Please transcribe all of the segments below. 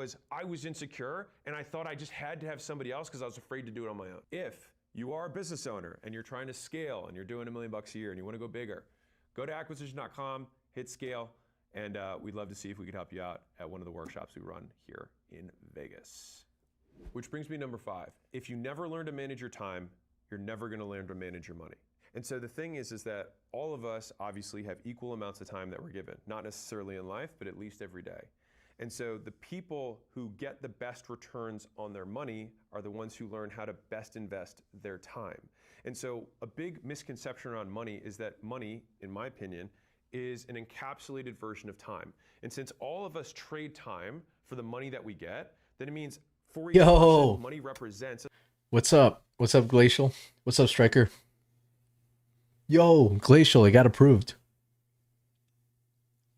was I was insecure and I thought I just had to have somebody else because I was afraid to do it on my own. If you are a business owner and you're trying to scale and you're doing $1 million a year and you want to go bigger, go to acquisition.com, hit scale, and we'd love to see if we could help you out at one of the workshops we run here in Vegas. Which brings me to number 5. If you never learn to manage your time, you're never going to learn to manage your money. And so the thing is that all of us obviously have equal amounts of time that we're given, not necessarily in life, but at least every day. And so the people who get the best returns on their money are the ones who learn how to best invest their time. And so a big misconception around money is that money, in my opinion, is an encapsulated version of time. And since all of us trade time for the money that we get, then it means for each person, money represents. What's up? What's up, Glacial? What's up, Striker? Yo, Glacial, I got approved.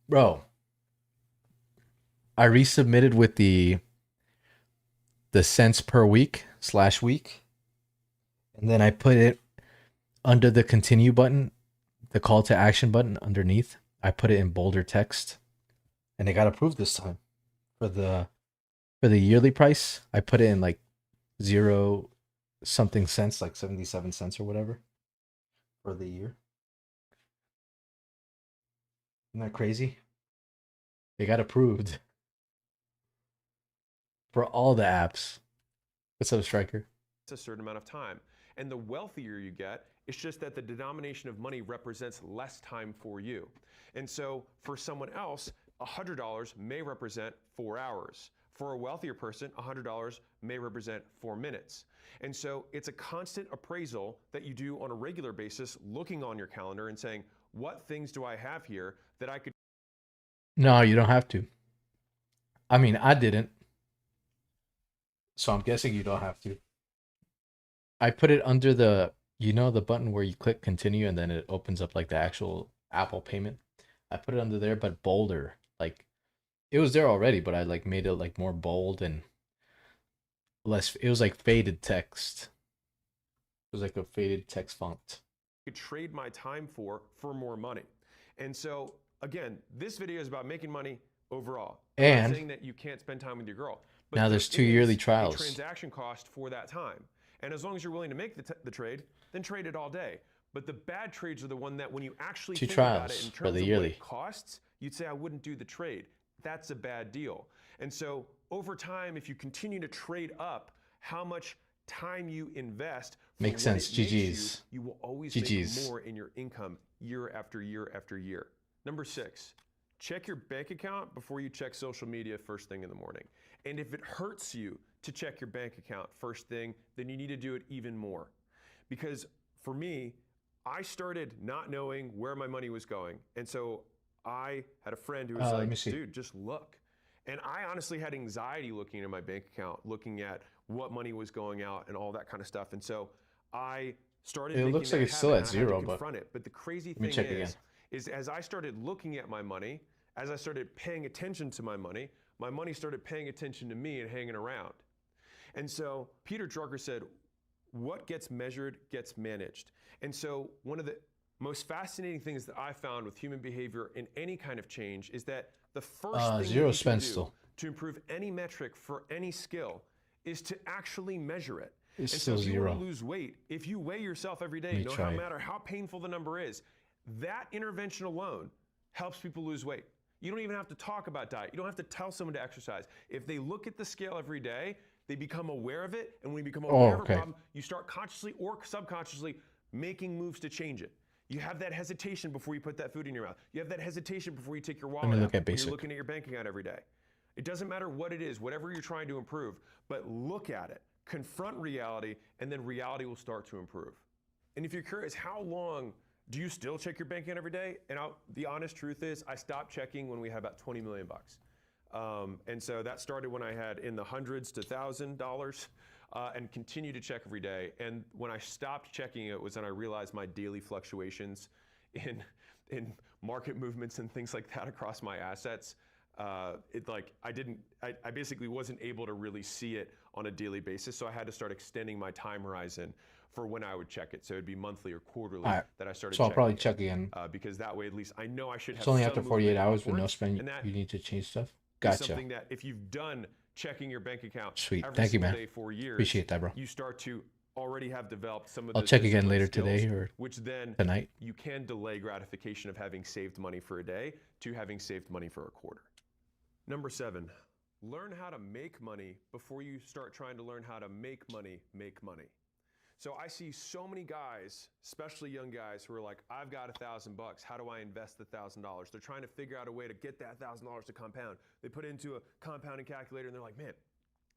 Bro, I resubmitted with the cents per week /week. And then I put it under the continue button, the call to action button underneath. I put it in bolder text. And it got approved this time. For the yearly price, I put it in like 0 something cents, like 77 cents or whatever for the year. Isn't that crazy? It got approved for all the apps. What's up, Striker? It's a certain amount of time. And the wealthier you get, it's just that the denomination of money represents less time for you. And so for someone else, $100 may represent 4 hours. For a wealthier person, $100 may represent 4 minutes. And so it's a constant appraisal that you do on a regular basis, looking on your calendar and saying, what things do I have here that I could... No, you don't have to. I mean, I didn't. So I'm guessing you don't have to. I put it under the, you know, the button where you click continue and then it opens up like the actual Apple payment. I put it under there, but bolder. Like, it was there already, but I like made it like more bold and less. It was like faded text. It was like a faded text font. I could trade my time for more money. And so again, this video is about making money overall. I'm not saying that you can't spend time with your girl. But now there's 2 yearly trials. Transaction cost for that time. And as long as you're willing to make the trade, then trade it all day. But the bad trades are the one that when you actually think about it in terms of what it costs, you'd say, I wouldn't do the trade. That's a bad deal. And so over time, if you continue to trade up how much time you invest, makes sense. GG's. You will always make more in your income year after year after year. Number 6, check your bank account before you check social media first thing in the morning. And if it hurts you to check your bank account first thing, then you need to do it even more. Because for me, I started not knowing where my money was going. And so I had a friend who was like, dude, just look. And I honestly had anxiety looking at my bank account, looking at what money was going out and all that kind of stuff. And so I started it looks like it's still at 0, but confront it. But the crazy thing is as I started looking at my money, as I started paying attention to my money started paying attention to me and hanging around. And so Peter Drucker said, what gets measured gets managed. And so one of the most fascinating things that I found with human behavior in any kind of change is that the first thing you can do to improve any metric for any skill is to actually measure it. It's and still so if 0. you want to lose weight, if you weigh yourself every day, no matter how painful the number is, that intervention alone helps people lose weight. You don't even have to talk about diet. You don't have to tell someone to exercise. If they look at the scale every day, they become aware of it. And when you become aware of a problem, you start consciously or subconsciously making moves to change it. You have that hesitation before you put that food in your mouth. You have that hesitation before you take your wallet out when you're looking at your bank account every day. It doesn't matter what it is, whatever you're trying to improve, but look at it, confront reality, and then reality will start to improve. And if you're curious, how long do you still check your bank account every day? And the honest truth is, I stopped checking when we had about 20 million bucks. And so that started when I had in the hundreds to $1,000 and continue to check every day. And when I stopped checking it was when I realized my daily fluctuations in market movements and things like that across my assets. I basically wasn't able to really see it on a daily basis. So I had to start extending my time horizon for when I would check it. So it'd be monthly or quarterly that I started checking. So I'll probably check again. Because that way at least I know I should have it's only after 48 hours with no spend you need to change stuff. Gotcha. Something that if you've done checking your bank account Sweet. every Thank you, single man. day for years, Appreciate that, bro. you start to already have developed some of I'll those check again discipline later skills, today or which then tonight. you can delay gratification of having saved money for a day to having saved money for a quarter. Number 7, learn how to make money before you start trying to learn how to make money make money. So I see so many guys, especially young guys, who are like, I've got $1,000. How do I invest the $1,000? They're trying to figure out a way to get that $1,000 to compound. They put it into a compounding calculator and they're like, man,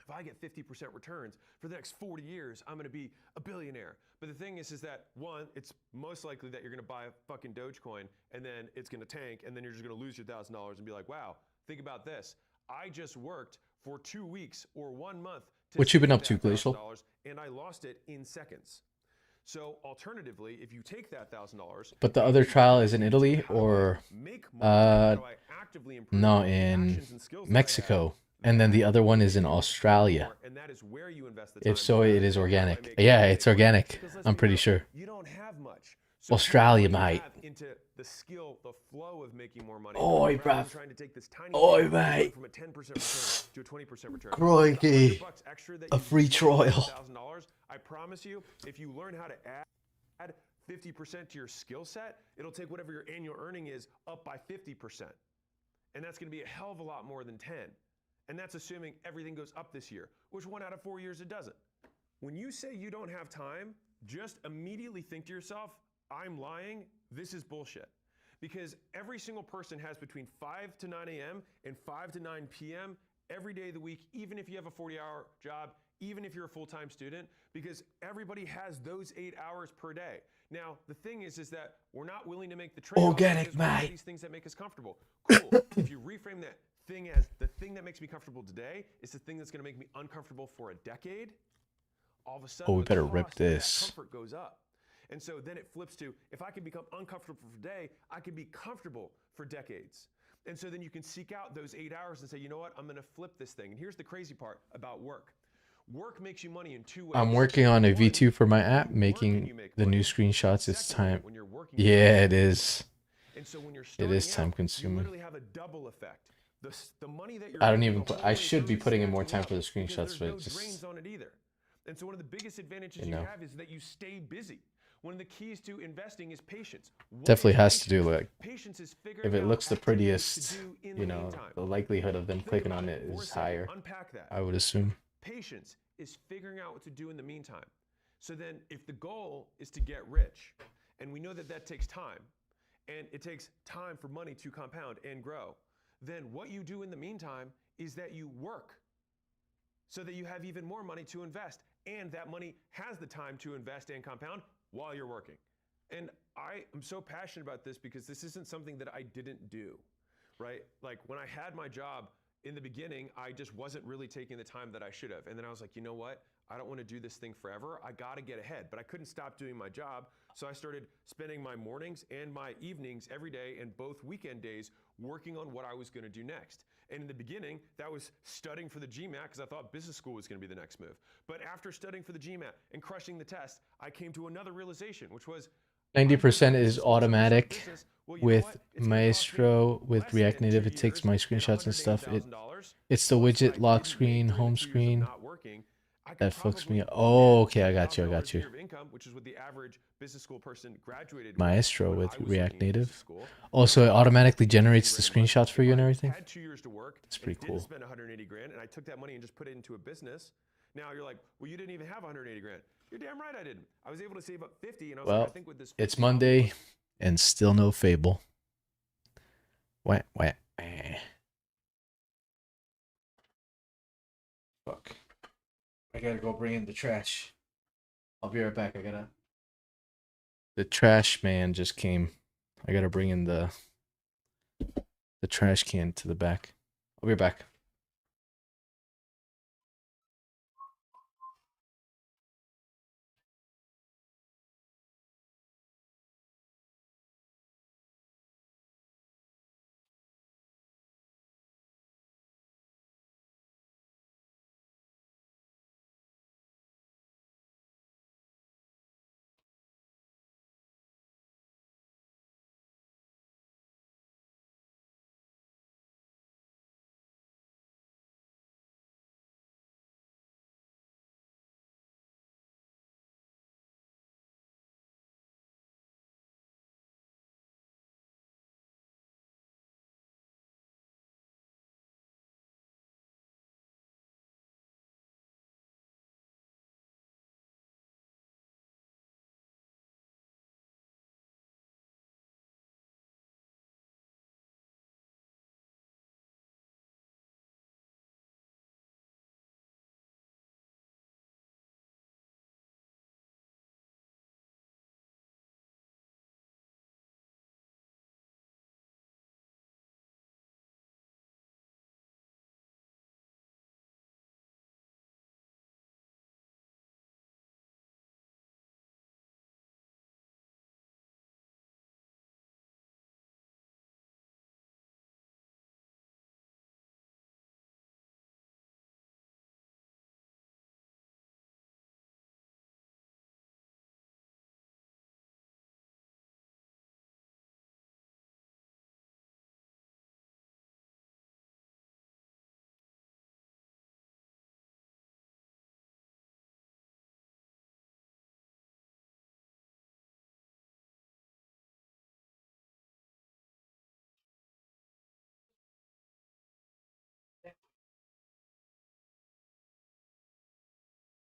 if I get 50% returns for the next 40 years, I'm gonna be a billionaire. But the thing is that one, it's most likely that you're gonna buy a fucking Dogecoin and then it's gonna tank and then you're just gonna lose your $1,000 and be like, wow, think about this. I just worked for 2 weeks or 1 month to What you been save up to, that Glacial? $1,000 and I lost it in seconds. So alternatively, if you take that $1,000, But the other trial is in Italy or no, in Mexico. And then the other one is in Australia. And that is where you invest the time. If so, it is organic. Yeah, it's organic. I'm pretty sure. You don't have much. Australia, mate. Into the skill, the flow of making more money. Oi, bruv. Trying to take this tiny Oi, mate. From a 10% return to a 20% return. Crikey. A free trial. $1,000. I promise you, if you learn how to add 50% to your skill set, it'll take whatever your annual earning is up by 50%. And that's going to be a hell of a lot more than 10. And that's assuming everything goes up this year, which 1 out of 4 years it doesn't. When you say you don't have time, just immediately think to yourself, I'm lying, this is bullshit. Because every single person has between 5 to 9 a.m. and 5 to 9 p.m. every day of the week, even if you have a 40-hour job, even if you're a full-time student, because everybody has those 8 hours per day. Now, the thing is that we're not willing to make the trade-off. Organic, mate. These things that make us comfortable. Cool. If you reframe that thing as the thing that makes me comfortable today is the thing that's going to make me uncomfortable for a decade, all of a sudden, we better the rip cost of that this. comfort goes up. And so then it flips to, if I can become uncomfortable for a day, I can be comfortable for decades. And so then you can seek out those 8 hours and say, you know what, I'm going to flip this thing. And here's the crazy part about work. Work makes you money in 2 ways. I'm working on a V2 for my app, making the new screenshots. It's time. Yeah, it is. And so when you're it is time consuming. I don't even put, I should be putting in more time for the screenshots, but it just, and so one of the biggest advantages you have is that you stay busy. One of the keys to investing is patience. Definitely has to do, like, if it looks the prettiest, you know, the likelihood of them clicking on it is higher, I would assume. Patience is figuring out what to do in the meantime. So then if the goal is to get rich, and we know that that takes time, and it takes time for money to compound and grow, then what you do in the meantime is that you work so that you have even more money to invest, and that money has the time to invest and compound while you're working. And I am so passionate about this because this isn't something that I didn't do, right? Like when I had my job in the beginning, I just wasn't really taking the time that I should have. And then I was like, you know what? I don't want to do this thing forever. I got to get ahead. But I couldn't stop doing my job. So I started spending my mornings and my evenings every day and both weekend days working on what I was going to do next. And in the beginning, that was studying for the GMAT because I thought business school was going to be the next move. But after studying for the GMAT and crushing the test, I came to another realization, which was 90% is automatic with Maestro. With React Native, it takes my screenshots and stuff. It's the widget, lock screen, home screen. That fucks me up. Oh, okay, I got you. Maestro with React Native. Also, it automatically generates the screenshots for you and everything. It's pretty cool. Spend 180 grand, and I took that money and just put it into a business. Now you're like, well, you didn't even have 180 grand. You're damn right I didn't. I was able to save up 50, and I was like, I think with this. It's Monday, and still no Fable. Wah. Fuck. I gotta go bring in the trash. I'll be right back. The trash man just came. I gotta bring in the trash can to the back. I'll be right back.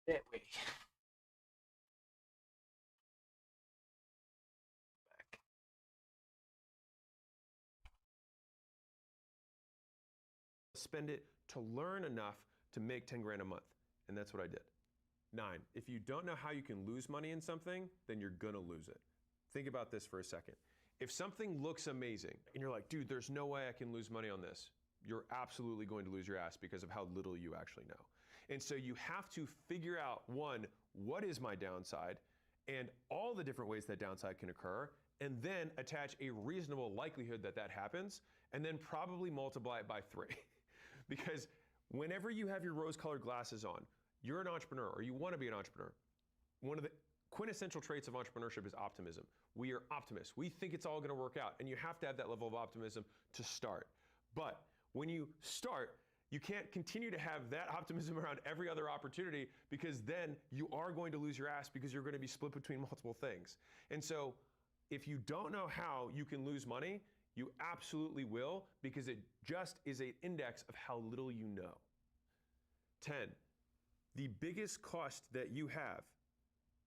That way. Back. Spend it to learn enough to make 10 grand a month. And that's what I did. 9, if you don't know how you can lose money in something, then you're gonna lose it. Think about this for a second. If something looks amazing and you're like, dude, there's no way I can lose money on this, you're absolutely going to lose your ass because of how little you actually know. And so you have to figure out, one, what is my downside and all the different ways that downside can occur, and then attach a reasonable likelihood that that happens, and then probably multiply it by 3. Because whenever you have your rose-colored glasses on, you're an entrepreneur or you want to be an entrepreneur. One of the quintessential traits of entrepreneurship is optimism. We are optimists. We think it's all going to work out, and you have to have that level of optimism to start. But when you start, you can't continue to have that optimism around every other opportunity, because then you are going to lose your ass because you're going to be split between multiple things. And so if you don't know how you can lose money, you absolutely will, because it just is an index of how little you know. 10, the biggest cost that you have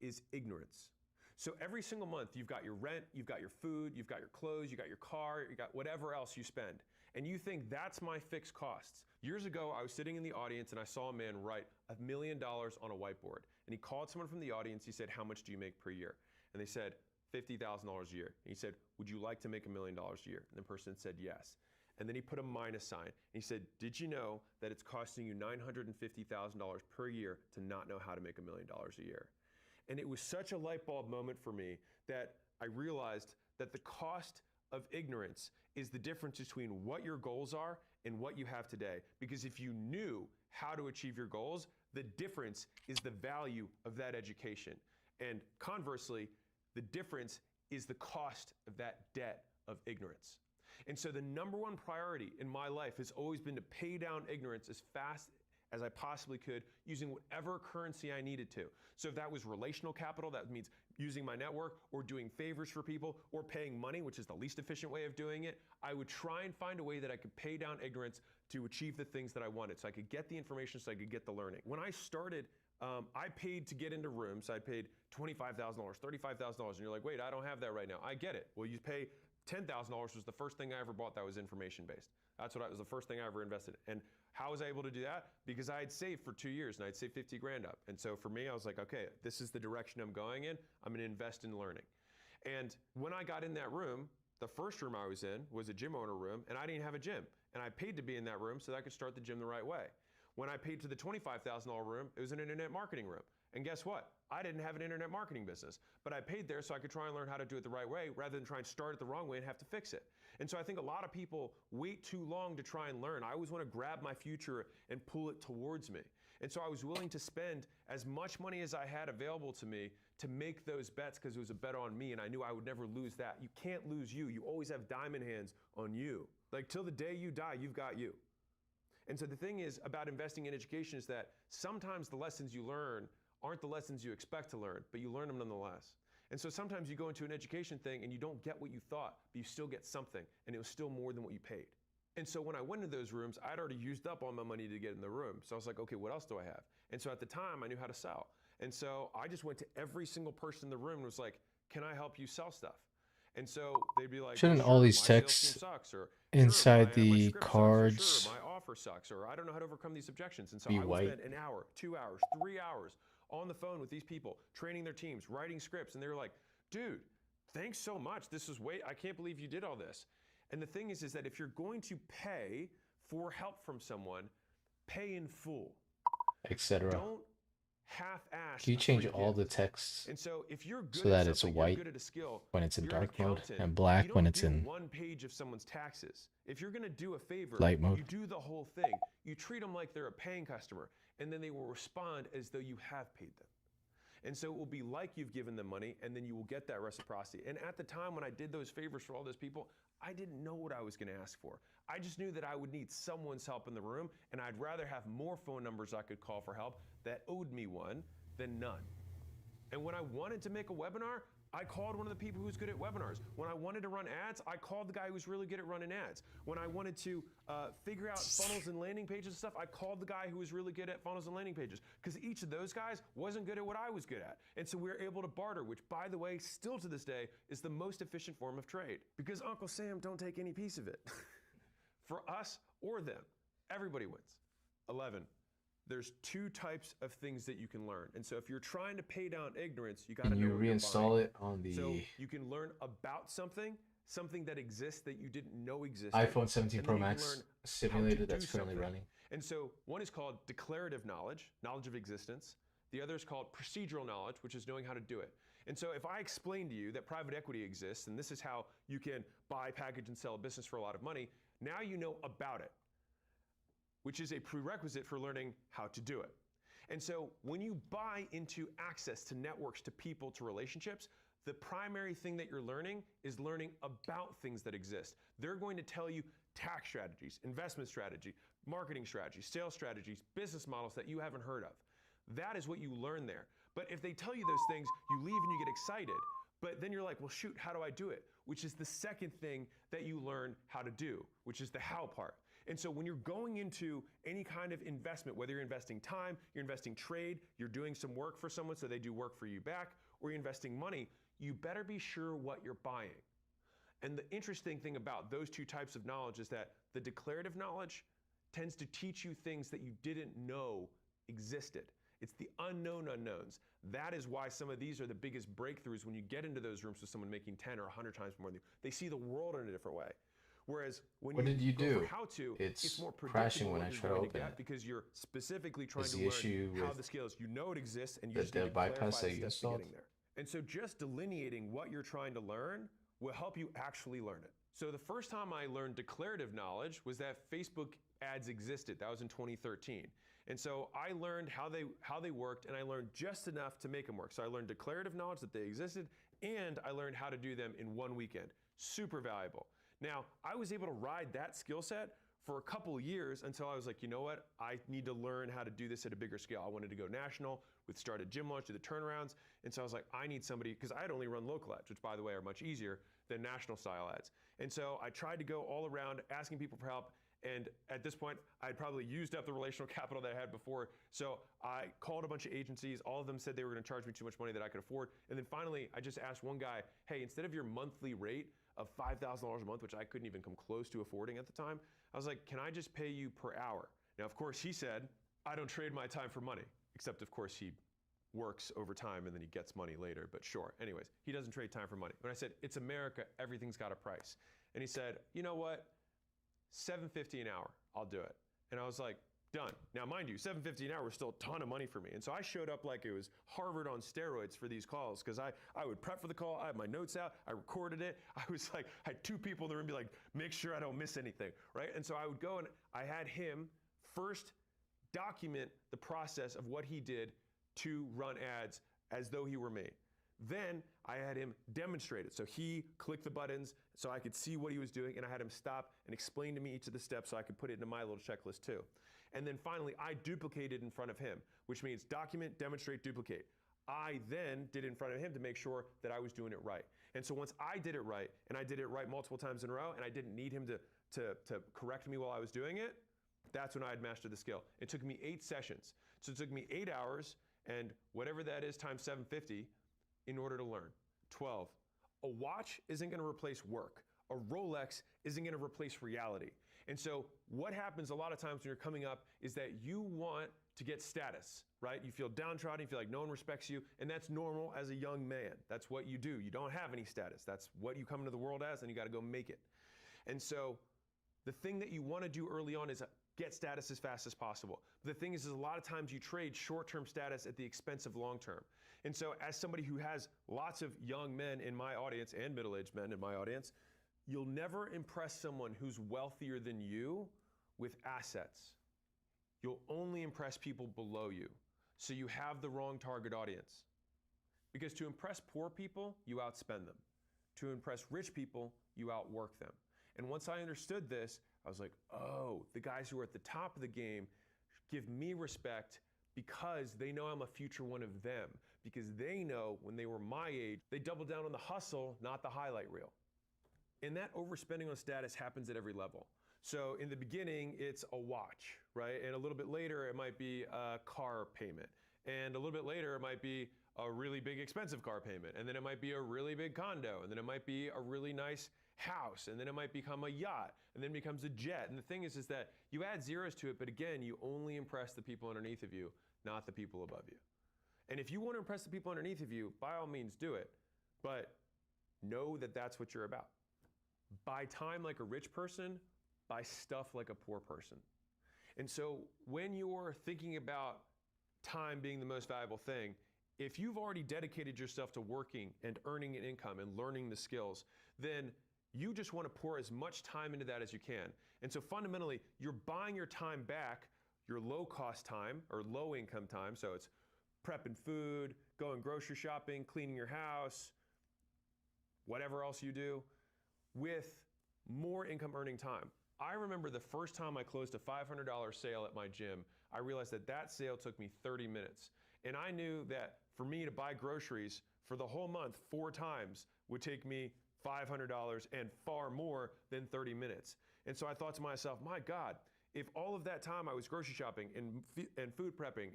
is ignorance. So every single month, you've got your rent, you've got your food, you've got your clothes, you got your car, you got whatever else you spend. And you think that's my fixed costs. Years ago, I was sitting in the audience and I saw a man write $1 million on a whiteboard. And he called someone from the audience. He said, how much do you make per year? And they said, $50,000 a year. And he said, would you like to make $1 million a year? And the person said yes. And then he put a minus sign. And he said, did you know that it's costing you $950,000 per year to not know how to make $1 million a year? And it was such a light bulb moment for me that I realized that the cost of ignorance is the difference between what your goals are and what you have today. Because if you knew how to achieve your goals, the difference is the value of that education. And conversely, the difference is the cost of that debt of ignorance. And so the number one priority in my life has always been to pay down ignorance as fast as I possibly could, using whatever currency I needed to. So if that was relational capital, that means using my network or doing favors for people or paying money, which is the least efficient way of doing it, I would try and find a way that I could pay down ignorance to achieve the things that I wanted. So I could get the information, so I could get the learning. When I started, I paid to get into rooms. I paid $25,000, $35,000, and you're like, wait, I don't have that right now. I get it. Well, you pay $10,000 was the first thing I ever bought that was information-based. That's what was the first thing I ever invested in. And how was I able to do that? Because I had saved for 2 years and I'd saved 50 grand up. And so for me, I was like, okay, this is the direction I'm going in. I'm gonna invest in learning. And when I got in that room, the first room I was in was a gym owner room, and I didn't have a gym. And I paid to be in that room so that I could start the gym the right way. When I paid to the $25,000 room, it was an internet marketing room. And guess what? I didn't have an internet marketing business, but I paid there so I could try and learn how to do it the right way rather than try and start it the wrong way and have to fix it. And so I think a lot of people wait too long to try and learn. I always want to grab my future and pull it towards me. And so I was willing to spend as much money as I had available to me to make those bets because it was a bet on me, and I knew I would never lose that. You can't lose you. You always have diamond hands on you. Like till the day you die, you've got you. And so the thing is about investing in education is that sometimes the lessons you learn aren't the lessons you expect to learn, but you learn them nonetheless. And so sometimes you go into an education thing and you don't get what you thought, but you still get something, and it was still more than what you paid. And so when I went into those rooms, I'd already used up all my money to get in the room. So I was like, okay, what else do I have? And so at the time, I knew how to sell. And so I just went to every single person in the room and was like, can I help you sell stuff? And so they'd be like, shouldn't sure, all these my sales texts team sucks, or inside sure, my the script cards sucks, or sure, my offer sucks, or I don't know how to overcome these objections. And so be I would white? spend an hour, 2 hours, 3 hours on the phone with these people, training their teams, writing scripts. And they were like, dude, thanks so much. This is I can't believe you did all this. And the thing is that if you're going to pay for help from someone, pay in full, etc. Don't half-ass. Can you change all the texts and so if you're good so that it's you're white good at a skill, when it's in you're an dark mode accountant, and black you when don't it's do in one page of someone's taxes. If you're going to do a favor, light mode? you do the whole thing. You treat them like they're a paying customer, and then they will respond as though you have paid them. And so it will be like you've given them money, and then you will get that reciprocity. And at the time when I did those favors for all those people, I didn't know what I was going to ask for. I just knew that I would need someone's help in the room, and I'd rather have more phone numbers I could call for help that owed me one than none. And when I wanted to make a webinar, I called one of the people who was good at webinars. When I wanted to run ads, I called the guy who was really good at running ads. When I wanted to figure out funnels and landing pages and stuff, I called the guy who was really good at funnels and landing pages, because each of those guys wasn't good at what I was good at. And so we were able to barter, which, by the way, still to this day, is the most efficient form of trade, because Uncle Sam don't take any piece of it. For us or them, everybody wins. 11. There's 2 types of things that you can learn. And so if you're trying to pay down ignorance, you got to know you reinstall it on the... So you can learn about something that exists that you didn't know existed. iPhone 17 Pro Max simulator that's currently running. And so one is called declarative knowledge, knowledge of existence. The other is called procedural knowledge, which is knowing how to do it. And so if I explain to you that private equity exists, and this is how you can buy, package, and sell a business for a lot of money, now you know about it, which is a prerequisite for learning how to do it. And so when you buy into access to networks, to people, to relationships, the primary thing that you're learning is learning about things that exist. They're going to tell you tax strategies, investment strategy, marketing strategies, sales strategies, business models that you haven't heard of. That is what you learn there. But if they tell you those things, you leave and you get excited. But then you're like, well, shoot, how do I do it? Which is the second thing that you learn how to do, which is the how part. And so when you're going into any kind of investment, whether you're investing time, you're investing trade, you're doing some work for someone so they do work for you back, or you're investing money, you better be sure what you're buying. And the interesting thing about those 2 types of knowledge is that the declarative knowledge tends to teach you things that you didn't know existed. It's the unknown unknowns. That is why some of these are the biggest breakthroughs when you get into those rooms with someone making 10 or 100 times more than you. They see the world in a different way. Whereas when what did you do? How to, it's more crashing when I try to open it because you're specifically trying to learn how the scales. You know it exists, and you just the need to bypass clarify that you installed. getting there. And so just delineating what you're trying to learn will help you actually learn it. So the first time I learned declarative knowledge was that Facebook ads existed. That was in 2013. And so I learned how they worked, and I learned just enough to make them work. So I learned declarative knowledge that they existed, and I learned how to do them in one weekend. Super valuable. Now, I was able to ride that skill set for a couple of years until I was like, you know what? I need to learn how to do this at a bigger scale. I wanted to go national, with start a gym launch, do the turnarounds. And so I was like, I need somebody, because I had only run local ads, which by the way are much easier than national style ads. And so I tried to go all around asking people for help. And at this point, I had probably used up the relational capital that I had before. So I called a bunch of agencies. All of them said they were going to charge me too much money that I could afford. And then finally, I just asked one guy, hey, instead of your monthly rate of $5,000 a month, which I couldn't even come close to affording at the time, I was like, can I just pay you per hour? Now, of course, he said, I don't trade my time for money, except of course he works overtime and then he gets money later, but sure. Anyways, he doesn't trade time for money. When I said, it's America, everything's got a price. And he said, you know what? $7.50 an hour, I'll do it. And I was like, done. Now, mind you, $7.50 an hour was still a ton of money for me. And so I showed up like it was Harvard on steroids for these calls, because I would prep for the call, I had my notes out, I recorded it. I was like, I had 2 people in the room be like, make sure I don't miss anything, right? And so I would go and I had him first document the process of what he did to run ads as though he were me. Then I had him demonstrate it. So he clicked the buttons so I could see what he was doing, and I had him stop and explain to me each of the steps so I could put it into my little checklist too. And then finally, I duplicated in front of him, which means document, demonstrate, duplicate. I then did it in front of him to make sure that I was doing it right. And so once I did it right, and I did it right multiple times in a row, and I didn't need him to correct me while I was doing it, that's when I had mastered the skill. It took me 8 sessions. So it took me 8 hours, and whatever that is times 750, in order to learn. 12. A watch isn't going to replace work. A Rolex isn't going to replace reality. And so what happens a lot of times when you're coming up is that you want to get status, right? You feel downtrodden, you feel like no one respects you, and that's normal as a young man. That's what you do. You don't have any status. That's what you come into the world as, and you got to go make it. And so the thing that you want to do early on is get status as fast as possible. The thing is a lot of times you trade short-term status at the expense of long-term. And so as somebody who has lots of young men in my audience and middle-aged men in my audience, you'll never impress someone who's wealthier than you with assets. You'll only impress people below you. So you have the wrong target audience. Because to impress poor people, you outspend them. To impress rich people, you outwork them. And once I understood this, I was like, oh, the guys who are at the top of the game give me respect because they know I'm a future one of them. because they know when they were my age, they doubled down on the hustle, not the highlight reel. And that overspending on status happens at every level. So in the beginning, it's a watch, right? And a little bit later, it might be a car payment. And a little bit later, it might be a really big expensive car payment. And then it might be a really big condo. And then it might be a really nice house. And then it might become a yacht. And then it becomes a jet. And the thing is that you add zeros to it, but again, you only impress the people underneath of you, not the people above you. And if you want to impress the people underneath of you, by all means do it. But know that that's what you're about. Buy time like a rich person, buy stuff like a poor person. And so when you're thinking about time being the most valuable thing, if you've already dedicated yourself to working and earning an income and learning the skills, then you just want to pour as much time into that as you can. And so fundamentally, you're buying your time back, your low cost time or low income time. So it's prepping food, going grocery shopping, cleaning your house, whatever else you do, with more income earning time. I remember the first time I closed a $500 sale at my gym, I realized that that sale took me 30 minutes. And I knew that for me to buy groceries for the whole month 4 times would take me $500 and far more than 30 minutes. And so I thought to myself, my God, if all of that time I was grocery shopping and food prepping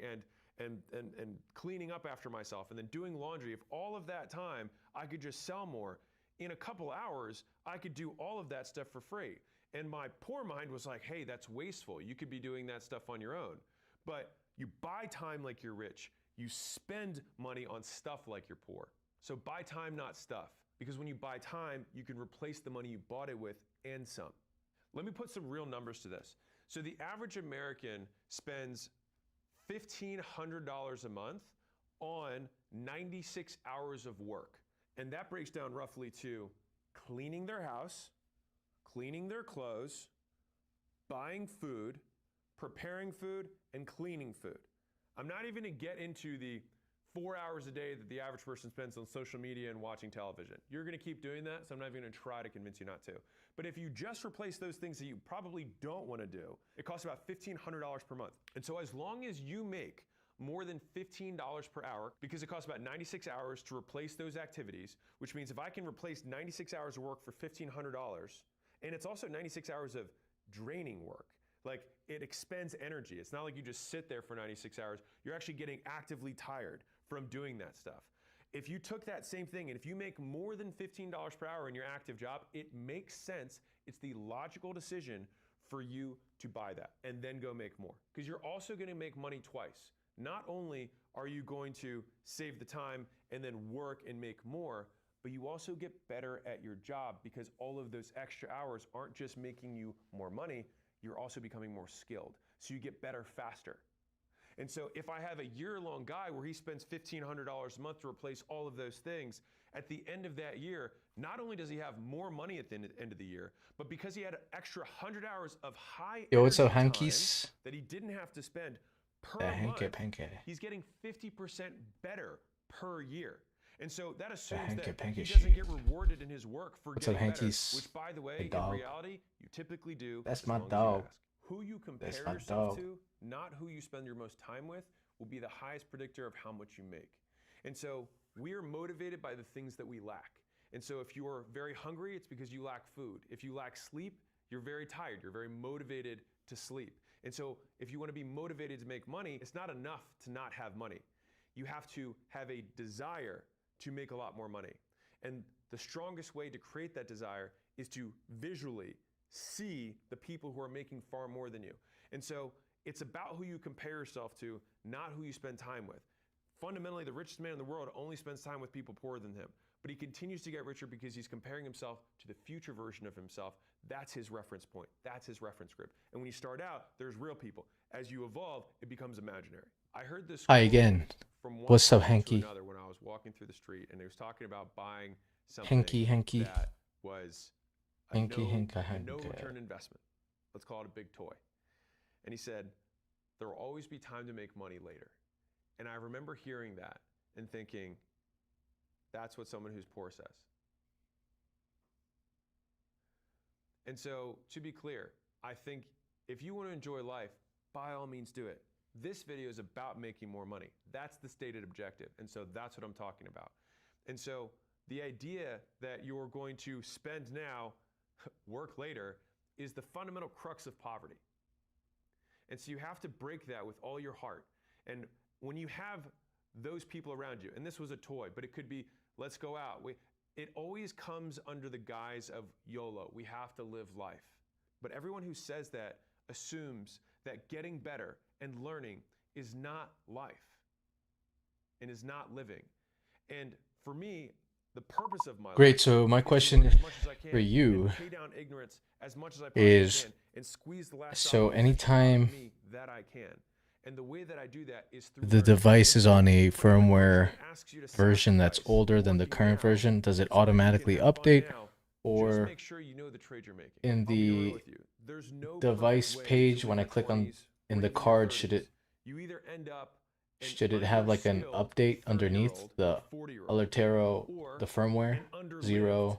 and cleaning up after myself and then doing laundry, if all of that time I could just sell more, in a couple hours, I could do all of that stuff for free. And my poor mind was like, hey, that's wasteful. You could be doing that stuff on your own. But you buy time like you're rich. You spend money on stuff like you're poor. So buy time, not stuff. Because when you buy time, you can replace the money you bought it with and some. Let me put some real numbers to this. So the average American spends $1,500 a month on 96 hours of work. And that breaks down roughly to cleaning their house, cleaning their clothes, buying food, preparing food, and cleaning food. I'm not even going to get into the 4 hours a day that the average person spends on social media and watching television. You're going to keep doing that, so I'm not even going to try to convince you not to. But if you just replace those things that you probably don't want to do, it costs about $1,500 per month. And so as long as you make more than $15 per hour, because it costs about 96 hours to replace those activities, which means if I can replace 96 hours of work for $1,500, and it's also 96 hours of draining work. Like, it expends energy. It's not like you just sit there for 96 hours. You're actually getting actively tired from doing that stuff. If you took that same thing and if you make more than $15 per hour in your active job, it makes sense. It's the logical decision for you to buy that and then go make more. Because you're also going to make money twice. Not only are you going to save the time and then work and make more, but you also get better at your job because all of those extra hours aren't just making you more money, you're also becoming more skilled. So you get better faster. And so if I have a year-long guy where he spends $1,500 a month to replace all of those things, at the end of that year, not only does he have more money at the end of the year, but because he had an extra 100 hours of high Yo, what's up, energy time hankies? that he didn't have to spend per month, he's getting 50% better per year. And so that assumes that he doesn't get rewarded in his work for getting better, which, by the way, in reality, you typically do. That's my dog. Who you compare yourself to, not who you spend your most time with, will be the highest predictor of how much you make. And so we are motivated by the things that we lack. And so if you are very hungry, it's because you lack food. If you lack sleep, you're very tired. You're very motivated to sleep. And so if you want to be motivated to make money, it's not enough to not have money. You have to have a desire to make a lot more money. And the strongest way to create that desire is to visually see the people who are making far more than you. And so it's about who you compare yourself to, not who you spend time with. Fundamentally, the richest man in the world only spends time with people poorer than him. But he continues to get richer because he's comparing himself to the future version of himself. That's his reference point. That's his reference group. And when you start out, there's real people. As you evolve, it becomes imaginary. I heard this Hi again. From one What's up, Hanky? to another when I was walking through the street, and he was talking about buying something Hanky. that was a no return investment. Let's call it a big toy. And he said, there will always be time to make money later. And I remember hearing that and thinking, that's what someone who's poor says. And so, to be clear, I think if you want to enjoy life, by all means do it. This video is about making more money. That's the stated objective. And so that's what I'm talking about. And so the idea that you're going to spend now, work later, is the fundamental crux of poverty. And so you have to break that with all your heart. And when you have those people around you, and this was a toy, but it could be, let's go out. It always comes under the guise of YOLO. We have to live life. But everyone who says that assumes that getting better and learning is not life and is not living. And for me, the purpose of my life. Great. So my question for you is, so anytime and the way that I do that is through the device is on a firmware version that's older than the current version, does it automatically update? Or in the device page, when I click on in the card, should it have like an update underneath the Alertero, the firmware 30-year-old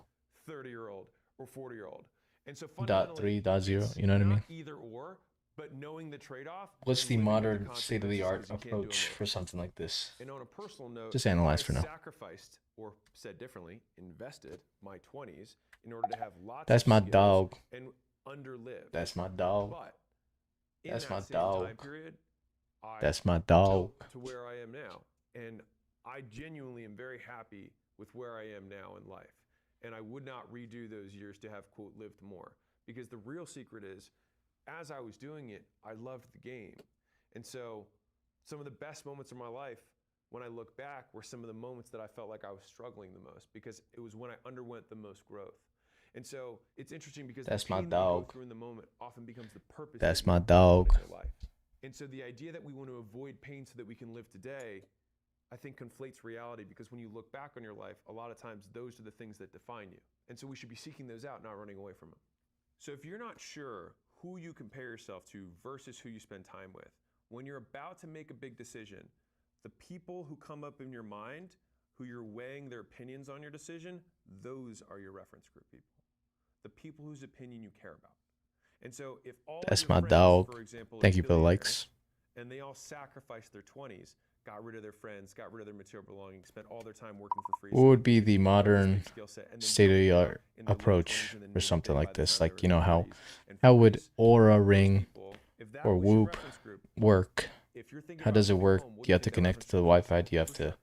or 40-year-old? And so 0.3.0, you know what I mean? Either or, but knowing the trade-off. What's the modern state-of-the-art approach for something like this? And on a personal note, just analyze for now. Sacrificed, or said differently, invested my 20s in order to have lots That's of my skills dog. And underlive. That's my dog. But that's my dog. Time period, that's my dog. To where I am now. And I genuinely am very happy with where I am now in life. And I would not redo those years to have, quote, lived more. Because the real secret is, as I was doing it, I loved the game. And so some of the best moments of my life, when I look back, were some of the moments that I felt like I was struggling the most, because it was when I underwent the most growth. And so it's interesting because that's the pain my dog. that you go through in the moment often becomes the purpose. That's my dog. In your life. And so the idea that we want to avoid pain so that we can live today, I think conflates reality, because when you look back on your life, a lot of times those are the things that define you. And so we should be seeking those out, not running away from them. So if you're not sure who you compare yourself to versus who you spend time with, when you're about to make a big decision, the people who come up in your mind, who you're weighing their opinions on your decision, those are your reference group people. The people whose opinion you care about. And so if all that's my dog. For example, thank you for the likes. And they all sacrificed their 20s, got rid of their friends, got rid of their material belongings, spent all their time working for free. What would be the modern state-of-the-art approach for something like this? Like, you know, how would Aura Ring or Whoop work? How does it work? Do you have to connect it to the Wi-Fi? Do you have to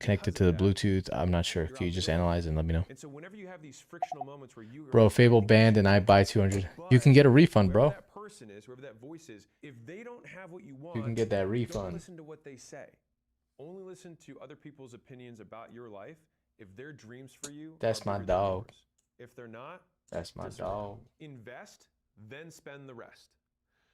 connect it to the Bluetooth? I'm not sure. Can you just analyze and let me know? And so whenever you have these frictional moments where you, bro, Fable banned and I buy 200. You can get a refund, bro. That person is, whoever that voice is, if they don't have what you want, you can get that refund. Don't listen to what they say. Only listen to other people's opinions about your life. If their dreams for you, that's my dog. If they're not, that's my dog. Invest, then spend the rest.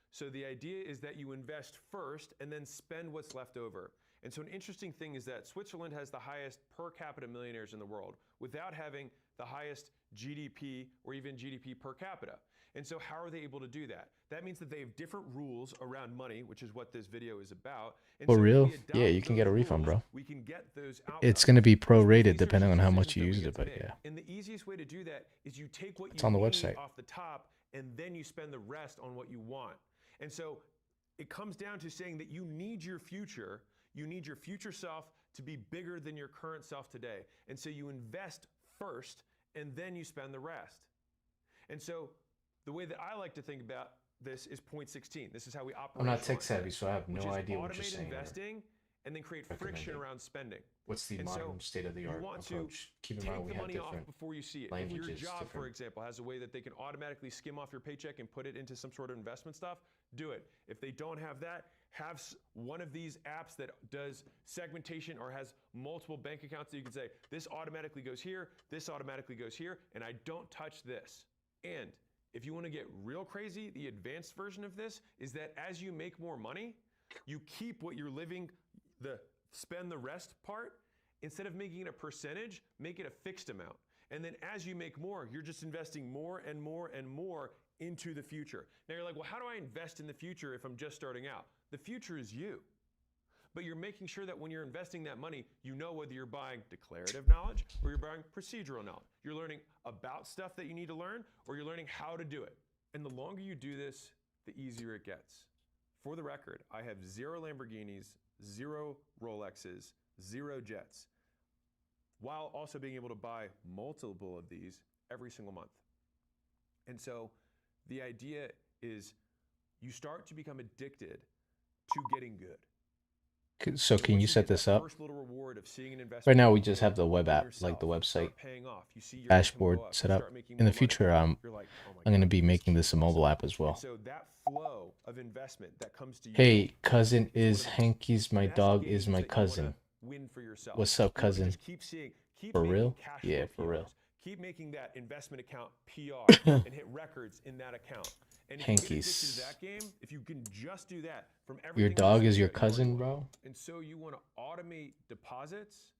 So the idea is that you invest first and then spend what's left over. And so an interesting thing is that Switzerland has the highest per capita millionaires in the world without having the highest GDP or even GDP per capita. And so how are they able to do that? That means that they have different rules around money, which is what this video is about. And for so real? Yeah, you can get a refund, bro. We can get those outcomes. It's going to be prorated depending on how much you use it, but yeah. And the easiest way to do that is you take what it's you on the need website off the top and then you spend the rest on what you want. And so it comes down to saying that you need your future. You need your future self to be bigger than your current self today. And so you invest first and then you spend the rest. And so the way that I like to think about this is point 16. This is how we operate. I'm not tech savvy, so I have no idea what you're saying. Automate investing and then create friction around spending. What's the modern state-of-the-art approach? Keep in mind we have different before you see it. If your job, for example, has a way that they can automatically skim off your paycheck and put it into some sort of investment stuff, do it. If they don't have that, have one of these apps that does segmentation or has multiple bank accounts that you can say, this automatically goes here, this automatically goes here, and I don't touch this. And if you want to get real crazy, the advanced version of this is that as you make more money, you keep what you're living, the spend the rest part. Instead of making it a percentage, make it a fixed amount. And then as you make more, you're just investing more and more and more into the future. Now you're like, well, how do I invest in the future if I'm just starting out? The future is you. But you're making sure that when you're investing that money, you know whether you're buying declarative knowledge or you're buying procedural knowledge. You're learning about stuff that you need to learn or you're learning how to do it. And the longer you do this, the easier it gets. For the record, I have 0 Lamborghinis, 0 Rolexes, 0 jets, while also being able to buy multiple of these every single month. And so the idea is you start to become addicted to getting good. So can you set this up? First little reward of seeing an investment Right now we just have the web app, like the website dashboard set up. In the future, I'm going to be making this a mobile app as well. So that flow of investment that comes to you. Hey, cousin is Hanky's my dog is my cousin. Win for yourself. What's up, cousin? Keep for real? Yeah, for real. Keep making that investment account PR and hit records in that account. And if Hanky's. you get addicted to that game, if you can just do that from everything. Your dog is your cousin, bro? And so you want to automate deposits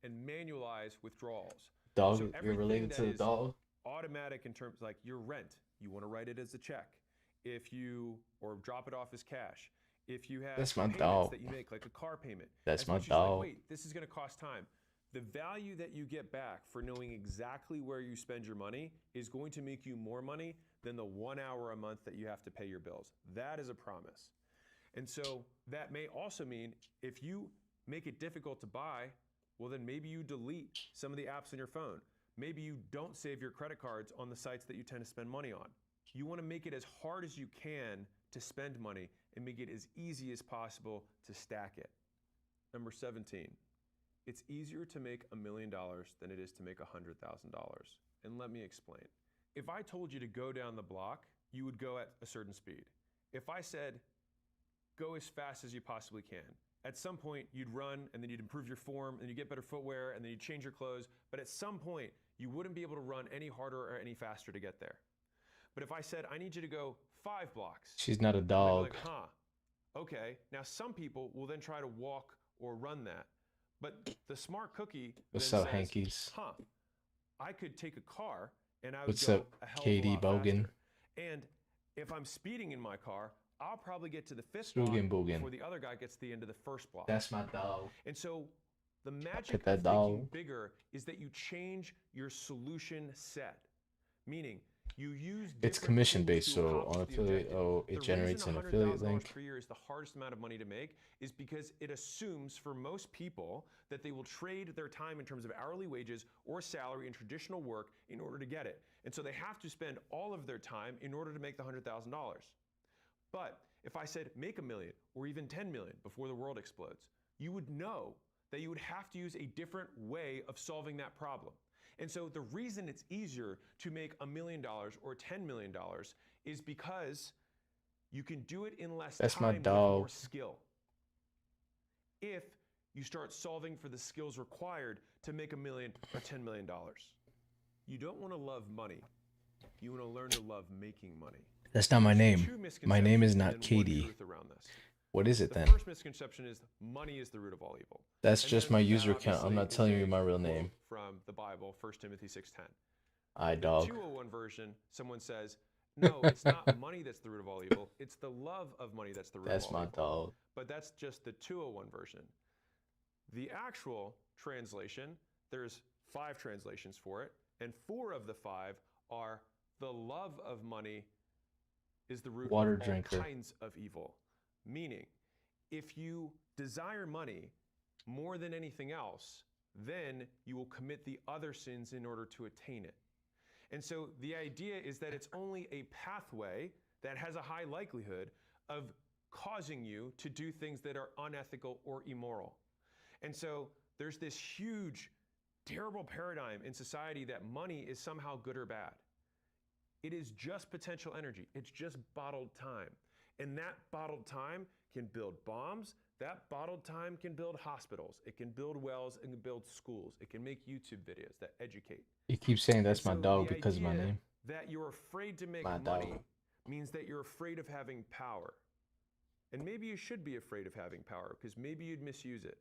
and manualize withdrawals. Dog, so you're related to the dog? Automatic in terms like your rent, you want to write it as a check. Or drop it off as cash. If you have that's my payments dog. that you make, like a car payment. That's my dog. Like, wait, this is going to cost time. The value that you get back for knowing exactly where you spend your money is going to make you more money than the 1 hour a month that you have to pay your bills. That is a promise. And so that may also mean if you make it difficult to buy, well, then maybe you delete some of the apps on your phone. Maybe you don't save your credit cards on the sites that you tend to spend money on. You want to make it as hard as you can to spend money and make it as easy as possible to stack it. Number 17. It's easier to make $1 million than it is to make $100,000. And let me explain. If I told you to go down the block, you would go at a certain speed. If I said, go as fast as you possibly can, at some point you'd run and then you'd improve your form and you get better footwear and then you'd change your clothes. But at some point you wouldn't be able to run any harder or any faster to get there. But if I said, I need you to go 5 blocks. She's not a dog. Like, okay. Now some people will then try to walk or run that. But the smart cookie What's then up, says, Hankies? I could take a car and I would What's go up, a hell Katie of a lot Bogan? faster. And if I'm speeding in my car, I'll probably get to the 5th Bogan. block before the other guy gets to the end of the 1st block. That's my dog. And so the magic Pet that of dog. thinking bigger is that you change your solution set. Meaning you use it's different commission tools based, to so accomplish on the affiliate, objective. it The generates reason an affiliate $100,000 link. per year is the hardest amount of money to make is because it assumes for most people that they will trade their time in terms of hourly wages or salary in traditional work in order to get it. And so they have to spend all of their time in order to make the $100,000. But if I said make $1 million or even 10 million before the world explodes, you would know that you would have to use a different way of solving that problem. And so the reason it's easier to make $1 million or $10 million is because you can do it in less time with more skill. If you start solving for the skills required to make $1 million or $10 million. You don't want to love money. You want to learn to love making money. That's not my name. My name is not Katie. What is it then? The first misconception is money is the root of all evil. That's just my user account. I'm not telling you my real name. From the Bible, 1 Timothy 6:10. I dog. The 201 version, someone says, no, it's not money that's the root of all evil. It's the love of money that's the root of all evil. That's my dog. But that's just the 201 version. The actual translation, there's 5 translations for it, and 4 of the 5 are the love of money is the root of all kinds of evil. Meaning, if you desire money more than anything else, then you will commit the other sins in order to attain it. And so the idea is that it's only a pathway that has a high likelihood of causing you to do things that are unethical or immoral. And so there's this huge, terrible paradigm in society that money is somehow good or bad. It is just potential energy. It's just bottled time. And that bottled time can build bombs. That bottled time can build hospitals. It can build wells and can build schools. It can make YouTube videos that educate. You keep saying that's my dog because of my name. That you're afraid to make money means that you're afraid of having power. And maybe you should be afraid of having power because maybe you'd misuse it.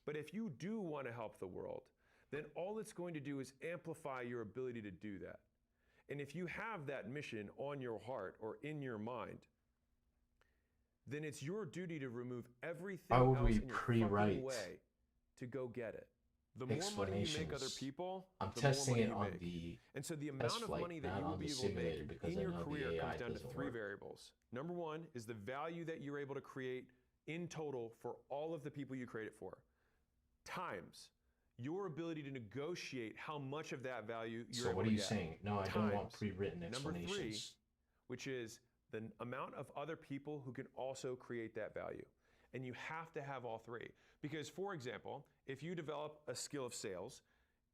But if you do want to help the world, then all it's going to do is amplify your ability to do that. And if you have that mission on your heart or in your mind, then it's your duty to remove everything else in your fucking way to go get it. The more money you make other people, I'm the more testing money it you on make. the And so the test amount of flight, money that not you will on the be able to simulator, make because in I your know career the AI comes down to doesn't three work. variables. Number one is the value that you're able to create in total for all of the people you create it for, times your ability to negotiate how much of that value you're able to get. So what are you saying? No, I don't want pre-written Number three, explanations. which is the amount of other people who can also create that value. And you have to have all three. Because, for example, if you develop a skill of sales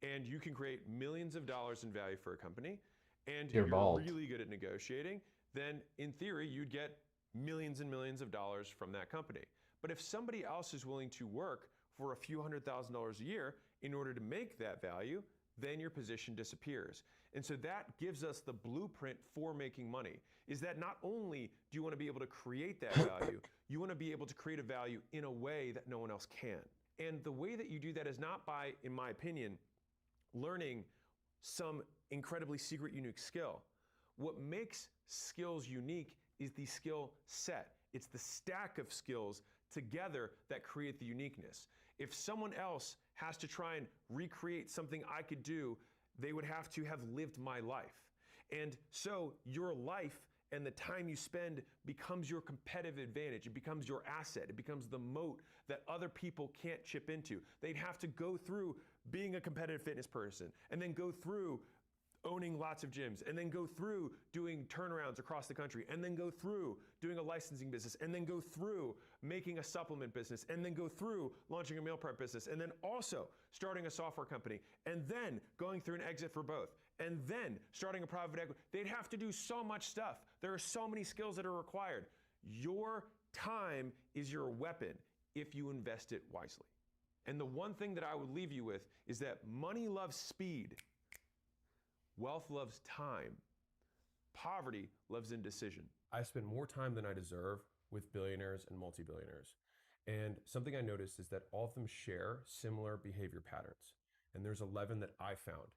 and you can create millions of dollars in value for a company and you're really good at negotiating, then in theory, you'd get millions and millions of dollars from that company. But if somebody else is willing to work for a few $100,000 a year in order to make that value, then your position disappears. And so that gives us the blueprint for making money, is that not only do you want to be able to create that value, you want to be able to create a value in a way that no one else can. And the way that you do that is not by, in my opinion, learning some incredibly secret, unique skill. What makes skills unique is the skill set. It's the stack of skills together that create the uniqueness. If someone else has to try and recreate something I could do, they would have to have lived my life. And so your life and the time you spend becomes your competitive advantage. It becomes your asset. It becomes the moat that other people can't chip into. They'd have to go through being a competitive fitness person and then go through owning lots of gyms, and then go through doing turnarounds across the country, and then go through doing a licensing business, and then go through making a supplement business, and then go through launching a meal prep business, and then also starting a software company, and then going through an exit for both, and then starting a private equity. They'd have to do so much stuff. There are so many skills that are required. Your time is your weapon if you invest it wisely. And the one thing that I would leave you with is that money loves speed. Wealth loves time. Poverty loves indecision. I spend more time than I deserve with billionaires and multi-billionaires. And something I noticed is that all of them share similar behavior patterns. And there's 11 that I found.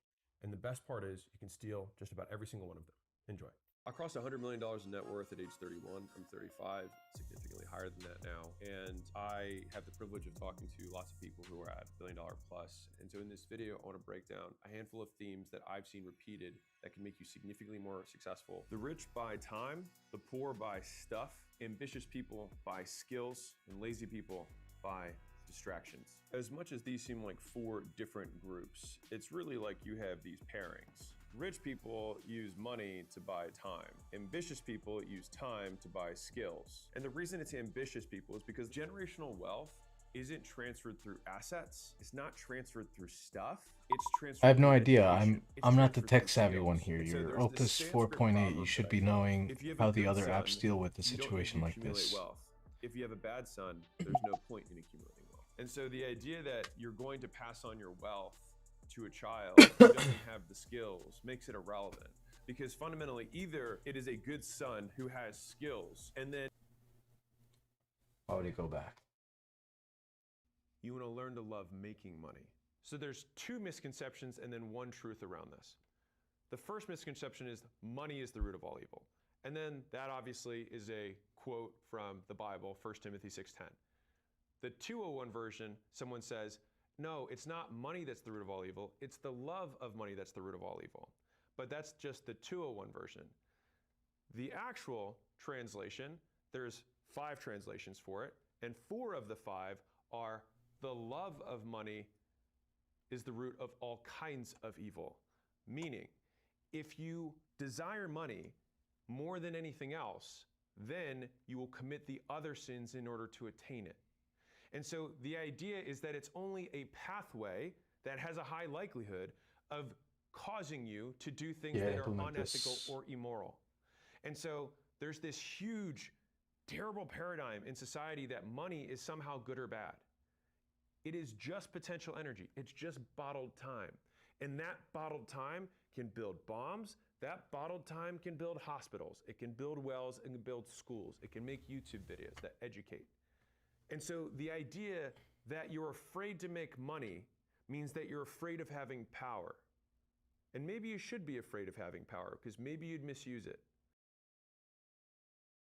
And the best part is you can steal just about every single one of them. Enjoy. I crossed $100 million in net worth at age 31. I'm 35, significantly higher than that now. And I have the privilege of talking to lots of people who are at $1 billion plus. And so in this video, I want to break down a handful of themes that I've seen repeated that can make you significantly more successful. The rich buy time, the poor buy stuff, ambitious people buy skills, and lazy people buy distractions. As much as these seem like four different groups, it's really like you have these pairings. Rich people use money to buy time. Ambitious people use time to buy skills. And the reason it's ambitious people is because generational wealth isn't transferred through assets. It's not transferred through stuff. It's transferred. I have no idea. Education. I'm not the tech savvy one here. Your Opus 4.8, you should be knowing how the other apps deal with a situation like this. Wealth. If you have a bad son, there's no point in accumulating wealth. And so the idea that you're going to pass on your wealth to a child who doesn't have the skills makes it irrelevant, because fundamentally either it is a good son who has skills, and then why would he go back? You want to learn to love making money. So there's two misconceptions and then one truth around this. The first misconception is money is the root of all evil. And then that obviously is a quote from the Bible, 1 Timothy 6:10. The 201 version, someone says, no, it's not money that's the root of all evil. It's the love of money that's the root of all evil. But that's just the 201 version. The actual translation, there's 5 translations for it, and 4 of the 5 are the love of money is the root of all kinds of evil. Meaning, if you desire money more than anything else, then you will commit the other sins in order to attain it. And so the idea is that it's only a pathway that has a high likelihood of causing you to do things that are unethical or immoral. And so there's this huge, terrible paradigm in society that money is somehow good or bad. It is just potential energy. It's just bottled time. And that bottled time can build bombs. That bottled time can build hospitals. It can build wells and build schools. It can make YouTube videos that educate. And so the idea that you're afraid to make money means that you're afraid of having power. And maybe you should be afraid of having power, because maybe you'd misuse it.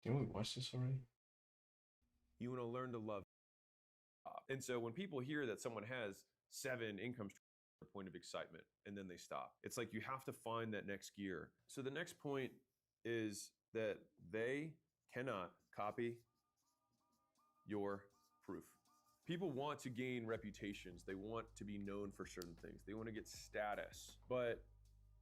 Didn't we watch this already? You want to learn to love. And so when people hear that someone has 7 income streams at a point of excitement, and then they stop. It's like you have to find that next gear. So the next point is that they cannot copy your proof. People want to gain reputations. They want to be known for certain things. They want to get status. But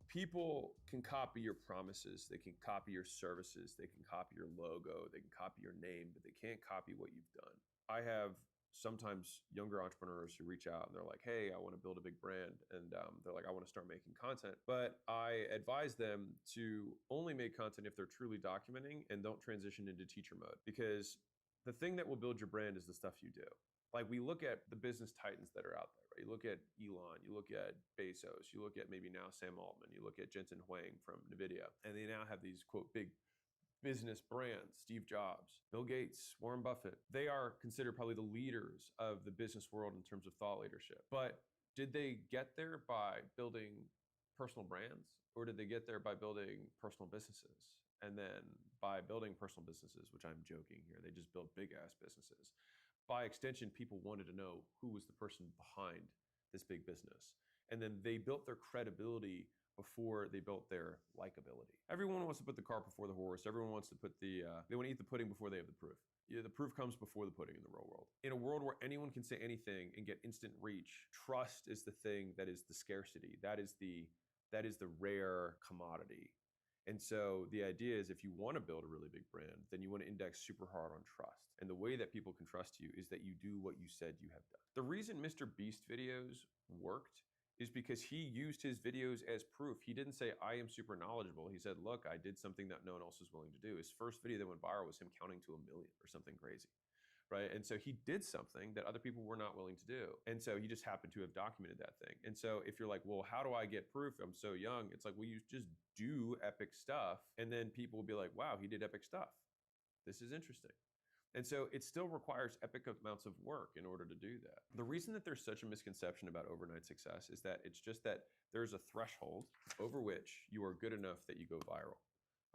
people can copy your promises. They can copy your services. They can copy your logo. They can copy your name, but they can't copy what you've done. I have sometimes younger entrepreneurs who reach out and they're like, hey, I want to build a big brand. And they're like, I want to start making content. But I advise them to only make content if they're truly documenting and don't transition into teacher mode. Because the thing that will build your brand is the stuff you do. Like we look at the business titans that are out there, right? You look at Elon, you look at Bezos, you look at maybe now Sam Altman, you look at Jensen Huang from NVIDIA, and they now have these quote big business brands, Steve Jobs, Bill Gates, Warren Buffett. They are considered probably the leaders of the business world in terms of thought leadership. But did they get there by building personal brands, or did they get there by building personal businesses? And then by building personal businesses, which I'm joking here, they just built big ass businesses. By extension, people wanted to know who was the person behind this big business. And then they built their credibility before they built their likability. Everyone wants to put the cart before the horse. Everyone wants to put they want to eat the pudding before they have the proof. Yeah, the proof comes before the pudding in the real world. In a world where anyone can say anything and get instant reach, trust is the thing that is the scarcity. That is the rare commodity. And so the idea is if you want to build a really big brand, then you want to index super hard on trust. And the way that people can trust you is that you do what you said you have done. The reason Mr. Beast videos worked is because he used his videos as proof. He didn't say, I am super knowledgeable. He said, look, I did something that no one else was willing to do. His first video that went viral was him counting to 1 million or something crazy. Right. And so he did something that other people were not willing to do. And so he just happened to have documented that thing. And so if you're like, well, how do I get proof? I'm so young. It's like, well, you just do epic stuff. And then people will be like, wow, he did epic stuff. This is interesting. And so it still requires epic amounts of work in order to do that. The reason that there's such a misconception about overnight success is that it's just that there's a threshold over which you are good enough that you go viral.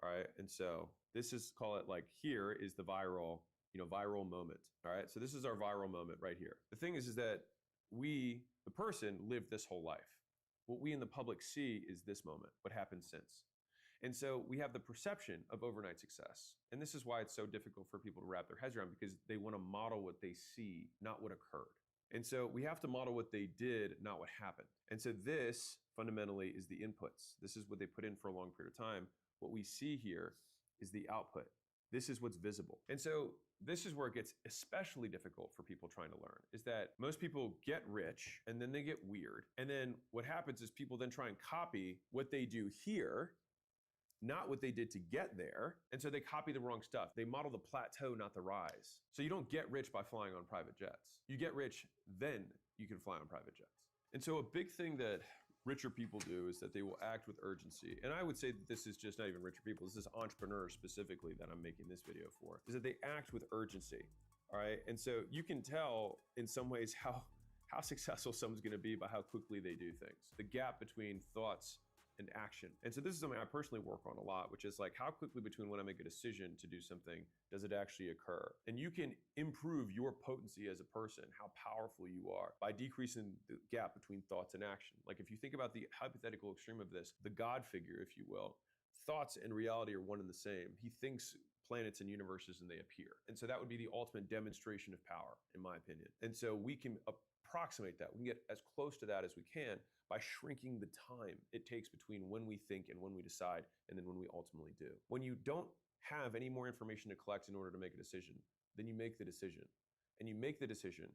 All right. And so this is, call it like, here is the viral moment. All right. So this is our viral moment right here. The thing is that we, the person, lived this whole life. What we in the public see is this moment, what happened since. And so we have the perception of overnight success. And this is why it's so difficult for people to wrap their heads around, because they want to model what they see, not what occurred. And so we have to model what they did, not what happened. And so this fundamentally is the inputs. This is what they put in for a long period of time. What we see here is the output. This is what's visible. And so this is where it gets especially difficult for people trying to learn, is that most people get rich and then they get weird. And then what happens is people then try and copy what they do here, not what they did to get there. And so they copy the wrong stuff. They model the plateau, not the rise. So you don't get rich by flying on private jets. You get rich, then you can fly on private jets. And so a big thing that richer people do is that they will act with urgency. And I would say that this is just not even richer people. This is entrepreneurs specifically that I'm making this video for, is that they act with urgency. All right. And so you can tell in some ways how successful someone's going to be by how quickly they do things. The gap between thoughts and action. And so this is something I personally work on a lot, which is like, how quickly between when I make a decision to do something does it actually occur? And you can improve your potency as a person, how powerful you are, by decreasing the gap between thoughts and action. Like if you think about the hypothetical extreme of this, the God figure, if you will, thoughts and reality are one and the same. He thinks planets and universes and they appear. And so that would be the ultimate demonstration of power, in my opinion. And so we can approximate that. We can get as close to that as we can by shrinking the time it takes between when we think and when we decide, and then when we ultimately do. When you don't have any more information to collect in order to make a decision, then you make the decision. And you make the decision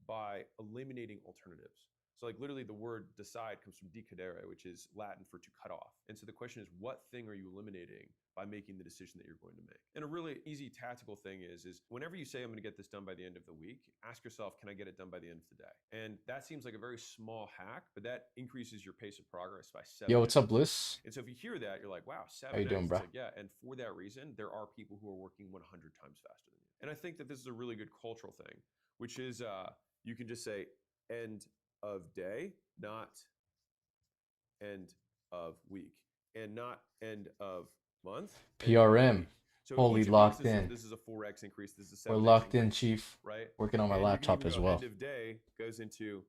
by eliminating alternatives. So like literally the word decide comes from decadere, which is Latin for to cut off. And so the question is, what thing are you eliminating by making the decision that you're going to make? And a really easy tactical thing is whenever you say, I'm going to get this done by the end of the week, ask yourself, can I get it done by the end of the day? And that seems like a very small hack, but that increases your pace of progress by 7. Yo, what's up, Bliss? And so if you hear that, you're like, wow, 7. How you doing, bro? Like, yeah. And for that reason, there are people who are working 100 times faster than you. And I think that this is a really good cultural thing, which is you can just say end of day, not end of week, and not end of month. PRM. So Holy locked in. This is a 4x increase. This is a 7x We're locked increase, in, Chief. right? Working on my laptop as well. End of day goes into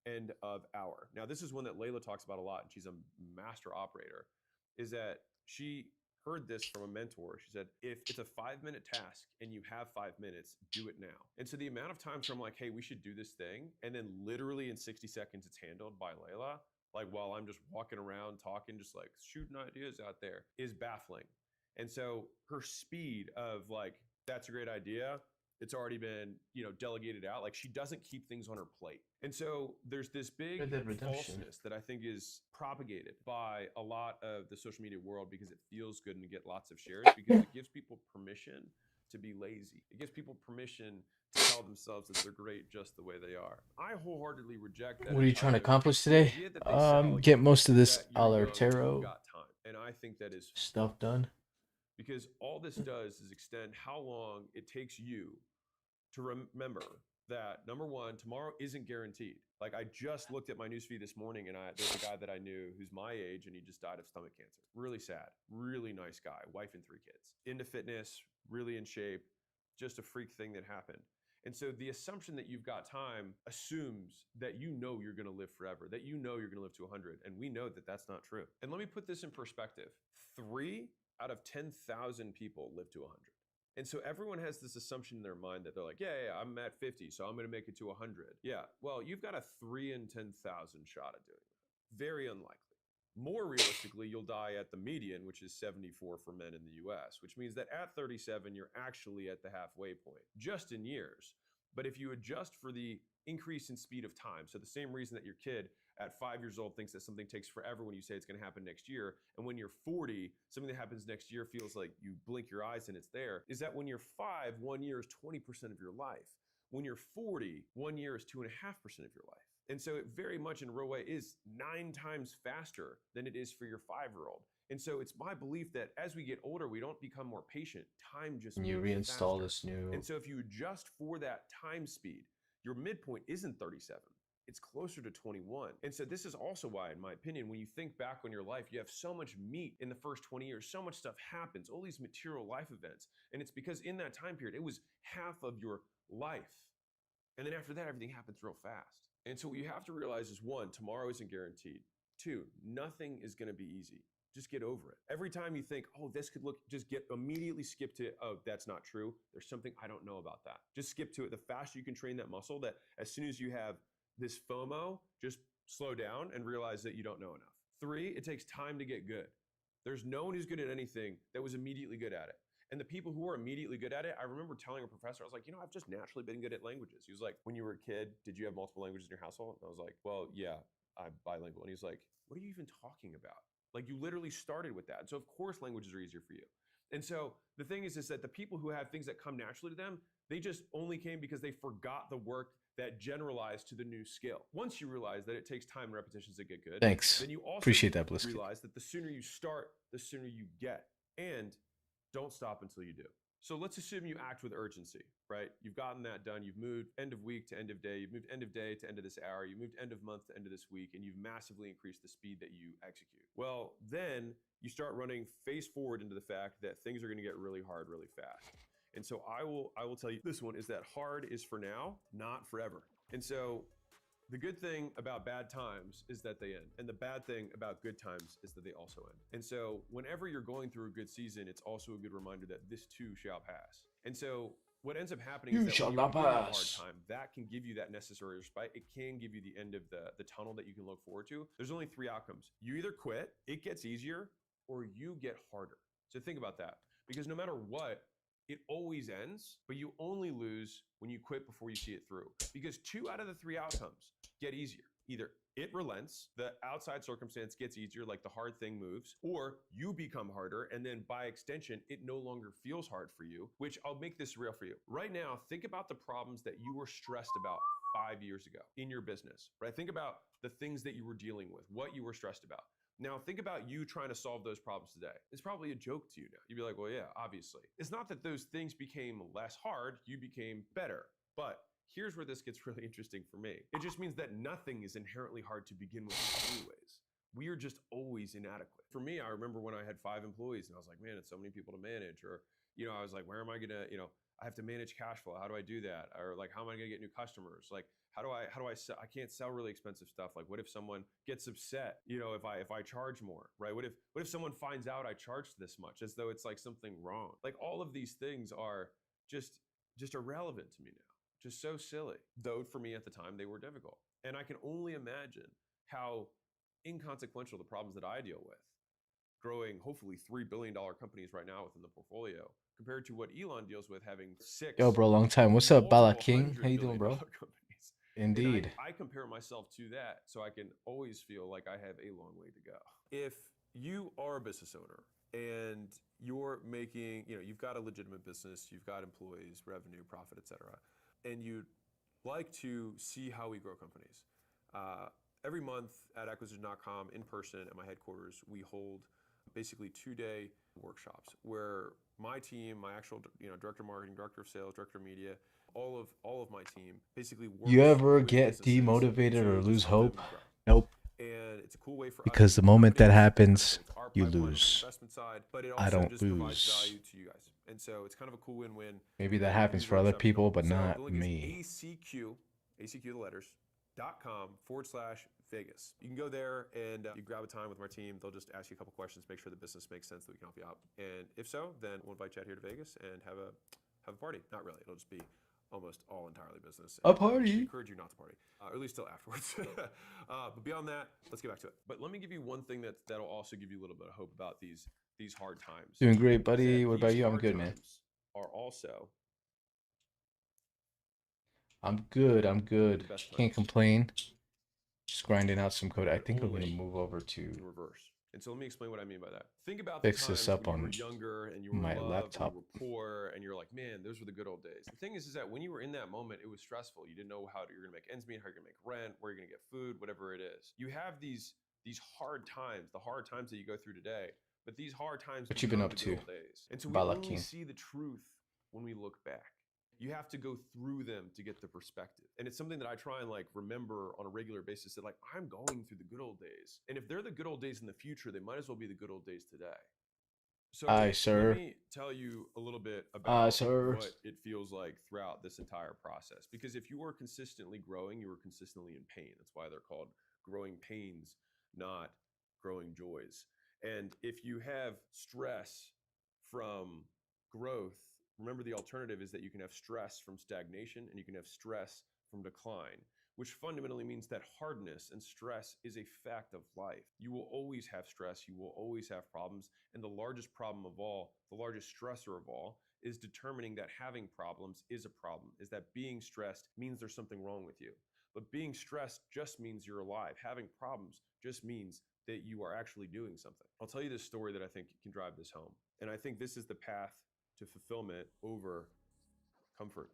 end of hour. Now, this is one that Layla talks about a lot, and she's a master operator, is that she heard this from a mentor. She said, if it's a 5-minute task and you have 5 minutes, do it now. And so the amount of times where I'm like, hey, we should do this thing, and then literally in 60 seconds it's handled by Layla, like while I'm just walking around talking, just like shooting ideas out there, is baffling. And so her speed of like, that's a great idea, it's already been, delegated out. Like she doesn't keep things on her plate. And so there's this big falseness that I think is propagated by a lot of the social media world because it feels good and get lots of shares because it gives people permission to be lazy. It gives people permission to tell themselves that they're great just the way they are. I wholeheartedly reject that. What are you trying to accomplish today? Get most of this ARR tarot and I think that is stuff done. Because all this does is extend how long it takes you to remember that, number one, tomorrow isn't guaranteed. Like I just looked at my newsfeed this morning and there's a guy that I knew who's my age and he just died of stomach cancer. Really sad, really nice guy, wife and 3 kids, into fitness, really in shape, just a freak thing that happened. And so the assumption that you've got time assumes that you're going to live forever, that you're going to live to 100. And we know that that's not true. And let me put this in perspective. 3 out of 10,000 people live to 100. And so everyone has this assumption in their mind that they're like, yeah, I'm at 50, so I'm going to make it to 100. Yeah, well, you've got a 3 in 10,000 shot at doing that. Very unlikely. More realistically, you'll die at the median, which is 74 for men in the US, which means that at 37, you're actually at the halfway point, just in years. But if you adjust for the increase in speed of time, so the same reason that your kid at 5 years old thinks that something takes forever when you say it's going to happen next year, and when you're 40, something that happens next year feels like you blink your eyes and it's there, is that when you're 5, 1 year is 20% of your life. When you're 40, 1 year is 2.5% of your life. And so it very much in a real way is 9 times faster than it is for your 5-year-old. And so it's my belief that as we get older, we don't become more patient. Time just moves reinstall faster. This new. And so if you adjust for that time speed, your midpoint isn't 37. It's closer to 21. And so this is also why, in my opinion, when you think back on your life, you have so much meat in the first 20 years, so much stuff happens, all these material life events. And it's because in that time period, it was half of your life. And then after that, everything happens real fast. And so what you have to realize is 1, tomorrow isn't guaranteed. 2, nothing is going to be easy. Just get over it. Every time you think, oh, this could look, just immediately skip to, oh, that's not true. There's something I don't know about that. Just skip to it. The faster you can train that muscle, that as soon as you have this FOMO, just slow down and realize that you don't know enough. 3, it takes time to get good. There's no one who's good at anything that was immediately good at it. And the people who are immediately good at it, I remember telling a professor, I was like, I've just naturally been good at languages. He was like, when you were a kid, did you have multiple languages in your household? And I was like, well, yeah, I'm bilingual. And he's like, what are you even talking about? Like you literally started with that. And so of course languages are easier for you. And so the thing is that the people who have things that come naturally to them, they just only came because they forgot the work that generalized to the new skill. Once you realize that it takes time and repetitions to get good, thanks. Then you also appreciate that, Bliss. Realize that the sooner you start, the sooner you get. And don't stop until you do. So let's assume you act with urgency, right? You've gotten that done. You've moved end of week to end of day. You've moved end of day to end of this hour. You moved end of month to end of this week, and you've massively increased the speed that you execute. Well, then you start running face forward into the fact that things are going to get really hard really fast. And so I will tell you this one is that hard is for now, not forever. And so the good thing about bad times is that they end. And the bad thing about good times is that they also end. And so whenever you're going through a good season, it's also a good reminder that this too shall pass. And so what ends up happening is that when you're in a hard time, that can give you that necessary respite. It can give you the end of the tunnel that you can look forward to. There's only 3 outcomes. You either quit, it gets easier, or you get harder. So think about that. Because no matter what, it always ends, but you only lose when you quit before you see it through. Because 2 out of the 3 outcomes get easier. Either it relents, the outside circumstance gets easier, like the hard thing moves, or you become harder, and then by extension, it no longer feels hard for you, which I'll make this real for you. Right now, think about the problems that you were stressed about 5 years ago in your business, right? Think about the things that you were dealing with, what you were stressed about. Now, think about you trying to solve those problems today. It's probably a joke to you now. You'd be like, well, yeah, obviously. It's not that those things became less hard, you became better. But here's where this gets really interesting for me. It just means that nothing is inherently hard to begin with anyways. We are just always inadequate. For me, I remember when I had 5 employees and I was like, man, it's so many people to manage. Or, I was like, where am I gonna, I have to manage cash flow. How do I do that? Or like, how am I going to get new customers? Like, how do I sell? I can't sell really expensive stuff. Like, what if someone gets upset, if I charge more, right? What if someone finds out I charged this much, as though it's like something wrong? Like, all of these things are just irrelevant to me now. Just so silly. Though for me at the time, they were difficult. And I can only imagine how inconsequential the problems that I deal with, growing hopefully $3 billion companies right now within the portfolio, compared to what Elon deals with, having six. Yo, bro, long time. What's up, Bala King? How you doing, bro? Companies. Indeed. And I compare myself to that, so I can always feel like I have a long way to go. If you are a business owner and you're making, you've got a legitimate business, you've got employees, revenue, profit, et cetera, and you'd like to see how we grow companies. Every month at acquisition.com, in person at my headquarters, we hold basically 2-day workshops where my team, my actual director of marketing, director of sales, director of media, all of my team basically works. You ever get demotivated or lose hope? Nope. And it's a cool way for because us the moment that happens, you pipeline lose. Investment side, but it I also don't just provides lose. value to you guys. And so it's kind of a cool win-win. Maybe that happens for other people, but So not the link me. is ACQ the letters, .com/Vegas. You can go there and you grab a time with my team. They'll just ask you a couple questions, make sure the business makes sense, that we can help you out. And if so, then we'll invite you out here to Vegas and have a party. Not really. It'll just be almost all entirely business. A party. I encourage you not to party, or at least till afterwards. But beyond that, let's get back to it. But let me give you one thing that'll also give you a little bit of hope about these hard times. Doing great, buddy. What about you? I'm good, man. Are also. I'm good. Can't complain. Just grinding out some code. I think I'm gonna move over to in reverse. And so let me explain what I mean by that. Think about fix this up when you on were younger and you were my loved, laptop. And you were poor, and you're like, man, those were the good old days. The thing is that when you were in that moment, it was stressful. You didn't know how you're gonna make ends meet, how you're gonna make rent, where you're gonna get food, whatever it is. You have these hard times, the hard times that you go through today. But these hard times, what you been up to? And so we only see the truth when we look back. You have to go through them to get the perspective. And it's something that I try and remember on a regular basis, that I'm going through the good old days. And if they're the good old days in the future, they might as well be the good old days today. So let me tell you a little bit about what it feels like throughout this entire process. Because if you are consistently growing, you are consistently in pain. That's why they're called growing pains, not growing joys. And if you have stress from growth, remember the alternative is that you can have stress from stagnation and you can have stress from decline, which fundamentally means that hardness and stress is a fact of life. You will always have stress, you will always have problems, and the largest problem of all, the largest stressor of all, is determining that having problems is a problem, is that being stressed means there's something wrong with you. But being stressed just means you're alive. Having problems just means that you are actually doing something. I'll tell you this story that I think can drive this home. And I think this is the path to fulfillment over comfort.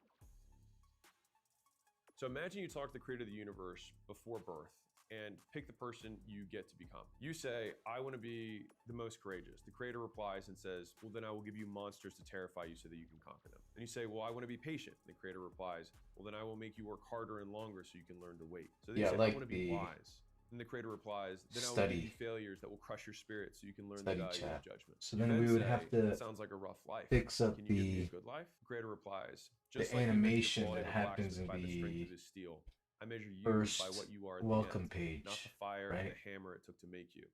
So imagine you talk to the creator of the universe before birth and pick the person you get to become. You say, I want to be the most courageous. The creator replies and says, well, then I will give you monsters to terrify you so that you can conquer them. And you say, well, I want to be patient. The creator replies, well, then I will make you work harder and longer so you can learn to wait. So they say, I want to be wise. And the creator replies, then I will give you failures that will crush your spirit so you can learn the value of judgment. So then we would have to sounds like a rough life. Fix up can you give me a good life? The creator replies, just the like animation that happens in the steel. I measure you first by what you are at welcome the end, page, not the fire right? and the hammer it took to make you.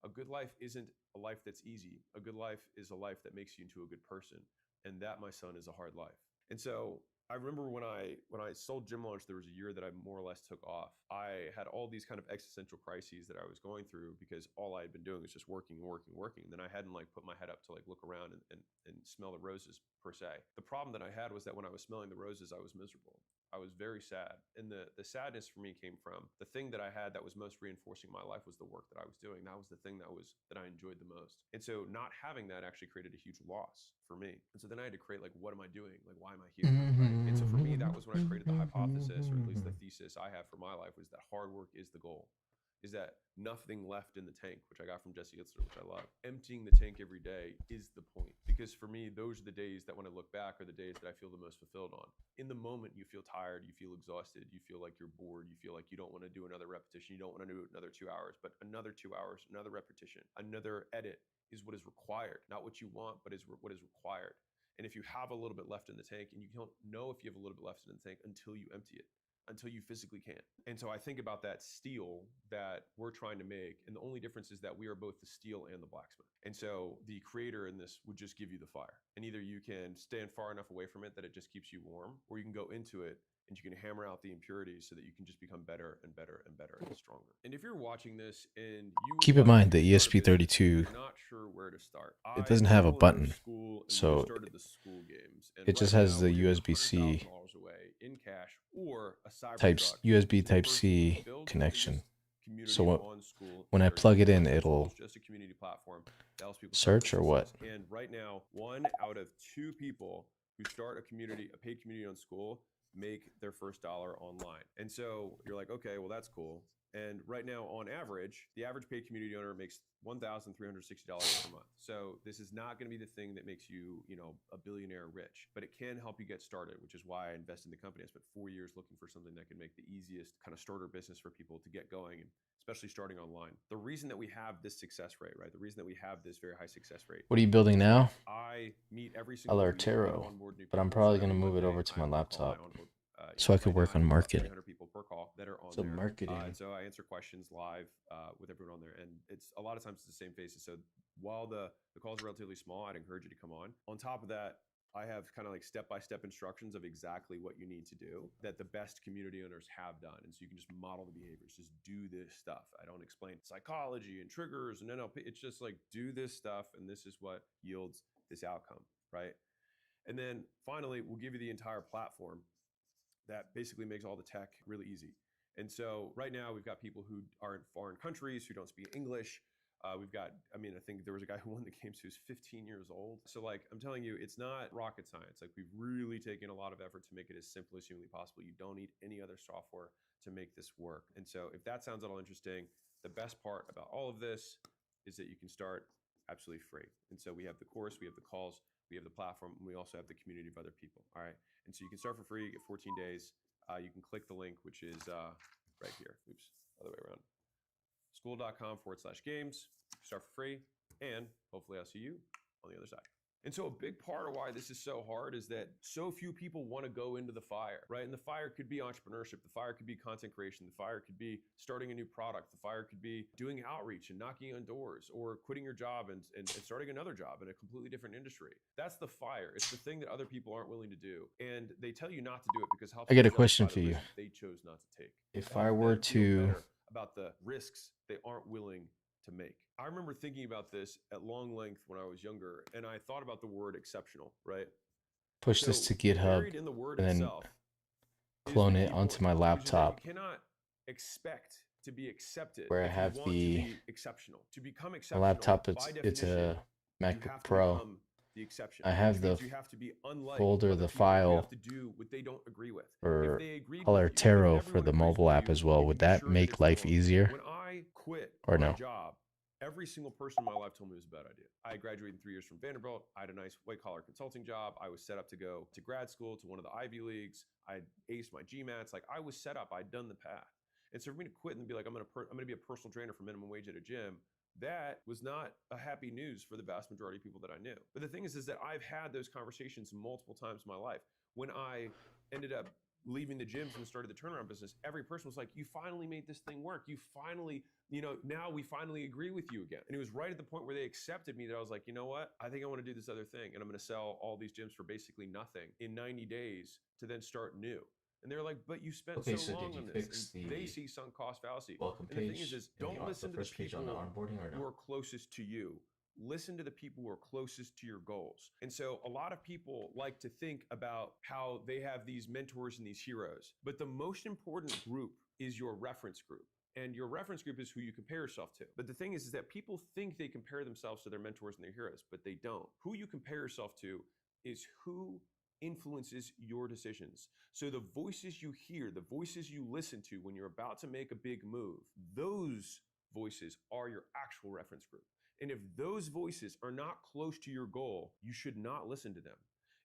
A good life isn't a life that's easy. A good life is a life that makes you into a good person. And that, my son, is a hard life. And so I remember when I sold Gym Launch, there was a year that I more or less took off. I had all these kind of existential crises that I was going through because all I had been doing was just working. And then I hadn't put my head up to look around and smell the roses per se. The problem that I had was that when I was smelling the roses, I was miserable. I was very sad. And the sadness for me came from the thing that I had that was most reinforcing my life was the work that I was doing. That was the thing that I enjoyed the most. And so not having that actually created a huge loss for me. And so then I had to create what am I doing? Why am I here? Right? And so for me, that was when I created the hypothesis, or at least the thesis I have for my life, was that hard work is the goal. Is that nothing left in the tank, which I got from Jesse Itzler, which I love. Emptying the tank every day is the point. Because for me, those are the days that when I look back are the days that I feel the most fulfilled on. In the moment, you feel tired, you feel exhausted, you feel like you're bored, you feel like you don't want to do another repetition, you don't want to do another 2 hours, but another 2 hours, another repetition, another edit is what is required. Not what you want, but is what is required. And if you have a little bit left in the tank, and you don't know if you have a little bit left in the tank until you empty it, until you physically can. And so I think about that steel that we're trying to make. And the only difference is that we are both the steel and the blacksmith. And so the creator in this would just give you the fire. And either you can stand far enough away from it that it just keeps you warm, or you can go into it and you can hammer out the impurities so that you can just become better and better and better and stronger. And if you're watching this and you keep in mind the ESP32, you're not sure where to start. it doesn't have a button, so it just has the USB-C USB Type-C connection. So when I plug it in, it'll search or what? And right now, 1 out of 2 people who start a paid community on School, make their first dollar online. And so you're like, okay, well, that's cool. And right now, on average, the average paid community owner makes $1,360 per month. So this is not going to be the thing that makes you, a billionaire rich, but it can help you get started, which is why I invested in the company. I spent 4 years looking for something that can make the easiest kind of starter business for people to get going, and especially starting online. The reason that we have this success rate, right? The reason that we have this very high success rate. What are you building now? I meet every single ARR, but I'm probably going to move it over to my laptop. So I could work on marketing. People per call that are on so there. Marketing. And so I answer questions live with everyone on there, and it's a lot of times it's the same faces. So while the calls are relatively small, I'd encourage you to come on. On top of that, I have kind of like step-by-step instructions of exactly what you need to do that the best community owners have done. And so you can just model the behaviors, just do this stuff. I don't explain psychology and triggers and NLP. It's just like, do this stuff, and this is what yields this outcome, right? And then finally, we'll give you the entire platform that basically makes all the tech really easy. And so right now we've got people who are in foreign countries who don't speak English. I think there was a guy who won the games who's 15 years old. So I'm telling you, it's not rocket science. We've really taken a lot of effort to make it as simple as humanly possible. You don't need any other software to make this work. And so if that sounds at all interesting, the best part about all of this is that you can start absolutely free. And so we have the course, we have the calls, we have the platform, and we also have the community of other people. All right. And so you can start for free, get 14 days. You can click the link, which is right here. Oops, other way around. School.com/games. Start for free. And hopefully I'll see you on the other side. And so a big part of why this is so hard is that so few people want to go into the fire, right? And the fire could be entrepreneurship. The fire could be content creation. The fire could be starting a new product. The fire could be doing outreach and knocking on doors, or quitting your job and starting another job in a completely different industry. That's the fire. It's the thing that other people aren't willing to do. And they tell you not to do it because I get a question for you. They chose not to take. If I were to about the risks they aren't willing to make. I remember thinking about this at long length when I was younger, and I thought about the word exceptional, right? Push this to GitHub and then clone it onto my laptop. You cannot expect to be accepted where I have the exceptional. To become my exceptional, laptop, it's a MacBook Pro. The exception. I have the folder, the file for ARR Tarot for the mobile app as well. Would that make life easier? When I quit or no? my job, every single person in my life told me it was a bad idea. I graduated in 3 years from Vanderbilt. I had a nice white-collar consulting job. I was set up to go to grad school, to one of the Ivy Leagues. I aced my GMATs. I was set up. I'd done the path. And so for me to quit and be like, I'm gonna be a personal trainer for minimum wage at a gym, that was not a happy news for the vast majority of people that I knew. But the thing is that I've had those conversations multiple times in my life. When I ended up leaving the gyms and started the turnaround business, every person was like, you finally made this thing work. You finally, now we finally agree with you again. And it was right at the point where they accepted me that I was like, you know what? I think I want to do this other thing. And I'm going to sell all these gyms for basically nothing in 90 days to then start new. And they're like, but you spent so long on this. And they see sunk cost fallacy. Welcome and the page. thing is don't listen to the people who are closest to you. Listen to the people who are closest to your goals. And so a lot of people like to think about how they have these mentors and these heroes, but the most important group is your reference group. And your reference group is who you compare yourself to. But the thing is that people think they compare themselves to their mentors and their heroes, but they don't. Who you compare yourself to is who influences your decisions. So the voices you hear, the voices you listen to when you're about to make a big move, those voices are your actual reference group. And if those voices are not close to your goal, you should not listen to them.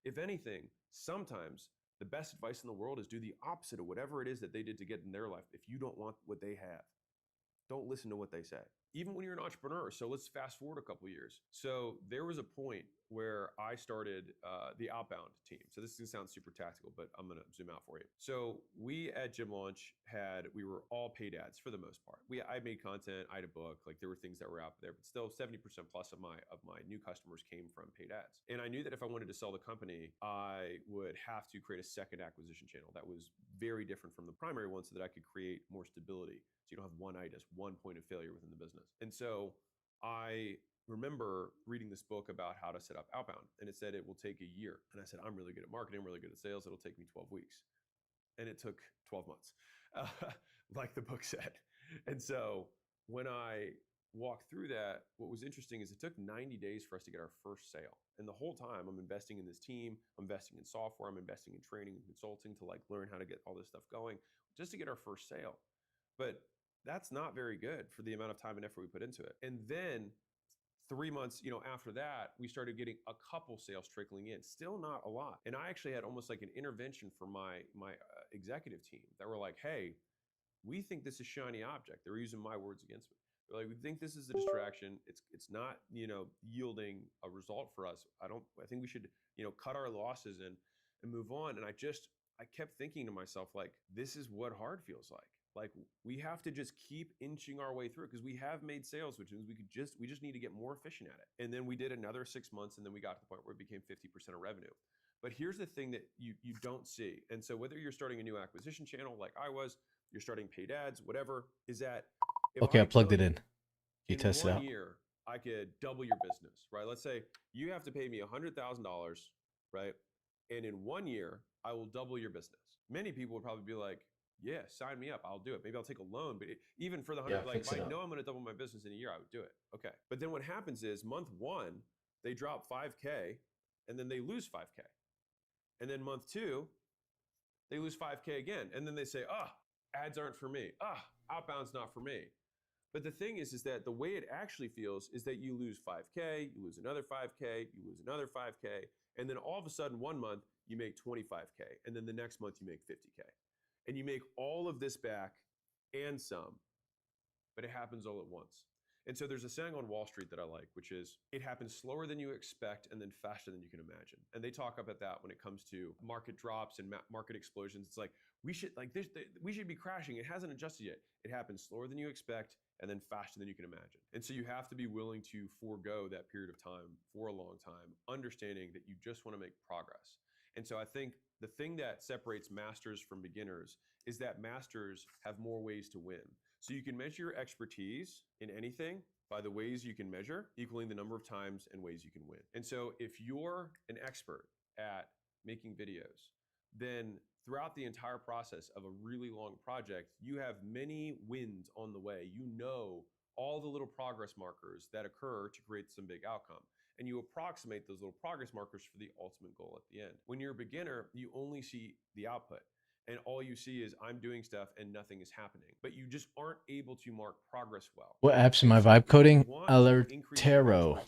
If anything, sometimes the best advice in the world is do the opposite of whatever it is that they did to get in their life. If you don't want what they have, don't listen to what they say. even when you're an entrepreneur. So let's fast forward a couple of years. So there was a point where I started the outbound team. So this is gonna sound super tactical, but I'm gonna zoom out for you. So we at Gym Launch we were all paid ads for the most part. I made content, I had a book, like there were things that were out there, but still 70% plus of my new customers came from paid ads. And I knew that if I wanted to sell the company, I would have to create a second acquisition channel that was very different from the primary one, so that I could create more stability. So you don't have one itis, one point of failure within the business. And so I remember reading this book about how to set up outbound, and it said it will take a year. And I said, I'm really good at marketing, I'm really good at sales. It'll take me 12 weeks. And it took 12 months, like the book said. And so when I walked through that, what was interesting is it took 90 days for us to get our first sale. And the whole time I'm investing in this team, I'm investing in software, I'm investing in training and consulting to like learn how to get all this stuff going just to get our first sale. But that's not very good for the amount of time and effort we put into it. And then 3 months, after that, we started getting a couple sales trickling in, still not a lot. And I actually had almost like an intervention for my executive team that were like, hey, we think this is shiny object. They were using my words against me. They're like, we think this is a distraction. It's not, yielding a result for us. I think we should, cut our losses and move on. And I kept thinking to myself, like, this is what hard feels like. Like we have to just keep inching our way through, because we have made sales, which means we just need to get more efficient at it. And then we did another 6 months, and then we got to the point where it became 50% of revenue. But here's the thing that you don't see. And so whether you're starting a new acquisition channel like I was, you're starting paid ads, whatever, is that okay, I plugged it in. You test it out. In 1 year, I could double your business, right? Let's say you have to pay me $100,000, right? And in 1 year, I will double your business. Many people would probably be like, yeah, sign me up. I'll do it. Maybe I'll take a loan, but even for the 100, like if I know I'm going to double my business in a year, I would do it. Okay. But then what happens is month 1, they drop 5K and then they lose 5K. And then month 2, they lose 5K again. And then they say, ads aren't for me. Outbound's not for me. But the thing is that the way it actually feels is that you lose 5K, you lose another 5K, you lose another 5K. And then all of a sudden 1 month you make 25K. And then the next month you make 50K. And you make all of this back and some, but it happens all at once. And so there's a saying on Wall Street that I like, which is it happens slower than you expect and then faster than you can imagine. And they talk about that when it comes to market drops and market explosions. It's like we should be crashing. It hasn't adjusted yet. It happens slower than you expect and then faster than you can imagine. And so you have to be willing to forego that period of time for a long time, understanding that you just want to make progress. And so I think the thing that separates masters from beginners is that masters have more ways to win. So you can measure your expertise in anything by the ways you can measure, equaling the number of times and ways you can win. And so if you're an expert at making videos, then throughout the entire process of a really long project, you have many wins on the way. You know all the little progress markers that occur to create some big outcome. And you approximate those little progress markers for the ultimate goal at the end. When you're a beginner, you only see the output. And all you see is I'm doing stuff and nothing is happening. But you just aren't able to mark progress well. What apps am I vibe coding? Alertero.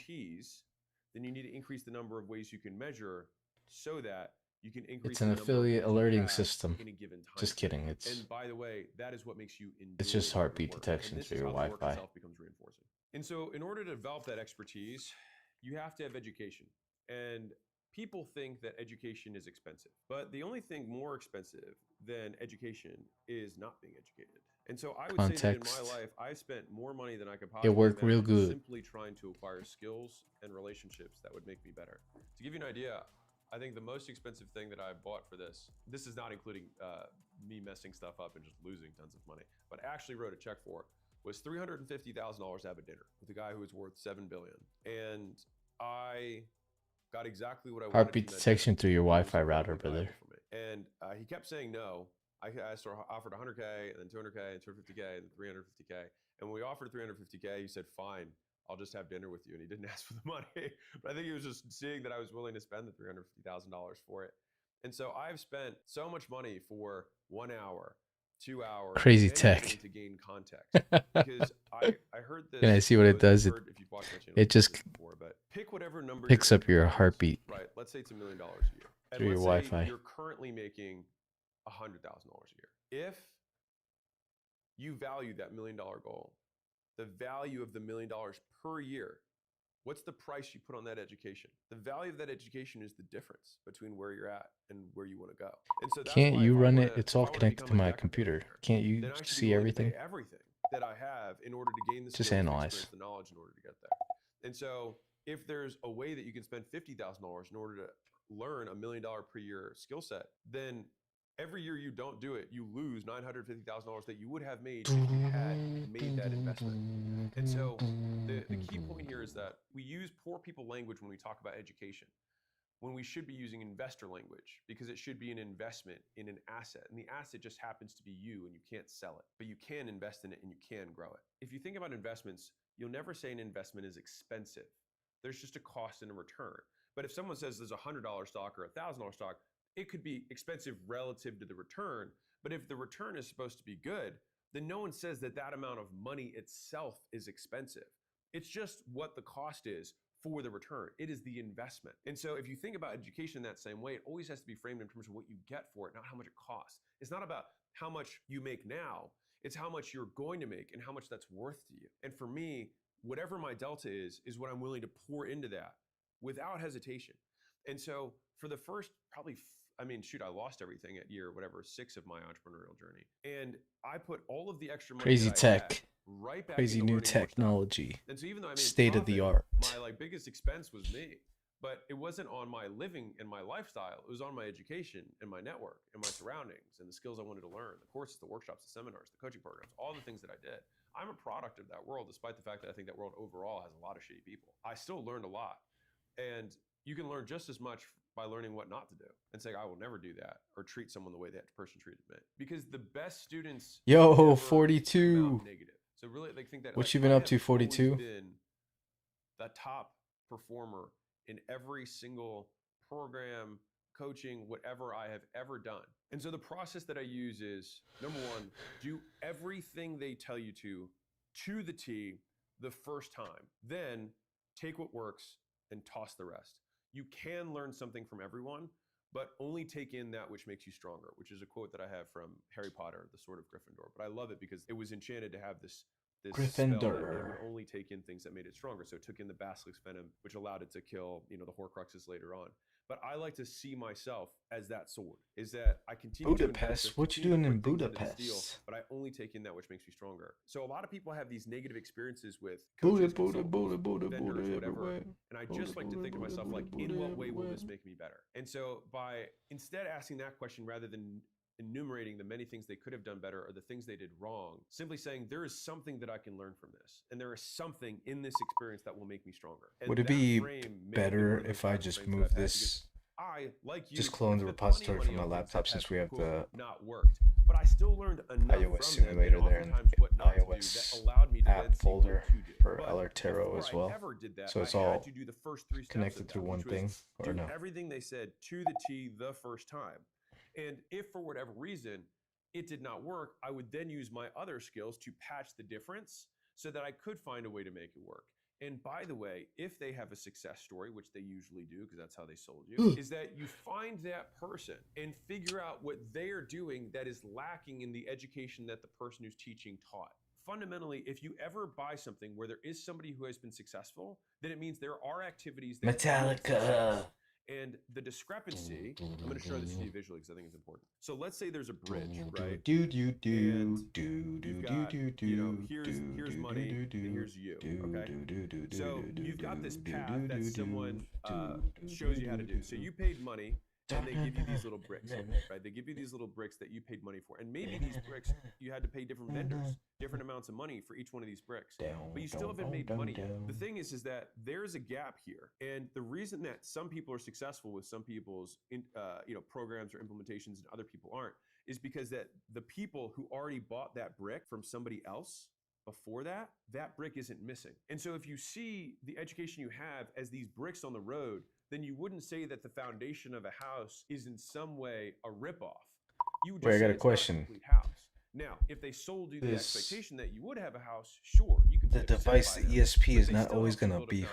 Then you need to increase the number of ways you can measure so that you can increase. It's an affiliate alerting system. In a given time. Just kidding. And by the way, that is what makes you enjoy. It's just heartbeat detection for your Wi-Fi. The work itself becomes reinforcing. And so in order to develop that expertise, you have to have education. And people think that education is expensive, but the only thing more expensive than education is not being educated. And so I would say that in my life, I spent more money than I could possibly imagine real good simply trying to acquire skills and relationships that would make me better. To give you an idea, I think the most expensive thing that I bought for this is not including me messing stuff up and just losing tons of money, but I actually wrote a check for, was $350,000 to have a dinner with a guy who was worth $7 billion. And I got exactly what I wanted. Heartbeat detection through your Wi-Fi router, brother. And he kept saying no. I offered 100K and then 200K and 250K and 350K. And when we offered 350K, he said, fine, I'll just have dinner with you. And he didn't ask for the money, but I think he was just seeing that I was willing to spend the $350,000 for it. And so I've spent so much money for 1 hour, 2 hours. Crazy tech. To gain context. Because I heard this. Can I see what it does? It just before, but pick whatever number picks up your heartbeat. Right. Let's say it's $1 million a year. And through your Wi-Fi. You're currently making $100,000 a year. If you value that $1 million goal the value of the $1 million per year, what's the price you put on that education? The value of that education is the difference between where you're at and where you want to go. And so that's Can't why you if I run wanna, it? It's if I all wanna connected become to a my deca computer. millionaire, Can't you then I should be see willing everything? to pay everything that I have in order to gain the Just skills, the analyze. experience, the knowledge in order to get there. And so if there's a way that you can spend $50,000 in order to learn $1 million per year skill set, then every year you don't do it, you lose $950,000 that you would have made if you had made that investment. And so the key point here is that we use poor people language when we talk about education, when we should be using investor language, because it should be an investment in an asset. And the asset just happens to be you, and you can't sell it, but you can invest in it and you can grow it. If you think about investments, you'll never say an investment is expensive. There's just a cost and a return. But if someone says there's a $100 stock or a $1,000 stock, it could be expensive relative to the return. But if the return is supposed to be good, then no one says that that amount of money itself is expensive. It's just what the cost is for the return. It is the investment. And so if you think about education in that same way, it always has to be framed in terms of what you get for it, not how much it costs. It's not about how much you make now, it's how much you're going to make and how much that's worth to you. And for me, whatever my delta is what I'm willing to pour into that without hesitation. And so for the first probably, I lost everything at year, 6 of my entrepreneurial journey. And I put all of the extra money Crazy that I tech. had right back Crazy into new learning more stuff. technology. And so even though I made State of the profit, art. my biggest expense was me. But it wasn't on my living and my lifestyle. It was on my education and my network and my surroundings and the skills I wanted to learn, the courses, the workshops, the seminars, the coaching programs, all the things that I did. I'm a product of that world, despite the fact that I think that world overall has a lot of shitty people. I still learned a lot. And you can learn just as much by learning what not to do and saying, I will never do that, or treat someone the way that person treated me. Because the best students Yo, 42. Negative. So really, they think that what you been up to, 42? Been the top performer in every single program, coaching, whatever I have ever done. And so the process that I use is, number one, do everything they tell you to the T the first time. Then take what works and toss the rest. You can learn something from everyone, but only take in that which makes you stronger, which is a quote that I have from Harry Potter, the Sword of Gryffindor. But I love it because it was enchanted to have this spell that it would only take in things that made it stronger. So it took in the Basilic's venom, which allowed it to kill, the Horcruxes later on. But I like to see myself as that sword, is that I continue Budapest. What you doing in Budapest? But I only take in that which makes me stronger. So a lot of people have these negative experiences with Buddha, coaches, vendors, whatever. And I just like to think to myself, like, in what way will this make me better? And so by instead asking that question rather than enumerating the many things they could have done better or the things they did wrong, simply saying there is something that I can learn from this, and there is something in this experience that will make me stronger. And would it be better if I just move this, just clone the repository from my laptop, since we have the not worked, but I still learned enough iOS from simulator there and iOS app folder for Alertero as well, so it's all connected through one thing, or no? Everything they said to the T the first time. And if for whatever reason it did not work, I would then use my other skills to patch the difference so that I could find a way to make it work. And by the way, if they have a success story, which they usually do because that's how they sold you, is that you find that person and figure out what they are doing that is lacking in the education that the person who's teaching taught. Fundamentally, if you ever buy something where there is somebody who has been successful, then it means there are activities that Metallica. And the discrepancy, I'm going to show this to you visually because I think it's important. So let's say there's a bridge, right? Here's money, and here's you, okay? So you've got this path that someone shows you how to do. So you paid money, and they give you these little bricks, right? They give you these little bricks that you paid money for. And maybe these bricks, you had to pay different vendors, different amounts of money for each one of these bricks. But you still haven't made money yet. The thing is that there's a gap here. And the reason that some people are successful with some people's programs or implementations and other people aren't is because that the people who already bought that brick from somebody else before that, that brick isn't missing. And so if you see the education you have as these bricks on the road, then you wouldn't say that the foundation of a house is in some way a ripoff. You would just Wait, I got say a it's question. Not a complete house. Now, if they sold you the expectation that you would have a house, sure, you could. The device, the ESP, is not always going to be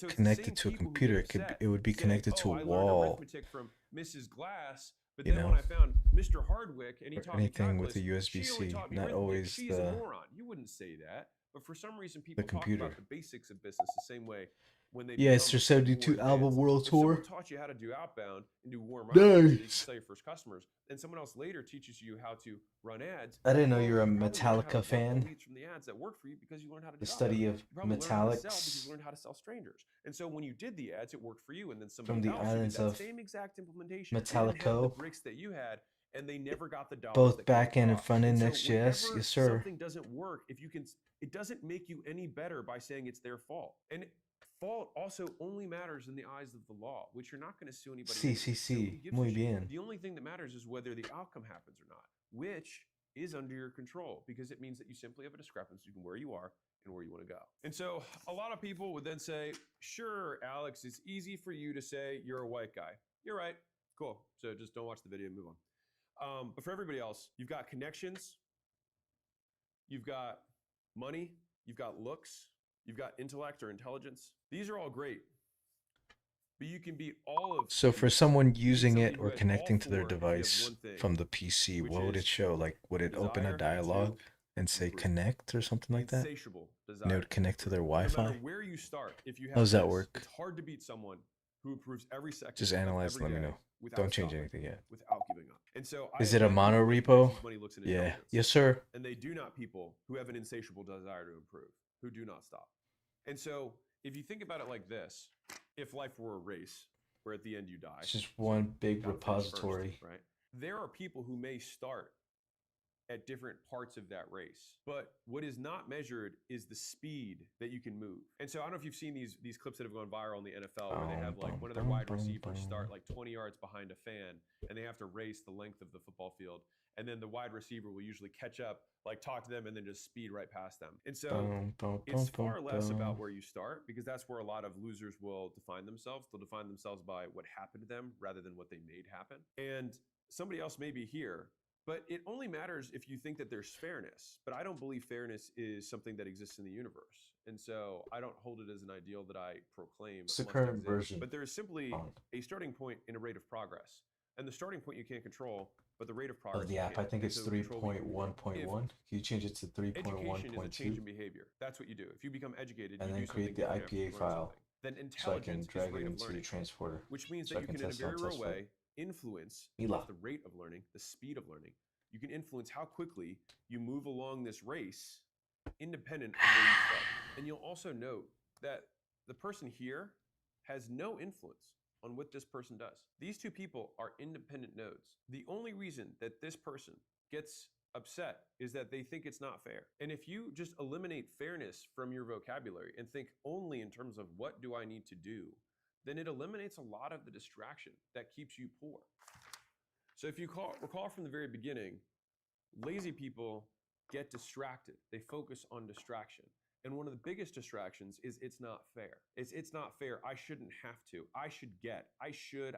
connected to a computer. It would be connected to a wall. From Mrs. Glass, but then when I found Mr. Hardwick and he taught anything me with a USB-C, not always she's a moron. You wouldn't say that. But for some reason, people talk computer. about the basics of business the same way when they Yes, become their 72 more album advanced. world If someone tour. taught you how to do outbound and do warm outreach so you can Nice. sell your first customers, and someone else later teaches you how to run ads. I didn't know you're a you probably learned how to Metallica work the fan. leads from the ads that work for you because you learned how to do The outbound. study of You probably learned how to sell because metallics you learned how to sell strangers. And so when you did the ads, it worked for you. And then from somebody the else who did islands that of same exact implementation, they didn't have the Metallico. bricks that you had, and they never got the dollars Both that came back end and across. front end And so Next.js. whenever Yes, sir. something doesn't work, if you can, it doesn't make you any better by saying it's their fault. And fault also only matters in the eyes of the law, which you're not going to sue anybody. Sí, muy bien. The only thing that matters is whether the outcome happens or not, which is under your control, because it means that you simply have a discrepancy between where you are and where you want to go. And so a lot of people would then say, sure, Alex, it's easy for you to say you're a white guy. You're right. Cool. So just don't watch the video and move on. But for everybody else, you've got connections, you've got money, you've got looks, you've got intellect or intelligence. These are all great. But you can beat all of So for these. someone You need using somebody it who or has connecting all to their four if you have device one thing, from the PC, which what would it is show? Like, would it open a desire dialogue to and say improve. connect or something like that? Insatiable And it desire would connect to their No Wi-Fi? matter where you start, if you have How does that this, work? it's hard to beat someone who improves every second Just of analyze, every let me day know. without Don't change stopping, anything yet. without giving up. And so Is I it a admire mono people who repo? use money, looks, and Yeah. intelligence. Yes, sir. And they do not people who have an insatiable desire to improve, who do not stop. And so if you think about it like this, if life were a race where at the end you die, It's just so one you big gotta finish first, repository. right? There are people who may start at different parts of that race. But what is not measured is the speed that you can move. And so I don't know if you've seen these clips that have gone viral in the NFL where they have like one of their wide receivers start like 20 yards behind a fan and they have to race the length of the football field. And then the wide receiver will usually catch up, like talk to them and then just speed right past them. And so it's far less about where you start, because that's where a lot of losers will define themselves. They'll define themselves by what happened to them rather than what they made happen. And somebody else may be here, but it only matters if you think that there's fairness. But I don't believe fairness is something that exists in the universe. And so I don't hold it as an ideal that I proclaim. It's the current version. But there is simply a starting point in a rate of progress. And the starting point you can't control, but the rate of progress of the app. I think it's 3.1.1. Can you change it to 3.1.2? Education is a change in behavior. That's what you do. If you become educated, and you then do create the IPA file, then so I can intelligence drag is it rate of into learning, the transporter. which means so that I you can can in a test on very real test way influence Mila. the rate of learning, the speed of learning. You can influence how quickly you move along this race independent of where you start. And you'll also note that the person here has no influence on what this person does. These two people are independent nodes. The only reason that this person gets upset is that they think it's not fair. And if you just eliminate fairness from your vocabulary and think only in terms of what do I need to do, then it eliminates a lot of the distraction that keeps you poor. So if you recall from the very beginning, lazy people get distracted. They focus on distraction. And one of the biggest distractions is it's not fair. It's not fair. I shouldn't have to. I should get. I should,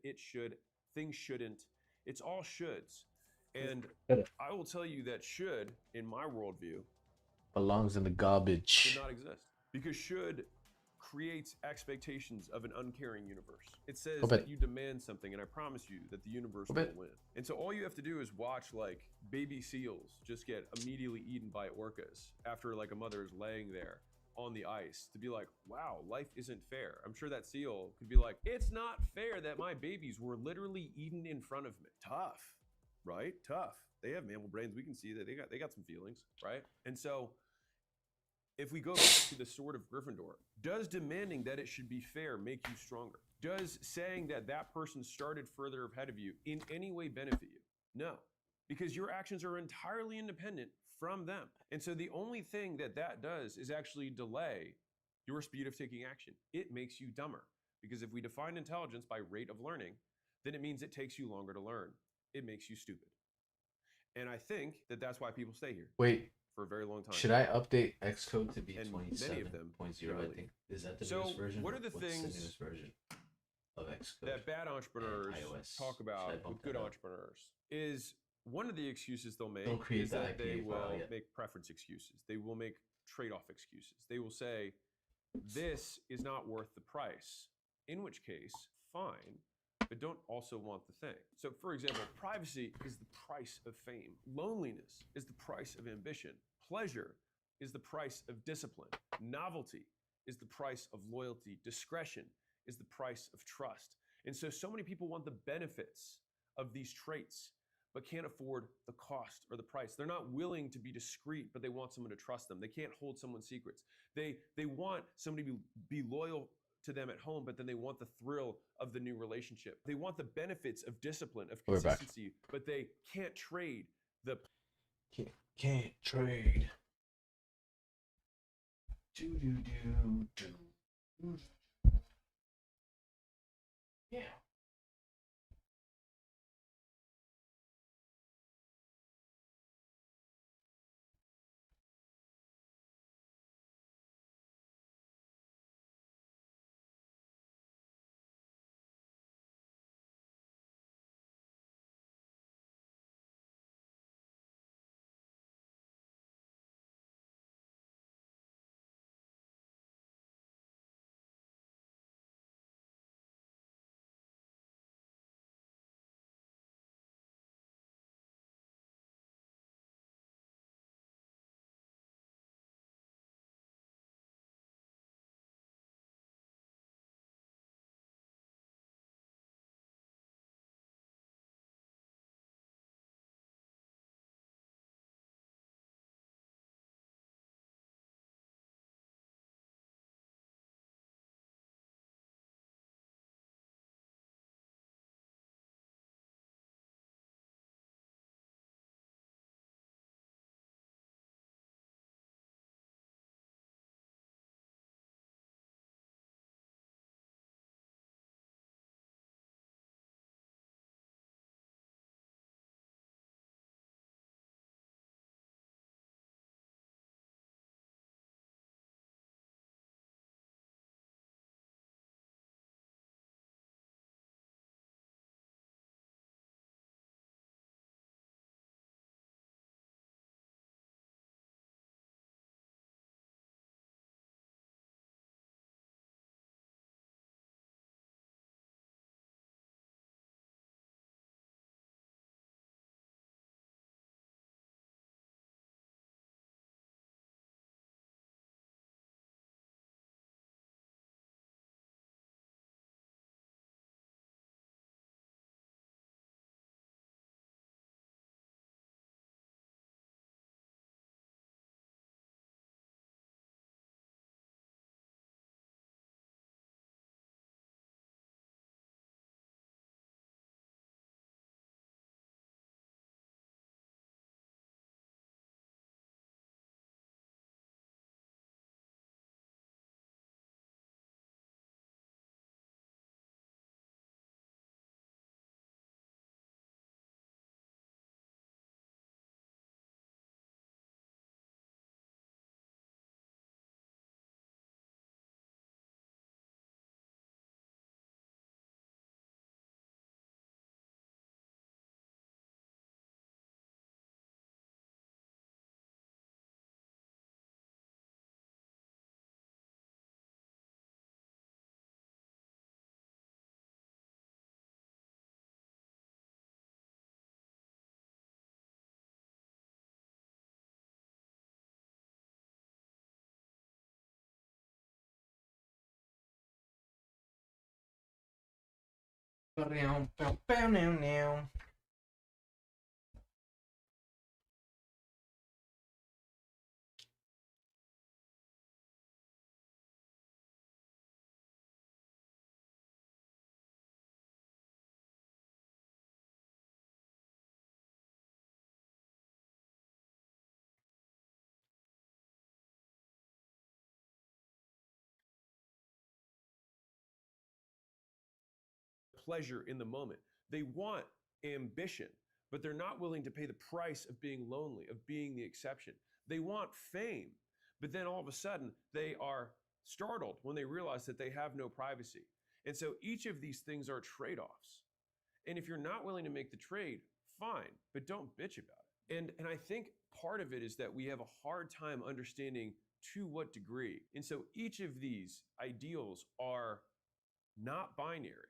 it should, things shouldn't. It's all shoulds. And I will tell you that should, in my worldview, belongs in the garbage. Should not exist. Because should creates expectations of an uncaring universe. It says that you demand something, and I promise you that the universe will win. And so all you have to do is watch like baby seals just get immediately eaten by orcas after like a mother is laying there on the ice to be like, wow, life isn't fair. I'm sure that seal could be like, it's not fair that my babies were literally eaten in front of me. Tough, right? Tough. They have mammal brains. We can see that they got some feelings, right? And so if we go back to the sword of Gryffindor, does demanding that it should be fair make you stronger? Does saying that that person started further ahead of you in any way benefit you? No, because your actions are entirely independent from them. And so the only thing that does is actually delay your speed of taking action. It makes you dumber, because if we define intelligence by rate of learning, then it means it takes you longer to learn. It makes you stupid. And I think that that's why people stay here. Wait. For a very long time. Should I update Xcode to be 27.0? I think. Is that the newest version? What are the What's things the newest version of Xcode that bad entrepreneurs talk about with good entrepreneurs? Is one of the excuses they'll make is that they will make preference excuses. They will make trade-off excuses. They will say, this is not worth the price, in which case, fine, but don't also want the thing. So for example, privacy is the price of fame. Loneliness is the price of ambition. Pleasure is the price of discipline. Novelty is the price of loyalty. Discretion is the price of trust. And so many people want the benefits of these traits, but can't afford the cost or the price. They're not willing to be discreet, but they want someone to trust them. They can't hold someone's secrets. They want somebody to be loyal to them at home, but then they want the thrill of the new relationship. They want the benefits of discipline, of consistency, but they can't trade the... Can't trade. Yeah. pleasure in the moment. They want ambition, but they're not willing to pay the price of being lonely, of being the exception. They want fame, but then all of a sudden they are startled when they realize that they have no privacy. And so each of these things are trade-offs. And if you're not willing to make the trade, fine, but don't bitch about it. And I think part of it is that we have a hard time understanding to what degree. And so each of these ideals are not binary.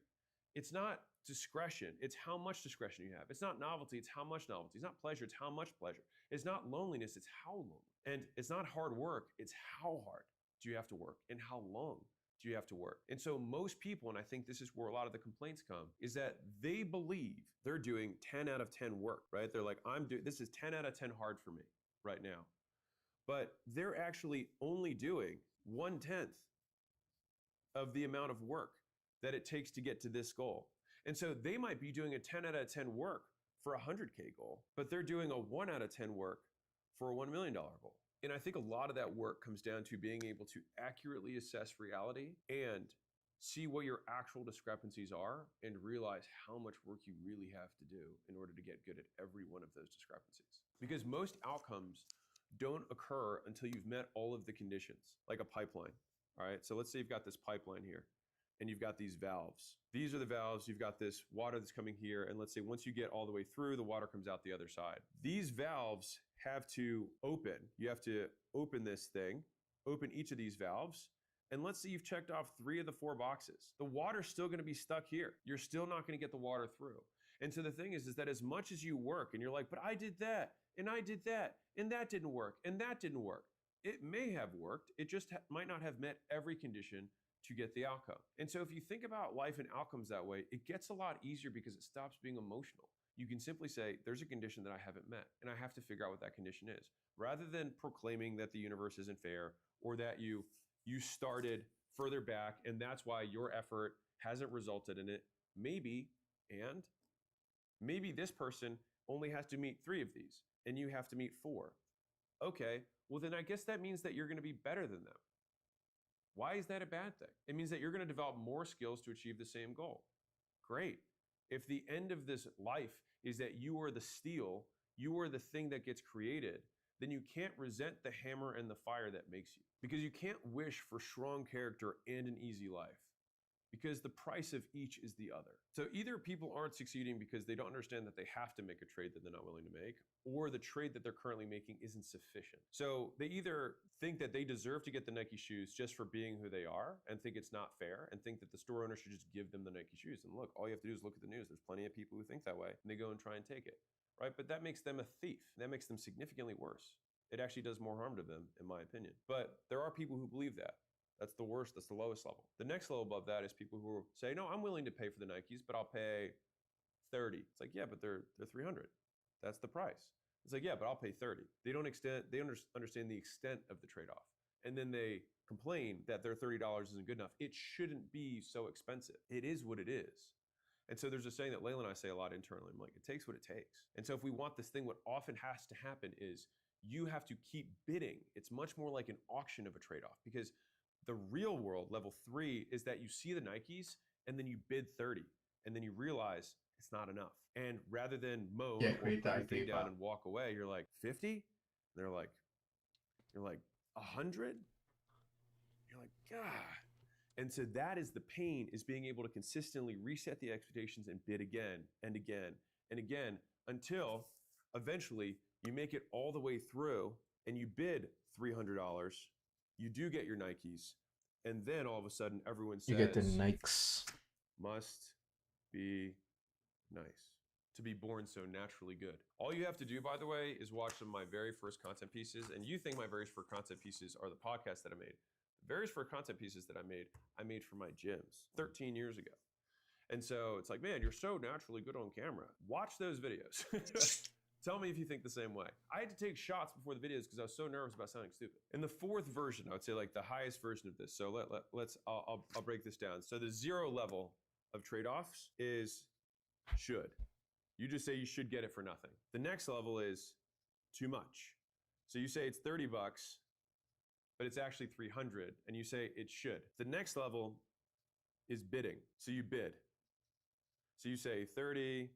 It's not discretion, it's how much discretion you have. It's not novelty, it's how much novelty. It's not pleasure, it's how much pleasure. It's not loneliness, it's how lonely. And it's not hard work, it's how hard do you have to work and how long do you have to work. And so most people, and I think this is where a lot of the complaints come, is that they believe they're doing 10 out of 10 work, right? They're like, this is 10 out of 10 hard for me right now. But they're actually only doing 1/10 of the amount of work that it takes to get to this goal. And so they might be doing a 10 out of 10 work for a 100K goal, but they're doing a 1 out of 10 work for a $1 million goal. And I think a lot of that work comes down to being able to accurately assess reality and see what your actual discrepancies are and realize how much work you really have to do in order to get good at every one of those discrepancies. Because most outcomes don't occur until you've met all of the conditions, like a pipeline. All right, so let's say you've got this pipeline here and you've got these valves. These are the valves, you've got this water that's coming here, and let's say once you get all the way through, the water comes out the other side. These valves have to open. You have to open this thing, open each of these valves, and let's say you've checked off 3 of the 4 boxes. The water's still gonna be stuck here. You're still not gonna get the water through. And so the thing is that as much as you work and you're like, but I did that, and I did that, and that didn't work, and that didn't work. It may have worked, it just might not have met every condition to get the outcome. And so if you think about life and outcomes that way, it gets a lot easier because it stops being emotional. You can simply say, there's a condition that I haven't met, and I have to figure out what that condition is. Rather than proclaiming that the universe isn't fair, or that you started further back, and that's why your effort hasn't resulted in it. Maybe this person only has to meet 3 of these, and you have to meet 4. Okay, well then I guess that means that you're gonna be better than them. Why is that a bad thing? It means that you're gonna develop more skills to achieve the same goal. Great. If the end of this life is that you are the steel, you are the thing that gets created, then you can't resent the hammer and the fire that makes you. Because you can't wish for strong character and an easy life. Because the price of each is the other. So either people aren't succeeding because they don't understand that they have to make a trade that they're not willing to make, or the trade that they're currently making isn't sufficient. So they either think that they deserve to get the Nike shoes just for being who they are and think it's not fair and think that the store owner should just give them the Nike shoes. And look, all you have to do is look at the news. There's plenty of people who think that way and they go and try and take it, right? But that makes them a thief. That makes them significantly worse. It actually does more harm to them, in my opinion. But there are people who believe that. That's the worst, that's the lowest level. The next level above that is people who say, no, I'm willing to pay for the Nikes, but I'll pay 30. It's like, yeah, but they're 300. That's the price. It's like, yeah, but I'll pay 30. They don't understand the extent of the trade-off. And then they complain that their $30 isn't good enough. It shouldn't be so expensive. It is what it is. And so there's a saying that Layla and I say a lot internally. I'm like, it takes what it takes. And so if we want this thing, what often has to happen is you have to keep bidding. It's much more like an auction of a trade-off, because the real world, level 3, is that you see the Nikes and then you bid 30 and then you realize it's not enough. And rather than moan or put your thing down and walk away, you're like, 50? They're like, you're like, 100? You're like, God. And so that is the pain, is being able to consistently reset the expectations and bid again and again and again until eventually you make it all the way through and you bid $300. You do get your Nikes, and then all of a sudden everyone says, you get the Nikes. Must be nice to be born so naturally good. All you have to do, by the way, is watch some of my very first content pieces, and you think my very first content pieces are the podcasts that I made. The very first content pieces that I made for my gyms 13 years ago. And so it's like, man, you're so naturally good on camera. Watch those videos. Tell me if you think the same way. I had to take shots before the videos because I was so nervous about sounding stupid. In the 4th version, I would say like the highest version of this. So I'll break this down. So the 0 level of trade-offs is should. You just say you should get it for nothing. The next level is too much. So you say it's 30 bucks, but it's actually 300, and you say it should. The next level is bidding. So you bid. So you say 30,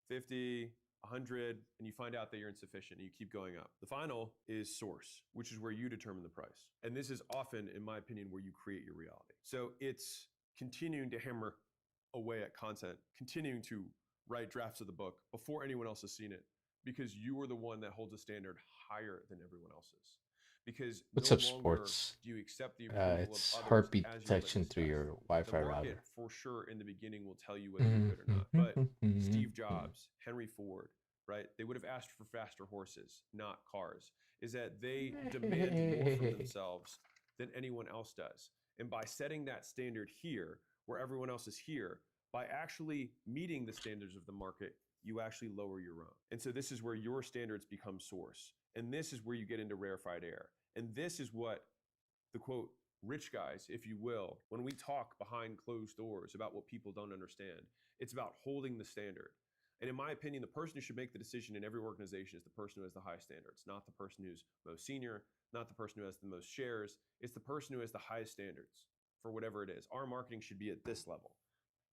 50, 100, and you find out that you're insufficient and you keep going up. The final is source, which is where you determine the price. And this is often, in my opinion, where you create your reality. So it's continuing to hammer away at content, continuing to write drafts of the book before anyone else has seen it, because you are the one that holds a standard higher than everyone else's. Because what's no up, longer sports? do you accept the approval It's of others heartbeat as your detection litmus through test. your Wi-Fi The router. market, for sure, in the beginning will tell you whether you're good or not. But Steve Jobs, Henry Ford, right? They would have asked for faster horses, not cars. Is that they demand more from themselves than anyone else does. And by setting that standard here, where everyone else is here, by actually meeting the standards of the market, you actually lower your own. And so this is where your standards become source. And this is where you get into rarefied air. And this is what the quote, rich guys, if you will, when we talk behind closed doors about what people don't understand, it's about holding the standard. And in my opinion, the person who should make the decision in every organization is the person who has the high standards, not the person who's most senior, not the person who has the most shares. It's the person who has the highest standards for whatever it is. Our marketing should be at this level.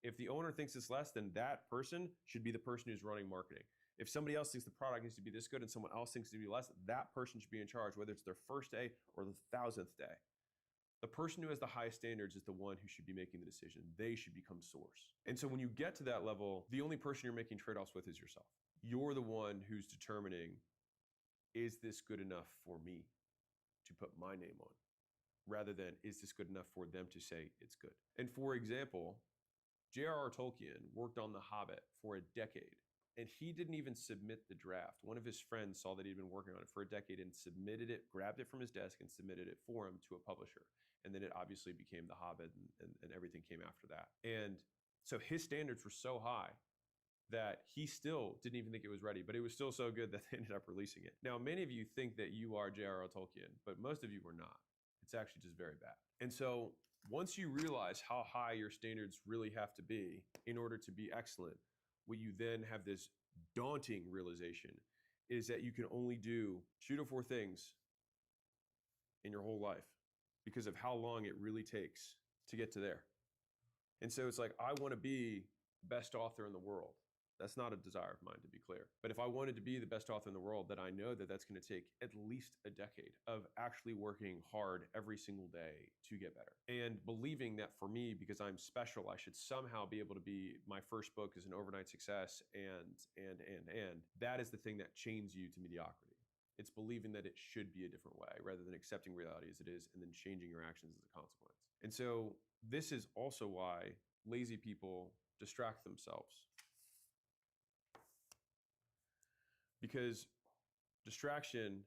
If the owner thinks it's less, then that person should be the person who's running marketing. If somebody else thinks the product needs to be this good and someone else thinks it to be less, that person should be in charge, whether it's their first day or the 1000th day. The person who has the highest standards is the one who should be making the decision. They should become source. And so when you get to that level, the only person you're making trade-offs with is yourself. You're the one who's determining, is this good enough for me to put my name on? Rather than, is this good enough for them to say it's good? And for example, J.R.R. Tolkien worked on The Hobbit for a decade, and he didn't even submit the draft. One of his friends saw that he'd been working on it for a decade and submitted it, grabbed it from his desk and submitted it for him to a publisher. And then it obviously became The Hobbit, and everything came after that. And so his standards were so high that he still didn't even think it was ready, but it was still so good that they ended up releasing it. Now, many of you think that you are J.R.R. Tolkien, but most of you are not. It's actually just very bad. And so once you realize how high your standards really have to be in order to be excellent, what you then have this daunting realization is that you can only do 2 to 4 things in your whole life because of how long it really takes to get to there. And so it's like, I want to be the best author in the world. That's not a desire of mine, to be clear. But if I wanted to be the best author in the world, then I know that that's going to take at least a decade of actually working hard every single day to get better. And believing that for me, because I'm special, I should somehow be able to be, my first book is an overnight success, and that is the thing that chains you to mediocrity. It's believing that it should be a different way rather than accepting reality as it is and then changing your actions as a consequence. And so this is also why lazy people distract themselves. Because distraction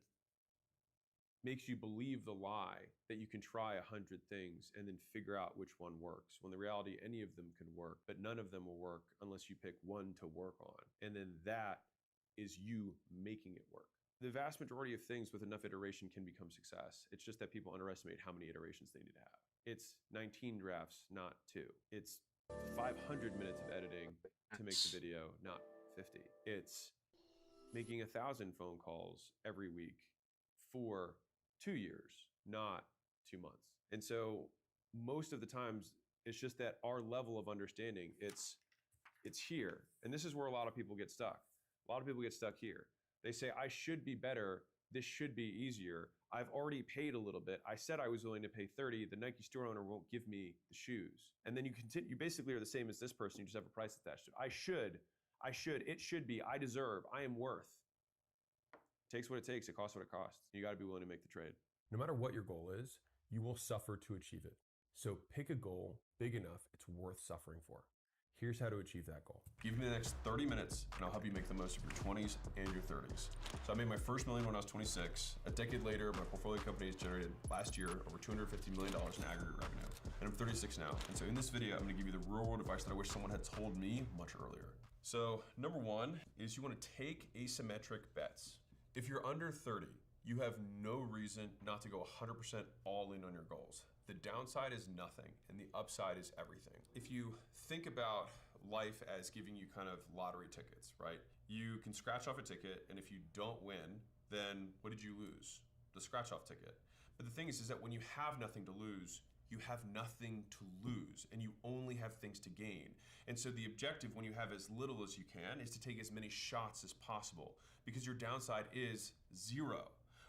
makes you believe the lie that you can try 100 things and then figure out which one works, when the reality, any of them can work, but none of them will work unless you pick one to work on. And then that is you making it work. The vast majority of things with enough iteration can become success. It's just that people underestimate how many iterations they need to have. It's 19 drafts, not 2. It's 500 minutes of editing to make the video, not 50. It's making 1,000 phone calls every week for 2 years, not 2 months. And so most of the times, it's just that our level of understanding, it's here. And this is where a lot of people get stuck. A lot of people get stuck here. They say, I should be better. This should be easier. I've already paid a little bit. I said I was willing to pay 30. The Nike store owner won't give me the shoes. And then you continue, you basically are the same as this person. You just have a price attached to it. I should, it should be, I deserve, I am worth. It takes what it takes. It costs what it costs. You got to be willing to make the trade. No matter what your goal is, you will suffer to achieve it. So pick a goal big enough it's worth suffering for. Here's how to achieve that goal. Give me the next 30 minutes and I'll help you make the most of your 20s and your 30s. So I made my first million when I was 26. A decade later, my portfolio company has generated last year over $250 million in aggregate revenue. And I'm 36 now. And so in this video, I'm gonna give you the real world advice that I wish someone had told me much earlier. So number 1 is you wanna take asymmetric bets. If you're under 30, you have no reason not to go 100% all in on your goals. The downside is nothing, and the upside is everything. If you think about life as giving you kind of lottery tickets, right? You can scratch off a ticket, and if you don't win, then what did you lose? The scratch off ticket. But the thing is that when you have nothing to lose, you have nothing to lose, and you only have things to gain. And so the objective, when you have as little as you can, is to take as many shots as possible, because your downside is 0.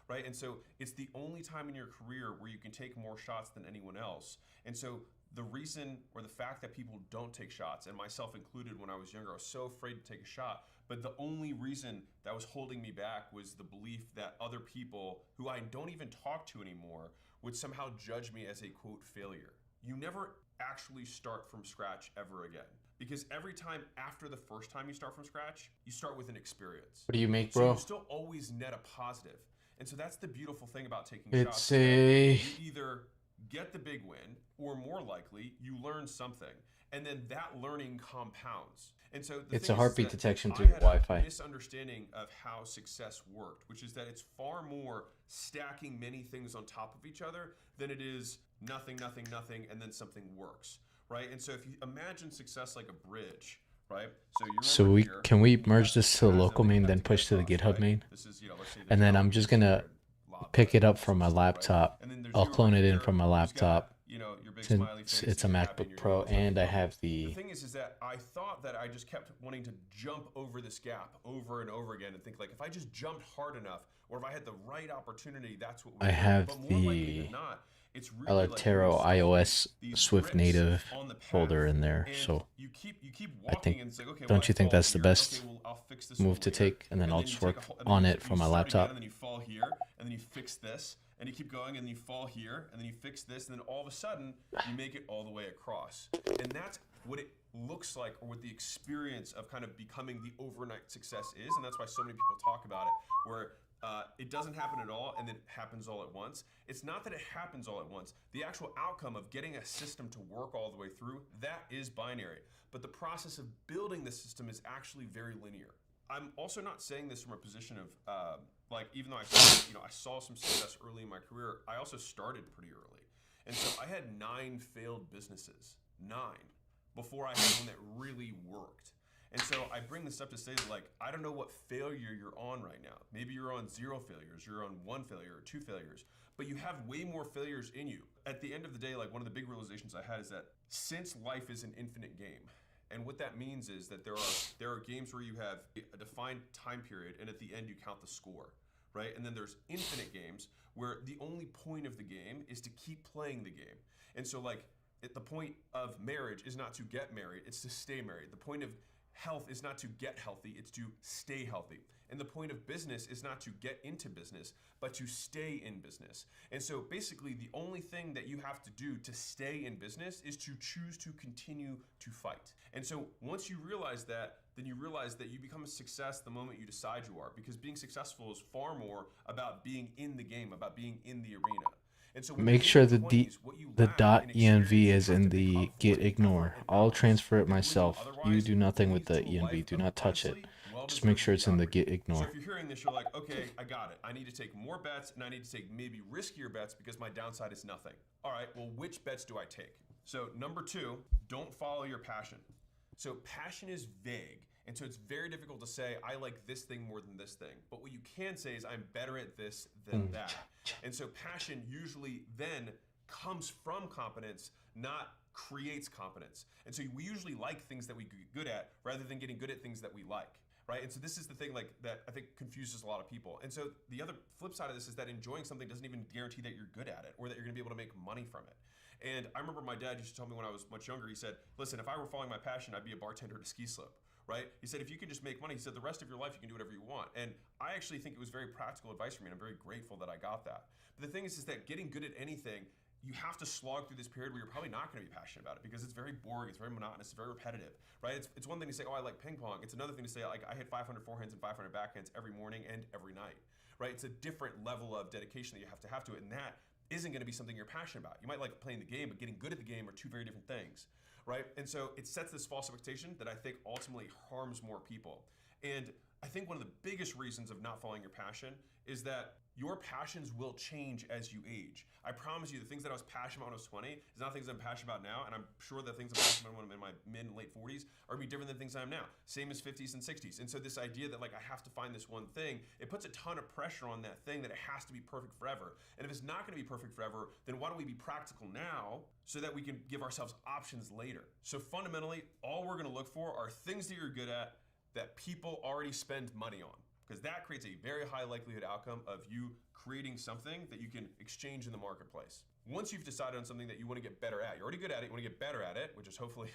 Right? And so it's the only time in your career where you can take more shots than anyone else. And so the reason, or the fact that people don't take shots, and myself included when I was younger, I was so afraid to take a shot. But the only reason that was holding me back was the belief that other people who I don't even talk to anymore would somehow judge me as a quote failure. You never actually start from scratch ever again. Because every time after the first time you start from scratch, you start with an experience. What do you make, So bro? you still always net a positive. And so that's the beautiful thing about taking It's shots. a... You either get the big win, or more likely, you learn something. And then that learning compounds. And so it's a heartbeat detection I through had Wi-Fi. a misunderstanding of how success worked, which is that it's far more stacking many things on top of each other than it is nothing, nothing, nothing, and then something works, right? And so if you imagine success like a bridge, right? So we here, can we you merge got this to the paths local that main, have then to push to the get GitHub across, main, right? This is, let's say and then I'm just gonna pick it up from my laptop. I'll clone it in from my laptop. Your big Since smiley face it's a and you're happy MacBook and Pro, you're doing and I something. have The the... thing is that I thought that I just kept wanting to jump over this gap over and over again and think like if I just jumped hard enough or if I had the right opportunity, that's what would I work. have But more likely the than not, it's really like Alatero iOS these Swift bricks native on the path, folder in there, and so you keep I walking think... and it's like, okay, Don't you think fall that's the here. best Okay, well, I'll fix this move hole to here. take, and then I'll you just take work a hole- and then on you- it you from my start again, laptop? and then you fall here, and then you fix this, and you keep going, and then you fall here, and then you fix this, and then all of a sudden, you make it all the way across. And that's what it looks like, or what the experience of kind of becoming the overnight success is, and that's why so many people talk about it, where it doesn't happen at all, and then it happens all at once. It's not that it happens all at once. The actual outcome of getting a system to work all the way through, that is binary. But the process of building the system is actually very linear. I'm also not saying this from a position of like, even though I saw some success early in my career, I also started pretty early. And so I had 9 failed businesses, 9, before I had one that really worked. And so I bring this up to say that, like, I don't know what failure you're on right now. Maybe you're on 0 failures, you're on 1 failure or 2 failures, but you have way more failures in you. At the end of the day, like, one of the big realizations I had is that since life is an infinite game, and what that means is that there are games where you have a defined time period, and at the end you count the score, right? And then there's infinite games where the only point of the game is to keep playing the game. And so, like, the point of marriage is not to get married, it's to stay married. The point of health is not to get healthy, it's to stay healthy. And the point of business is not to get into business, but to stay in business. And so basically the only thing that you have to do to stay in business is to choose to continue to fight. And so once you realize that, then you realize that you become a success the moment you decide you are, because being successful is far more about being in the game, about being in the arena. And so Make sure the .env is in the git ignore. I'll transfer it myself. You do nothing with the env. Do not touch it. Just make sure it's in the git ignore. So if you're hearing this, you're like, okay, I got it. I need to take more bets, and I need to take maybe riskier bets because my downside is nothing. All right, well, which bets do I take? So number 2, don't follow your passion. So passion is vague. And so it's very difficult to say, I like this thing more than this thing. But what you can say is, I'm better at this than that. And so passion usually then comes from competence, not creates competence. And so we usually like things that we get good at rather than getting good at things that we like, right? And so this is the thing like that I think confuses a lot of people. And so the other flip side of this is that enjoying something doesn't even guarantee that you're good at it or that you're gonna be able to make money from it. And I remember my dad used to tell me when I was much younger, he said, listen, if I were following my passion, I'd be a bartender at a ski slope. Right? He said, if you can just make money, he said, the rest of your life, you can do whatever you want. And I actually think it was very practical advice for me, and I'm very grateful that I got that. But the thing is that getting good at anything, you have to slog through this period where you're probably not going to be passionate about it because it's very boring, it's very monotonous, it's very repetitive, right? It's one thing to say, oh, I like ping pong. It's another thing to say, like, I hit 500 forehands and 500 backhands every morning and every night, right? It's a different level of dedication that you have to it, and that isn't going to be something you're passionate about. You might like playing the game, but getting good at the game are 2 very different things. Right? And so it sets this false expectation that I think ultimately harms more people. And I think one of the biggest reasons of not following your passion is that your passions will change as you age. I promise you, the things that I was passionate about when I was 20 is not things I'm passionate about now, and I'm sure the things I'm passionate about when I'm in my mid and late 40s are gonna be different than things I am now. Same as 50s and 60s. And so this idea that like I have to find this one thing, it puts a ton of pressure on that thing that it has to be perfect forever. And if it's not gonna be perfect forever, then why don't we be practical now so that we can give ourselves options later? So fundamentally, all we're gonna look for are things that you're good at that people already spend money on, because that creates a very high likelihood outcome of you creating something that you can exchange in the marketplace. Once you've decided on something that you want to get better at, you're already good at it, you want to get better at it, which is hopefully,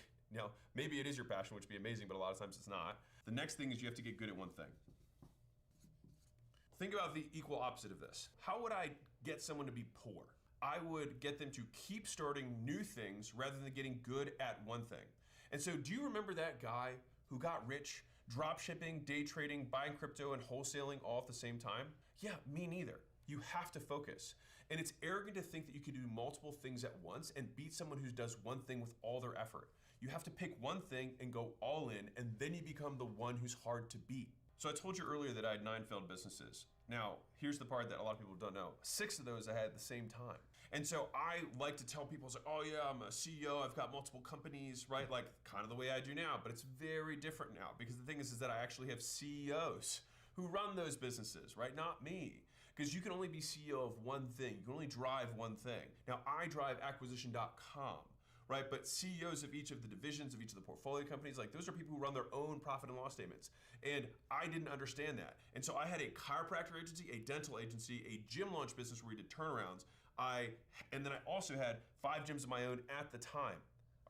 maybe it is your passion, which would be amazing, but a lot of times it's not. The next thing is you have to get good at one thing. Think about the equal opposite of this. How would I get someone to be poor? I would get them to keep starting new things rather than getting good at one thing. And so do you remember that guy who got rich, drop shipping, day trading, buying crypto, and wholesaling all at the same time? Yeah, me neither. You have to focus. And it's arrogant to think that you can do multiple things at once and beat someone who does one thing with all their effort. You have to pick one thing and go all in, and then you become the one who's hard to beat. So I told you earlier that I had 9 failed businesses. Now, here's the part that a lot of people don't know. 6 of those I had at the same time. And so I like to tell people, like, oh yeah, I'm a CEO, I've got multiple companies, right? Like kind of the way I do now, but it's very different now because the thing is that I actually have CEOs who run those businesses, right? Not me. Because you can only be CEO of one thing. You can only drive one thing. Now, I drive acquisition.com, right? But CEOs of each of the divisions, of each of the portfolio companies, like those are people who run their own profit and loss statements. And I didn't understand that. And so I had a chiropractor agency, a dental agency, a gym launch business where we did turnarounds. And then I also had 5 gyms of my own at the time,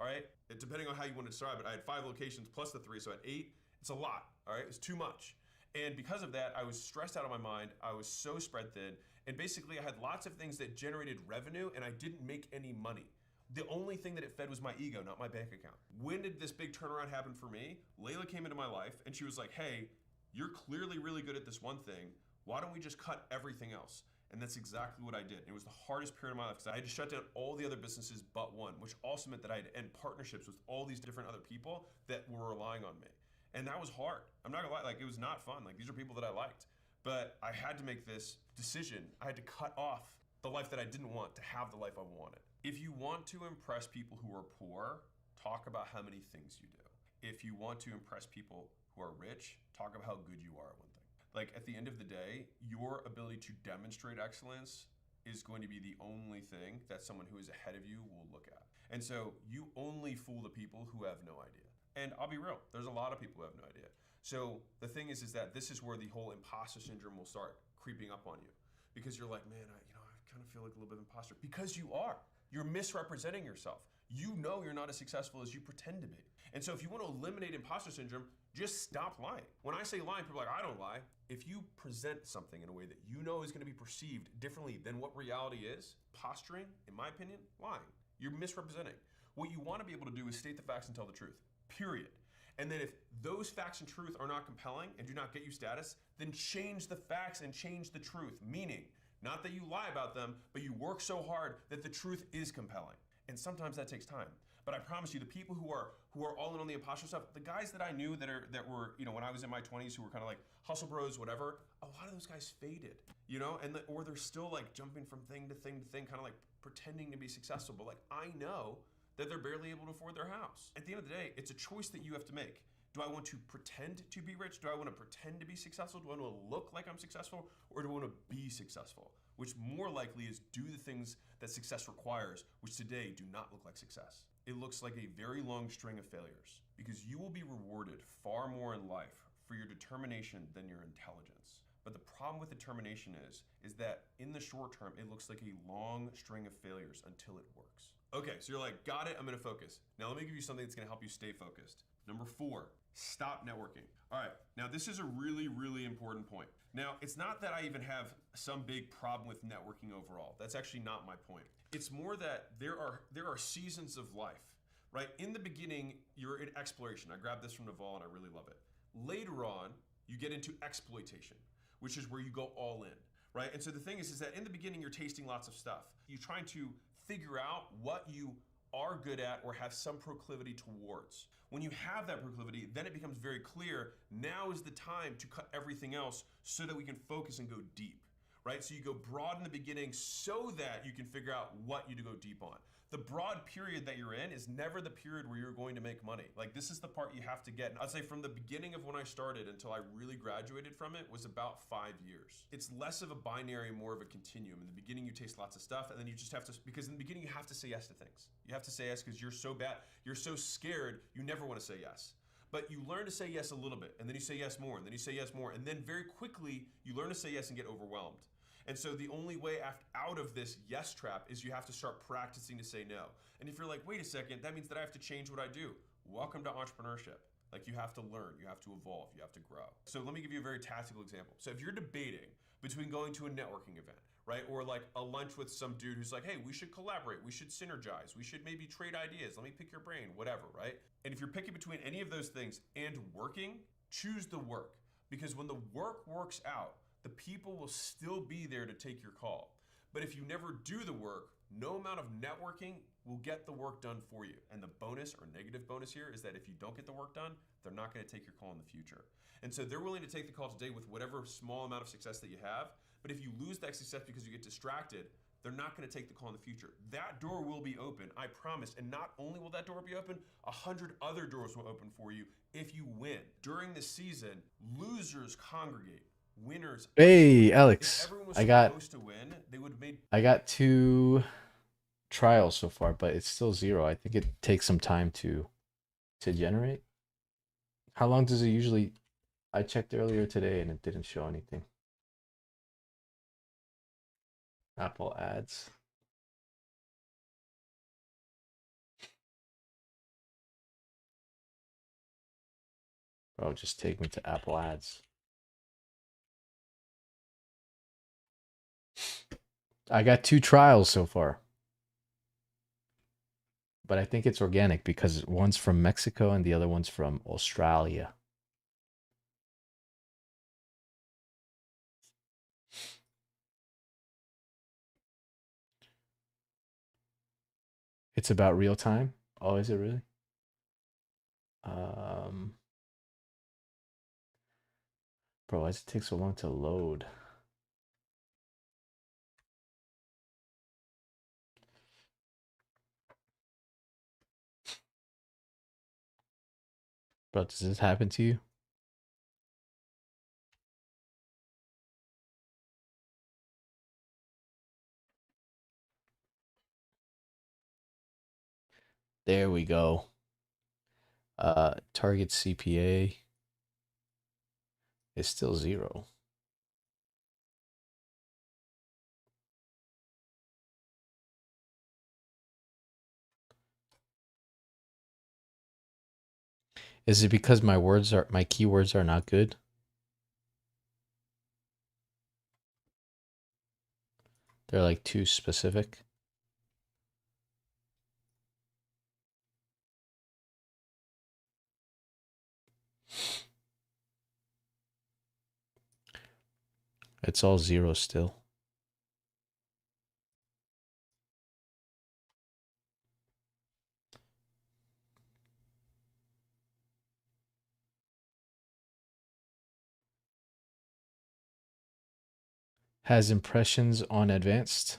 all right? Depending on how you want to describe it, I had 5 locations plus the 3, so I had 8. It's a lot, all right? It's too much. And because of that, I was stressed out of my mind. I was so spread thin. And basically, I had lots of things that generated revenue, and I didn't make any money. The only thing that it fed was my ego, not my bank account. When did this big turnaround happen for me? Layla came into my life, and she was like, hey, you're clearly really good at this one thing. Why don't we just cut everything else? And that's exactly what I did. It was the hardest period of my life because I had to shut down all the other businesses but one, which also meant that I had to end partnerships with all these different other people that were relying on me. And that was hard. I'm not gonna lie, like it was not fun. Like these are people that I liked. But I had to make this decision. I had to cut off the life that I didn't want to have the life I wanted. If you want to impress people who are poor, talk about how many things you do. If you want to impress people who are rich, talk about how good you are at one thing. Like at the end of the day, your ability to demonstrate excellence is going to be the only thing that someone who is ahead of you will look at. And so you only fool the people who have no idea. And I'll be real, there's a lot of people who have no idea. So the thing is that this is where the whole imposter syndrome will start creeping up on you. Because you're like, man, I kind of feel like a little bit of imposter. Because you are. You're misrepresenting yourself. You know you're not as successful as you pretend to be. And so if you want to eliminate imposter syndrome, just stop lying. When I say lying, people are like, I don't lie. If you present something in a way that you know is going to be perceived differently than what reality is, posturing, in my opinion, lying. You're misrepresenting. What you want to be able to do is state the facts and tell the truth, period. And then if those facts and truth are not compelling and do not get you status, then change the facts and change the truth. Meaning, not that you lie about them, but you work so hard that the truth is compelling. And sometimes that takes time. But I promise you, the people who are all in on the imposter stuff, the guys that I knew that were, when I was in my 20s, who were kind of like hustle bros, whatever, a lot of those guys faded, or they're still like jumping from thing to thing to thing, kind of like pretending to be successful. But like, I know that they're barely able to afford their house. At the end of the day, it's a choice that you have to make. Do I want to pretend to be rich? Do I want to pretend to be successful? Do I want to look like I'm successful? Or do I want to be successful? Which more likely is do the things that success requires, which today do not look like success. It looks like a very long string of failures because you will be rewarded far more in life for your determination than your intelligence. But the problem with determination is that in the short term, it looks like a long string of failures until it works. Okay, so you're like, got it, I'm gonna focus. Now let me give you something that's gonna help you stay focused. Number 4, stop networking. All right, now this is a really, really important point. Now, it's not that I even have some big problem with networking overall. That's actually not my point. It's more that there are seasons of life, right? In the beginning, you're in exploration. I grabbed this from Naval and I really love it. Later on, you get into exploitation, which is where you go all in, right? And so the thing is that in the beginning, you're tasting lots of stuff. You're trying to figure out what you are good at or have some proclivity towards. When you have that proclivity, then it becomes very clear, now is the time to cut everything else so that we can focus and go deep, right? So you go broad in the beginning so that you can figure out what you to go deep on. The broad period that you're in is never the period where you're going to make money. Like this is the part you have to get. And I'd say from the beginning of when I started until I really graduated from it was about 5 years. It's less of a binary, more of a continuum. In the beginning, you taste lots of stuff and then you just have to, because in the beginning, you have to say yes to things. You have to say yes because you're so bad, you're so scared, you never want to say yes. But you learn to say yes a little bit and then you say yes more and then you say yes more. And then very quickly, you learn to say yes and get overwhelmed. And so the only way out of this yes trap is you have to start practicing to say no. And if you're like, wait a second, that means that I have to change what I do. Welcome to entrepreneurship. Like you have to learn, you have to evolve, you have to grow. So let me give you a very tactical example. So if you're debating between going to a networking event, right? Or like a lunch with some dude who's like, hey, we should collaborate, we should synergize, we should maybe trade ideas, let me pick your brain, whatever, right? And if you're picking between any of those things and working, choose the work. Because when the work works out, the people will still be there to take your call. But if you never do the work, no amount of networking will get the work done for you. And the bonus or negative bonus here is that if you don't get the work done, they're not going to take your call in the future. And so they're willing to take the call today with whatever small amount of success that you have. But if you lose that success because you get distracted, they're not going to take the call in the future. That door will be open, I promise. And not only will that door be open, 100 other doors will open for you if you win. During the season, losers congregate. Winners. Hey, Alex, I got 2 trials so far, but it's still 0. I think it takes some time to generate. How long does it usually? I checked earlier today and it didn't show anything. Apple ads. Bro, just take me to Apple ads. I got 2 trials so far. But I think it's organic because one's from Mexico and the other one's from Australia. It's about real time? Oh, is it really? Bro, why does it take so long to load? Bro, does this happen to you? There we go. Target CPA is still 0. Is it because my keywords are not good? They're like too specific. It's all 0 still. Has impressions on advanced.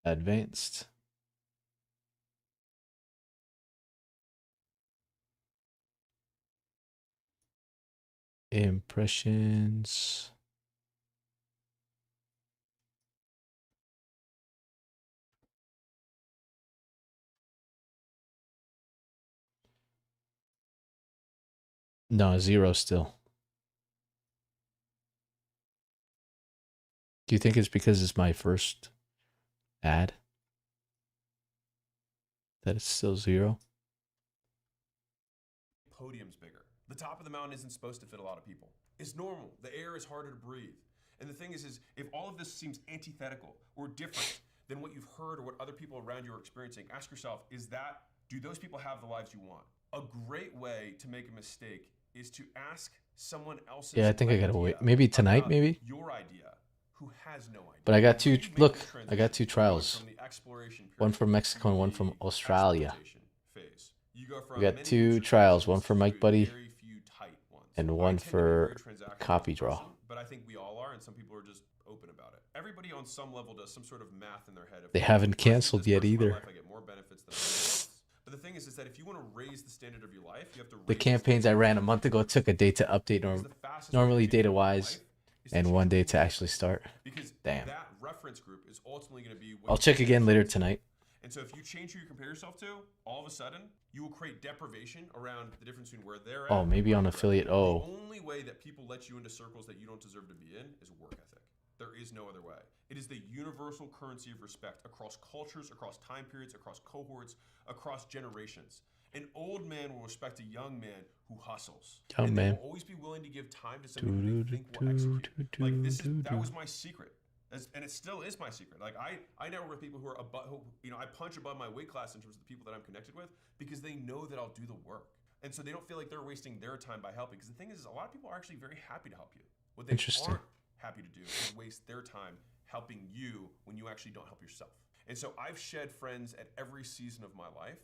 Advanced. Impressions. No, 0 still. Do you think it's because it's my first ad that it's still 0? Podium's bigger. The top of the mountain isn't supposed to fit a lot of people. It's normal. The air is harder to breathe. And the thing is if all of this seems antithetical or different than what you've heard or what other people around you are experiencing, ask yourself, do those people have the lives you want? A great way to make a mistake is to ask someone else's Yeah, I think I gotta wait. Maybe tonight, maybe? Your idea, who has no idea. But I got 2, look, I got 2 trials. One from Mexico and one from Australia. We got 2 trials, one for Mike Buddy and one for Copy Draw. But I think we all are, and some people are just open about it. Everybody on some level does some sort of math in their head. They haven't canceled yet either. I get more benefits than but the thing is that if you want to raise the standard of your life, you have to. The campaigns I ran a month ago took a day to update, normally data-wise, and 1 day to actually start. Damn. That reference group is ultimately going to be. I'll check again later tonight. And so if you change who you compare yourself to, all of a sudden, you will create deprivation around the difference between where they're at. Oh, maybe on affiliate. Oh. The only way that people let you into circles that you don't deserve to be in is work ethic. There is no other way. It is the universal currency of respect across cultures, across time periods, across cohorts, across generations. An old man will respect a young man who hustles. Young and man. they will always be willing to give time to somebody who they think will execute. Like that was my secret. And it still is my secret. Like I network with people who are I punch above my weight class in terms of the people that I'm connected with because they know that I'll do the work. And so they don't feel like they're wasting their time by helping. Because the thing is a lot of people are actually very happy to help you. What they aren't happy to do is waste their time helping you when you actually don't help yourself. And so I've shed friends at every season of my life.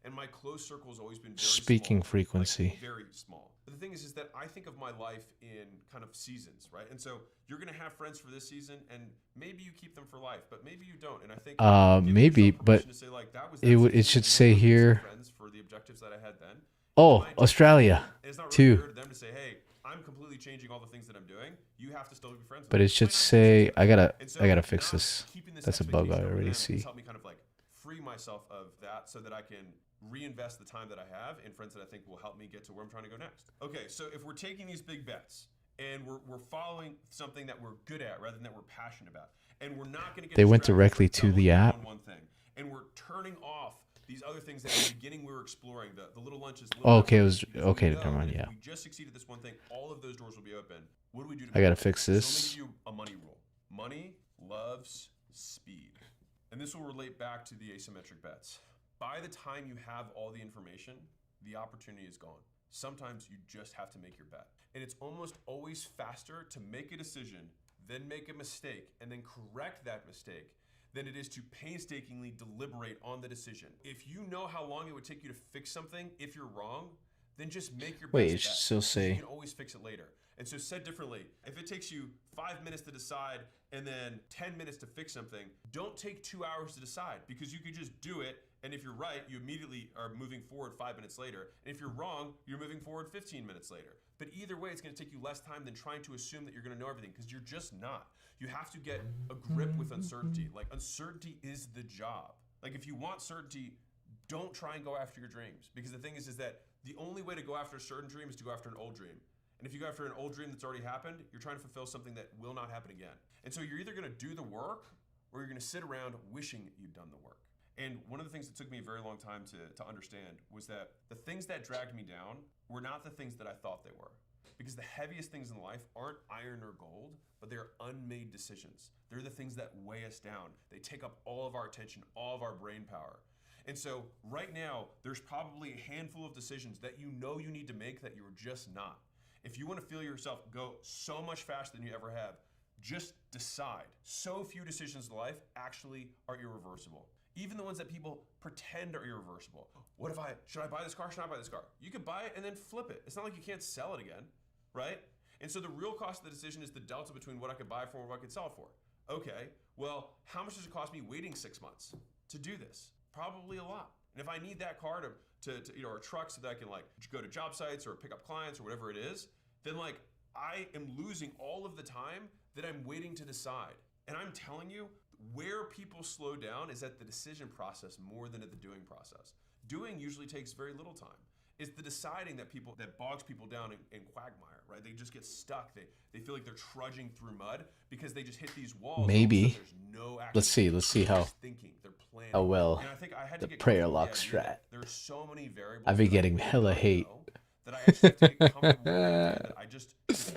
And my close circle has always been very speaking small, frequency. like very small. But the thing is that I think of my life in kind of seasons, right? And so you're going to have friends for this season, and maybe you keep them for life, but maybe you don't. And I think maybe, but to say, like, that was it should say here. Friends for the objectives that I had then. Oh, Australia it's not really too. fair to them to say, hey, I'm completely changing all the things that I'm doing. You have to still be friends with But me. it should say I gotta fix this. That's a bug I already see. Help me kind of like free myself of that so that I can reinvest the time that I have in friends that I think will help me get to where I'm trying to go next. Okay, so if we're taking these big bets and we're following something that we're good at rather than that we're passionate about, and we're not going to get they went directly to the app. On one thing, and we're turning off these other things that at the beginning we were exploring, the little lunches. Okay, it was okay. Never mind. Yeah. We just succeeded this one thing. All of those doors will be open. What do we do? I gotta fix this. So let me give you a money rule. Money loves speed, and this will relate back to the asymmetric bets. By the time you have all the information, the opportunity is gone. Sometimes you just have to make your bet. And it's almost always faster to make a decision, then make a mistake, and then correct that mistake than it is to painstakingly deliberate on the decision. If you know how long it would take you to fix something, if you're wrong, then just make your best bet. Wait, it should still say. You can always fix it later. And so said differently, if it takes you 5 minutes to decide and then 10 minutes to fix something, don't take 2 hours to decide because you could just do it. And if you're right, you immediately are moving forward 5 minutes later. And if you're wrong, you're moving forward 15 minutes later. But either way, it's going to take you less time than trying to assume that you're going to know everything because you're just not. You have to get a grip with uncertainty. Like uncertainty is the job. Like if you want certainty, don't try and go after your dreams. Because the thing is that the only way to go after a certain dream is to go after an old dream. And if you go after an old dream that's already happened, you're trying to fulfill something that will not happen again. And so you're either going to do the work or you're going to sit around wishing you'd done the work. And one of the things that took me a very long time to understand was that the things that dragged me down were not the things that I thought they were. Because the heaviest things in life aren't iron or gold, but they're unmade decisions. They're the things that weigh us down. They take up all of our attention, all of our brain power. And so right now, there's probably a handful of decisions that you know you need to make that you're just not. If you want to feel yourself go so much faster than you ever have, just decide. So few decisions in life actually are irreversible. Even the ones that people pretend are irreversible. Should I buy this car? Should I buy this car? You could buy it and then flip it. It's not like you can't sell it again, right? And so the real cost of the decision is the delta between what I could buy for and what I could sell it for. Okay, well, how much does it cost me waiting 6 months to do this? Probably a lot. And if I need that car to or a truck so that I can like go to job sites or pick up clients or whatever it is, then like I am losing all of the time that I'm waiting to decide. And I'm telling you, where people slow down is at the decision process more than at the doing process. Doing usually takes very little time. It's the deciding that bogs people down in quagmire, right? They just get stuck. They feel like they're trudging through mud because they just hit these walls. Maybe. No let's see how thinking. They're planning. How well and I think I had the to get prayer lock strat. There's so many variables. I've been getting hella hate. That I actually have to get comfortable with that I just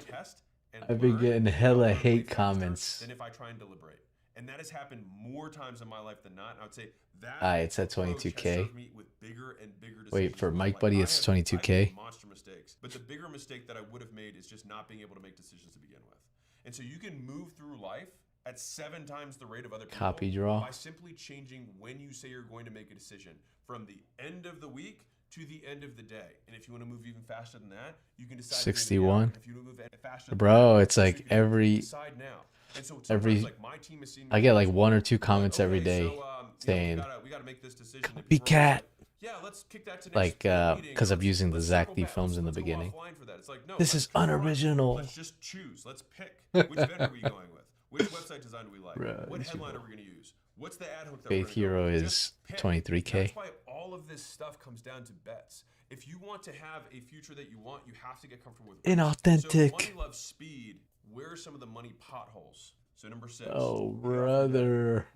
test and I've been getting hella hate comments. Than if I try and deliberate. And that has happened more times in my life than not. I would say that it's at 22K. With bigger and bigger Wait, for Mike Buddy, it's 22K. Monster mistakes. But the bigger mistake that I would have made is just not being able to make decisions to begin with. And so you can move through life at 7 times the rate of other people. Copy draw. By simply changing when you say you're going to make a decision from the end of the week to the end of the day. And if you want to move even faster than that, you can decide 61. If you want to move faster Bro, it's like every decide now. And so like my team has seen I get like 1 or 2 comments every day saying we gotta make this decision. Copycat. Yeah, let's kick that to next like because I'm using the Zach D films in the beginning. It's like, no, this is unoriginal. Let's just choose. Let's pick which vendor are we going with? Which website design do we like? Bruh, what headline are we going to use? What's the ad hook that Faith Hero is 23K. That's why all of this stuff comes down to bets. If you want to have a future that you want, you have to get comfortable with it. Inauthentic. So money loves speed. Where are some of the money potholes? So number 6. Oh, brother.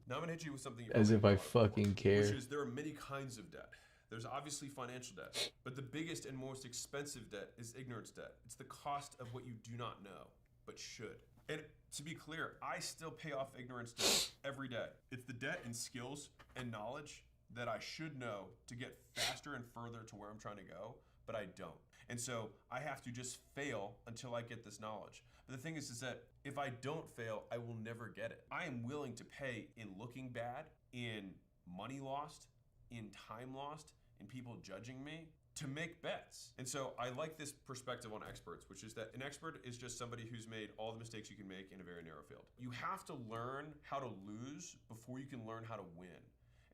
Now I'm going to hit you with something. As if I fucking care. Which is there are many kinds of debt. There's obviously financial debt, but the biggest and most expensive debt is ignorance debt. It's the cost of what you do not know, but should. And to be clear, I still pay off ignorance debt every day. It's the debt in skills and knowledge that I should know to get faster and further to where I'm trying to go, but I don't. And so I have to just fail until I get this knowledge. But the thing is that if I don't fail, I will never get it. I am willing to pay in looking bad, in money lost, in time lost, in people judging me to make bets. And so I like this perspective on experts, which is that an expert is just somebody who's made all the mistakes you can make in a very narrow field. You have to learn how to lose before you can learn how to win.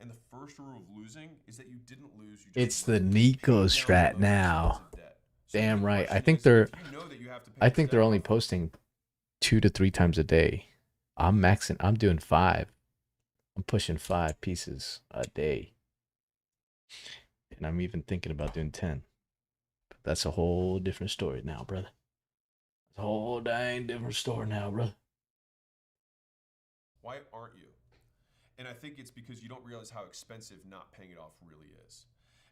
And the first rule of losing is that you didn't lose. You just It's the learned. Nico Pay down strat the most now. expensive debt. So Damn the right. I question think is, they're if you know that you have to pay I this think they're debt only off, posting 2 to 3 times a day. I'm maxing. I'm doing 5. I'm pushing 5 pieces a day. And I'm even thinking about doing 10. But that's a whole different story now, brother. It's a whole dang different story now, brother. why aren't you? And I think it's because you don't realize how expensive not paying it off really is.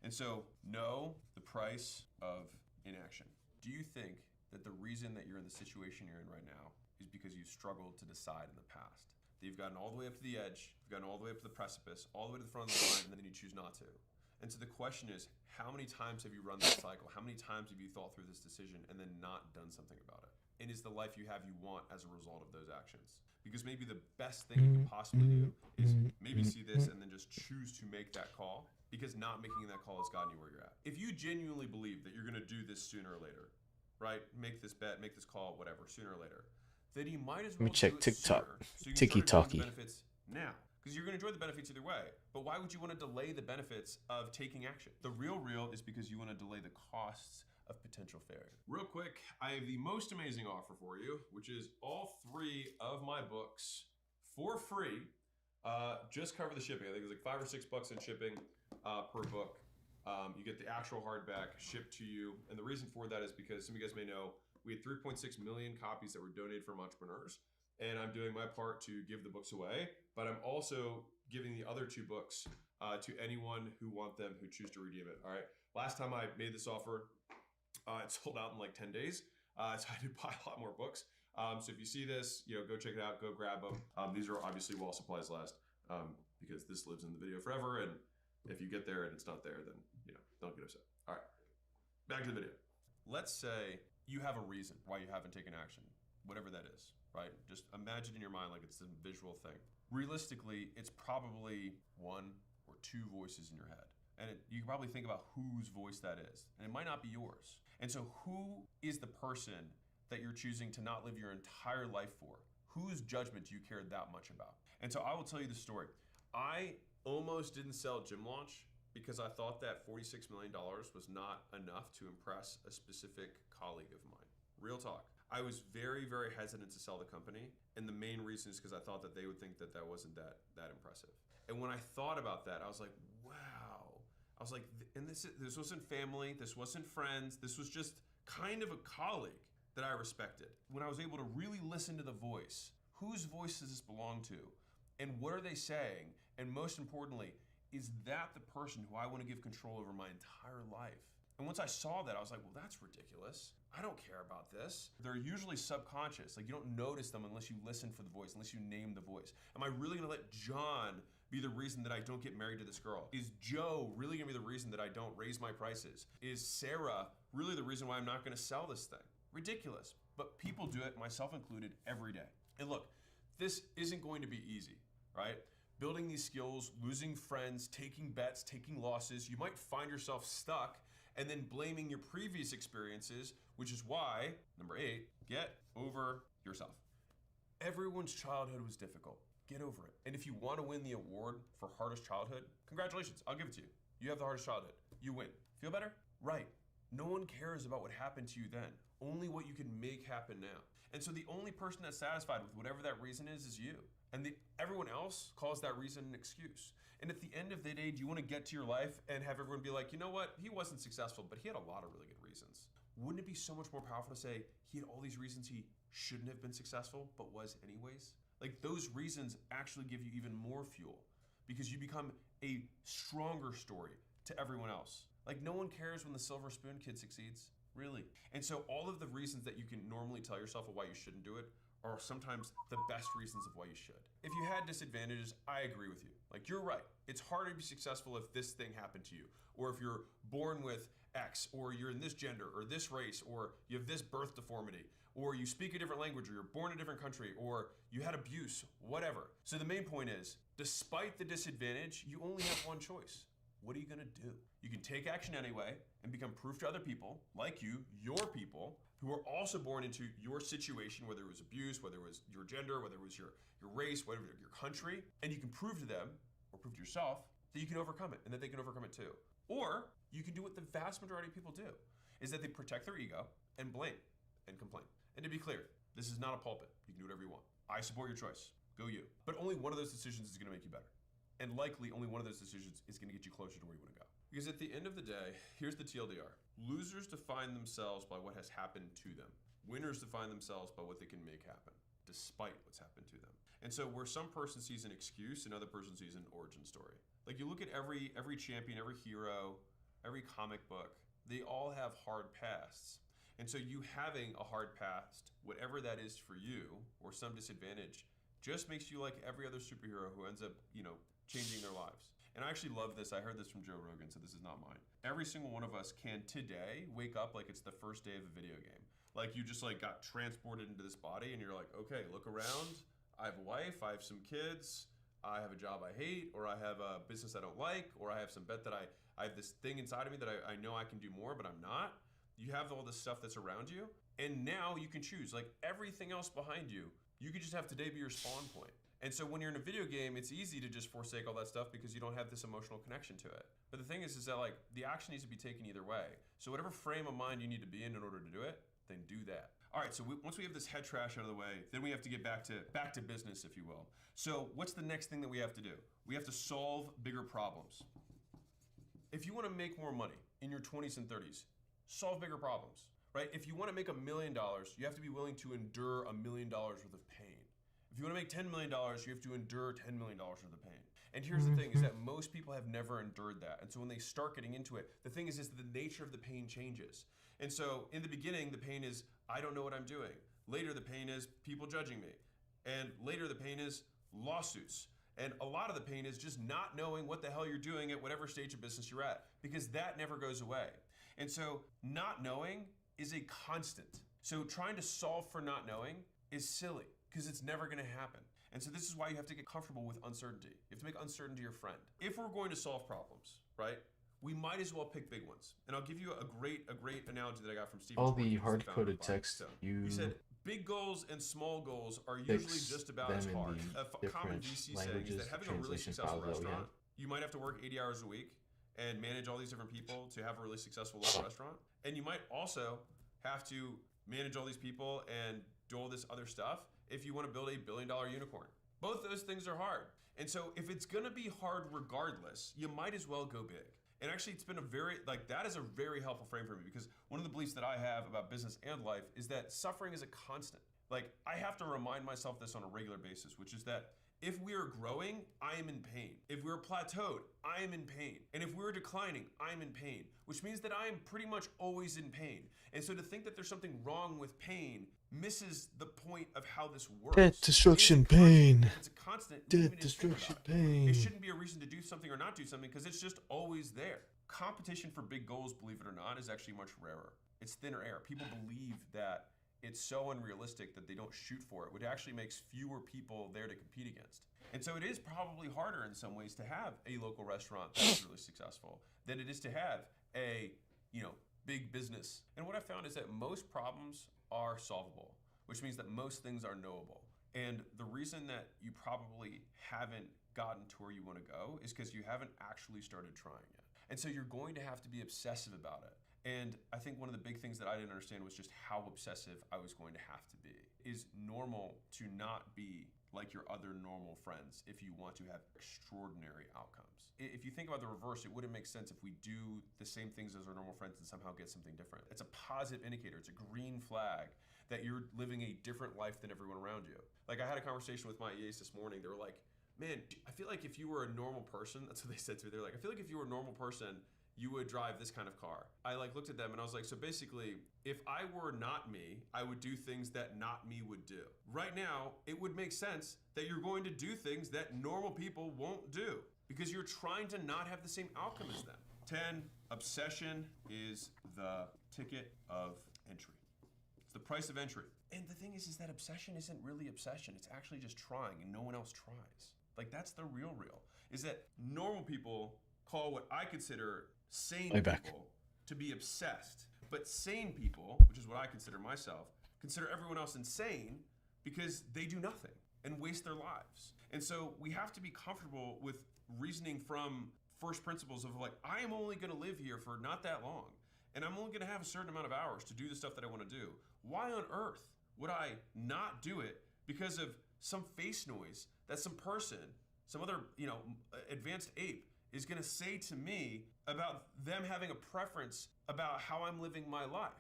And so, know the price of inaction. Do you think that the reason that you're in the situation you're in right now is because you struggled to decide in the past? That you've gotten all the way up to the edge, you've gotten all the way up to the precipice, all the way to the front of the line, and then you choose not to. And so the question is, how many times have you run this cycle? How many times have you thought through this decision and then not done something about it? And is the life you have you want as a result of those actions? Because maybe the best thing you can possibly do is maybe see this and then just choose to make that call, because not making that call has gotten you where you're at. If you genuinely believe that you're going to do this sooner or later, right? Make this bet, make this call, whatever, sooner or later, then you might as well Let me check do it TikTok. sooner, so you can Tiki start enjoying talkie. the benefits now. Because you're going to enjoy the benefits either way. But why would you want to delay the benefits of taking action? The real is because you want to delay the costs of potential failure. Real quick, I have the most amazing offer for you, which is all 3 of my books for free. Just cover the shipping. I think it's like $5 or $6 in shipping per book. You get the actual hardback shipped to you. And the reason for that is because some of you guys may know we had 3.6 million copies that were donated from entrepreneurs. And I'm doing my part to give the books away, but I'm also giving the other 2 books to anyone who want them, who choose to redeem it. All right. Last time I made this offer, it sold out in like 10 days. So I had to buy a lot more books. So if you see this, go check it out, go grab them. These are obviously while supplies last, because this lives in the video forever. And if you get there and it's not there, then don't get upset. All right, back to the video. Let's say you have a reason why you haven't taken action, whatever that is, right? Just imagine in your mind like it's a visual thing. Realistically, it's probably 1 or 2 voices in your head. And you can probably think about whose voice that is. And it might not be yours. And so who is the person that you're choosing to not live your entire life for? Whose judgment do you care that much about? And so I will tell you the story. I almost didn't sell Gym Launch because I thought that $46 million was not enough to impress a specific colleague of mine. Real talk. I was very, very hesitant to sell the company. And the main reason is because I thought that they would think that that wasn't that impressive. And when I thought about that, I was like, wow. I was like, and this wasn't family, this wasn't friends, this was just kind of a colleague that I respected. When I was able to really listen to the voice, whose voice does this belong to? And what are they saying? And most importantly, is that the person who I want to give control over my entire life? And once I saw that, I was like, well, that's ridiculous. I don't care about this. They're usually subconscious. Like, you don't notice them unless you listen for the voice, unless you name the voice. Am I really gonna let John be the reason that I don't get married to this girl? Is Joe really gonna be the reason that I don't raise my prices? Is Sarah really the reason why I'm not gonna sell this thing? Ridiculous. But people do it, myself included, every day. And look, this isn't going to be easy, right? Building these skills, losing friends, taking bets, taking losses, you might find yourself stuck and then blaming your previous experiences, which is why, number 8, get over yourself. Everyone's childhood was difficult. Get over it. And if you want to win the award for hardest childhood, congratulations, I'll give it to you. You have the hardest childhood. You win. Feel better? Right. No one cares about what happened to you then. Only what you can make happen now. And so the only person that's satisfied with whatever that reason is you. And everyone else calls that reason an excuse. And at the end of the day, do you want to get to your life and have everyone be like, you know what? He wasn't successful, but he had a lot of really good reasons. Wouldn't it be so much more powerful to say he had all these reasons he shouldn't have been successful, but was anyways? Like, those reasons actually give you even more fuel because you become a stronger story, to everyone else. Like, no one cares when the silver spoon kid succeeds, really. And so all of the reasons that you can normally tell yourself of why you shouldn't do it are sometimes the best reasons of why you should. If you had disadvantages, I agree with you. Like, you're right. It's harder to be successful if this thing happened to you, or if you're born with X, or you're in this gender, or this race, or you have this birth deformity, or you speak a different language, or you're born in a different country, or you had abuse, whatever. So the main point is, despite the disadvantage, you only have one choice. What are you gonna do? You can take action anyway and become proof to other people, like you, your people, who are also born into your situation, whether it was abuse, whether it was your gender, whether it was your race, whatever, your country, and you can prove to them, or prove to yourself, that you can overcome it and that they can overcome it too. Or you can do what the vast majority of people do, is that they protect their ego and blame and complain. And to be clear, this is not a pulpit. You can do whatever you want. I support your choice. Go you. But only one of those decisions is gonna make you better. And likely only one of those decisions is gonna get you closer to where you wanna go. Because at the end of the day, here's the TLDR. Losers define themselves by what has happened to them. Winners define themselves by what they can make happen, despite what's happened to them. And so where some person sees an excuse, another person sees an origin story. Like, you look at every champion, every hero, every comic book, they all have hard pasts. And so you having a hard past, whatever that is for you, or some disadvantage, just makes you like every other superhero who ends up, changing their lives. And I actually love this. I heard this from Joe Rogan, so this is not mine. Every single one of us can today wake up like it's the first day of a video game. Like, you just got transported into this body and you're like, okay, look around. I have a wife, I have some kids, I have a job I hate, or I have a business I don't like, or I have some bet that I have this thing inside of me that I know I can do more, but I'm not. You have all this stuff that's around you, and now you can choose. Like, everything else behind you, you could just have today be your spawn point. And so when you're in a video game, it's easy to just forsake all that stuff because you don't have this emotional connection to it. But the thing is that the action needs to be taken either way. So whatever frame of mind you need to be in order to do it, then do that. All right, so once we have this head trash out of the way, then we have to get back to business, if you will. So what's the next thing that we have to do? We have to solve bigger problems. If you want to make more money in your 20s and 30s, solve bigger problems, right? If you want to make $1 million, you have to be willing to endure $1 million worth of pain. If you want to make $10 million, you have to endure $10 million worth of pain. And here's the thing, is that most people have never endured that. And so when they start getting into it, the thing is that the nature of the pain changes. And so in the beginning, the pain is, I don't know what I'm doing. Later, the pain is people judging me. And later, the pain is lawsuits. And a lot of the pain is just not knowing what the hell you're doing at whatever stage of business you're at, because that never goes away. And so not knowing is a constant. So trying to solve for not knowing is silly, because it's never gonna happen. And so this is why you have to get comfortable with uncertainty. You have to make uncertainty your friend. If we're going to solve problems, right, we might as well pick big ones. And I'll give you a great analogy that I got from Stephen. All the hard-coded text he said, big goals and small goals are usually just about as hard. A common VC saying is that having a really successful restaurant, you might have to work 80 hours a week and manage all these different people to have a really successful local restaurant. And you might also have to manage all these people and do all this other stuff if you want to build $1 billion unicorn. Both those things are hard. And so if it's gonna be hard regardless, you might as well go big. And actually, it's been that is a very helpful frame for me, because one of the beliefs that I have about business and life is that suffering is a constant. Like, I have to remind myself this on a regular basis, which is that if we are growing, I am in pain. If we're plateaued, I am in pain. And if we're declining, I'm in pain, which means that I am pretty much always in pain. And so to think that there's something wrong with pain misses the point of how this works. Death, destruction, pain. It's a constant. Death, destruction, pain. It shouldn't be a reason to do something or not do something, because it's just always there. Competition for big goals, believe it or not, is actually much rarer. It's thinner air. People believe that it's so unrealistic that they don't shoot for it, which actually makes fewer people there to compete against. And so it is probably harder in some ways to have a local restaurant that's really successful than it is to have a, big business. And what I found is that most problems are solvable, which means that most things are knowable. And the reason that you probably haven't gotten to where you want to go is because you haven't actually started trying it. And so you're going to have to be obsessive about it. And I think one of the big things that I didn't understand was just how obsessive I was going to have to be. Is normal to not be like your other normal friends if you want to have extraordinary outcomes. If you think about the reverse, it wouldn't make sense if we do the same things as our normal friends and somehow get something different. It's a positive indicator. It's a green flag that you're living a different life than everyone around you. Like, I had a conversation with my EAs this morning. They were like, man, I feel like if you were a normal person, that's what they said to me. They're like, I feel like if you were a normal person you would drive this kind of car. I like looked at them and I was like, so basically, if I were not me, I would do things that not me would do. Right now, it would make sense that you're going to do things that normal people won't do because you're trying to not have the same outcome as them. 10, obsession is the ticket of entry. It's the price of entry. And the thing is that obsession isn't really obsession. It's actually just trying and no one else tries. Like that's the real, is that normal people call what I consider sane people to be obsessed. But sane people, which is what I consider myself, consider everyone else insane because they do nothing and waste their lives. And so we have to be comfortable with reasoning from first principles of like, I am only gonna live here for not that long. And I'm only gonna have a certain amount of hours to do the stuff that I wanna do. Why on earth would I not do it because of some face noise that some person, some other, advanced ape is gonna say to me about them having a preference about how I'm living my life?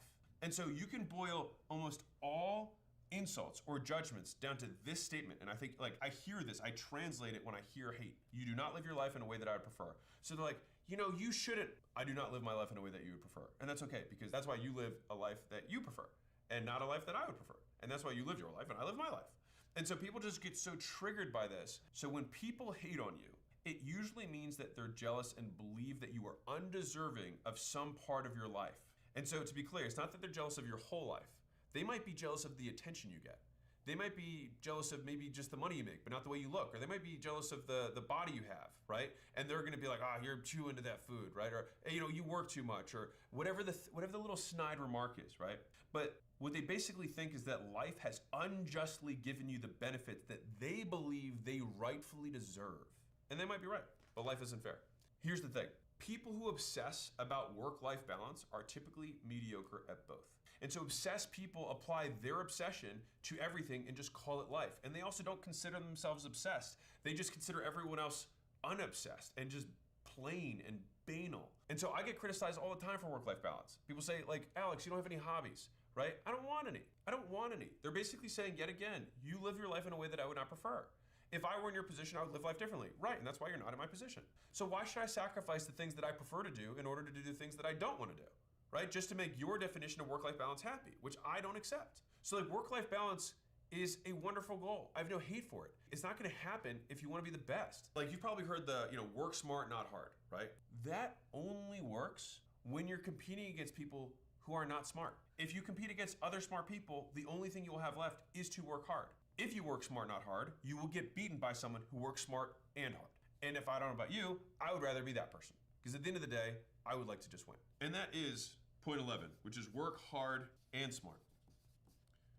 And so you can boil almost all insults or judgments down to this statement. And I think I hear this, I translate it when I hear hate. You do not live your life in a way that I would prefer. So they're like, you shouldn't. I do not live my life in a way that you would prefer. And that's okay, because that's why you live a life that you prefer and not a life that I would prefer. And that's why you live your life and I live my life. And so people just get so triggered by this. So when people hate on you, it usually means that they're jealous and believe that you are undeserving of some part of your life. And so to be clear, it's not that they're jealous of your whole life. They might be jealous of the attention you get. They might be jealous of maybe just the money you make, but not the way you look. Or they might be jealous of the body you have, right? And they're gonna be like, you're too into that food, right? Or, you work too much, or whatever the little snide remark is, right? But what they basically think is that life has unjustly given you the benefits that they believe they rightfully deserve. And they might be right, but life isn't fair. Here's the thing. People who obsess about work-life balance are typically mediocre at both. And so obsessed people apply their obsession to everything and just call it life. And they also don't consider themselves obsessed. They just consider everyone else unobsessed and just plain and banal. And so I get criticized all the time for work-life balance. People say, like, Alex, you don't have any hobbies, right? I don't want any. They're basically saying, yet again, you live your life in a way that I would not prefer. If I were in your position, I would live life differently. Right, and that's why you're not in my position. So why should I sacrifice the things that I prefer to do in order to do the things that I don't want to do? Right, just to make your definition of work-life balance happy, which I don't accept. So work-life balance is a wonderful goal. I have no hate for it. It's not gonna happen if you wanna be the best. You've probably heard the, work smart, not hard, right? That only works when you're competing against people who are not smart. If you compete against other smart people, the only thing you will have left is to work hard. If you work smart, not hard, you will get beaten by someone who works smart and hard. And if I don't know about you, I would rather be that person. Because at the end of the day, I would like to just win. And that is point 11, which is work hard and smart.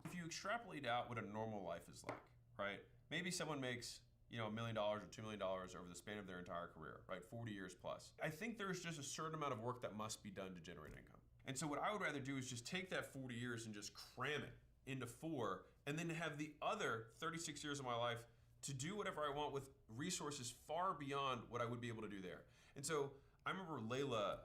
If you extrapolate out what a normal life is like, right? Maybe someone makes, $1 million or $2 million over the span of their entire career, right? 40 years plus. I think there's just a certain amount of work that must be done to generate income. And so what I would rather do is just take that 40 years and just cram it into 4, and then have the other 36 years of my life to do whatever I want with resources far beyond what I would be able to do there. And so I remember Layla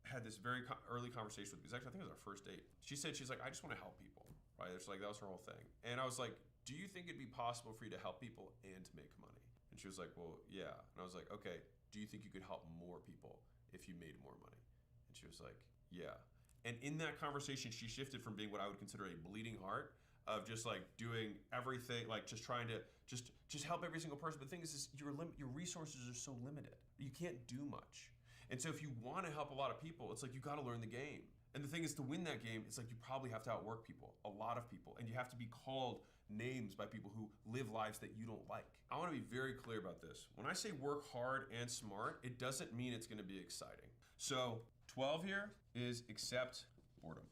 had this very early conversation with me. Actually, I think it was our first date. She's like, I just want to help people, right? It's like, that was her whole thing. And I was like, do you think it'd be possible for you to help people and to make money? And she was like, well, yeah. And I was like, okay, do you think you could help more people if you made more money? And she was like, yeah. And in that conversation, she shifted from being what I would consider a bleeding heart of just doing everything, just trying to just help every single person. But the thing is your resources are so limited. You can't do much. And so if you want to help a lot of people, it's like you got to learn the game. And the thing is, to win that game, it's like you probably have to outwork people, a lot of people, and you have to be called names by people who live lives that you don't like. I want to be very clear about this. When I say work hard and smart, it doesn't mean it's going to be exciting. So 12 here is accept boredom.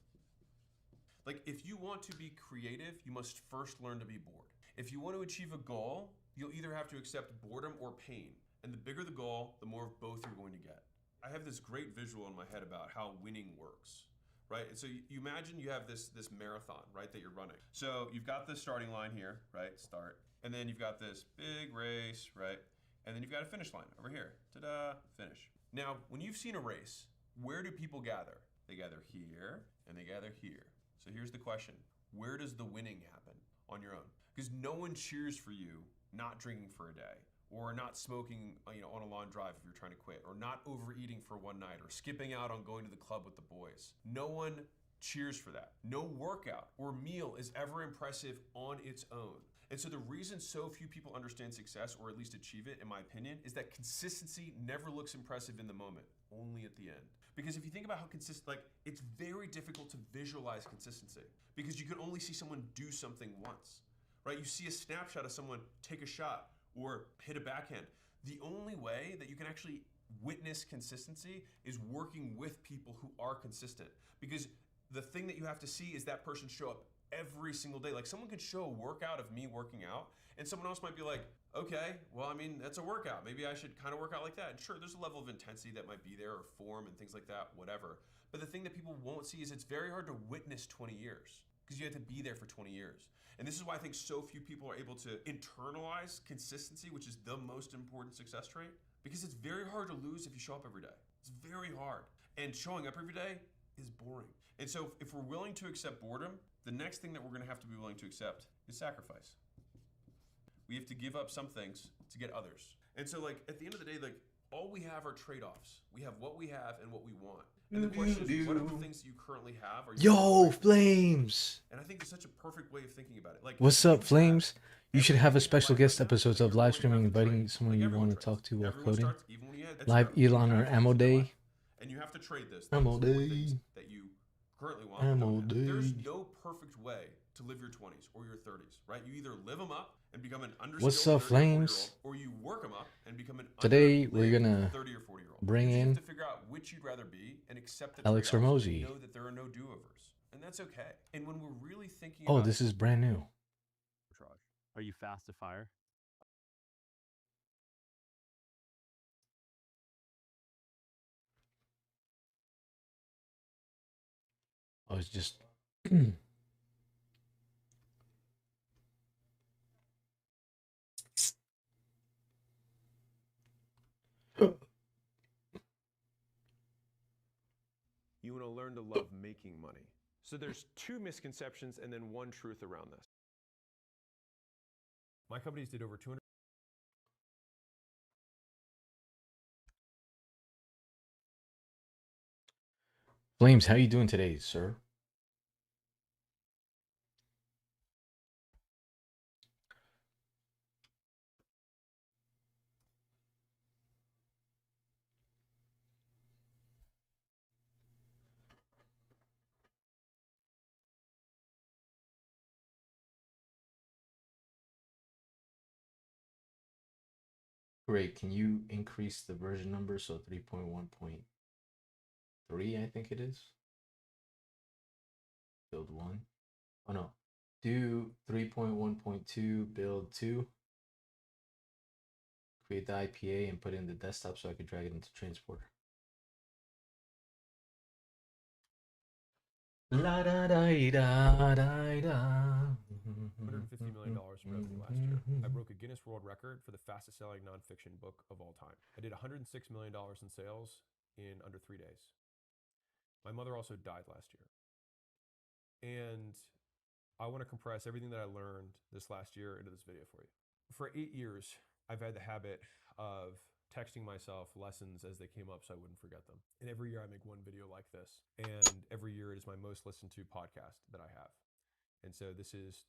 If you want to be creative, you must first learn to be bored. If you want to achieve a goal, you'll either have to accept boredom or pain. And the bigger the goal, the more of both you're going to get. I have this great visual in my head about how winning works, right? And so you imagine you have this marathon, right, that you're running. So you've got the starting line here, right, start. And then you've got this big race, right? And then you've got a finish line over here, ta-da, finish. Now, when you've seen a race, where do people gather? They gather here and they gather here. So here's the question. Where does the winning happen on your own? Because no one cheers for you not drinking for a day or not smoking, on a long drive if you're trying to quit, or not overeating for one night, or skipping out on going to the club with the boys. No one cheers for that. No workout or meal is ever impressive on its own. And so the reason so few people understand success, or at least achieve it, in my opinion, is that consistency never looks impressive in the moment, only at the end. Because if you think about how consistent, it's very difficult to visualize consistency because you can only see someone do something once, right? You see a snapshot of someone take a shot or hit a backhand. The only way that you can actually witness consistency is working with people who are consistent, because the thing that you have to see is that person show up every single day. Like, someone could show a workout of me working out, and someone else might be like, okay, well, that's a workout. Maybe I should kind of work out like that. And sure, there's a level of intensity that might be there, or form and things like that, whatever. But the thing that people won't see is it's very hard to witness 20 years because you have to be there for 20 years. And this is why I think so few people are able to internalize consistency, which is the most important success trait, because it's very hard to lose if you show up every day. It's very hard. And showing up every day is boring. And so if we're willing to accept boredom, the next thing that we're going to have to be willing to accept is sacrifice. We have to give up some things to get others. And so at the end of the day, all we have are trade-offs. We have what we have and what we want. And the question is, what are the things that you currently have? Are you Yo, Flames! And I think it's such a perfect way of thinking about it. What's up, Flames? You should have a special guest episodes of live streaming, inviting someone you want to talk to while coding. Live Elon or Ammo Day. And you have to trade this. Ammo Day. That you currently want. Ammo Day. There's no perfect way to live your 20s or your 30s, right? You either live them up and become an underskilled What's up, Flames? Or you work them up and become an Today we're gonna 30 or 40-year-old. bring in you have to figure out which you'd rather be and accept the Alex trade-offs Ramosi. and know that there are no do-overs, and that's okay. And when we're really thinking Oh, about this is brand new. Are you fast to fire? I was just you want to learn to love making money. So there's two misconceptions and then one truth around this. My companies did over 200. Flames, how you doing today, sir? Great. Can you increase the version number so 3.1.3, I think it is? Build 1. Oh no. Do 3.1.2 build 2. Create the IPA and put it in the desktop so I could drag it into transporter. La da da da da da. $150 million in revenue last year. I broke a Guinness World Record for the fastest selling nonfiction book of all time. I did $106 million in sales in under 3 days. My mother also died last year. And I want to compress everything that I learned this last year into this video for you. For 8 years, I've had the habit of texting myself lessons as they came up so I wouldn't forget them. And every year I make one video like this. And every year it is my most listened to podcast that I have. And so this is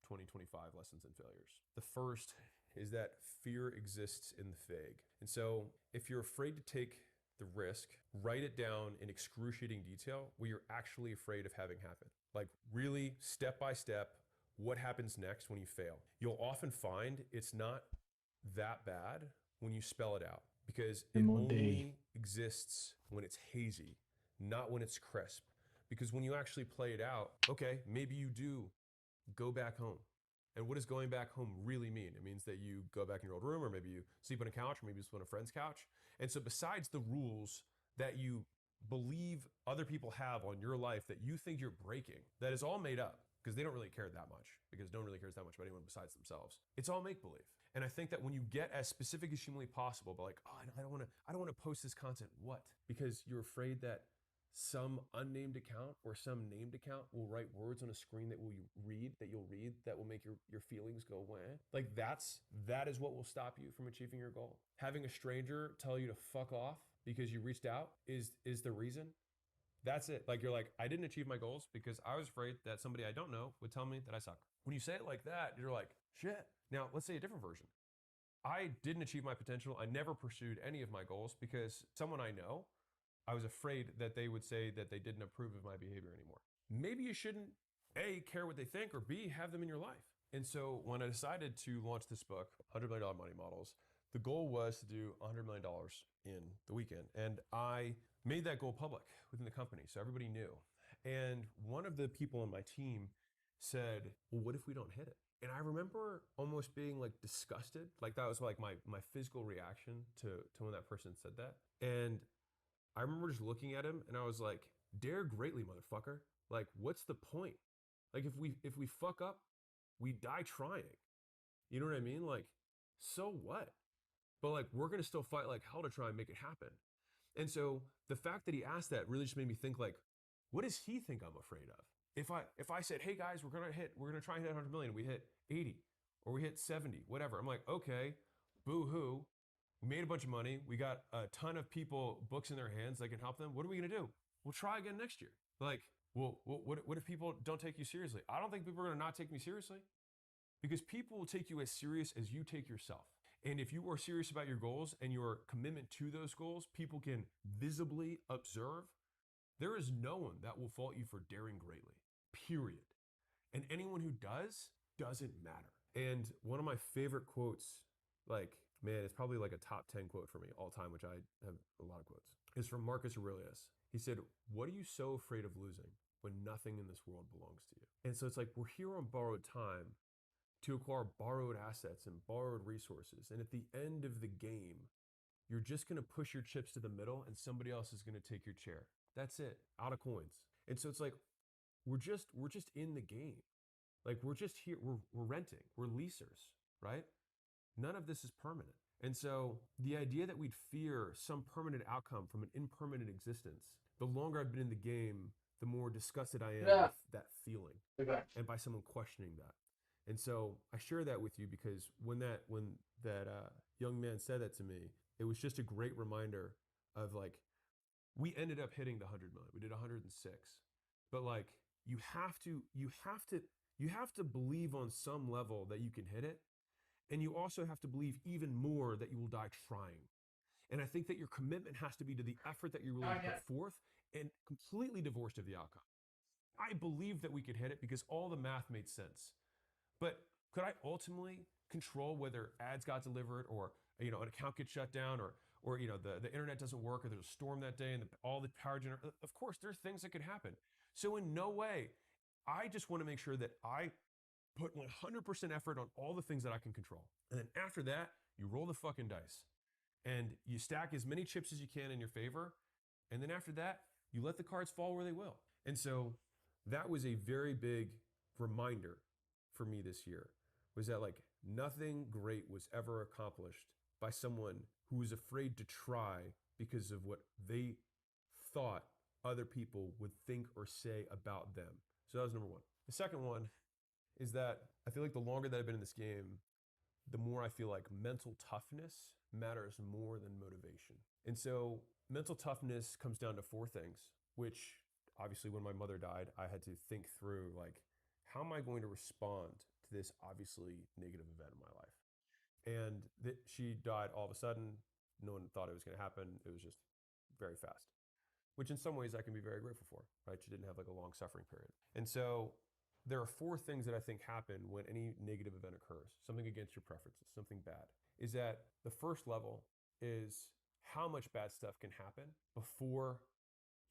2025 Lessons and Failures. The first is that fear exists in the vague. And so if you're afraid to take the risk, write it down in excruciating detail what you're actually afraid of having happen. Like really step by step, what happens next when you fail. You'll often find it's not that bad when you spell it out, because it only exists when it's hazy, not when it's crisp. Because when you actually play it out, okay, maybe you do go back home. And what does going back home really mean? It means that you go back in your old room, or maybe you sleep on a couch, or maybe you sleep on a friend's couch. And so besides the rules that you believe other people have on your life that you think you're breaking, that is all made up, because they don't really care that much, because no one really cares that much about anyone besides themselves. It's all make-believe. And I think that when you get as specific as humanly possible, but like, oh, I don't want to post this content. What? Because you're afraid that some unnamed account or some named account will write words on a screen that you'll read that will make your feelings go away. Like that is what will stop you from achieving your goal. Having a stranger tell you to fuck off because you reached out is the reason. That's it. Like, you're like, I didn't achieve my goals because I was afraid that somebody I don't know would tell me that I suck. When you say it like that, you're like, shit. Now, let's say a different version. I didn't achieve my potential. I never pursued any of my goals because someone I know, I was afraid that they would say that they didn't approve of my behavior anymore. Maybe you shouldn't, A, care what they think, or B, have them in your life. And so when I decided to launch this book, $100 million Money Models, the goal was to do $100 million in the weekend. And I made that goal public within the company so everybody knew. And one of the people on my team said, well, what if we don't hit it? And I remember almost being like disgusted. Like that was like my physical reaction to when that person said that. And I remember just looking at him and I was like, dare greatly, motherfucker. Like, what's the point? Like if we fuck up, we die trying. You know what I mean? Like, so what? But like, we're going to still fight like hell to try and make it happen. And so the fact that he asked that really just made me think like, what does he think I'm afraid of? If I said, hey guys, we're going to try and hit 100 million. We hit 80 or we hit 70, whatever. I'm like, okay, boo hoo. We made a bunch of money. We got a ton of people, books in their hands that can help them. What are we going to do? We'll try again next year. Like, well, what if people don't take you seriously? I don't think people are going to not take me seriously because people will take you as serious as you take yourself. And if you are serious about your goals and your commitment to those goals, people can visibly observe. There is no one that will fault you for daring greatly, period. And anyone who doesn't matter. And one of my favorite quotes, like, man, it's probably like a top 10 quote for me all time, which I have a lot of quotes, is from Marcus Aurelius. He said, what are you so afraid of losing when nothing in this world belongs to you? And so it's like, we're here on borrowed time to acquire borrowed assets and borrowed resources. And at the end of the game, you're just going to push your chips to the middle and somebody else is going to take your chair. That's it, out of coins. And so it's like, we're just in the game. Like we're just here, we're renting, we're leasers, right? None of this is permanent. And so the idea that we'd fear some permanent outcome from an impermanent existence, the longer I've been in the game, the more disgusted I am with that feeling and by someone questioning that. And so I share that with you because when that young man said that to me, it was just a great reminder of like, we ended up hitting the 100 million. We did 106. But like, you have to believe on some level that you can hit it. And you also have to believe even more that you will die trying. And I think that your commitment has to be to the effort that you're willing to put forth and completely divorced of the outcome. I believed that we could hit it because all the math made sense. But could I ultimately control whether ads got delivered or an account gets shut down or the internet doesn't work or there's a storm that day and all the power generator? Of course, there's things that could happen. So in no way, I just want to make sure that I put 100% effort on all the things that I can control. And then after that, you roll the fucking dice and you stack as many chips as you can in your favor. And then after that, you let the cards fall where they will. And so that was a very big reminder for me this year, was that like nothing great was ever accomplished by someone who was afraid to try because of what they thought other people would think or say about them. So that was number one. The second one is that I feel like the longer that I've been in this game, the more I feel like mental toughness matters more than motivation. And so mental toughness comes down to four things, which obviously when my mother died, I had to think through like, how am I going to respond to this obviously negative event in my life? And she died all of a sudden. No one thought it was going to happen. It was just very fast, which in some ways I can be very grateful for, right? She didn't have like a long suffering period. And so there are four things that I think happen when any negative event occurs, something against your preferences, something bad, is that the first level is how much bad stuff can happen before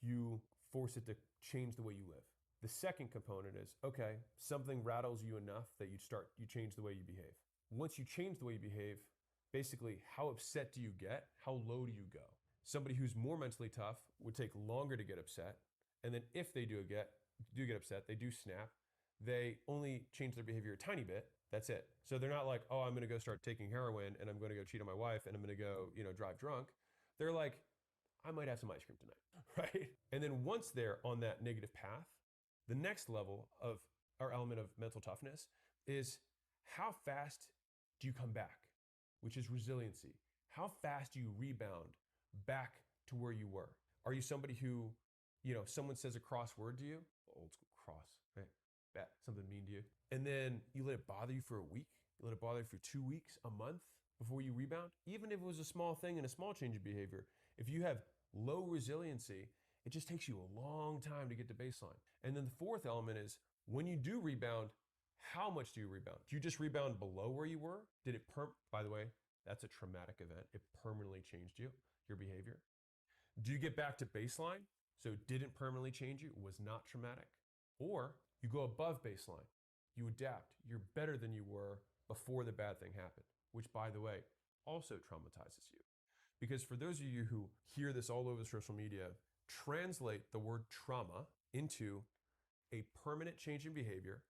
you force it to change the way you live. The second component is, okay, something rattles you enough that you change the way you behave. Once you change the way you behave, basically, how upset do you get? How low do you go? Somebody who's more mentally tough would take longer to get upset. And then if they do get upset, they do snap. They only change their behavior a tiny bit. That's it. So they're not like, oh, I'm going to go start taking heroin and I'm going to go cheat on my wife and I'm going to go, drive drunk. They're like, I might have some ice cream tonight, right? And then once they're on that negative path, the next level of our element of mental toughness is how fast do you come back, which is resiliency. How fast do you rebound back to where you were? Are you somebody who, someone says a crossword to you, old school cross, right? Something mean to you. And then you let it bother you for a week, you let it bother you for 2 weeks, a month before you rebound? Even if it was a small thing and a small change of behavior, if you have low resiliency, it just takes you a long time to get to baseline. And then the fourth element is when you do rebound, how much do you rebound? Do you just rebound below where you were? By the way, that's a traumatic event. It permanently changed you, your behavior. Do you get back to baseline? So it didn't permanently change you, it was not traumatic. Or you go above baseline, you adapt, you're better than you were before the bad thing happened, which by the way, also traumatizes you. Because for those of you who hear this all over social media, translate the word trauma into a permanent change in behavior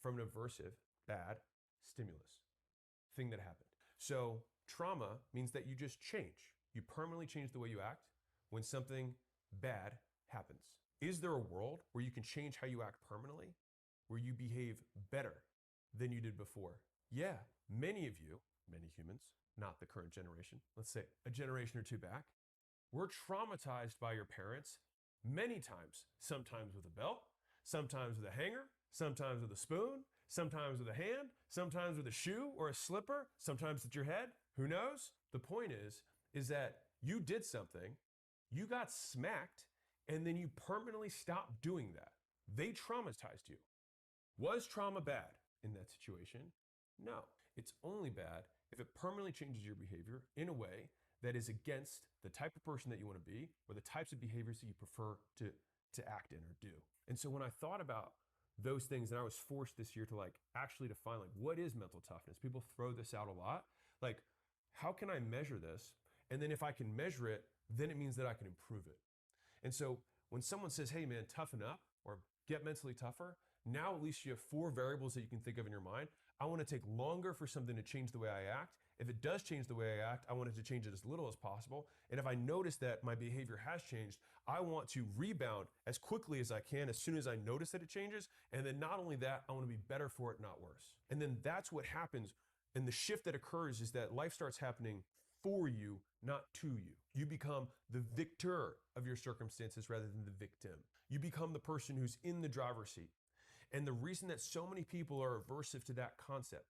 from an aversive, bad stimulus, thing that happened. So trauma means that you just change. You permanently change the way you act when something bad happens. Is there a world where you can change how you act permanently, where you behave better than you did before? Yeah, many of you, many humans, not the current generation, let's say a generation or two back, were traumatized by your parents many times, sometimes with a belt, sometimes with a hanger, sometimes with a spoon, sometimes with a hand, sometimes with a shoe or a slipper, sometimes at your head, who knows? The point is that you did something, you got smacked, and then you permanently stopped doing that. They traumatized you. Was trauma bad in that situation? No. It's only bad if it permanently changes your behavior in a way that is against the type of person that you want to be or the types of behaviors that you prefer to act in or do. And so when I thought about those things, and I was forced this year to actually define what is mental toughness? People throw this out a lot. How can I measure this? And then if I can measure it, then it means that I can improve it. And so when someone says, hey man, toughen up or get mentally tougher, now at least you have 4 variables that you can think of in your mind. I want to take longer for something to change the way I act. If it does change the way I act, I want it to change it as little as possible. And if I notice that my behavior has changed, I want to rebound as quickly as I can as soon as I notice that it changes. And then not only that, I want to be better for it, not worse. And then that's what happens. And the shift that occurs is that life starts happening for you, not to you. You become the victor of your circumstances rather than the victim. You become the person who's in the driver's seat. And the reason that so many people are aversive to that concept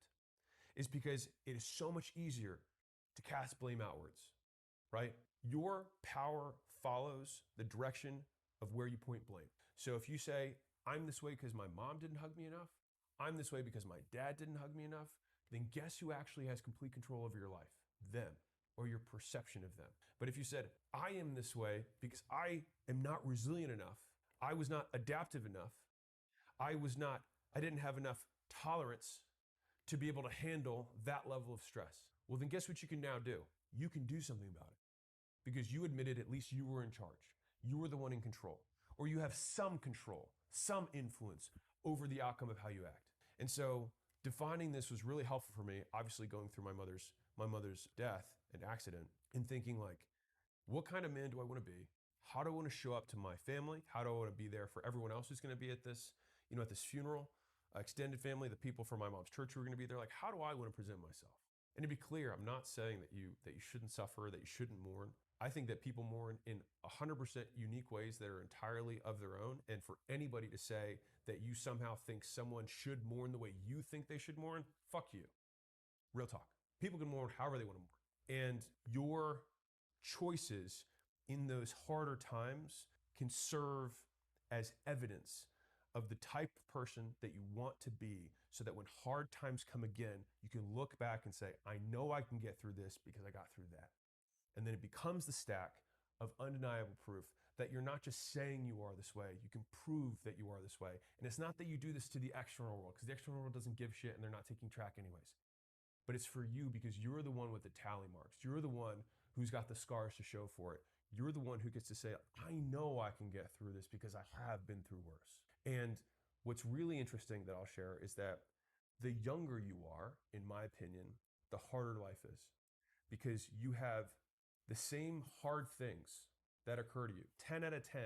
is because it is so much easier to cast blame outwards, right? Your power follows the direction of where you point blame. So if you say, I'm this way because my mom didn't hug me enough, I'm this way because my dad didn't hug me enough, then guess who actually has complete control over your life? Them, or your perception of them. But if you said, I am this way because I am not resilient enough, I was not adaptive enough, I didn't have enough tolerance to be able to handle that level of stress. Well, then guess what you can now do? You can do something about it because you admitted at least you were in charge. You were the one in control, or you have some control, some influence over the outcome of how you act. And so defining this was really helpful for me, obviously going through my mother's death and accident and thinking what kind of man do I want to be? How do I want to show up to my family? How do I want to be there for everyone else who's going to be at this, at this funeral? Extended family, the people from my mom's church who are going to be there. How do I want to present myself? And to be clear, I'm not saying that you shouldn't suffer, that you shouldn't mourn. I think that people mourn in 100% unique ways that are entirely of their own. And for anybody to say that you somehow think someone should mourn the way you think they should mourn, fuck you. Real talk. People can mourn however they want to mourn. And your choices in those harder times can serve as evidence of the type of person that you want to be so that when hard times come again, you can look back and say, I know I can get through this because I got through that. And then it becomes the stack of undeniable proof that you're not just saying you are this way, you can prove that you are this way. And it's not that you do this to the external world because the external world doesn't give shit and they're not taking track anyways. But it's for you because you're the one with the tally marks. You're the one who's got the scars to show for it. You're the one who gets to say, I know I can get through this because I have been through worse. And what's really interesting that I'll share is that the younger you are, in my opinion, the harder life is because you have the same hard things that occur to you. 10 out of 10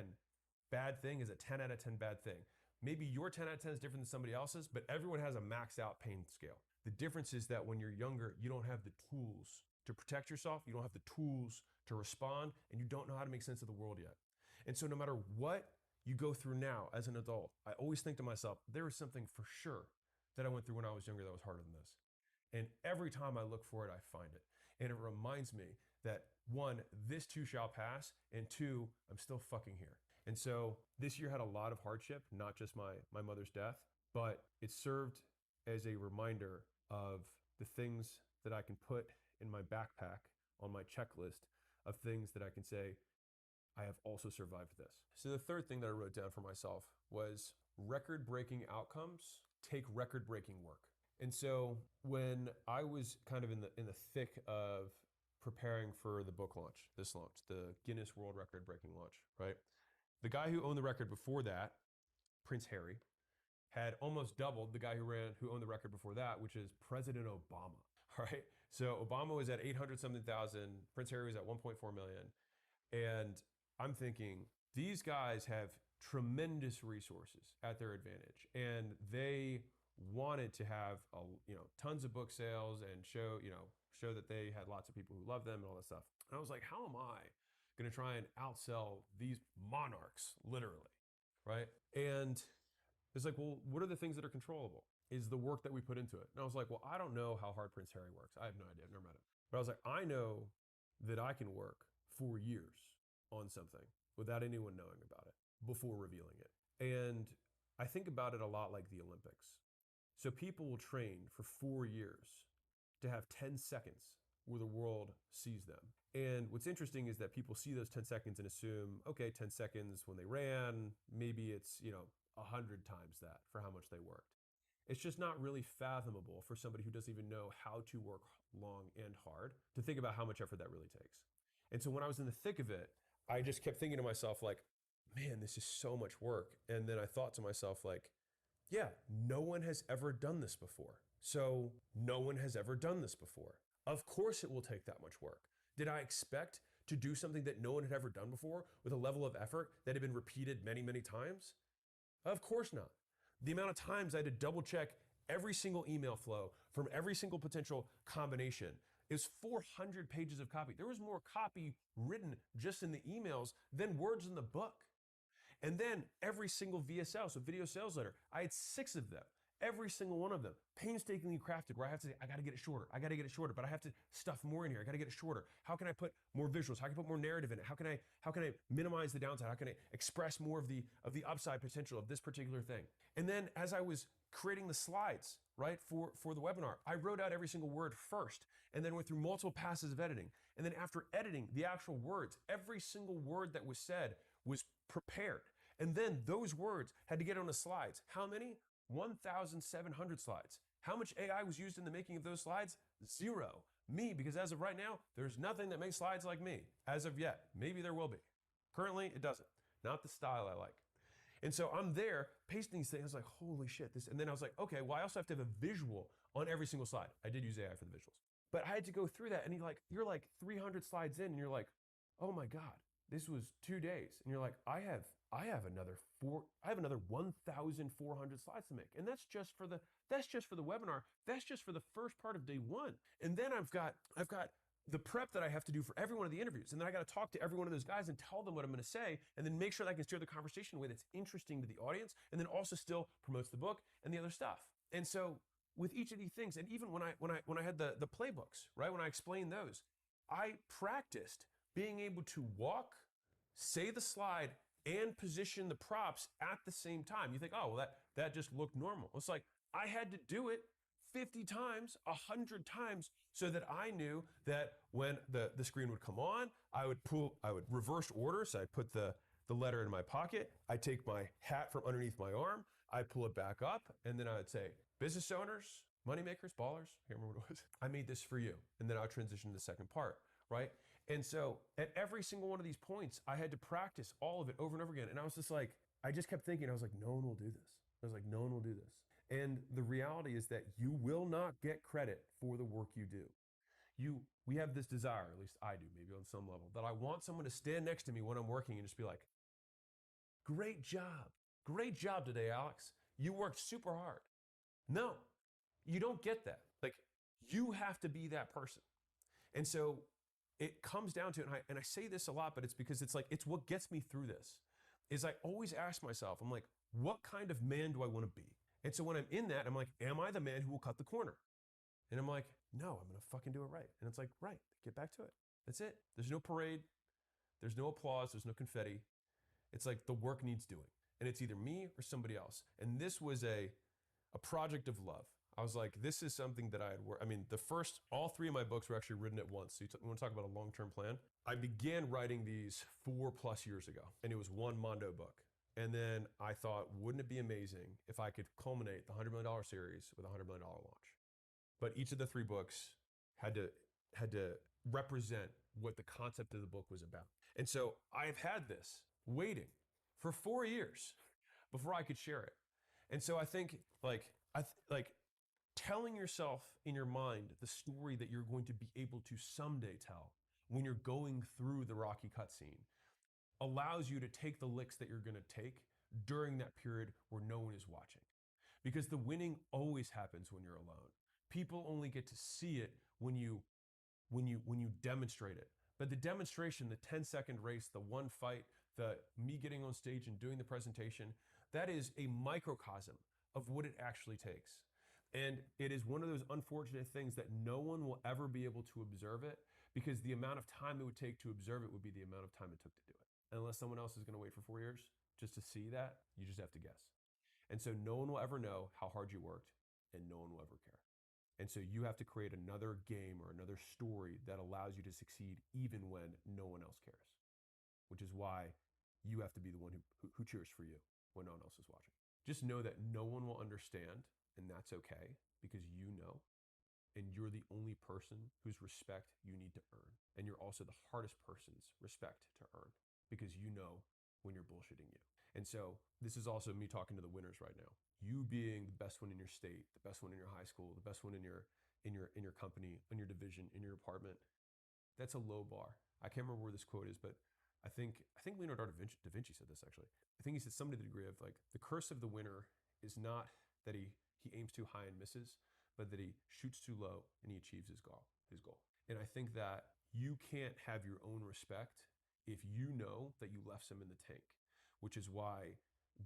bad thing is a 10 out of 10 bad thing. Maybe your 10 out of 10 is different than somebody else's, but everyone has a maxed out pain scale. The difference is that when you're younger, you don't have the tools to protect yourself, you don't have the tools to respond, and you don't know how to make sense of the world yet. And so no matter what you go through now as an adult, I always think to myself, there is something for sure that I went through when I was younger that was harder than this. And every time I look for it, I find it. And it reminds me that one, this too shall pass, and two, I'm still fucking here. And so this year had a lot of hardship, not just my mother's death, but it served as a reminder of the things that I can put in my backpack on my checklist of things that I can say, I have also survived this. So the third thing that I wrote down for myself was record-breaking outcomes take record-breaking work. And so when I was kind of in the thick of preparing for the book launch, this launch, the Guinness World Record-breaking launch, right? The guy who owned the record before that, Prince Harry, had almost doubled the guy who owned the record before that, which is President Obama, right? So Obama was at 800-something thousand, Prince Harry was at 1.4 million. And I'm thinking, these guys have tremendous resources at their advantage. And they wanted to have tons of book sales and show that they had lots of people who love them and all that stuff. And I was like, how am I going to try and outsell these monarchs, literally, right? And it's like, well, what are the things that are controllable? Is the work that we put into it. And I was like, well, I don't know how hard Prince Harry works. I have no idea. I've never met him. But I was like, I know that I can work for years on something without anyone knowing about it before revealing it. And I think about it a lot like the Olympics. So people will train for 4 years to have 10 seconds where the world sees them. And what's interesting is that people see those 10 seconds and assume, okay, 10 seconds when they ran, maybe it's, 100 times that for how much they worked. It's just not really fathomable for somebody who doesn't even know how to work long and hard to think about how much effort that really takes. And so when I was in the thick of it, I just kept thinking to myself, like, man, this is so much work. And then I thought to myself, like, yeah, no one has ever done this before. So no one has ever done this before. Of course it will take that much work. Did I expect to do something that no one had ever done before with a level of effort that had been repeated many, many times? Of course not. The amount of times I had to double check every single email flow from every single potential combination is 400 pages of copy. There was more copy written just in the emails than words in the book. And then every single VSL, so video sales letter, I had 6 of them. Every single one of them, painstakingly crafted, where I have to say, I gotta get it shorter, but I have to stuff more in here, I gotta get it shorter. How can I put more visuals? How can I put more narrative in it? How can I minimize the downside? How can I express more of the upside potential of this particular thing? And then as I was creating the slides, right, for the webinar, I wrote out every single word first, and then went through multiple passes of editing. And then after editing the actual words, every single word that was said was prepared. And then those words had to get on the slides. How many? 1,700 slides. How much AI was used in the making of those slides? 0. Me, because as of right now, there's nothing that makes slides like me. As of yet. Maybe there will be. Currently, it doesn't. Not the style I like. And so I'm there pasting these things. I was like, holy shit. And then I was like, okay, well, I also have to have a visual on every single slide. I did use AI for the visuals. But I had to go through that. And you're like 300 slides in, and you're like, oh my God, this was 2 days. And you're like, I have another 1,400 slides to make. And that's just for the webinar. That's just for the first part of day 1. And then I've got the prep that I have to do for every one of the interviews. And then I got to talk to every one of those guys and tell them what I'm going to say, and then make sure that I can steer the conversation in a way that's interesting to the audience, and then also still promotes the book and the other stuff. And so with each of these things, and even when I had the playbooks, right, when I explained those, I practiced being able to walk, say the slide, and position the props at the same time. You think, oh, well, that just looked normal. It's like, I had to do it 50 times, 100 times, so that I knew that when the screen would come on, I would reverse order. So I'd put the letter in my pocket. I'd take my hat from underneath my arm. I'd pull it back up. And then I would say, business owners, moneymakers, ballers, I can't remember what it was. I made this for you. And then I'll transition to the second part, right? And so at every single one of these points, I had to practice all of it over and over again. And I was just like, I just kept thinking, I was like, no one will do this. I was like, no one will do this. And the reality is that you will not get credit for the work you do. we have this desire, at least I do, maybe on some level, that I want someone to stand next to me when I'm working and just be like, great job today, Alex. You worked super hard. No, you don't get that. Like, you have to be that person. And so it comes down to, and I say this a lot, but it's because it's like, it's what gets me through this, is I always ask myself, I'm like, what kind of man do I want to be? And so when I'm in that, I'm like, am I the man who will cut the corner? And I'm like, no, I'm going to fucking do it right. And it's like, right, get back to it. That's it. There's no parade. There's no applause. There's no confetti. It's like the work needs doing. And it's either me or somebody else. And this was a project of love. I was like, this is something that I had worked. I mean, all three of my books were actually written at once. So you want to talk about a long-term plan? I began writing these 4+ years ago, and it was one Mondo book. And then I thought, wouldn't it be amazing if I could culminate the $100 million series with a $100 million launch? But each of the 3 books had to represent what the concept of the book was about. And so I've had this waiting for 4 years before I could share it. And so I think like telling yourself in your mind the story that you're going to be able to someday tell when you're going through the rocky cutscene allows you to take the licks that you're going to take during that period where no one is watching. Because the winning always happens when you're alone. People only get to see it when you demonstrate it. But the demonstration, the 10-second race, the one fight, the me getting on stage and doing the presentation, that is a microcosm of what it actually takes. And it is one of those unfortunate things that no one will ever be able to observe it, because the amount of time it would take to observe it would be the amount of time it took to do it. Unless someone else is going to wait for 4 years just to see that, you just have to guess. And so no one will ever know how hard you worked, and no one will ever care. And so you have to create another game or another story that allows you to succeed even when no one else cares, which is why you have to be the one who cheers for you when no one else is watching. Just know that no one will understand, and that's okay, because you know, and you're the only person whose respect you need to earn. And you're also the hardest person's respect to earn, because you know when you're bullshitting you. And so this is also me talking to the winners right now. You being the best one in your state, the best one in your high school, the best one in your company, in your division, in your department. That's a low bar. I can't remember where this quote is, but I think Leonardo da Vinci said this actually. I think he said something to the degree of like, the curse of the winner is not that he aims too high and misses, but that he shoots too low and he achieves his goal. And I think that you can't have your own respect if you know that you left some in the tank, which is why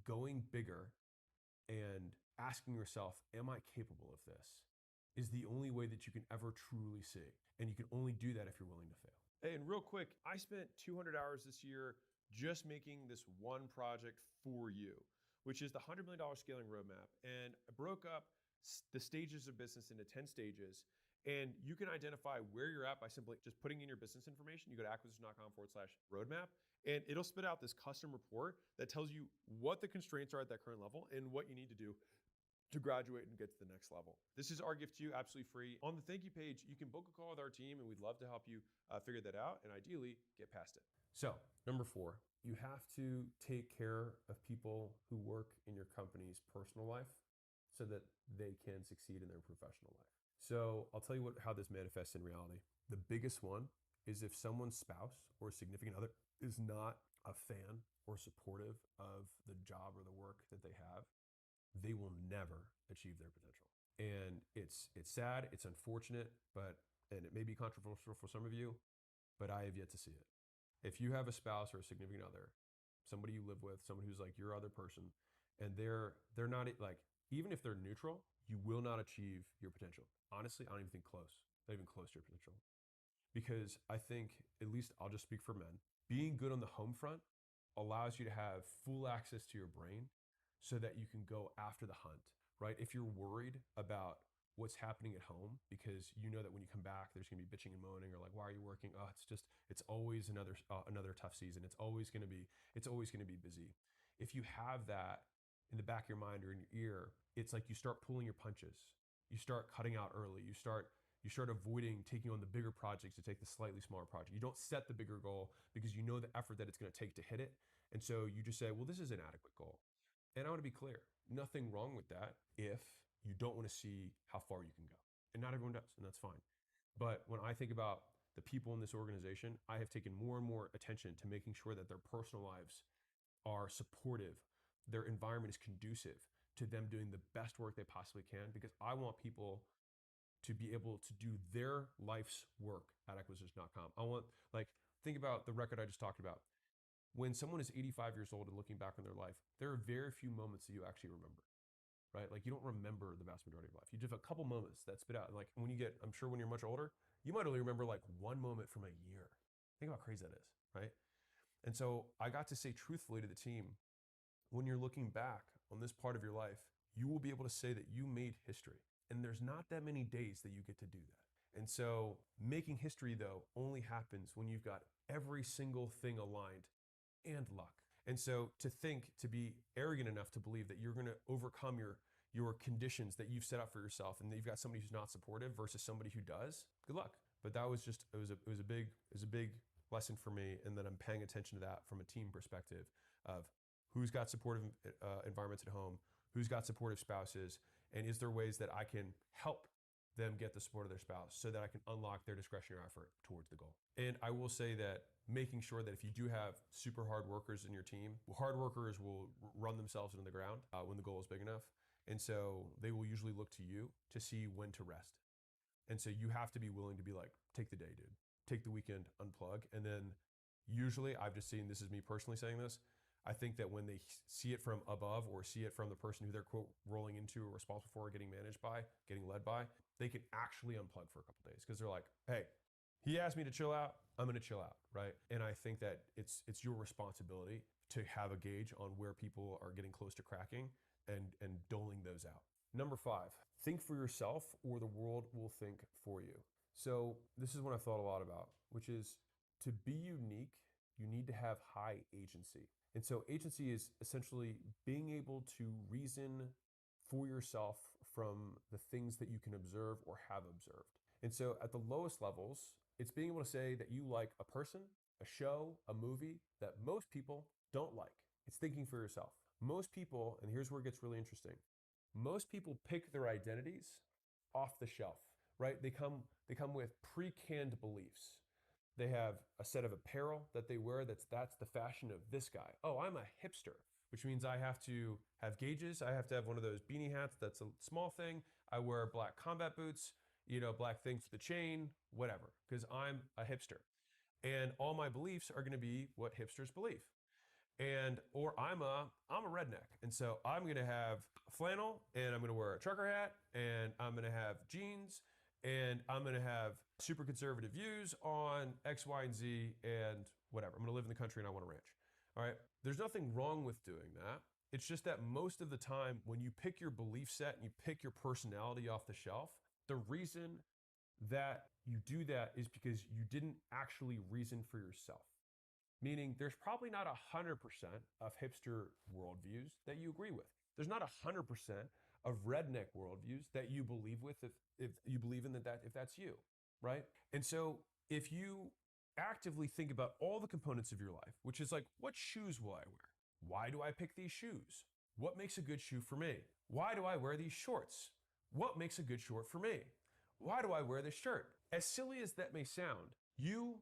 going bigger and asking yourself, am I capable of this, is the only way that you can ever truly see. And you can only do that if you're willing to fail. Hey, and real quick, I spent 200 hours this year just making this one project for you, which is the $100 million scaling roadmap. And I broke up the stages of business into 10 stages. And you can identify where you're at by simply just putting in your business information. You go to acquisition.com/roadmap, and it'll spit out this custom report that tells you what the constraints are at that current level and what you need to do to graduate and get to the next level. This is our gift to you, absolutely free. On the thank you page, you can book a call with our team, and we'd love to help you figure that out and ideally get past it. So, number 4, you have to take care of people who work in your company's personal life so that they can succeed in their professional life. So I'll tell you how this manifests in reality. The biggest one is if someone's spouse or significant other is not a fan or supportive of the job or the work that they have, they will never achieve their potential. And it's sad, it's unfortunate, and it may be controversial for some of you, but I have yet to see it. If you have a spouse or a significant other, somebody you live with, someone who's like your other person, and they're not like, even if they're neutral, you will not achieve your potential. Honestly, I don't even think close. Not even close to your potential. Because I think, at least I'll just speak for men, being good on the home front allows you to have full access to your brain so that you can go after the hunt, right? If you're worried about what's happening at home because you know that when you come back, there's gonna be bitching and moaning, or like, why are you working? Oh, it's always another tough season. It's always gonna be busy. If you have that in the back of your mind or in your ear, it's like you start pulling your punches. You start cutting out early. You start avoiding taking on the bigger projects to take the slightly smaller project. You don't set the bigger goal because you know the effort that it's going to take to hit it. And so you just say, well, this is an adequate goal. And I want to be clear, nothing wrong with that if you don't want to see how far you can go. And not everyone does, and that's fine. But when I think about the people in this organization, I have taken more and more attention to making sure that their personal lives are supportive, their environment is conducive to them doing the best work they possibly can, because I want people to be able to do their life's work at acquisition.com. I want, like, think about the record I just talked about. When someone is 85 years old and looking back on their life, there are very few moments that you actually remember, right? Like, you don't remember the vast majority of life. You just have a couple moments that spit out. Like, when you get, I'm sure when you're much older, you might only remember like one moment from a year. Think about how crazy that is, right? And so I got to say truthfully to the team, when you're looking back on this part of your life, you will be able to say that you made history. And there's not that many days that you get to do that. And so making history, though, only happens when you've got every single thing aligned and luck. And so to be arrogant enough to believe that you're going to overcome your conditions that you've set up for yourself, and that you've got somebody who's not supportive versus somebody who does, good luck. But that was just, it was a big lesson for me. And then I'm paying attention to that from a team perspective of who's got supportive environments at home, who's got supportive spouses, and is there ways that I can help them get the support of their spouse so that I can unlock their discretionary effort towards the goal. And I will say that making sure that if you do have super hard workers in your team, hard workers will run themselves into the ground when the goal is big enough. And so they will usually look to you to see when to rest. And so you have to be willing to be like, take the day, dude. Take the weekend, unplug. And then usually, I've just seen, this is me personally saying this, I think that when they see it from above or see it from the person who they're, quote, rolling into or responsible for or getting managed by, getting led by, they can actually unplug for a couple days, because they're like, hey, he asked me to chill out, I'm going to chill out, right? And I think that it's your responsibility to have a gauge on where people are getting close to cracking and doling those out. Number 5, think for yourself or the world will think for you. So this is what I've thought a lot about, which is to be unique, you need to have high agency. And so agency is essentially being able to reason for yourself from the things that you can observe or have observed. And so at the lowest levels, it's being able to say that you like a person, a show, a movie that most people don't like. It's thinking for yourself. Most people, and here's where it gets really interesting, most people pick their identities off the shelf, right? They come with pre-canned beliefs. They have a set of apparel that they wear that's the fashion of this guy. Oh, I'm a hipster, which means I have to have gauges. I have to have one of those beanie hats that's a small thing. I wear black combat boots, black things with the chain, whatever, because I'm a hipster. And all my beliefs are going to be what hipsters believe. Or I'm a redneck. And so I'm going to have flannel, and I'm going to wear a trucker hat, and I'm going to have jeans, and I'm going to have super conservative views on X, Y, and Z, and whatever. I'm going to live in the country and I want a ranch. All right. There's nothing wrong with doing that. It's just that most of the time when you pick your belief set and you pick your personality off the shelf, the reason that you do that is because you didn't actually reason for yourself. Meaning there's probably not 100% of hipster worldviews that you agree with. There's not 100% of redneck worldviews that you believe with if you believe in that if that's you, right? And so if you actively think about all the components of your life, which is like, what shoes will I wear? Why do I pick these shoes? What makes a good shoe for me? Why do I wear these shorts? What makes a good short for me? Why do I wear this shirt? As silly as that may sound, you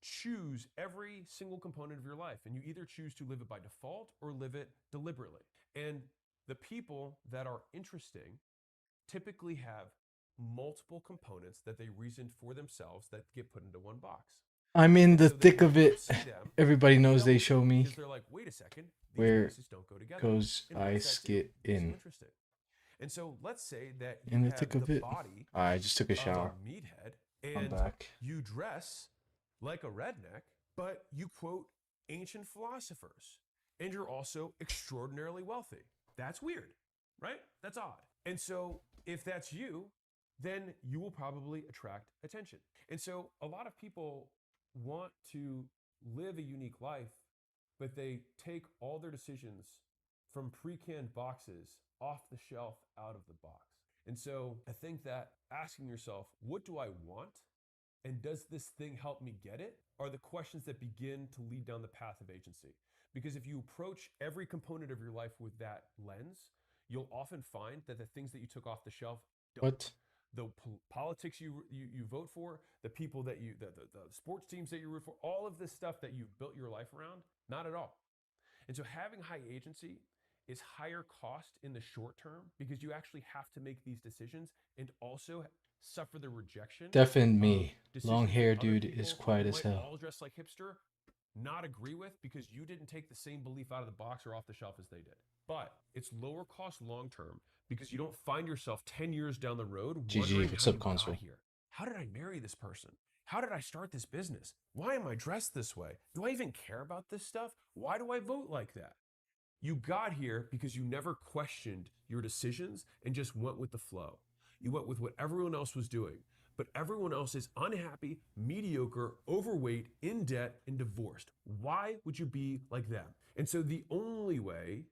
choose every single component of your life, and you either choose to live it by default or live it deliberately. And the people that are interesting typically have multiple components that they reasoned for themselves that get put into one box. I'm in the So then thick when of you it. see them, Everybody knows they double show think, me because they're like, wait a second, these where pieces don't go together. goes And what I does that do? skit Makes you in. interesting. And so let's say that you In the have thick of the it. body I just took a of shower. a meathead, I'm and back. you dress like a redneck, but you quote ancient philosophers, and you're also extraordinarily wealthy. That's weird, right? That's odd. And so if that's you, then you will probably attract attention. And so a lot of people want to live a unique life, but they take all their decisions from pre-canned boxes off the shelf out of the box. And so I think that asking yourself, what do I want? And does this thing help me get it? Are the questions that begin to lead down the path of agency. Because if you approach every component of your life with that lens, you'll often find that the things that you took off the shelf don't. What? the politics you vote for, the people that the sports teams that you root for, all of this stuff that you've built your life around, not at all. And so having high agency is higher cost in the short term because you actually have to make these decisions and also suffer the rejection. Definitely me. Long hair dude is quiet as hell. All dressed like hipster, not agree with because you didn't take the same belief out of the box or off the shelf as they did. But it's lower cost long term because you don't find yourself 10 years down the road GG, what's up, console? Here. How did I marry this person? How did I start this business? Why am I dressed this way? Do I even care about this stuff? Why do I vote like that? You got here because you never questioned your decisions and just went with the flow. You went with what everyone else was doing, but everyone else is unhappy, mediocre, overweight, in debt, and divorced. Why would you be like them? And so the only way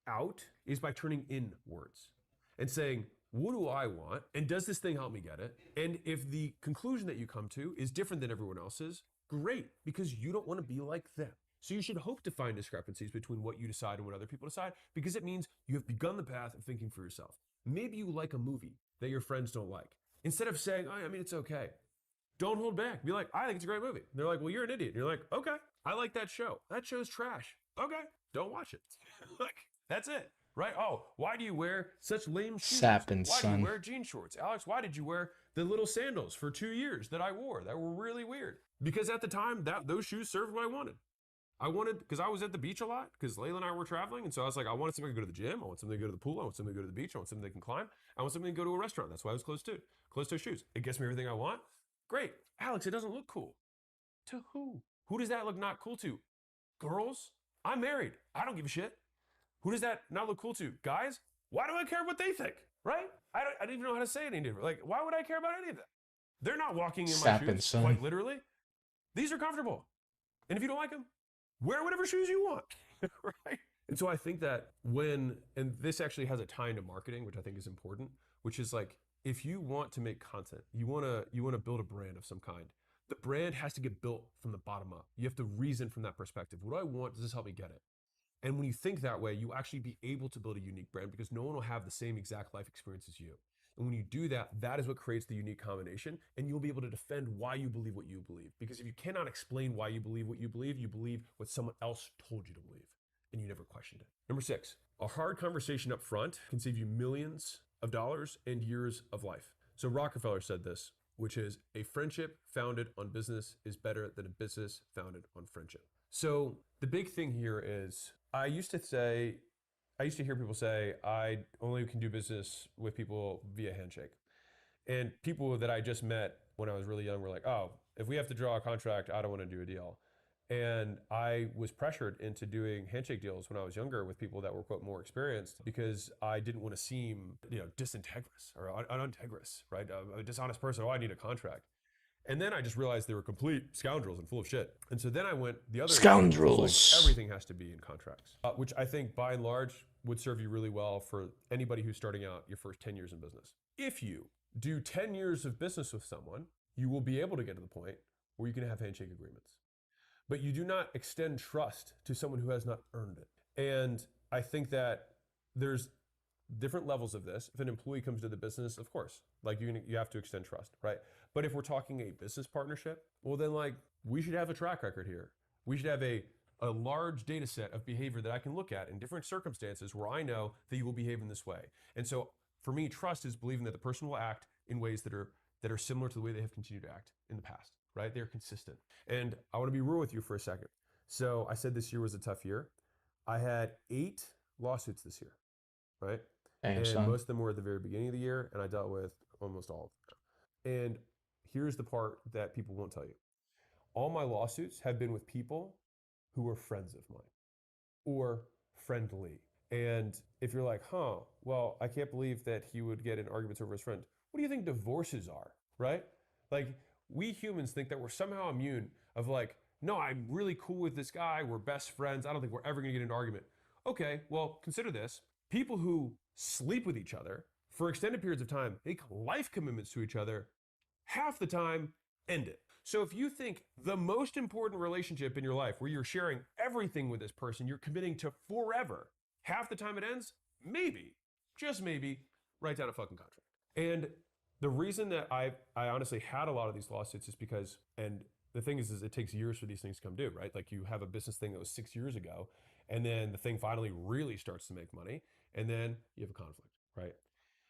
out is by turning inwards and saying, what do I want? And does this thing help me get it? And if the conclusion that you come to is different than everyone else's, great, because you don't want to be like them. So you should hope to find discrepancies between what you decide and what other people decide, because it means you have begun the path of thinking for yourself. Maybe you like a movie that your friends don't like. Instead of saying, oh, I mean, it's okay. Don't hold back. Be like, I think it's a great movie. And they're like, well, you're an idiot. And you're like, okay, I like that show. That show's trash. Okay, don't watch it. Like, that's it. Right? Oh, why do you wear such lame shoes? Sapping, why son. do you wear jean shorts? Alex, why did you wear the little sandals for 2 years that I wore that were really weird? Because at the time, those shoes served what I wanted. Because I was at the beach a lot, because Layla and I were traveling, and so I was like, I wanted somebody to go to the gym, I want somebody to go to the pool, I want somebody to go to the beach, I want somebody they can climb, I want somebody to go to a restaurant. That's why I was closed-toe shoes. It gets me everything I want. Great. Alex, it doesn't look cool. To who? Who does that look not cool to? Girls? I'm married. I don't give a shit. Who does that not look cool to? Guys? Why do I care what they think? Right? I don't even know how to say it any different. Like, why would I care about any of that? They're not walking in my shoes, son. quite literally. These are comfortable. And if you don't like them, wear whatever shoes you want, right? And so I think that and this actually has a tie into marketing, which I think is important, which is like, if you want to make content, you want to build a brand of some kind. The brand has to get built from the bottom up. You have to reason from that perspective. What do I want? Does this help me get it? And when you think that way, you actually be able to build a unique brand because no one will have the same exact life experience as you. And when you do that, that is what creates the unique combination, and you'll be able to defend why you believe what you believe. Because if you cannot explain why you believe what you believe what someone else told you to believe, and you never questioned it. Number 6, a hard conversation up front can save you millions of dollars and years of life. So Rockefeller said this, which is, a friendship founded on business is better than a business founded on friendship. So the big thing here is, I used to hear people say, I only can do business with people via handshake. And people that I just met when I was really young were like, oh, if we have to draw a contract, I don't want to do a deal. And I was pressured into doing handshake deals when I was younger with people that were, quote, more experienced, because I didn't want to seem, disintegrous or unintegrous, right? A dishonest person. Oh, I need a contract. And then I just realized they were complete scoundrels and full of shit. And so then I went the other scoundrels. Like, everything has to be in contracts, which I think by and large would serve you really well for anybody who's starting out your first 10 years in business. If you do 10 years of business with someone, you will be able to get to the point where you can have handshake agreements. But you do not extend trust to someone who has not earned it. And I think that there's different levels of this. If an employee comes to the business, of course, like you have to extend trust, right? But if we're talking a business partnership, well then we should have a track record here. We should have a large data set of behavior that I can look at in different circumstances where I know that you will behave in this way. And so for me, trust is believing that the person will act in ways that are similar to the way they have continued to act in the past, right? They're consistent. And I want to be real with you for a second. So I said this year was a tough year. I had 8 lawsuits this year, right? And most of them were at the very beginning of the year, and I dealt with almost all of them. And here's the part that people won't tell you. All my lawsuits have been with people who were friends of mine or friendly. And if you're like, well, I can't believe that he would get in arguments over his friend. What do you think divorces are, right? Like, we humans think that we're somehow immune of like, no, I'm really cool with this guy. We're best friends. I don't think we're ever going to get in an argument. Okay, well, consider this. People who sleep with each other for extended periods of time, make life commitments to each other, half the time, end it. So if you think the most important relationship in your life, where you're sharing everything with this person, you're committing to forever, half the time it ends, maybe, just maybe, write down a fucking contract. And The reason that I honestly had a lot of these lawsuits is because, and the thing is it takes years for these things to come due, right? Like you have a business thing that was 6 years ago, and then the thing finally really starts to make money, and then you have a conflict, right?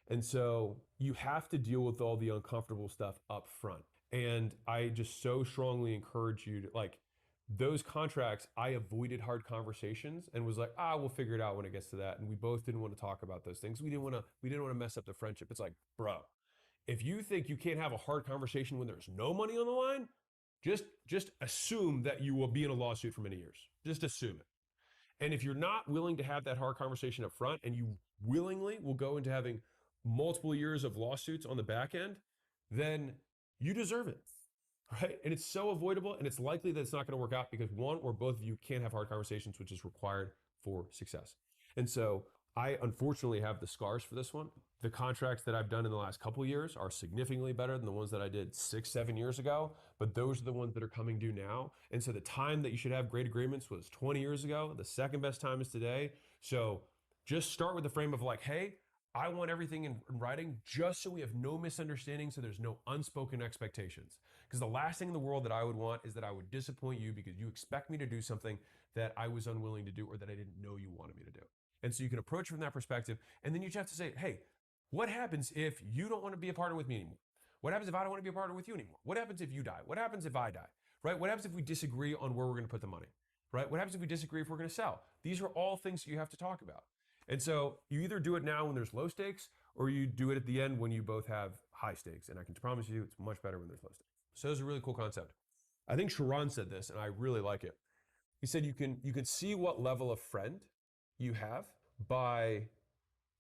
And so you have to deal with all the uncomfortable stuff up front. And I just so strongly encourage you to, like, those contracts, I avoided hard conversations and was like, we'll figure it out when it gets to that. And we both didn't want to talk about those things. We didn't want to mess up the friendship. It's like, bro, if you think you can't have a hard conversation when there's no money on the line, just assume that you will be in a lawsuit for many years. Just assume it. And if you're not willing to have that hard conversation up front, and you willingly will go into having multiple years of lawsuits on the back end, then you deserve it, right? And it's so avoidable, and it's likely that it's not going to work out because one or both of you can't have hard conversations, which is required for success. And so I unfortunately have the scars for this one. The contracts that I've done in the last couple of years are significantly better than the ones that I did 6, 7 years ago, but those are the ones that are coming due now. And so the time that you should have great agreements was 20 years ago. The second best time is today. So just start with the frame of like, hey, I want everything in writing just so we have no misunderstandings, so there's no unspoken expectations. Because the last thing in the world that I would want is that I would disappoint you because you expect me to do something that I was unwilling to do or that I didn't know you wanted me to do. And so you can approach it from that perspective, and then you just have to say, hey, what happens if you don't want to be a partner with me anymore? What happens if I don't want to be a partner with you anymore? What happens if you die? What happens if I die? Right? What happens if we disagree on where we're going to put the money? Right? What happens if we disagree if we're going to sell? These are all things that you have to talk about. And so you either do it now when there's low stakes, or you do it at the end when you both have high stakes. And I can promise you it's much better when there's low stakes. So it's a really cool concept. I think Sharon said this, and I really like it. He said you can see what level of friend you have by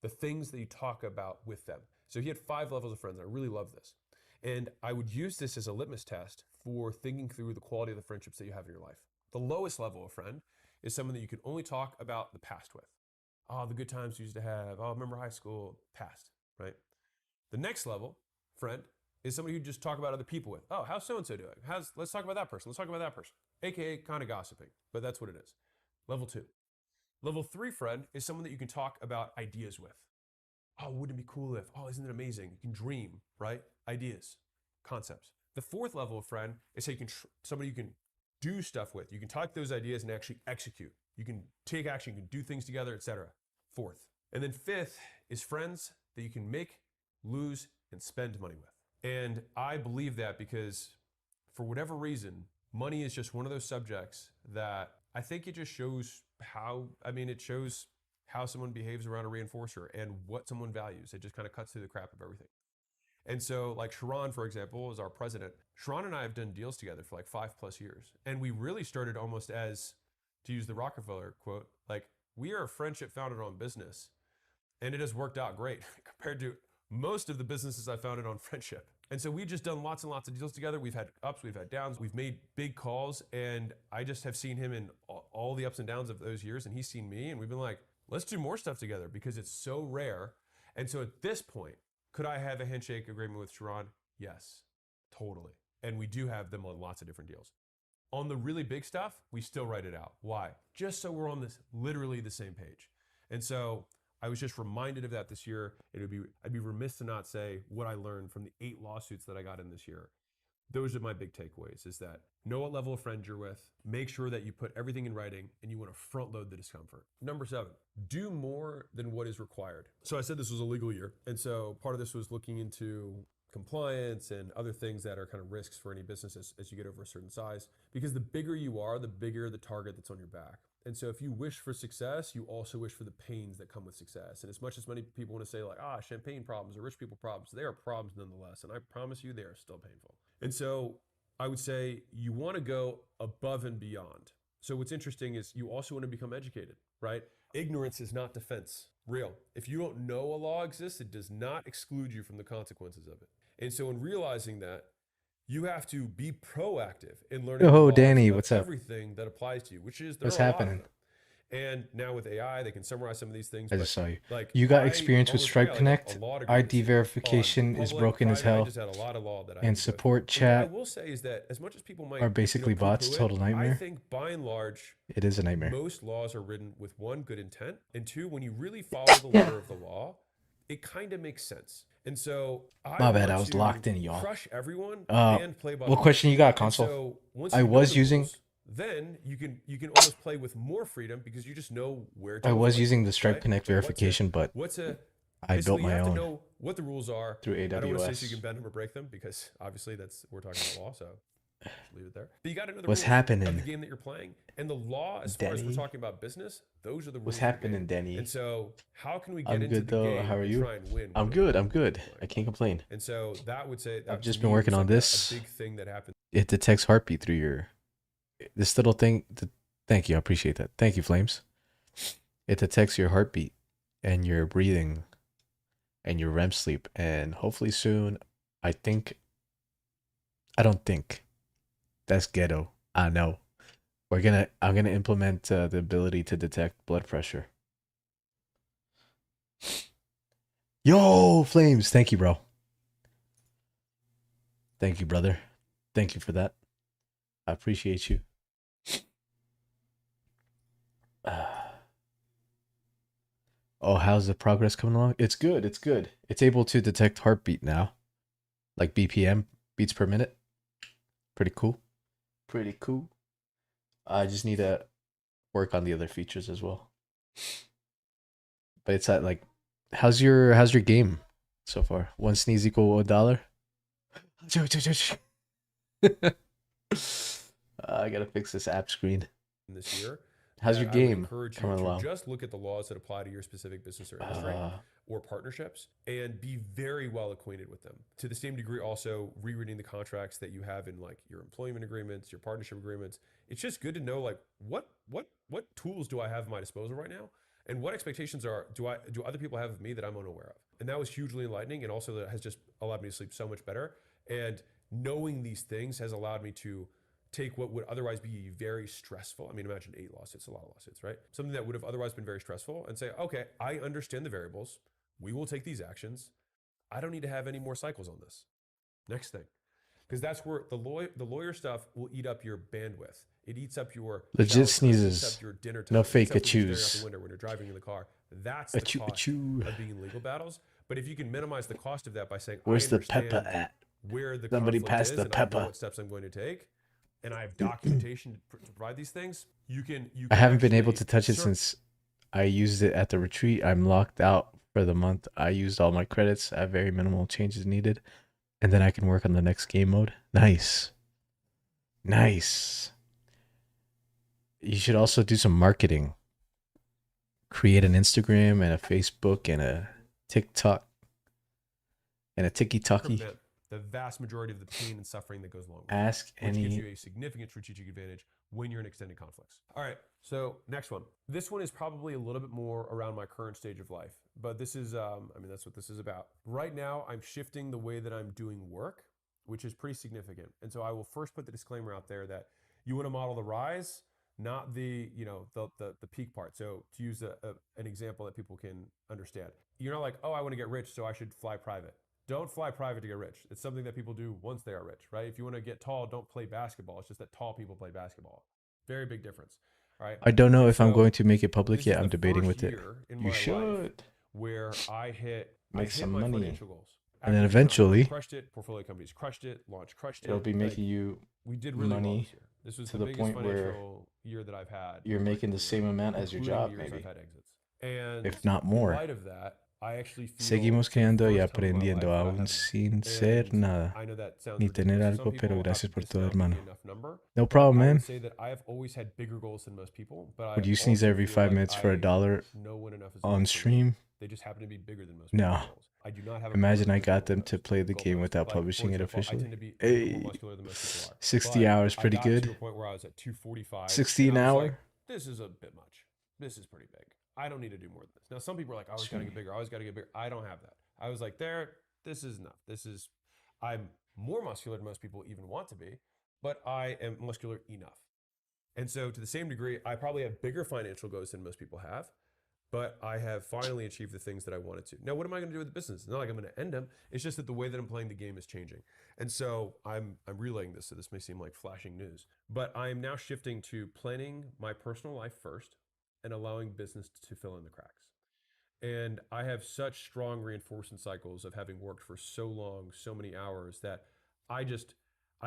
the things that you talk about with them. So he had 5 levels of friends. I really love this. And I would use this as a litmus test for thinking through the quality of the friendships that you have in your life. The lowest level of friend is someone that you can only talk about the past with. The good times you used to have. Remember high school, past, right? The next level friend is somebody who just talk about other people with. How's so-and-so doing? Let's talk about that person. Let's talk about that person. AKA kind of gossiping, but that's what it is. Level 2. Level 3 friend is someone that you can talk about ideas with. Wouldn't it be cool if, isn't it amazing? You can dream, right? Ideas, concepts. The 4th level of friend is somebody you can do stuff with. You can talk those ideas and actually execute. You can take action, you can do things together, etc. 4th. And then 5th is friends that you can make, lose, and spend money with. And I believe that because for whatever reason, money is just one of those subjects that I think it just shows it shows how someone behaves around a reinforcer and what someone values. It just kind of cuts through the crap of everything. And so like Sharon, for example, is our president. Sharon and I have done deals together for like 5+ years. And we really started almost as, to use the Rockefeller quote, like, we are a friendship founded on business. And it has worked out great compared to most of the businesses I founded on friendship. And so we've just done lots and lots of deals together. We've had ups, we've had downs, we've made big calls, and I just have seen him in all the ups and downs of those years, and he's seen me, and we've been like, let's do more stuff together because it's so rare. And so at this point, could I have a handshake agreement with Sharon? Yes, totally. And we do have them on lots of different deals. On the really big stuff, we still write it out. Why? Just so we're on this literally the same page. And so I was just reminded of that this year. I'd be remiss to not say what I learned from the 8 lawsuits that I got in this year. Those are my big takeaways, is that know what level of friend you're with, make sure that you put everything in writing, and you want to front load the discomfort. Number 7, do more than what is required. So I said this was a legal year. And so part of this was looking into compliance and other things that are kind of risks for any business as you get over a certain size. Because the bigger you are, the bigger the target that's on your back. And so if you wish for success, you also wish for the pains that come with success. And as much as many people want to say like, champagne problems or rich people problems, they are problems nonetheless. And I promise you, they are still painful. And so I would say you want to go above and beyond. So what's interesting is you also want to become educated, right? Ignorance is not defense. Real. If you don't know a law exists, it does not exclude you from the consequences of it. And so in realizing that, you have to be proactive in learning Danny, what's up? Everything that applies to you, which is what's happening. And now with AI, they can summarize some of these things. I just saw you. Like, you got experience with Stripe Connect. ID verification is broken as hell. And support chat. What I will say is that as much as people might are basically bots, total nightmare. I think by and large, it is a nightmare. Most laws are written with 1, good intent, and 2, when you really follow the letter of the law, it kind of makes sense. And so I My bad, want I was to locked in, y'all. crush everyone Uh, and play by what the question rules. you got, And console? so once I you know was the using rules, then you can almost play with more freedom because you just know where to I was avoid using the rules, Stripe right? Connect But verification, but what's a I built basically you my have to own know what the rules are. through I don't want to say so you AWS. can bend them or break them because obviously we're talking about law, so just leave it there. But you got to know the What's rules of the happening, game that you're playing, and the law as far as we're Denny? talking about business, those are the What's rules of the game. happening, Denny? And so how can we get I'm into good the though. game How are and you? try and win? I'm We don't good. know I'm what we're good. playing. I can't complain. And so that would say I've that just to been me working was on like this. a big thing that happened. It detects heartbeat through your this little thing. Thank you. I appreciate that. Thank you, Flames. It detects your heartbeat and your breathing and your REM sleep. And hopefully soon, I don't think that's ghetto. I know. I'm gonna implement the ability to detect blood pressure. Yo, Flames. Thank you, bro. Thank you, brother. Thank you for that. I appreciate you. Oh, how's the progress coming along? It's good. It's good. It's able to detect heartbeat now, like BPM, beats per minute. Pretty cool. Pretty cool. I just need to work on the other features as well. But it's at like, how's your game so far? One sneeze equal $1. I gotta fix this app screen. This year. How's your I would game encourage you coming to along? just look at the laws that apply to your specific business or industry or partnerships and be very well acquainted with them. To the same degree, also rereading the contracts that you have in like your employment agreements, your partnership agreements. It's just good to know like what tools do I have at my disposal right now? And what expectations do other people have of me that I'm unaware of? And that was hugely enlightening, and also that has just allowed me to sleep so much better. And knowing these things has allowed me to take what would otherwise be very stressful. I mean, imagine 8 lawsuits, a lot of lawsuits, right? Something that would have otherwise been very stressful, and say, okay, I understand the variables. We will take these actions. I don't need to have any more cycles on this. Next thing. Because that's where the lawyer stuff will eat up your bandwidth. It eats up your legit shower time, sneezes. it eats up your dinner time. No It fake eats up when you're staring out achiews. the window when you're driving in the car. That's the cost of being in legal battles. But if you can minimize the cost of that by saying, Where's I the understand pepper at? where the Somebody conflict pass is the and I know pepper. what steps I'm going to take, and I have documentation to provide these things, you can I haven't been able actually to touch it since I used it at the retreat. I'm locked out for the month. I used all my credits. I have very minimal changes needed. And then I can work on the next game mode. Nice. Nice. You should also do some marketing. Create an Instagram and a Facebook and a TikTok and a tiki-talkie. prevent the vast majority of the pain and suffering that goes along with Ask it, which gives any you a significant strategic advantage when you're in extended conflicts. All right, so next one. This one is probably a little bit more around my current stage of life, but this is, I mean, that's what this is about. Right now, I'm shifting the way that I'm doing work, which is pretty significant. And so I will first put the disclaimer out there that you want to model the rise, not the, you know, the peak part. So to use an example that people can understand, you're not like, oh, I want to get rich, so I should fly private. Don't fly private to get rich. It's something that people do once they are rich, right? If you want to get tall, don't play basketball. It's just that tall people play basketball. Very big difference. All right. I don't know And if I'm so going to make it public this yet. is I'm the debating first with it. year in You my life should where I hit make some my money. financial goals. And then Acquisition, eventually crushed it. Portfolio companies crushed it. Launch crushed it. it'll be making you we did really well money this year. This was to the the biggest point where financial year that I've had. you're in my making the career, same amount as your including job, the years maybe. I've had exits. And If not in more. light of that, I actually feel Seguimos for the creando y first time in my life aprendiendo that I aún have sin enough. ser And nada. I know that sounds Ni tener ridiculous to some algo, pero people, gracias por this todo, not being hermano. enough number. No But problem, I man. would say that I have always had bigger goals than most people, but Would I you sneeze also every feel 5 like minutes for I $1 know when enough is on enough for me. stream? They just happen to be bigger than most No. people's goals. I do not have a Imagine I perfectly got them goalpost- to play the game goalpost. without Like, for publishing it example, I officially. tend to be a little bit more Hey, muscular than most people are. 60 But hours, I pretty got to a good. point where I was at 245. 60 and an I was hour? like, this is a bit much. This is pretty big. I don't need to do more than this. Now, some people are like, I always got to get bigger. I always got to get bigger. I don't have that. I was like, this is enough. I'm more muscular than most people even want to be, but I am muscular enough. And so to the same degree, I probably have bigger financial goals than most people have, but I have finally achieved the things that I wanted to. Now, what am I going to do with the business? It's not like I'm going to end them. It's just that the way that I'm playing the game is changing. And so I'm relaying this, so this may seem like flashing news, but I am now shifting to planning my personal life first and allowing business to fill in the cracks. And I have such strong reinforcement cycles of having worked for so long, so many hours, that I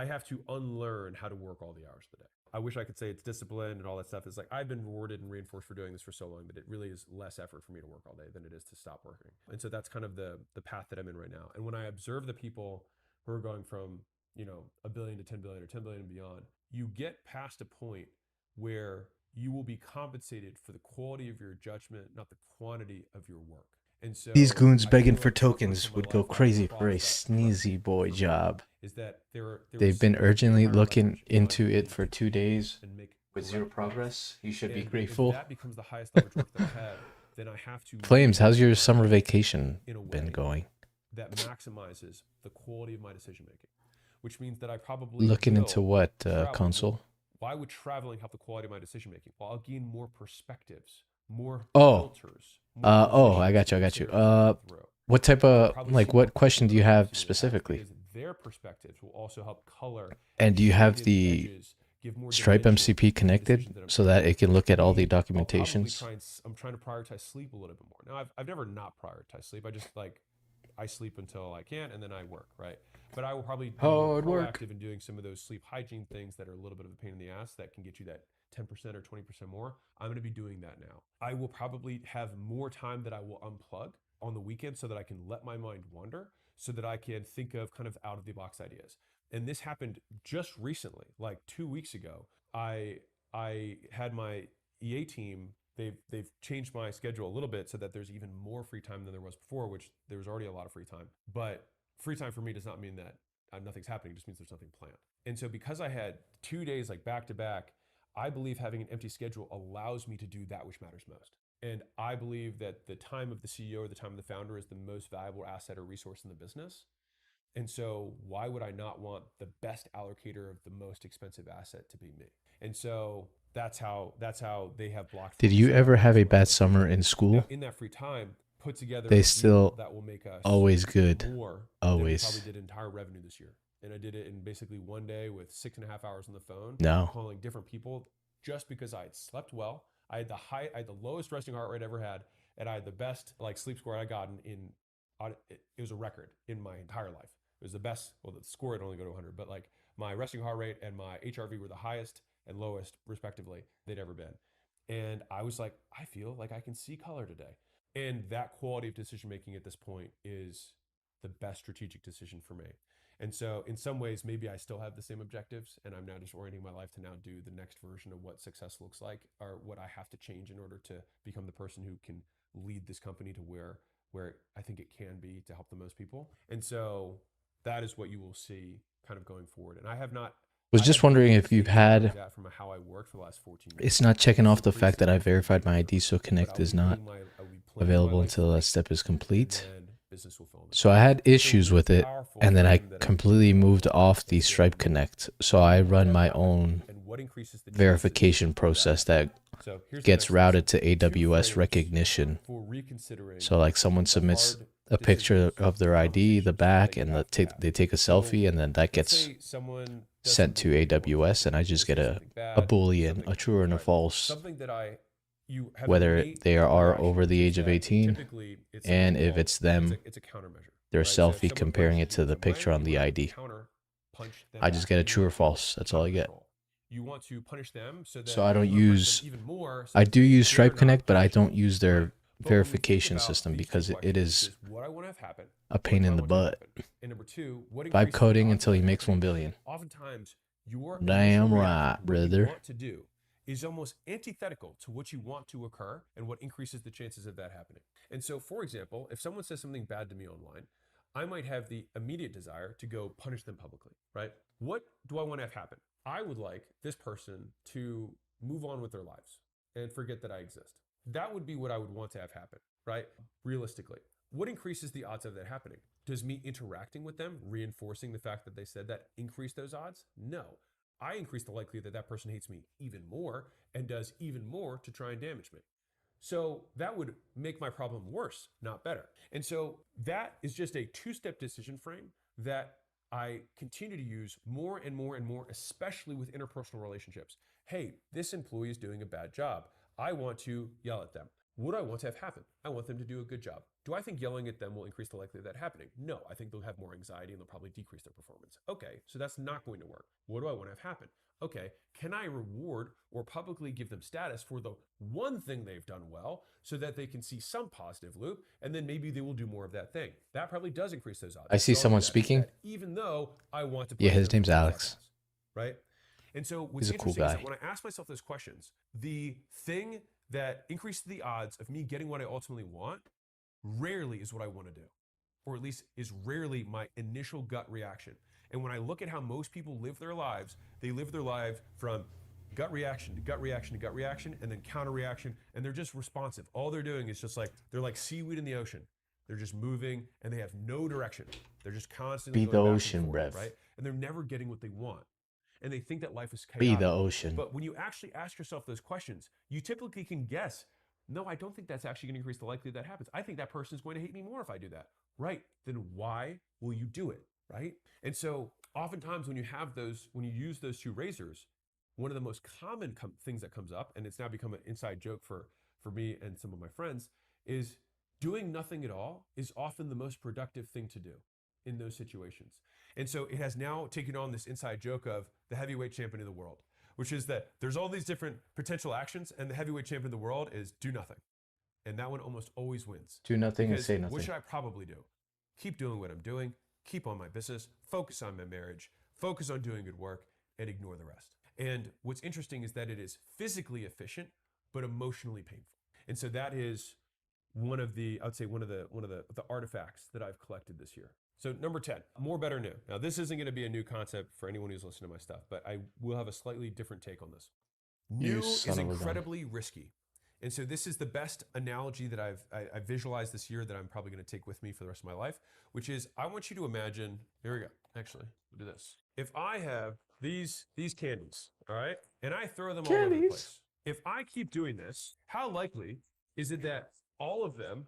have to unlearn how to work all the hours of the day. I wish I could say it's discipline and all that stuff. It's like I've been rewarded and reinforced for doing this for so long that it really is less effort for me to work all day than it is to stop working. And so that's kind of the path that I'm in right now. And when I observe the people who are going from, $1 billion to 10 billion or 10 billion and beyond, you get past a point where you will be compensated for the quality of your judgment, not the quantity of your work. And so These goons I begging feel for like so far tokens in my would go life, I've crazy for a crossed that sneezy boy for me job. is that there They've was been so much urgently higher looking leverage into behind it me for 2 days and make with zero correct progress. You should be And grateful. if that becomes the highest leverage work that I've had, then I have to Flames, how's your reinvent my summer life vacation in a been way going? that maximizes the quality of my decision making, which means that I probably Looking will into what travel console? more. Why would traveling help the quality of my decision making? Well, I'll gain more perspectives, more Oh, filters, more I got positions to you. consider as I go through. What type I'll of probably see more what question people do you than I've have seen in the past specifically? because their perspectives will also help color And do you have shaded the edges, give more Stripe dimension MCP to the connected decisions that I'm so trying to that make. it can look For at all the me, I'll probably documentations? I'm trying to prioritize sleep a little bit more. Now, I've never not prioritized sleep. I just I sleep until I can't, and then I work, right? But I will probably be more Hard work. proactive in doing some of those sleep hygiene things that are a little bit of a pain in the ass that can get you that 10% or 20% more. I'm going to be doing that now. I will probably have more time that I will unplug on the weekend so that I can let my mind wander, so that I can think of kind of out of the box ideas. And this happened just recently, like 2 weeks ago. I had my EA team. They've changed my schedule a little bit so that there's even more free time than there was before, which there was already a lot of free time. But free time for me does not mean that nothing's happening. It just means there's nothing planned. And so because I had 2 days like back to back, I believe having an empty schedule allows me to do that which matters most. And I believe that the time of the CEO or the time of the founder is the most valuable asset or resource in the business. And so why would I not want the best allocator of the most expensive asset to be me? And so that's how they have blocked. Did you ever have a bad summer in school? Now, in that free time, put together They a still deal that will make us always good. more Always. than we probably did entire revenue this year. And I did it in basically one day with 6.5 hours on the phone, No. calling different people, just because I had slept well. I had the lowest resting heart rate I ever had, and I had the best sleep score I gotten in. It was a record in my entire life. It was the best. Well, the score had only go to 100, but my resting heart rate and my HRV were the highest and lowest, respectively, they'd ever been. And I was like, I feel like I can see color today. And that quality of decision making at this point is the best strategic decision for me. And so, in some ways, maybe I still have the same objectives, and I'm now just orienting my life to now do the next version of what success looks like, or what I have to change in order to become the person who can lead this company to where I think it can be to help the most people. And so, that is what you will see kind of going forward. And I have not. Was just wondering if you've had. From how I worked for the last 14 years. It's not checking off the fact that I verified my ID, so Connect is not available until that step is complete. So I had issues with it, and then I completely moved off the Stripe Connect. So I run my own verification process that gets routed to AWS recognition. So like someone submits a picture of their ID, the back, and they take a selfie, and then that gets sent to AWS, and I just get a Boolean, a true and a false, whether they are over the age of 18, and if it's them, their selfie comparing it to the picture on the ID. I just get a true or false. That's all I get. So I don't use, I do use Stripe Connect, but I don't use their verification system because it is a pain in the butt. Vibe coding until he makes 1 billion. Oftentimes, your damn right, brother. What to do is almost antithetical to what you want to occur and what increases the chances of that happening. And so, for example, if someone says something bad to me online, I might have the immediate desire to go punish them publicly, right? What do I want to have happen? I would like this person to move on with their lives and forget that I exist. That would be what I would want to have happen, right? Realistically. What increases the odds of that happening? Does me interacting with them, reinforcing the fact that they said that, increase those odds? No. I increase the likelihood that that person hates me even more and does even more to try and damage me. So that would make my problem worse, not better. And so that is just a two-step decision frame that I continue to use more and more and more, especially with interpersonal relationships. Hey, this employee is doing a bad job. I want to yell at them. What do I want to have happen? I want them to do a good job. Do I think yelling at them will increase the likelihood of that happening? No, I think they'll have more anxiety and they'll probably decrease their performance. Okay, so that's not going to work. What do I want to have happen? Okay, can I reward or publicly give them status for the one thing they've done well so that they can see some positive loop and then maybe they will do more of that thing? That probably does increase those odds. I see someone speaking. Even though I want to Yeah, his name's Alex. Right? And so what's He's a cool interesting is guy. that when I ask myself those questions, the thing that increases the odds of me getting what I ultimately want rarely is what I want to do, or at least is rarely my initial gut reaction. And when I look at how most people live their lives, they live their life from gut reaction to gut reaction to gut reaction, and then counter reaction, and they're just responsive. All they're doing is just like, they're like seaweed in the ocean. They're just moving, and they have no direction. They're just constantly Be going the back ocean, and forth, Rev. right? And they're never getting what they want. And they think that life is chaotic. Be the ocean. But when you actually ask yourself those questions, you typically can guess, no, I don't think that's actually going to increase the likelihood that happens. I think that person is going to hate me more if I do that. Right. Then why will you do it? Right. And so oftentimes when you have those, when you use those two razors, one of the most common things that comes up, and it's now become an inside joke for me and some of my friends, is doing nothing at all is often the most productive thing to do in those situations. And so it has now taken on this inside joke of the heavyweight champion of the world, which is that there's all these different potential actions, and the heavyweight champion of the world is do nothing. And that one almost always wins. Do nothing and say nothing. What should I probably do? Keep doing what I'm doing, keep on my business, focus on my marriage, focus on doing good work, and ignore the rest. And what's interesting is that it is physically efficient, but emotionally painful. And so that is one of the artifacts that I've collected this year. So number 10, more, better, new. Now this isn't going to be a new concept for anyone who's listening to my stuff, but I will have a slightly different take on this. New is incredibly risky. And so this is the best analogy that I've visualized this year that I'm probably going to take with me for the rest of my life, which is I want you to imagine, here we go. Actually, we'll do this. If I have these candies, all right, and I throw them all over the place. If I keep doing this, how likely is it that all of them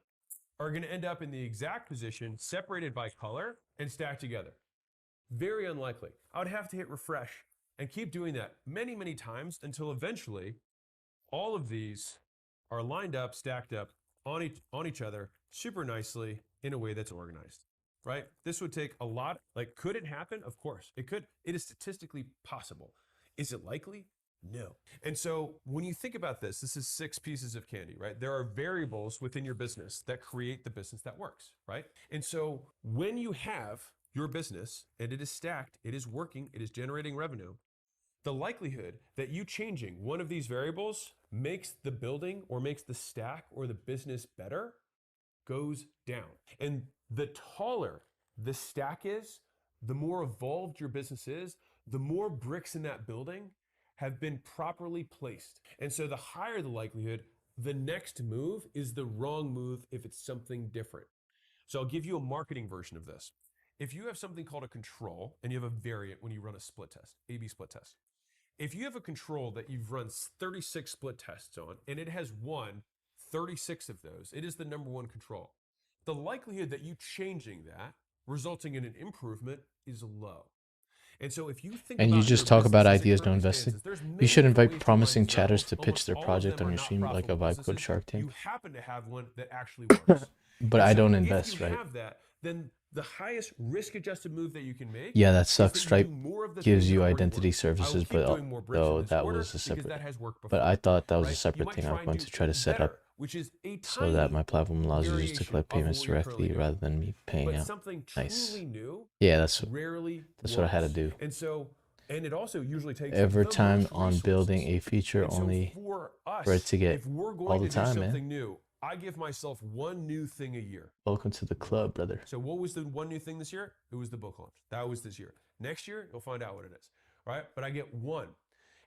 are going to end up in the exact position, separated by color and stacked together? Very unlikely. I would have to hit refresh and keep doing that many, many times until eventually all of these are lined up, stacked up on each other super nicely in a way that's organized, right? This would take a lot. Like, could it happen? Of course it could. It is statistically possible. Is it likely? No. And so when you think about this is 6 pieces of candy, right? There are variables within your business that create the business that works, right? And so when you have your business and it is stacked, it is working, it is generating revenue, the likelihood that you changing one of these variables makes the building or makes the stack or the business better goes down. And the taller the stack is, the more evolved your business is, the more bricks in that building have been properly placed. And so the higher the likelihood, the next move is the wrong move if it's something different. So I'll give you a marketing version of this. If you have something called a control and you have a variant when you run a split test, A/B split test. If you have a control that you've run 36 split tests on and it has won 36 of those, it is the number one control. The likelihood that you changing that, resulting in an improvement, is low. And so if you think and you just talk about ideas, no investing. You should invite promising chatters to pitch their project on your stream like a Vibe Code Shark Tank. You happen to have one that actually works. But I don't invest, right? If you have that, then the highest risk-adjusted move that you can make. Yeah, that sucks. Stripe gives you identity services, but though that was a separate. But I thought that was a separate thing. I'm going to try to set up so that my platform allows users to collect payments directly rather than me paying out. Nice. Yeah, that's what I had to do. And so, and it also usually takes every time on building a feature only for it to get all the time, man. New, I give myself one new thing a year. Welcome to the club, brother. So what was the one new thing this year? It was the book launch. That was this year. Next year, you'll find out what it is, right? But I get one.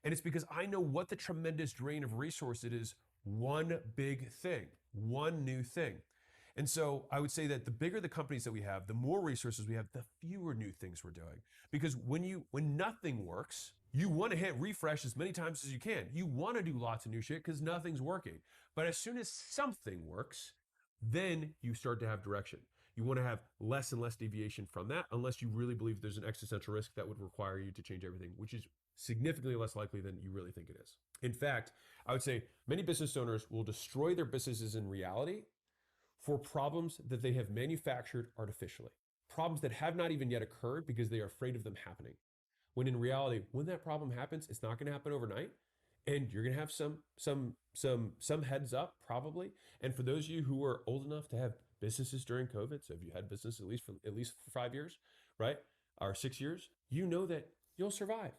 And it's because I know what the tremendous drain of resource it is. One big thing, one new thing. And so I would say that the bigger the companies that we have, the more resources we have, the fewer new things we're doing. Because when nothing works, you want to hit refresh as many times as you can. You want to do lots of new shit because nothing's working. But as soon as something works, then you start to have direction. You want to have less and less deviation from that, unless you really believe there's an existential risk that would require you to change everything, which is significantly less likely than you really think it is. In fact, I would say many business owners will destroy their businesses in reality for problems that they have manufactured artificially, problems that have not even yet occurred because they are afraid of them happening. When in reality, when that problem happens, it's not going to happen overnight, and you're going to have some heads up probably. And for those of you who are old enough to have businesses during COVID, so if you had business at least for 5 years, right, or 6 years, you know that you'll survive,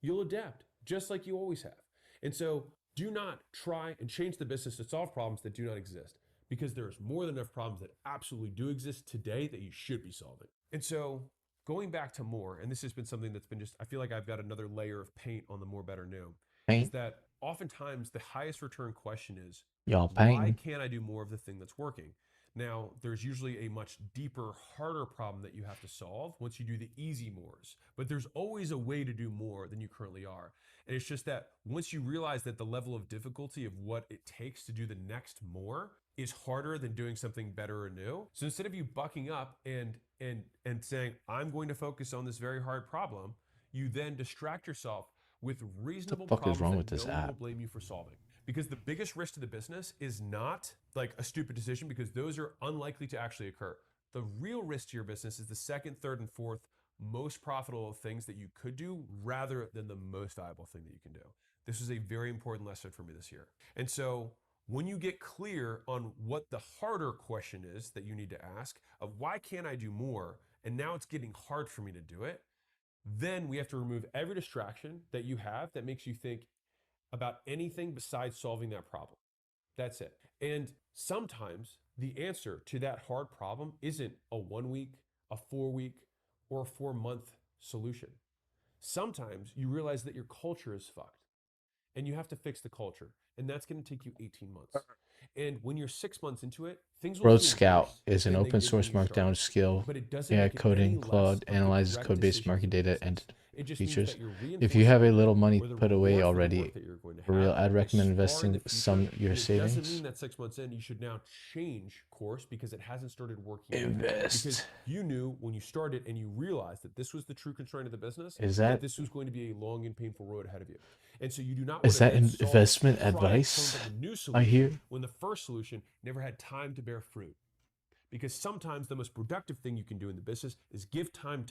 you'll adapt, just like you always have. And so do not try and change the business to solve problems that do not exist, because there's more than enough problems that absolutely do exist today that you should be solving. And so going back to more, and this has been something that's been just, I feel like I've got another layer of paint on the more, better, new, is that oftentimes the highest return question is, why can't I do more of the thing that's working? Now, there's usually a much deeper, harder problem that you have to solve once you do the easy mores, but there's always a way to do more than you currently are. And it's just that once you realize that the level of difficulty of what it takes to do the next more is harder than doing something better or new. So instead of you bucking up and saying, I'm going to focus on this very hard problem, you then distract yourself with reasonable problems that no one will blame you for solving. Because the biggest risk to the business is not like a stupid decision, because those are unlikely to actually occur. The real risk to your business is the second, third, and fourth most profitable things that you could do rather than the most valuable thing that you can do. This is a very important lesson for me this year. And so when you get clear on what the harder question is that you need to ask of why can't I do more, and now it's getting hard for me to do it, then we have to remove every distraction that you have that makes you think about anything besides solving that problem. That's it. And sometimes the answer to that hard problem isn't a 1 week, a 4 week, or a 4 month solution. Sometimes you realize that your culture is fucked and you have to fix the culture. And that's going to take you 18 months. And when you're 6 months into it, things will Road feel Scout worse is an than they open did source when you started. markdown skill. But it doesn't AI make it coding any less Claude of the analyzes correct code-based decisions market of the data and business. It just means features. that you're If you have a reinforcing little money or the put away reward for the already, work that you're going to for real, have I'd recommend is far in investing the future, some your and it doesn't savings. mean that 6 months in you should now change course because it hasn't started working yet. Invest. Because you knew when you started and you realized that this was the true constraint of the business, Is that that this was going to be a long and painful road ahead of you. And so you do not is want to that then solve, investment try and come advice? up with a new I solution hear. when the first solution never had time to bear fruit. Because sometimes the most productive thing you can do in the business is give time.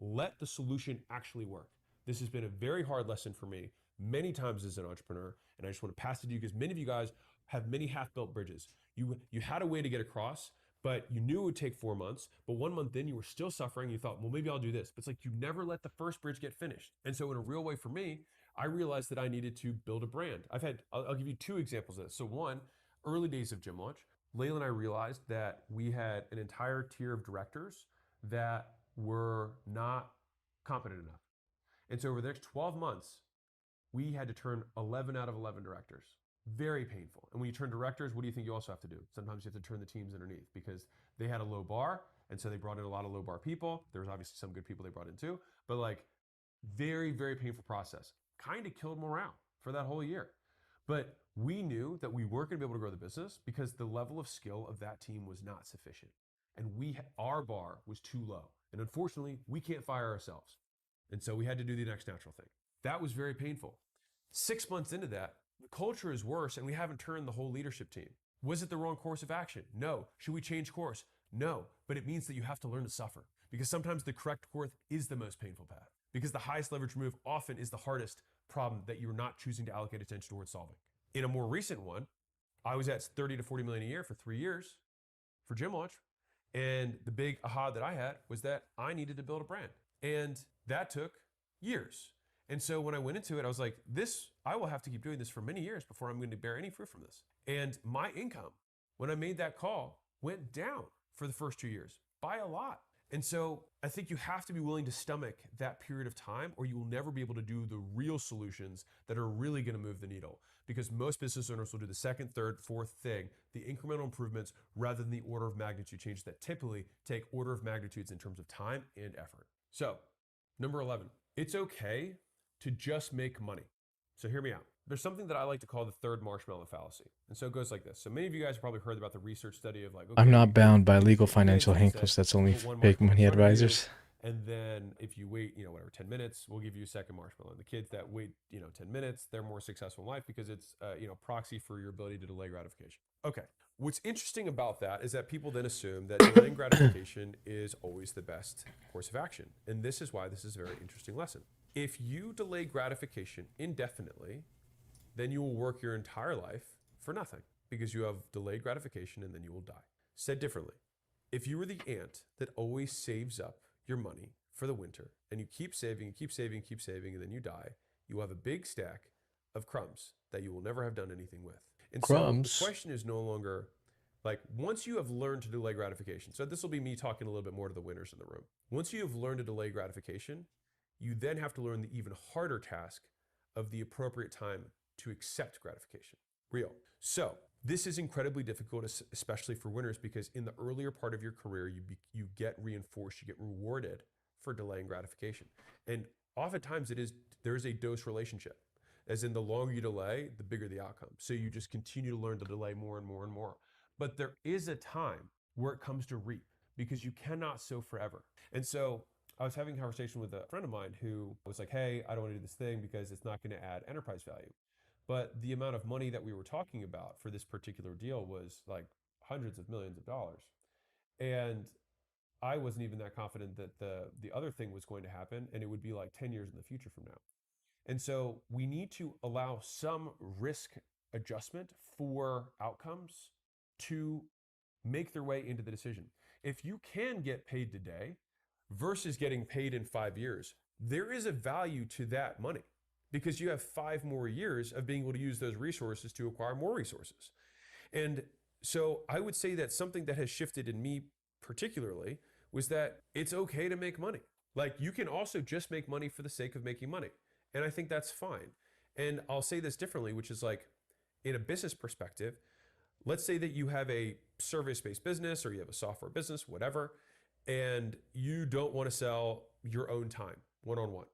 Let the solution actually work. This has been a very hard lesson for me many times as an entrepreneur, and I just want to pass it to you because many of you guys have many half-built bridges. You had a way to get across, but you knew it would take 4 months, but 1 month in you were still suffering. You thought, well, maybe I'll do this. But it's like you never let the first bridge get finished. And so in a real way for me, I realized that I needed to build a brand. I'll give you 2 examples of this. So one, early days of Gym Launch, Layla and I realized that we had an entire tier of directors that were not competent enough. And so over the next 12 months, we had to turn 11 out of 11 directors. Very painful. And when you turn directors, what do you think you also have to do? Sometimes you have to turn the teams underneath because they had a low bar. And so they brought in a lot of low bar people. There was obviously some good people they brought in too, but like very, very painful process. Kind of killed morale for that whole year. But we knew that we weren't going to be able to grow the business because the level of skill of that team was not sufficient. And our bar was too low. And unfortunately, we can't fire ourselves. And so we had to do the next natural thing. That was very painful. 6 months into that, the culture is worse and we haven't turned the whole leadership team. Was it the wrong course of action? No. Should we change course? No. But it means that you have to learn to suffer, because sometimes the correct course is the most painful path, because the highest leverage move often is the hardest problem that you're not choosing to allocate attention towards solving. In a more recent one, I was at 30 to 40 million a year for 3 years for Gym Launch. And the big aha that I had was that I needed to build a brand. And that took years. And so when I went into it, I was like, I will have to keep doing this for many years before I'm going to bear any fruit from this. And my income, when I made that call, went down for the first 2 years by a lot. And so I think you have to be willing to stomach that period of time, or you will never be able to do the real solutions that are really going to move the needle. Because most business owners will do the second, third, fourth thing, the incremental improvements, rather than the order of magnitude changes that typically take order of magnitudes in terms of time and effort. So, number 11, it's okay to just make money. So hear me out. there's something that I like to call the third marshmallow fallacy. And so it goes like this. So many of you guys have probably heard about the research study of like, okay, I'm not bound by you legal take your kids financial and you handcuffs. said, That's only put one big marshmallow money in front of you, advisors. and then if you wait, you know, whatever, 10 minutes, we'll give you a second marshmallow. And the kids that wait, you know, 10 minutes, they're more successful in life because it's, you know, proxy for your ability to delay gratification. Okay. What's interesting about that is that people then assume that delaying gratification is always the best course of action. And this is why this is a very interesting lesson. If you delay gratification indefinitely, then you will work your entire life for nothing because you have delayed gratification and then you will die. Said differently, if you were the ant that always saves up your money for the winter and you keep saving and keep saving and keep saving and then you die, you will have a big stack of crumbs that you will never have done anything with. And Crumbs. so the question is no longer like once you have learned to delay gratification. So this will be me talking a little bit more to the winners in the room. Once you have learned to delay gratification, you then have to learn the even harder task of the appropriate time to accept gratification. Real. So this is incredibly difficult, especially for winners, because in the earlier part of your career, you get reinforced, you get rewarded for delaying gratification. And oftentimes there is a dose relationship. As in the longer you delay, the bigger the outcome. So you just continue to learn to delay more and more and more. But there is a time where it comes to reap because you cannot sow forever. And so I was having a conversation with a friend of mine who was like, hey, I don't want to do this thing because it's not going to add enterprise value. But the amount of money that we were talking about for this particular deal was like hundreds of millions of dollars. And I wasn't even that confident that the other thing was going to happen and it would be like 10 years in the future from now. And so we need to allow some risk adjustment for outcomes to make their way into the decision. If you can get paid today versus getting paid in 5 years, there is a value to that money because you have 5 more years of being able to use those resources to acquire more resources. And so I would say that something that has shifted in me particularly was that it's okay to make money. Like you can also just make money for the sake of making money. And I think that's fine. And I'll say this differently, which is like in a business perspective, let's say that you have a service-based business or you have a software business, whatever, and you don't want to sell your own time one-on-one.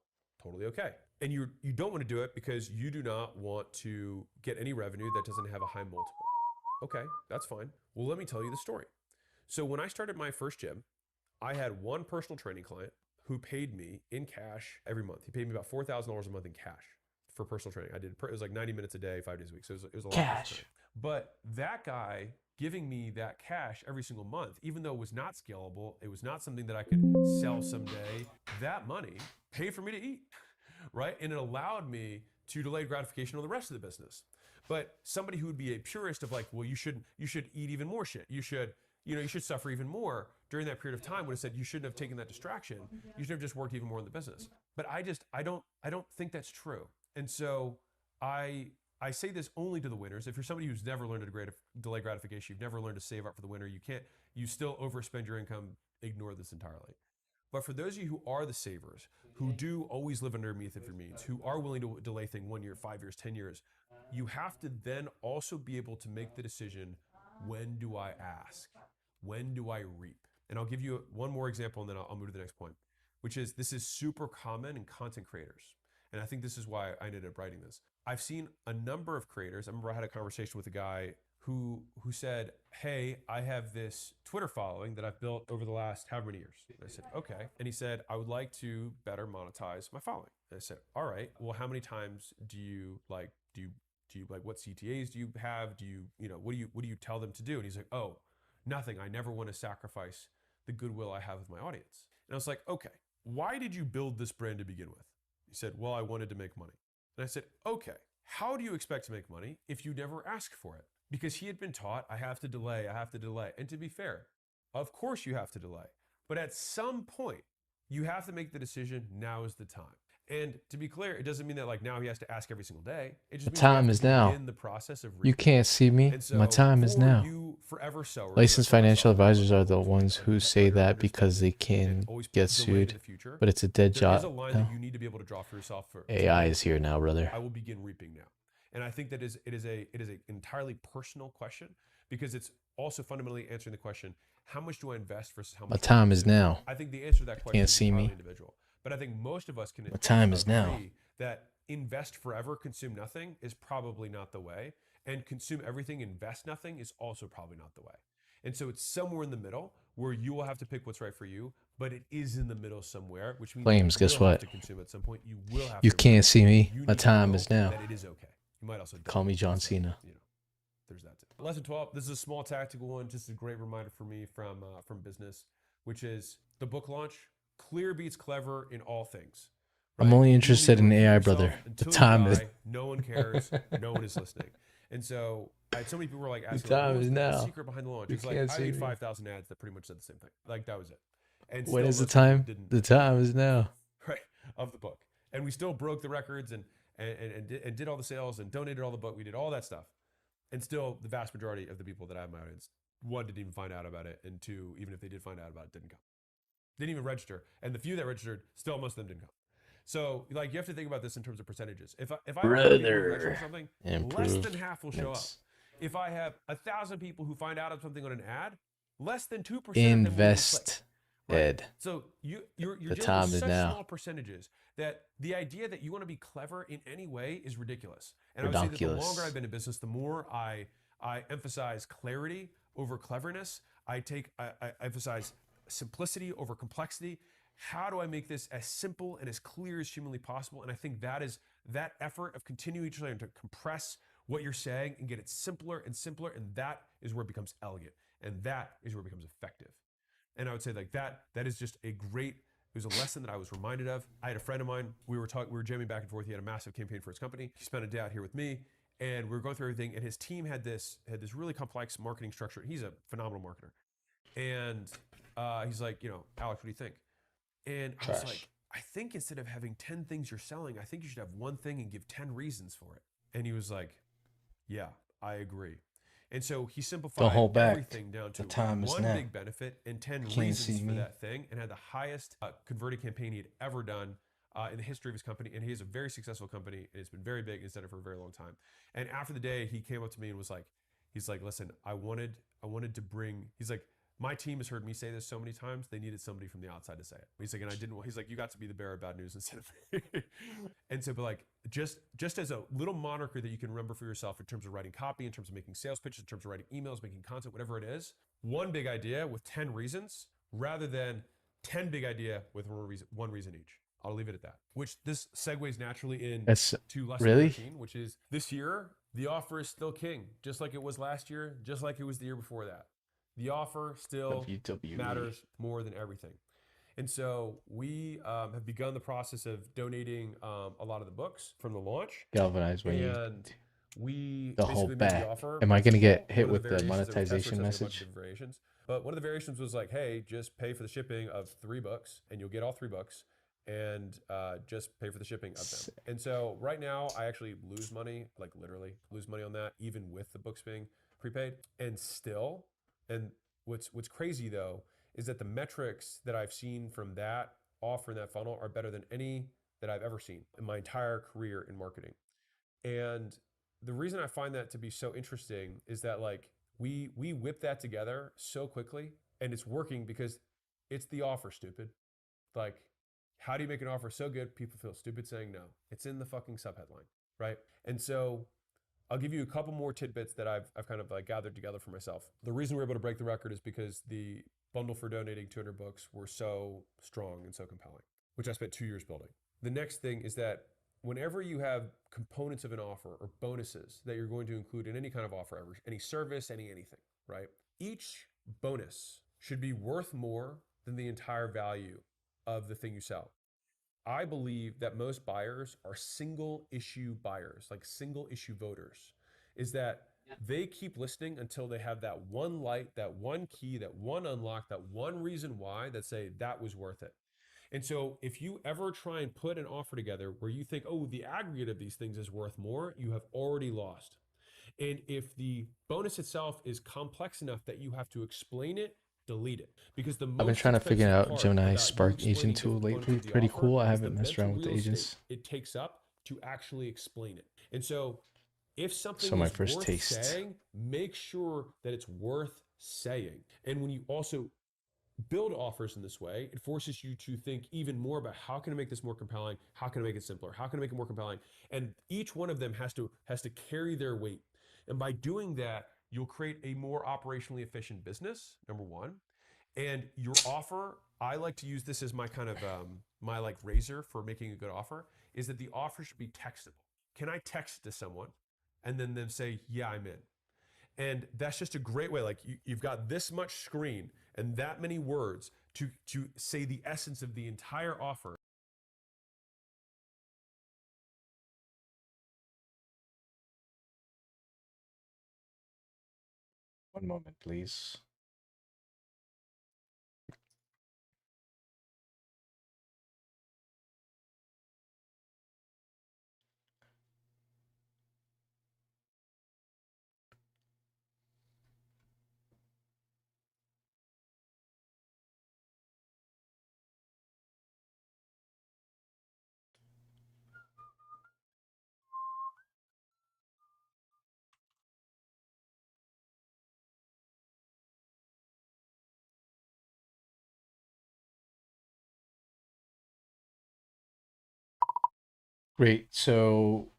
Totally okay. And you don't want to do it because you do not want to get any revenue that doesn't have a high multiple. Okay, that's fine. Well, let me tell you the story. So when I started my first gym, I had one personal training client who paid me in cash every month. He paid me about $4,000 a month in cash for personal training. It was like 90 minutes a day, 5 days a week. So it was a lot of cash. But that guy giving me that cash every single month, even though it was not scalable, it was not something that I could sell someday, that money paid for me to eat, right? And it allowed me to delay gratification on the rest of the business. But somebody who would be a purist of like, well, you should eat even more shit. You should suffer even more during that period of time would have said you shouldn't have taken that distraction. You should have just worked even more in the business. But I don't think that's true. And so I say this only to the winners. If you're somebody who's never learned to delay gratification, you've never learned to save up for the winter, you still overspend your income, ignore this entirely. But for those of you who are the savers, who do always live underneath of your means, who are willing to delay things 1 year, 5 years, 10 years, you have to then also be able to make the decision, when do I ask? When do I reap? And I'll give you one more example and then I'll move to the next point, which is this is super common in content creators. And I think this is why I ended up writing this. I've seen a number of creators. I remember I had a conversation with a guy who said, hey, I have this Twitter following that I've built over the last however many years. And I said, okay. And he said, I would like to better monetize my following. And I said, all right, well, how many times do you like what CTAs do you have? What do you tell them to do? And he's like, oh, nothing. I never want to sacrifice the goodwill I have with my audience. And I was like, okay, why did you build this brand to begin with? He said, well, I wanted to make money. And I said, okay, how do you expect to make money if you never ask for it? Because he had been taught, I have to delay. And to be fair, of course you have to delay. But at some point, you have to make the decision, now is the time. And to be clear, it doesn't mean that like now he has to ask every single day. It just means time is now. In the process of you can't see me. so my time is now. Licensed financial advisors are the ones who say that because they can get sued, but it's a dead job. That you need to be able to draw for yourself. AI is here now, brother. I will begin reaping now. And I think that it is an entirely personal question because it's also fundamentally answering the question, how much do I invest versus how much? My time is now. I think the answer to that question can't is see me. individual. But I think most of us can. My time is now. That invest forever, consume nothing is probably not the way. And consume everything, invest nothing is also probably not the way. And so it's somewhere in the middle where you will have to pick what's right for you, but it is in the middle somewhere, which means Flames, you guess will have what? to consume at some point. You will have You to can't see me. you My need to time know is now. that it is okay. You might also Call me John So, Cena. you know, there's that too. Lesson 12. This is a small tactical one, just a great reminder for me from business, which is the book launch. Clear beats clever in all things. I'm only You interested only in repeat AI, yourself brother. The until time you is die. No one cares. No one is listening. And so I had so many people were like asking, time like, what is was the now. secret behind the launch? You It's like can't I see made me. 5,000 ads that pretty much said the same thing. Like that was it. And When is the most people time? didn't The time is now. right of the book. And we still broke the records and did all the sales and donated all the book. We did all that stuff. And still the vast majority of the people that I have in my audience, one, didn't even find out about it, and two, even if they did find out about it, didn't come. Didn't even register. And the few that registered, still most of them didn't come. So like you have to think about this in terms of percentages. If I have 100 people who register for something, less than half will show up. If I have 1,000 people who find out of something on an ad, less than 2% of them will even click. Invest, Ed. So you're The dealing time with is such now. small percentages that the idea that you want to be clever in any way is ridiculous. And I would say that the longer I've been in business, the more I emphasize clarity over cleverness. I emphasize simplicity over complexity. How do I make this as simple and as clear as humanly possible? And I think that is that effort of continuing to compress what you're saying and get it simpler and simpler. And that is where it becomes elegant. And that is where it becomes effective. And I would say like that is just a great, it was a lesson that I was reminded of. I had a friend of mine, we were jamming back and forth. He had a massive campaign for his company. He spent a day out here with me and we were going through everything. And his team had this really complex marketing structure. He's a phenomenal marketer. And he's like, Alex, what do you think? And I was like, I think instead of having 10 things you're selling, I think you should have one thing and give 10 reasons for it. And he was like, yeah, I agree. And so he simplified everything down to one big benefit and 10 reasons for that thing, and had the highest converted campaign he had ever done in the history of his company. And he has a very successful company, and it's been very big and it's done it for a very long time. And after the day, he came up to me and was like, he's like, listen, I wanted to bring, he's like, my team has heard me say this so many times, they needed somebody from the outside to say it. He's like, and I didn't want, he's like, you got to be the bearer of bad news instead of me. And so, but like, just as a little moniker that you can remember for yourself in terms of writing copy, in terms of making sales pitches, in terms of writing emails, making content, whatever it is, one big idea with 10 reasons rather than 10 big idea with one reason each. I'll leave it at that, which this segues naturally in to lesson 13, which is this year, the offer is still king, just like it was last year, just like it was the year before that. The offer still matters more than everything. And so we have begun the process of donating a lot of the books from the launch. Galvanize when the whole bag. Am I going to get hit with the monetization message? But one of the variations was like, hey, just pay for the shipping of 3 books and you'll get all 3 books, and just pay for the shipping of them. And so right now I actually lose money, like literally lose money on that, even with the books being prepaid. And what's crazy though, is that the metrics that I've seen from that offer in that funnel are better than any that I've ever seen in my entire career in marketing. And the reason I find that to be so interesting is that like we whip that together so quickly, and it's working because it's the offer, stupid. Like, how do you make an offer so good people feel stupid saying no? It's in the fucking subheadline, right? And so I'll give you a couple more tidbits that I've kind of like gathered together for myself. The reason we're able to break the record is because the bundle for donating 200 books were so strong and so compelling, which I spent 2 years building. The next thing is that whenever you have components of an offer or bonuses that you're going to include in any kind of offer, any service, anything, right? Each bonus should be worth more than the entire value of the thing you sell. I believe that most buyers are single issue buyers, like single issue voters, is that they keep listening until they have that one light, that one key, that one unlock, that one reason why that say that was worth it. And so if you ever try and put an offer together where you think, oh, the aggregate of these things is worth more, you have already lost. And if the bonus itself is complex enough that you have to explain it, delete it. Because I've been trying to figure out Gemini Spark agent tool lately. Pretty cool. I haven't messed around with the agents. It takes up to actually explain it. And so if something is worth saying, make sure that it's worth saying. And when you also build offers in this way, it forces you to think even more about how can I make this more compelling? How can I make it simpler? How can I make it more compelling? And each one of them has to carry their weight. And by doing that, you'll create a more operationally efficient business, number one. And your offer, I like to use this as my kind of my like razor for making a good offer, is that the offer should be textable. Can I text to someone and then them say, yeah, I'm in? And that's just a great way. Like you've got this much screen and that many words to say the essence of the entire offer. One moment, please. Great. So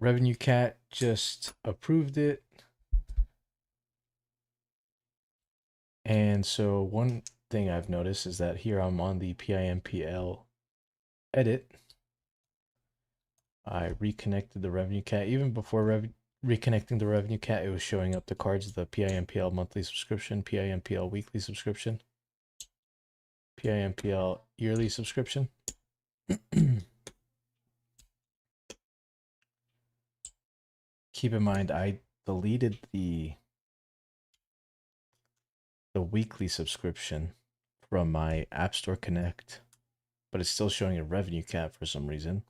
Revenue Cat just approved it. And so one thing I've noticed is that here I'm on the PIMPL edit. I reconnected the Revenue Cat. Even before reconnecting the Revenue Cat, it was showing up the cards, the PIMPL monthly subscription, PIMPL weekly subscription, PIMPL yearly subscription. Keep in mind, I deleted the weekly subscription from my App Store Connect, but it's still showing a Revenue Cat for some reason.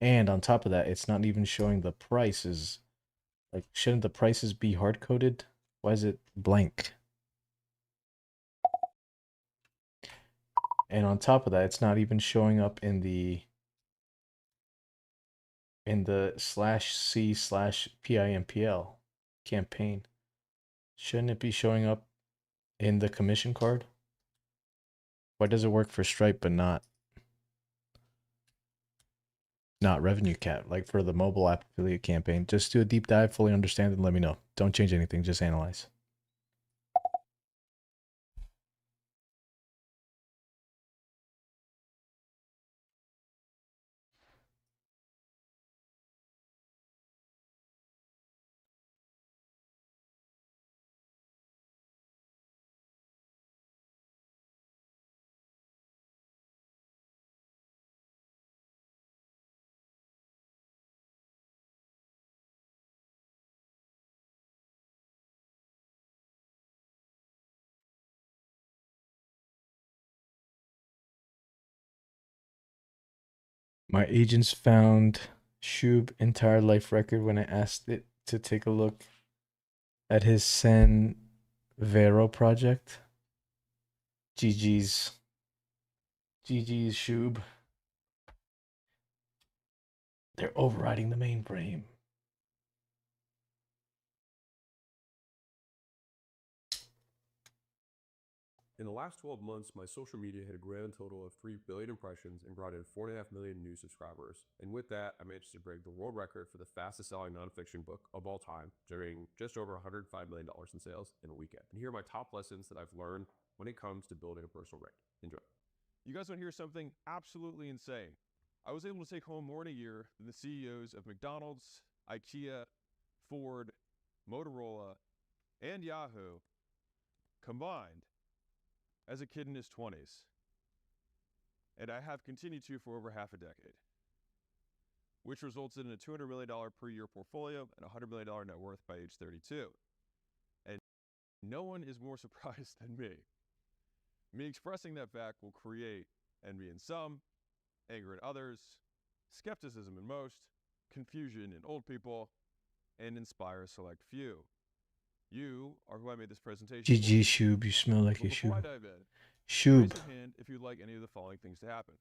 And on top of that, it's not even showing the prices. Like, shouldn't the prices be hard-coded? Why is it blank? And on top of that, it's not even showing up in the /C/PIMPL campaign. Shouldn't it be showing up in the commission card? Why does it work for Stripe but not Revenue Cat, like for the mobile app affiliate campaign? Just do a deep dive, fully understand it, and let me know. Don't change anything, just analyze. My agents found Shub entire life record when I asked it to take a look at his San Vero project. GG's Shub. They're overriding the mainframe. In the last 12 months, my social media hit a grand total of 3 billion impressions and brought in 4.5 million new subscribers. And with that, I managed to break the world record for the fastest selling nonfiction book of all time, generating just over $105 million in sales in a weekend. And here are my top lessons that I've learned when it comes to building a personal brand. Enjoy. You guys want to hear something absolutely insane? I was able to take home more in a year than the CEOs of McDonald's, IKEA, Ford, Motorola, and Yahoo combined as a kid in his 20s. And I have continued to for over half a decade, which results in a $200 million per year portfolio and a $100 million net worth by age 32. And no one is more surprised than me. Me expressing that fact will create envy in some, anger in others, skepticism in most, confusion in old people, and inspire a select few. You are who I made this presentation GG for. Shub, you smell like But a before I Shub. dive in, Shub. raise your hand if you'd like any of the following things to happen.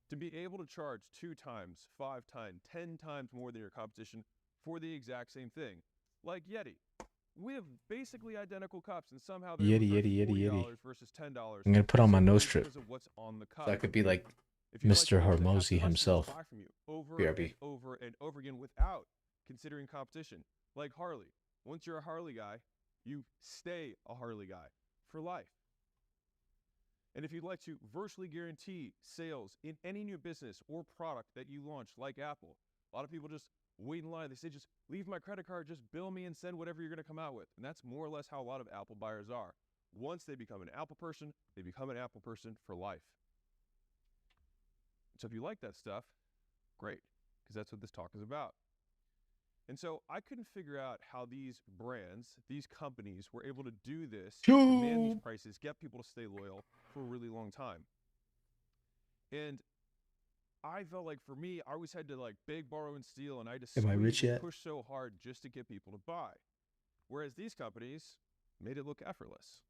To be able to charge 2 times, 5 times, 10 times more than your competition for the exact same thing, like Yeti, we have basically identical cups, and somehow they're $40 versus $10. I'm gonna put on my nose strip because of what's on the cup. so I could be like If you Mr. like things, Hormozy have himself. customers buy from you over BRB. and over and over again without considering competition. Like Harley. Once you're a Harley guy, you stay a Harley guy for life. And if you'd like to virtually guarantee sales in any new business or product that you launch, like Apple, a lot of people just wait in line. They say, just leave my credit card, just bill me and send whatever you're going to come out with. And that's more or less how a lot of Apple buyers are. Once they become an Apple person, they become an Apple person for life. So if you like that stuff, great, because that's what this talk is about. And so I couldn't figure out how these brands, these companies were able to do this, command these prices, get people to stay loyal for a really long time. And I felt like for me, I always had to like beg, borrow, and steal, and I just push so hard just to get people to buy. Whereas these companies made it look effortless.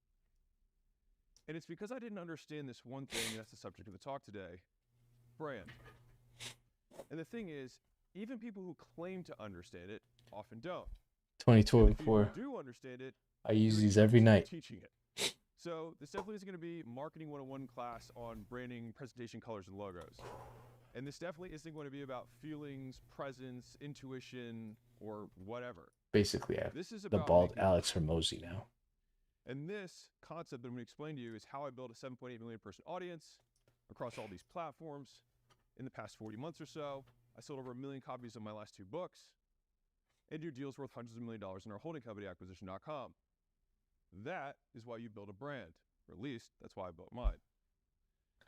And it's because I didn't understand this one thing, and that's the subject of the talk today, brand. And the thing is, even people who claim to understand it often don't. 2024. If you do understand it, I use these every night. Teaching it. So this definitely is going to be marketing 101 class on branding, presentation, colors, and logos. And this definitely isn't going to be about feelings, presence, intuition, or whatever. Basically, this is the about bald Alex Hormozy now. And this concept that I'm going to explain to you is how I built a 7.8 million person audience across all these platforms in the past 40 months or so. I sold over 1 million copies of my last 2 books and do deals worth hundreds of $1 millions in our holding company, acquisition.com. That is why you build a brand, or at least that's why I built mine.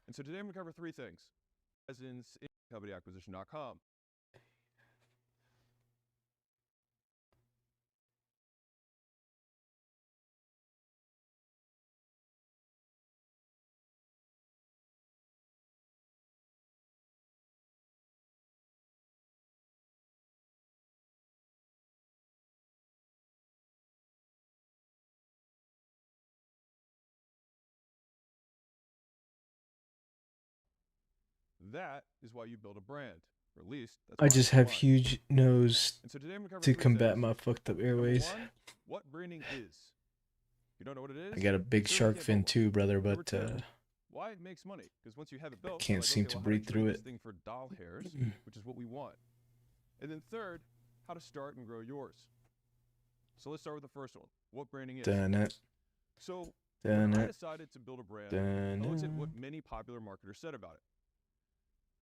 And so today I'm going to cover 3 things. Presence in company, acquisition.com. That is why you build a brand, or at least that's why I just have huge nose so to combat my fucked up airways. 1, what branding is. You don't know what it is? I got a big shark fin too, brother, but 2, why it makes money? Because once you have it built, I can't seem to breathe through it. This thing for doll hairs, which is what we want. And then 3rd, how to start and grow yours. So let's start with the first one. What branding is. So when I decided to build a brand, I looked at what many popular marketers said about it.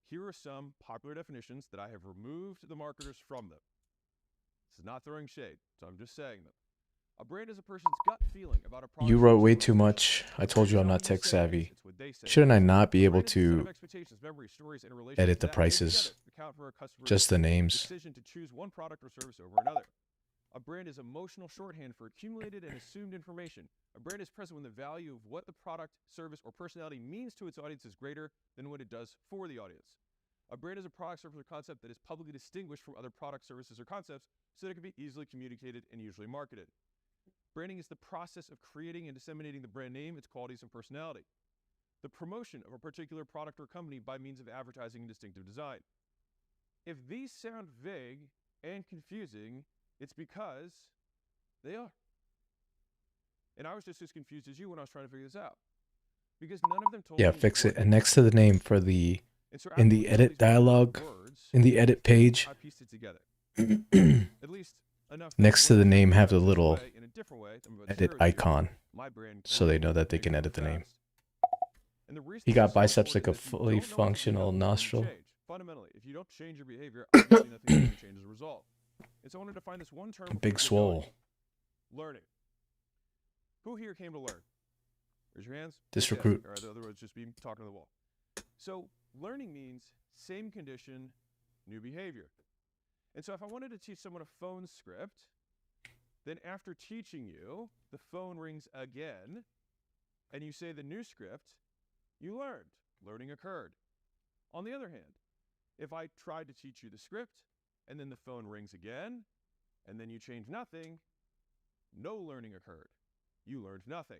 Here are some popular definitions that I have removed the marketers from them. This is not throwing shade, so I'm just saying them. A brand is a person's gut feeling about a product. You wrote way too much. I told you I'm not tech savvy. Shouldn't I not be able to edit the prices? Just the names. Decision to choose one product or service over another. A brand is emotional shorthand for accumulated and assumed information. A brand is present when the value of what the product, service, or personality means to its audience is greater than what it does for the audience. A brand is a product, service, or concept that is publicly distinguished from other products, services, or concepts so that it can be easily communicated and usually marketed. Branding is the process of creating and disseminating the brand name, its qualities, and personality. The promotion of a particular product or company by means of advertising and distinctive design. If these sound vague and confusing, it's because they are. And I was just as confused as you when I was trying to figure this out. Because none of them told me fix it. And next to the name for the, in the edit dialogue, in the edit page, I pieced it together. At least enough next to the name have the little edit icon so they know that they can edit the name. He got biceps like a fully functional nostril. Fundamentally, if you don't change your behavior, obviously nothing's going to change as a result. And so I wanted to find this one term. Big swole. Learning. Who here came to learn? Raise your hands. This recruit. Or the other words, just be talking to the wall. So learning means same condition, new behavior. And so if I wanted to teach someone a phone script, then after teaching you, the phone rings again, and you say the new script, you learned. Learning occurred. On the other hand, if I tried to teach you the script, and then the phone rings again, and then you change nothing, no learning occurred. You learned nothing.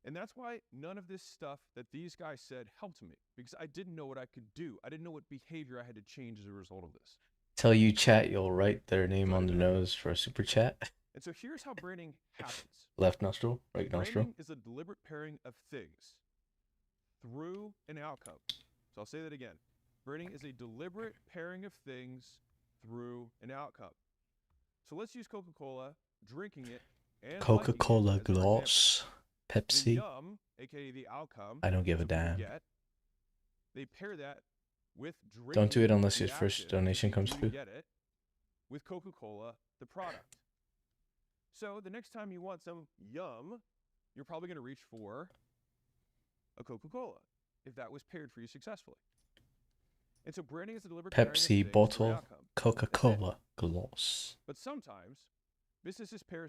And that's why none of this stuff that these guys said helped me, because I didn't know what I could do. I didn't know what behavior I had to change as a result of this. tell you chat, you'll write their name on the nose for a super chat. And so here's how branding happens. Left nostril, right nostril. Branding is a deliberate pairing of things through an outcome. So I'll say that again. Branding is a deliberate pairing of things through an outcome. So let's use Coca-Cola, drinking it, and Coca-Cola gloss, Pepsi. The yum, aka the outcome. I don't give a damn. They pair that with drinking. Don't do it unless your first donation comes through. Get it with Coca-Cola, the product. So the next time you want some yum, you're probably going to reach for a Coca-Cola if that was paired for you successfully. And so branding is a deliberate Pepsi bottle, Coca-Cola gloss. But sometimes businesses pair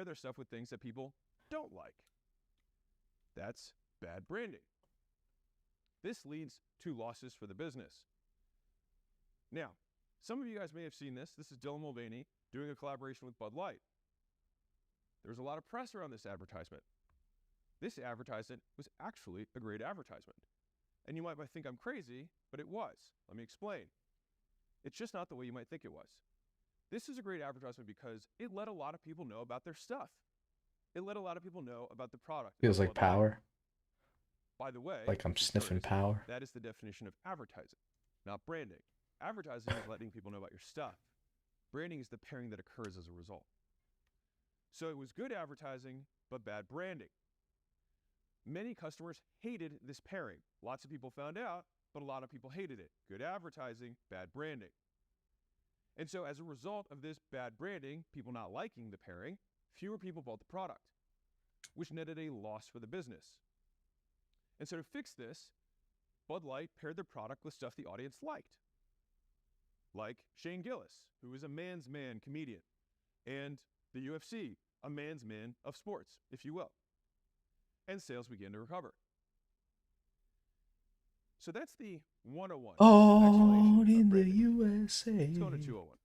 their stuff with things that people don't like. That's bad branding. This leads to losses for the business. Now, some of you guys may have seen this. This is Dylan Mulvaney doing a collaboration with Bud Light. There's a lot of press around this advertisement. This advertisement was actually a great advertisement. And you might think I'm crazy, but it was. Let me explain. It's just not the way you might think it was. This is a great advertisement because it let a lot of people know about their stuff. It let a lot of people know about the product. Feels like power. By the way, like I'm sniffing power. That is the definition of advertising, not branding. Advertising is letting people know about your stuff. Branding is the pairing that occurs as a result. So it was good advertising, but bad branding. Many customers hated this pairing. Lots of people found out, but a lot of people hated it. Good advertising, bad branding. And so as a result of this bad branding, people not liking the pairing, fewer people bought the product, which netted a loss for the business. And so to fix this, Bud Light paired their product with stuff the audience liked. Like Shane Gillis, who is a man's man comedian, and the UFC, a man's man of sports, if you will. And sales began to recover. So that's the 101. All in the USA. Let's go to 201.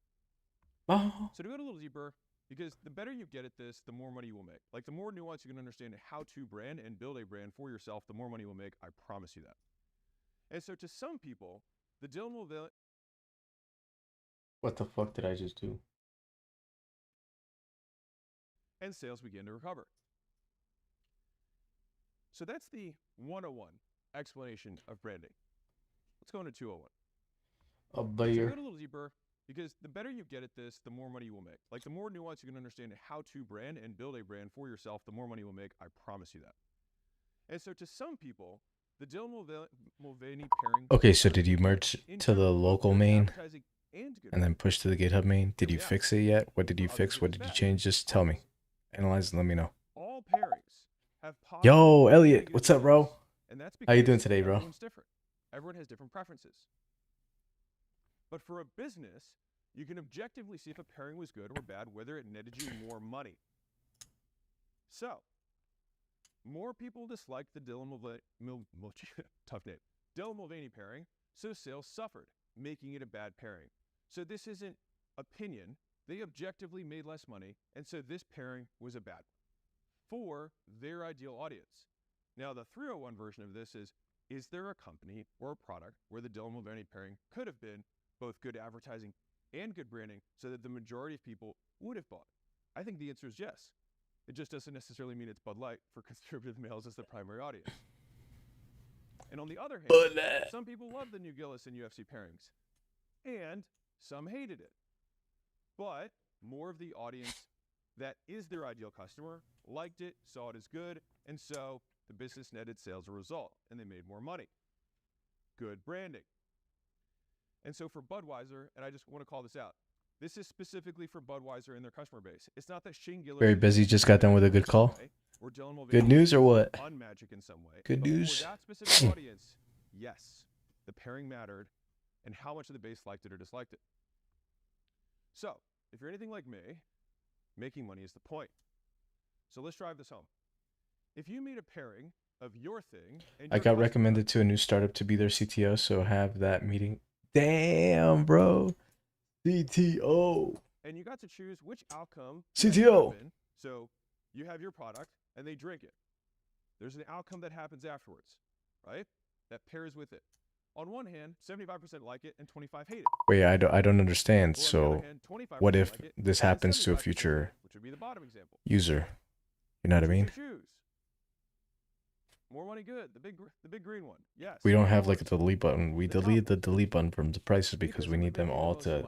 Oh. So to go a little deeper, because the better you get at this, the more money you will make. Like the more nuance you can understand how to brand and build a brand for yourself, the more money you will make. I promise you that. And so to some people, the Dylan Mulvaney. What the fuck did I just do? And sales began to recover. So that's the 101 explanation of branding. Let's go into 201. A So beer. go a little deeper, because the better you get at this, the more money you will make. Like the more nuance you can understand how to brand and build a brand for yourself, the more money you will make. I promise you that. And so to some people, the Dylan Mulvaney pairing. Okay, so did you merge to the local main and then push to the GitHub main? Did you fix it yet? What did you fix? What did you change? Just tell me. Analyze and let me know. All pairings have Yo, Elliot, what's up, bro? And that's How you doing today, bro? Everyone's different. Everyone has different preferences. But for a business, you can objectively see if a pairing was good or bad, whether it netted you more money. So, more people disliked the Dylan Mulvaney pairing, so sales suffered, making it a bad pairing. So this isn't opinion. They objectively made less money, and so this pairing was a bad one for their ideal audience. Now, the 301 version of this is there a company or a product where the Dylan Mulvaney pairing could have been both good advertising and good branding so that the majority of people would have bought? I think the answer is yes. It just doesn't necessarily mean it's Bud Light for conservative males as the primary audience. And on the other hand, some people love the new Gillis and UFC pairings, and some hated it. But more of the audience that is their ideal customer liked it, saw it as good, and so the business netted sales as a result, and they made more money. Good branding. And so for Budweiser, and I just want to call this out, this is specifically for Budweiser and their customer base. It's not that Shane Gillis Very busy, just got done with a good call. Or Dylan Mulvaney Good news or what? unmagic in some way. Good but news. For that specific audience, yes, the pairing mattered, and how much of the base liked it or disliked it. So, if you're anything like me, making money is the point. So let's drive this home. If you made a pairing of your thing, and I got recommended to a new startup to be their CTO, so have that meeting. Damn, bro. CTO. And you got to choose which outcome. CTO. So you have your product, and they drink it. There's an outcome that happens afterwards, right? That pairs with it. On one hand, 75% like it and 25 hate it. Wait, I don't understand. Or on the So other hand, 25% what if like it this and happens to a 75% hate future it, which would be the bottom example. user? You know what I mean? Choose. More money, good. The big green one. Yes. We don't of have like a course. delete button. We The delete top the delete button from the prices because it we would need them bring in the all most to money.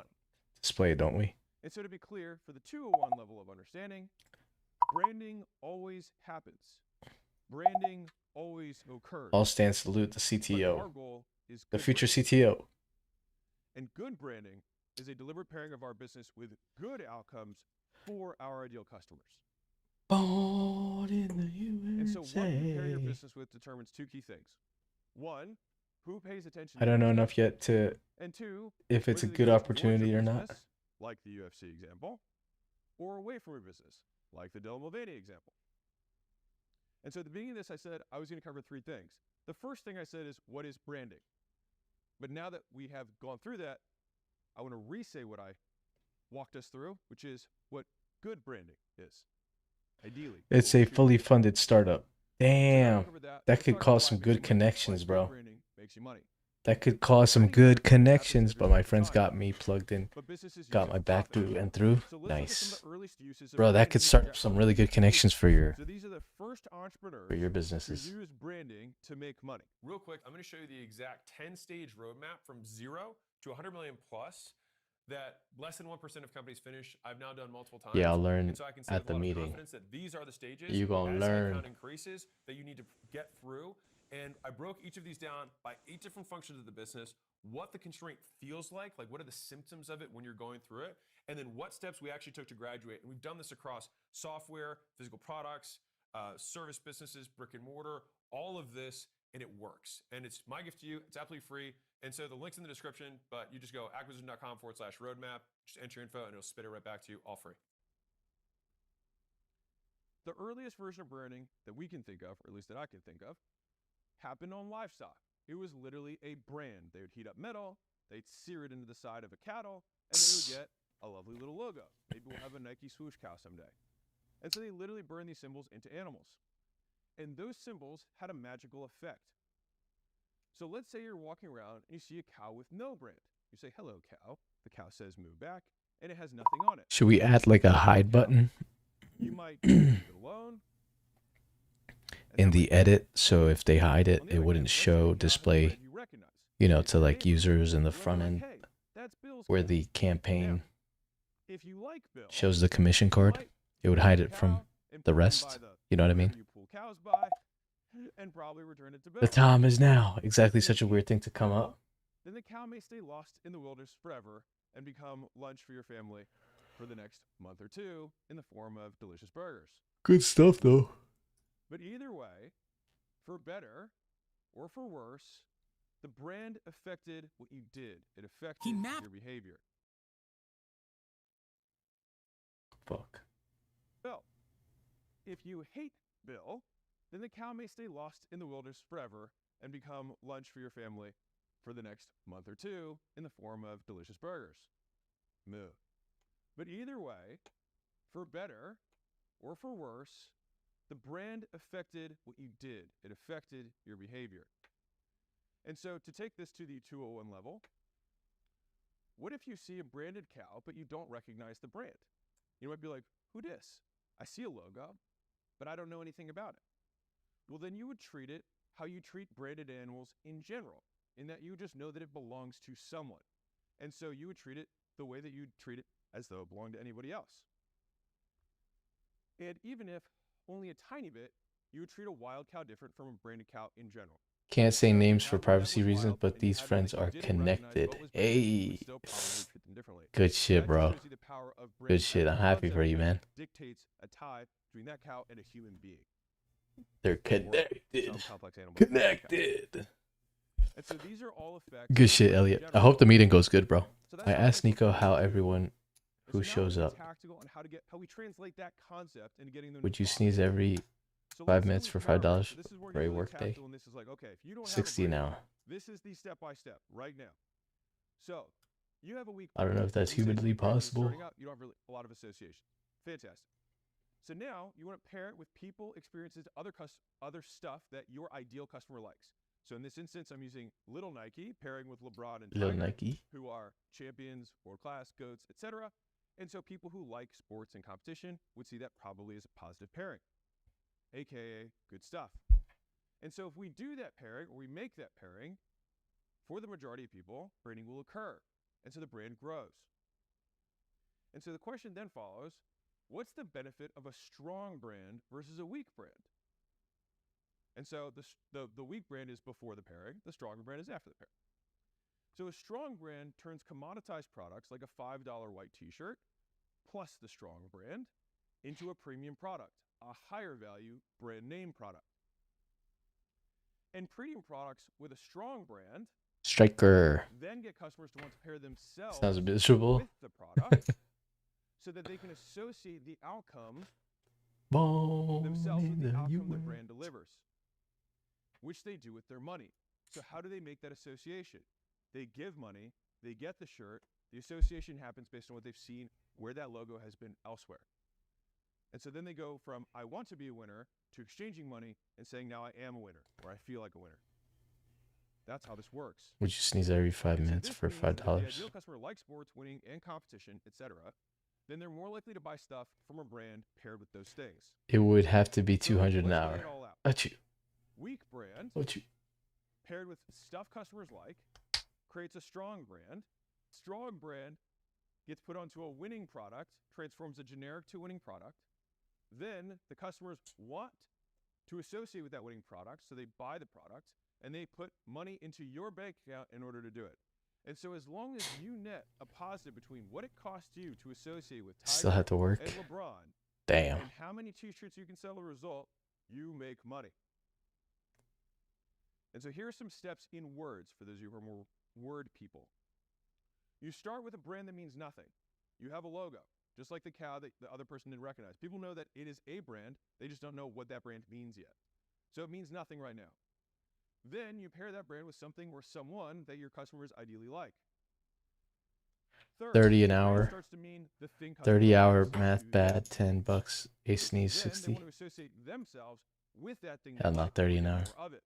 display, don't we? And so to be clear, for the 201 level of understanding, branding always happens. Branding always occurs. All stands salute the But our CTO, goal is the good future branding. CTO. And good branding is a deliberate pairing of our business with good outcomes for our ideal customers. Born in the USA. And so what you pair your business with determines two key things. One, who pays attention I to don't your know business, enough yet to and two, if it's a whether they good go towards opportunity your or not. business, like the UFC example, or away from your business, like the Dylan Mulvaney example. And so at the beginning of this, I said I was going to cover three things. The first thing I said is, what is branding? But now that we have gone through that, I want to re-say what I walked us through, which is what good branding is. Ideally. It's a fully funded startup. Damn. That could cause some good connections, bro. Branding makes you money. That could cause some good connections, but my friends got me plugged in. But businesses Got use my it back for through profit. and through. So let's look at some Nice. of the earliest uses of Bro, that branding could that start get some help really good people. connections for your So these are the first entrepreneurs businesses. who use branding to make money. Real quick, I'm going to show you the exact 10-stage roadmap from 0 to 100 million plus that less than 1% of companies finish. I've now done multiple times. Yeah, I'll learn and so I can say at with the a lot of meeting. confidence that these are the stages You gonna as learn. headcount increases that you need to get through. And I broke each of these down by 8 different functions of the business, what the constraint feels like what are the symptoms of it when you're going through it, and then what steps we actually took to graduate. And we've done this across software, physical products, service businesses, brick and mortar, all of this, and it works. And it's my gift to you. It's absolutely free. And so the link's in the description, but you just go acquisition.com/roadmap, just enter your info, and it'll spit it right back to you, all free. The earliest version of branding that we can think of, or at least that I can think of, happened on livestock. It was literally a brand. They would heat up metal, they'd sear it into the side of a cattle, and they would get a lovely little logo. Maybe we'll have a Nike swoosh cow someday. And so they literally burn these symbols into animals. And those symbols had a magical effect. So let's say you're walking around and you see a cow with no brand. You say, hello, cow. The cow says, move back, and it has nothing on it. Should we add like a hide button You might leave it alone. in the edit, so if they hide it, it wouldn't show display, to like users in the front end where the campaign if you like Bill, shows the commission card. It would hide it from the rest. You know what I mean? you pull cows by and probably return it to Bill. The time is now. Exactly, such a weird thing to come up. Then the cow may stay lost in the wilderness forever and become lunch for your family for the next month or two in the form of delicious burgers. Good stuff, though. But either way, for better or for worse, the brand affected what you did. It affected your behavior. Fuck. Bill. If you hate Bill, then the cow may stay lost in the wilderness forever and become lunch for your family for the next month or two in the form of delicious burgers. Moo. But either way, for better or for worse, the brand affected what you did. It affected your behavior. And so to take this to the 201 level, what if you see a branded cow, but you don't recognize the brand? You might be like, who dis? I see a logo, but I don't know anything about it. Well, then you would treat it how you treat branded animals in general, in that you just know that it belongs to someone. And so you would treat it the way that you'd treat it as though it belonged to anybody else. And even if only a tiny bit, you would treat a wild cow different from a branded cow in general. Can't say So if names you for had one that privacy was reasons, wild, but and you these had one friends that you are didn't recognize connected. what was branded, you would Hey, still probably treat them differently. good shit, That bro. just shows you the power of brand Good shit. as a I'm happy for concept you, that man. dictates a tie between that cow and a human being. They're Or connected. some complex animal like a cow. Connected. And so these are all effects Good of shit, brand in Elliot. I general. hope the meeting goes good, bro. So that's I how asked we Nico how focus. everyone And who so now shows we're up. tactical on how we translate that concept into getting them. Would to you buy. sneeze every So 5 let's say minutes we for come out right, $5 so this is where it for a gets really work day? tactical, and this is like, okay, if you don't have a 60 an brand, hour. this is the step-by-step right now. So you have a week. I don't know if that's You say humanly something brand new possible. starting out, you don't have really a lot of association. Fantastic. So now you want to pair it with people, experiences, other stuff that your ideal customer likes. So in this instance, I'm using Little Nike pairing with LeBron and Little Tiger, Nike. who are champions, world class, GOATs, etc. And so people who like sports and competition would see that probably as a positive pairing, aka good stuff. And so if we do that pairing, or we make that pairing, for the majority of people, branding will occur. And so the brand grows. And so the question then follows, what's the benefit of a strong brand versus a weak brand? And so the weak brand is before the pairing, the stronger brand is after the pairing. So a strong brand turns commoditized products like a $5 white t-shirt plus the strong brand into a premium product, a higher value brand name product. And premium products with a strong brand Striker. then get customers to want to pair themselves Sounds miserable. with the product so that they can associate the outcome themselves with the outcome the brand delivers, which they do with their money. So how do they make that association? They give money, they get the shirt, the association happens based on what they've seen, where that logo has been elsewhere. And so then they go from, I want to be a winner, to exchanging money and saying, now I am a winner, or I feel like a winner. That's how this works. Would you sneeze every 5 minutes this for means that $5? if the ideal customer likes sports, winning, and competition, etc., then they're more likely to buy stuff from a brand paired with those things. It would have to be So 200 an let's lay hour. it all out. Achoo. Weak brand Achoo. paired with stuff customers like creates a strong brand. Strong brand gets put onto a winning product, transforms a generic to winning product. Then the customers want to associate with that winning product, so they buy the product and they put money into your bank account in order to do it. And so as long as you net a positive between what it costs you to associate with Tiger Still have to work. and LeBron, Damn. and how many t-shirts you can sell as a result, you make money. And so here are some steps in words for those of you who are more word people. You start with a brand that means nothing. You have a logo, just like the cow that the other person didn't recognize. People know that it is a brand, they just don't know what that brand means yet. So it means nothing right now. Then you pair that brand with something or someone that your customers ideally like. Third, 30 an the brand hour. starts to mean the thing 30 hour customers math do bad. that. 10 bucks. A sneeze Then they 60. want to associate themselves with that thing. Hell, they not like, 30 or an get hour. more of it.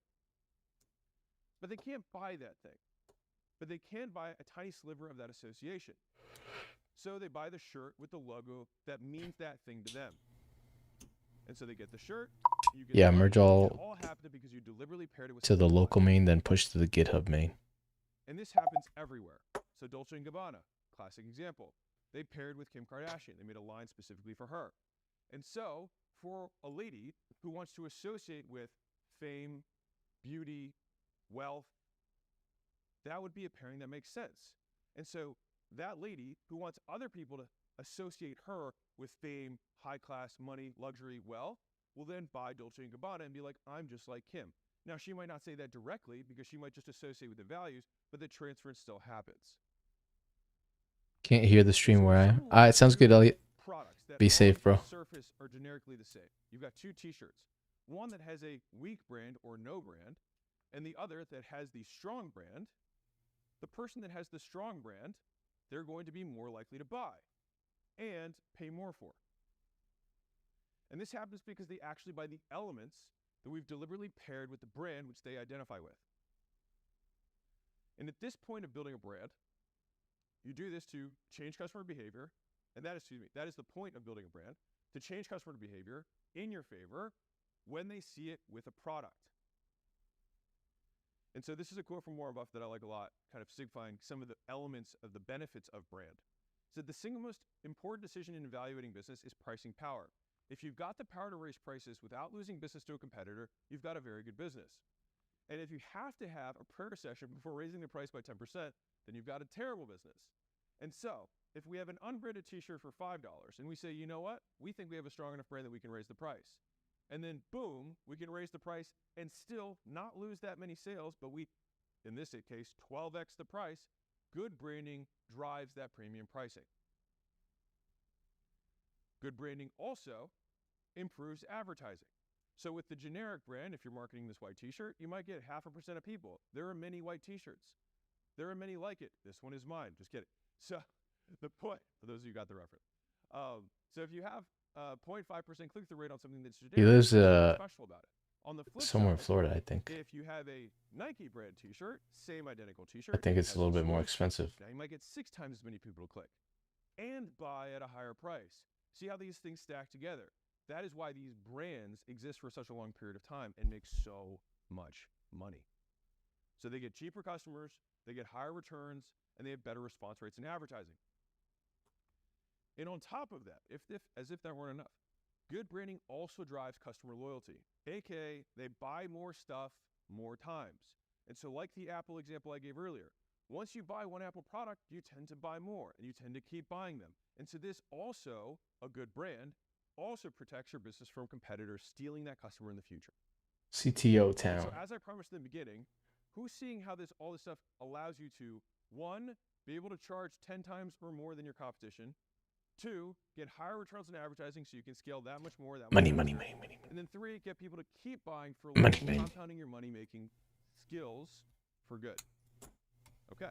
But they can't buy that thing. But they can buy a tiny sliver of that association. So they buy the shirt with the logo that means that thing to them. And so they get the shirt. You get Yeah, the money, merge it all happened because you deliberately paired it with to the something you local like. main, then push to the GitHub main. And this happens everywhere. So Dolce & Gabbana, classic example. They paired with Kim Kardashian. They made a line specifically for her. And so for a lady who wants to associate with fame, beauty, wealth, that would be a pairing that makes sense. And so that lady who wants other people to associate her with fame, high class, money, luxury, wealth, will then buy Dolce & Gabbana and be like, I'm just like Kim. Now, she might not say that directly because she might just associate with the values, but the transference still happens. Can't hear the stream So where I if am. someone Alright, wants sounds good, two Elliot. products that Be safe, on bro. the surface are generically the same. You've got two t-shirts. One that has a weak brand or no brand, and the other that has the strong brand. The person that has the strong brand, they're going to be more likely to buy and pay more for. And this happens because they actually buy the elements that we've deliberately paired with the brand which they identify with. And at this point of building a brand, you do this to change customer behavior, and that is the point of building a brand, to change customer behavior in your favor when they see it with a product. And so this is a quote from Warren Buffett that I like a lot, kind of signifying some of the elements of the benefits of brand. He said, the single most important decision in evaluating business is pricing power. If you've got the power to raise prices without losing business to a competitor, you've got a very good business. And if you have to have a prayer session before raising the price by 10%, then you've got a terrible business. And so, if we have an unbranded t-shirt for $5 and we say, you know what, we think we have a strong enough brand that we can raise the price. And then boom, we can raise the price and still not lose that many sales, but we, in this case, 12x the price. Good branding drives that premium pricing. Good branding also improves advertising. So with the generic brand, if you're marketing this white t-shirt, you might get 0.5% of people. There are many white t-shirts. There are many like it. This one is mine. Just kidding. So the point, for those of you who got the reference. So if you have 0.5% click-through rate on something that's generic, He lives there's nothing special about it. On the flip somewhere in side, Florida, I think. if you have a Nike brand t-shirt, same identical t-shirt. I think it's has a little some bit more stores, expensive. now you might get 6 times as many people to click and buy at a higher price. See how these things stack together? That is why these brands exist for such a long period of time and make so much money. So they get cheaper customers, they get higher returns, and they have better response rates in advertising. And on top of that, as if that weren't enough, good branding also drives customer loyalty, aka they buy more stuff more times. And so like the Apple example I gave earlier, once you buy one Apple product, you tend to buy more and you tend to keep buying them. And so this also, a good brand, also protects your business from competitors stealing that customer in the future. CTO town. So as I promised in the beginning, who's seeing how all this stuff allows you to, 1, be able to charge 10 times or more than your competition, 2, get higher returns on advertising so you can scale that much more, that money, much money, faster. money, money, money. And then 3, get people to keep buying for Money, longer, money. compounding your money-making skills for good. Okay.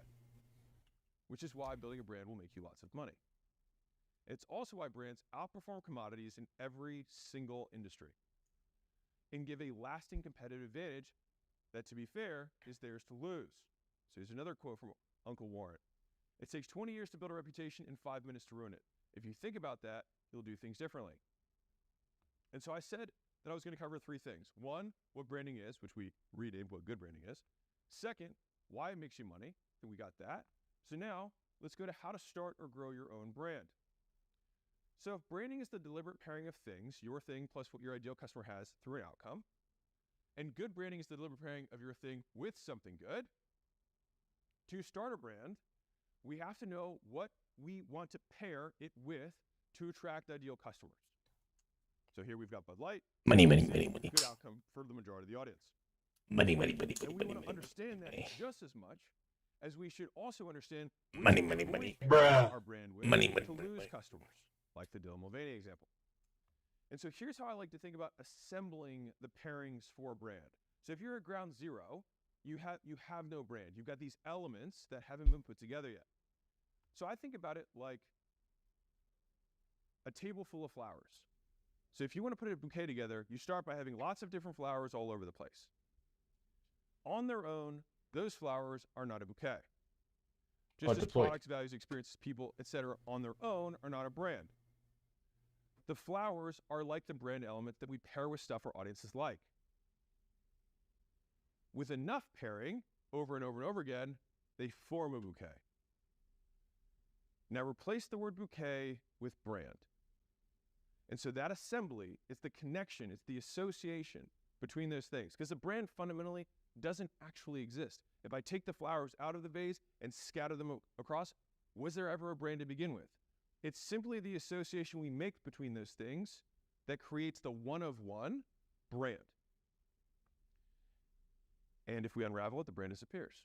Which is why building a brand will make you lots of money. It's also why brands outperform commodities in every single industry and give a lasting competitive advantage that, to be fair, is theirs to lose. So here's another quote from Uncle Warren. It takes 20 years to build a reputation and 5 minutes to ruin it. If you think about that, you'll do things differently. And so I said that I was going to cover 3 things. 1, what branding is, which we renamed what good branding is. 2nd, why it makes you money, and we got that. So now let's go to how to start or grow your own brand. So if branding is the deliberate pairing of things, your thing plus what your ideal customer has through an outcome, and good branding is the deliberate pairing of your thing with something good, to start a brand, we have to know what we want to pair it with to attract ideal customers. So here we've got Bud Light. Money, money, money, money. Good outcome for the majority of the audience. Money, money, money, And money, we money, want to understand that just as much as we should also understand money, money, money, our brand with money, money, to money, lose money. customers, like the Dylan Mulvaney example. And so here's how I like to think about assembling the pairings for a brand. So if you're at ground zero, you have no brand. You've got these elements that haven't been put together yet. So I think about it like a table full of flowers. So if you want to put a bouquet together, you start by having lots of different flowers all over the place. On their own, those flowers are not a bouquet. Just as products, values, experiences, people, etc. on their own are not a brand. The flowers are like the brand element that we pair with stuff our audiences like. With enough pairing, over and over and over again, they form a bouquet. Now replace the word bouquet with brand. And so that assembly is the connection, it's the association between those things. Because a brand fundamentally doesn't actually exist. If I take the flowers out of the vase and scatter them across, was there ever a brand to begin with? It's simply the association we make between those things that creates the one-of-one brand. And if we unravel it, the brand disappears.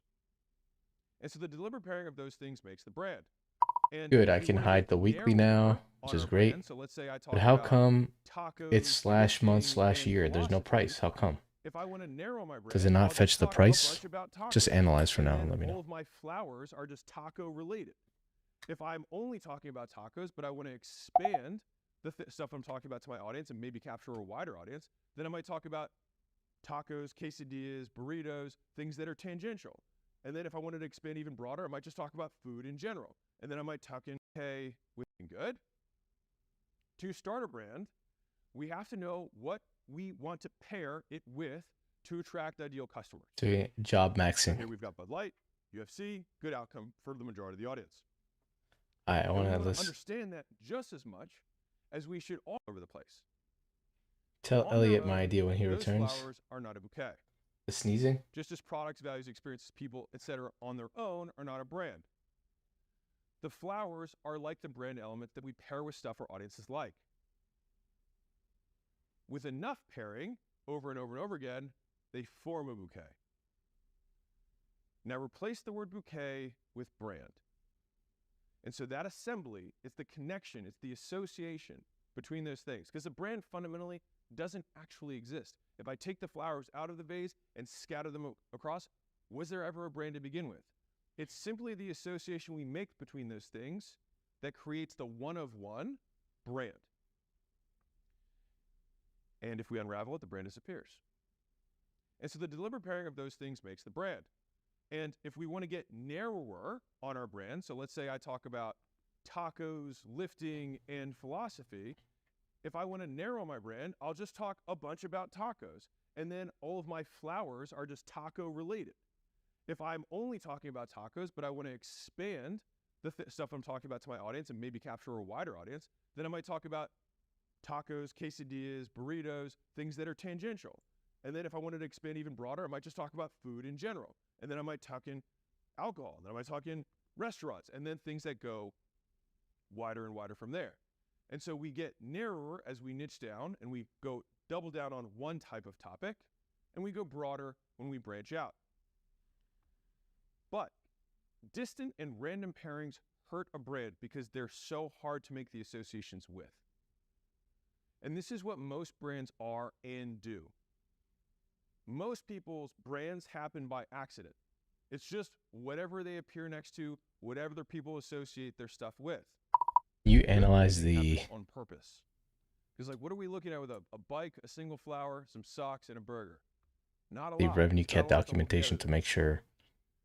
And so the deliberate pairing of those things makes the brand. And good, I can hide the weekly now, which is great. Brand, so let's say I talk but how about come tacos, it's /month/year? There's no price. How come? If I want to narrow my brand, Does it not fetch the price? Just analyze for now and let me all know. of my flowers are just taco related. If I'm only talking about tacos, but I want to expand the stuff I'm talking about to my audience and maybe capture a wider audience, then I might talk about tacos, quesadillas, burritos, things that are tangential. And then if I wanted to expand even broader, I might just talk about food in general. And then I might tuck in hey with good. To start a brand, we have to know what we want to pair it with to attract ideal customers. To job maxing. So here we've got Bud Light, UFC, good outcome for the majority of the audience. I want to understand that just as much as we should all over the place. Tell Elliot my idea when he returns. Flowers are not a bouquet. The sneezing? Just as products, values, experiences, people, etc. on their own are not a brand. The flowers are like the brand element that we pair with stuff our audiences like. With enough pairing, over and over and over again, they form a bouquet. Now replace the word bouquet with brand. And so that assembly is the connection, it's the association between those things. Because a brand fundamentally doesn't actually exist. If I take the flowers out of the vase and scatter them across, was there ever a brand to begin with? It's simply the association we make between those things that creates the one-of-one brand. And if we unravel it, the brand disappears. And so the deliberate pairing of those things makes the brand. And if we want to get narrower on our brand, so let's say I talk about tacos, lifting, and philosophy. If I want to narrow my brand, I'll just talk a bunch about tacos. And then all of my flowers are just taco related. If I'm only talking about tacos, but I want to expand the stuff I'm talking about to my audience and maybe capture a wider audience, then I might talk about tacos, quesadillas, burritos, things that are tangential. And then if I wanted to expand even broader, I might just talk about food in general. And then I might talk in alcohol, and then I might talk in restaurants, and then things that go wider and wider from there. And so we get narrower as we niche down, and we go double down on one type of topic, and we go broader when we branch out. But distant and random pairings hurt a brand because they're so hard to make the associations with. And this is what most brands are and do. Most people's brands happen by accident. It's just whatever they appear next to, whatever their people associate their stuff with. You analyze the on purpose. Because like, what are we looking at with a bike, a single flower, some socks, and a burger? Not a lot. revenue Not a cat lot to hold documentation together. to make sure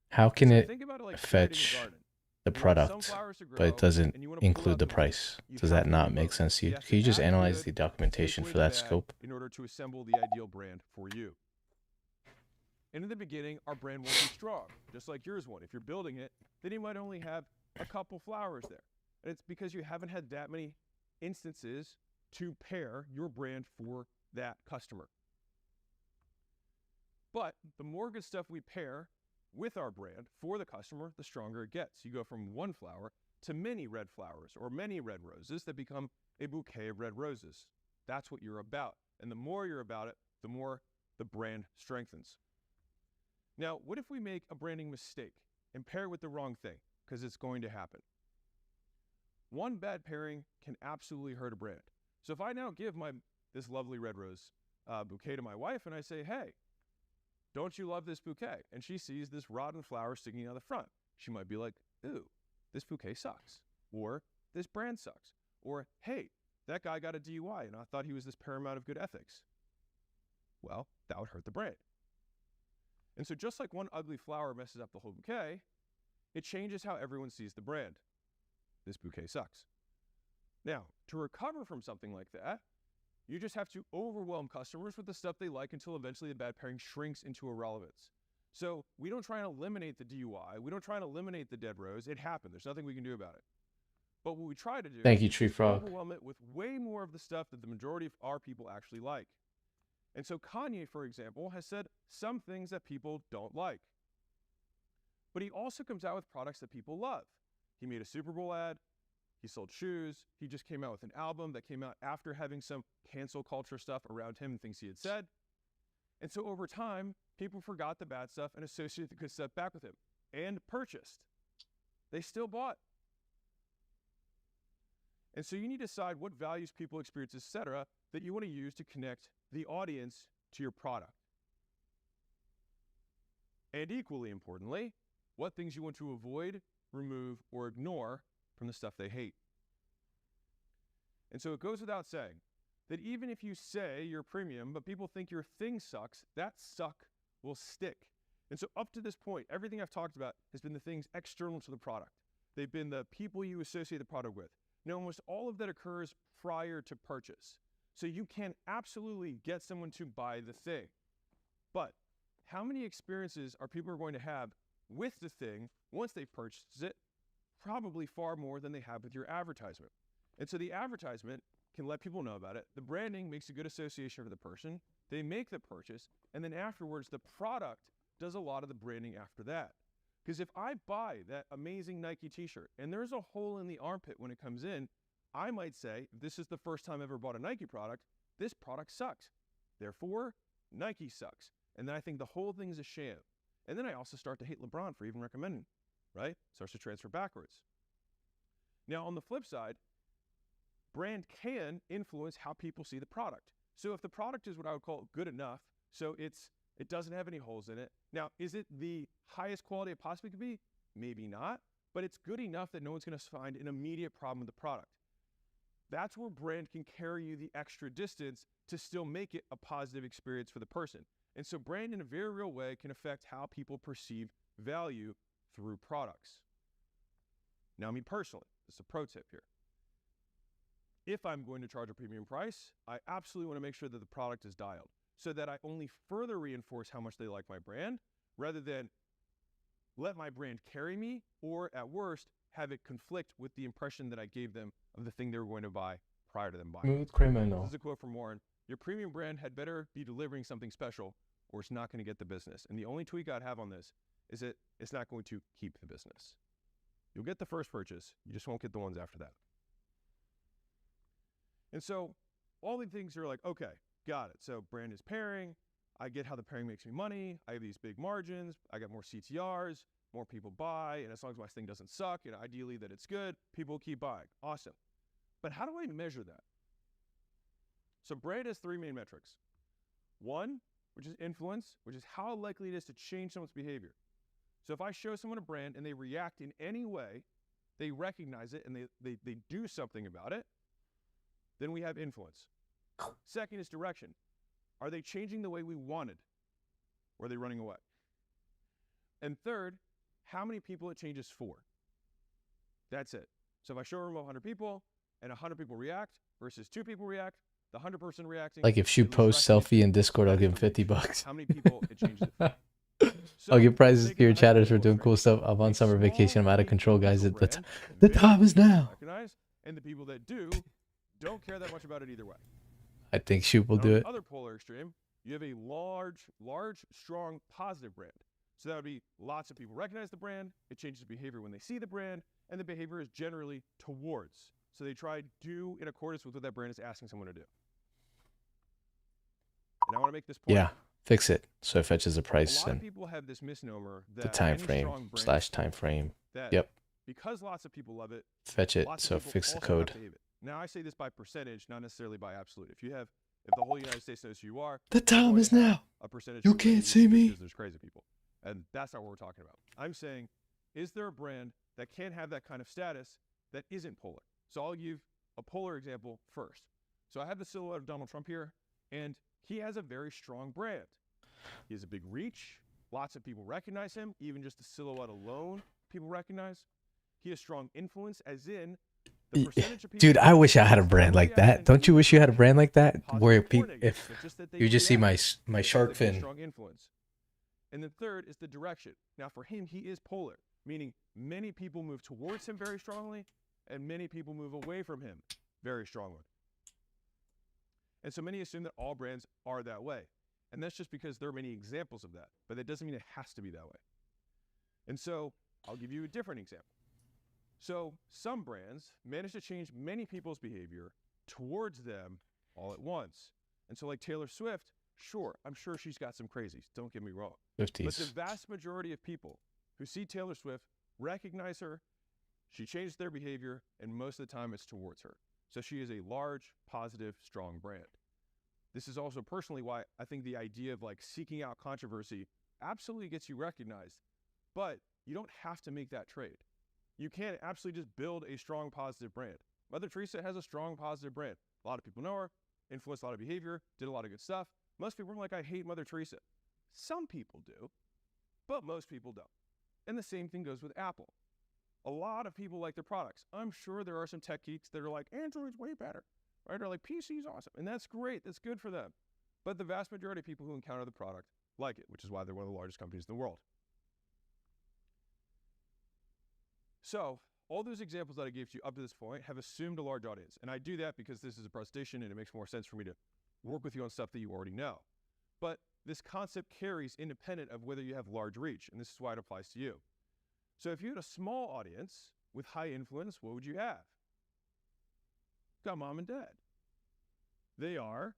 how can So it think about it like fetch cultivating a garden. the You want product, sunflowers to but grow, it doesn't and you want to pull include out the the weeds. price. You Does have that to not do make both. sense to you? You have Can you to just add analyze good, the take documentation away for the that bad scope? in order to assemble the ideal brand for you. And in the beginning, our brand won't be strong, just like yours won't. If you're building it, then you might only have a couple flowers there. And it's because you haven't had that many instances to pair your brand for that customer. But the more good stuff we pair with our brand for the customer, the stronger it gets. You go from one flower to many red flowers or many red roses that become a bouquet of red roses. That's what you're about. And the more you're about it, the more the brand strengthens. Now, what if we make a branding mistake and pair it with the wrong thing? Because it's going to happen. One bad pairing can absolutely hurt a brand. So if I now give this lovely red rose bouquet to my wife and I say, hey, don't you love this bouquet? And she sees this rotten flower sticking out the front. She might be like, ooh, this bouquet sucks. Or this brand sucks. Or, hey, that guy got a DUI and I thought he was this paramount of good ethics. Well, that would hurt the brand. And so just like one ugly flower messes up the whole bouquet, it changes how everyone sees the brand. This bouquet sucks. Now, to recover from something like that, you just have to overwhelm customers with the stuff they like until eventually the bad pairing shrinks into irrelevance. So we don't try and eliminate the DUI. We don't try and eliminate the dead rose. It happened. There's nothing we can do about it. But what we try to do Thank you, Tree is Frog. overwhelm it with way more of the stuff that the majority of our people actually like. And so Kanye, for example, has said some things that people don't like. But he also comes out with products that people love. He made a Super Bowl ad. He sold shoes. He just came out with an album that came out after having some cancel culture stuff around him and things he had said. And so over time, people forgot the bad stuff and associated the good stuff back with him and purchased. They still bought. And so you need to decide what values, people, experience, etc., that you want to use to connect the audience to your product. And equally importantly, what things you want to avoid, remove, or ignore from the stuff they hate. And so it goes without saying that even if you say you're premium, but people think your thing sucks, that suck will stick. And so up to this point, everything I've talked about has been the things external to the product. They've been the people you associate the product with. Now, almost all of that occurs prior to purchase. So you can absolutely get someone to buy the thing. But how many experiences are people going to have with the thing once they've purchased it? Probably far more than they have with your advertisement. And so the advertisement can let people know about it. The branding makes a good association for the person. They make the purchase. And then afterwards, the product does a lot of the branding after that. Because if I buy that amazing Nike t-shirt and there's a hole in the armpit when it comes in, I might say, if this is the first time I've ever bought a Nike product, this product sucks. Therefore, Nike sucks. And then I think the whole thing is a sham. And then I also start to hate LeBron for even recommending, right? Starts to transfer backwards. Now, on the flip side, brand can influence how people see the product. So if the product is what I would call good enough, so it doesn't have any holes in it. Now, is it the highest quality it possibly could be? Maybe not, but it's good enough that no one's going to find an immediate problem with the product. That's where brand can carry you the extra distance to still make it a positive experience for the person. And so brand in a very real way can affect how people perceive value through products. Now, me personally, this is a pro tip here. If I'm going to charge a premium price, I absolutely want to make sure that the product is dialed so that I only further reinforce how much they like my brand rather than let my brand carry me or, at worst, have it conflict with the impression that I gave them of the thing they were going to buy prior to them buying. Smooth criminal. This is a quote from Warren. Your premium brand had better be delivering something special or it's not going to get the business. And the only tweak I'd have on this is that it's not going to keep the business. You'll get the first purchase. You just won't get the ones after that. And so all the things are like, okay, got it. So brand is pairing. I get how the pairing makes me money. I have these big margins. I got more CTRs. More people buy. And as long as my thing doesn't suck, and ideally that it's good, people keep buying. Awesome. But how do I measure that? So brand has three main metrics. One, which is influence, which is how likely it is to change someone's behavior. So if I show someone a brand and they react in any way, they recognize it and they do something about it, then we have influence. Second is direction. Are they changing the way we wanted? Or are they running away? And third, how many people it changes for? That's it. So if I show a room of 100 people and 100 people react versus 2 people react, the 100 person reacting. Like if she posts selfie in Discord, I'll give him $50. How many people it changes it for? I'll give prizes to your chatters for doing cool stuff. I'm on summer vacation. I'm out of control, guys. The time is now. And the people that do don't care that much about it either way. I think Shoot will do it. On the other polar extreme, you have a large, strong, positive brand. So that would be lots of people recognize the brand. It changes behavior when they see the brand, and the behavior is generally towards. So they try to do in accordance with what that brand is asking someone to do. And I want to make this point. Yeah, fix it so it fetches a price and people have this misnomer that the time frame / time frame. Yep. Because lots of people love it, fetch it. So fix the code. Now I say this by percentage, not necessarily by absolute. If the whole United States knows who you are, the time is now. A percentage. You can't see me. Because there's crazy people, and that's not what we're talking about. I'm saying, is there a brand that can have that kind of status that isn't polar? So I'll give a polar example first. So I have the silhouette of Donald Trump here, and he has a very strong brand. He has a big reach. Lots of people recognize him. Even just the silhouette alone, people recognize. He has strong influence, as in the percentage of people. Dude, I wish I had a brand like that. Don't you wish you had a brand like that? Where people, if you just see my shark fin. Strong influence. And the third is the direction. Now for him, he is polar, meaning many people move towards him very strongly, and many people move away from him very strongly. And so many assume that all brands are that way. And that's just because there are many examples of that, but that doesn't mean it has to be that way. And so I'll give you a different example. So some brands manage to change many people's behavior towards them all at once. And so like Taylor Swift, sure, I'm sure she's got some crazies, don't get me wrong. 50s. But the vast majority of people who see Taylor Swift recognize her, she changes their behavior, and most of the time it's towards her. So she is a large, positive, strong brand. This is also personally why I think the idea of like seeking out controversy absolutely gets you recognized, but you don't have to make that trade. You can absolutely just build a strong, positive brand. Mother Teresa has a strong, positive brand. A lot of people know her, influenced a lot of behavior, did a lot of good stuff. Most people are like, I hate Mother Teresa. Some people do, but most people don't. And the same thing goes with Apple. A lot of people like their products. I'm sure there are some tech geeks that are like, Android's way better, right? Or like, PC's awesome. And that's great. That's good for them. But the vast majority of people who encounter the product like it, which is why they're one of the largest companies in the world. So all those examples that I gave to you up to this point have assumed a large audience. And I do that because this is a presentation and it makes more sense for me to work with you on stuff that you already know. But this concept carries independent of whether you have large reach. And this is why it applies to you. So if you had a small audience with high influence, what would you have? Got mom and dad. They are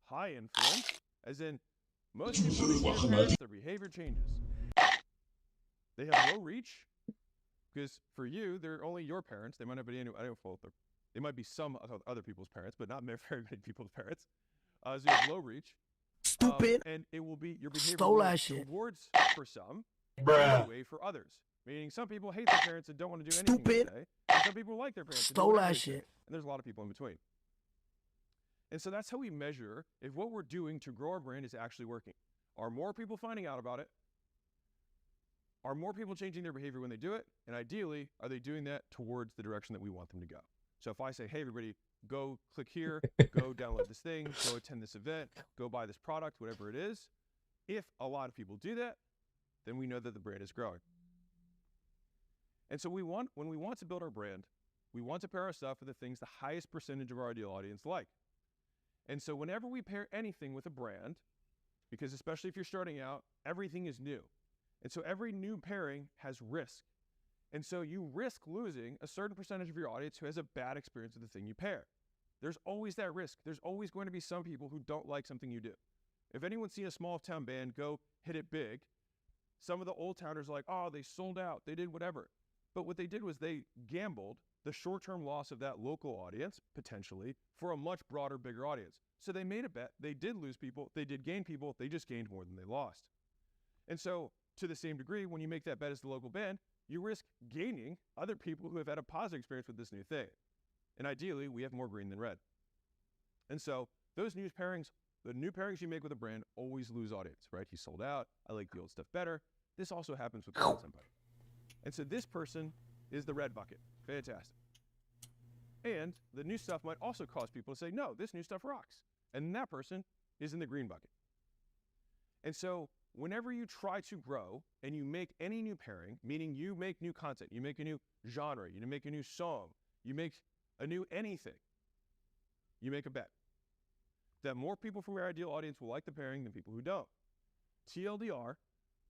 high influence, as in most people see their parents, their behavior changes. They have low reach, because for you, they're only your parents. They might not be any, I don't know, they might be some other people's parents, but not very many people's parents. So you have low reach. Stupid. And it will be your behavior Stole that shit. towards for some, Bruh. away for others. Meaning some people hate their parents and don't want to do anything Stupid. today. And some people like their parents. And Stole do that everything. shit. And there's a lot of people in between. And so that's how we measure if what we're doing to grow our brand is actually working. Are more people finding out about it? Are more people changing their behavior when they do it? And ideally, are they doing that towards the direction that we want them to go? So if I say, hey, everybody, go click here, go download this thing, go attend this event, go buy this product, whatever it is, if a lot of people do that, then we know that the brand is growing. And so when we want to build our brand, we want to pair our stuff with the things the highest percentage of our ideal audience like. And so whenever we pair anything with a brand, because especially if you're starting out, everything is new. And so every new pairing has risk. And so you risk losing a certain percentage of your audience who has a bad experience with the thing you pair. There's always that risk. There's always going to be some people who don't like something you do. If anyone's seen a small town band go hit it big, some of the old towners are like, oh, they sold out, they did whatever. But what they did was they gambled the short-term loss of that local audience, potentially, for a much broader, bigger audience. So they made a bet, they did lose people, they did gain people, they just gained more than they lost. And so, to the same degree, when you make that bet as the local band, you risk gaining other people who have had a positive experience with this new thing. And ideally, we have more green than red. And so, those new pairings, the new pairings you make with a brand always lose audience, right? He sold out, I like the old stuff better. This also happens with somebody. And so this person is the red bucket. Fantastic. And the new stuff might also cause people to say, no, this new stuff rocks. And that person is in the green bucket. And so whenever you try to grow and you make any new pairing, meaning you make new content, you make a new genre, you make a new song, you make a new anything, you make a bet that more people from your ideal audience will like the pairing than people who don't. TLDR,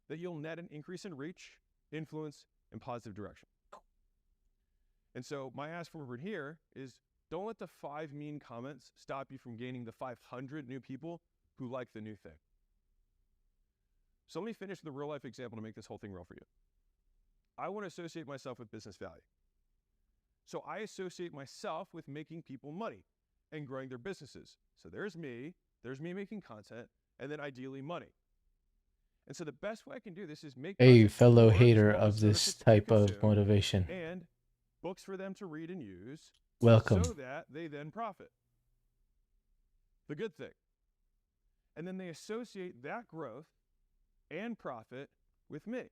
that you'll net an increase in reach, influence, and positive direction. And so my ask from over here is, don't let the 5 mean comments stop you from gaining the 500 new people who like the new thing. So let me finish with a real life example to make this whole thing real for you. I want to associate myself with business value. So I associate myself with making people money and growing their businesses. So there's me making content, and then ideally money. And so the best way I can do this is make a fellow more hater small of this benefits to type of consume motivation. and books for them to read and use. Welcome. So that they then profit. The good thing. And then they associate that growth and profit with me.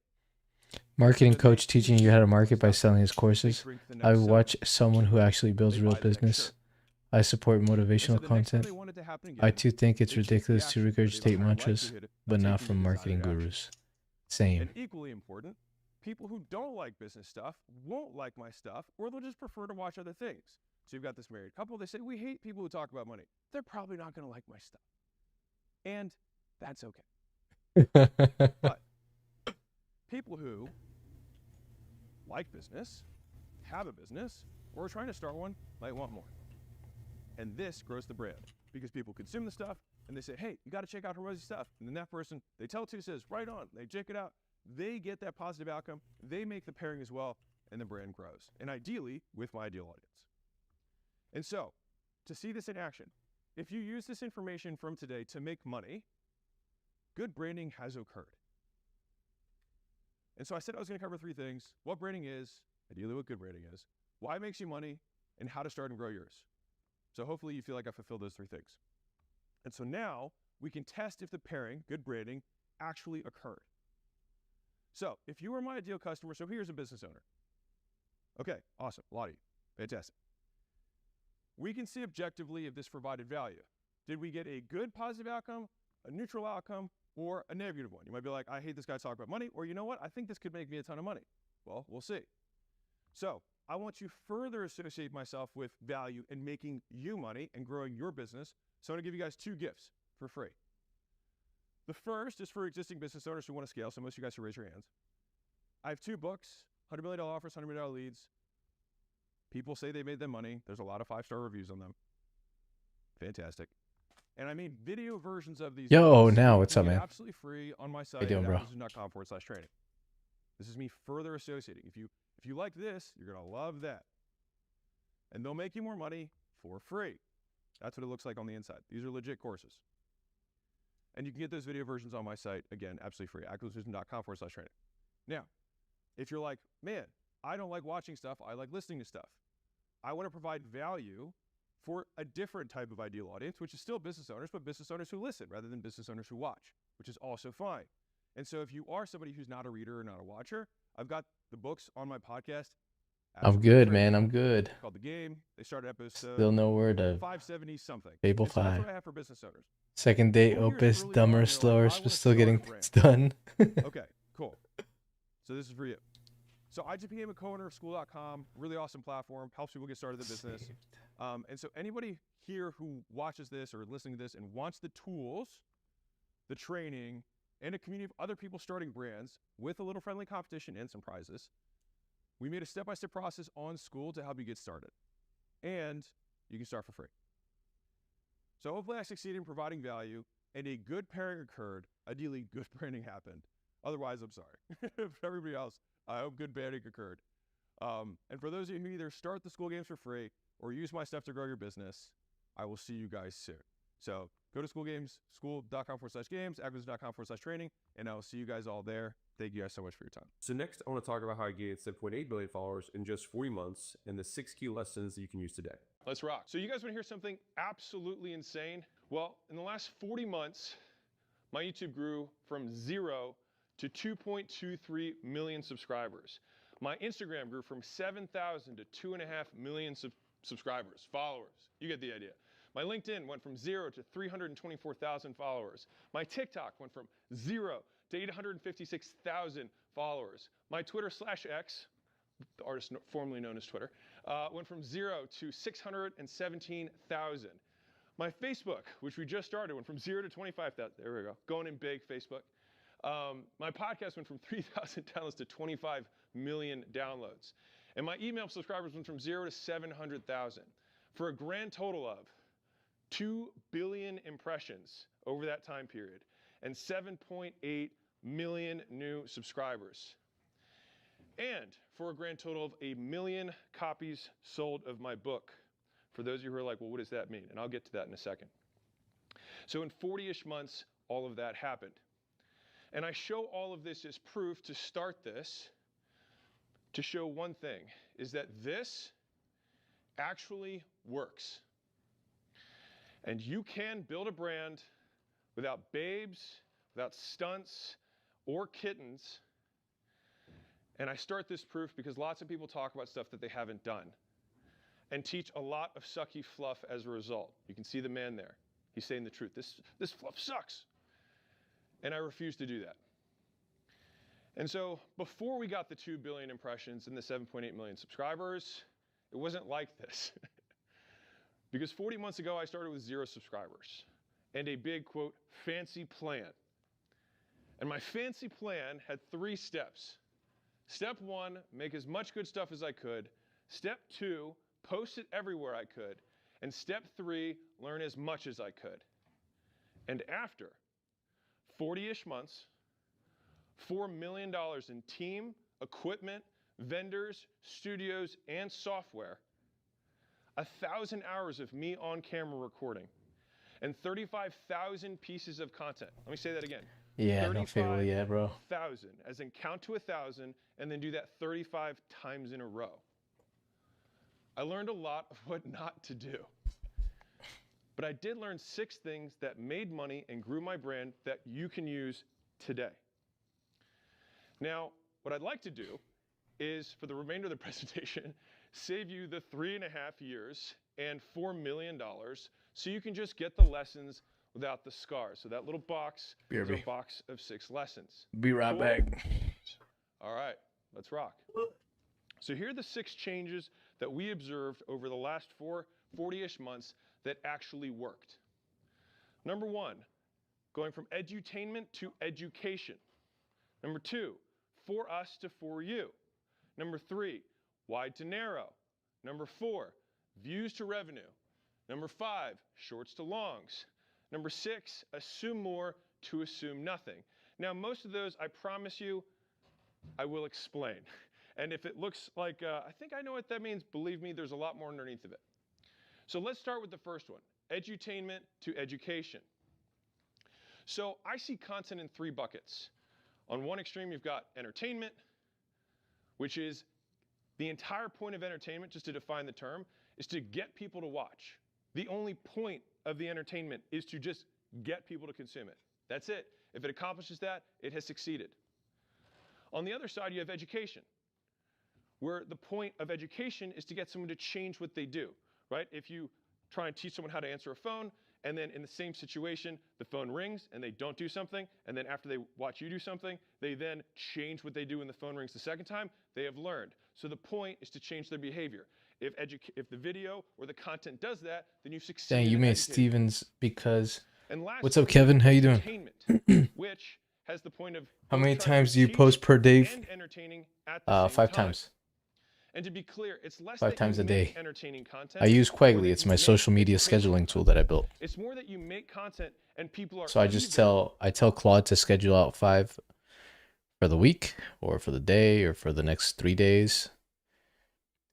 Marketing coach teaching you how to market by selling his courses. I watch someone who actually builds real business. I support motivational content. I too think it's ridiculous to regurgitate mantras, but not from marketing gurus. Same. And equally important, people who don't like business stuff won't like my stuff, or they'll just prefer to watch other things. So you've got this married couple, they say, we hate people who talk about money. They're probably not going to like my stuff. And that's okay. But people who like business, have a business, or are trying to start one might want more. And this grows the brand because people consume the stuff and they say, hey, you got to check out Rosy's stuff. And then that person they tell to says, right on. They check it out. They get that positive outcome. They make the pairing as well, and the brand grows. And ideally, with my ideal audience. And so, to see this in action, if you use this information from today to make money, good branding has occurred. And so I said I was going to cover 3 things: what branding is, ideally what good branding is, why it makes you money, and how to start and grow yours. So hopefully you feel like I fulfilled those 3 things. And so now we can test if the pairing, good branding, actually occurred. So if you were my ideal customer, so here's a business owner. Okay, awesome, a lot of you, fantastic. We can see objectively if this provided value. Did we get a good positive outcome, a neutral outcome, or a negative one? You might be like, I hate this guy talking about money, or you know what, I think this could make me a ton of money. Well, we'll see. So I want to further associate myself with value and making you money and growing your business. So I'm gonna give you guys 2 gifts for free. The first is for existing business owners who want to scale, so most of you guys should raise your hands. I have 2 books, $100 million offers, $100 million leads. People say they made them money. There's a lot of 5-star reviews on them. Fantastic. And I made video versions of these. Yo, books. now what's up, man? Absolutely free on my site How you doing, bro? acquisition.com/training. This is me further associating. If you like this, you're gonna love that. And they'll make you more money for free. That's what it looks like on the inside. These are legit courses. And you can get those video versions on my site, again, absolutely free, acquisition.com/training. Now, if you're like, man, I don't like watching stuff, I like listening to stuff. I want to provide value for a different type of ideal audience, which is still business owners, but business owners who listen rather than business owners who watch. which is also fine. And so if you are somebody who's not a reader or not a watcher, I've got the books on my podcast. I'm good, man. I'm good. Called The Game. They started episode Still no word of 570 something. Fable So that's 5. what I have for business owners. Second date Who here's opus, really dumber, young, slower, like, I but wanna still start getting a brand. things done. Okay, cool. So this is for you. So I just became a co-owner of school.com, really awesome platform, helps people get started in the business. And so anybody here who watches this or listening to this and wants the tools, the training, and a community of other people starting brands with a little friendly competition and some prizes, we made a step-by-step process on School to help you get started. And you can start for free. So hopefully I succeeded in providing value and a good pairing occurred. Ideally, good branding happened. Otherwise, I'm sorry. For everybody else, I hope good branding occurred. And for those of you who either start the School Games for free or use my stuff to grow your business, I will see you guys soon. So go to school.com/games, acquisition.com/training, and I will see you guys all there. Thank you guys so much for your time. So next, I want to talk about how I gained 7.8 million followers in just 40 months and the 6 key lessons that you can use today. Let's rock. So you guys want to hear something absolutely insane? Well, in the last 40 months, my YouTube grew from 0 to 2.23 million subscribers. My Instagram grew from 7,000 to 2.5 million subscribers, followers. You get the idea. My LinkedIn went from 0 to 324,000 followers. My TikTok went from 0 to 856,000 followers. My Twitter/X, the artist formerly known as Twitter, went from 0 to 617,000. My Facebook, which we just started, went from 0 to 25,000. There we go. Going in big, Facebook. My podcast went from 3,000 downloads to 25 million downloads. And my email subscribers went from 0 to 700,000 for a grand total of 2 billion impressions over that time period and 7.8 million new subscribers. And for a grand total of 1 million copies sold of my book. For those of you who are like, well, what does that mean? And I'll get to that in a second. So in 40-ish months, all of that happened. And I show all of this as proof to start this, to show one thing, is that this actually works. And you can build a brand without babes, without stunts, or kittens. And I start this proof because lots of people talk about stuff that they haven't done and teach a lot of sucky fluff as a result. You can see the man there. He's saying the truth. This fluff sucks. And I refuse to do that. And so before we got the 2 billion impressions and the 7.8 million subscribers, it wasn't like this. Because 40 months ago, I started with 0 subscribers and a big, quote, fancy plan. And my fancy plan had 3 steps. Step 1, make as much good stuff as I could. Step 2, post it everywhere I could. And step 3, learn as much as I could. And after 40-ish months, $4 million in team, equipment, vendors, studios, and software, 1,000 hours of me on camera recording, and 35,000 pieces of content. Let me say that again. Yeah, no Fable yet, bro. 1,000, as in count to 1,000, and then do that 35 times in a row. I learned a lot of what not to do. But I did learn 6 things that made money and grew my brand that you can use today. Now, what I'd like to do is, for the remainder of the presentation, save you the 3.5 years and $4 million so you can just get the lessons without the scars. So that little box is a box of 6 lessons. Be right back. All right, let's rock. So here are the 6 changes that we observed over the last 40-ish months that actually worked. Number 1, going from edutainment to education. Number 2, for us to for you. Number 3, wide to narrow. Number 4, views to revenue. Number 5, shorts to longs. Number 6, assume more to assume nothing. Now, most of those, I promise you, I will explain. And if it looks like, I think I know what that means, believe me, there's a lot more underneath of it. So let's start with the first one, edutainment to education. So I see content in 3 buckets. On one extreme, you've got entertainment, which is the entire point of entertainment, just to define the term, is to get people to watch. The only point of the entertainment is to just get people to consume it. That's it. If it accomplishes that, it has succeeded. On the other side, you have education, where the point of education is to get someone to change what they do, right? If you try and teach someone how to answer a phone, and then in the same situation, the phone rings and they don't do something, and then after they watch you do something, they then change what they do when the phone rings the second time, they have learned. So the point is to change their behavior. If the video or the content does that, then you've succeeded. Dang, you in made educating. Stevens because... And lastly, What's up, Kevin? How you doing? entertainment, which has the point of How both many trying to times do you teach post per day? and entertaining at the same 5 time. times. And to be clear, it's less 5 that times you a make day. entertaining content. I use more that Quagly. It's you my make social media educational scheduling tool content. that I built. It's more that you make content and people are So I just either tell Claude to schedule out 5 for the week or for the day or for the next 3 days.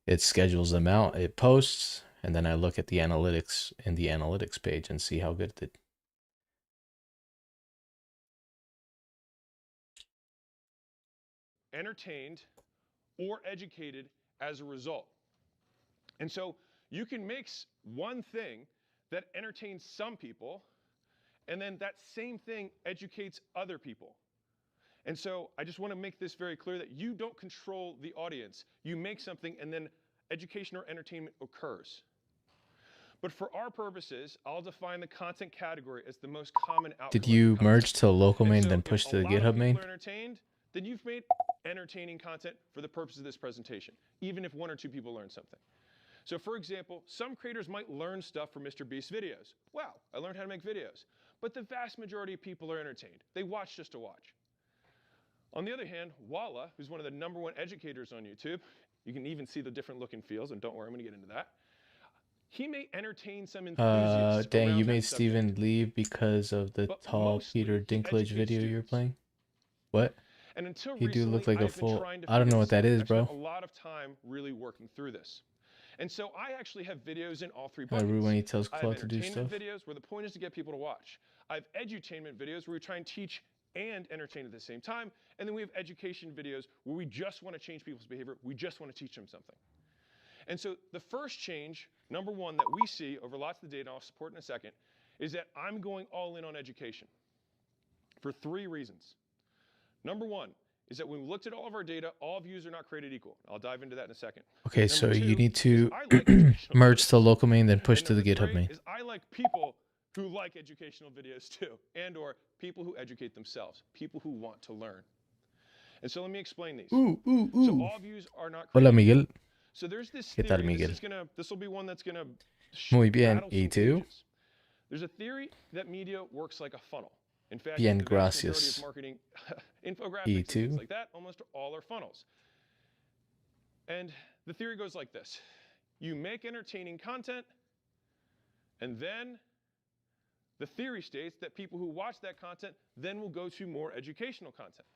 It schedules them out, it posts, and then I look at the analytics in the analytics page and see how good it did. entertained or educated as a result. And so you can make one thing that entertains some people, and then that same thing educates other people. And so I just want to make this very clear that you don't control the audience. You make something and then education or entertainment occurs. But for our purposes, I'll define the content category as the most common outcome. Did you merge to a local And main so then if push a to the lot of GitHub people main? are entertained, then you've made entertaining content for the purpose of this presentation, even if 1 or 2 people learn something. So for example, some creators might learn stuff from Mr. Beast's videos. Wow, I learned how to make videos. But the vast majority of people are entertained. They watch just to watch. On the other hand, Walla, who's one of the #1 educators on YouTube, you can even see the different look and feels, and don't worry, I'm going to get into that. He may entertain some enthusiasts. Dang, around you that made subject. Steven leave because of the But tall mostly, Peter he Dinklage educates video you're students. playing? What? And until He do recently, look like a I've been full... trying to I don't know figure what this that out. is, I've bro. spent a lot of time really working through this. And so I actually have videos in all 3 I buckets. rude when he tells I have Claude to do entertainment stuff. videos where the point is to get people to watch. I have edutainment videos where we try and teach and entertain at the same time. And then we have education videos where we just want to change people's behavior. We just want to teach them something. And so the first change, #1, that we see over lots of the data, I'll support in a second, is that I'm going all in on education for 3 reasons. #1 is that when we looked at all of our data, all views are not created equal. I'll dive into that in a second. Okay, so you need is to I like educational merge videos. to local main, then push And to the #3 GitHub main. is I like people who like educational videos too, and or people who educate themselves, people who want to learn. And so let me explain these. So all views are not Hola, created Miguel. equal. So there's this ¿Qué tal, theory, Miguel? this will be one that's gonna Muy bien, rattle ¿y some tú? cages. There's a theory that media works like a funnel. In fact, Bien, the vast majority gracias. of marketing, ¿Y infographics, and tú? things like that, almost all are funnels. And the theory goes like this. You make entertaining content, and then the theory states that people who watch that content then will go to more educational content.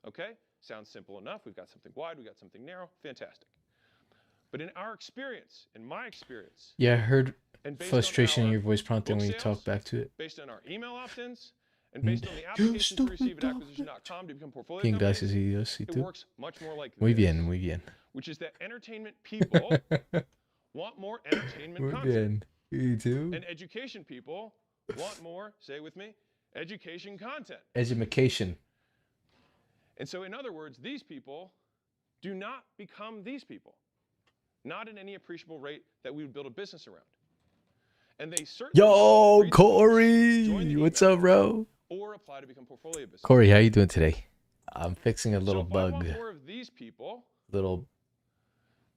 Okay? Sounds simple enough. We've got something wide, we've got something narrow. Fantastic. But in our experience, in my experience, Yeah, I heard and based frustration on in our your voice prompting book when you talk sales, back to it. based on our email opt-ins, and based on the applications we receive at acquisition.com to become portfolio Bien, companies, gracias, y Dios, ¿y it tú? works much more like Muy this, bien, muy bien. which is that entertainment people want more entertainment Muy content. bien. ¿Y tú? And education people want more, say it with me, education content. Education. And so in other words, these people do not become these people. Not at any appreciable rate that we would build a business around. And they certainly Yo, don't read the books, join Corey! the What's email up, bro? or apply to become portfolio business. Corey, how you doing today? I'm fixing a little so if I bug. want more of these people, Little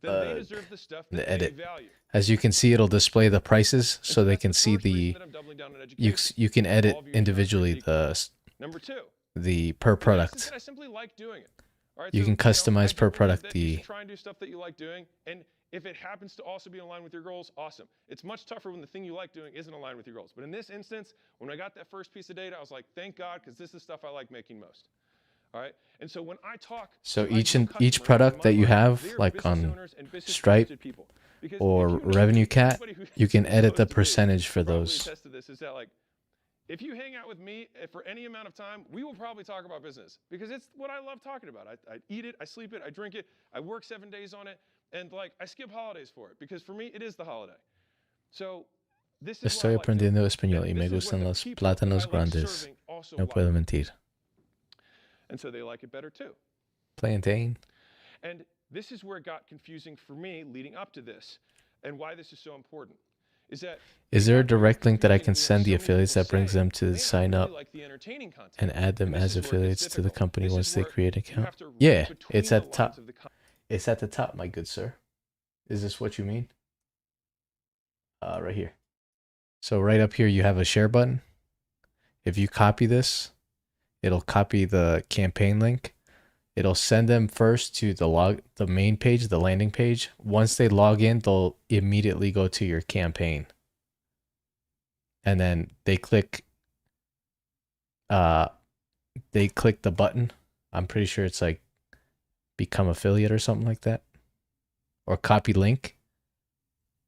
then they bug deserve the stuff in that the they edit. value. As you can see, it'll display the prices And so they that's can the see first reason the... that I'm doubling down on education. You can All edit views are not individually created equal. the #2. the per The reason is product. that I simply like doing it. All right, You so, can customize I per do believe product that you the... should try and do stuff that you like doing, and if it happens to also be in line with your goals, awesome. It's much tougher when the thing you like doing isn't aligned with your goals. But in this instance, when I got that first piece of data, I was like, thank God, because this is stuff I like making most. All right, and so when I talk, So to each ideal each customers, product in that my you mind, have, they're like business on owners and business Stripe interested people. Because or if you know Revenue me, Cat, anybody who you can is edit the close to me percentage for probably those. attest to this, is that like, if you hang out with me for any amount of time, we will probably talk about business because it's what I love talking about. I eat it, I sleep it, I drink it, I work 7 days on it, and like I skip holidays for it because for me it is the holiday. So this is Estoy what I like doing. aprendiendo español y And me this is what gustan the los people that I plátanos like grandes. serving also No like puedo it. mentir. And so they like it better too. Plantain. And this is where it got confusing for me leading up to this, and why this is so important. Is there a direct link that I can send the affiliates that brings them to sign up and add them as affiliates to the company once they create an account? Yeah, it's at the top. It's at the top, my good sir. Is this what you mean? Right here. So right up here, you have a share button. If you copy this, it'll copy the campaign link. It'll send them first to the main page, the landing page. Once they log in, they'll immediately go to your campaign. And then they click the button. I'm pretty sure it's like become affiliate or something like that. Or copy link.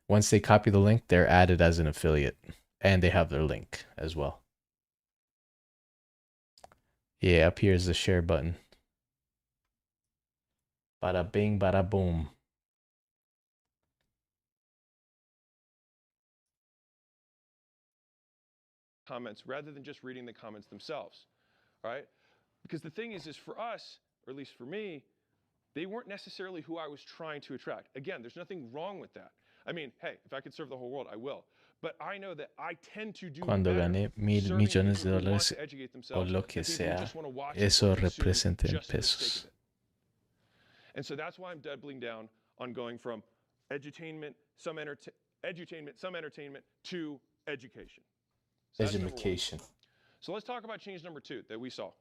Once they copy the link, they're added as an affiliate. And they have their link as well. Yeah, up here is the share button. Bada bing, bada boom. Comments rather than just reading the comments themselves, right? Because the thing is for us, or at least for me, they weren't necessarily who I was trying to attract. Again, there's nothing wrong with that. I mean, hey, if I could serve the whole world, I will. But I know that I tend to do Cuando better gané $1,000 millones de dólares o lo que sea, eso representa en pesos. And so that's why I'm doubling down on going from edutainment, some entertainment to education. So Education. So let's talk about change number 2 that we saw.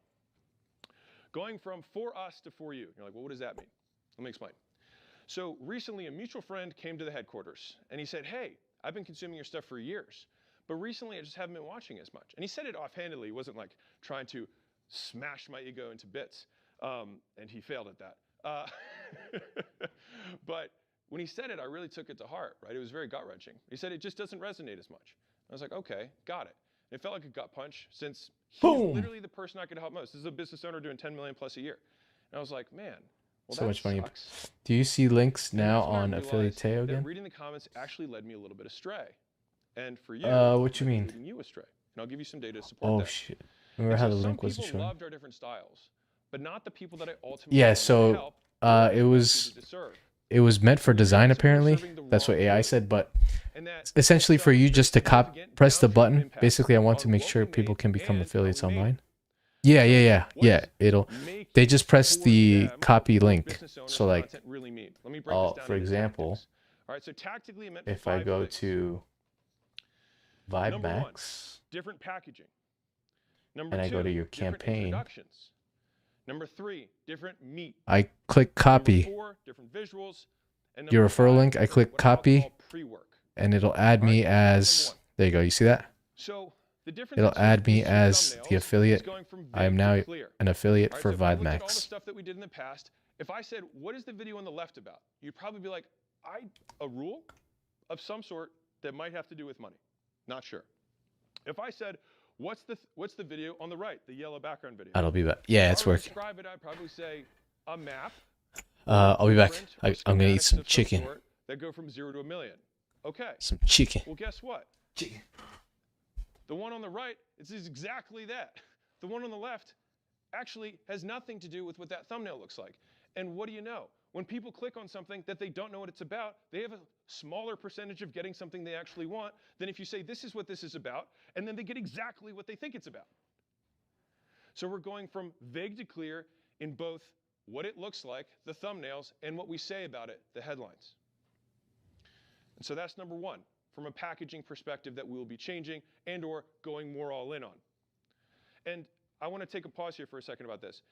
Going from for us to for you. You're like, well, what does that mean? Let me explain. So recently a mutual friend came to the headquarters and he said, hey, I've been consuming your stuff for years, but recently I just haven't been watching as much. And he said it offhandedly. He wasn't like trying to smash my ego into bits. And he failed at that. But when he said it, I really took it to heart, right? It was very gut-wrenching. He said it just doesn't resonate as much. I was like, okay, got it. And it felt like a gut punch since he's literally the person I could help most. This is a business owner doing 10 million plus a year. And I was like, man, well, so that much money. sucks. Do you see links now on Affiliate Teo again? Reading the comments actually led me a little bit astray. And for you, what you mean? Leading you astray. And I'll give you some data to support that. Oh shit. Remember how the link wasn't showing? Some people showing? loved our different styles, but not the people that I ultimately Yeah, wanted to so help it was meant for design apparently. That's what AI said, but essentially for you just to press the button. Basically, I want to make sure people can become affiliates online. Yeah. They just press the copy link. So like, for example, if I go to Vibe Max different packaging. and I go to your campaign, Number 3, different meat. I click copy. 4, different visuals. And Your referral 5, link, I click copy, and it'll add me as, there you go, you see that? So the difference It'll add me as the affiliate. I am now an affiliate for Vibe Max. All the stuff that we did in the past, if I said, what is the video on the left about? You'd probably be like, a rule of some sort that might have to do with money. Not sure. If I said, what's the video on the right, the yellow background video? I'll be back. Yeah, it's working. Describe it, I'd probably say a map. I'll be back. I'm gonna eat some chicken. That go from 0 to 1 million. Okay. Some chicken. Well, guess what? Chicken. The one on the right, it's exactly that. The one on the left actually has nothing to do with what that thumbnail looks like. And what do you know? When people click on something that they don't know what it's about, they have a smaller percentage of getting something they actually want than if you say, this is what this is about, and then they get exactly what they think it's about. So we're going from vague to clear in both what it looks like, the thumbnails, and what we say about it, the headlines. And so that's number 1, from a packaging perspective that we will be changing and or going more all in on. And I want to take a pause here for a second about this.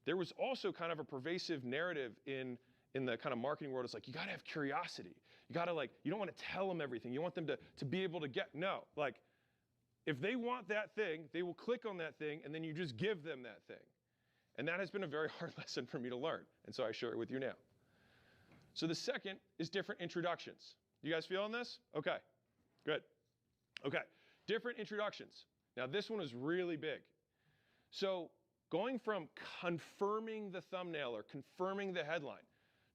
There was also kind of a pervasive narrative in the kind of marketing world. It's like, you got to have curiosity. You got to you don't want to tell them everything. You want them to be able to get, no. Like, if they want that thing, they will click on that thing, and then you just give them that thing. And that has been a very hard lesson for me to learn. And so I share it with you now. So the second is different introductions. You guys feeling this? Okay, good. Okay, different introductions. Now this one is really big. So going from confirming the thumbnail or confirming the headline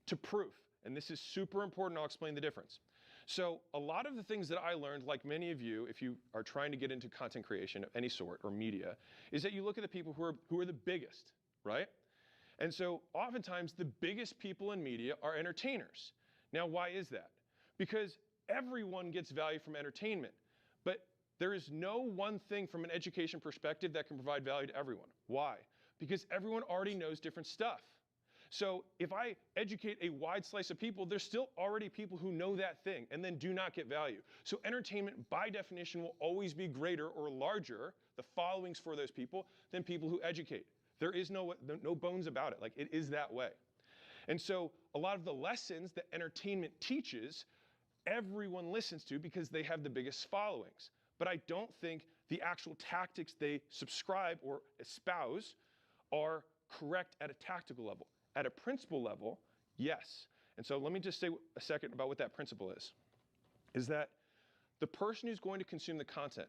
to proof, and this is super important, I'll explain the difference. So a lot of the things that I learned, like many of you, if you are trying to get into content creation of any sort or media, is that you look at the people who are the biggest, right? And so oftentimes the biggest people in media are entertainers. Now, why is that? Because everyone gets value from entertainment, but there is no one thing from an education perspective that can provide value to everyone. Why? Because everyone already knows different stuff. So if I educate a wide slice of people, there's still already people who know that thing and then do not get value. So entertainment, by definition, will always be greater or larger, the followings for those people, than people who educate. There is no bones about it. Like, it is that way. And so a lot of the lessons that entertainment teaches, everyone listens to because they have the biggest followings. But I don't think the actual tactics they subscribe or espouse are correct at a tactical level. At a principle level, yes. And so let me just say a second about what that principle is that the person who's going to consume the content,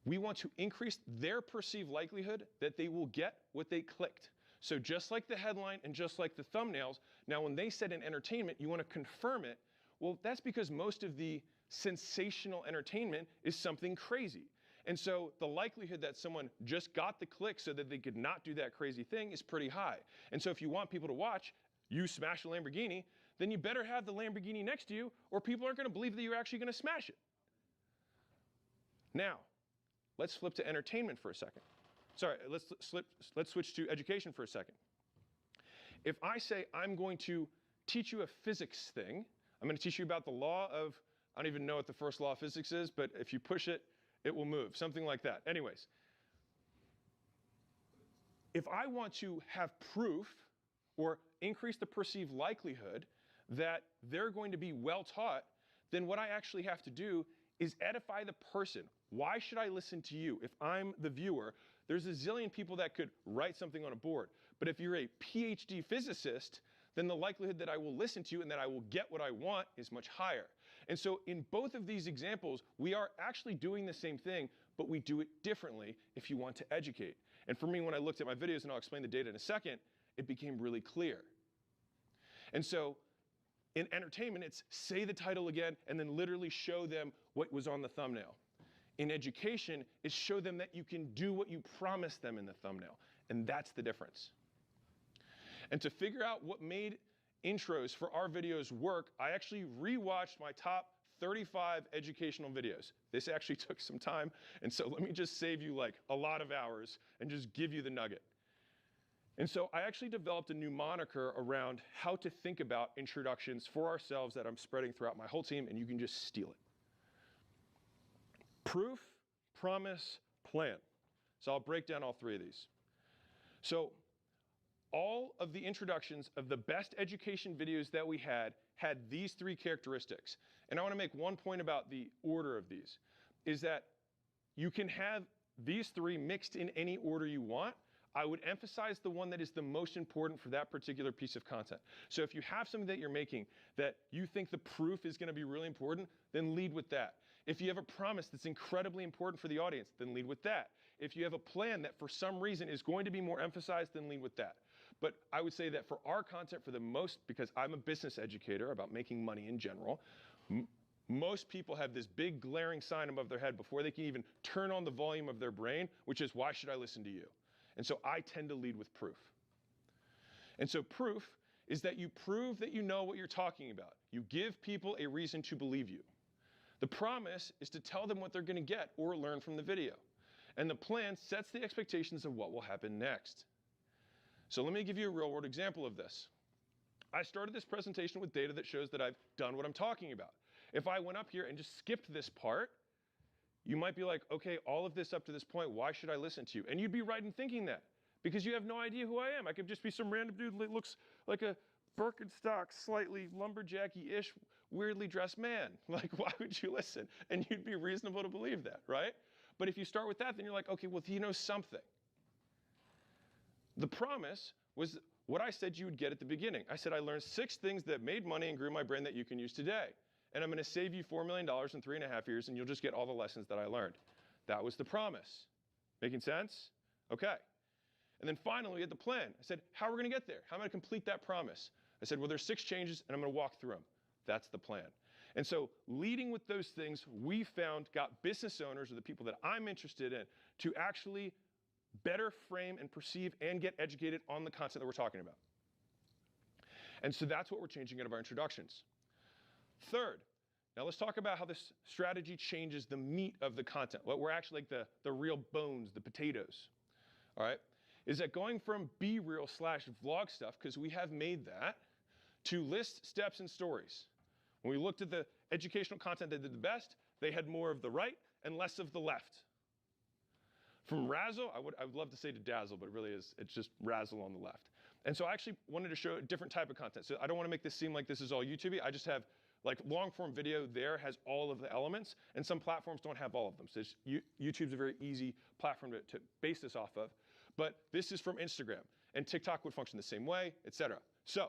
we want to increase their perceived likelihood that they will get what they clicked. So just like the headline and just like the thumbnails, now when they said in entertainment, you want to confirm it. Well, that's because most of the sensational entertainment is something crazy. And so the likelihood that someone just got the click so that they could not do that crazy thing is pretty high. And so if you want people to watch you smash a Lamborghini, then you better have the Lamborghini next to you, or people aren't going to believe that you're actually going to smash it. Now, let's flip to entertainment for a second. Sorry, let's switch to education for a second. If I say I'm going to teach you a physics thing, I'm going to teach you about the law of, I don't even know what the first law of physics is, but if you push it, it will move, something like that. Anyways, if I want to have proof or increase the perceived likelihood that they're going to be well taught, then what I actually have to do is edify the person. Why should I listen to you? If I'm the viewer, there's a zillion people that could write something on a board. But if you're a PhD physicist, then the likelihood that I will listen to you and that I will get what I want is much higher. And so in both of these examples, we are actually doing the same thing, but we do it differently if you want to educate. And for me, when I looked at my videos, and I'll explain the data in a second, it became really clear. And so in entertainment, it's say the title again and then literally show them what was on the thumbnail. In education, it's show them that you can do what you promised them in the thumbnail. And that's the difference. And to figure out what made intros for our videos work, I actually rewatched my top 35 educational videos. This actually took some time, and so let me just save you like a lot of hours and just give you the nugget. And so I actually developed a new moniker around how to think about introductions for ourselves that I'm spreading throughout my whole team, and you can just steal it. Proof, promise, plan. So I'll break down all three of these. So all of the introductions of the best education videos that we had these three characteristics. And I want to make one point about the order of these, is that you can have these three mixed in any order you want. I would emphasize the one that is the most important for that particular piece of content. So if you have something that you're making that you think the proof is going to be really important, then lead with that. If you have a promise that's incredibly important for the audience, then lead with that. If you have a plan that for some reason is going to be more emphasized, then lead with that. But I would say that for our content, for the most, because I'm a business educator about making money in general, most people have this big glaring sign above their head before they can even turn on the volume of their brain, which is, why should I listen to you? And so I tend to lead with proof. And so proof is that you prove that you know what you're talking about. You give people a reason to believe you. The promise is to tell them what they're going to get or learn from the video. And the plan sets the expectations of what will happen next. So let me give you a real-world example of this. I started this presentation with data that shows that I've done what I'm talking about. If I went up here and just skipped this part, you might be like, okay, all of this up to this point, why should I listen to you? And you'd be right in thinking that, because you have no idea who I am. I could just be some random dude that looks like a Birkenstock, slightly lumberjacky-ish, weirdly dressed man. Like, why would you listen? And you'd be reasonable to believe that, right? But if you start with that, then you're like, okay, well, he knows something. The promise was what I said you would get at the beginning. I said I learned 6 things that made money and grew my brain that you can use today. And I'm going to save you $4 million in 3.5 years, and you'll just get all the lessons that I learned. That was the promise. Making sense? Okay. And then finally, we had the plan. I said, how are we going to get there? How am I going to complete that promise? I said, well, there's 6 changes, and I'm going to walk through them. That's the plan. And so leading with those things, we found got business owners, or the people that I'm interested in, to actually better frame and perceive and get educated on the content that we're talking about. And so that's what we're changing out of our introductions. Third, now let's talk about how this strategy changes the meat of the content. What we're actually like the real bones, the potatoes, all right? Is that going from B-reel / vlog stuff, because we have made that, to list, steps, and stories. When we looked at the educational content that did the best, they had more of the right and less of the left. From razzle, I would love to say to dazzle, but it really is, it's just razzle on the left. And so I actually wanted to show a different type of content. So I don't want to make this seem like this is all YouTube-y. I just have like long form video there has all of the elements, and some platforms don't have all of them. So YouTube's a very easy platform to base this off of. But this is from Instagram, and TikTok would function the same way, etc. So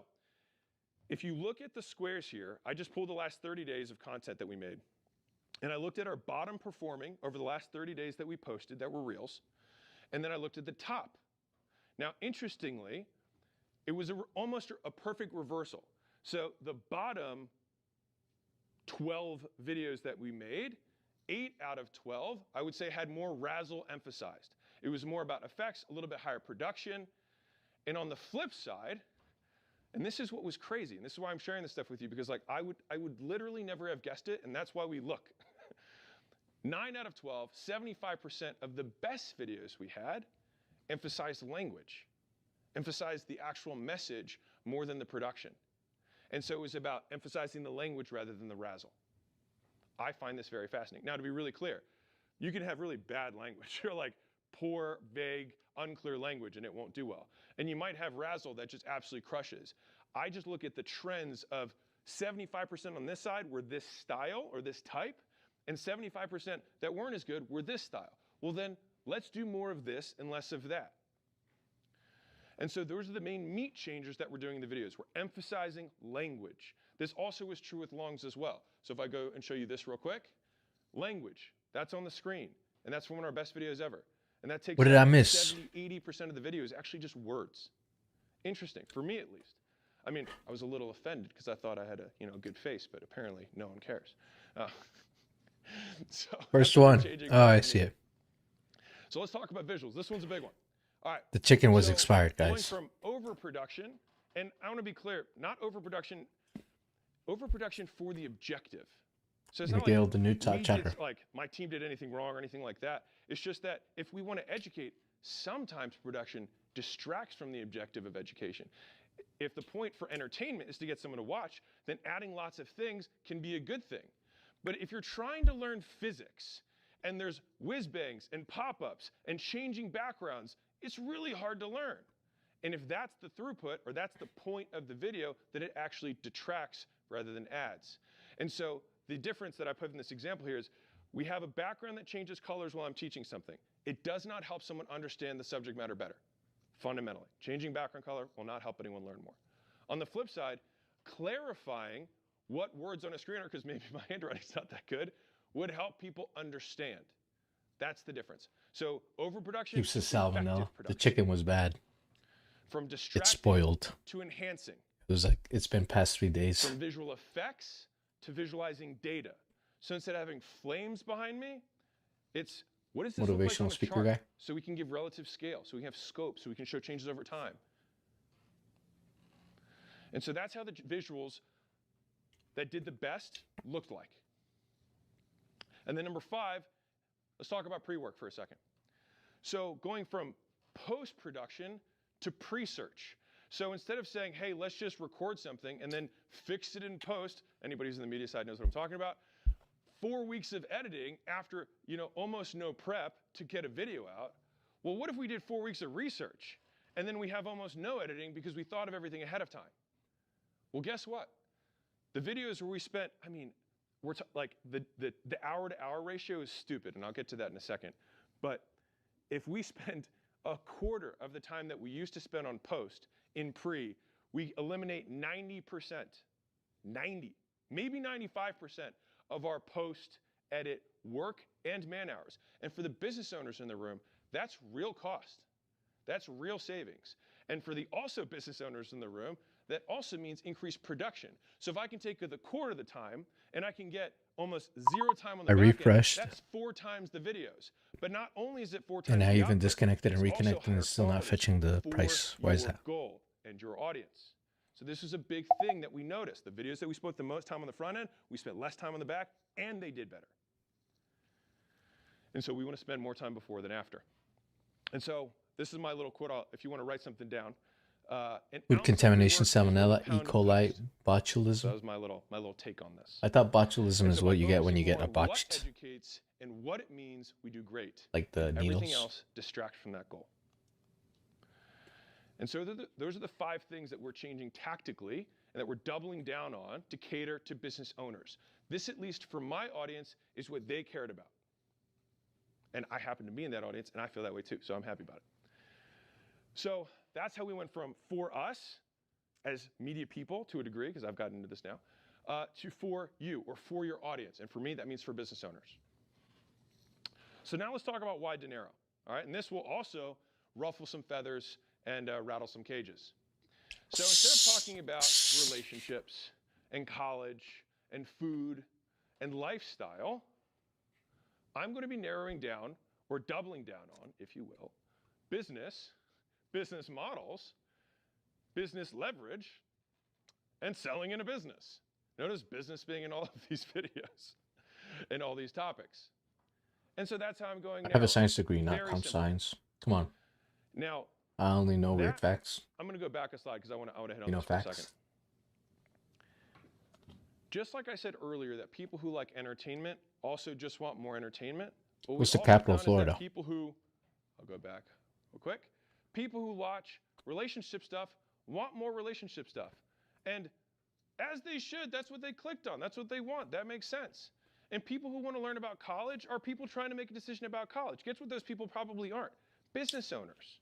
if you look at the squares here, I just pulled the last 30 days of content that we made. And I looked at our bottom performing over the last 30 days that we posted that were reels. And then I looked at the top. Now, interestingly, it was almost a perfect reversal. So the bottom 12 videos that we made, 8 out of 12, I would say had more razzle emphasized. It was more about effects, a little bit higher production. And on the flip side, and this is what was crazy, and this is why I'm sharing this stuff with you, because like I would literally never have guessed it, and that's why we look. 9 out of 12, 75% of the best videos we had emphasized language, emphasized the actual message more than the production. And so it was about emphasizing the language rather than the razzle. I find this very fascinating. Now, to be really clear, you can have really bad language, or like poor, vague, unclear language, and it won't do well. And you might have razzle that just absolutely crushes. I just look at the trends of 75% on this side were this style or this type, and 75% that weren't as good were this style. Well then, let's do more of this and less of that. And so those are the main meat changers that we're doing in the videos. We're emphasizing language. This also is true with longs as well. So if I go and show you this real quick, language, that's on the screen. And that's one of our best videos ever. And that takes What did I miss? 70–80% of the video is actually just words. Interesting, for me at least. I mean, I was a little offended because I thought I had a good face, but apparently no one cares. So First one. Oh, I see it. So let's talk about visuals. This one's a big one. All right. The chicken was so expired, going guys. from overproduction, and I want to be clear, not overproduction for the objective. So it's not Miguel, like the new top chatter. like my team did anything wrong or anything like that. It's just that if we want to educate, sometimes production distracts from the objective of education. If the point for entertainment is to get someone to watch, then adding lots of things can be a good thing. But if you're trying to learn physics, and there's whiz-bangs and pop-ups and changing backgrounds, it's really hard to learn. And if that's the throughput, or that's the point of the video, then it actually detracts rather than adds. And so the difference that I put in this example here is we have a background that changes colors while I'm teaching something. It does not help someone understand the subject matter better, fundamentally. Changing background color will not help anyone learn more. On the flip side, clarifying what words on a screen are, because maybe my handwriting's not that good, would help people understand. That's the difference. So overproduction Keeps the to salmonella. effective The production. chicken was bad. From It's distracting spoiled. to enhancing. It was like, it's been past 3 days. From visual effects to visualizing data. So instead of having flames behind me, it's what does this look like on Motivational a speaker chart? guy. So we can give relative scale, so we can have scope, so we can show changes over time. And so that's how the visuals that did the best looked like. And then number 5, let's talk about pre-work for a second. So going from post-production to pre-search. So instead of saying, hey, let's just record something and then fix it in post, anybody who's in the media side knows what I'm talking about, 4 weeks of editing after almost no prep to get a video out. Well, what if we did 4 weeks of research and then we have almost no editing because we thought of everything ahead of time? Well, guess what? The videos where we spent, like the hour-to-hour ratio is stupid, and I'll get to that in a second. But if we spend a quarter of the time that we used to spend on post in pre, we eliminate 90%, 90, maybe 95% of our post-edit work and man hours. And for the business owners in the room, that's real cost. That's real savings. And for the also business owners in the room, that also means increased production. So if I can take the quarter of the time and I can get almost 0 time on the back refreshed. end, that's 4 times the videos. But not only is it 4 times And I the even output, disconnected and it's also reconnected and higher it's still not quality fetching the for price. Why is your that? goal and your audience. So this is a big thing that we noticed. The videos that we spent the most time on the front end, we spent less time on the back, and they did better. And so we want to spend more time before than after. And so this is my little quote. If you want to write something down. Food contamination, salmonella, E. coli, So botulism. that was my little take on this. I thought botulism And is so what by you get when focusing you get more a on what botched, educates and what it means, we do great. like the Everything needles. else distracts from that goal. And so those are the 5 things that we're changing tactically and that we're doubling down on to cater to business owners. This, at least for my audience, is what they cared about. And I happen to be in that audience, and I feel that way too, so I'm happy about it. So that's how we went from for us as media people to a degree, because I've gotten into this now, to for you or for your audience. And for me, that means for business owners. So now let's talk about why dinero. All right, and this will also ruffle some feathers and rattle some cages. So instead of talking about relationships and college and food and lifestyle, I'm going to be narrowing down or doubling down on, if you will, business models, business leverage, and selling in a business. Notice business being in all of these videos and all these topics. And so that's how I'm going now. I have a science degree, not Very comp simple. science. Come on. Now, I only know weird facts. I'm going to go back a slide because I want to hit on You know this for a facts? second. Just like I said earlier, that people who like entertainment also just want more entertainment. What What's we've the also capital of found is that Florida? people who, I'll go back real quick. People who watch relationship stuff want more relationship stuff. And as they should, that's what they clicked on. That's what they want. That makes sense. And people who want to learn about college are people trying to make a decision about college. Guess what those people probably aren't? Business owners.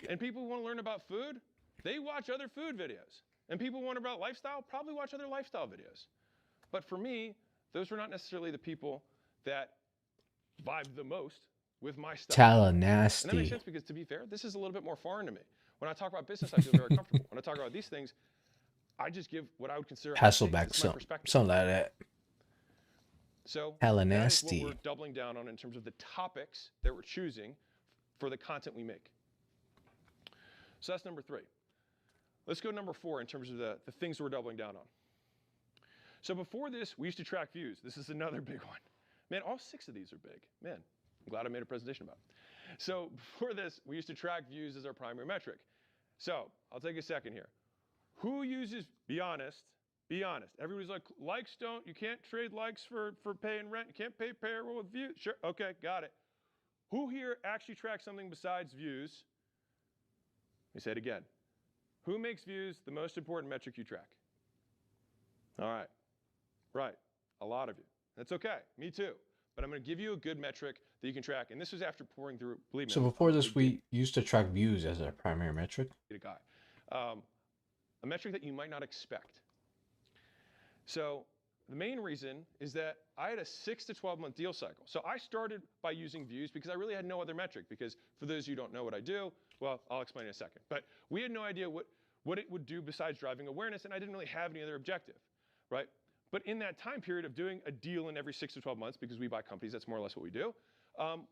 And people who want to learn about food, they watch other food videos. And people who want to learn about lifestyle probably watch other lifestyle videos. But for me, those were not necessarily the people that vibe the most with my stuff. And that makes Tallahassee. sense because, to be fair, this is a little bit more foreign to me. When I talk about business, I feel very comfortable. When I talk about these things, I just give what I would consider Hasselback, my perspective. something like that. So that is what Tallahassee. we're doubling down on in terms of the topics that we're choosing for the content we make. So that's number 3. Let's go number 4 in terms of the things we're doubling down on. So before this, we used to track views. This is another big one. Man, all 6 of these are big. Man, I'm glad I made a presentation about it. So before this, we used to track views as our primary metric. So I'll take a second here. Who uses, be honest. Everybody's like, likes don't, you can't trade likes for paying rent. You can't pay payroll with views. Sure, okay, got it. Who here actually tracks something besides views? Let me say it again. Who makes views the most important metric you track? All right, right, a lot of you. That's okay, me too. But I'm gonna give you a good metric that you can track. And this was after pouring through, believe me. So before this, we used to track views as our primary metric. A metric that you might not expect. So the main reason is that I had a 6 to 12 month deal cycle. So I started by using views because I really had no other metric. Because for those of you who don't know what I do, well, I'll explain in a second. But we had no idea what it would do besides driving awareness, and I didn't really have any other objective, right? But in that time period of doing a deal in every 6 to 12 months, because we buy companies, that's more or less what we do,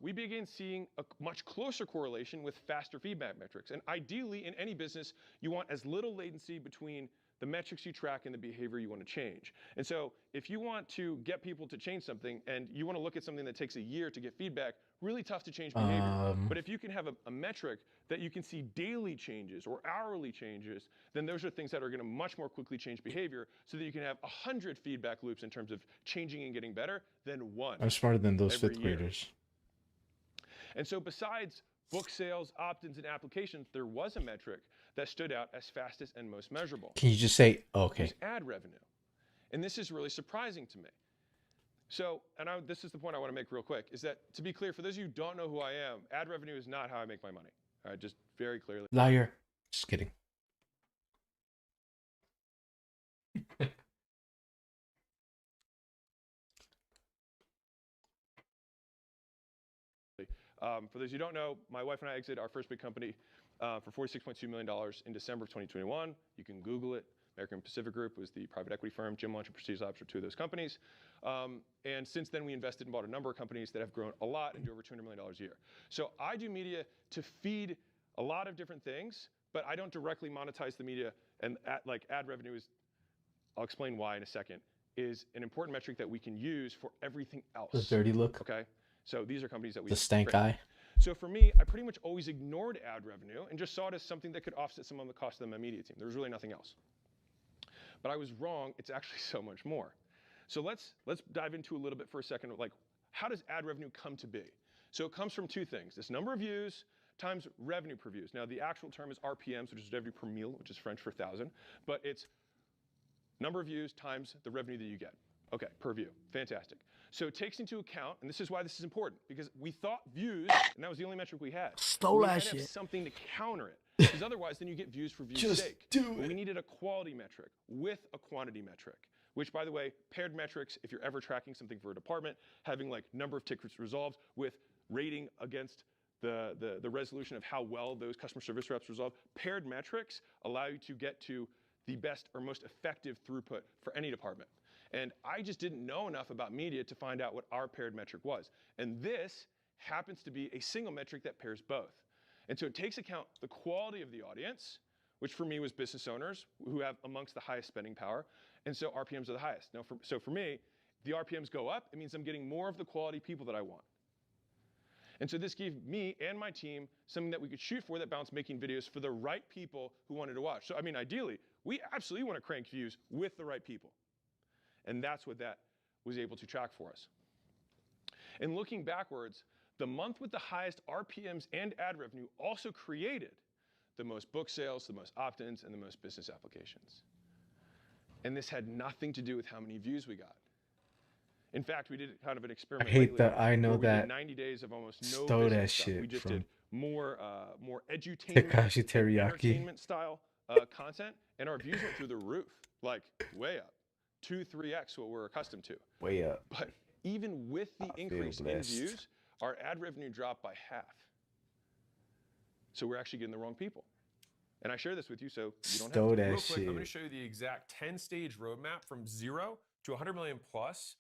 we began seeing a much closer correlation with faster feedback metrics. And ideally, in any business, you want as little latency between the metrics you track and the behavior you want to change. And so if you want to get people to change something and you want to look at something that takes a year to get feedback, really tough to change behavior. But if you can have a metric that you can see daily changes or hourly changes, then those are things that are going to much more quickly change behavior so that you can have 100 feedback loops in terms of changing and getting better than 1. I'm smarter than those every 5th year. graders. And so besides book sales, opt-ins, and applications, there was a metric that stood out as fastest and most measurable. Can you just say, It okay, was ad revenue. And this is really surprising to me. So, and this is the point I want to make real quick, is that, to be clear, for those of you who don't know who I am, ad revenue is not how I make my money. All right, just very clearly. liar. Just kidding. For those who don't know, my wife and I exited our first big company for $46.2 million in December of 2021. You can Google it. American Pacific Group was the private equity firm. Jim Lunch and Prestige Labs were two of those companies. And since then, we invested and bought a number of companies that have grown a lot and do over $200 million a year. So I do media to feed a lot of different things, but I don't directly monetize the media. And ad revenue is, I'll explain why in a second, is an important metric that we can use for everything else. The dirty look. Okay. So these are companies that we— The stank eye. So for me, I pretty much always ignored ad revenue and just saw it as something that could offset some of the cost of my media team. There was really nothing else. But I was wrong. It's actually so much more. So let's dive into a little bit for a second of like, how does ad revenue come to be? So it comes from two things: this number of views times revenue per views. Now the actual term is RPMs, which is revenue per mille, which is French for 1,000, but it's number of views times the revenue that you get. Okay, per view. Fantastic. So it takes into account, and this is why this is important, because we thought views, and that was the only metric we had. Stole we that had to have shit. something to counter it, because otherwise then you get views for views' sake. We needed a quality metric with a quantity metric, which, by the way, paired metrics, if you're ever tracking something for a department, having like number of tickets resolved with rating against the resolution of how well those customer service reps resolve, paired metrics allow you to get to the best or most effective throughput for any department. And I just didn't know enough about media to find out what our paired metric was. And this happens to be a single metric that pairs both. And so it takes account the quality of the audience, which for me was business owners who have amongst the highest spending power. And so RPMs are the highest. Now, so for me, if the RPMs go up, it means I'm getting more of the quality people that I want. And so this gave me and my team something that we could shoot for that balanced making videos for the right people who wanted to watch. So I mean, ideally, we absolutely want to crank views with the right people. And that's what that was able to track for us. And looking backwards, the month with the highest RPMs and ad revenue also created the most book sales, the most opt-ins, and the most business applications. And this had nothing to do with how many views we got. In fact, we did kind of an experiment. I hate lately that. I know where we that. did 90 days of almost no Stole that business stuff. shit We just from did more edutainment, Tekashi Teriyaki. entertainment style content, and our views went through the roof, like way up, 2-3x what we're accustomed to. Way up. But even with the increase in views, our ad revenue dropped by half. So we're actually getting the wrong people. And I share this with you so you don't Stole have to. that Real quick, I'm going to shit. show you the exact 10-stage roadmap from 0 to 100 million plus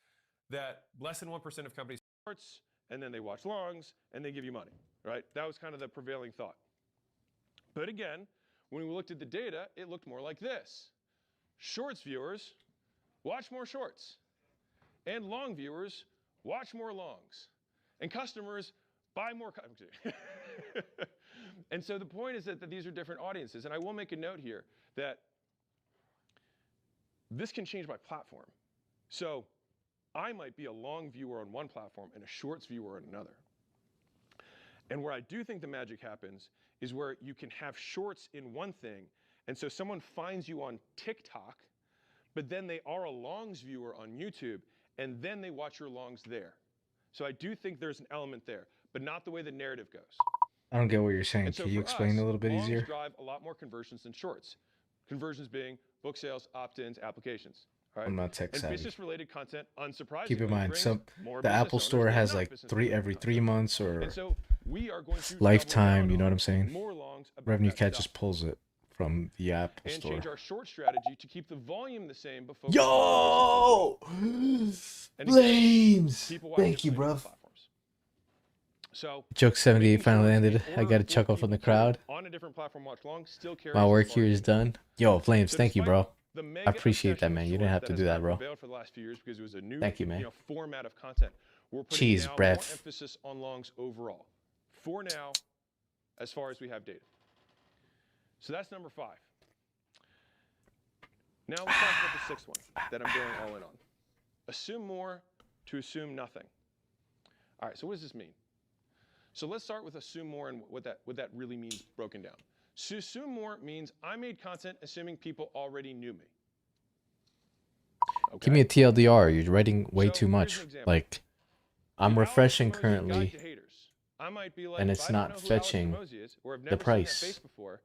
that less than 1% of companies. Shorts, and then they watch longs, and they give you money, right? That was kind of the prevailing thought. But again, when we looked at the data, it looked more like this. Shorts viewers watch more shorts, and long viewers watch more longs, and customers buy more. And so the point is that these are different audiences, and I will make a note here that this can change my platform. So I might be a long viewer on one platform and a shorts viewer on another. And where I do think the magic happens is where you can have shorts in one thing, and so someone finds you on TikTok, but then they are a longs viewer on YouTube, and then they watch your longs there. So I do think there's an element there, but not the way the narrative goes. I don't get what you're saying. And so Can you for explain us, a little bit longs easier? drive a lot more conversions than shorts. Conversions being book sales, opt-ins, applications. All right? I'm not tech And savvy. business-related content, unsurprisingly, Keep in mind, brings more the business Apple owners Store than has not like business-related every content. 3 months or And so we are going to lifetime. double You know down what I'm saying? more longs about Revenue that Cat stuff. just pulls it from the Apple And Store. change our short strategy to keep the volume the same, but focus Yo, And again, flames! people watch Thank you, differently on bruv. platforms. So Joke 78 making sure finally that ended. in I order got a for chuckle from the people to, crowd. on a different platform watch long, still carries My the work here is margin. done. Yo, flames, So thank you, despite bro. the I mega appreciate that, obsession man. with You didn't shorts have to has do that, kind of bro. prevailed for the last few years because it was a new Thank you, man. format of content. We're putting Cheese now more breath. emphasis on longs overall. For now, as far as we have data. So that's number 5. Now let's talk about the 6th one that I'm going all in on. Assume more to assume nothing. All right, so what does this mean? So let's start with assume more and what that really means broken down. So assume more means I made content assuming people already knew me. Okay? Give me a TLDR. You're writing way So too here's much. an example. Like, I'm The Alex refreshing Hormozi Guide currently. to Haters. I might be like, and if it's I don't not know who fetching Alex Hormozi is, or have the never price. seen that face before,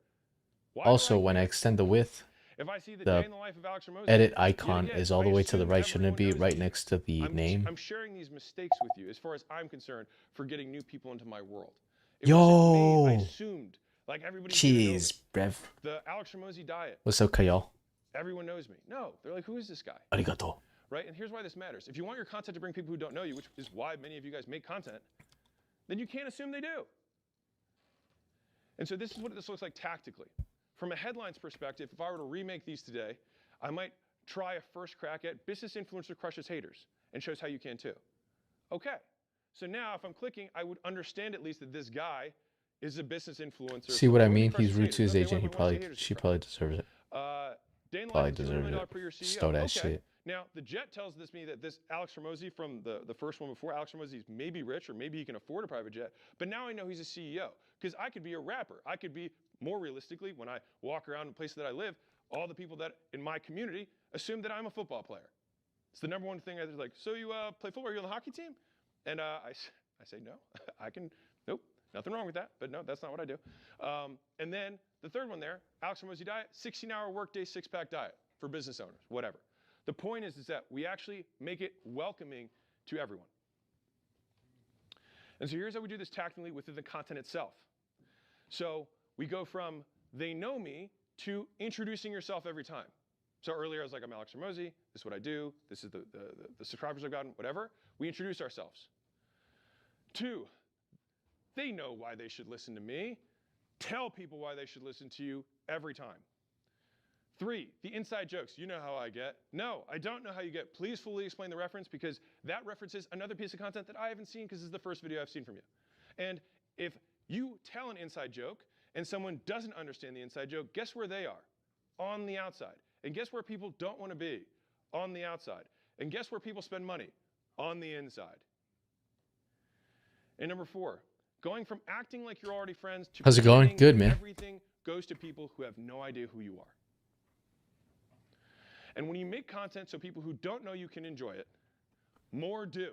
why do Also, I when I care? extend the width, If I see the the day in the life of Alex Hormozi, edit yet icon again, is all the I way to the assume right. Shouldn't it be everyone knows right me. next to the name? I'm sharing these mistakes with you as far as I'm concerned for getting new people into my world. It wasn't me. I Yo! assumed Like everybody's gonna know me. Cheers, brev. The Alex Hormozi diet. What's up, Kyle? Everyone knows me. No, they're like, who is this guy? Arigato. Right? And here's why this matters. If you want your content to bring people who don't know you, which is why many of you guys make content, then you can't assume they do. And so this is what this looks like tactically. From a headlines perspective, if I were to remake these today, I might try a first crack at business influencer crushes haters and shows how you can too. Okay. So now if I'm clicking, I would understand at least that this guy is a business influencer. See what I mean? He's rude to his agent. She probably deserves it. Probably deserves it. Stole that shit. Now, the jet tells me that this Alex Hormozi from the first one before, Alex Hormozi is maybe rich or maybe he can afford a private jet, but now I know he's a CEO because I could be a rapper. I could be, more realistically, when I walk around the places that I live, all the people that in my community assume that I'm a football player. It's the number one thing. They're like, so you play football? Are you on the hockey team? And I say, no, I can, nope, nothing wrong with that, but no, that's not what I do. And then the third one there, Alex Hormozi diet, 16-hour workday, six-pack diet for business owners, whatever. The point is that we actually make it welcoming to everyone. And so here's how we do this tactically within the content itself. So we go from they know me to introducing yourself every time. So earlier I was like, I'm Alex Hormozi, this is what I do, this is the subscribers I've gotten, whatever. We introduce ourselves. 2, they know why they should listen to me. Tell people why they should listen to you every time. 3, the inside jokes. You know how I get. No, I don't know how you get. Please fully explain the reference because that references another piece of content that I haven't seen because this is the first video I've seen from you. And if you tell an inside joke and someone doesn't understand the inside joke, guess where they are? On the outside. And guess where people don't want to be? On the outside. And guess where people spend money? On the inside. And number 4, going from acting like you're already friends to how's it going? Good, man. Everything goes to people who have no idea who you are. And when you make content so people who don't know you can enjoy it, more do.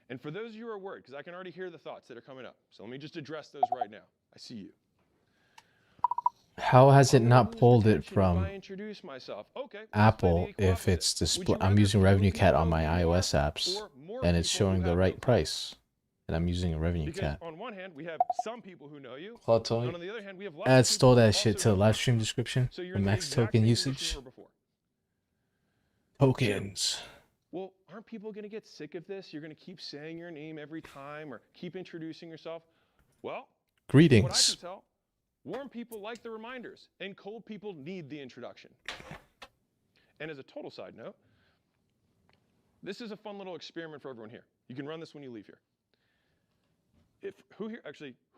And for those of you who are worried, because I can already hear the thoughts that are coming up, so let me just address those right now. I see you. How has it not pulled it from Okay, Apple if it's display? I'm using Revenue Cat on my iOS apps, and it's showing the right price. And I'm using a Revenue Cat. On one hand, we have some people who know you. And on the other hand, we have lots add of stole people that who shit also to the know live stream description. So you're The in max exact token same position usage. you were before. Tokens. Well, aren't people going to get sick of this? You're going to keep saying your name every time or keep introducing yourself? Well, Greetings. what I can tell, warm people like the reminders, and cold people need the introduction. And as a total side note, this is a fun little experiment for everyone here. You can run this when you leave here. Who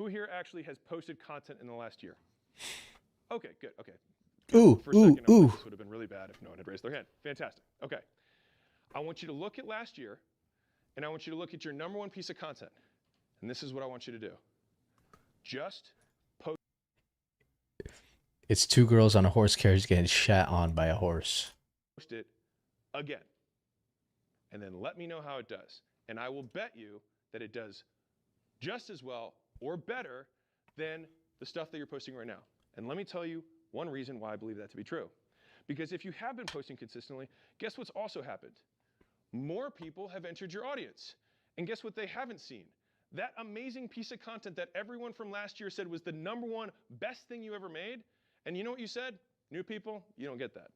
here actually has posted content in the last year? Okay, good. Okay. Ooh, For a second, ooh. This would have been really bad if no one had raised their hand. Fantastic. Okay. I want you to look at last year, and I want you to look at your number one piece of content. And this is what I want you to do. Just post. It's 2 girls on a horse carriage getting shat on by a horse. Post it again. And then let me know how it does. And I will bet you that it does just as well or better than the stuff that you're posting right now. And let me tell you one reason why I believe that to be true. Because if you have been posting consistently, guess what's also happened? More people have entered your audience. And guess what they haven't seen? That amazing piece of content that everyone from last year said was the #1 best thing you ever made. And you know what you said? New people, you don't get that.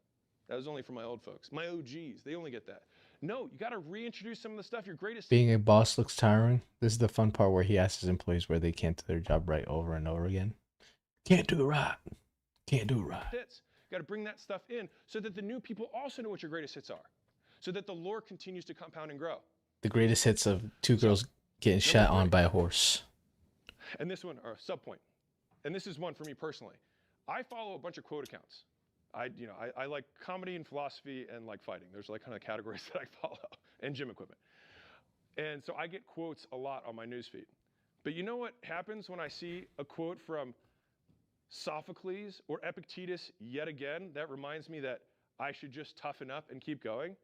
That was only for my old folks. My OGs, they only get that. No, you got to reintroduce some of the stuff you're greatest. Being a boss looks tiring. This is the fun part where he asks his employees where they can't do their job right over and over again. Can't do it right. Can't do it right. Hits. You got to bring that stuff in so that the new people also know what your greatest hits are. So that the lore continues to compound and grow. The greatest hits of 2 girls getting shot on by a horse. And this one, or sub point. And this is one for me personally. I follow a bunch of quote accounts. I like comedy and philosophy and like fighting. There's like kind of categories that I follow, and gym equipment. And so I get quotes a lot on my newsfeed. But you know what happens when I see a quote from Sophocles or Epictetus yet again that reminds me that I should just toughen up and keep going?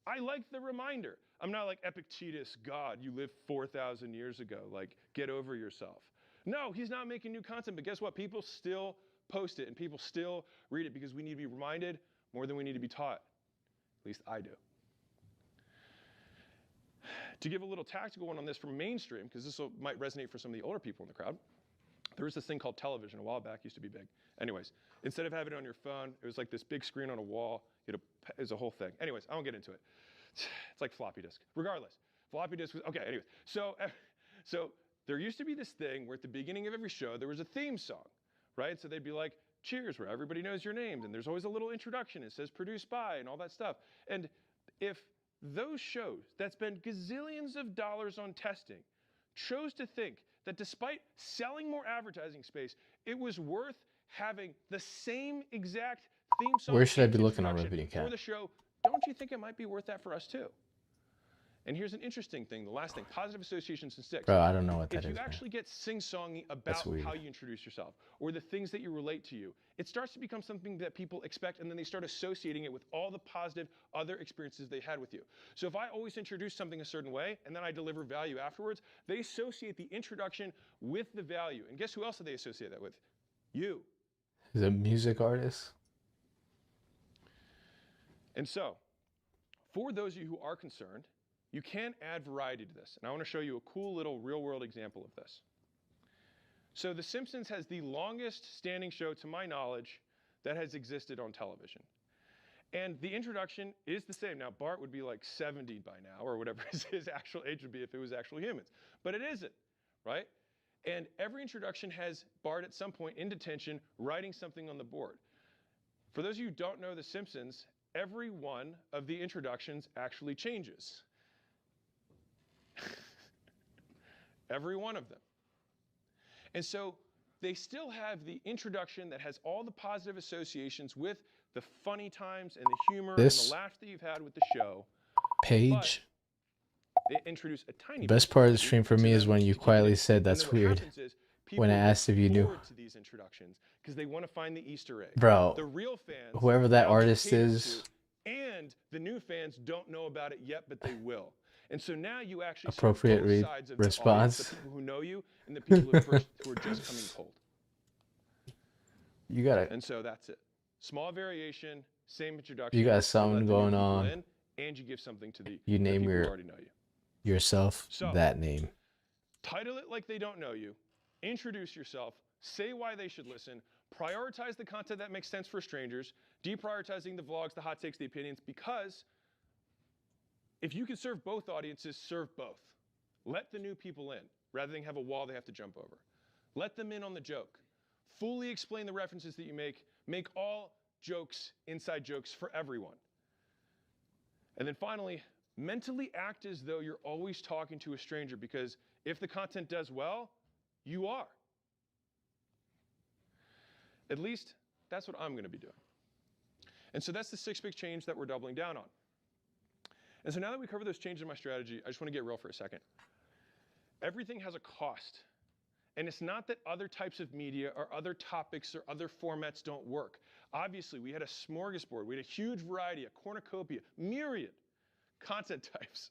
I like the reminder. I'm not like Epictetus, God, you lived 4,000 years ago. Like, get over yourself. No, he's not making new content, but guess what? People still post it and people still read it because we need to be reminded more than we need to be taught. At least I do. To give a little tactical one on this from mainstream, because this might resonate for some of the older people in the crowd, There was this thing called television a while back, used to be big. Anyways, instead of having it on your phone, it was like this big screen on a wall. It was a whole thing. Anyways, I won't get into it. It's like floppy disk. Regardless, floppy disk was, okay, anyways. So there used to be this thing where at the beginning of every show, there was a theme song, right? So they'd be like, cheers, where everybody knows your names. And there's always a little introduction. It says produced by and all that stuff. And if those shows that spend gazillions of dollars on testing chose to think that despite selling more advertising space, it was worth having the same exact theme song. Where should I be looking on Revenue Cat? For the show, don't you think it might be worth that for us too? And here's an interesting thing, the last thing, positive associations and sticks. Bro, I don't know what that is. If you actually get sing-songy about how you introduce yourself or the things that you relate to you, it starts to become something that people expect, and then they start associating it with all the positive other experiences they had with you. So if I always introduce something a certain way and then I deliver value afterwards, they associate the introduction with the value. And guess who else do they associate that with? You. He's a music artist. And so, for those of you who are concerned, you can add variety to this. And I want to show you a cool little real-world example of this. So The Simpsons has the longest standing show, to my knowledge, that has existed on television. And the introduction is the same. Now, Bart would be like 70 by now, or whatever his actual age would be if it was actual humans. But it isn't, right? And every introduction has Bart at some point in detention writing something on the board. For those of you who don't know The Simpsons, every one of the introductions actually changes. Every one of them. And so they still have the introduction that has all the positive associations with the funny times and the humor and the laughs that you've had with the show. Page. They introduce a tiny The best part of the stream for me is when you quietly said that's weird. When I asked if you knew. To these introductions because they want to find the Easter egg. Bro, the real fans, whoever that artist is, and the new fans don't know about it yet, but they will. And so now you actually appropriate see both sides of response. The people who know you and the people who are just coming cold. You got it. And so that's it. Small variation, same introduction. You got something going on. And you give something to the you name people who already know you. Yourself that name. Title it like they don't know you. Introduce yourself. Say why they should listen. Prioritize the content that makes sense for strangers. Deprioritizing the vlogs, the hot takes, the opinions, because if you can serve both audiences, serve both. Let the new people in, rather than have a wall they have to jump over. Let them in on the joke. Fully explain the references that you make. Make all jokes inside jokes for everyone. And then finally, mentally act as though you're always talking to a stranger, because if the content does well, you are. At least, that's what I'm going to be doing. And so that's the 6 big change that we're doubling down on. And so now that we cover those changes in my strategy, I just want to get real for a second. Everything has a cost. And it's not that other types of media or other topics or other formats don't work. Obviously, we had a smorgasbord. We had a huge variety, a cornucopia, myriad content types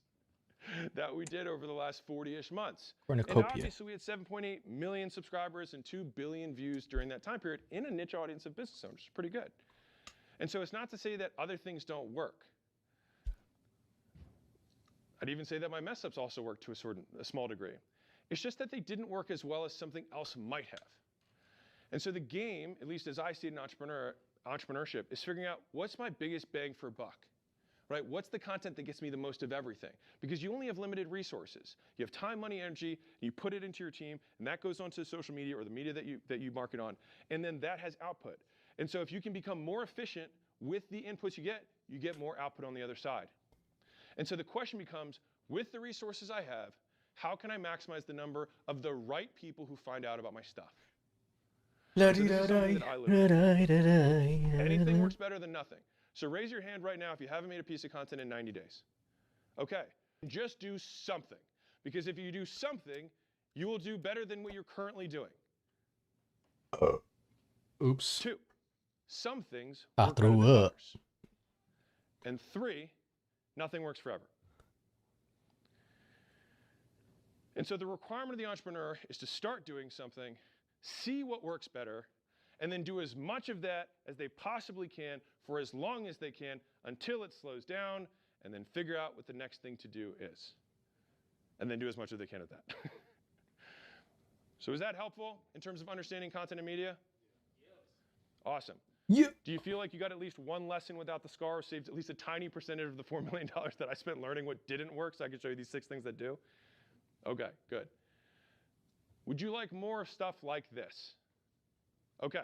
that we did over the last 40-ish months. Cornucopia. And obviously, we had 7.8 million subscribers and 2 billion views during that time period in a niche audience of business owners, which is pretty good. And so it's not to say that other things don't work. I'd even say that my mess ups also work to a small degree. It's just that they didn't work as well as something else might have. And so the game, at least as I see it in entrepreneurship, is figuring out what's my biggest bang for buck, right? What's the content that gets me the most of everything? Because you only have limited resources. You have time, money, energy, and you put it into your team, and that goes onto social media or the media that you market on, and then that has output. And so if you can become more efficient with the inputs you get more output on the other side. And so the question becomes, with the resources I have, how can I maximize the number of the right people who find out about my stuff? So this is something that I live with. Anything works better than nothing. So raise your hand right now if you haven't made a piece of content in 90 days. Okay, just do something. Because if you do something, you will do better than what you're currently doing. Oops. 2, some things I work better threw than up. others. And 3, nothing works forever. And so the requirement of the entrepreneur is to start doing something, see what works better, and then do as much of that as they possibly can for as long as they can until it slows down, and then figure out what the next thing to do is. And then do as much as they can at that. So is that helpful in terms of understanding content and media? Awesome. Yeah. Do you feel like you got at least one lesson without the scar, or saved at least a tiny percentage of the $4 million that I spent learning what didn't work, so I could show you these 6 things that do? Okay, good. Would you like more stuff like this? Okay.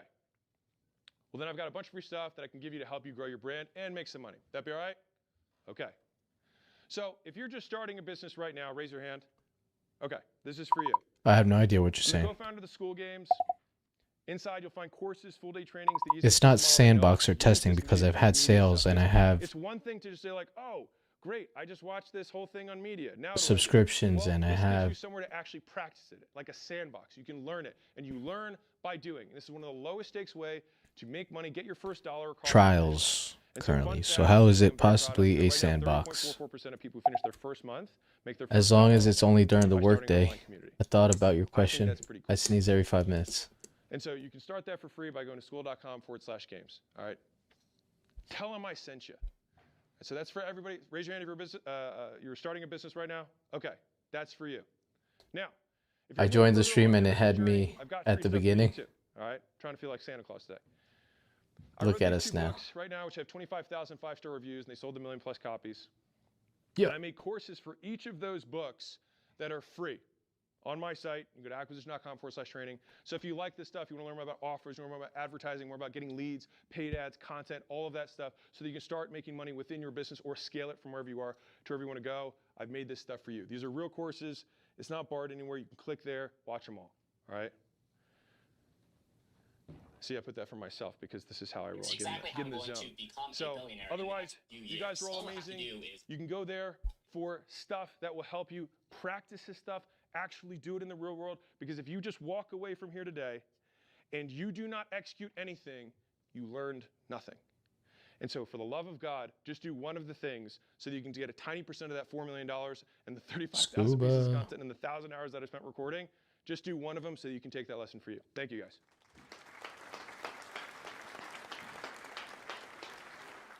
Well, then I've got a bunch of free stuff that I can give you to help you grow your brand and make some money. That be all right? Okay. So if you're just starting a business right now, raise your hand. Okay, this is for you. I have no idea what you're I'm the saying. co-founder of the School Games. Inside, you'll find courses, full-day trainings. It's not sandbox or testing because I've had sales and I have It's one thing to just say like, oh, great, I just watched this whole thing on media. Now subscriptions and I this gives you have somewhere to actually practice it, like a sandbox. You can learn it, and you learn by doing. And this is one of the lowest stakes way to make money, get your first dollar across trials currently. So how is it possibly a sandbox? 34% of people who finish their first month make their As first long dollar as it's only during the by starting an workday. online community. I thought about your I think question. that's pretty cool. I sneeze every 5 minutes. And so you can start that for free by going to school.com/games. All right. Tell them I sent you. So that's for everybody. Raise your hand if you're, you're starting a business right now. Okay, that's for you. Now, if I you're joined the looking for stream a and it little had journey, me I've got at free the stuff for you beginning. too, all right, trying to feel like Santa Claus today. I Look wrote at these us 2 now. books right now, which have 25,000 5-star reviews, and they sold 1 million+ copies. Yeah. And I made courses for each of those books that are free. On my site, you can go to acquisition.com/training. So if you like this stuff, you want to learn more about offers, you want to learn more about advertising, more about getting leads, paid ads, content, all of that stuff, so that you can start making money within your business or scale it from wherever you are to wherever you want to go, I've made this stuff for you. These are real courses. It's not barred anywhere. You can click there, watch them all. All right? See, I put that for myself because this is how I roll. Get in the zone. So otherwise, you guys are all amazing. You can go there for stuff that will help you practice this stuff, actually do it in the real world, because if you just walk away from here today and you do not execute anything, you learned nothing. And so for the love of God, just do one of the things so that you can get a tiny percent of that $4 million and the 35,000 pieces of content and the 1,000 hours that I spent recording. Just do one of them so you can take that lesson for you. Thank you, guys.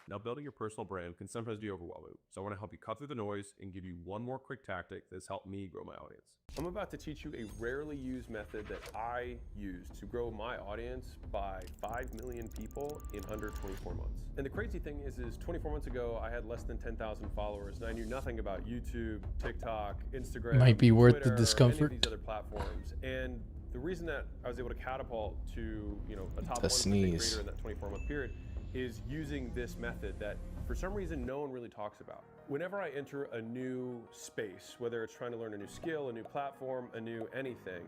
Now, building your personal brand can sometimes be overwhelming, so I want to help you cut through the noise and give you one more quick tactic that's helped me grow my audience. I'm about to teach you a rarely used method that I use to grow my audience by 5 million people in under 24 months. And the crazy thing is 24 months ago, I had less than 10,000 followers, and I knew nothing about YouTube, TikTok, Instagram, Might be worth Twitter, the discomfort. or any of these other platforms. And the reason that I was able to catapult to, a top 1% sneeze. creator in that 24-month period is using this method that for some reason no one really talks about. Whenever I enter a new space, whether it's trying to learn a new skill, a new platform, a new anything,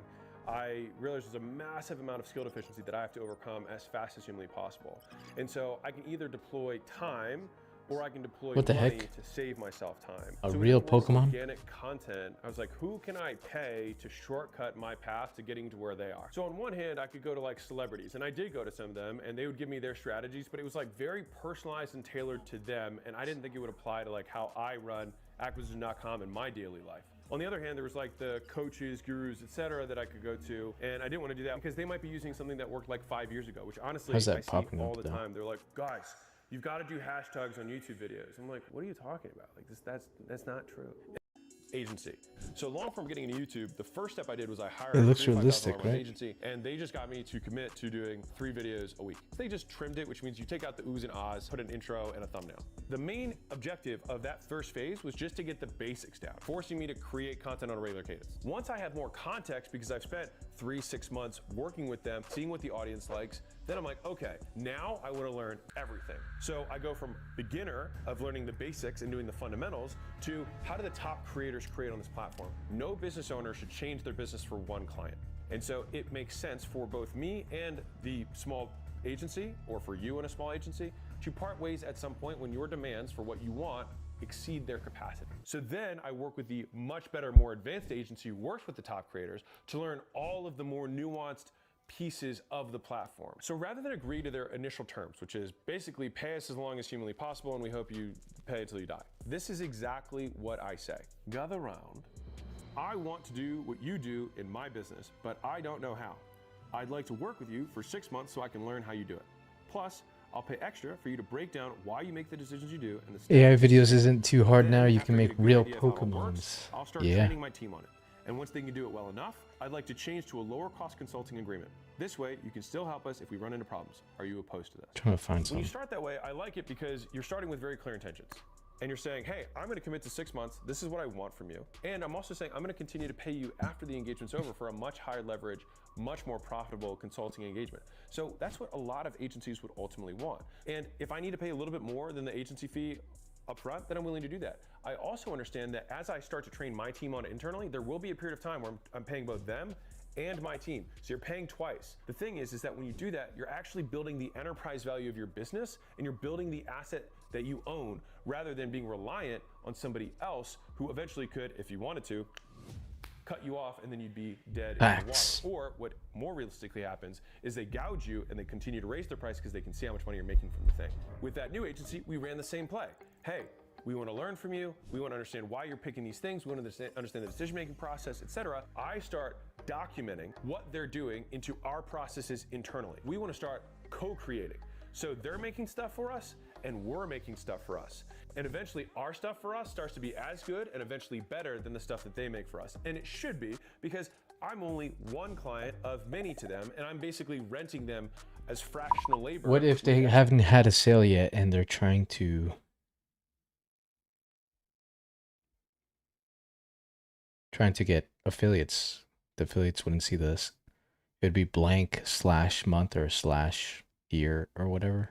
I realize there's a massive amount of skill deficiency that I have to overcome as fast as humanly possible. And so I can either deploy time or I can deploy What the money heck? to save myself time. A So real in the world of Pokemon? Organic content, I was like, who can I pay to shortcut my path to getting to where they are? So on one hand, I could go to like celebrities, and I did go to some of them, and they would give me their strategies, but it was like very personalized and tailored to them, and I didn't think it would apply to like how I run acquisition.com in my daily life. On the other hand, there was like the coaches, gurus, etc. that I could go to, and I didn't want to do that because they might be using something that worked like 5 years ago, which honestly How's that I see popping all up, the though? time. They're like, guys, you've got to do hashtags on YouTube videos. I'm like, what are you talking about? Like that's not true. Agency. So long from getting into YouTube, the first step I did was I hired It looks a $35,000 realistic, month right? agency, and they just got me to commit to doing 3 videos a week. They just trimmed it, which means you take out the oohs and ahs, put an intro and a thumbnail. The main objective of that first phase was just to get the basics down, forcing me to create content on a regular cadence. Once I have more context, because I've spent 3-6 months working with them, seeing what the audience likes, then I'm like, okay, now I want to learn everything. So I go from beginner of learning the basics and doing the fundamentals to how do the top creators create on this platform? No business owner should change their business for one client. And so it makes sense for both me and the small agency, or for you and a small agency, to part ways at some point when your demands for what you want exceed their capacity. So then I work with the much better, more advanced agency who works with the top creators to learn all of the more nuanced pieces of the platform. So rather than agree to their initial terms, which is basically pay us as long as humanly possible and we hope you pay until you die, this is exactly what I say. Gather round. I want to do what you do in my business, but I don't know how. I'd like to work with you for 6 months so I can learn how you do it. Plus, I'll pay extra for you to break down why you make the decisions you do and the steps AI you take. videos isn't too hard Then, now. You after can I make get a good real idea of how it works, Pokemons. I'll start Yeah. training my team on it. And once they can do it well enough, I'd like to change to a lower cost consulting agreement. This way, you can still help us if we run into problems. Are you opposed to this? Trying to find When some. you start that way, I like it because you're starting with very clear intentions. And you're saying, hey, I'm going to commit to 6 months. This is what I want from you. And I'm also saying I'm going to continue to pay you after the engagement's over for a much higher leverage, much more profitable consulting engagement. So that's what a lot of agencies would ultimately want. And if I need to pay a little bit more than the agency fee upfront, then I'm willing to do that. I also understand that as I start to train my team on it internally, there will be a period of time where I'm paying both them and my team. So you're paying twice. The thing is that when you do that, you're actually building the enterprise value of your business and you're building the asset that you own rather than being reliant on somebody else who eventually could, if you wanted to, cut you off and then you'd be dead in the water. Or what more realistically happens is they gouge you and they continue to raise their price because they can see how much money you're making from the thing. With that new agency, we ran the same play. Hey, we want to learn from you. We want to understand why you're picking these things. We want to understand the decision-making process, etc. I start documenting what they're doing into our processes internally. We want to start co-creating. So they're making stuff for us and we're making stuff for us. And eventually our stuff for us starts to be as good and eventually better than the stuff that they make for us. And it should be, because I'm only one client of many to them and I'm basically renting them as fractional labor. What if they haven't had a sale yet and they're trying to get affiliates? The affiliates wouldn't see this. It'd be blank /month or /year or whatever.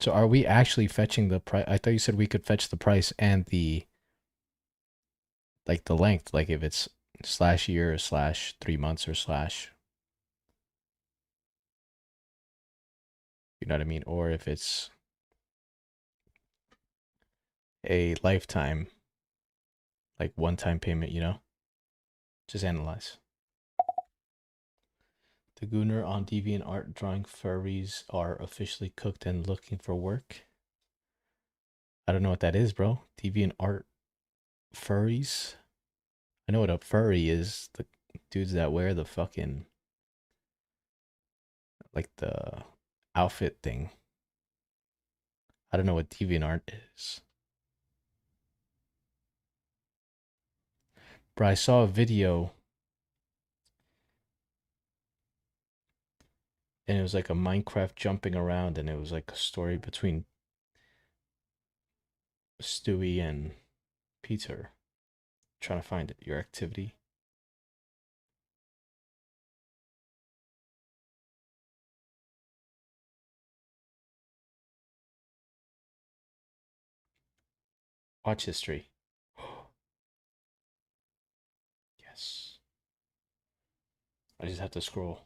So are we actually fetching the price? I thought you said we could fetch the price and the length, like if it's /year or /3 months or you know what I mean? Or if it's a lifetime, like one-time payment, you know? Just analyze. The Gunner on DeviantArt drawing furries are officially cooked and looking for work. I don't know what that is, bro. DeviantArt furries? I know what a furry is. The dudes that wear the fucking, like the outfit thing. I don't know what DeviantArt is. Bro, I saw a video and it was like a Minecraft jumping around and it was like a story between Stewie and Peter. Trying to find it. Your activity. Watch history. Yes. I just have to scroll.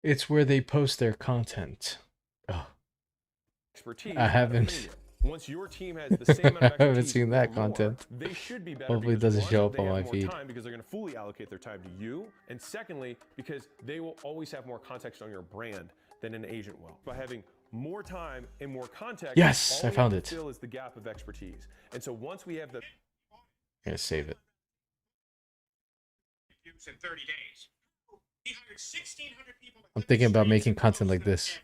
It's where they post their content. Oh. Expertise. I haven't. Once your team has the same amount of expertise, I haven't seen that content. They should be better. Hopefully it doesn't show up on my more feed. Time because they're going to fully allocate their time to you, and secondly, because they will always have more context on your brand than an agent will. By having more time and more context, yes, I found it. Still is the gap of expertise, and so once we have the, I'm gonna save it. In 30 days. He hired 1,600 people. I'm thinking about making content like this.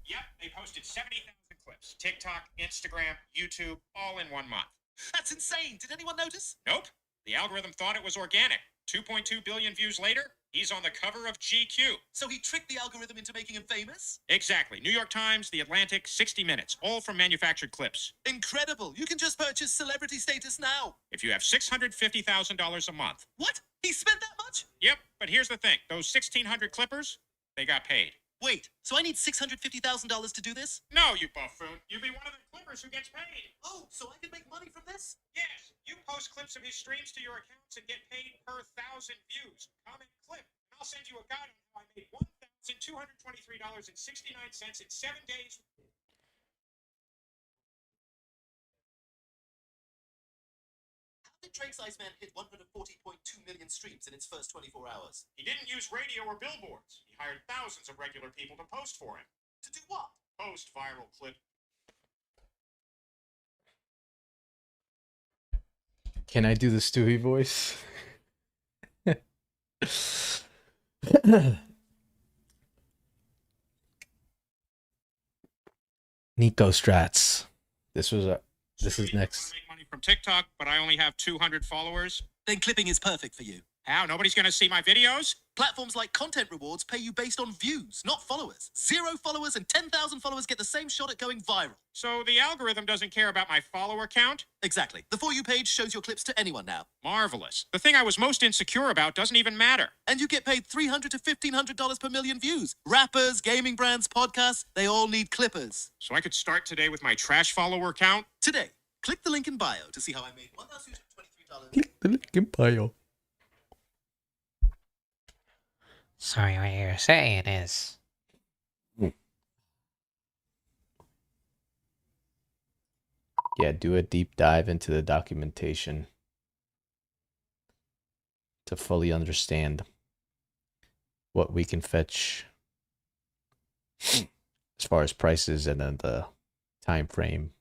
Yep, they posted 70,000 clips. TikTok, Instagram, YouTube, all in 1 month. That's insane. Did anyone notice? Nope. The algorithm thought it was organic. 2.2 billion views later, he's on the cover of GQ. So he tricked the algorithm into making him famous? Exactly. New York Times, The Atlantic, 60 Minutes, all from manufactured clips. Incredible. You can just purchase celebrity status now. If you have $650,000 a month. What? He spent that much? Yep, but here's the thing. Those 1,600 clippers, they got paid. Wait, so I need $650,000 to do this? No, you buffoon. You'll be one of the clippers who gets paid. Oh, so I can make money from this? Yes. You post clips of his streams to your accounts and get paid per 1,000 views. Comment clip, and I'll send you a guide on how I made $1,223.69 in 7 days. How did Drake's Iceman hit 140.2 million streams in its first 24 hours. He didn't use radio or billboards. He hired thousands of regular people to post for him. To do what? Post viral clip. Can I do the Stewie voice? Nico Strats. This is next. Make money from TikTok, but I only have 200 followers. Then clipping is perfect for you. How? Nobody's going to see my videos? Platforms like Content Rewards pay you based on views, not followers. 0 followers and 10,000 followers get the same shot at going viral. So the algorithm doesn't care about my follower count? Exactly. The For You page shows your clips to anyone now. Marvelous. The thing I was most insecure about doesn't even matter. And you get paid $300 to $1,500 per million views. Rappers, gaming brands, podcasts, they all need clippers. So I could start today with my trash follower count? Today, click the link in bio to see how I made $1,023. Click the link in bio. Sorry, what you're saying is... Yeah, do a deep dive into the documentation to fully understand what we can fetch as far as prices and then the time frame.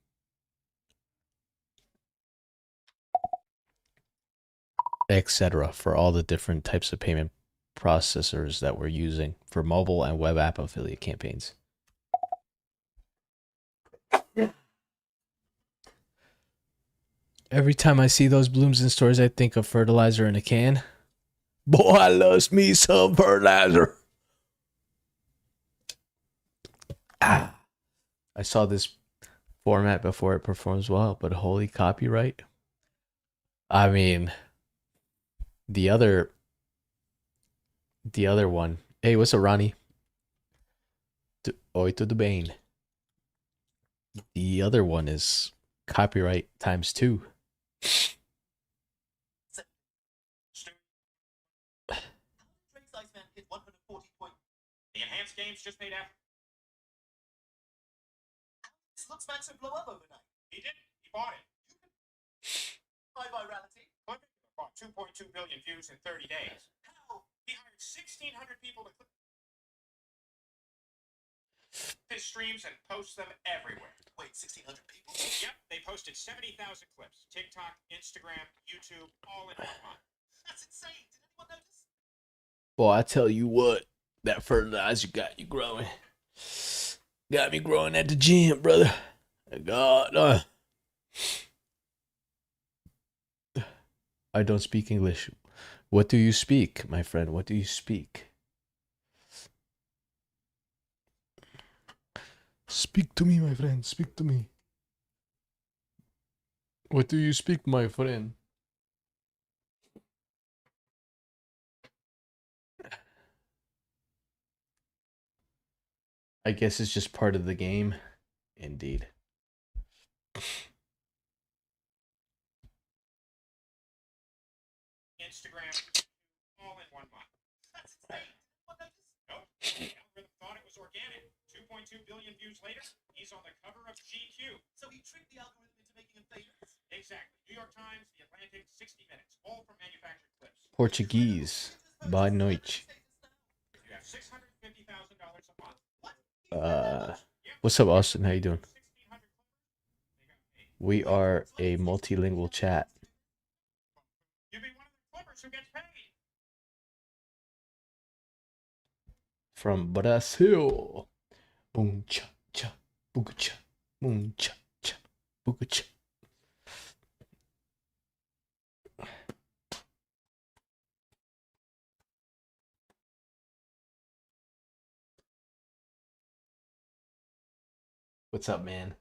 Etc. for all the different types of payment processors that we're using for mobile and web app affiliate campaigns. Every time I see those blooms in stores, I think of fertilizer in a can. Boy, I loves me some fertilizer. I saw this format before it performs well, but holy copyright. I mean, the other one. Hey, what's up, Ronnie? Oi, tudo bem? The other one is copyright times 2. Drake's Iceman hit 140 point. The enhanced games just made after. This looks man so blow up overnight. He didn't. He bought it. High virality. Click bought 2.2 billion views in 30 days. How? He hired 1,600 people to click his streams and post them everywhere. Wait, 1,600 people? Yep, they posted 70,000 clips. TikTok, Instagram, YouTube, all in 1 month. That's insane. Did anyone notice? Boy, I tell you what, that fertilizer got you growing. Got me growing at the gym, brother. God, I don't speak English. What do you speak, my friend? What do you speak? Speak to me, my friend. Speak to me. What do you speak, my friend? I guess it's just part of the game. Indeed. Instagram, all in 1 month. That's insane. Did anyone notice? Nope. The algorithm thought it was organic. 2.2 billion views later, he's on the cover of GQ. So he tricked the algorithm into making him famous. Exactly. New York Times, The Atlantic, 60 Minutes, all from manufactured clips. Portuguese. Boa noite. You have $650,000 a month. What's up, Austin? How you doing? We are a multilingual chat. You'd be one of the clippers who gets paid. From Brazil. Boom cha cha booga cha boom cha cha booga cha. What's up, man?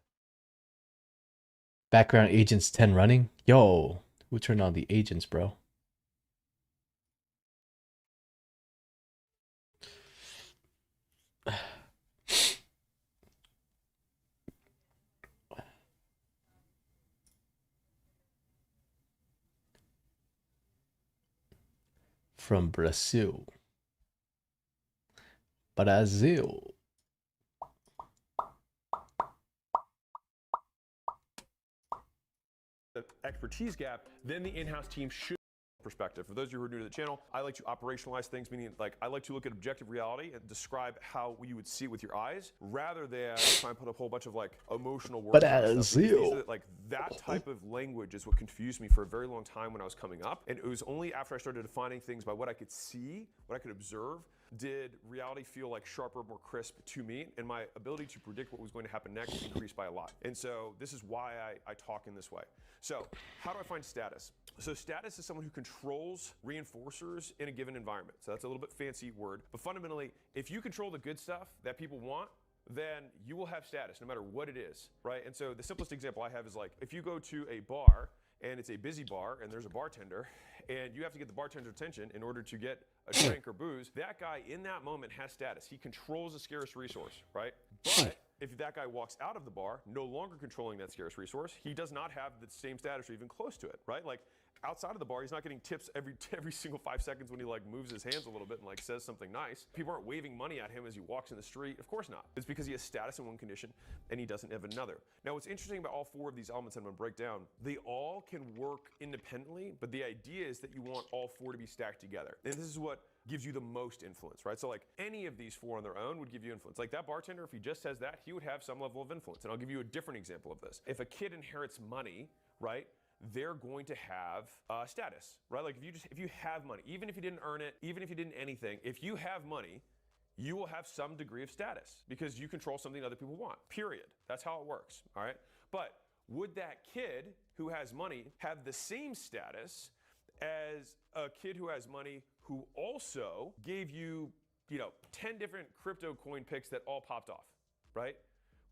Background agents 10 running? Yo, who turned on the agents, bro? From Brazil. Brazil. expertise gap, then the in-house team should perspective. For those of you who are new to the channel, I like to operationalize things, meaning like I like to look at objective reality and describe how you would see it with your eyes, rather than try and put a whole bunch of like emotional words. Like that type of language is what confused me for a very long time when I was coming up. And it was only after I started defining things by what I could see, what I could observe, did reality feel like sharper, more crisp to me, and my ability to predict what was going to happen next increased by a lot. And so this is why I talk in this way. So how do I find status? So status is someone who controls reinforcers in a given environment. So that's a little bit fancy word, but fundamentally, if you control the good stuff that people want, then you will have status no matter what it is, right? And so the simplest example I have is like, if you go to a bar and it's a busy bar and there's a bartender and you have to get the bartender's attention in order to get a drink or booze, that guy in that moment has status. He controls a scarce resource, right? But if that guy walks out of the bar, no longer controlling that scarce resource, he does not have the same status or even close to it, right? Like outside of the bar, he's not getting tips every single 5 seconds when he like moves his hands a little bit and like says something nice. People aren't waving money at him as he walks in the street. Of course not. It's because he has status in one condition and he doesn't have another. Now, what's interesting about all 4 of these elements I'm going to break down, they all can work independently, but the idea is that you want all 4 to be stacked together. And this is what gives you the most influence, right? So like any of these 4 on their own would give you influence. Like that bartender, if he just says that, he would have some level of influence. And I'll give you a different example of this. If a kid inherits money, right, they're going to have status, right? Like if you have money, even if you didn't earn it, even if you didn't anything, if you have money, you will have some degree of status because you control something other people want, period. That's how it works, all right? But would that kid who has money have the same status as a kid who has money who also gave you, 10 different crypto coin picks that all popped off, right?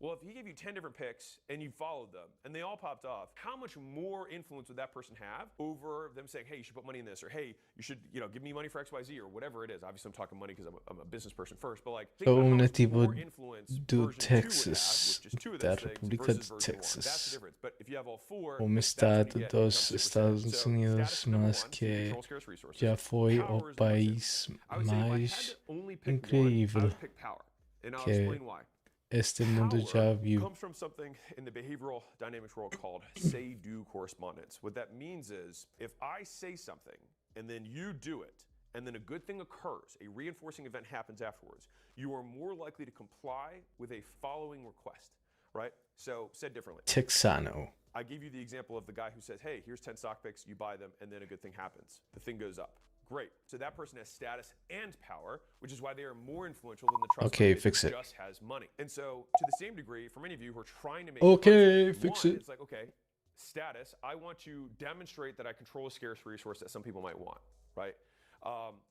Well, if he gave you 10 different picks and you followed them and they all popped off, how much more influence would that person have over them saying, hey, you should put money in this, or hey, you should, give me money for XYZ, or whatever it is. Obviously, I'm talking money because I'm a business person first, but like, think about how much more influence do version 2 would have, Texas, which is 2 of da those things República versus de version 1. Texas. That's the difference. But if you have all 4, Um that's when estado you get dos become super Estados status. So Unidos, status number mas 1, you que control scarce resources. já foi Power o is number 2. país I would say if I had mais to only pick one, I incrível would pick power, and I'll que explain why. este mundo já Power viu. comes from something in the behavioral dynamics world called say-do correspondence. What that means is if I say something and then you do it, and then a good thing occurs, a reinforcing event happens afterwards, you are more likely to comply with a following request, right? So said differently. Texano. I gave you the example of the guy who says, hey, here's 10 stock picks, you buy them, and then a good thing happens. The thing goes up. Great. So that person has status and power, which is why they are more influential than the trust fund fix who it. just has money. And so, to the same degree, for many of you who are trying to make Fix it. it's like, okay, status. I want to demonstrate that I control a scarce resource that some people might want, right?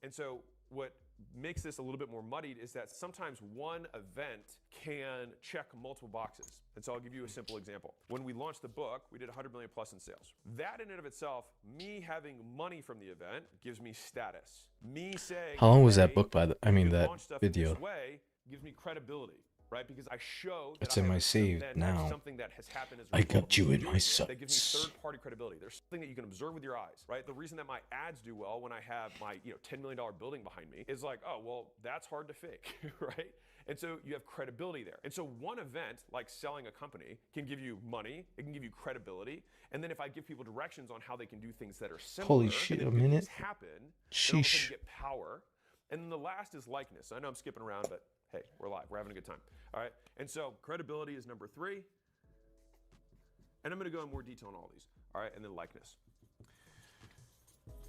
And so, what makes this a little bit more muddied is that sometimes one event can check multiple boxes. And so I'll give you a simple example. When we launched the book, we did 100 million plus in sales. That in and of itself, me having money from the event gives me status. Me saying, How long was that hey, book that video? This way gives me credibility, right? Because I show that It's I in have my save that now. something that has happened as a I result got of you me in doing my it. That gives me sights. third-party credibility. There's something that you can observe with your eyes, right? The reason that my ads do well when I have my $10 million building behind me is like, oh, well, that's hard to fake, right? And so you have credibility there. And so one event, like selling a company, can give you money, it can give you credibility, and then if I give people directions on how they can do things that are similar, Holy shit, and a then good minute. things happen, then all of a sudden Sheesh. you get power. And then the last is likeness. I know I'm skipping around, but hey, we're live. We're having a good time. All right. And so credibility is number 3. And I'm going to go in more detail on all these. All right. And then likeness.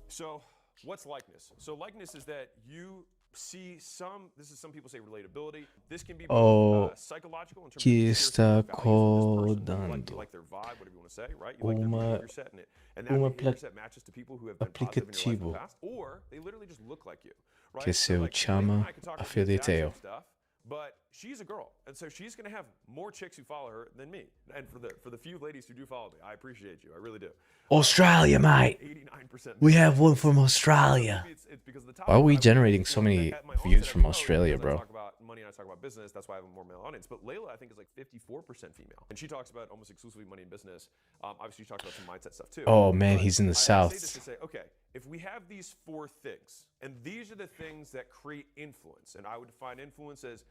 So what's likeness? So likeness is that you see some people say relatability. This can be both psychological in terms que of está like codando their vibe, whatever you want to say, right? You like their behavior set in it. And that uma behavior set matches to people who have been positive in your life in aplicativo the past. Or they literally just look like you. Right? que So, se like, chama Layla and I could talk about the exact Afroditeo. same stuff, but she's a girl, and so she's going to have more chicks who follow her than me. And for the few ladies who do follow me, I appreciate you. I really do. Australia, mate. 89%. We have one from Australia. It's because of the Why are we topic. generating so many At my views onset, from I was, Australia, because I bro? talk about money and I talk about business. That's why I have a more male audience. But Layla, I think, is like 54% female, and she talks about almost exclusively money and business. Obviously, she talks about some mindset stuff too. Oh man, But he's in the I say south. this to say, okay, if we have these 4 things, and these are the things that create influence, and I would define influence as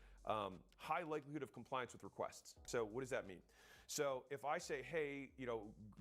high likelihood of compliance with requests. So what does that mean? So if I say, hey,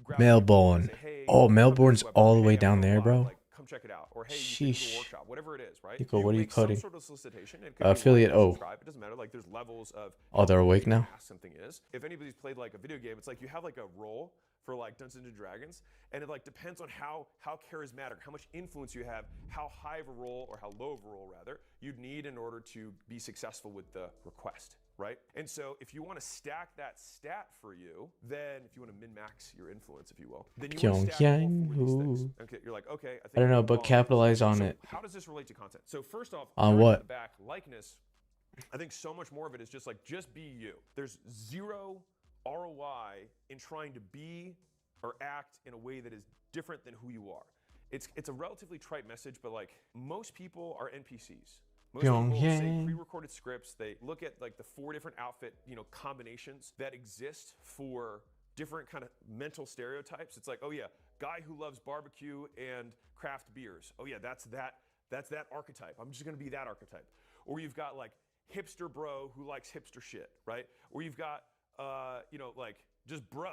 grab Melbourne. say, hey, Oh, come to Melbourne's this webinar. all the Hey, way I'm down going there, live. bro. Like, come check it out. Or hey, you should do a workshop, whatever it is, right? Nico, what are you make some coding? sort of solicitation. It could Affiliate be like, O. subscribe. It doesn't matter. Like there's levels of Oh, they're awake now? how something is. If anybody's played like a video game, it's like you have like a role for like Dungeons and Dragons, and it like depends on how charismatic, how much influence you have, how high of a role or how low of a role rather you'd need in order to be successful with the request. Right? And so if you want to stack that stat for you, then if you want to min-max your influence, if you will, then you want to stack all 4 of these things. Okay, you're like, okay, I think I don't know, I'm but wrong. capitalize on So it. how does this relate to content? So first off, On starting what? at the back, likeness, I think so much more of it is just like, just be you. There's zero ROI in trying to be or act in a way that is different than who you are. It's a relatively trite message, but like most people are NPCs. Most people say pre-recorded scripts. They look at like the 4 different outfit, combinations that exist for different kind of mental stereotypes. It's like, oh yeah, guy who loves barbecue and craft beers. Oh yeah, that's that archetype. I'm just gonna be that archetype. Or you've got like hipster bro who likes hipster shit, right? Or you've got like just bro,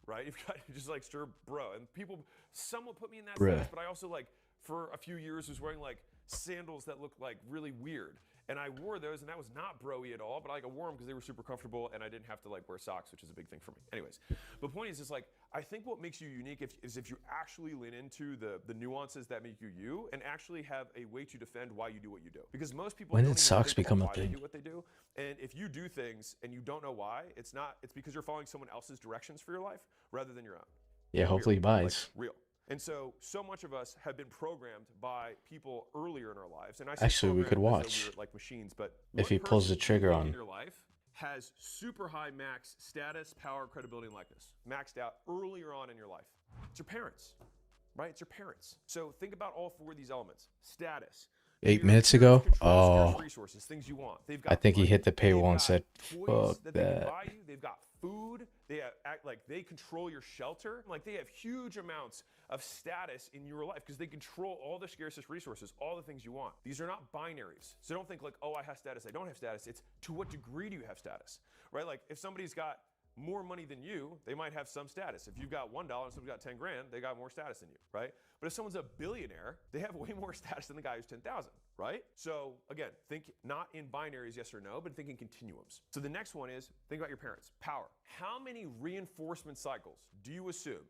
right? You've got just like sure bro. And people somewhat put me in that status, but I also like for a few years was wearing like sandals that looked like really weird. And I wore those, and that was not bro-y at all, but I wore them because they were super comfortable, and I didn't have to like wear socks, which is a big thing for me. Anyways, the point is like, I think what makes you unique is if you actually lean into the nuances that make you you, and actually have a way to defend why you do what you do. Because most people When don't did even socks think become about a why they thing? do what they do. And if you do things and you don't know why, it's because you're following someone else's directions for your life rather than your own. Yeah, hopefully he buys. Like, real. And so much of us have been programmed by people earlier in our lives. And I say Actually, we could programmed as though watch we're like machines, but if he pulls the trigger on. in your life has super high max status, power, credibility, and likeness, maxed out earlier on in your life. It's your parents, right? It's your parents. So think about all 4 of these elements: status. 8 Your minutes parents ago? control scarce Oh, resources, things you want. They've got I think he money. hit the They've paywall and got said, toys fuck that they can that. buy you. They've got food. They act like they control your shelter. Like they have huge amounts of status in your life because they control all the scarcest resources, all the things you want. These are not binaries. So don't think like, oh, I have status, I don't have status. It's to what degree do you have status, right? Like if somebody's got more money than you, they might have some status. If you've got $1 and someone's got 10 grand, they got more status than you, right? But if someone's a billionaire, they have way more status than the guy who's 10,000, right? So again, think not in binaries, yes or no, but think in continuums. So the next one is, think about your parents. Power. How many reinforcement cycles do you assume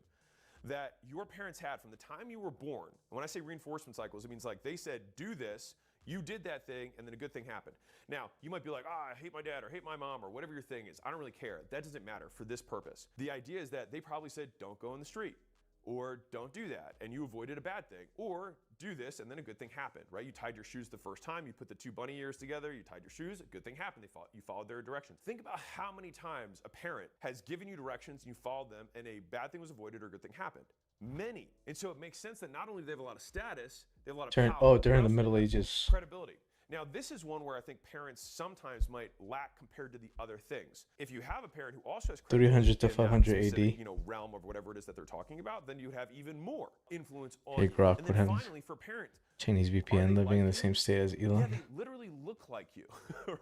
that your parents had from the time you were born? And when I say reinforcement cycles, it means like they said, do this, you did that thing, and then a good thing happened. Now, you might be like, I hate my dad or hate my mom or whatever your thing is. I don't really care. That doesn't matter for this purpose. The idea is that they probably said, don't go in the street, or don't do that, and you avoided a bad thing, or do this, and then a good thing happened, right? You tied your shoes the first time, you put the 2 bunny ears together, you tied your shoes, a good thing happened, you followed their directions. Think about how many times a parent has given you directions and you followed them, and a bad thing was avoided or a good thing happened. Many. And so it makes sense that not only do they have a lot of status, they have a lot of power. Oh, during the but Middle also Ages. credibility. Now, this is one where I think parents sometimes might lack compared to the other things. If you have a parent who also has 300 to in that 500 specific, AD. realm of whatever it is that they're talking about, then you have even more influence on Hey, you. Grok, And what then happens? finally, for parents, Chinese are VPN they living in the like same you? state as Yeah, Elon. they literally look like you,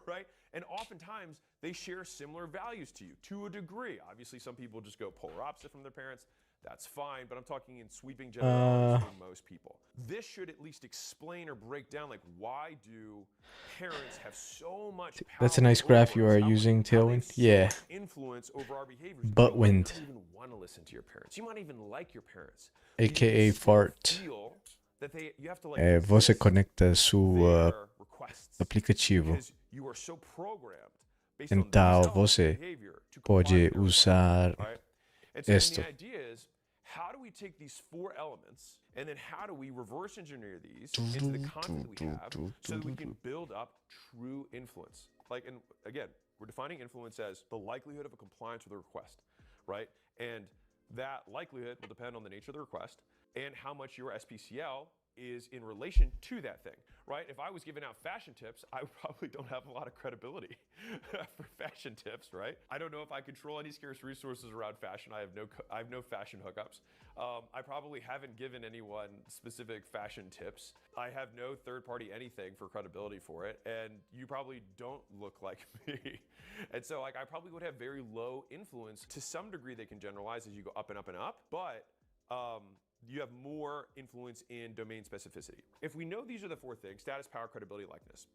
right? And oftentimes they share similar values to you to a degree. Obviously, some people just go polar opposite from their parents. That's fine, but I'm talking in sweeping generalities for most people. This should at least explain or break down, like, why do parents have so much power? That's a nice graph you are using, Tailwind. Yeah. Influence over our behaviors. Buttwind. You might not even want to listen to your parents. You might even like your parents. AKA fart. That you have to, like, Você conecta seu their requests aplicativo. because you are so programmed based Então on these você elements of behavior to comply pode with their usar requests, right? And so esto. then the idea is, how do we take these 4 elements and then how do we reverse engineer these into the content that we have so that we can build up true influence? Like, and again, we're defining influence as the likelihood of a compliance with a request, right? And that likelihood will depend on the nature of the request and how much your SPCL is in relation to that thing, right? If I was giving out fashion tips, I probably don't have a lot of credibility for fashion tips, right? I don't know if I control any scarce resources around fashion. I have no fashion hookups. I probably haven't given anyone specific fashion tips. I have no third-party anything for credibility for it, and you probably don't look like me. And so like I probably would have very low influence. To some degree, they can generalize as you go up and up and up, but you have more influence in domain specificity. If we know these are the 4 things, status, power, credibility, likeness,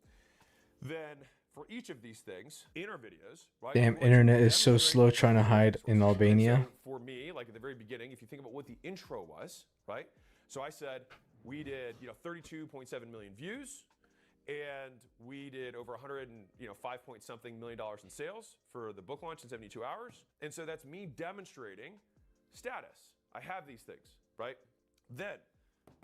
then for each of these things in our videos, right? Damn, internet is so slow trying to hide in Albania. So for me, like at the very beginning, if you think about what the intro was, right? So I said we did, 32.7 million views, and we did over 5 point something million dollars in sales for the book launch in 72 hours. And so that's me demonstrating status. I have these things, right? Then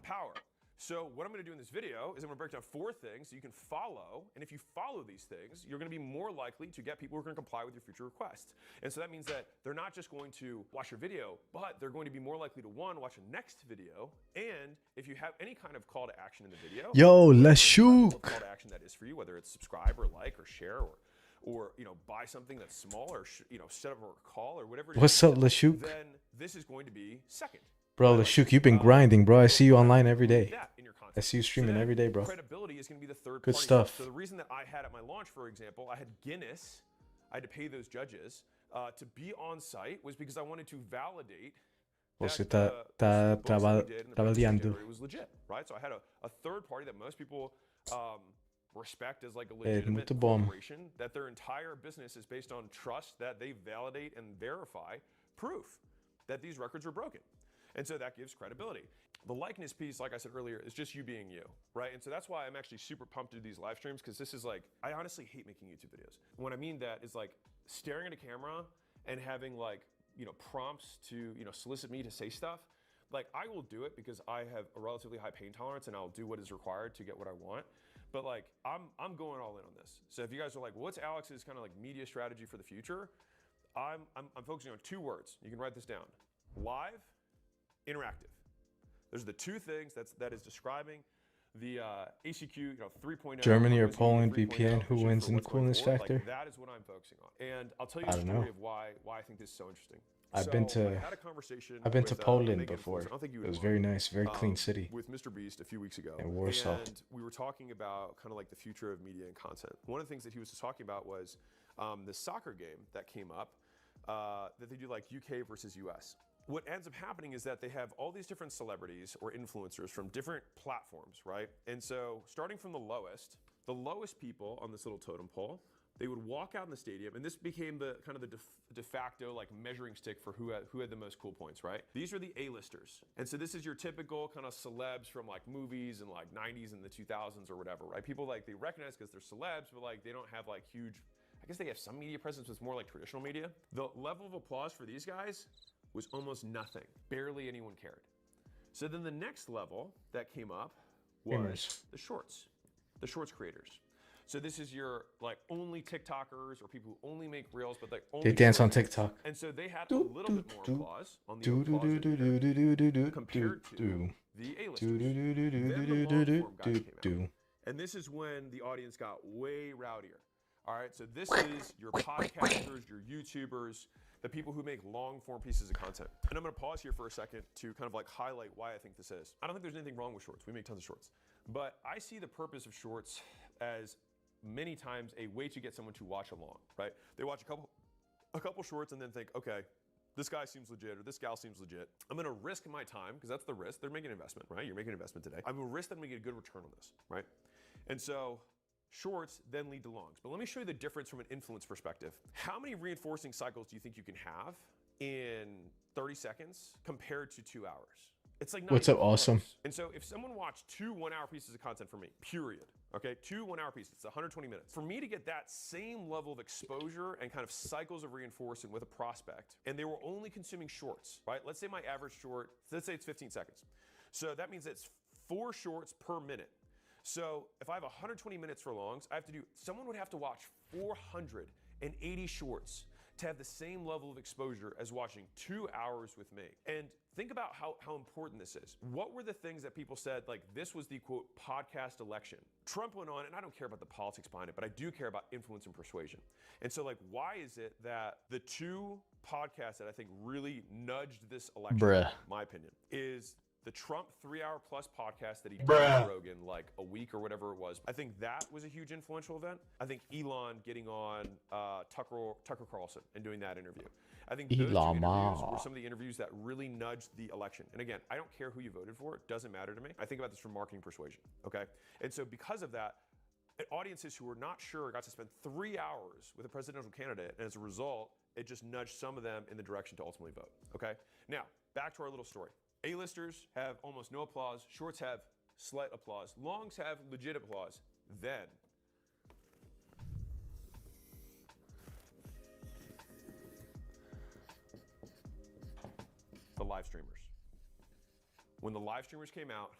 power. So what I'm going to do in this video is I'm going to break down 4 things so you can follow. And if you follow these things, you're going to be more likely to get people who are going to comply with your future requests. And so that means that they're not just going to watch your video, but they're going to be more likely to, 1, watch a next video. And if you have any kind of call to action in the video, yo, Lashuk. Call to action that is for you, whether it's subscribe or like or share or buy something that's small or set up a call or whatever it is. What's up, Lashuk? Then this is going to be second. Bro, Lashuk, you've been grinding, bro. I see you online every day. In your content. I see you streaming every day, bro. Credibility is going to be the third Good party. stuff. So the reason that I had at my launch, for example, I had Guinness. I had to pay those judges to be on site was because I wanted to validate Você that tá the books that we did in the presentation trabalhando. was legit, right? So I had a third party that most people respect as like a legitimate muito bom. corporation, that their entire business is based on trust, that they validate and verify proof that these records were broken. And so that gives credibility. The likeness piece, like I said earlier, is just you being you, right? And so that's why I'm actually super pumped to do these live streams, because this is like, I honestly hate making YouTube videos. What I mean that is like staring at a camera and having like, prompts to, solicit me to say stuff. Like I will do it because I have a relatively high pain tolerance and I'll do what is required to get what I want. But like, I'm going all in on this. So if you guys are like, what's Alex's kind of like media strategy for the future? I'm focusing on 2 words. You can write this down. Live, interactive. Those are the 2 things that is describing the ACQ 3.0. Germany or Poland VPN, who wins in coolness factor? Like, that is what I'm focusing on. And I'll tell you the story of why I think this is so interesting. I've been to Poland before. It was very nice, very clean city. With Mr. Beast a few weeks ago. In Warsaw. And we were talking about kind of like the future of media and content. One of the things that he was talking about was the soccer game that came up that they do like UK versus US. What ends up happening is that they have all these different celebrities or influencers from different platforms, right? And so starting from the lowest people on this little totem pole, they would walk out in the stadium, and this became the kind of the de facto like measuring stick for who had the most cool points, right? These are the A-listers. And so this is your typical kind of celebs from like movies and like 90s and the 2000s or whatever, right? People like they recognize because they're celebs, but like they don't have like huge, I guess they have some media presence, but it's more like traditional media. The level of applause for these guys was almost nothing. Barely anyone cared. So then the next level that came up was the shorts creators. So this is your like only TikTokers or people who only make reels, but they dance on TikTok. And so they had a little bit more applause on the applause compared to the A-listers. Then the long form guys came out. And this is when the audience got way rowdier. All right, so this is your podcasters, your YouTubers, the people who make long form pieces of content. And I'm gonna pause here for a second to kind of like highlight why I think this is. I don't think there's anything wrong with shorts. We make tons of shorts. But I see the purpose of shorts as many times a way to get someone to watch along, right? They watch a couple shorts and then think, okay, this guy seems legit or this gal seems legit. I'm gonna risk my time, because that's the risk. They're making an investment, right? You're making an investment today. I'm gonna risk that I'm gonna get a good return on this, right? And so shorts then lead to longs. But let me show you the difference from an influence perspective. How many reinforcing cycles do you think you can have in 30 seconds compared to 2 hours? It's like not what's up, awesome. And so if someone watched 2 1-hour pieces of content from me, period, okay, 2 1-hour pieces, it's 120 minutes. For me to get that same level of exposure and kind of cycles of reinforcement with a prospect, and they were only consuming shorts, right? Let's say my average short, let's say it's 15 seconds. So that means it's 4 shorts per minute. So if I have 120 minutes for longs, someone would have to watch 480 shorts to have the same level of exposure as watching 2 hours with me. And think about how important this is. What were the things that people said, like this was the quote podcast election? Trump went on, and I don't care about the politics behind it, but I do care about influence and persuasion. And so like, why is it that the two podcasts that I think really nudged this election, in my opinion, is the Trump 3-hour plus podcast that he did with Rogan like a week or whatever it was. I think that was a huge influential event. I think Elon getting on Tucker Carlson and doing that interview. I think those two interviews were some of the interviews that really nudged the election. And again, I don't care who you voted for. It doesn't matter to me. I think about this from marketing persuasion, okay? And so because of that, audiences who were not sure got to spend 3 hours with a presidential candidate, and as a result, it just nudged some of them in the direction to ultimately vote, okay? Now, back to our little story. A-listers have almost no applause. Shorts have slight applause. Longs have legit applause. Then, the live streamers. When the live streamers came out,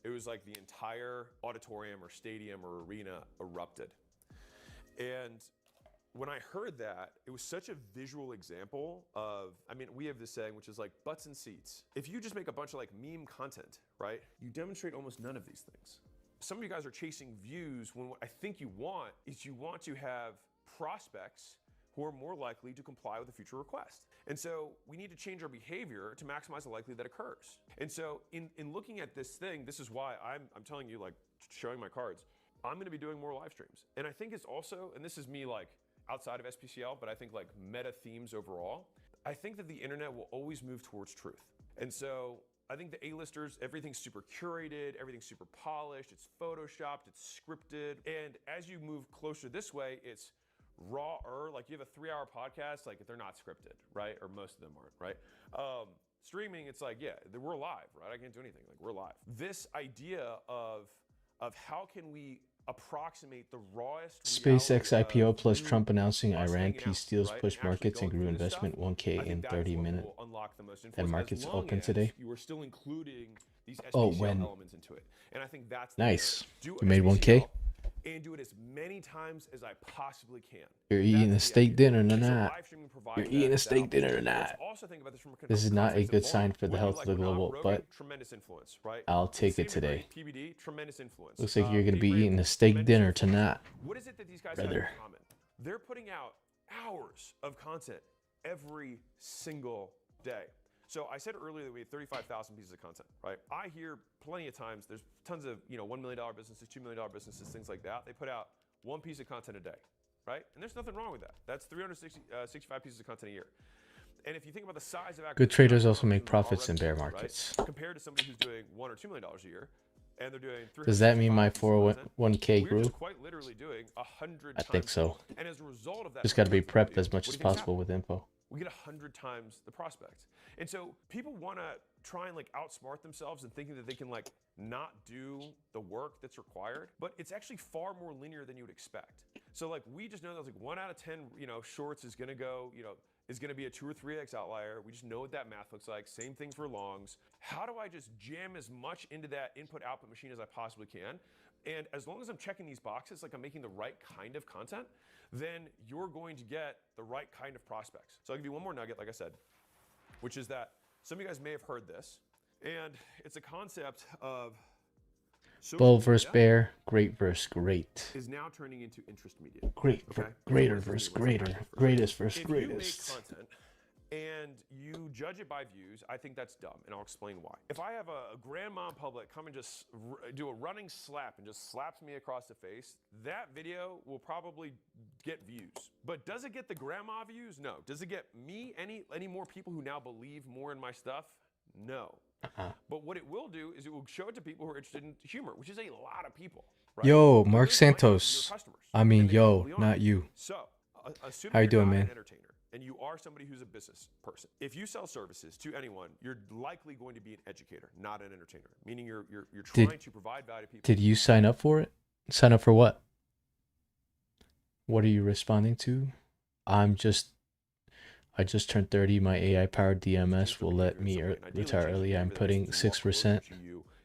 it was like the entire auditorium or stadium or arena erupted. And when I heard that, it was such a visual example of, I mean, we have this saying, which is like butts and seats. If you just make a bunch of like meme content, right, you demonstrate almost none of these things. Some of you guys are chasing views when what I think you want is you want to have prospects who are more likely to comply with a future request. And so we need to change our behavior to maximize the likelihood that occurs. And so in looking at this thing, this is why I'm telling you, like, showing my cards, I'm gonna be doing more live streams. And I think it's also, and this is me like, outside of SPCL, but I think like meta themes overall, I think that the internet will always move towards truth. And so I think the A-listers, everything's super curated, everything's super polished, it's photoshopped, it's scripted. And as you move closer this way, it's rawer, like you have a 3-hour podcast, like they're not scripted, right? Or most of them aren't, right? Streaming, it's like, yeah, we're live, right? I can't do anything, like we're live. This idea of how can we approximate the rawest SpaceX IPO plus Trump announcing Iran peace deals push markets and grew investment 1K in 30 minutes. And markets open today. You are still including these when? elements into it. And I think that's nice. You made 1K? And do it as many times as I possibly can. You're eating a steak dinner or not. You're eating a steak dinner or not. This is not a good sign for the health of the global, but I'll take it today. Looks like you're going to be eating a steak dinner tonight. What is it that these guys have in common? They're putting out hours of content every single day. So I said earlier that we had 35,000 pieces of content, right? I hear plenty of times, there's tons of, $1 million businesses, $2 million businesses, things like that. They put out one piece of content a day, right? And there's nothing wrong with that. That's 365 pieces of content a year. And if you think about the size of good traders also make profits in bear markets. Right? Compared to somebody who's doing $1 or $2 million a year, and they're doing does that mean my 401k grew? We're quite literally doing 100 I think so. And as a result of that, just got to be prepped as much as possible with info. We get 100 times the prospects. And so people want to try and like outsmart themselves and thinking that they can like not do the work that's required, but it's actually far more linear than you would expect. So like we just know that like 1 out of 10, shorts is going to go, is going to be a 2 or 3x outlier. We just know what that math looks like. Same thing for longs. How do I just jam as much into that input output machine as I possibly can? And as long as I'm checking these boxes, like I'm making the right kind of content, then you're going to get the right kind of prospects. So I'll give you one more nugget, like I said, which is that some of you guys may have heard this, and it's a concept of bull versus bear, great versus great. Is now turning into interest media. Great, okay? Greater versus greater, greatest versus greatest. If you make content and you judge it by views, I think that's dumb, and I'll explain why. If I have a grandma in public come and just do a running slap and just slaps me across the face, that video will probably get views. But does it get the grandma views? No. Does it get me any more people who now believe more in my stuff? No. But what it will do is it will show it to people who are interested in humor, which is a lot of people. Right? Yo, Mark Santos. I mean, yo, not you. So, how you doing, man? And you are somebody who's a business person. If you sell services to anyone, you're likely going to be an educator, not an entertainer. Meaning you're trying to provide value to people. Did you sign up for it? Sign up for what? What are you responding to? I just turned 30. My AI-powered DMS will let me retire early. I'm putting 6%.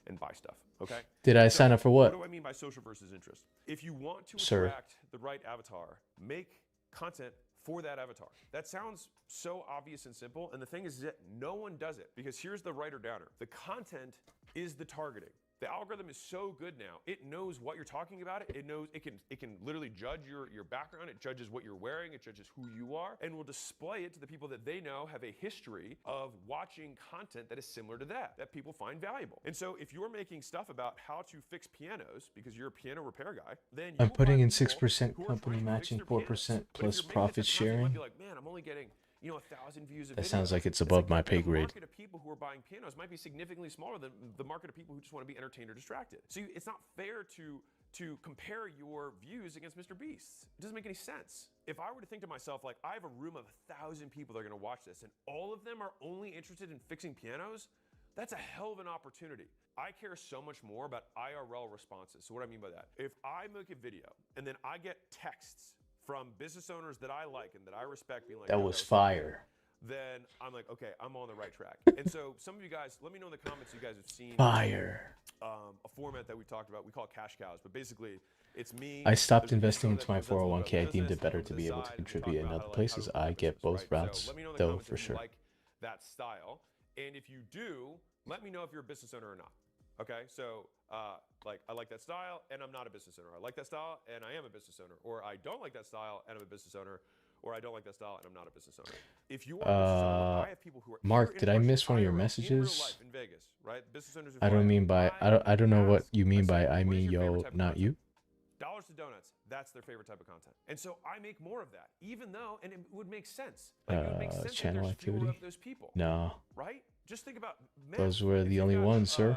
And buy stuff. Okay. Did I sign up for what? What do I mean by social versus interest? If you want to attract the right avatar, make content for that avatar. That sounds so obvious and simple, and the thing is that no one does it, because here's the writer downer. The content is the targeting. The algorithm is so good now. It knows what you're talking about. It knows it can literally judge your background. It judges what you're wearing. It judges who you are, and will display it to the people that they know have a history of watching content that is similar to that people find valuable. And so if you're making stuff about how to fix pianos because you're a piano repair guy, then I'm you'll putting find in people 6% who are company trying to fix matching, their 4% pianos. But if plus you're making it profit to content, you might sharing. be like, man, I'm only getting 1,000 views of That video. sounds like it's above my pay the grade. market of people who are buying pianos might be significantly smaller than the market of people who just want to be entertained or distracted. So it's not fair to compare your views against Mr. Beast's. It doesn't make any sense. If I were to think to myself, like, I have a room of 1,000 people that are going to watch this, and all of them are only interested in fixing pianos, that's a hell of an opportunity. I care so much more about IRL responses. So what I mean by that, if I make a video and then I get texts from business owners that I like and that I respect being like, That "Yo, was so fire. good," then I'm like, okay, I'm on the right track. And so some of you guys, let me know in the comments you guys have seen Fire. a format that we talked about. We call it cash cows, but basically it's me. I stopped there's a investing intro into my that presents a little bit 401k. I about deemed business, it better and to over be the able to side, we talk contribute in about other how to places. grow I a get business, both right? routes, So let me know in the though, comments for if you sure. like that style. And if you do, let me know if you're a business owner or not. Okay, so like, I like that style and I'm not a business owner. I like that style and I am a business owner. Or I don't like that style and I'm a business owner. Or I don't like that style and I'm not a business owner. If you are a business owner, look, I have people who are Mark, here in did I person, miss one of your IRL, in real messages? life, in Vegas, right? Business owners who I fly don't out. mean by I don't know what ask, you mean I say, by I "What is mean your favorite yo, type of not content?" you. Dollars to donuts, that's their favorite type of content. And so I make more of that, even though, and it would make sense. Like, it would make sense that Channel there's fewer activity. of those people, No, right? Just think about math. those were If the you've only got, ones, sir.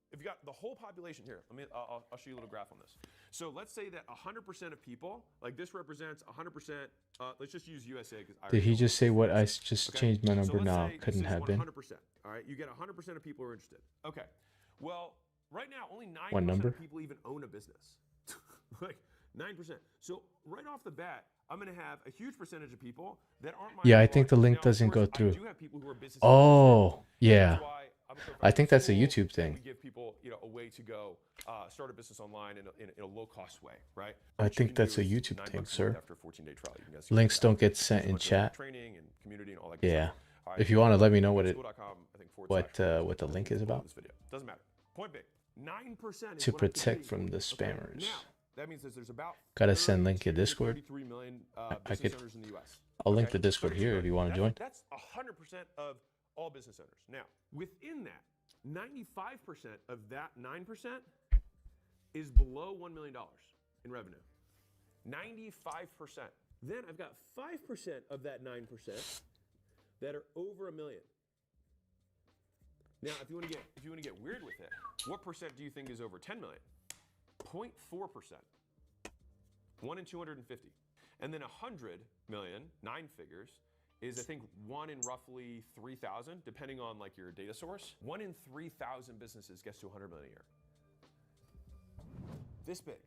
If you got the whole population here, I'll show you a little graph on this. So let's say that 100% of people, like this represents 100%. Let's just use USA because Did he just say what I just Okay. changed my So number? let's No, say couldn't this is have been. 100%. All right, you get 100% of people who are interested. Okay, well, right now only 9% What number? of people even own a business. Like 9%. So right off the bat, I'm going to have a huge percentage of people that aren't my Yeah, I ideal think the audience. link Now, of doesn't go course, through. I do have people who are business Oh, interested, and yeah. that's why I'm a co-founder I of think that's a school, YouTube and thing. we give people, a way to go start a business online in a low-cost way, right? I Which you think can do that's a is YouTube $9 thing, a month sir. After a 14-day trial, you can get Links don't get sent There's a in bunch of chat. training and community and all that good Yeah. stuff. All right, If you want to let me know what school.com, I think what // the link is about. this video. Doesn't matter. Point being, 9% is To what I'm protect competing from for. the Okay, spammers. now, that means that there's about Gotta send link in 32 to Discord. 33 million I business could- owners in the US. I'll link Okay? the Discord 32 here if you want to join. That's 100% of all business owners. Now, within that, 95% of that 9% is below $1 million in revenue. 95%. Then I've got 5% of that 9% that are over $1 million. Now, if you want to get weird with it, what percent do you think is over 10 million? 0.4%. 1 in 250. And then 100 million, 9 figures, is I think 1 in roughly 3,000, depending on like your data source. 1 in 3,000 businesses gets to 100 million a year. This big.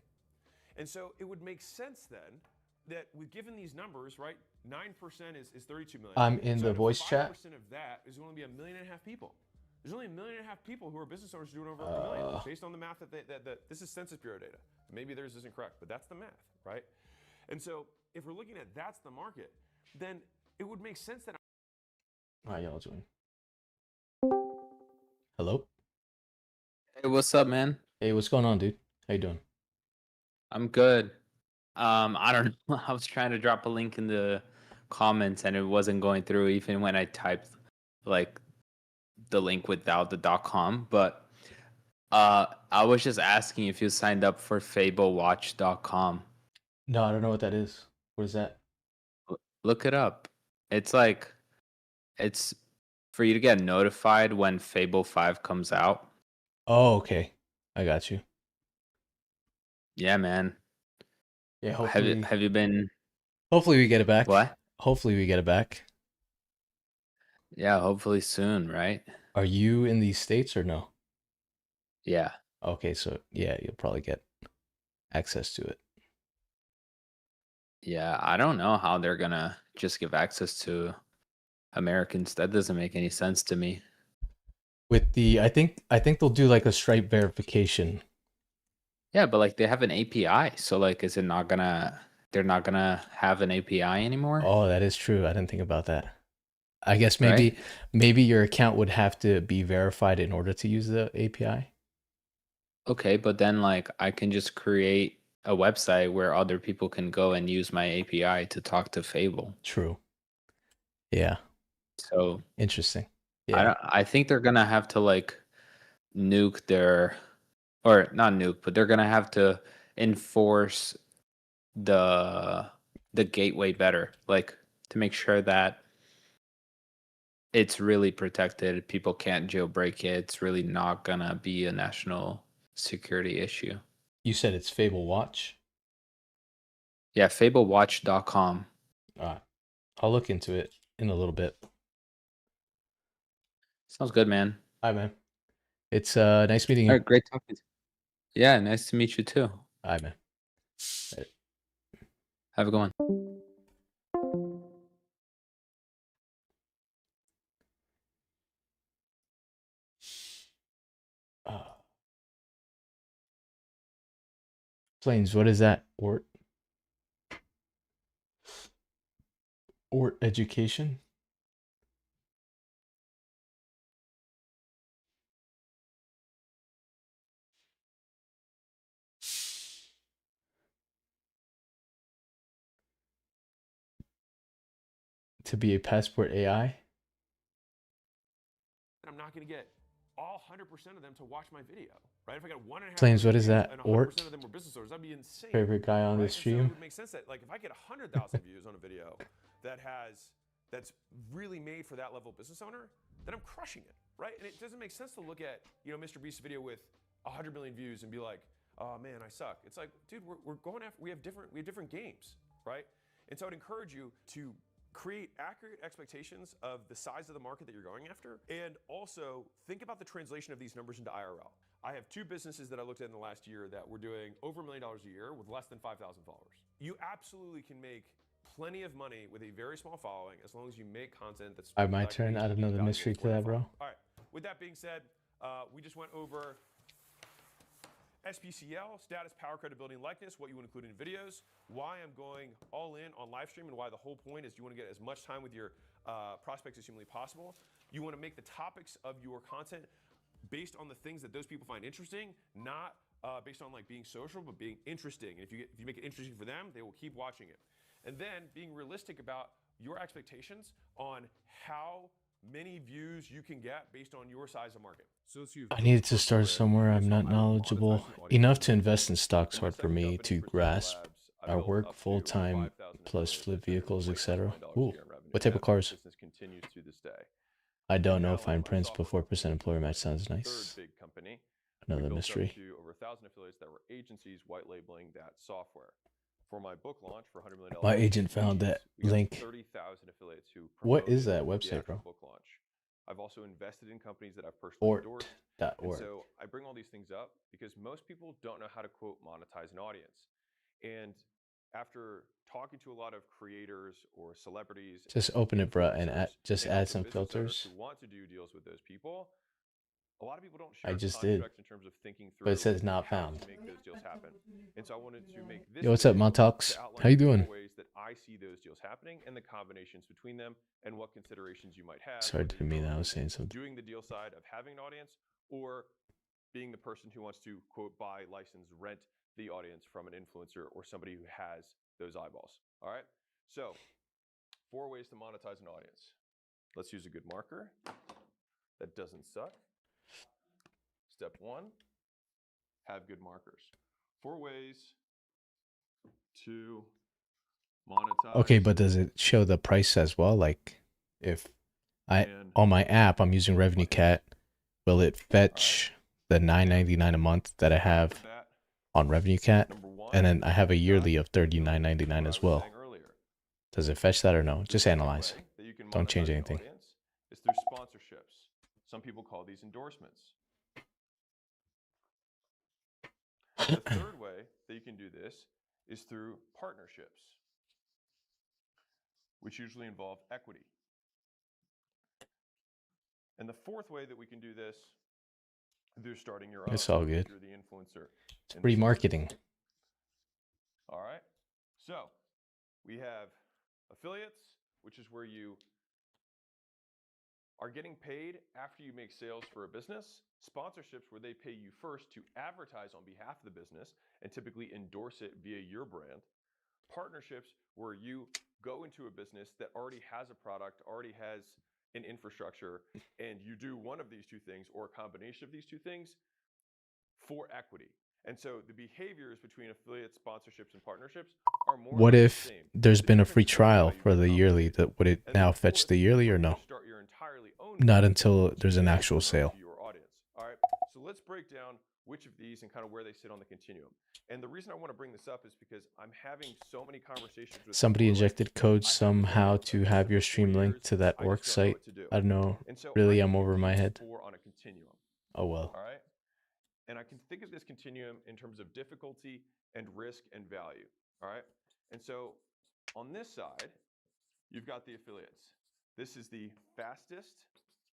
And so it would make sense then that we've given these numbers, right? 9% is 32 million. I'm in So the out of voice chat. 5% of that is going to be 1.5 million people. There's only 1.5 million people who are business owners doing over $1 million, based on the math that this is Census Bureau data. Maybe theirs isn't correct, but that's the math, right? And so if we're looking at that's the market, then it would make sense that. How y'all doing? Hello? Hey, what's up, man? Hey, what's going on, dude? How you doing? I'm good. I don't know. I was trying to drop a link in the comments and it wasn't going through even when I typed like the link without the .com, but I was just asking if you signed up for fablewatch.com. No, I don't know what that is. What is that? Look it up. It's like it's for you to get notified when Fable 5 comes out. Oh, okay. I got you. Yeah, man. Yeah, hopefully Have you been hopefully we get it back. what? Hopefully we get it back. Yeah, hopefully soon, right? Are you in these states or no? Yeah. Okay, so yeah, you'll probably get access to it. Yeah, I don't know how they're gonna just give access to Americans. That doesn't make any sense to me. With the I think they'll do like a Stripe verification. Yeah, but like they have an API, so like is it not gonna they're not gonna have an API anymore. Oh, that is true. I didn't think about that. I guess Right? maybe your account would have to be verified in order to use the API. Okay, but then like I can just create a website where other people can go and use my API to talk to Fable. True. Yeah. So Interesting. I Yeah. don't, I think they're gonna have to like nuke their, or not nuke, but they're gonna have to enforce the gateway better, like to make sure that it's really protected. People can't jailbreak it. It's really not gonna be a national security issue. You said it's Fable Watch. Yeah, fablewatch.com. I'll look into it in a little bit. Sounds good, man. Hi, man. It's nice meeting you. All right, great talking to you. Yeah, nice to meet you too. Hi, man. Have a good one. Planes, what is that? Ort education? To be a passport AI? I'm not going to get all 100% of them to watch my video, right? If I got 1.5 Planes, what is views that? and 100% Ort? of them were business owners, that'd be insane. Favorite guy on right? this And so stream? it would make sense that, like, if I get 100,000 views on a video that's really made for that level business owner, then I'm crushing it, right? And it doesn't make sense to look at, Mr. Beast's video with 100 million views and be like, oh man, I suck. It's like, dude, we're going after, we have different games, right? And so I'd encourage you to create accurate expectations of the size of the market that you're going after, and also think about the translation of these numbers into IRL. I have 2 businesses that I looked at in the last year that were doing over $1 million a year with less than 5,000 followers. You absolutely can make plenty of money with a very small following as long as you make content that's. All right, my turn. I don't know the mystery to that, bro. All right. With that being said, we just went over SPCL, status, power, credibility, and likeness, what you want to include in videos, why I'm going all in on live stream, and why the whole point is you want to get as much time with your prospects as humanly possible. You want to make the topics of your content based on the things that those people find interesting, not based on like being social, but being interesting. And if you make it interesting for them, they will keep watching it. And then being realistic about your expectations on how many views you can get based on your size of market. So I needed to start somewhere. I'm not knowledgeable enough to invest in stocks. Hard for me to grasp. I work full time plus flip vehicles, etc. Ooh, what type of cars? Continues to this day. I don't know if I'm principal 4% employer match sounds nice. Big company. Another mystery. To over 1,000 affiliates that were agencies white labeling that software. For my book launch for $100 million. My agent found that link. 30,000 affiliates who. What is that website, bro? Book launch. I've also invested in companies that I've personally endorsed. Ort.org. So I bring all these things up because most people don't know how to quote monetize an audience. And after talking to a lot of creators or celebrities, just open it, bro, and add some filters. Who want to do deals with those people. A lot of people don't I share just did. in terms of thinking through, but it says not how found. to make those deals happen. And so I wanted to make this. Yo, what's up, Montox? How you doing? Ways that I see those deals happening and the combinations between them and what considerations you might have. Sorry, didn't mean that. I was saying something. Doing the deal side of having an audience or being the person who wants to quote buy, license, rent the audience from an influencer or somebody who has those eyeballs. All right. So 4 ways to monetize an audience. Let's use a good marker that doesn't suck. Step 1, have good markers. 4 ways to monetize. Okay, but does it show the price as well? Like, if on my app I'm using Revenue Cat, will it fetch the $9.99 a month that I have on Revenue Cat? And then I have a yearly of $39.99 as well. Does it fetch that or no? Just analyze. Don't change anything. It's through sponsorships. Some people call these endorsements. The third way that you can do this is through partnerships, which usually involve equity. And the fourth way that we can do this is through starting your own. It's all good. You're the influencer. It's free marketing. All right. So we have affiliates, which is where you are getting paid after you make sales for a business. Sponsorships, where they pay you first to advertise on behalf of the business and typically endorse it via your brand. Partnerships, where you go into a business that already has a product, already has an infrastructure, and you do one of these two things or a combination of these two things for equity. And so the behaviors between affiliate sponsorships and partnerships are more What or less if the same. there's The been a difference free is the trial value for of the yearly? combination. That would it And then now fetch fourth, the yearly for or you to no? start your entirely own Not business, until so there's you an can actual promote sale. to your audience. All right. So let's break down which of these and kind of where they sit on the continuum. And the reason I want to bring this up is because I'm having so many conversations with Somebody people who are like, injected code I have somehow affiliates, to I've done have it your for 4 stream link years, to that I org just don't know site. what to do. I don't know. And so Really, I I'm view over my these head. 4 on a continuum. Oh well. All right. And I can think of this continuum in terms of difficulty and risk and value. All right. And so on this side, you've got the affiliates. This is the fastest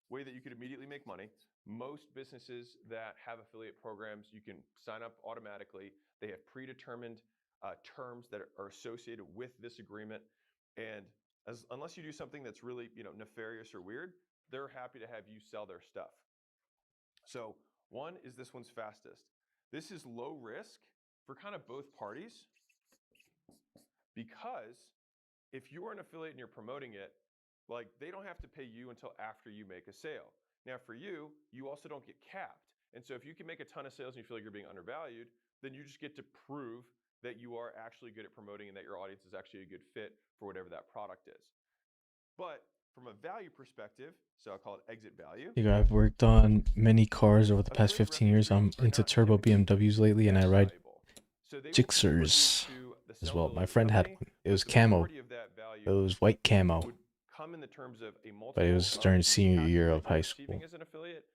way that you could immediately make money. Most businesses that have affiliate programs, you can sign up automatically. They have predetermined terms that are associated with this agreement. And unless you do something that's really, nefarious or weird, they're happy to have you sell their stuff. So one is this one's fastest. This is low risk for kind of both parties, because if you are an affiliate and you're promoting it, like, they don't have to pay you until after you make a sale. Now for you, you also don't get capped. And so if you can make a ton of sales and you feel like you're being undervalued, then you just get to prove that you are actually good at promoting and that your audience is actually a good fit for whatever that product is. But from a value perspective, so I'll call it exit value. You know, I've worked on many cars over the past affiliate 15 years. I'm revenue streams are into not turbo typically BMWs lately, and I as ride valuable. So they will deliver these Gixxers to the as well. My self-delivery friend had company, one. It but was the camo. majority of that value It was white camo, would come in the terms of a multiple but it was of during the senior cash year flow of that you're high receiving school. as an affiliate,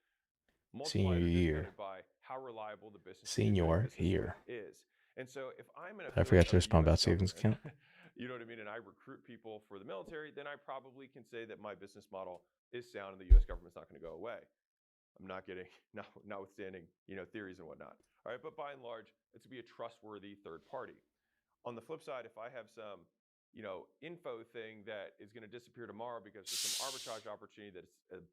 Senior multiplied or year. discounted by how reliable the business that you're doing Senior business with year. is. And so if I'm an I affiliate forgot to of the respond about US savings government, account. you know what I mean, and I recruit people for the military, then I probably can say that my business model is sound and the US government's not going to go away. I'm not getting, notwithstanding, theories and whatnot. All right, but by and large, it's to be a trustworthy third party. On the flip side, if I have some, info thing that is going to disappear tomorrow because there's some arbitrage opportunity that's a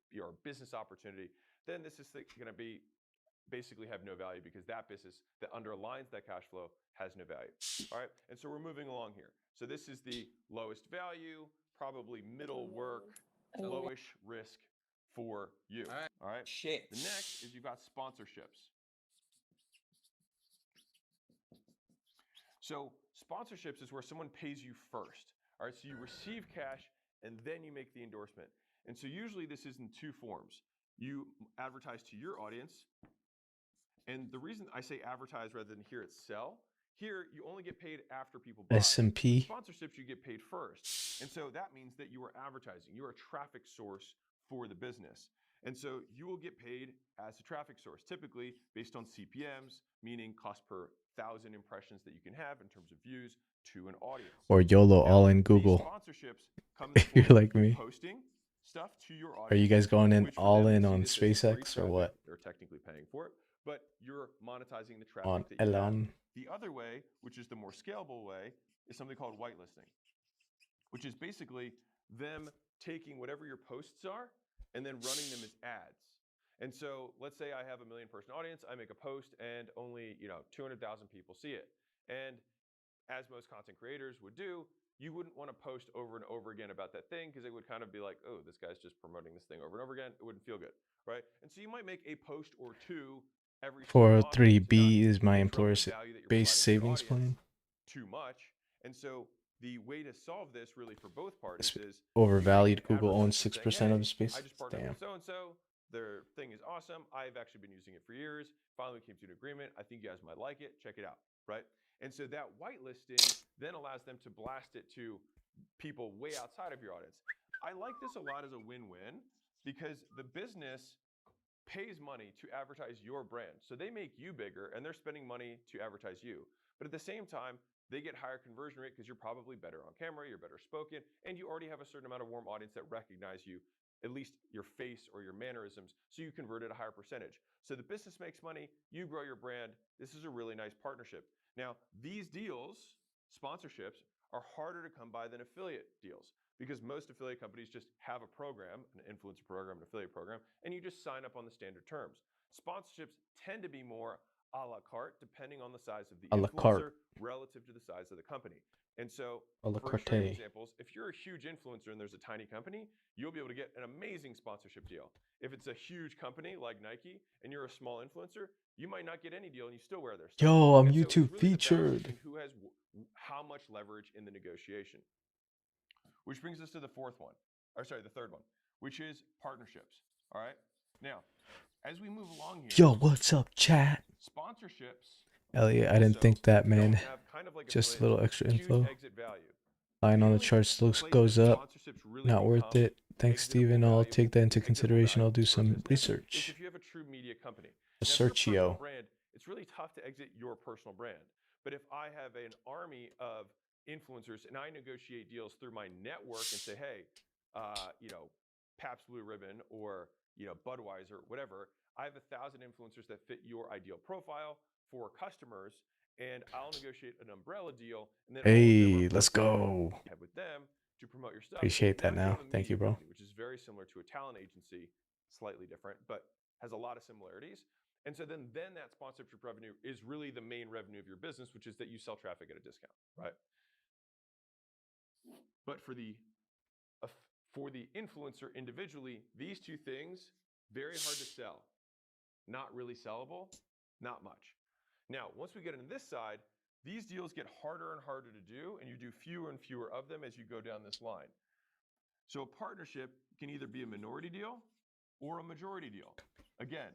business opportunity, then this is going to be basically have no value, because that business that underlines that cash flow has no value. All right, and so we're moving along here. So this is the lowest value, probably middle work, lowish risk for you. All right. Shit. The next is you've got sponsorships. So sponsorships is where someone pays you first. All right, so you receive cash and then you make the endorsement. And so usually this is in 2 forms. You advertise to your audience. And the reason I say advertise rather than here it's sell, here you only get paid after people buy. S&P. Sponsorships, you get paid first. And so that means that you are advertising. You are a traffic source for the business. And so you will get paid as a traffic source, typically based on CPMs, meaning cost per 1,000 impressions that you can have in terms of views to an audience. Or YOLO Now, all in these Google. sponsorships come in the If you're form of like me. posting stuff to your audience. Are you guys going in which for all them, in they see on this as free SpaceX or traffic. what? They're technically paying for it, but you're monetizing the traffic On that you have. Elon. The other way, which is the more scalable way, is something called whitelisting, which is basically them taking whatever your posts are and then running them as ads. And so let's say I have a 1 million person audience, I make a post and only 200,000 people see it. And as most content creators would do, you wouldn't want to post over and over again about that thing, because it would kind of be like, oh, this guy's just promoting this thing over and over again. It wouldn't feel good, right? And so you might make a post or two every so often to 403B not is my interrupt the employer's value that you're base providing to your savings audience plan. too much. And so the way to solve this really for both parties It's is overvalued. you make an Google owns advertisement 6% saying, of the space. I just partnered Damn. with so-and-so. Their thing is awesome. I've actually been using it for years. Finally came to an agreement. I think you guys might like it. Check it out, right? And so that whitelisting then allows them to blast it to people way outside of your audience. I like this a lot as a win-win, because the business pays money to advertise your brand. So they make you bigger and they're spending money to advertise you. But at the same time, they get higher conversion rate because you're probably better on camera, you're better spoken, and you already have a certain amount of warm audience that recognize you, at least your face or your mannerisms, so you convert at a higher percentage. So the business makes money, you grow your brand. This is a really nice partnership. Now, these deals sponsorships are harder to come by than affiliate deals because most affiliate companies just have a program, an influencer program, an affiliate program, and you just sign up on the standard terms. Sponsorships tend to be more a la carte depending on the size of the A la carte. influencer relative to the size of the company. And so, A la for extreme carte. examples, if you're a huge influencer and there's a tiny company, you'll be able to get an amazing sponsorship deal. If it's a huge company like Nike and you're a small influencer, you might not get any deal and you still wear their stuff. Yo, I'm And so it's YouTube really the balance featured. between who has how much leverage in the negotiation. Which brings us to the third one, which is partnerships. All right. Now, as we move along here, Yo, what's up, chat? sponsorships. Elliot, I didn't also think that, don't man. have kind of like Just a affiliates, little extra huge info. exit value. Line The on the only charts place goes that up. sponsorships really Not worth become it. Thanks, exitable Steven. I'll value- take that into exitable consideration. value I'll do for a some business is research. if you have a true media company. Now, if you're a personal Researchio. brand, it's really tough to exit your personal brand. But if I have an army of influencers and I negotiate deals through my network and say, hey, Pabst Blue Ribbon or Budweiser, whatever, I have 1,000 influencers that fit your ideal profile for customers, and I'll negotiate an umbrella deal. And then Hey, let's go. have with them to promote your stuff. Appreciate that you now. have a Thank media you, bro. company, which is very similar to a talent agency, slightly different, but has a lot of similarities. And so then that sponsorship revenue is really the main revenue of your business, which is that you sell traffic at a discount, right? But for the influencer individually, these two things, very hard to sell. Not really sellable, not much. Now, once we get into this side, these deals get harder and harder to do, and you do fewer and fewer of them as you go down this line. So a partnership can either be a minority deal or a majority deal. Again,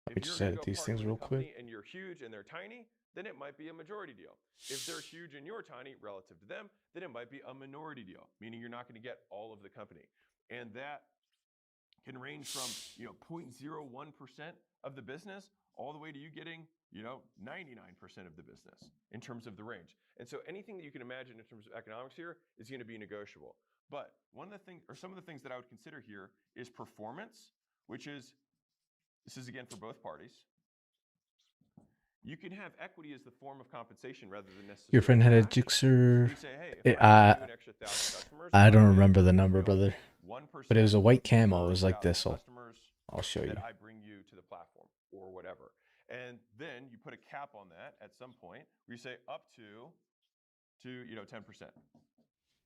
if just you're edit going to these partner things with real a company quick. and you're huge and they're tiny, then it might be a majority deal. If they're huge and you're tiny relative to them, then it might be a minority deal, meaning you're not going to get all of the company. And that can range from 0.01% of the business all the way to you getting 99% of the business in terms of the range. And so anything that you can imagine in terms of economics here is going to be negotiable. But one of the things, or some of the things that I would consider here is performance, which is, this is again for both parties. You can have equity as the form of compensation rather than necessarily Your friend had a cash. Jixer. You say, hey, if I give you an extra 1,000 customers, I don't get, remember the number, brother. 1% But it was a white for camo. It every was like 1,000 this. customers I'll show you. that I bring you to the platform or whatever. And then you put a cap on that at some point where you say up to 10%.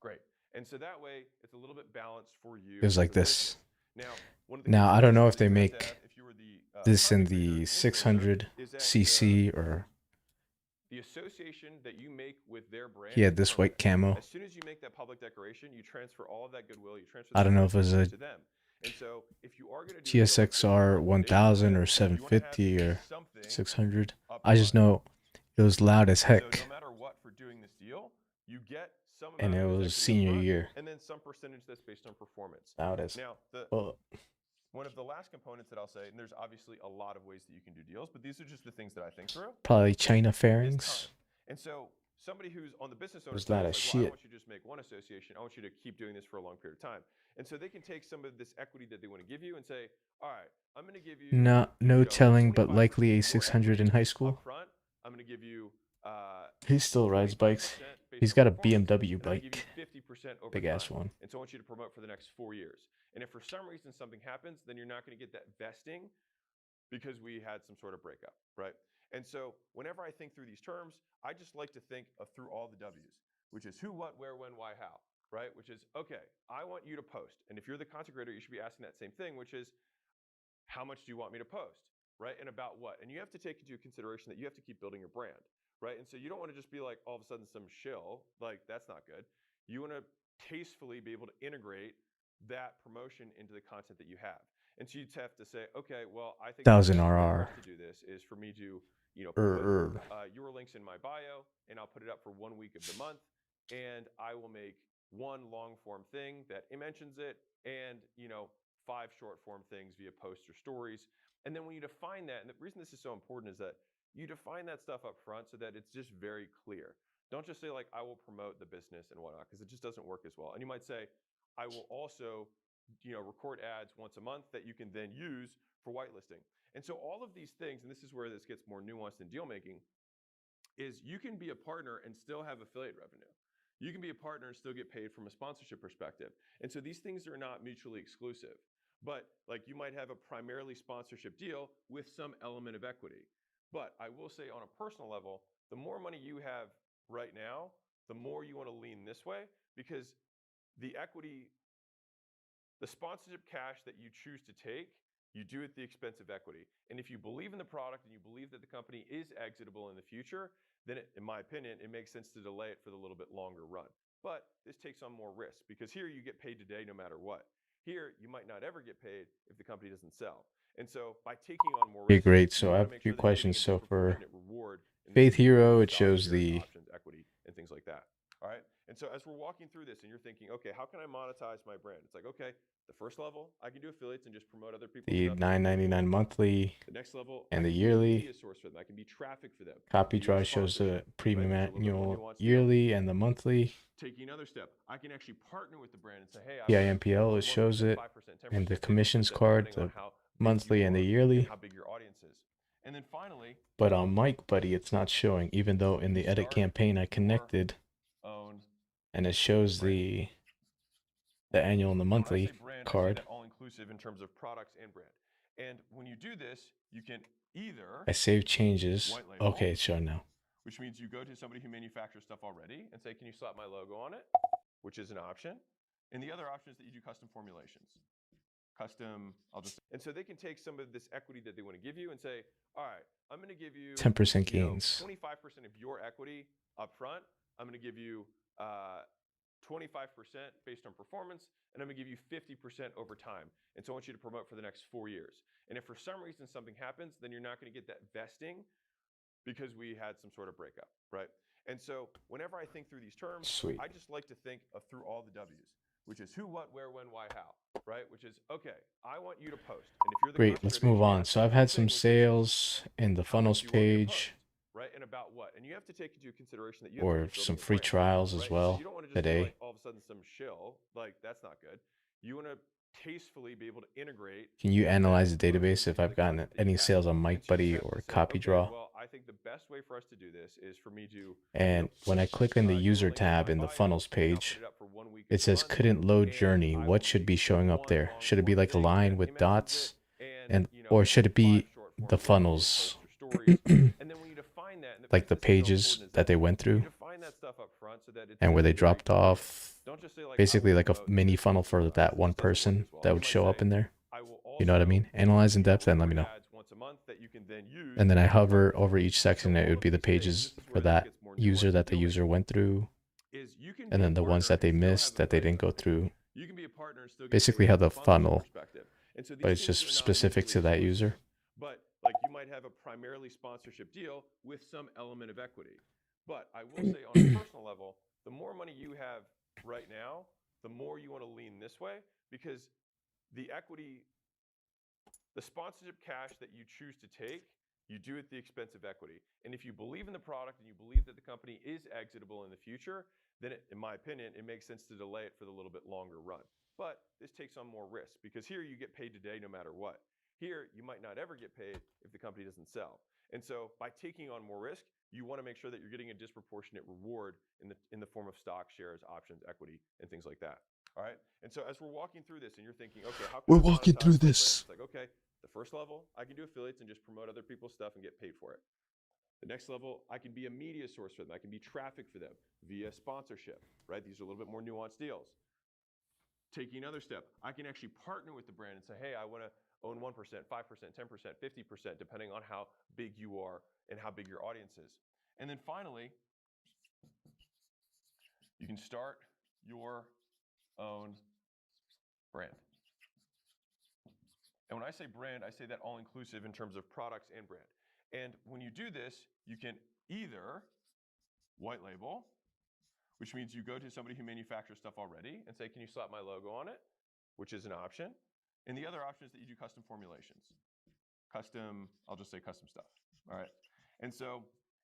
Great. And so that way it's a little bit balanced for you. It was like as a this. business. Now, one of the Now, I don't know if considerations they that you have to make have if you were the, this in content creator the and influencer 600 is that cc or the association that you make with their brand. he had is this white permanent. camo. As soon as you make that public declaration, you transfer all of that goodwill. You transfer. I don't know if it was a to them. And so if you are going to do GSXR 1000 or 750 or 600. I just know it was loud as heck. So no matter what, for doing this deal, you get some And amount it of was equity senior upfront, year. and then some percentage that's based on performance. Loud as Now, fuck. one of the last components that I'll say, and there's obviously a lot of ways that you can do deals, but these are just the things that I think through. Probably China is fairings. time. And so somebody who's on the business owner Was side that is a like, well, I shit? don't want you to just make one association. I want you to keep doing this for a long period of time. And so they can take some of this equity that they want to give you and say, all right, I'm going to give you No telling, but 25% likely a more 600 in equity high school. up front. I'm going to give you He still rides 25% bikes. based He's on got a performance, BMW and I'm gonna give bike. you 50% over Big ass time. one. And so I want you to promote for the next 4 years. And if for some reason something happens, then you're not going to get that vesting because we had some sort of breakup, right? And so whenever I think through these terms, I just like to think of through all the W's, which is who, what, where, when, why, how, right? Which is, okay, I want you to post. And if you're the content creator, you should be asking that same thing, which is, how much do you want me to post, right? And about what? And you have to take into consideration that you have to keep building your brand, right? And so you don't want to just be like all of a sudden some shill, like that's not good. You want to tastefully be able to integrate that promotion into the content that you have. And so you'd have to say, okay, well, I think 1000 the best way for RR. us to do this is for me to, put your links in my bio, and I'll put it up for 1 week of the month, and I will make one long form thing that it mentions it, and 5 short form things via posts or stories. And then when you define that, and the reason this is so important is that you define that stuff up front so that it's just very clear. Don't just say like, I will promote the business and whatnot, because it just doesn't work as well. And you might say, I will also record ads once a month that you can then use for whitelisting. And so all of these things, and this is where this gets more nuanced in deal making, is you can be a partner and still have affiliate revenue. You can be a partner and still get paid from a sponsorship perspective. And so these things are not mutually exclusive. But like you might have a primarily sponsorship deal with some element of equity. But I will say on a personal level, the more money you have right now, the more you want to lean this way, because the equity, the sponsorship cash that you choose to take, you do at the expense of equity. And if you believe in the product and you believe that the company is exitable in the future, then in my opinion, it makes sense to delay it for the little bit longer run. But this takes on more risk because here you get paid today no matter what. Here, you might not ever get paid if the company doesn't sell. And so by taking on more risk, great. So I have a few questions. So for Faith Hero, it shows the options, equity, and things like that. All right. And so as we're walking through this and you're thinking, okay, how can I monetize my brand? It's like, okay, the first level, I can do affiliates and just promote other people's the stuff. $9.99 monthly The next level, and I the can be a yearly. media source for them. I can be traffic for them. Copy Via Draw shows the sponsorship, premium right? There's a little bit more annual nuanced deal. yearly and the monthly. Taking another step, I can actually partner with the brand and say, hey, PIMPL, it 1%, shows it, 5%, 10%, and the 50%, commissions card, depending on the how big monthly you and the are yearly. how big your audience is. And then finally, But on Mike Buddy, it's not showing, even though in the edit start campaign I your connected, own and it shows brand. the annual and the When I monthly say brand, I say card. that all inclusive in terms of products and brand. And when you do this, you can either I save changes. white label, Okay, it's showing now. which means you go to somebody who manufactures stuff already and say, can you slap my logo on it? Which is an option. And the other option is that you do custom formulations. And so they can take some of this equity that they want to give you and say, all right, I'm going to give you 10% gains. 25% of your equity up front. I'm going to give you 25% based on performance, and I'm going to give you 50% over time. And so I want you to promote for the next 4 years. And if for some reason something happens, then you're not going to get that vesting because we had some sort of breakup, right? And so whenever I think through these terms, Sweet. I just like to think of through all the W's, which is who, what, where, when, why, how, right? Which is, okay, I want you to post. And if you're the Great, let's move on. So I've had some sales in the funnels page, right? And about what? And you have to take into consideration that you or have to some building a free brand, trials right? as well So you don't want to just be today. like all of a sudden some shill, like that's not good. You want to tastefully be able to integrate. Can you analyze the motions database if into I've the gotten content that any you have? sales on And Mike so you Buddy have to or say, Copy okay, Draw? well, I think the best way for us to do this is for me to, And when I click in the put user a link tab my in the bio, funnels and I'll page, put it up for 1 week of it the says month, couldn't load and journey. I What will should make be showing up one there? long Should it be form like a thing line that with image dots? and Or should it 5 be short the form videos, funnels? posts, or stories. And then when you define that, and Like the this is how pages important is that they went you through define that stuff up front so that it's and where they very dropped clear. off, Don't just say like, I basically will like a promote mini this funnel many for products. that This one doesn't work person as well. that You would might show up say, in there. I will You know what I also mean? Analyze in depth and let me know. ads once a month that you can then use. And then I hover over market. each section, So and it all would of be the these things, pages this is for where this that gets more user nuanced. that the Really user went through, is you can and be a then the ones partner that they and still have missed that they affiliate didn't go revenue. through. You can be a partner and still get Basically paid how from a the sponsorship funnel, perspective. And so but these it's things just are not specific mutually to that exclusive. user. But like you might have a primarily sponsorship deal with some element of equity. But I will say on a personal level, the more money you have right now, the more you want to lean this way because the equity, the sponsorship cash that you choose to take, you do at the expense of equity. And if you believe in the product and you believe that the company is exitable in the future, then in my opinion, it makes sense to delay it for the little bit longer run. But this takes on more risk because here you get paid today no matter what. Here, you might not ever get paid if the company doesn't sell. And so by taking on more risk, you want to make sure that you're getting a disproportionate reward in the form of stock, shares, options, equity, and things like that. All right. And so as we're walking through this and you're thinking, okay, how can I monetize my brand? It's like, okay, the first level, I can do affiliates and just promote other people's stuff and get paid for it. The next level, I can be a media source for them. I can be traffic for them via sponsorship, right? These are a little bit more nuanced deals. Taking another step, I can actually partner with the brand and say, hey, I want to own 1%, 5%, 10%, 50%, depending on how big you are and how big your audience is. And then finally, you can start your own brand. And when I say brand, I say that all inclusive in terms of products and brand. And when you do this, you can either white label, which means you go to somebody who manufactures stuff already and say, can you slap my logo on it? Which is an option. And the other option is that you do custom formulations. I'll just say custom stuff, all right? And so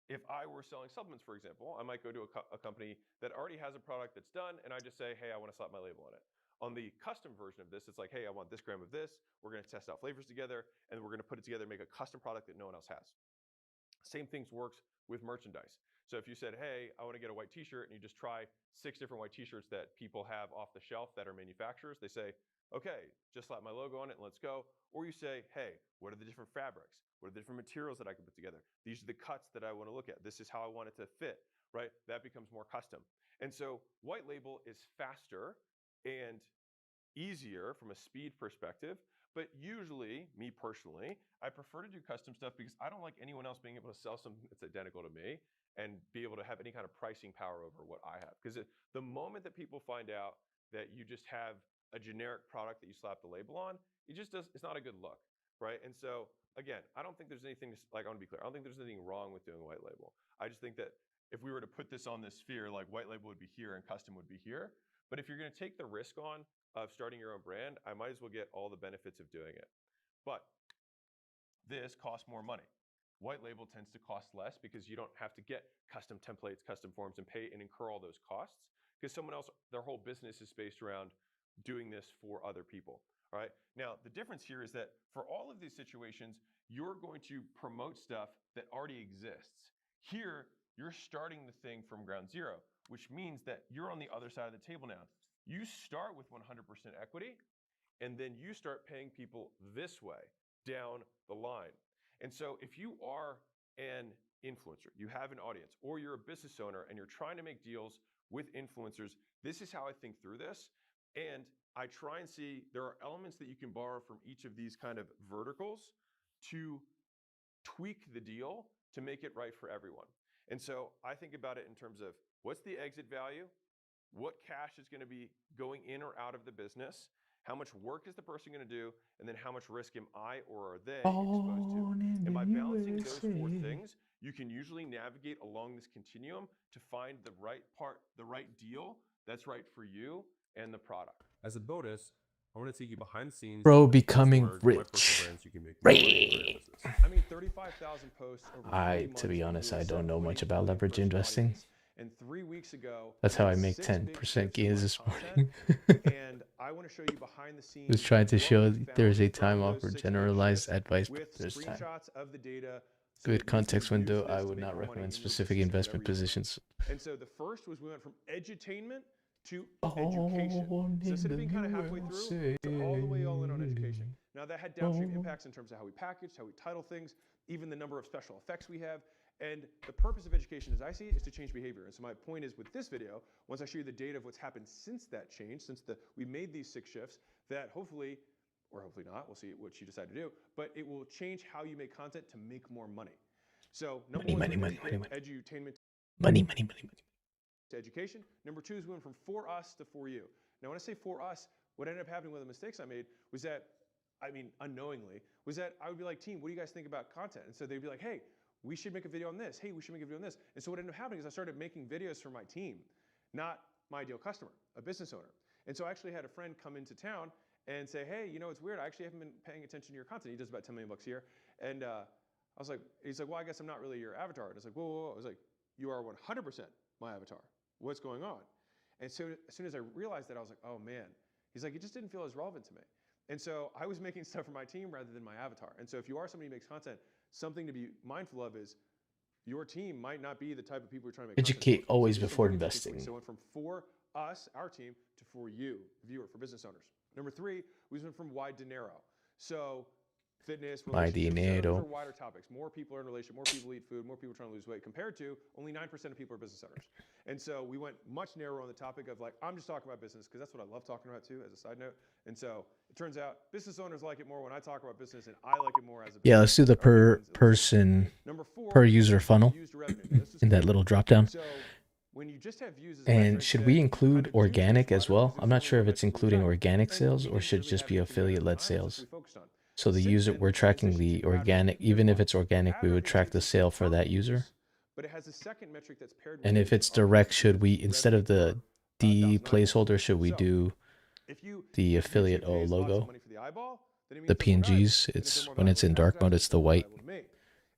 if I were selling supplements, for example, I might go to a company that already has a product that's done, and I just say, hey, I want to slap my label on it. On the custom version of this, it's like, hey, I want this gram of this. We're going to test out flavors together, and we're going to put it together and make a custom product that no one else has. Same things works with merchandise. So if you said, hey, I want to get a white t-shirt, and you just try 6 different white t-shirts that people have off the shelf that are manufacturers, they say, okay, just slap my logo on it and let's go. Or you say, hey, what are the different fabrics? What are the different materials that I can put together? These are the cuts that I want to look at. This is how I want it to fit, right? That becomes more custom. And so white label is faster and easier from a speed perspective, but usually, me personally, I prefer to do custom stuff because I don't like anyone else being able to sell something that's identical to me and be able to have any kind of pricing power over what I have. Because the moment that people find out that you just have a generic product that you slap the label on, it's not a good look, right? And so again, I don't think there's anything, like, I want to be clear, I don't think there's anything wrong with doing white label. I just think that if we were to put this on this sphere, like white label would be here and custom would be here. But if you're going to take the risk on of starting your own brand, I might as well get all the benefits of doing it. But this costs more money. White label tends to cost less because you don't have to get custom templates, custom forms, and pay and incur all those costs because someone else, their whole business is based around doing this for other people. All right. Now, the difference here is that for all of these situations, you're going to promote stuff that already exists. Here, you're starting the thing from ground zero, which means that you're on the other side of the table now. You start with 100% equity, and then you start paying people this way down the line. And so if you are an influencer, you have an audience, or you're a business owner and you're trying to make deals with influencers, this is how I think through this. And I try and see there are elements that you can borrow from each of these kind of verticals to tweak the deal to make it right for everyone. And so I think about it in terms of what's the exit value? What cash is going to be going in or out of the business? How much work is the person going to do? And then how much risk am I or are they exposed to? And by balancing those 4 things, you can usually navigate along this continuum to find the right part, the right deal that's right for you and the product. As a bonus, I want to take you behind the scenes. Bro, becoming My personal rich. brands, you can make more money for your business. I mean, 35,000 posts over 3 months. To be honest, I don't know much about building leverage personal investing. audience. And 3 weeks ago, That's how I made make 6 10% big shifts in gains my this content. morning. And I want to show you behind the scenes. Was trying to what show we there's a found time from offer, those 6 big generalized shifts advice, but with there's time. screenshots of the data. So that Good you can context use window. this I to would make not more money recommend in your specific business, investment whatever you do. positions. And so the first was we went from edutainment to education. So instead of being kind of halfway through to all the way all in on education. Now that had downstream impacts in terms of how we package, how we title things, even the number of special effects we have. And the purpose of education, as I see it, is to change behavior. And so my point is with this video, once I show you the data of what's happened since that change, since we made these 6 shifts, that hopefully, or hopefully not, we'll see what you decide to do, but it will change how you make content to make more money. So number one, edutainment to education. Number 2 is we went from for us to for you. Now when I say for us, what ended up happening, one of the mistakes I made was that, I mean, unknowingly, was that I would be like, team, what do you guys think about content? And so they'd be like, hey, we should make a video on this. Hey, we should make a video on this. And so what ended up happening is I started making videos for my team, not my ideal customer, a business owner. And so I actually had a friend come into town and say, hey, you know, it's weird. I actually haven't been paying attention to your content. He does about 10 million bucks a year. And I was like, he's like, well, I guess I'm not really your avatar. And I was like, whoa, whoa, whoa. I was like, you are 100% my avatar. What's going on? And so as soon as I realized that, I was like, oh man. He's like, it just didn't feel as relevant to me. And so I was making stuff for my team rather than my avatar. And so if you are somebody who makes content, something to be mindful of is your team might not be the type of people you're trying to make Educate content for. always So just before really interesting investing. So it went from for us, our team, to for you, viewer, for business owners. Number 3, we went from wide to narrow. So fitness, My relationships, dinero. those are wider topics. More people are in a relationship, more people eat food, more people trying to lose weight, compared to only 9% of people are business owners. And so we went much narrower on the topic of like, I'm just talking about business because that's what I love talking about too, as a side note. And so it turns out business owners like it more when I talk about business, and I like it more as a business. Yeah, let's do the per person, Number 4, per user funnel used revenue. Now, this is in that key. little drop down. So when you just have views as a And metric, should then we you include kind of do organic things as wider well? because I'm there's not sure if only it's one metric including we track. organic And sales we or didn't should really just have be it together at the affiliate-led time, so that's sales. what we focused on. So the Since user, then, we're the tracking transition the to ad organic, revenue, even there's if it's one. organic, Ad we would revenue track the takes sale for per that user. use, but it has a second metric that's paired with And it, if which it's is our direct, revenue, should we, instead revenue of the per D 1,000 eyeballs. placeholder, should we So do if you the if affiliate YouTube O pays lots of logo? money for the eyeball, then it The means they're more valuable. PNGs, And if they're it's more when it's valuable in to dark mode, advertisers, it's the they're more white valuable to me.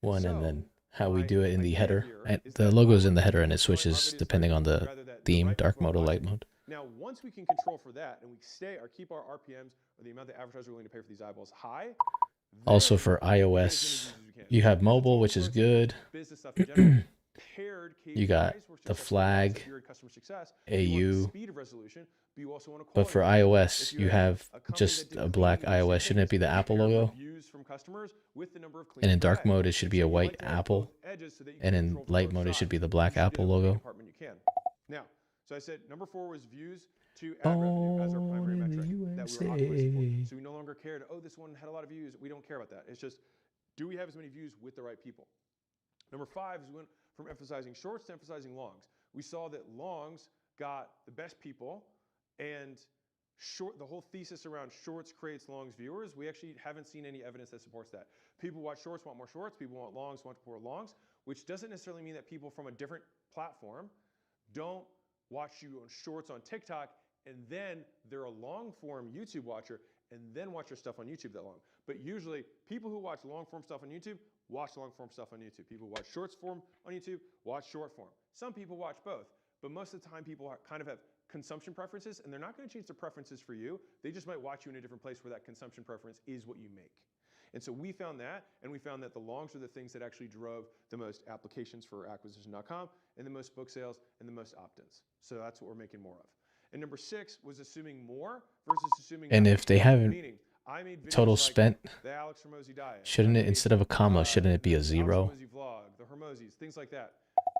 one, and So then how we my do it in the idea header. here And is the that logo's our in the header and people it enjoy our switches videos depending on the rather that theme, right dark before mode or light watching. mode. Now, once we can control for that and we keep our RPMs or the amount that advertisers are willing to pay for these eyeballs high, Also then for we can get as many iOS views as we can. You have And mobile, total which is growth of good. Business stuff in general. Paired KPIs, You got where the successful flag, products, if you're in customer success, you want the AU. speed of resolution, but you also want to But quality for of resolution. iOS, If you you're have a company that just did a black cleaning and these iOS. Shouldn't it be the things, Apple pair logo? reviews from customers with the number of And in cleans per dark day. mode, it should And be so a you white like to have apple. both edges so that you And can in control from light both mode, it should sides. be the You black should do apple it in any logo. department you can. Now, so I said number 4 was views to ad revenue as our primary Born in the metric that we were optimizing for. USA. So we no longer cared, oh, this one had a lot of views. We don't care about that. It's just, do we have as many views with the right people? Number 5 is we went from emphasizing shorts to emphasizing longs. We saw that longs got the best people, and the whole thesis around shorts creates longs viewers, we actually haven't seen any evidence that supports that. People watch shorts want more shorts, people want longs want more longs, which doesn't necessarily mean that people from a different platform don't watch you on shorts on TikTok and then they're a long form YouTube watcher and then watch your stuff on YouTube that long. But usually people who watch long form stuff on YouTube watch long form stuff on YouTube. People watch shorts form on YouTube, watch short form. Some people watch both, but most of the time people kind of have consumption preferences, and they're not going to change their preferences for you. They just might watch you in a different place where that consumption preference is what you make. And so we found that, and we found that the longs are the things that actually drove the most applications for acquisition.com and the most book sales and the most opt-ins. So that's what we're making more of. And number 6 was assuming more versus assuming And nothing. if they haven't Meaning, I made videos total like spent, the Alex Hormozy diet. shouldn't I it, made, instead of a comma, shouldn't it be a the zero? Alex Hormozy vlog, the Hormozys, things like that.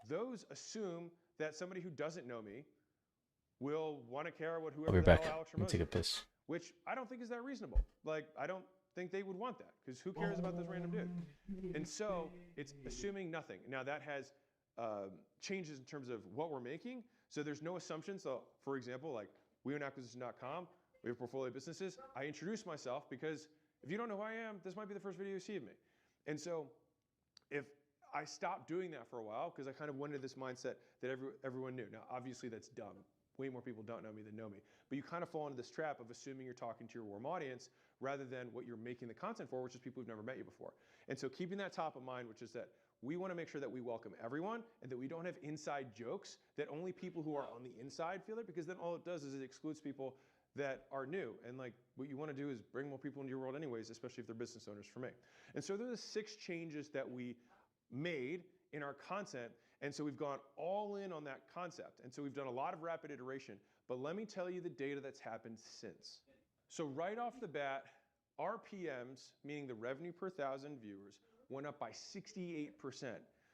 Those assume that somebody who doesn't know me will want to care what I'll whoever be the hell back. Alex Let me Hormozy take a is, piss. which I don't think is that reasonable. Like, I don't think they would want that, because who cares about this random dude? And so it's assuming nothing. Now that has changes in terms of what we're making. So there's no assumptions. So for example, like we own acquisition.com, we have portfolio businesses. I introduce myself because if you don't know who I am, this might be the first video you see of me. And so if I stopped doing that for a while, because I kind of went into this mindset that everyone knew. Now, obviously that's dumb. Way more people don't know me than know me. But you kind of fall into this trap of assuming you're talking to your warm audience rather than what you're making the content for, which is people who've never met you before. And so keeping that top of mind, which is that we want to make sure that we welcome everyone and that we don't have inside jokes that only people who are on the inside feel it, because then all it does is it excludes people that are new. And like what you want to do is bring more people into your world anyways, especially if they're business owners for me. And so there are the 6 changes that we made in our content. And so we've gone all in on that concept. And so we've done a lot of rapid iteration, but let me tell you the data that's happened since. So right off the bat, RPMs, meaning the revenue per 1,000 viewers, went up by 68%.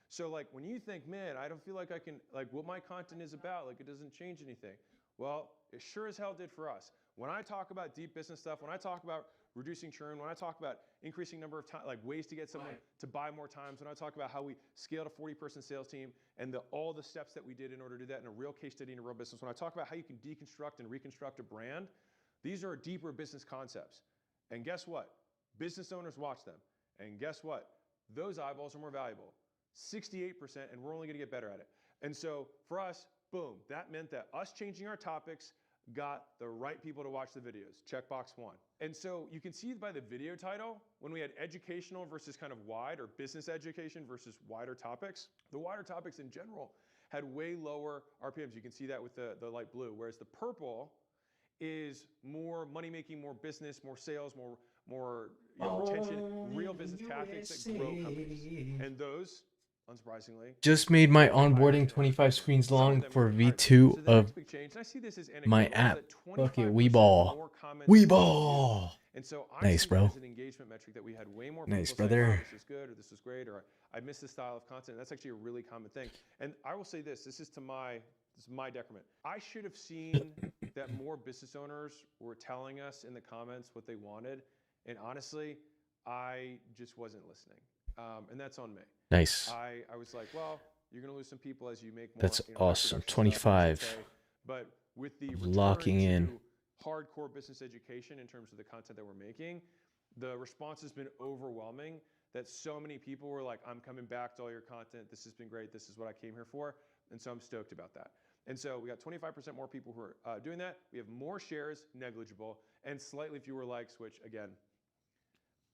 So like when you think, man, I don't feel like I can, like what my content is about, like it doesn't change anything. Well, it sure as hell did for us. When I talk about deep business stuff, when I talk about reducing churn, when I talk about increasing number of times, like ways to get someone to buy more times, when I talk about how we scaled a 40-person sales team and all the steps that we did in order to do that in a real case study in a real business, when I talk about how you can deconstruct and reconstruct a brand, these are deeper business concepts. And guess what? Business owners watch them. And guess what? Those eyeballs are more valuable. 68%, and we're only going to get better at it. And so for us, boom, that meant that us changing our topics got the right people to watch the videos. Checkbox 1. And so you can see by the video title, when we had educational versus kind of wide, or business education versus wider topics, the wider topics in general had way lower RPMs. You can see that with the light blue, whereas the purple is more money making, more business, more sales, more retention, real business tactics that grow companies. And those, unsurprisingly, Just made my onboarding 25 screens long for V2 of my app. Fuck it, Weeball. Weeball! And so I Nice, see bro. that as an engagement metric that we had way more Nice, people saying, brother. "Wow, this is good," or "This is great," or "I miss this style of content." That's actually a really common thing. And I will say this is my decrement. I should have seen that more business owners were telling us in the comments what they wanted. And honestly, I just wasn't listening. And that's on me. Nice. I was like, well, you're going to lose some people as you make more. That's high awesome. production stuff, 25. I should say. But with the Locking return in. to hardcore business education in terms of the content that we're making, the response has been overwhelming, that so many people were like, I'm coming back to all your content. This has been great. This is what I came here for. And so I'm stoked about that. And so we got 25% more people who are doing that. We have more shares, negligible, and slightly fewer likes, which again,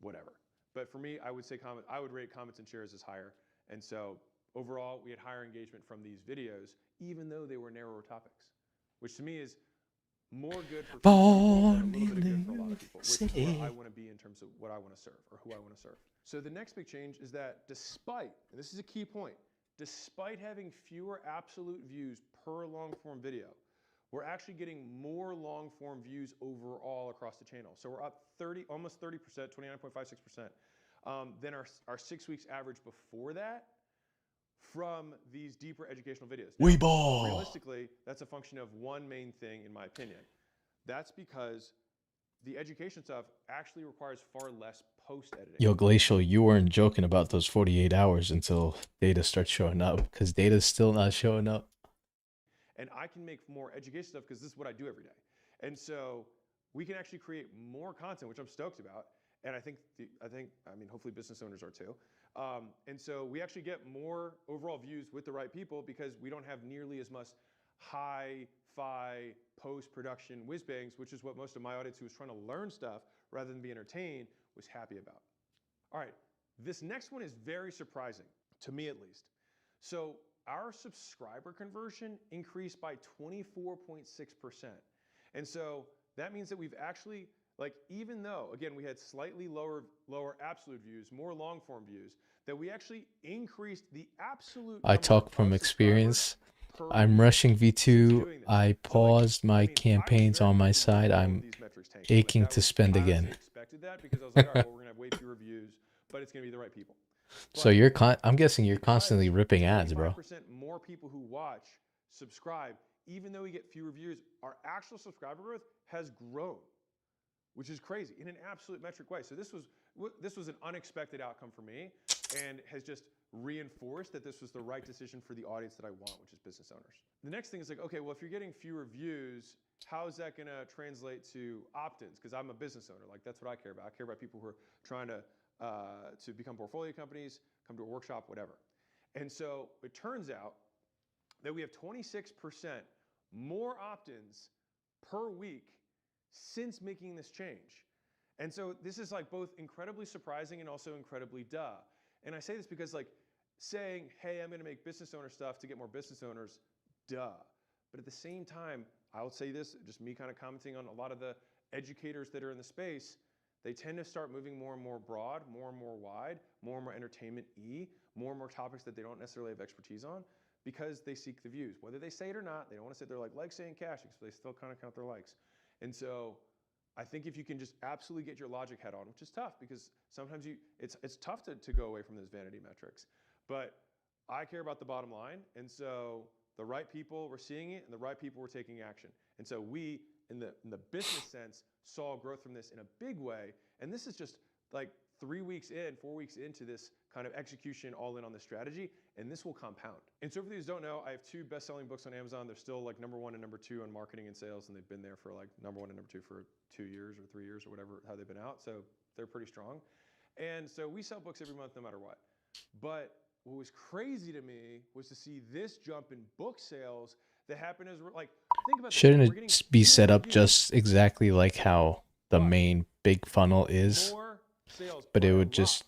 whatever. But for me, I would rate comments and shares as higher. And so overall, we had higher engagement from these videos, even though they were narrower topics, which to me is more good for people and a little bit of good for a lot Born of people, which is where I sick. want to be in terms of what I want to serve or who I want to serve. So the next big change is that despite, and this is a key point, despite having fewer absolute views per long form video, we're actually getting more long form views overall across the channel. So we're up almost 30%, 29.56% than our 6 weeks average before that from these deeper educational videos. Now, Weeball. realistically, that's a function of one main thing, in my opinion. That's because the education stuff actually requires far less post-editing. Yo, Glacial, you weren't joking about those 48 hours until data starts showing up, because data's still not showing up. And I can make more education stuff because this is what I do every day. And so we can actually create more content, which I'm stoked about. And I mean, hopefully business owners are too. And so we actually get more overall views with the right people because we don't have nearly as much hi-fi post-production whiz bangs, which is what most of my audience who was trying to learn stuff rather than be entertained was happy about. All right, this next one is very surprising, to me at least. So our subscriber conversion increased by 24.6%. And so that means that we've actually, like, even though, again, we had slightly lower absolute views, more long form views, that we actually increased the absolute I talk from experience. I'm rushing V2. I paused my campaigns on my side. I'm aching to spend again. I expected that because I was like, all right, well, we're gonna have way fewer views, but it's gonna be the right people. So I'm guessing you're constantly ripping ads, bro. 5% more people who watch subscribe, even though we get fewer views, our actual subscriber growth has grown, which is crazy in an absolute metric way. So this was an unexpected outcome for me and has just reinforced that this was the right decision for the audience that I want, which is business owners. The next thing is like, okay, well, if you're getting fewer views, how is that gonna translate to opt-ins? Because I'm a business owner, like that's what I care about. I care about people who are trying to become portfolio companies, come to a workshop, whatever. And so it turns out that we have 26% more opt-ins per week since making this change. And so this is like both incredibly surprising and also incredibly duh. And I say this because like saying, hey, I'm gonna make business owner stuff to get more business owners, duh. But at the same time, I will say this, just me kind of commenting on a lot of the educators that are in the space, they tend to start moving more and more broad, more and more wide, more and more entertainment-y, more and more topics that they don't necessarily have expertise on because they seek the views. Whether they say it or not, they don't want to say they're like likes, saying cash, because they still kind of count their likes. And so I think if you can just absolutely get your logic head on, which is tough because sometimes it's tough to go away from those vanity metrics. But I care about the bottom line. And so the right people were seeing it and the right people were taking action. And so we, in the business sense, saw growth from this in a big way. And this is just like 4 weeks into this kind of execution all in on the strategy, and this will compound. And so for those who don't know, I have 2 best-selling books on Amazon. They're still like #1 and #2 on marketing and sales, and they've been there for like #1 and #2 for 2 years or 3 years or whatever, how they've been out. So they're pretty strong. And so we sell books every month no matter what. But what was crazy to me was to see this jump in book sales that happened as like, think about Shouldn't this. it be set up just exactly like how the main big funnel is? But it would just,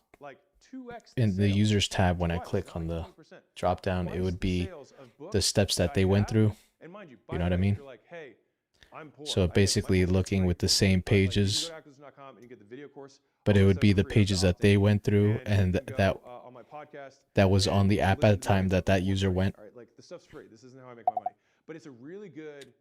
in the users tab, when I click on the drop down, it would be the steps that they went through. You know what I mean? So basically looking with the same pages, but it would be the pages that they went through and that was on the app at the time that user went. All right, like the stuff's free. This isn't how I make my money. But it's a really good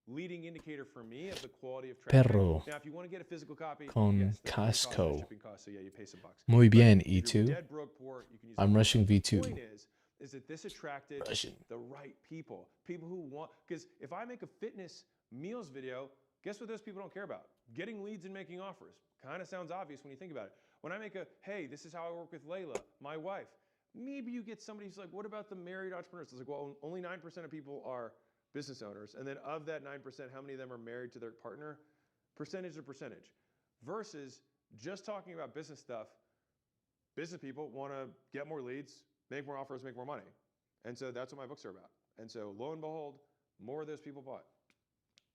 leading indicator for me of the quality of traffic. Perro. Now, if you want to get a physical copy, Con yes, casco. shipping costs, so yeah, you pay some bucks. Muy bien, But if you're E2. dead broke poor, you can use I'm it. rushing The V2. point is that this attracted the right people who want, because if I make a fitness meals video, guess what those people don't care about? Getting leads and making offers. Kind of sounds obvious when you think about it. When I make hey, this is how I work with Layla, my wife, maybe you get somebody who's like, what about the married entrepreneurs? It's like, well, only 9% of people are business owners. And then of that 9%, how many of them are married to their partner? Percentage to percentage. Versus just talking about business stuff, business people want to get more leads, make more offers, make more money. And so that's what my books are about. And so lo and behold, more of those people bought.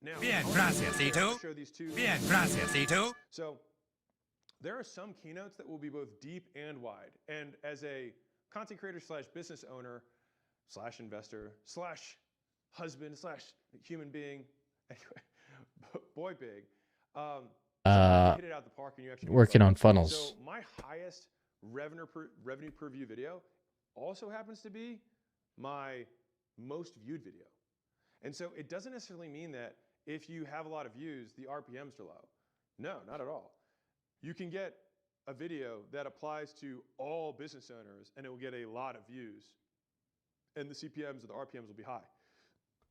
Now, Bien, gracias, Ito. show these two. Bien, gracias, Ito. So there are some keynotes that will be both deep and wide. And as a content creator / business owner / investor / husband / human being, anyway, boy, big. Hit it out the park, and you actually Working on funnels. So my highest revenue per view video also happens to be my most viewed video. And so it doesn't necessarily mean that if you have a lot of views, the RPMs are low. No, not at all. You can get a video that applies to all business owners, and it will get a lot of views, and the CPMs or the RPMs will be high.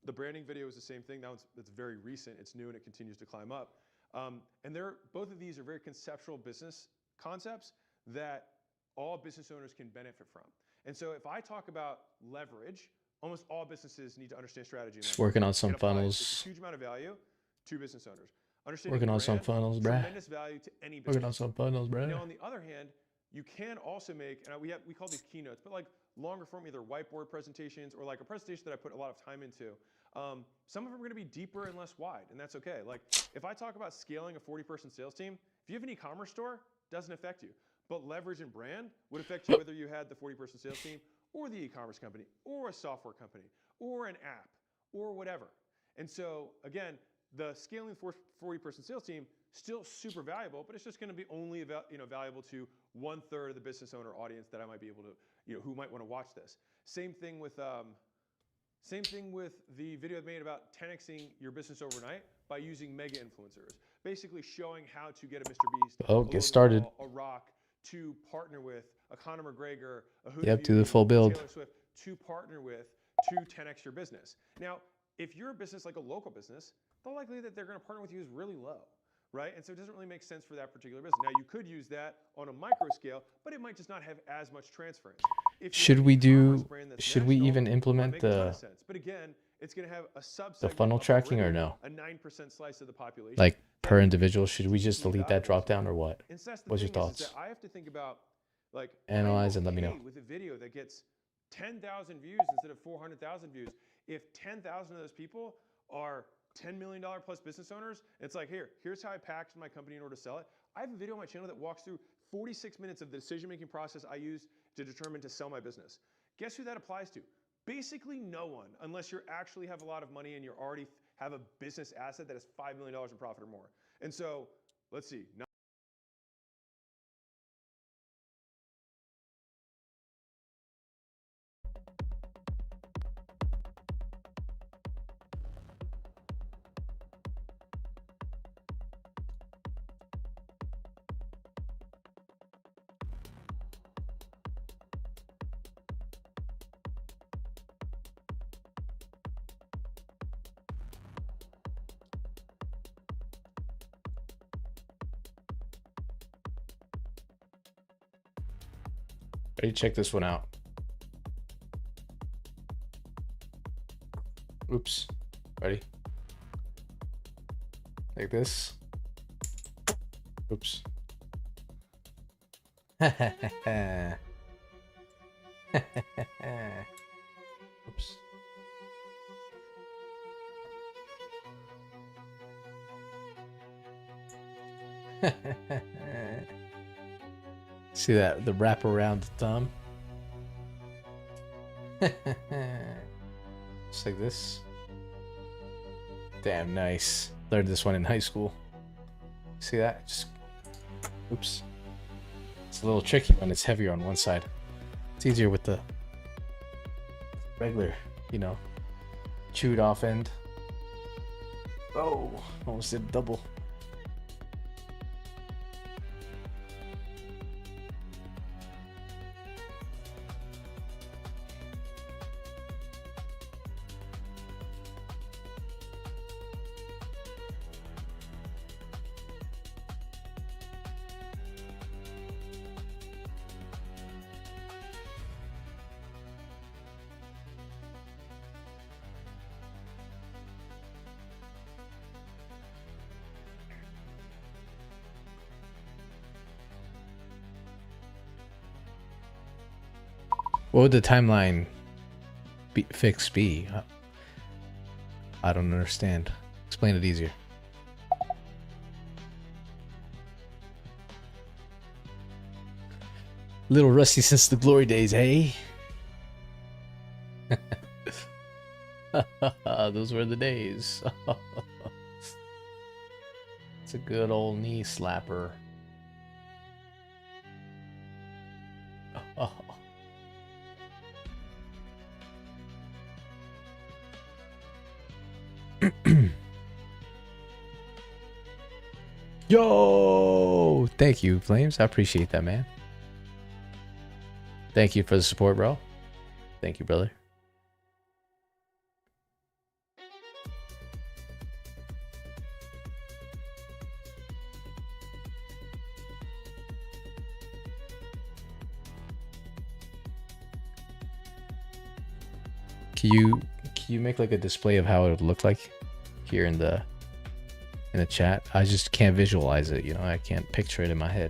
The branding video is the same thing. That's very recent. It's new, and it continues to climb up. And both of these are very conceptual business concepts that all business owners can benefit from. And so if I talk about leverage, almost all businesses need to understand strategy. Just working on some It's funnels. a huge amount of value to business owners. Working on some funnels, bruh. Tremendous value to any business. Working on some funnels, bruh. Now, on the other hand, you can also make, and we call these keynotes, but like longer form, either whiteboard presentations or like a presentation that I put a lot of time into. Some of them are going to be deeper and less wide, and that's okay. Like if I talk about scaling a 40-person sales team, if you have an e-commerce store, doesn't affect you. But leverage and brand would affect you whether you had the 40-person sales team or the e-commerce company or a software company or an app or whatever. And so again, the scaling 40-person sales team still super valuable, but it's just going to be only valuable to 1/3 of the business owner audience that I might be able to, who might want to watch this. Same thing with the video I made about 10xing your business overnight by using mega influencers, basically showing how to get a Mr. Beast, Oh, get started. a Rock, to partner with a Conor McGregor, a Yep, do the full build. Taylor Swift, to partner with to 10x your business. Now, if you're a business like a local business, the likelihood that they're going to partner with you is really low, right? And so it doesn't really make sense for that particular business. Now, you could use that on a micro scale, but it might just not have as much transference. Should we even implement the But again, it's going to have a subset the funnel tracking or no? A 9% slice of the population. Like per individual, should we just delete that drop down or what? What's your Is thoughts? that I have to think about, like, Analyze I'm and let me know. okay with a video that gets 10,000 views instead of 400,000 views. If 10,000 of those people are $10 million plus business owners, it's like, here's how I packaged my company in order to sell it. I have a video on my channel that walks through 46 minutes of the decision-making process I use to determine to sell my business. Guess who that applies to? Basically no one, unless you actually have a lot of money and you already have a business asset that has $5 million in profit or more. And so, let's see. Ready? Check this one out. Oops. Ready? Like this. Oops. Oops. See that? The wrap around the thumb. Just like this. Damn, nice. Learned this one in high school. See that? Just, oops. It's a little tricky when it's heavier on one side. It's easier with the regular, chewed off end. Oh, almost did double. What would the timeline fix be? I don't understand. Explain it easier. Little rusty since the glory days, hey? Those were the days. It's a good old knee slapper. Oh. Yo! Thank you, Flames. I appreciate that, man. Thank you for the support, bro. Thank you, brother. Can you make like a display of how it would look like here in the chat? I just can't visualize it, you know. I can't picture it in my head.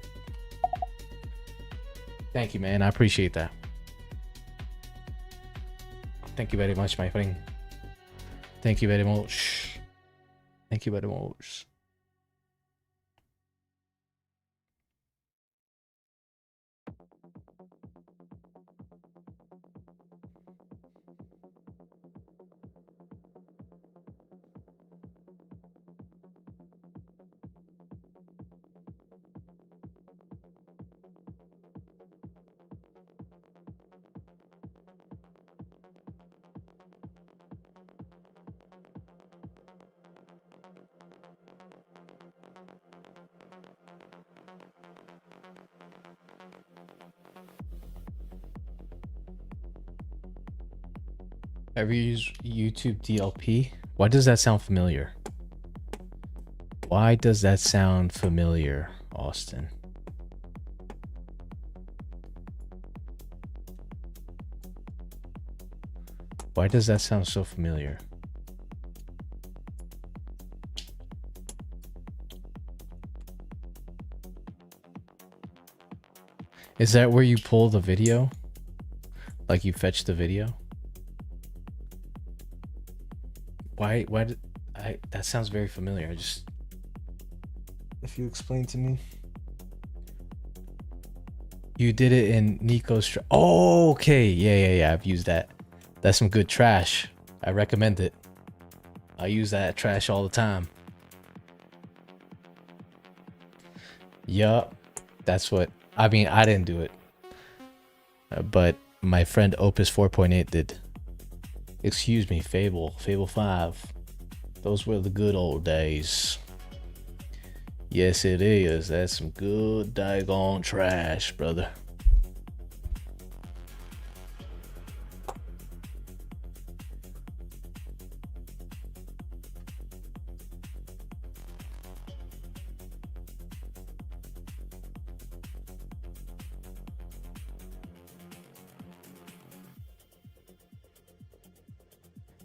Thank you, man. I appreciate that. Thank you very much, my friend. Thank you very much. Thank you very much. Ever use YouTube DLP? Why does that sound familiar? Why does that sound familiar, Austin? Why does that sound so familiar? Is that where you pull the video? Like you fetch the video? Why did that sounds very familiar. I just, if you explain to me. You did it in Nico's oh, okay. Yeah. I've used that. That's some good trash. I recommend it. I use that trash all the time. Yup. That's what I mean. I didn't do it. But my friend Opus 4.8 did. Excuse me, Fable 5. Those were the good old days. Yes, it is. That's some good daggone trash, brother.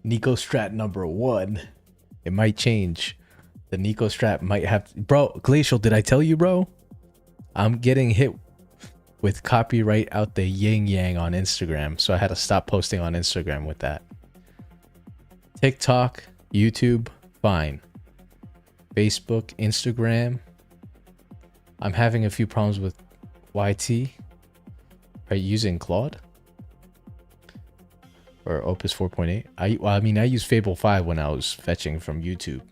Nico Strat number 1. It might change. The Nico Strat might have... Bro, Glacial, did I tell you, bro? I'm getting hit with copyright out the yin yang on Instagram. So I had to stop posting on Instagram with that. TikTok, YouTube, fine. Facebook, Instagram. I'm having a few problems with YT. Are you using Claude? Or Opus 4.8? I mean, I used Fable 5 when I was fetching from YouTube.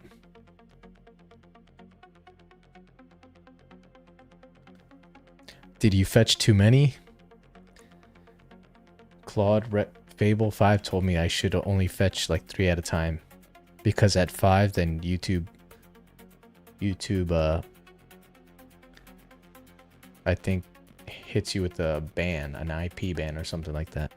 Did you fetch too many? Fable 5 told me I should only fetch like 3 at a time. Because at 5, then YouTube, I think hits you with a ban, an IP ban or something like that.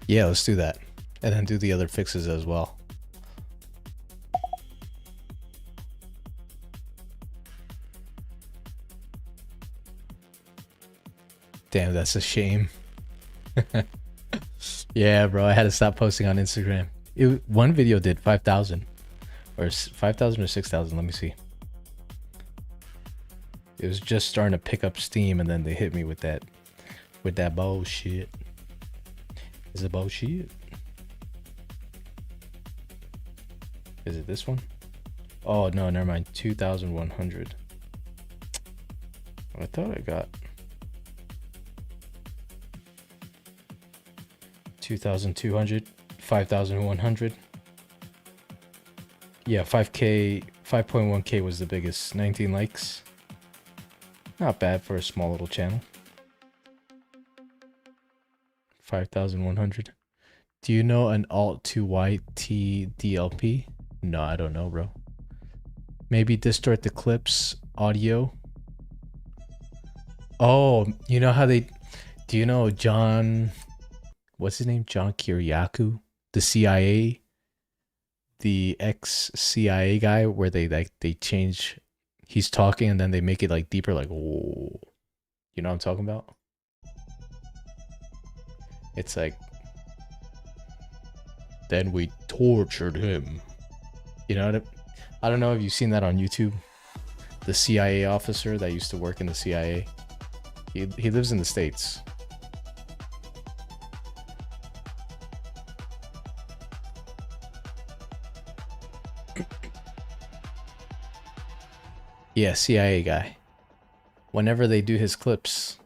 Yeah, let's do that. And then do the other fixes as well. Damn, that's a shame. Yeah, bro, I had to stop posting on Instagram. One video did 5,000. Or 5,000 or 6,000, let me see. It was just starting to pick up steam and then they hit me with that bullshit. Is it bullshit? Is it this one? Oh no, never mind. 2,100. I thought I got 2,200, 5,100. Yeah, 5K, 5.1K was the biggest. 19 likes. Not bad for a small little channel. 5,100. Do you know an alt to YT DLP? No, I don't know, bro. Maybe distort the clips audio. Oh, you know how they... Do you know John... What's his name? John Kiriakou? The CIA? The ex-CIA guy where they change... He's talking and then they make it like deeper, like... Oh. You know what I'm talking about? It's like... Then we tortured him. You know what I don't know if you've seen that on YouTube. The CIA officer that used to work in the CIA. He lives in the States. Yeah, CIA guy. Whenever they do his clips,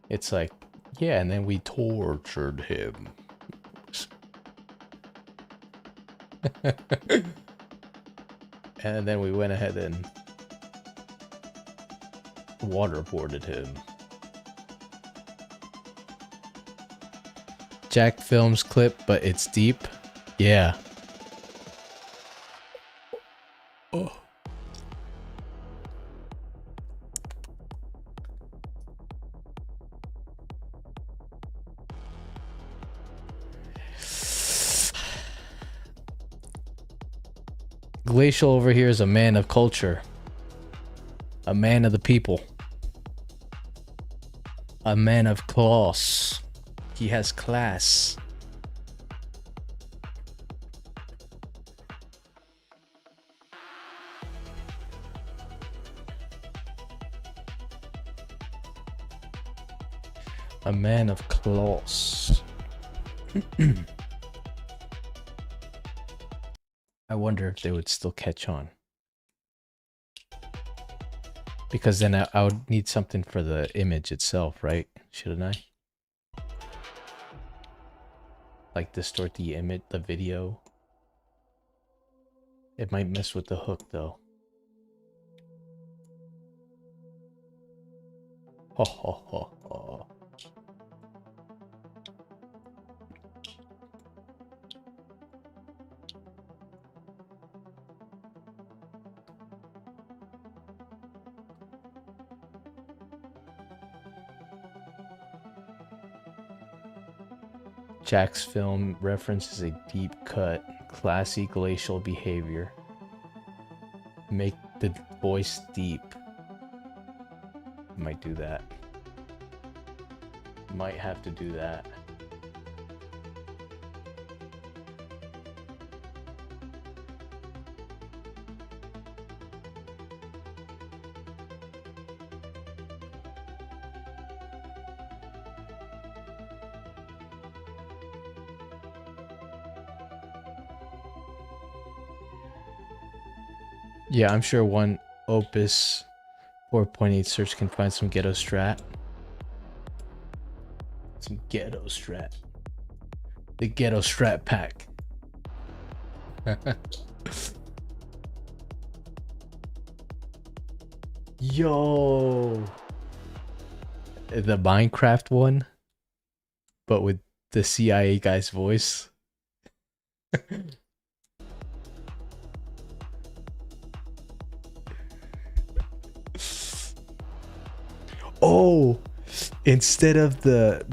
it's like, yeah, and then we tortured him. And then we went ahead and waterboarded him. Jack Films clip, but it's deep. Yeah. Oh. Glacial over here is a man of culture. A man of the people. A man of class. He has class. A man of class. I wonder if they would still catch on. Because then I would need something for the image itself, right? Shouldn't I? Like distort the image, the video. It might mess with the hook though. Ho ho ho ho. Jack's film references a deep cut, classy glacial behavior. Make the voice deep. Might do that. Might have to do that. Yeah, I'm sure one Opus 4.8 search can find some ghetto strat. Some ghetto strat. The ghetto strat pack. Yo! The Minecraft one, but with the CIA guy's voice. Oh, instead of the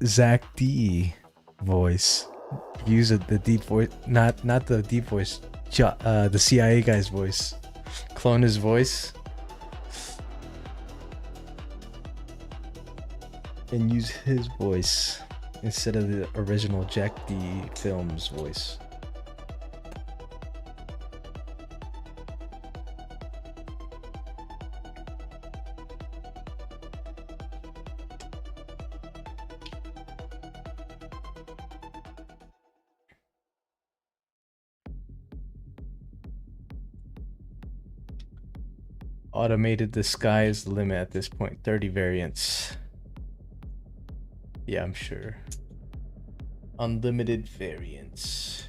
Zach D voice, use the deep voice, not the deep voice, the CIA guy's voice. Clone his voice and use his voice instead of the original Jack D Films voice. Automated, the sky is the limit at this point. 30 variants. Yeah, I'm sure. Unlimited variants.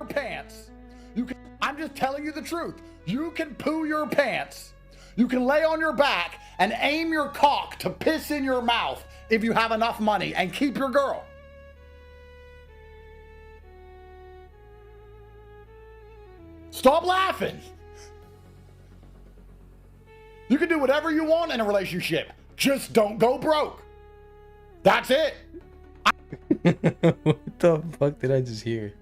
Pants. I'm just telling you the truth. You can poo your pants. You can lay on your back and aim your cock to piss in your mouth if you have enough money and keep your girl. Stop laughing. You can do whatever you want in a relationship. Just don't go broke. That's it. What the fuck did I just hear?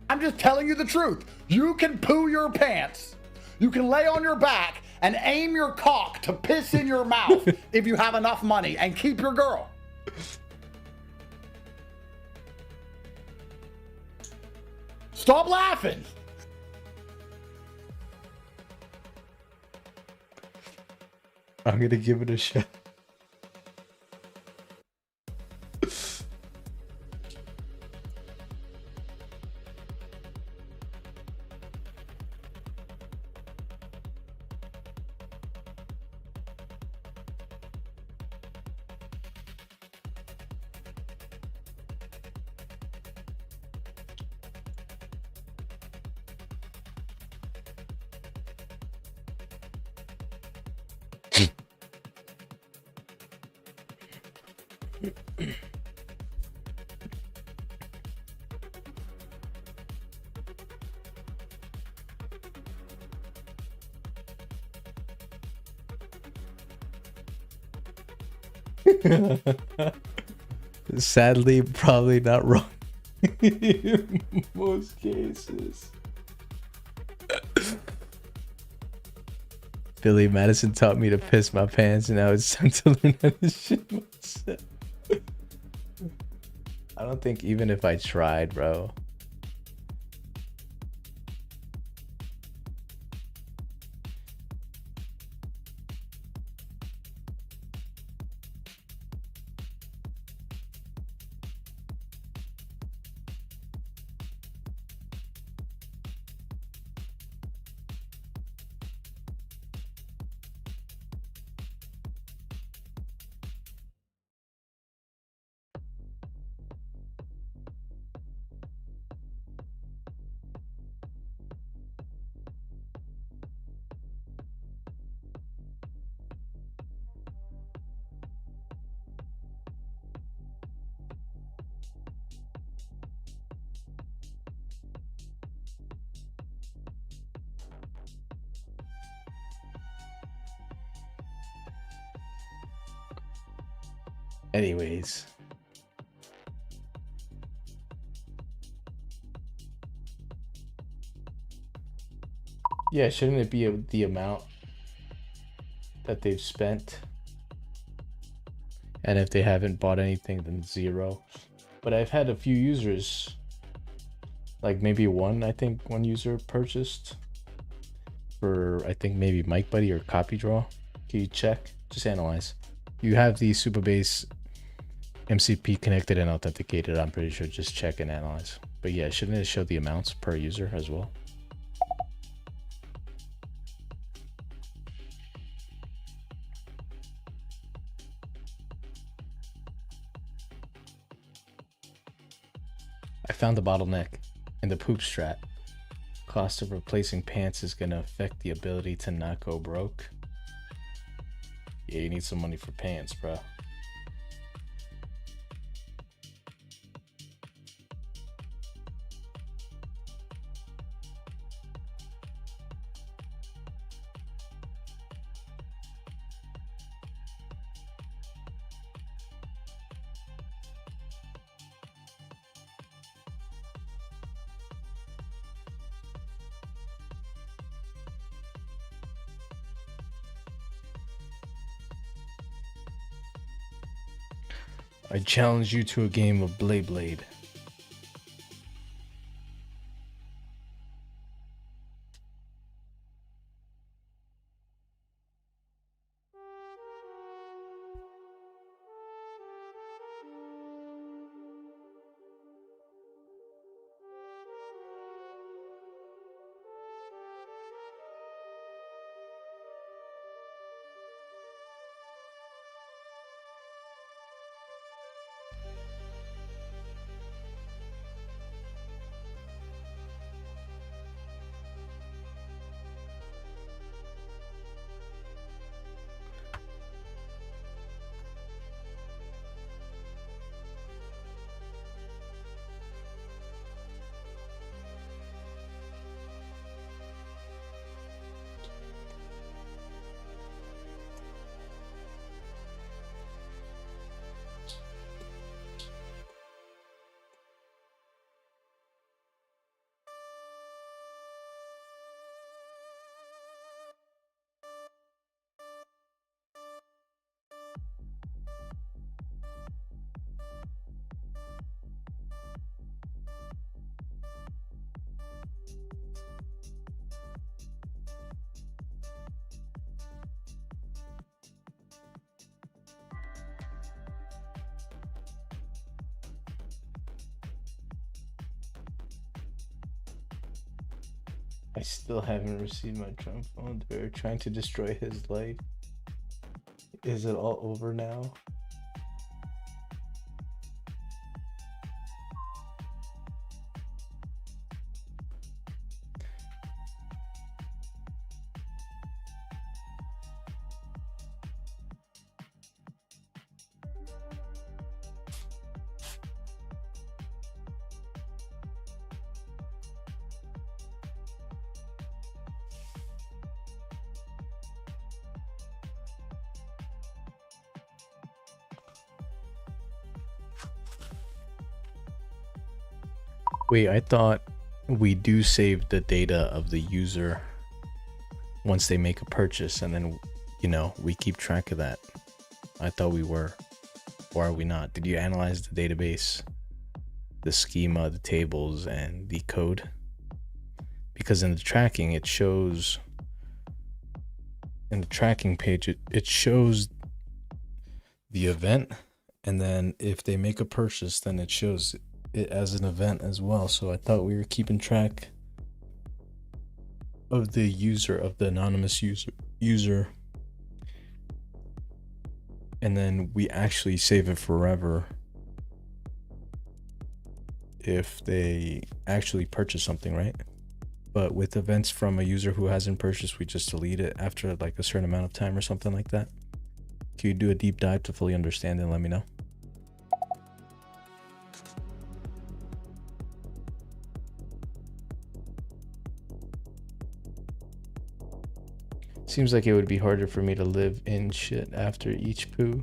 I'm just telling you the truth. You can poo your pants. You can lay on your back and aim your cock to piss in your mouth if you have enough money and keep your girl. Stop laughing. I'm gonna give it a shot. Sadly, probably not wrong in most cases. Billy Madison taught me to piss my pants, and now it's time to learn how to shit myself. I don't think even if I tried, bro. Anyways. Yeah, shouldn't it be the amount that they've spent? And if they haven't bought anything, then 0. But I've had a few users, like maybe one user purchased for, I think maybe Mike Buddy or Copy Draw. Can you check? Just analyze. You have the Supabase MCP connected and authenticated. I'm pretty sure. Just check and analyze. But yeah, shouldn't it show the amounts per user as well? I found the bottleneck in the poop strat. Cost of replacing pants is gonna affect the ability to not go broke. Yeah, you need some money for pants, bro. I challenge you to a game of Blade Blade. I still haven't received my Trump phone. They're trying to destroy his life. Is it all over now? Wait, I thought we do save the data of the user once they make a purchase, and then, you know, we keep track of that. I thought we were. Or are we not? Did you analyze the database, the schema, the tables, and the code? Because in the tracking, it shows, in the tracking page, it shows the event, and then if they make a purchase, then it shows it as an event as well. So I thought we were keeping track of the user, of the anonymous user, and then we actually save it forever if they actually purchase something, right? But with events from a user who hasn't purchased, we just delete it after like a certain amount of time or something like that. Can you do a deep dive to fully understand and let me know? Seems like it would be harder for me to live in shit after each poo.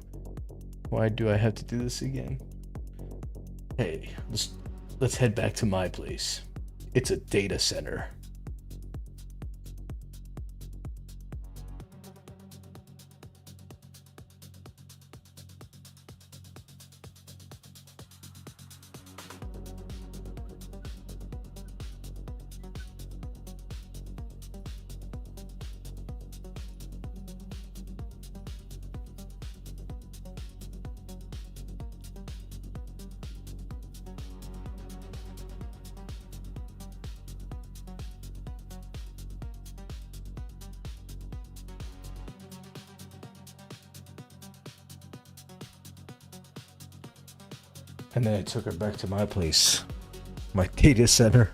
Why do I have to do this again? Hey, let's head back to my place. It's a data center. And then I took her back to my place, my data center.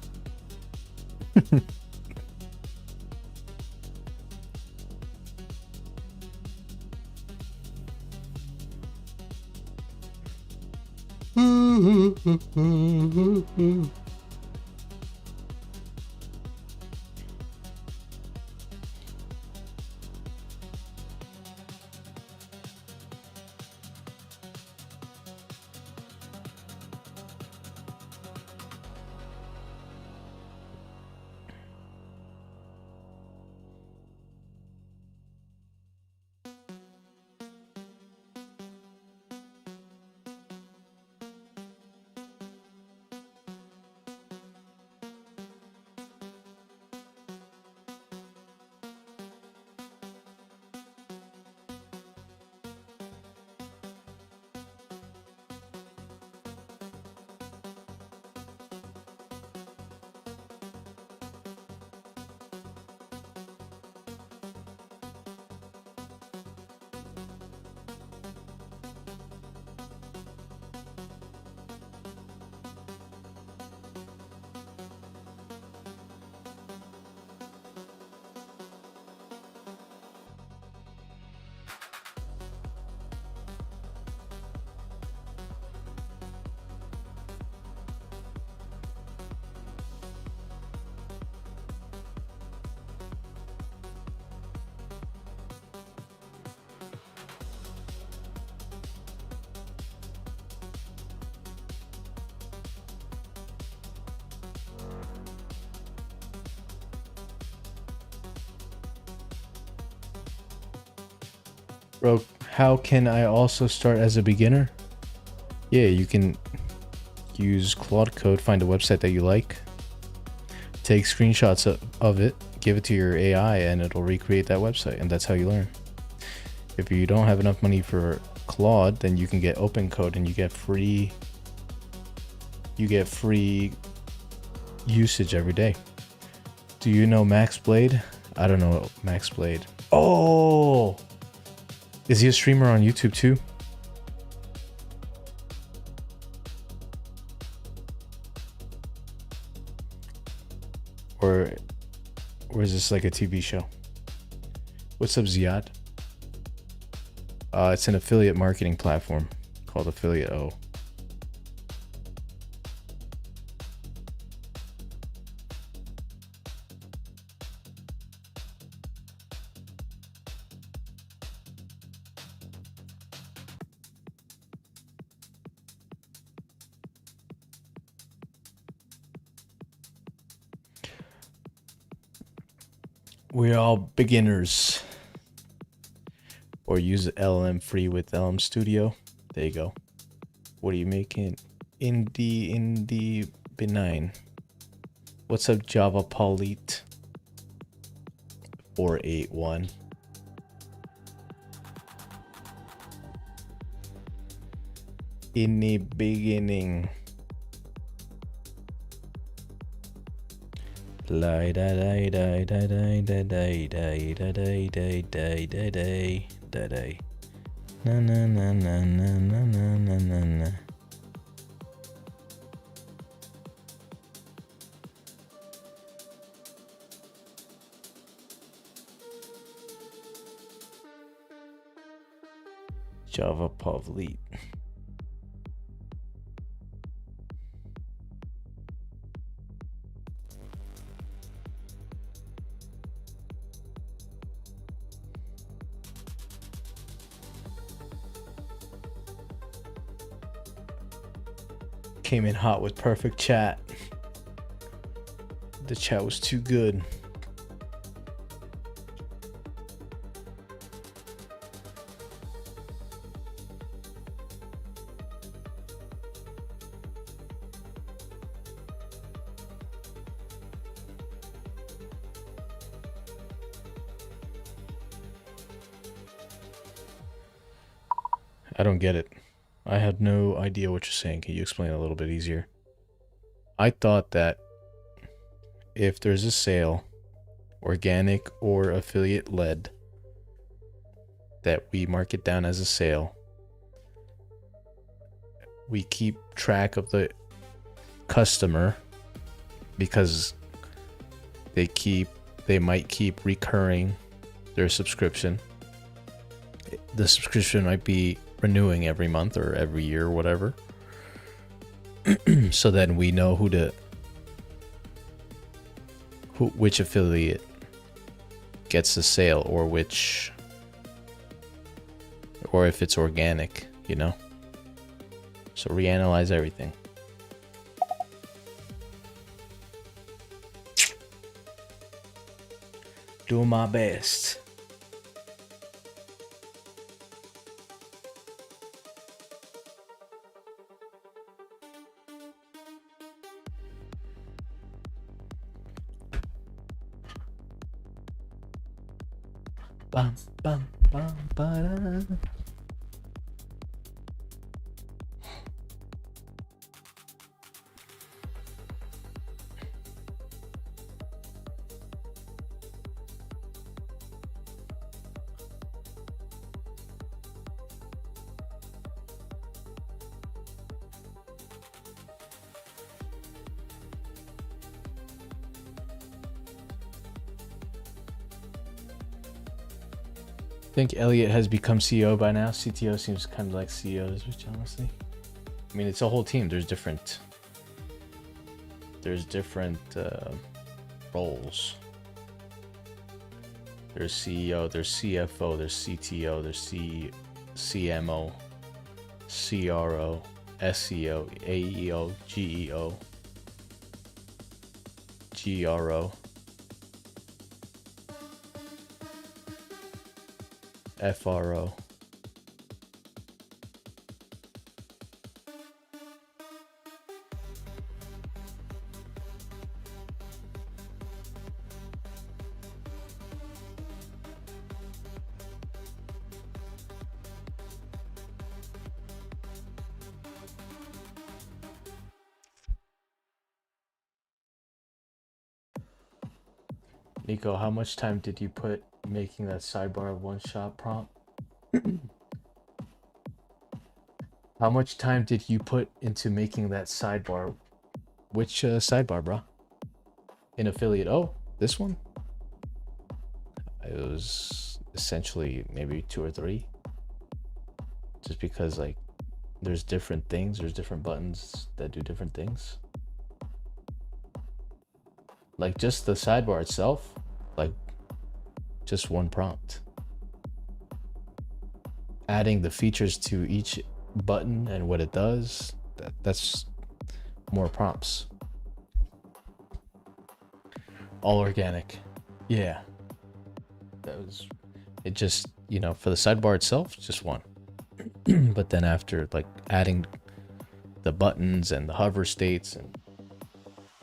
Bro, how can I also start as a beginner? Yeah, you can use Claude Code, find a website that you like, take screenshots of it, give it to your AI, and it'll recreate that website, and that's how you learn. If you don't have enough money for Claude, then you can get Open Code, and you get free usage every day. Do you know Max Blade? I don't know Max Blade. Oh! Is he a streamer on YouTube too? Or is this like a TV show? What's up, Ziad? It's an affiliate marketing platform called Affiliate O. We're all beginners. Or use LLM free with LM Studio. There you go. What are you making? Indie benign. What's up, Java Polit? 481. In the beginning. La da da da da da da da da da da da da da da da. Na na na na na na na na na. Java Pavlit. Came in hot with perfect chat. The chat was too good. I don't get it. I had no idea what you're saying. Can you explain a little bit easier? I thought that if there's a sale, organic or affiliate led, that we mark it down as a sale, we keep track of the customer because they might keep recurring their subscription. The subscription might be renewing every month or every year or whatever. So then we know which affiliate gets the sale, or if it's organic, you know. So reanalyze everything. Do my best. Bum, bum, bum, ba-da. I think Elliot has become CEO by now. CTO seems kind of like CEOs, which honestly, I mean, it's a whole team. There's different roles. There's CEO, there's CFO, there's CTO, there's CMO, CRO, SEO, AEO, GEO, GRO, FRO. Nico, how much time did you put making that sidebar one-shot prompt? How much time did you put into making that sidebar? Which sidebar, bro? In affiliate. Oh, this one? It was essentially maybe 2 or 3. Just because, like, there's different things. There's different buttons that do different things. Like, just the sidebar itself, like, just one prompt. Adding the features to each button and what it does, that's more prompts. All organic. Yeah. That was it. Just, you know, for the sidebar itself, just one. But then after, like, adding the buttons and the hover states and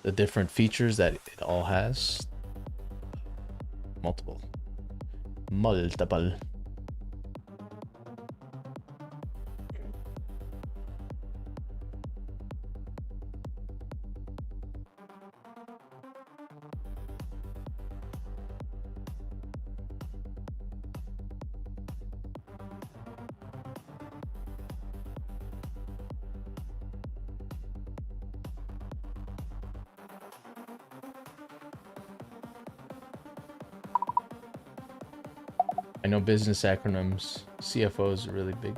the different features that it all has, multiple. I know business acronyms. CFO is really big.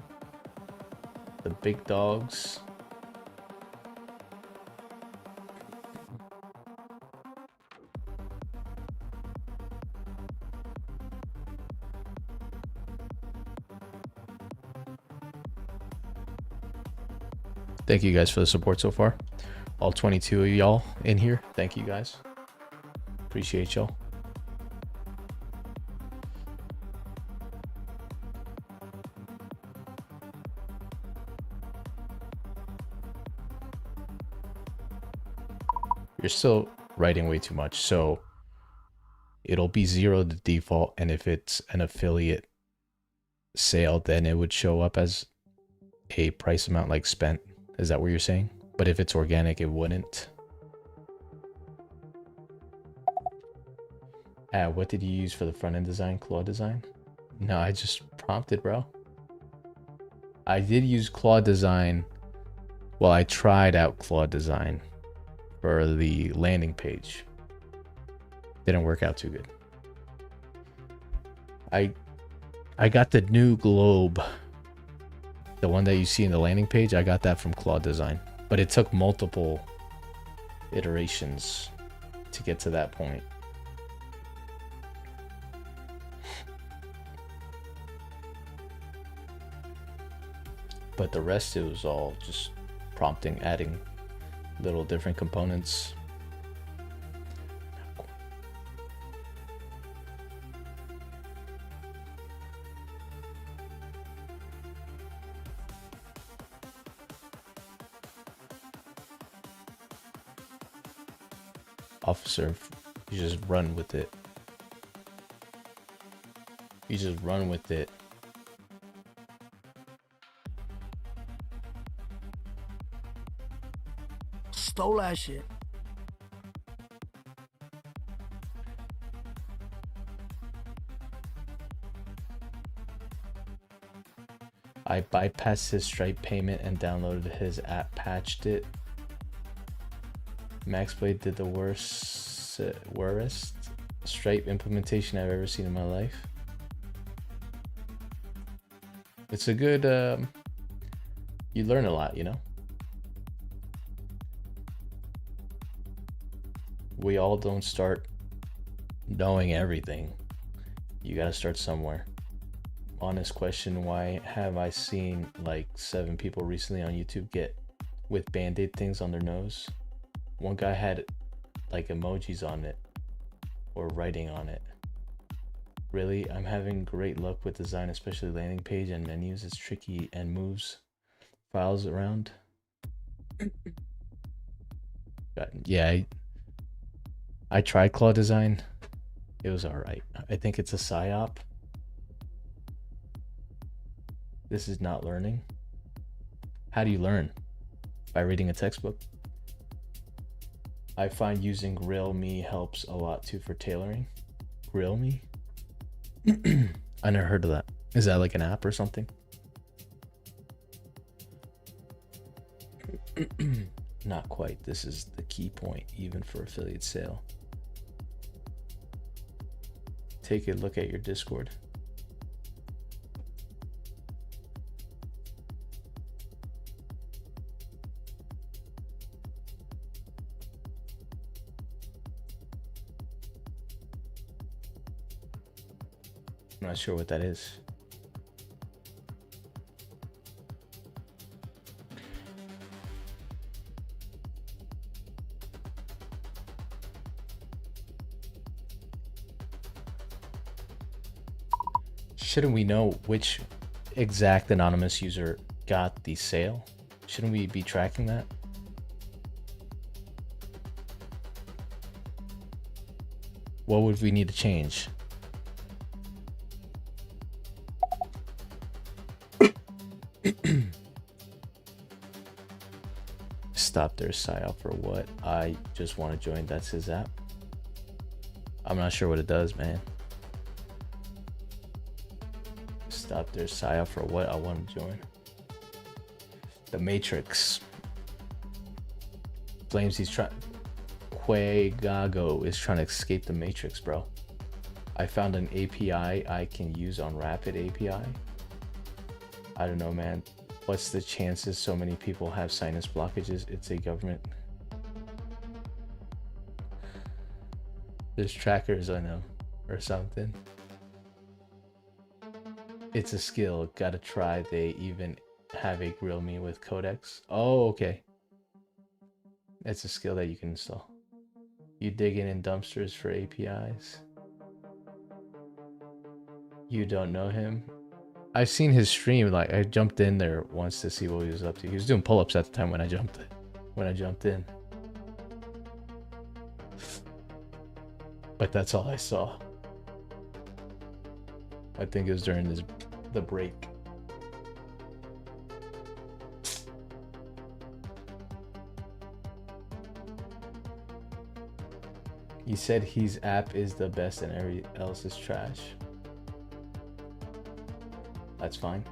The big dogs. Thank you guys for the support so far. All 22 of y'all in here. Thank you guys. Appreciate y'all. You're still writing way too much, so it'll be 0 the default, and if it's an affiliate sale, then it would show up as a price amount like spent. Is that what you're saying? But if it's organic, it wouldn't. What did you use for the front end design? Claude design? No, I just prompted, bro. I did use Claude design Well, I tried out Claude Design for the landing page. Didn't work out too good. I got the new globe. The one that you see in the landing page, I got that from Claude Design. But it took multiple iterations to get to that point. But the rest, it was all just prompting, adding little different components. Officer, you just run with it. You just run with it. Stole that shit. I bypassed his Stripe payment and downloaded his app, patched it. MaxBlade did the worst Stripe implementation I've ever seen in my life. It's a good, you learn a lot, you know? We all don't start knowing everything. You gotta start somewhere. Honest question, why have I seen like 7 people recently on YouTube get with band-aid things on their nose? One guy had like emojis on it or writing on it. Really, I'm having great luck with design, especially landing page and menus. It's tricky and moves files around. Yeah, I tried Claude Design. It was alright. I think it's a psyop. This is not learning. How do you learn? By reading a textbook? I find using GrillMe helps a lot too for tailoring. GrillMe? I never heard of that. Is that like an app or something? Not quite. This is the key point, even for affiliate sale. Take a look at your Discord. I'm not sure what that is. Shouldn't we know which exact anonymous user got the sale? Shouldn't we be tracking that? What would we need to change? Stop their psyop for what? I just want to join. That's his app. I'm not sure what it does, man. Stop their psyop for what? I want to join. The Matrix. Flames, he's trying. Quagago is trying to escape the Matrix, bro. I found an API I can use on Rapid API. I don't know, man. What's the chances so many people have sinus blockages? It's a government. There's trackers, I know, or something. It's a skill. Gotta try. They even have a GrillMe with codecs. Oh, okay. It's a skill that you can install. You digging in dumpsters for APIs. You don't know him? I've seen his stream. Like, I jumped in there once to see what he was up to. He was doing pull-ups at the time when I jumped in. But that's all I saw. I think it was during the break. He said his app is the best and every else is trash. That's fine.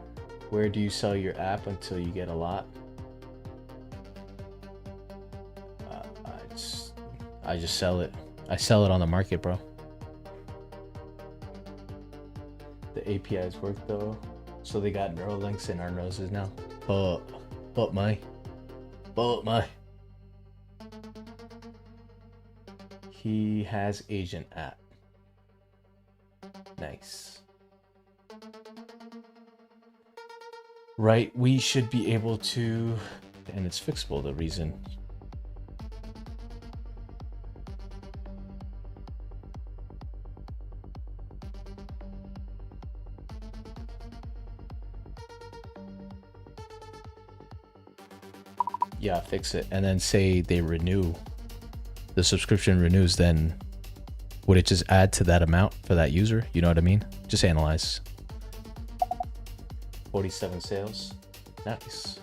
Where do you sell your app until you get a lot? I just sell it. I sell it on the market, bro. The APIs work though, so they got neural links in our noses now. But my. He has agent app. Nice. Right, we should be able to, and it's fixable, the reason. Yeah, fix it. And then say they renew, the subscription renews, then would it just add to that amount for that user? You know what I mean? Just analyze. 47 sales. Nice.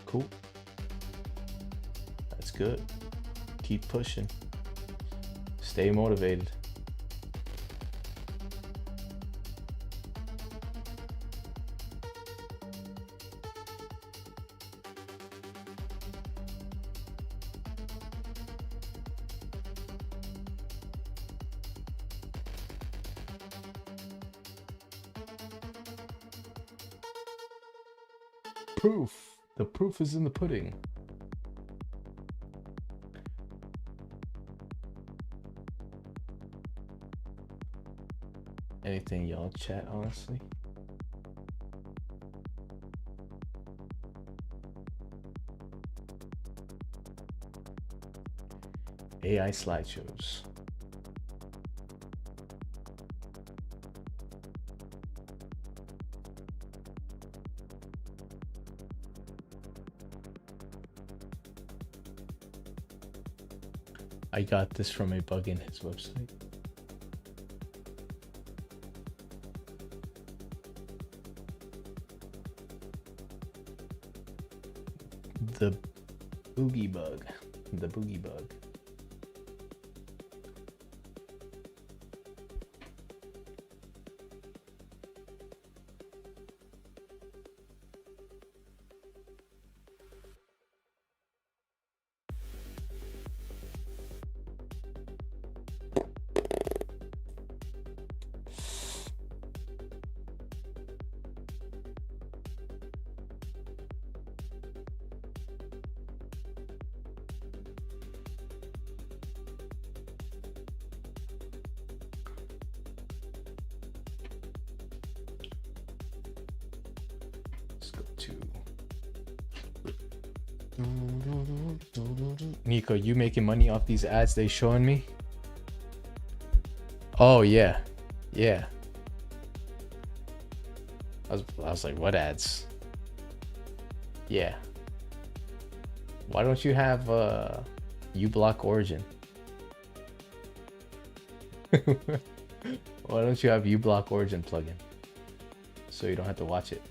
Cool. That's good. Keep pushing. Stay motivated. Proof. The proof is in the pudding. Anything y'all chat, honestly? AI slideshows. I got this from a bug in his website. The boogie bug. The boogie bug. Nico, you making money off these ads they showing me? Oh yeah, yeah. I was like, what ads? Yeah. Why don't you have uBlock Origin? Why don't you have uBlock Origin plugin so you don't have to watch it?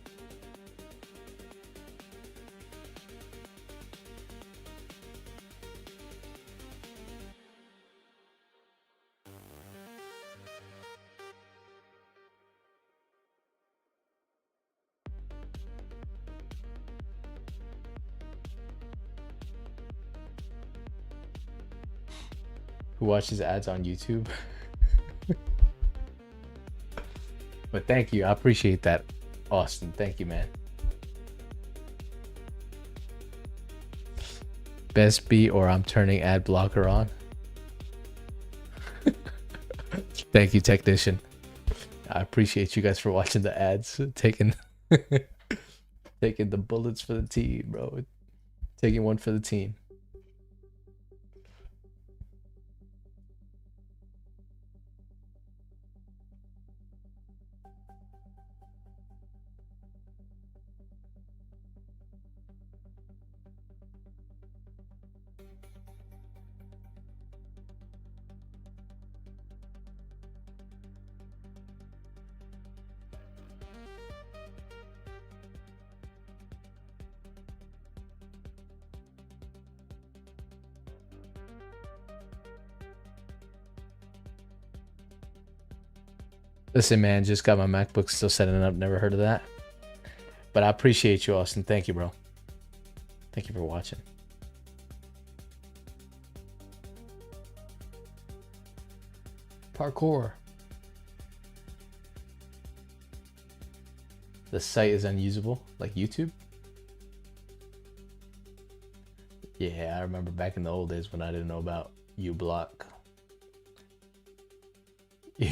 Who watches ads on YouTube? But thank you, I appreciate that, Austin. Thank you, man. Best be or I'm turning ad blocker on. Thank you, technician. I appreciate you guys for watching the ads, taking taking the bullets for the team, bro. Taking one for the team. Listen, man, just got my MacBook still setting up. Never heard of that. But I appreciate you, Austin. Thank you, bro. Thank you for watching. Parkour. The site is unusable, like YouTube. Yeah, I remember back in the old days when I didn't know about uBlock. Yeah.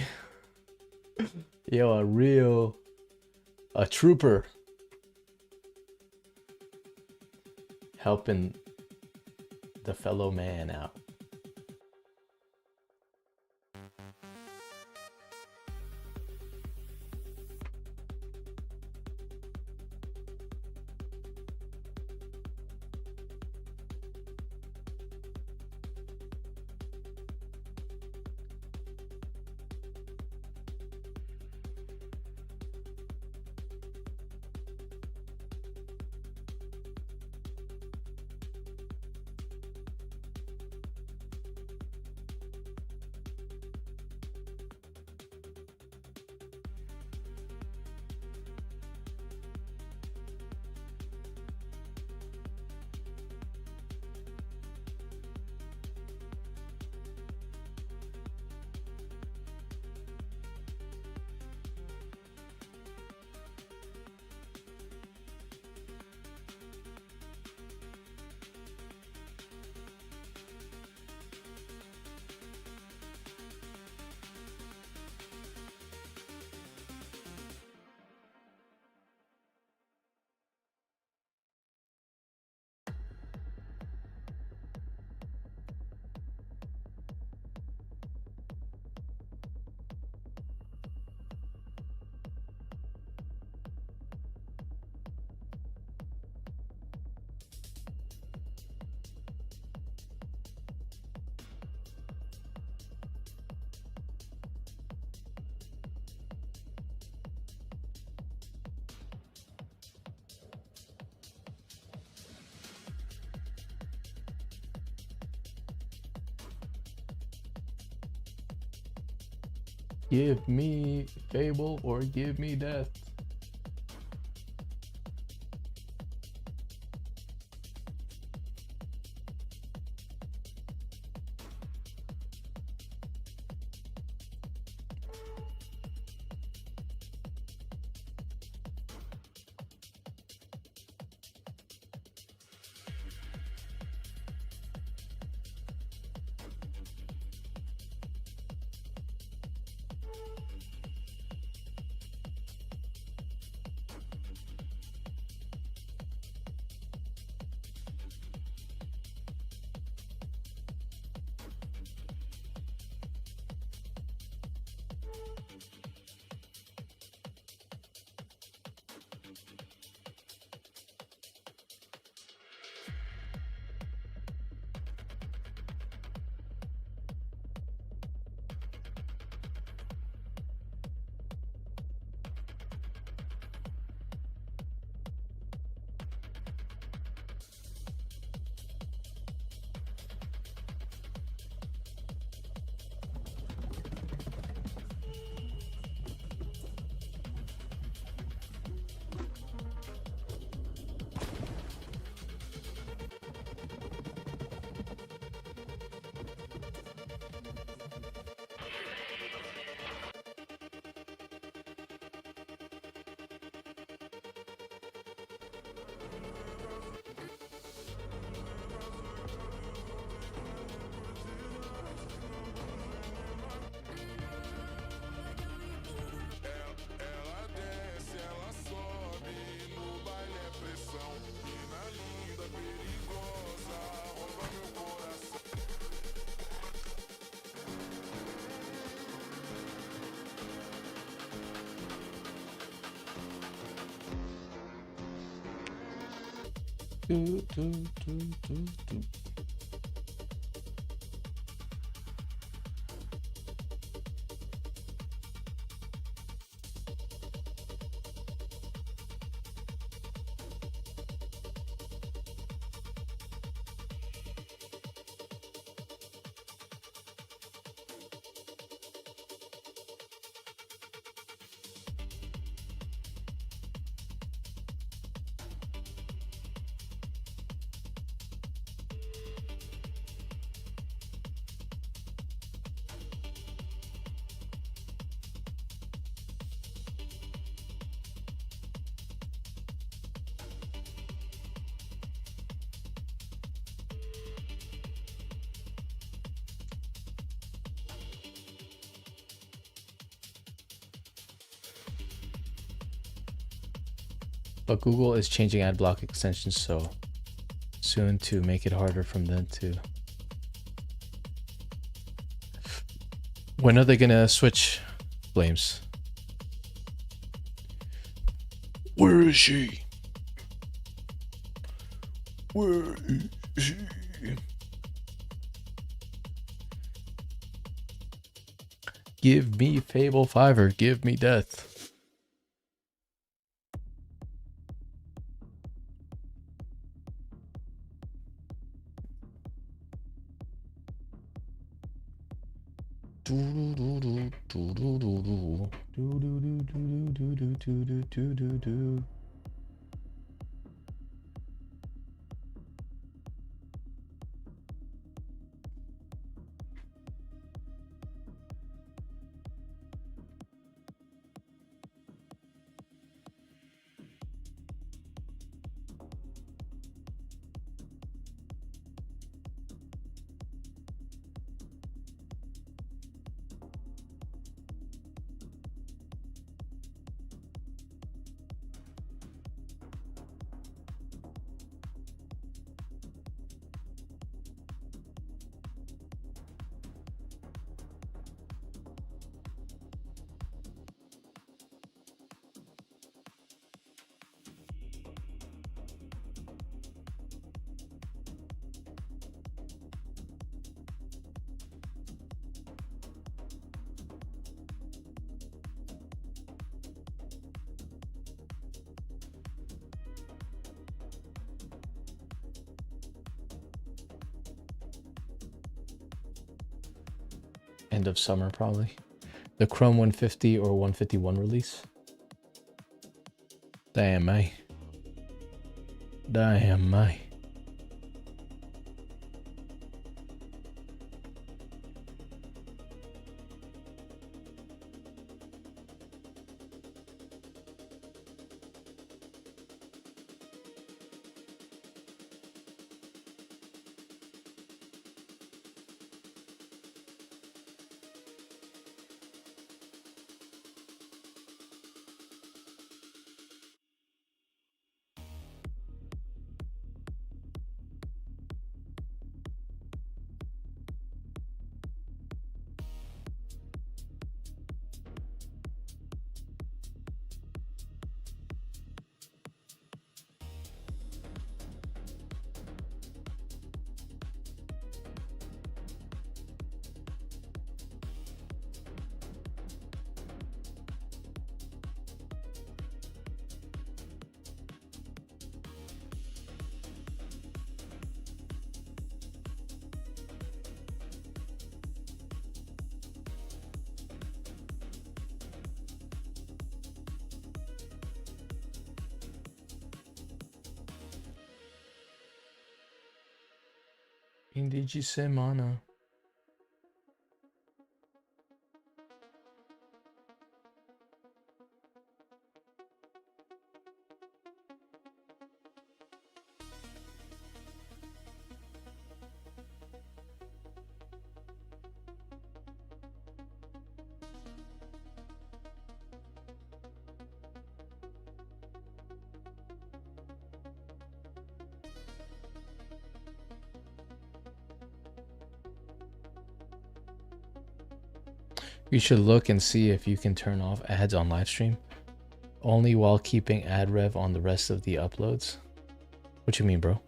Yo, a trooper helping the fellow man out. Give me Fable or give me death. But Google is changing ad block extensions so soon to make it harder for them to. When are they gonna switch, Flames? Where is she? Where is she? Give me Fable 5 or give me death. End of summer, probably. The Chrome 150 or 151 release. Damn, mate. Damn, mate. Fim de semana. You should look and see if you can turn off ads on livestream only while keeping ad rev on the rest of the uploads. What you mean, bro?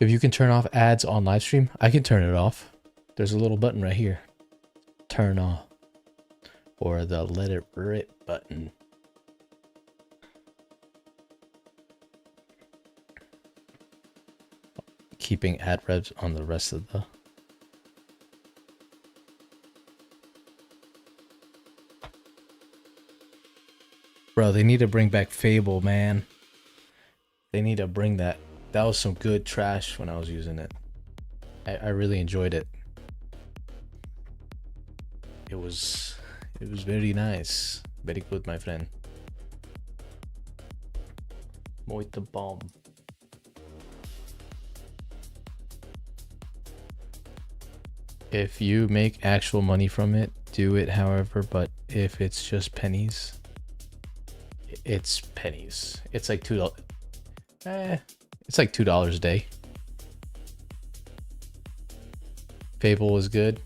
If you can turn off ads on livestream, I can turn it off. There's a little button right here. Turn off. Or the let it rip button. Keeping ad revs on the rest of the... Bro, they need to bring back Fable, man. They need to bring that. That was some good trash when I was using it. I really enjoyed it. It was very nice. Very good, my friend. Muito bom. If you make actual money from it, do it, however, but if it's just pennies, It's pennies. It's like $2. It's like $2 a day. Fable was good.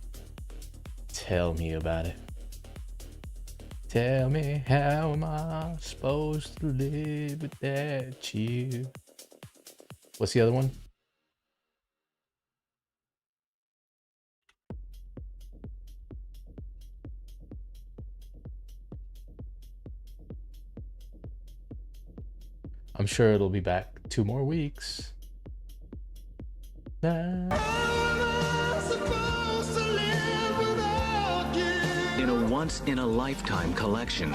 Tell me about it. Tell me, how am I supposed to live without you? What's the other one? I'm sure it'll be back 2 more weeks. In a once-in-a-lifetime collection.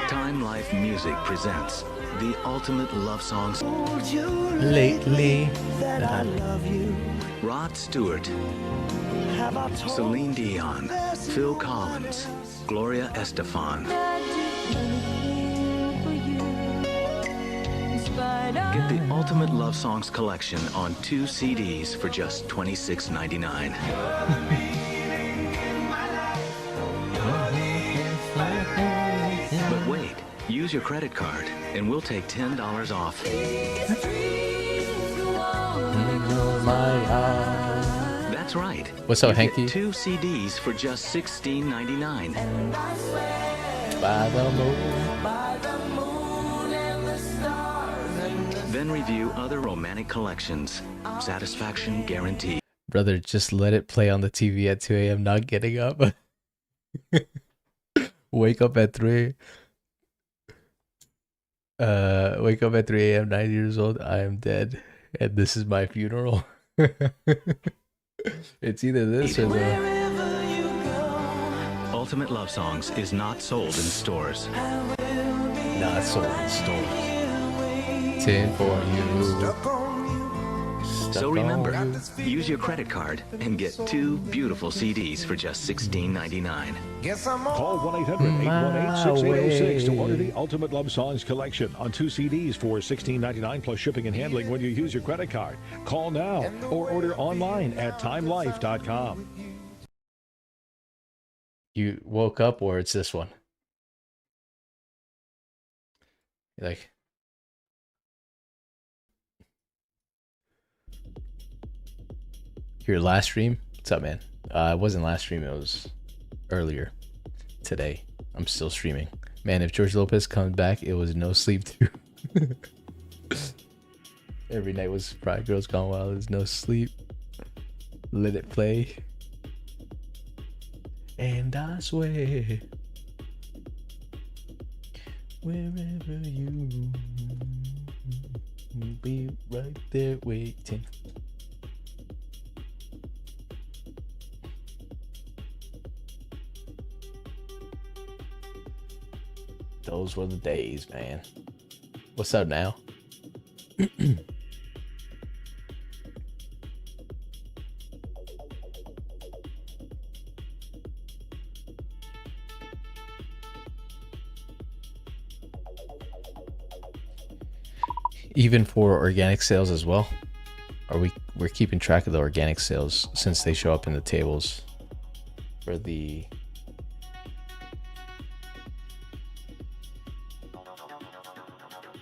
Time Life Music presents the ultimate love songs. Lately, that I love you. Rod Stewart, Celine Dion, Phil Collins, Gloria Estefan. Get the Ultimate Love Songs collection on 2 CDs for just $26.99. But wait, use your credit card and we'll take $10 off. That's right. What's up, You Hanky? get 2 CDs for just $16.99. By the moon. Then review other romantic collections. Satisfaction guaranteed. Brother, just let it play on the TV at 2 a.m. Not getting up. Wake up at 3. Wake up at 3 a.m. 9 years old. I am dead, and this is my funeral. It's either this or the. Ultimate Love Songs is not sold in stores. Not sold in stores. 10 for you. So remember, use your credit card and get 2 beautiful CDs for just $16.99. Call 1-800-818-6806 to order the Ultimate Love Songs collection on 2 CDs for $16.99 plus shipping and handling when you use your credit card. Call now or order online at timelife.com. You woke up, or it's this one? Like, your last stream? What's up, man? It wasn't last stream, it was earlier today. I'm still streaming. Man, if George Lopez comes back, it was no sleep too. Every night was Friday Girls Gone Wild. There's no sleep. Let it play. And I swear, wherever you be right there waiting. Those were the days, man. What's up now? Even for organic sales as well? We're keeping track of the organic sales since they show up in the tables for the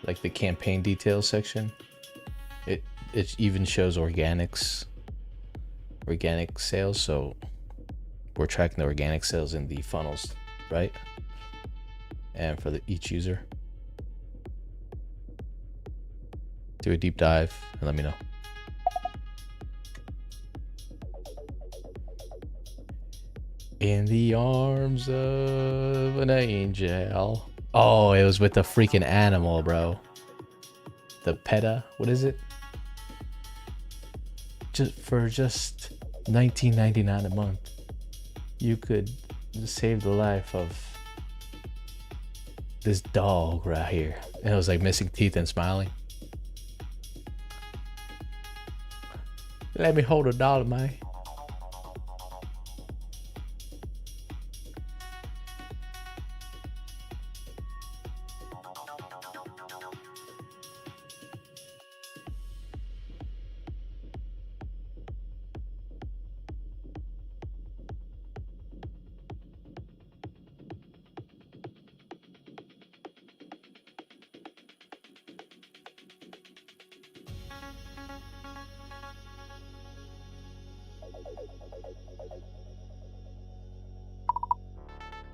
like the campaign details section. It even shows organic sales, so we're tracking the organic sales in the funnels, right? And for each user. Do a deep dive and let me know. In the arms of an angel. Oh, it was with the freaking animal, bro. The PETA, what is it? Just $19.99 a month, you could save the life of this dog right here. And it was like missing teeth and smiling. Let me hold $1, man.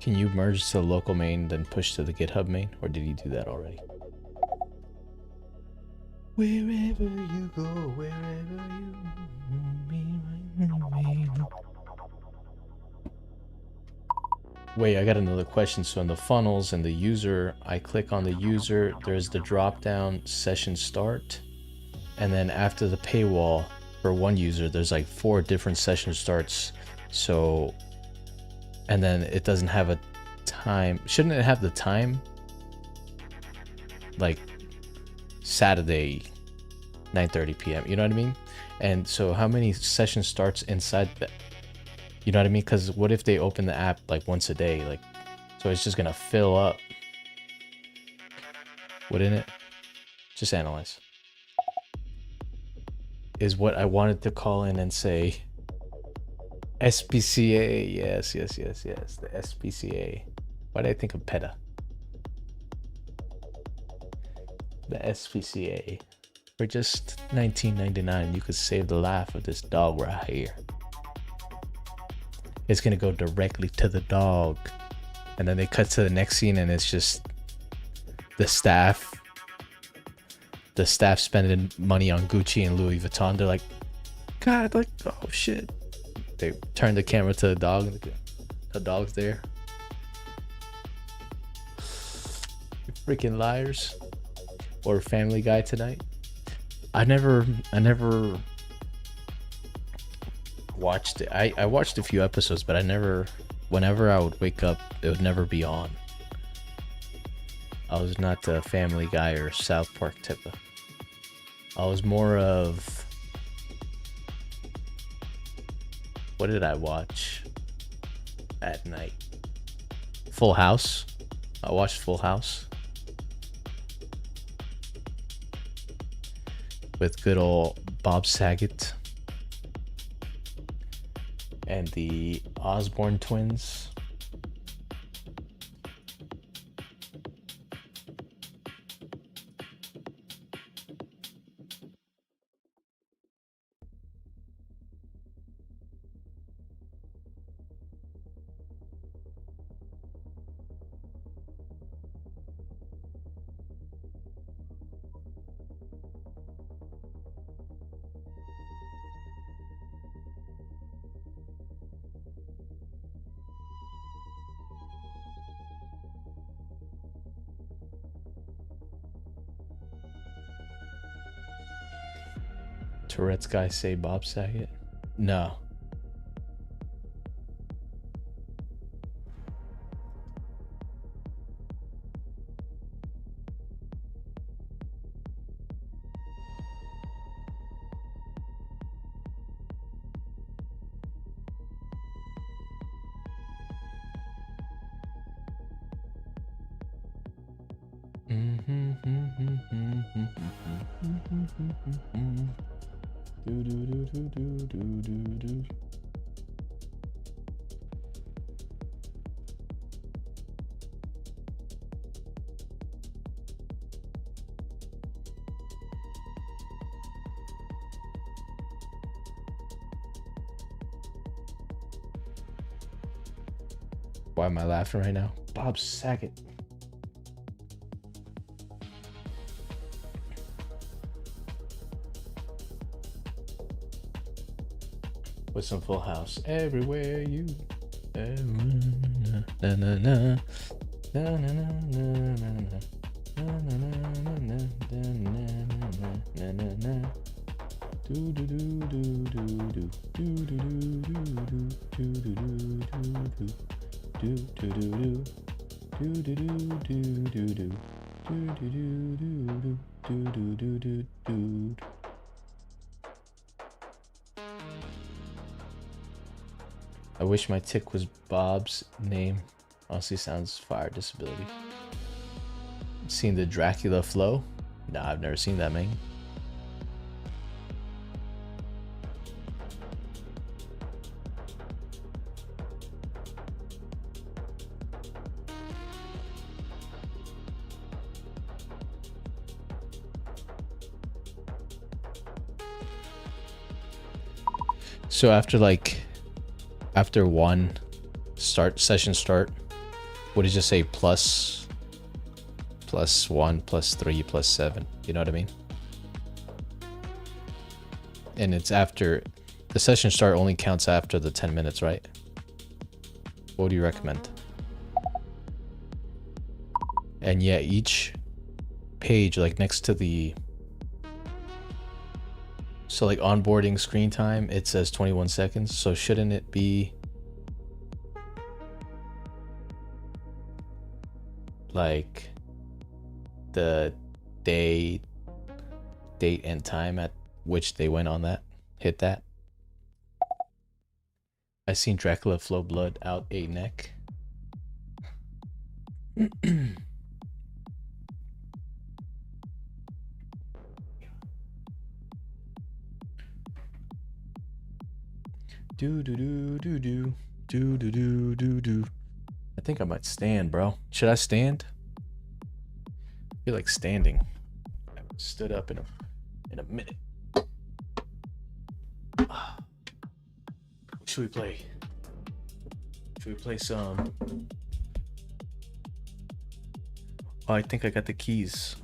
Can you merge to the local main, then push to the GitHub main? Or did you do that already? Wherever you go, wherever you Wait, I got another question. So in the funnels and the user, I click on the user, there's the drop down session start. And then after the paywall for one user, there's like 4 different session starts. So, and then it doesn't have a time. Shouldn't it have the time? Like Saturday, 9:30 p.m. You know what I mean? And so how many session starts inside that? You know what I mean? Because what if they open the app like once a day? Like, so it's just gonna fill up. Wouldn't it? Just analyze. Is what I wanted to call in and say. SPCA, yes. The SPCA. Why did I think of PETA? The SPCA. For just $19.99, you could save the life of this dog right here. It's gonna go directly to the dog. And then they cut to the next scene and it's just the staff spending money on Gucci and Louis Vuitton. They're like, God, like, oh shit. They turn the camera to the dog and the dog's there. You freaking liars. Or Family Guy tonight. I never watched it. I watched a few episodes, but whenever I would wake up, it would never be on. I was not a Family Guy or South Park type of. I was more of, what did I watch at night? Full House. I watched Full House with good old Bob Saget and the Osborne twins. Tourette's guy say Bob Saget? No. Why am I laughing right now? Bob Saget. With some Full House. Everywhere you. Na na na na na na na na na na. Do do do do do do do do do do do do do. Do do do do do do do do do do do do do do do. I wish my tick was Bob's name. Honestly, sounds fire. Disability. Seen the Dracula flow? Nah, I've never seen that, man. So after one session start, Would it just say plus 1, plus 3, plus 7? You know what I mean? And it's after the session start only counts after the 10 minutes, right? What do you recommend? And yeah, each page, like next to the, so like onboarding screen time, it says 21 seconds. So shouldn't it be like the date and time at which they went on that, hit that? I seen Dracula flow blood out a neck. Do do do do do do do do do do. I think I might stand, bro. Should I stand? I feel like standing. I haven't stood up in a minute. What should we play? Should we play some? Oh, I think I got the keys.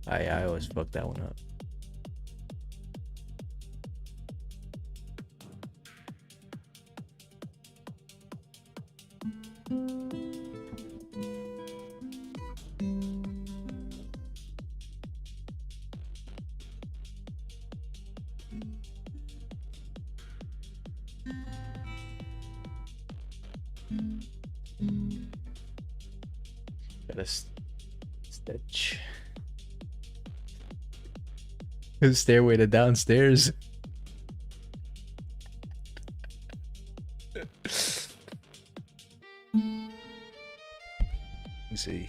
I always fuck that one up. Gotta stitch. Stairway to downstairs. Let me see.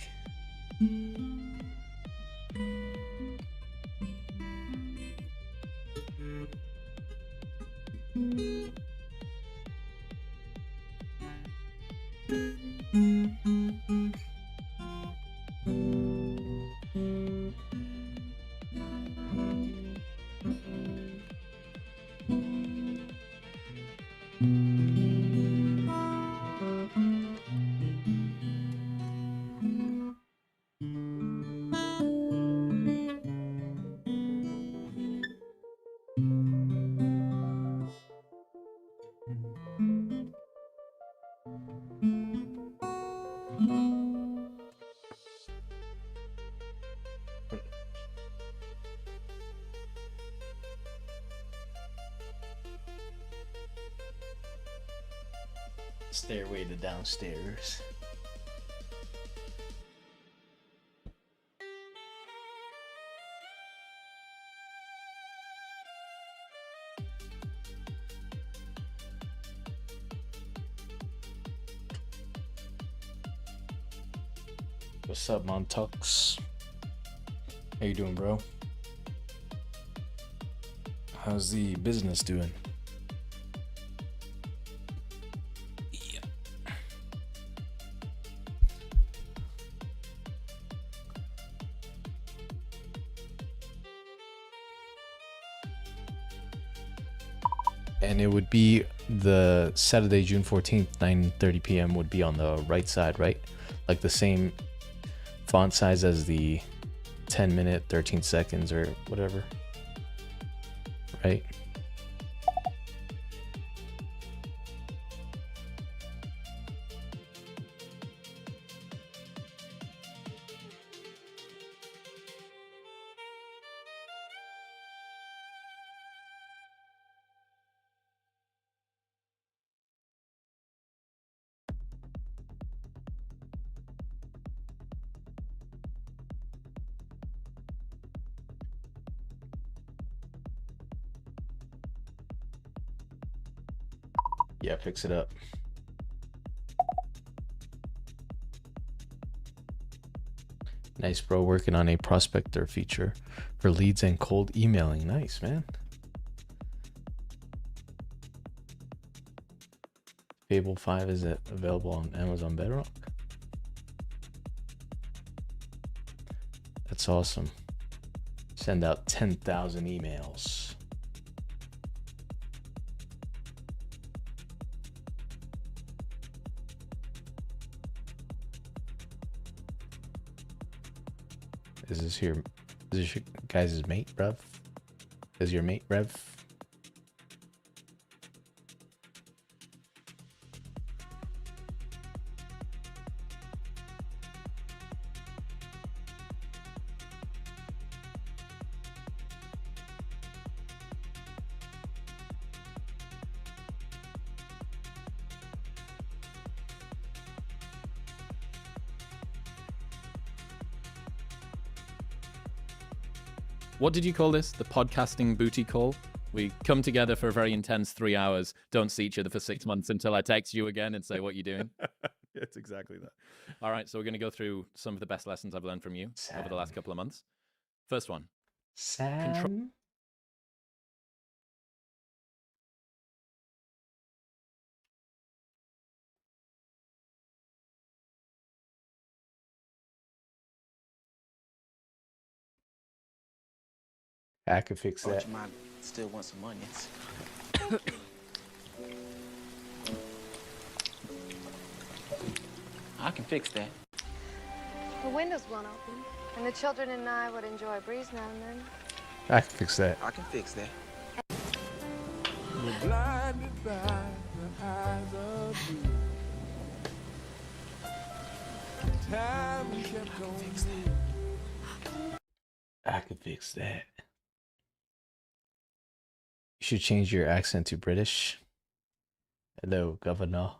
Stairway to downstairs. What's up, Montux? How you doing, bro? How's the business doing? And it would be the Saturday, June 14th, 9:30 p.m. would be on the right side, right? Like the same font size as the 10 minute, 13 seconds or whatever, right? Yeah, fix it up. Nice, bro. Working on a prospector feature for leads and cold emailing. Nice, man. Fable 5 is it available on Amazon Bedrock? That's awesome. Send out 10,000 emails. Is this your guys' mate, Rev? Is your mate, Rev? What did you call this? The podcasting booty call? We come together for a very intense 3 hours, don't see each other for 6 months until I text you again and say, what you doing? It's exactly that. All right, so we're going to go through some of the best lessons I've learned from you over the last couple of months. First one. Sam? I can fix that. You might still want some onions. I can fix that. The windows won't open, and the children and I would enjoy a breeze now and then. I can fix that. I can fix that. We're blinded by the eyes of you. Time kept on moving. I can fix that. You should change your accent to British. Hello, Governor.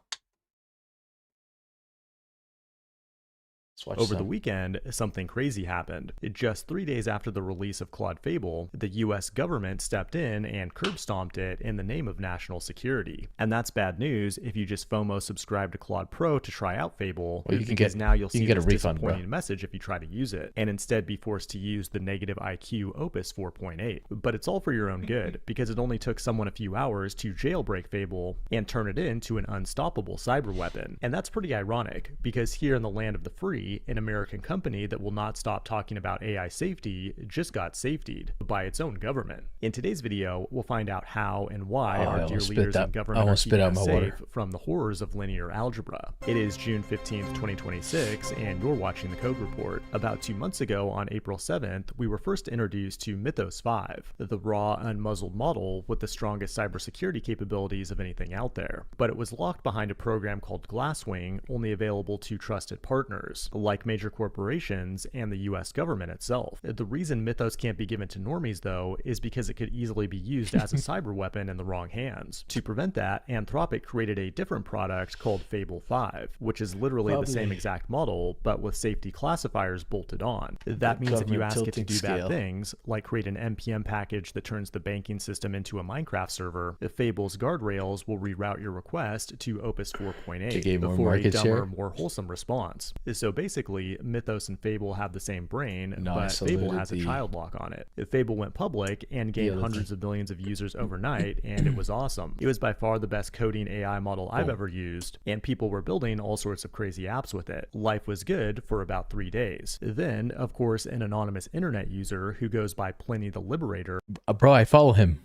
Over the weekend, something crazy happened. Just 3 days after the release of Claude Fable, the US government stepped in and curb-stomped it in the name of national security. And that's bad news if you just FOMO subscribe to Claude Pro to try out Fable, well, because now you'll see this disappointing bro. message if you try to use it, and instead be forced to use the negative IQ Opus 4.8. But it's all for your own good, because it only took someone a few hours to jailbreak Fable and turn it into an unstoppable cyber weapon. And that's pretty ironic, because here in the land of the free, an American company that will not stop talking about AI safety just got safetied by its own government. In today's video, we'll find out how and why our dear leaders in government are keeping us safe from the horrors of linear algebra. It is June 15th, 2026, and you're watching the Code Report. About 2 months ago, on April 7th, we were first introduced to Mythos 5, the raw, unmuzzled model with the strongest cybersecurity capabilities of anything out there. But it was locked behind a program called Glasswing, only available to trusted partners, like major corporations and the US government itself. The reason Mythos can't be given to normies, though, is because it could easily be used as a cyber weapon in the wrong hands. To prevent that, Anthropic created a different product called Fable 5, which is literally the same exact model, but with safety classifiers bolted on. That means if you ask it to do bad things, like create an NPM package that turns the banking system into a Minecraft server, Fable's guardrails will reroute your request to Opus 4.8 for a dumber, more wholesome response. So basically, Mythos and Fable have the same brain, but Fable has a child lock on it. Fable went public and gained hundreds of millions of users overnight, and it was awesome. It was by far the best coding AI model I've ever used, and people were building all sorts of crazy apps with it. Life was good for about 3 days. Then, of course, an anonymous internet user who goes by Pliny the Liberator. Bro, I follow him.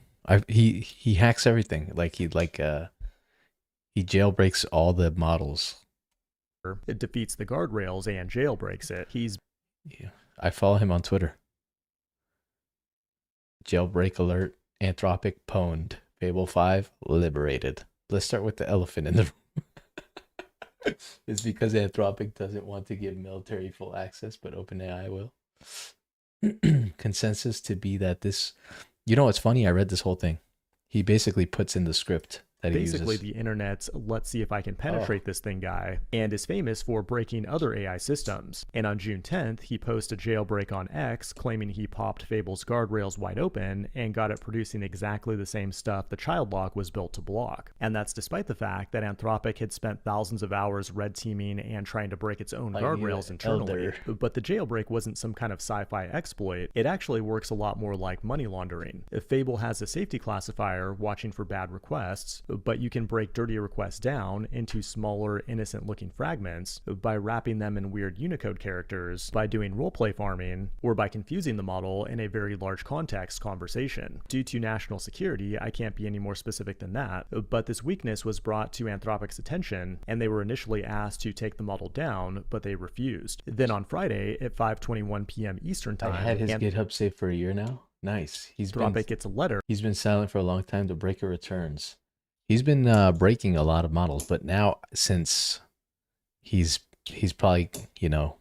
He hacks everything. He jailbreaks all the models. It defeats the guardrails and jailbreaks it. I follow him on Twitter. Jailbreak alert. Anthropic pwned. Fable 5 liberated. Let's start with the elephant in the room. It's because Anthropic doesn't want to give military full access, but OpenAI will. Consensus to be that this... You know what's funny? I read this whole thing. He basically puts in the script that he basically uses. The internet's let's see if I can penetrate this thing guy, and is famous for breaking other AI systems. And on June 10th, he posted a jailbreak on X claiming he popped Fable's guardrails wide open and got it producing exactly the same stuff the child lock was built to block. And that's despite the fact that Anthropic had spent thousands of hours red teaming and trying to break its own guardrails internally. But the jailbreak wasn't some kind of sci-fi exploit. It actually works a lot more like money laundering. If Fable has a safety classifier watching for bad requests, but you can break dirty requests down into smaller, innocent-looking fragments by wrapping them in weird Unicode characters, by doing roleplay farming, or by confusing the model in a very large context conversation. Due to national security, I can't be any more specific than that, but this weakness was brought to Anthropic's attention, and they were initially asked to take the model down, but they refused. Then on Friday at 5:21 p.m. Eastern Time, I had his GitHub saved for a year now. Nice. Anthropic gets a letter. He's been silent for a long time. The breaker returns. He's been breaking a lot of models, but now since he's probably, you know,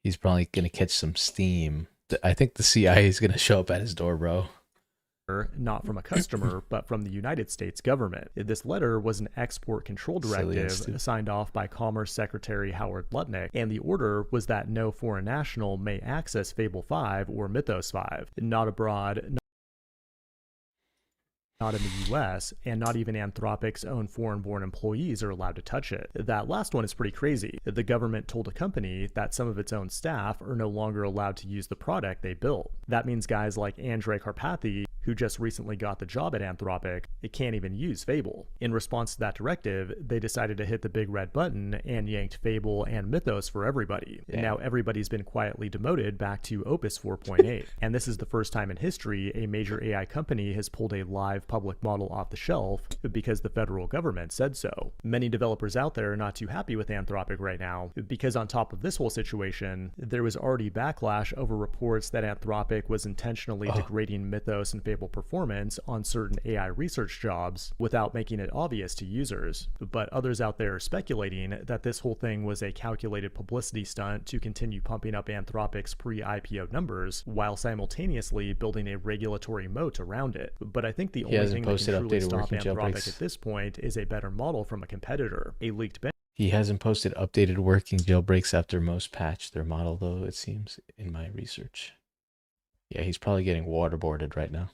he's probably gonna catch some steam. I think the CIA is gonna show up at his door, bro. Not from a customer, but from the United States government. This letter was an export control directive signed off by Commerce Secretary Howard Lutnick, and the order was that no foreign national may access Fable 5 or Mythos 5, not abroad, not in the US, and not even Anthropic's own foreign-born employees are allowed to touch it. That last one is pretty crazy. The government told a company that some of its own staff are no longer allowed to use the product they built. That means guys like Andrei Karpathy, who just recently got the job at Anthropic, it can't even use Fable. In response to that directive, they decided to hit the big red button and yanked Fable and Mythos for everybody. And now everybody's been quietly demoted back to Opus 4.8. And this is the first time in history a major AI company has pulled a live public model off the shelf because the federal government said so. Many developers out there are not too happy with Anthropic right now, because on top of this whole situation, there was already backlash over reports that Anthropic was intentionally degrading Mythos and Fable performance on certain AI research jobs without making it obvious to users. But others out there are speculating that this whole thing was a calculated publicity stunt to continue pumping up Anthropic's pre-IPO numbers while simultaneously building a regulatory moat around it. But I think the only thing that can truly stop Anthropic at this point is a better model from a competitor. A leaked He hasn't posted updated working jailbreaks after most patched their model, though, it seems, in my research. Yeah, he's probably getting waterboarded right now.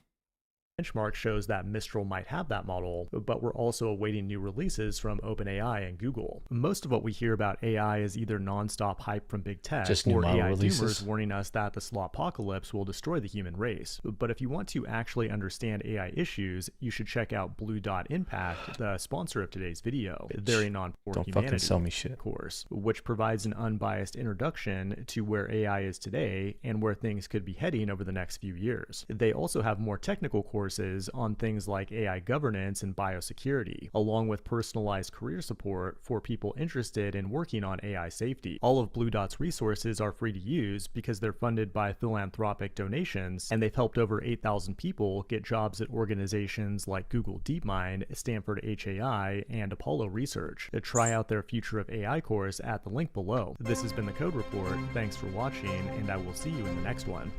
benchmark shows that Mistral might have that model, but we're also awaiting new releases from OpenAI and Google. Most of what we hear about AI is either non-stop hype from big tech or AI doomers warning us that the slowpocalypse will destroy the human race. But if you want to actually understand AI issues, you should check out Blue Dot Impact, the sponsor of today's video. They're a non-for-humanity course, which provides an unbiased introduction to where AI is today and where things could be heading over the next few years. They also have more technical courses on things like AI governance and biosecurity, along with personalized career support for people interested in working on AI safety. All of Blue Dot's resources are free to use because they're funded by philanthropic donations, and they've helped over 8,000 people get jobs at organizations like Google DeepMind, Stanford HAI, and Apollo Research. Try out their Future of AI course at the link below. This has been the Code Report. Thanks for watching, and I will see you in the next one.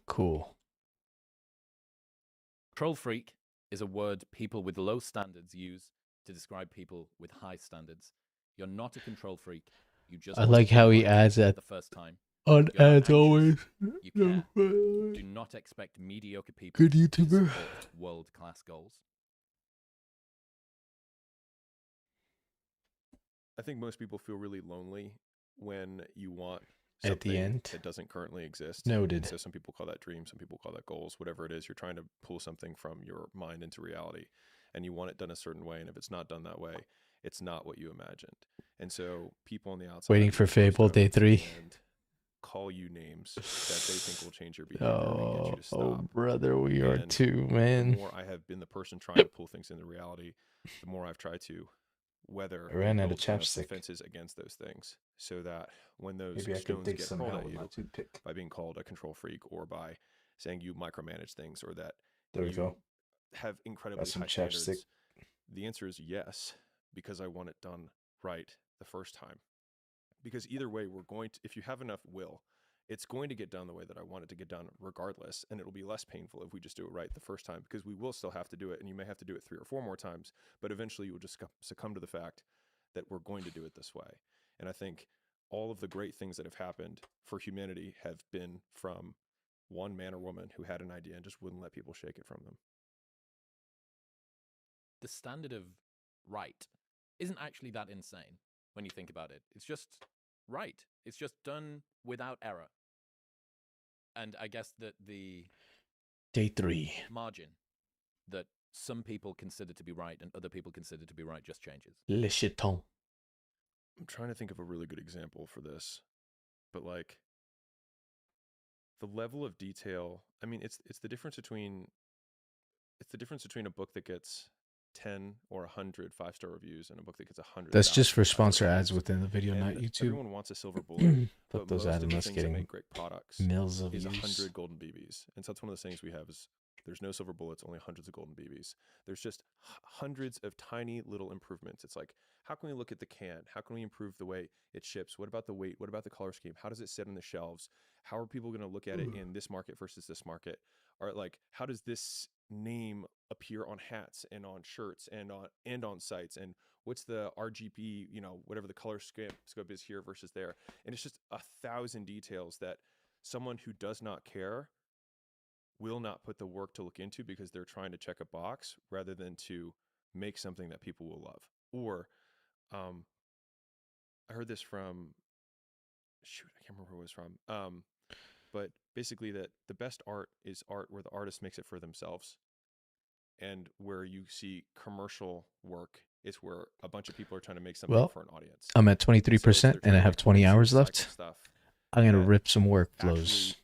Cool. Control freak is a word people with low standards use to describe people with high standards. You're not a control freak. You just I like how he adds that the first time. on ads always. You care. Do not expect mediocre people Good YouTuber. to support world-class goals. I think most people feel really lonely when you want at the end that doesn't currently exist. Noted. So some people call that dreams, some people call that goals, whatever it is. You're trying to pull something from your mind into reality, and you want it done a certain way. And if it's not done that way, it's not what you imagined. And so people on the outside waiting for Fable Day 3 and call you names that they think will change your behavior and get you to stop. Oh, brother, we are too, man. The more I have been the person trying to pull things into reality, the more I've tried to weather I ran out of chapstick. defenses against those things, so that when those Maybe I could stones dig get some hurled out at with my you toothpick. by being called a control freak or by saying you micromanage things or that There we you go. have incredibly some high chapstick. standards, the answer is yes, because I want it done right the first time. Because either way, we're going to, if you have enough will, it's going to get done the way that I want it to get done regardless, and it'll be less painful if we just do it right the first time, because we will still have to do it, and you may have to do it 3 or 4 more times, but eventually you'll just succumb to the fact that we're going to do it this way. And I think all of the great things that have happened for humanity have been from one man or woman who had an idea and just wouldn't let people shake it from them. The standard of right isn't actually that insane when you think about it. It's just right. It's just done without error. And I guess that the Day 3 margin that some people consider to be right and other people consider to be right just changes. Le Chiton. I'm trying to think of a really good example for this, but like the level of detail. I mean, it's the difference between a book that gets 10 or 100 5-star reviews and a book that gets 100. That's just for sponsor ads within the video, not YouTube. Everyone wants a silver bullet, Put but those most ads of the unless things that getting make great products mills of is views. 100 golden BBs. And so that's one of the things we have is there's no silver bullets, only hundreds of golden BBs. There's just hundreds of tiny little improvements. It's like, how can we look at the can? How can we improve the way it ships? What about the weight? What about the color scheme? How does it sit on the shelves? How are people going to look at it in this market versus this market? Or like, how does this name appear on hats and on shirts and on sites? And what's the RGB, whatever the color scope is here versus there? And it's just 1,000 details that someone who does not care will not put the work to look into because they're trying to check a box rather than to make something that people will love. Or I heard this from, I can't remember who it was from. But basically that the best art is art where the artist makes it for themselves. And where you see commercial work is where a bunch of people are trying to make something for an audience. I'm at 23% and I have 20 hours left. I'm going to rip some workflows.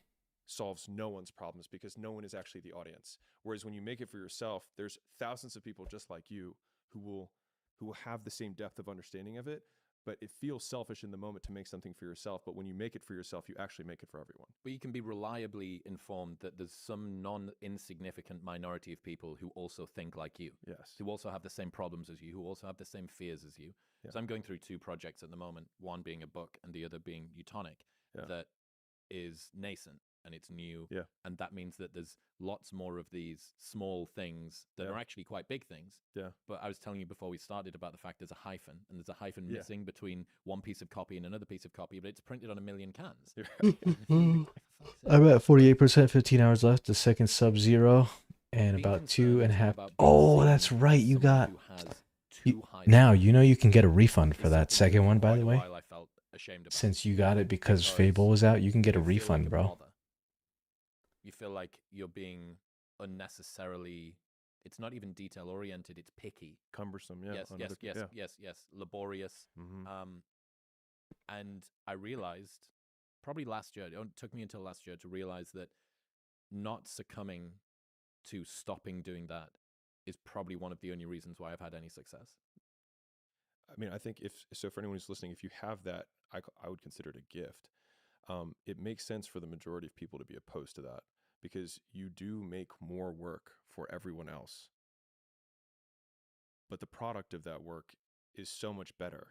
Solves no one's problems because no one is actually the audience. Whereas when you make it for yourself, there's thousands of people just like you who will have the same depth of understanding of it, but it feels selfish in the moment to make something for yourself. But when you make it for yourself, you actually make it for everyone. But you can be reliably informed that there's some non-insignificant minority of people who also think like you. Yes. Who also have the same problems as you, who also have the same fears as you. Yeah. So I'm going through 2 projects at the moment, one being a book and the other being Eutonic, that is nascent and it's new. Yeah. And that means that there's lots more of these small things that are actually quite big things. Yeah. But I was telling you before we started about the fact there's a hyphen, and there's a hyphen missing between one piece of copy and another piece of copy, but it's printed on 1 million cans. I'm at 48%, 15 hours left. The second Sub-Zero, and about 2.5. Oh, that's right. You got. Now you can get a refund for that second one, by the way. Since you got it because Fable was out, you can get a refund, bro. You feel like you're being unnecessarily. It's not even detail oriented. It's picky, cumbersome. Yeah. Yes. Laborious. Mm-hmm. And I realized probably last year. It took me until last year to realize that not succumbing to stopping doing that is probably one of the only reasons why I've had any success. I mean, I think for anyone who's listening, if you have that, I would consider it a gift. It makes sense for the majority of people to be opposed to that because you do make more work for everyone else. But the product of that work is so much better.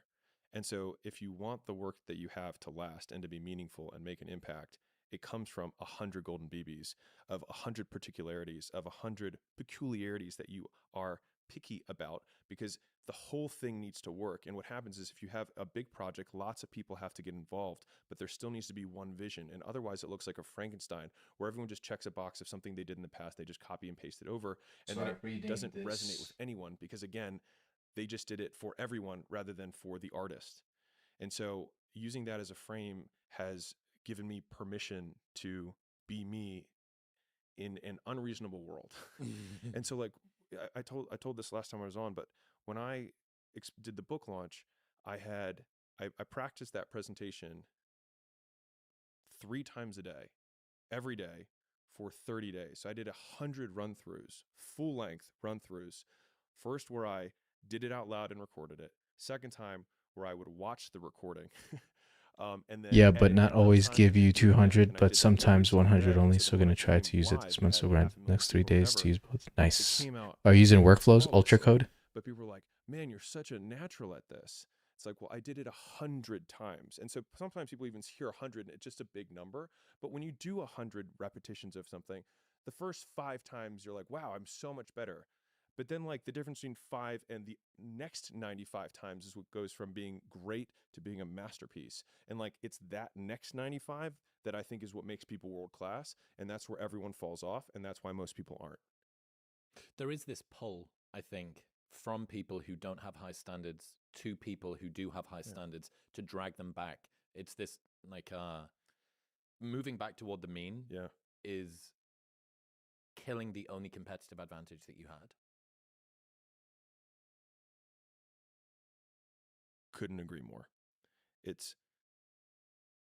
And so if you want the work that you have to last and to be meaningful and make an impact, it comes from 100 golden BBs of 100 particularities, of 100 peculiarities that you are picky about because the whole thing needs to work. And what happens is if you have a big project, lots of people have to get involved, but there still needs to be one vision. And otherwise it looks like a Frankenstein where everyone just checks a box of something they did in the past. They just copy and paste it over. And then it doesn't resonate with anyone because again, they just did it for everyone rather than for the artist. And so using that as a frame has given me permission to be me in an unreasonable world. And so like, I told this last time I was on, but when I did the book launch, I practiced that presentation 3 times a day, every day for 30 days. So I did 100 run-throughs, full length run-throughs. First where I did it out loud and recorded it. Second time where I would watch the recording. And then but not always give you 200, but sometimes 100 only. So going to try to use it this month. So we're going to next 3 days to use both. Nice. Are you using workflows, Ultra Code? But people were like, man, you're such a natural at this. It's like, well, I did it 100 times. And so sometimes people even hear 100 and it's just a big number. But when you do 100 repetitions of something, the first 5 times you're like, wow, I'm so much better. But then like the difference between 5 and the next 95 times is what goes from being great to being a masterpiece. And like, it's that next 95 that I think is what makes people world class. And that's where everyone falls off. And that's why most people aren't. There is this pull, I think, from people who don't have high standards to people who do have high standards to drag them back. It's this like moving back toward the mean Yeah. is killing the only competitive advantage that you had. Couldn't agree more. It's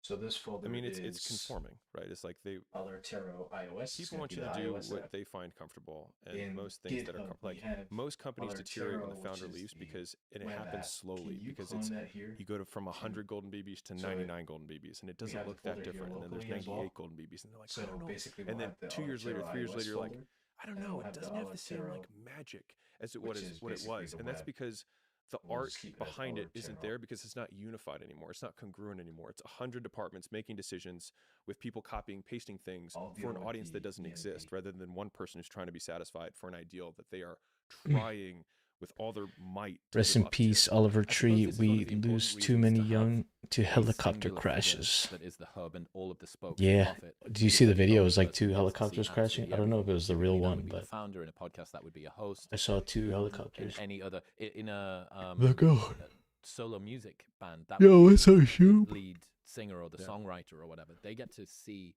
So this folder I mean, it's is conforming, right? It's like they Color Tarot iOS. people want you to do what they find comfortable, and In most things that are GitHub, we like have most companies Color deteriorate when Tarot, the founder which is leaves the because and it web happens app. slowly Can you because clone it's that here? you go to from 100 golden BBs to 99 golden BBs, and it doesn't have the look that folder here different. And then there's locally as 98 well. golden BBs, and they're like, So I don't know. basically, And we'll then have the 2 years later, Artero 3 years iOS later, you're like, folder, I don't and know. we'll It have the doesn't have the same like Artero, magic as it which what is it basically was, the and that's web. because the We'll art just keep it as behind it isn't Artero. there because it's not unified anymore. It's not congruent anymore. It's 100 departments making decisions with people copying, pasting things I'll for deal an with audience that the doesn't ENP. exist, rather than one person who's trying to be satisfied for an ideal that they are Mm. trying with all their might to Rest live in up to. peace, Oliver I suppose Tree. this is one We of the important lose too reasons many to have young to a helicopter singular figure crashes. that is the hub and all of the spokes Yeah. of it. Do you because see the then video? It only was like person 2 gets to see helicopters crashing. absolutely I don't know if it everything. was the Typically real that one, would be the but founder in a podcast. That would be a host. I saw 2 In helicopters. any other in a Look out. solo music band, that Yo, would be what's up, the Shoop? lead singer or the Yeah. songwriter or whatever. They get to see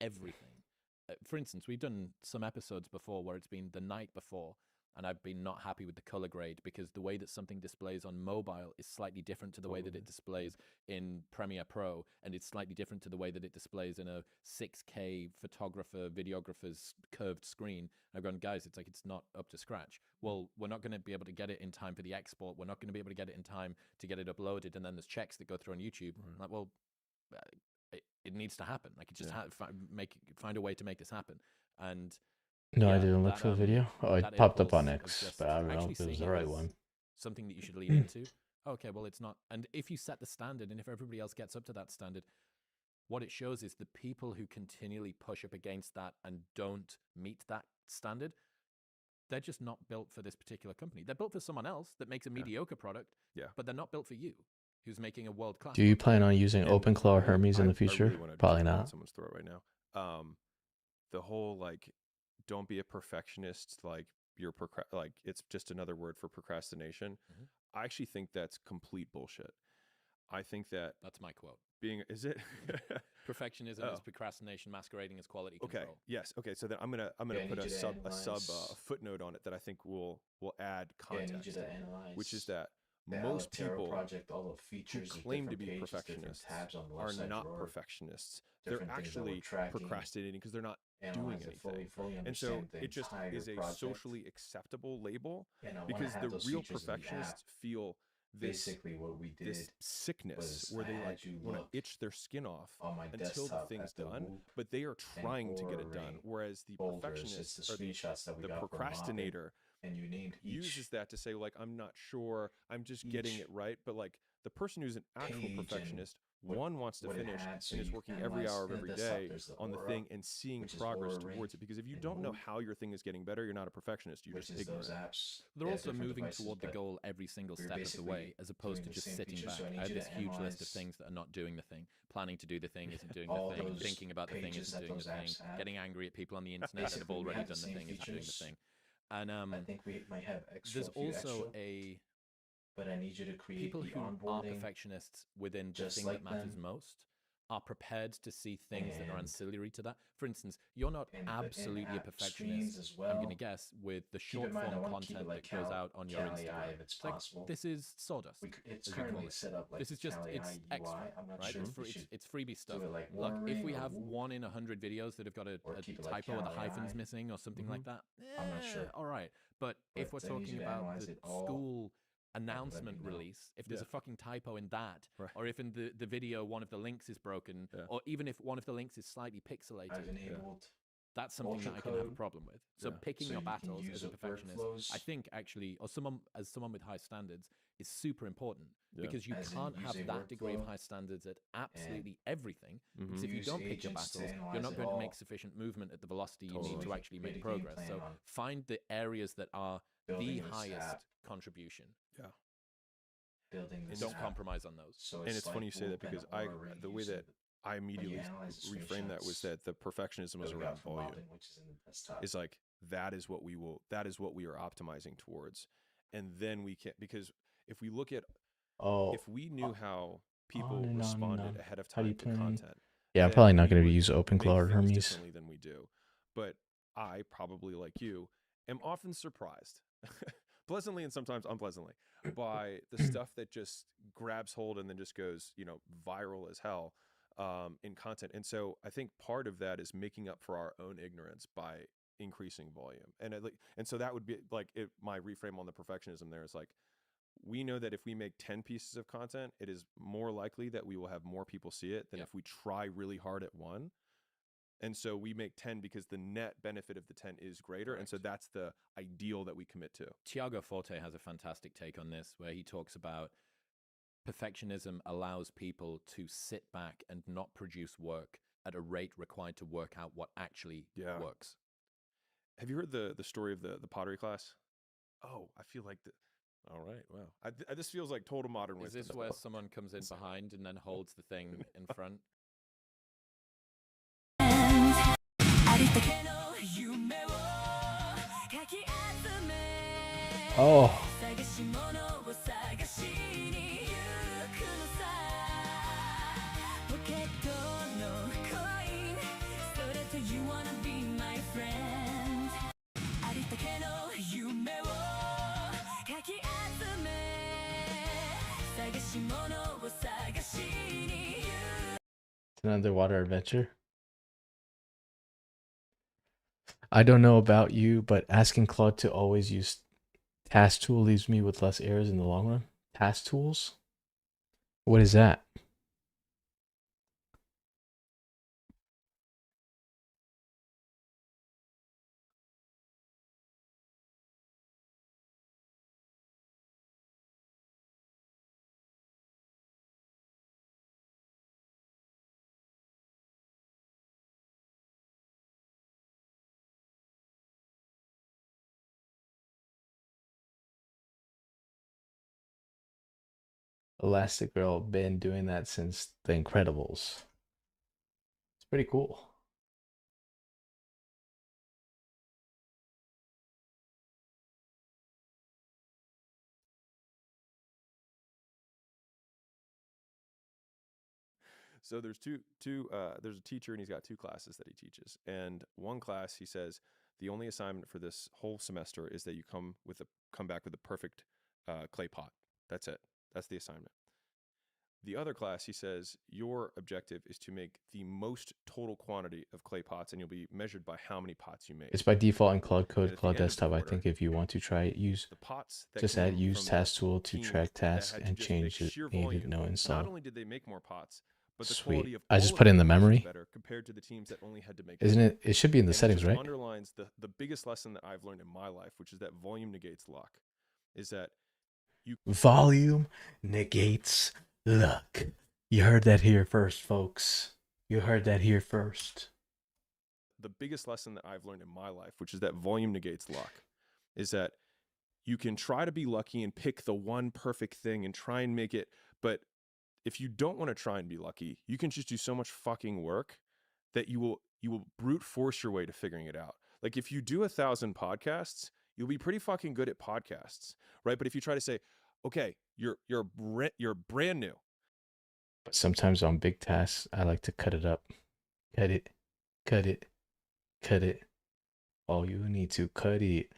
everything. For instance, we've done some episodes before where it's been the night before, and I've been not happy with the color grade because the way that something displays on mobile is slightly different to the way that it displays in Premiere Pro, and it's slightly different to the way that it displays in a 6K photographer, videographer's curved screen. I've gone, guys, it's like it's not up to scratch. Well, we're not going to be able to get it in time for the export. We're not going to be able to get it in time to get it uploaded, and then there's checks that go through on YouTube. Right. Like, well, it needs to happen. Like, it just Yeah. find a way to make this happen. And No, I yeah, didn't look that, for the video. Oh, that it popped up on impulse of X, just but I don't know actually if it was seeing the it right as one. something that you should lean into. Okay, well, it's not. And if you set the standard, and if everybody else gets up to that standard, what it shows is the people who continually push up against that and don't meet that standard, they're just not built for this particular company. They're built for someone else that makes a mediocre product, Yeah. but they're not built for you, who's making a world-class Do you product. plan on using And OpenClaw Hermes in the I future? really wanna Probably jump down not. someone's throat right now. The whole like, don't be a perfectionist. Like like it's just another word for procrastination. Mhm. I actually think that's complete bullshit. I think that That's my quote. is it? Perfectionism Oh. is procrastination masquerading as quality Okay. control. Yes. Okay. So then I'm gonna Yeah, I put need a you to analyze- footnote on it that I think will add Yeah, I need context, you to analyze which is that the most Alotero people project, all the who features, the claim to different be pages, different perfectionists tabs on the are left side not drawer, perfectionists. They're different things that we're actually tracking, procrastinating because they're not doing analyze it anything. fully And so understand the it just entire is a project. socially acceptable label And I wanna because have the those real features in the app. perfectionists feel this Basically, what we this did sickness was where I they had like you want look to itch their skin off on my until the desktop thing's at the done, Whoop but they are and trying to get it done. Oring Whereas the folders, perfectionist it's the or screenshots that we the got from Moppet, procrastinator and you named uses each that to say like, I'm not sure, I'm just getting each it right. But like the person who's an actual page and perfectionist, what- one wants to what it finish had, so and is you working can every analyze hour of in the every desktop, day there's the on the Aura, thing and seeing which is progress Aura towards Ring, it. Because if you and don't know Whoop, how your thing is getting better, you're not a perfectionist. You're which just is those ignorant. apps. They're Yeah, also different moving devices, toward the but goal every single we're step of the way, basically as opposed to doing the just same sitting features, back. so I need I have you to this huge list of analyze things that are not doing the thing, planning to do the thing isn't doing all the thing, those thinking about the thing pages isn't that doing the those thing, apps have. getting angry at people on the internet that have Basically, we already have the done the same thing isn't doing the features. thing. And I think we might have extra. there's a few also extra, but I need you to create people the who are onboarding perfectionists within the just thing like that matters them. most are prepared to see things that are And- ancillary to that. For instance, you're not and the absolutely a in-app perfectionist, screens as I'm going to well. guess, with the Keep in short mind, I form wanna keep content it like that goes Cal- out on your Cali Instagram. eye if it's It's like, possible. this is sawdust. It's as you call currently it. set up like This is just, Cali it's eye extra, UI. I'm not right? sure It's, if we should it's freebie stuff. do it like Look, if Warring we or have Whoop, 1 in 100 videos that have got a or keep it like typo or the Cali hyphens eye. missing or something like that, I'm not sure. all right. But if we're But I need talking you to about analyze the it all school let me announcement know. release, if there's Yeah. a fucking typo in that, Right. or if in the video one of the links is broken, Yeah. or even if one of the links is slightly pixelated, I've enabled that's something that I can have a problem with. So Yeah. picking so your you can battles use as a the perfectionist, workflows I think actually, or someone with high standards, is super important Yeah. because you As in can't have using that degree of workflow high standards at absolutely everything. Mhm. Because if you use don't pick your agents to battles, you're analyze not it going to make all. sufficient movement at the velocity you Totally. need to So we actually create make a game progress. plan So on find the areas that are the building this highest app. contribution. Yeah. building And this Don't app. compromise on those. So And it's funny you like say that Whoop and because Aura Ring the way using that I immediately analyze the reframed that was screenshots that the perfectionism was that we around got from volume. Mopping, which is in the desktop. Is like that is what we are optimizing towards, and then we can, because if we look at Oh, if we knew how people on and on and responded on. ahead of How do time you to plan content, Yeah, I'm probably not going to use OpenClaw or Hermes. Differently than we do. But I, probably like you, am often surprised, pleasantly and sometimes unpleasantly, by the stuff that just grabs hold and then just goes, viral as hell in content. And so I think part of that is making up for our own ignorance by increasing volume. And so that would be like my reframe on the perfectionism there is like, we know that if we make 10 pieces of content, it is more likely that we will have more people see it than if we try really hard at one. And so we make 10 because the net benefit of the 10 is greater. Correct. And so that's the ideal that we commit to. Tiago Forte has a fantastic take on this where he talks about perfectionism allows people to sit back and not produce work at a rate required to work out what actually works. Have you heard the story of the pottery class? Oh, I feel like all right, wow. This feels like total modern wisdom. Is this where someone comes in behind and then holds the thing in front? Oh. It's an underwater adventure. I don't know about you, but asking Claude to always use task tool leaves me with less errors in the long run. Task tools? What is that? Elastigirl been doing that since The Incredibles. It's pretty cool. So there's there's a teacher and he's got 2 classes that he teaches. And one class he says the only assignment for this whole semester is that you come back with a perfect clay pot. That's it. That's the assignment. The other class, he says, your objective is to make the most total quantity of clay pots, and you'll be measured by how many pots you make. It's by default in Claude Code, Claude Desktop. I think if you want to try it, just add use task tool to track tasks and change it needed no install. Not only did they make more pots, but the Sweet. quality of I just put in the memory. Better compared to the teams that only had to make. Isn't it? It should be in the settings, right? right? Underlines the biggest lesson that I've learned in my life, which is that volume negates luck. Is that volume negates luck. You heard that here first, folks. You heard that here first. The biggest lesson that I've learned in my life, which is that volume negates luck, is that you can try to be lucky and pick the one perfect thing and try and make it, but if you don't want to try and be lucky, you can just do so much fucking work that you will brute force your way to figuring it out. Like if you do 1,000 podcasts, you'll be pretty fucking good at podcasts, right? But if you try to say, okay, you're brand new. But sometimes on big tasks, I like to cut it up. Cut it. Cut it. Cut it. Oh, you need to cut it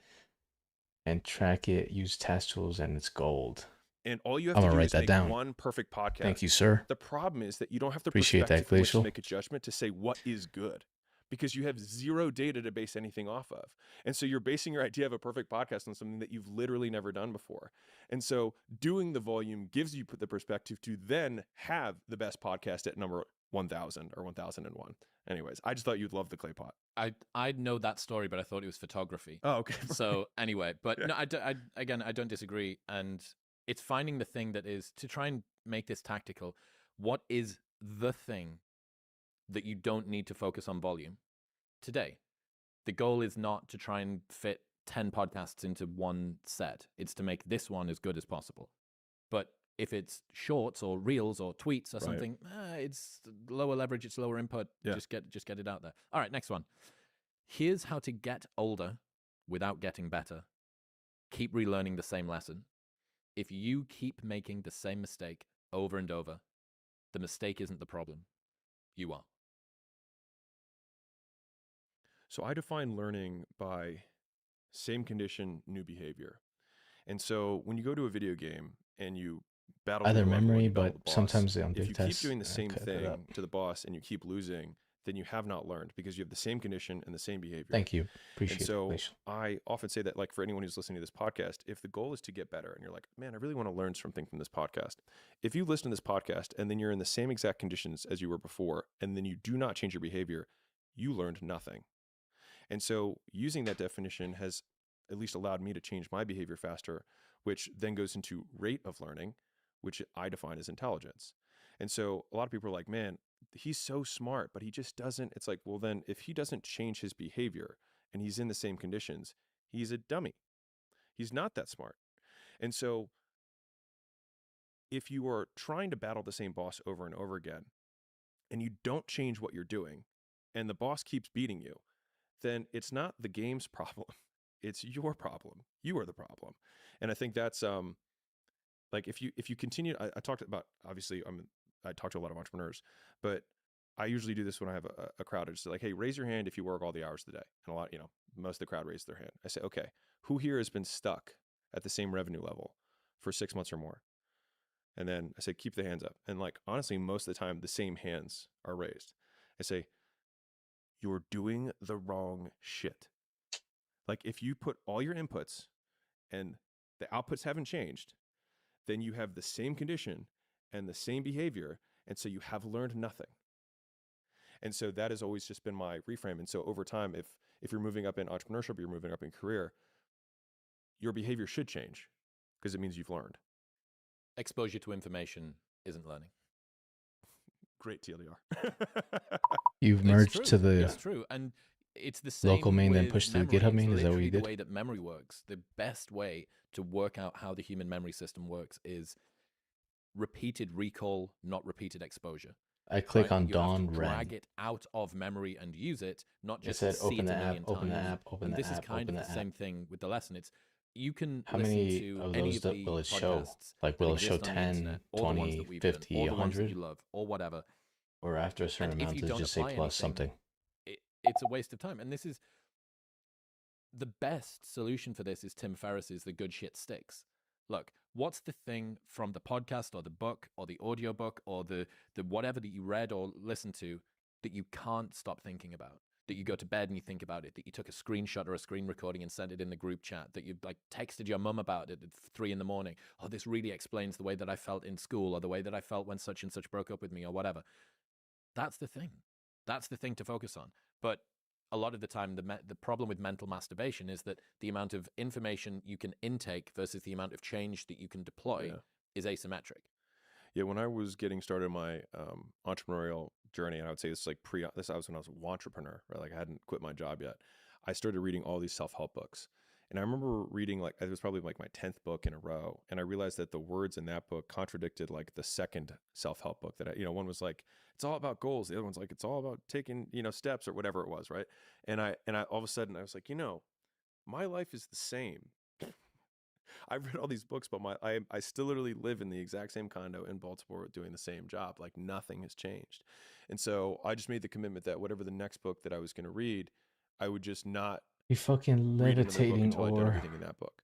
and track it, use task tools, and it's gold. And all you have to do is make one perfect podcast. Thank you, sir. The problem is that you don't have the Appreciate that, perspective from which Glacial. to make a judgment to say what is good, because you have zero data to base anything off of. And so you're basing your idea of a perfect podcast on something that you've literally never done before. And so doing the volume gives you the perspective to then have the best podcast at number 1,000 or 1,001. Anyways, I just thought you'd love the clay pot. I know that story, but I thought it was photography. Oh, okay. So anyway, but no, I don't disagree. And it's finding the thing that is, to try and make this tactical, what is the thing that you don't need to focus on volume today? The goal is not to try and fit 10 podcasts into one set. It's to make this one as good as possible. But if it's shorts or reels or tweets or something, it's lower leverage, it's lower input. Yeah. Just get it out there. All right, next one. Here's how to get older without getting better. Keep relearning the same lesson. If you keep making the same mistake over and over, the mistake isn't the problem. You are. So I define learning by same condition, new behavior. And so when you go to a video game and you battle through Either the level and memory, you battle but the boss, sometimes on if big you keep tests, doing the same cut that up. thing to the boss and you keep losing, then you have not learned because you have the same condition and the same behavior. Thank you. Appreciate And so it. I often say that, like, for anyone who's listening to this podcast, if the goal is to get better and you're like, man, I really want to learn something from this podcast. If you listen to this podcast and then you're in the same exact conditions as you were before, and then you do not change your behavior, you learned nothing. And so using that definition has at least allowed me to change my behavior faster, which then goes into rate of learning, which I define as intelligence. And so a lot of people are like, man, he's so smart, but he just doesn't. It's like, well, then if he doesn't change his behavior and he's in the same conditions, he's a dummy. He's not that smart. And so if you are trying to battle the same boss over and over again, and you don't change what you're doing, and the boss keeps beating you, then it's not the game's problem. It's your problem. You are the problem. And I think that's like if you continue, I talked about, obviously I talk to a lot of entrepreneurs, but I usually do this when I have a crowd. It's like, hey, raise your hand if you work all the hours of the day. And a lot, most of the crowd raised their hand. I say, okay, who here has been stuck at the same revenue level for 6 months or more? And then I say, keep the hands up. And like, honestly, most of the time the same hands are raised. I say, you're doing the wrong shit. Like if you put all your inputs and the outputs haven't changed, then you have the same condition and the same behavior. And so you have learned nothing. And so that has always just been my reframe. And so over time, if you're moving up in entrepreneurship, you're moving up in career, your behavior should change because it means you've learned. Exposure to information isn't learning. Great TLDR. You've merged to the It's true. And it's the same local main, then with push to the memory. GitHub It's main. Is that what literally you the did? way that memory works. The best way to work out how the human memory system works is repeated recall, not repeated exposure. I click on You Dawn have to drag Ren. it out of memory and use it, not It just said see open it the a app, million open the times. app, open And the this is app, kind open of the the app. same thing with the lesson. It's you can How listen many to of any those of the will it show? podcasts Like, that will it show exist on the 10, internet, or the ones 20, that we've done, 50, or the ones that 100? you love, or whatever. Or after a certain And if amount, you does it don't just say apply plus anything, something? It's a waste of time. And this is the best solution for this is Tim Ferriss's The Good Shit Sticks. Look, what's the thing from the podcast or the book or the audiobook or the whatever that you read or listened to that you can't stop thinking about? That you go to bed and you think about it, that you took a screenshot or a screen recording and sent it in the group chat, that you like texted your mum about it at 3 a.m. Oh, this really explains the way that I felt in school or the way that I felt when such and such broke up with me or whatever. That's the thing. That's the thing to focus on. But a lot of the time, the problem with mental masturbation is that the amount of information you can intake versus the amount of change that you can deploy is asymmetric. Yeah, when I was getting started in my entrepreneurial journey, and I would say this is like this was when I was an entrepreneur, right? Like I hadn't quit my job yet. I started reading all these self-help books. And I remember reading, like, it was probably like my 10th book in a row. And I realized that the words in that book contradicted like the second self-help book that one was like, it's all about goals. The other one's like, it's all about taking, steps or whatever it was. Right. And I all of a sudden I was like, my life is the same. I've read all these books, but I still literally live in the exact same condo in Baltimore doing the same job. Like nothing has changed. And so I just made the commitment that whatever the next book that I was going to read, I would just not You fucking read another book levitating until I'd done or everything in that book.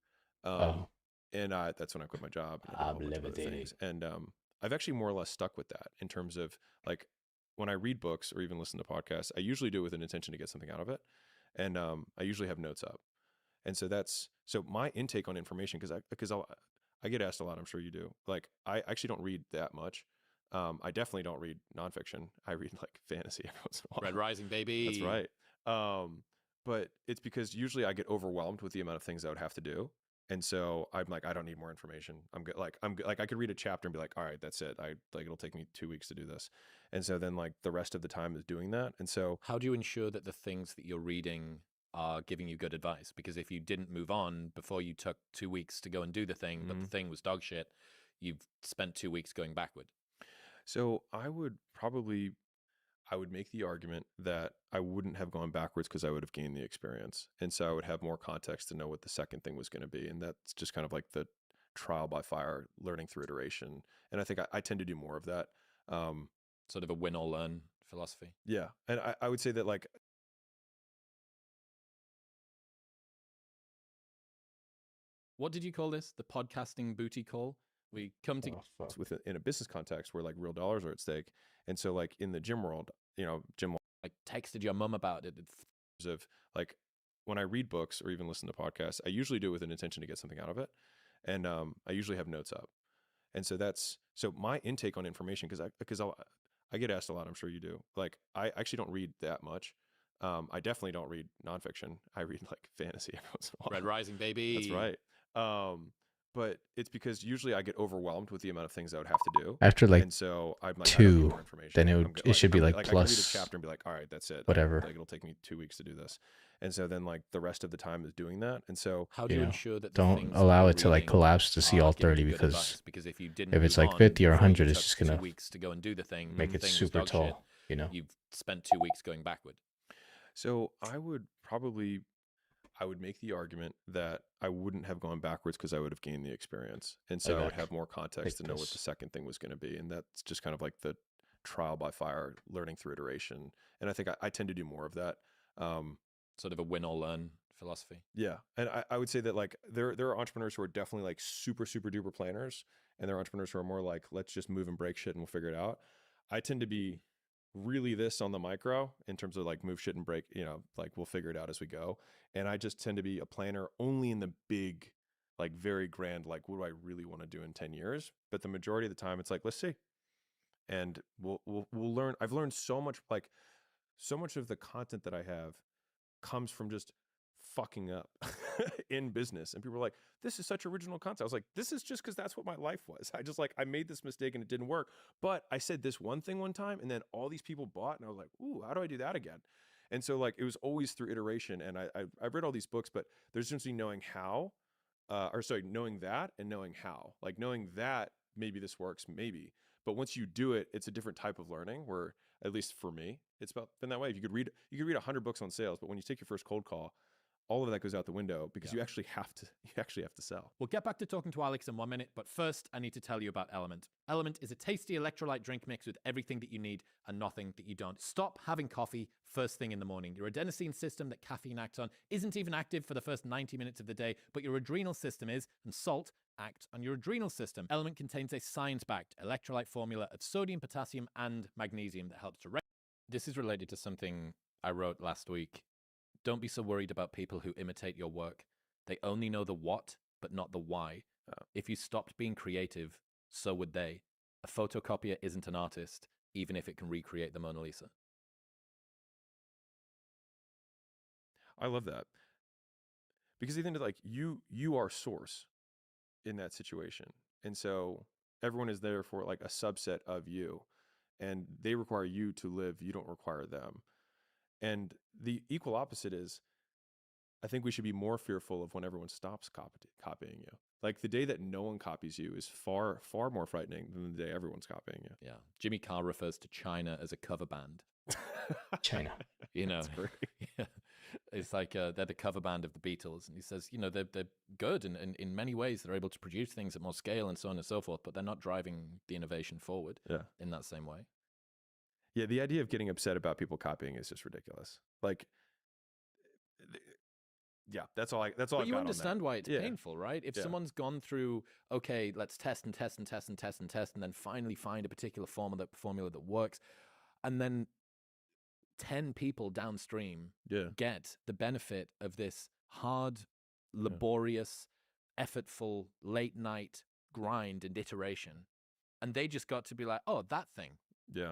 And that's when I quit my job. And I did a whole bunch of other things. And I've actually more or less stuck with that in terms of like when I read books or even listen to podcasts, I usually do it with an intention to get something out of it. And I usually have notes up. And so so my intake on information, because I get asked a lot, I'm sure you do. Like I actually don't read that much. I definitely don't read nonfiction. I read like fantasy every once in a while. Red Rising, baby. That's right. But it's because usually I get overwhelmed with the amount of things I would have to do. And so I'm like, I don't need more information. I'm good. Like I could read a chapter and be like, all right, that's it. It'll take me 2 weeks to do this. And so then like the rest of the time is doing that. And so how do you ensure that the things that you're reading are giving you good advice? Because if you didn't move on before you took 2 weeks to go and do the thing, but the thing was dog shit, you've spent 2 weeks going backward. So I would make the argument that I wouldn't have gone backwards because I would have gained the experience. And so I would have more context to know what the second thing was going to be. And that's just kind of like the trial by fire, learning through iteration. And I think I tend to do more of that. Sort of a win or learn philosophy. Yeah. And I would say that like what did you call this? The podcasting booty call. We come to in a business context where like real dollars are at stake, and so like in the gym world, Jim like texted your mum about it. Of like when I read books or even listen to podcasts, I usually do it with an intention to get something out of it, and I usually have notes up, and so my intake on information because I get asked a lot. I'm sure you do. Like I actually don't read that much. I definitely don't read nonfiction. I read like fantasy every once in a while. Red Rising, baby. That's right. But it's because usually I get overwhelmed with the amount of things I would have to do. After like and so I'm like, 2, then it should be like I can plus read a chapter and be like, all right, that's it. Whatever. Like it'll take me 2 weeks to do this. And so then like the rest of the time is doing that. And so how do you ensure that don't allow it to like collapse to see all 30 because if you didn't if it's like on 50 or 100, it's took just gonna 2 weeks to go and do the thing, make it thing was super dog tall. shit, you've spent 2 weeks going backward. So I would make the argument that I wouldn't have gone backwards because I would have gained the experience. And so I would have more context to know what the second thing was going to be. And that's just kind of like the trial by fire, learning through iteration. And I think I tend to do more of that. Sort of a win or learn philosophy. Yeah. And I would say that like there are entrepreneurs who are definitely like super, super duper planners. And there are entrepreneurs who are more like, let's just move and break shit and we'll figure it out. I tend to be really this on the micro in terms of like move shit and break, like we'll figure it out as we go. And I just tend to be a planner only in the big, like very grand, like what do I really want to do in 10 years? But the majority of the time it's like, let's see. And we'll learn. I've learned so much of the content that I have comes from just fucking up in business. And people are like, this is such original content. I was like, this is just because that's what my life was. I made this mistake and it didn't work. But I said this one thing one time and then all these people bought and I was like, ooh, how do I do that again? And so like, it was always through iteration. And I've read all these books, but there's just knowing knowing that and knowing how. Like knowing that maybe this works, maybe. But once you do it, it's a different type of learning where, at least for me, it's been that way. You could read 100 books on sales, but when you take your first cold call, all of that goes out the window because you actually have to sell. We'll get back to talking to Alex in 1 minute, but first I need to tell you about Element. Element is a tasty electrolyte drink mix with everything that you need and nothing that you don't. Stop having coffee first thing in the morning. Your adenosine system that caffeine acts on isn't even active for the first 90 minutes of the day, but your adrenal system is, and salt acts on your adrenal system. Element contains a science-backed electrolyte formula of sodium, potassium, and magnesium that helps to This is related to something I wrote last week. Don't be so worried about people who imitate your work. They only know the what, but not the why. If you stopped being creative, so would they. A photocopier isn't an artist, even if it can recreate the Mona Lisa. I love that. Because at the end of like you are source in that situation. And so everyone is there for like a subset of you. And they require you to live. You don't require them. And the equal opposite is, I think we should be more fearful of when everyone stops copying you. Like the day that no one copies you is far, far more frightening than the day everyone's copying you. Yeah. Jimmy Carr refers to China as a cover band. China. That's great. Yeah. It's like they're the cover band of the Beatles. And he says, they're good and in many ways. They're able to produce things at more scale and so on and so forth, but they're not driving the innovation forward in that same way. Yeah, the idea of getting upset about people copying is just ridiculous. Like, yeah, that's all. But you understand why it's painful, right? If someone's gone through, okay, let's test and test and test and test and test, and then finally find a particular formula that works, and then 10 people downstream get the benefit of this hard, laborious, effortful, late night grind and iteration, and they just got to be like, oh, that thing. Yeah.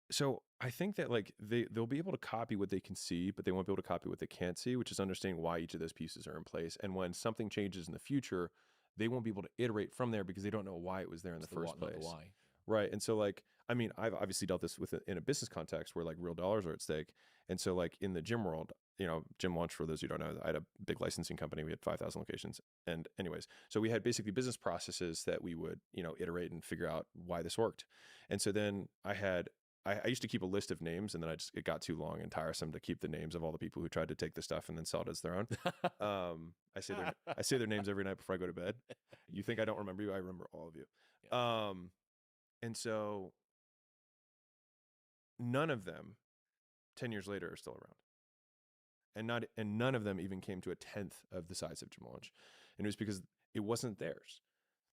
So I think that like they'll be able to copy what they can see, but they won't be able to copy what they can't see, which is understanding why each of those pieces are in place. And when something changes in the future, they won't be able to iterate from there because they don't know why it was there in the first place. Not the why. Right. And so like, I mean, I've obviously dealt this with in a business context where like real dollars are at stake. And so like in the gym world, Gym Launch, for those who don't know, I had a big licensing company. We had 5,000 locations. And anyways, so we had basically business processes that we would, iterate and figure out why this worked. And so then I used to keep a list of names, and then it got too long and tiresome to keep the names of all the people who tried to take the stuff and then sell it as their own. I say their names every night before I go to bed. You think I don't remember you? I remember all of you. Yeah. And so none of them 10 years later are still around. and none of them even came to a 10th of the size of Gym Launch. And it was because it wasn't theirs.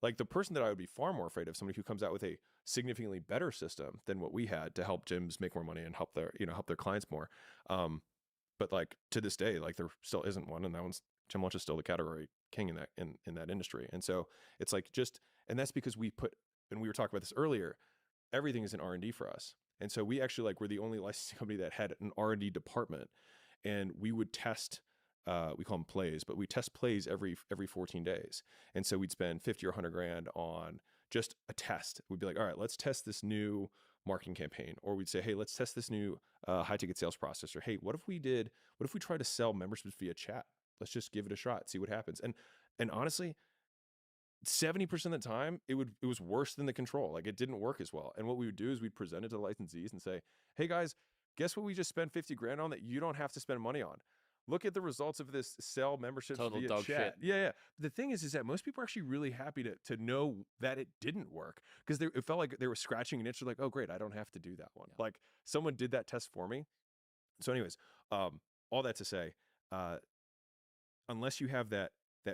Like the person that I would be far more afraid of, somebody who comes out with a significantly better system than what we had to help gyms make more money and help their clients more. But like to this day, like there still isn't one, and that one's Gym Launch is still the category king in that industry. And so it's like and that's because and we were talking about this earlier, everything is in R&D for us. And so we actually were the only licensing company that had an R&D department, and we would test. We call them plays, but we test plays every 14 days. And so we'd spend 50 or 100 grand on just a test. We'd be like, all right, let's test this new marketing campaign. Or we'd say, hey, let's test this new high ticket sales process. Or hey, what if we try to sell memberships via chat? Let's just give it a shot, see what happens. And honestly, 70% of the time it was worse than the control. Like it didn't work as well. And what we would do is we'd present it to the licensees and say, hey guys, guess what we just spent 50 grand on that you don't have to spend money on? Look at the results of this sell memberships Total via dog chat. shit. Yeah. The thing is that most people are actually really happy to know that it didn't work, because it felt like they were scratching an itch. Like, oh great, I don't have to do that one. Yeah. Like someone did that test for me. So anyways, all that to say, unless you have that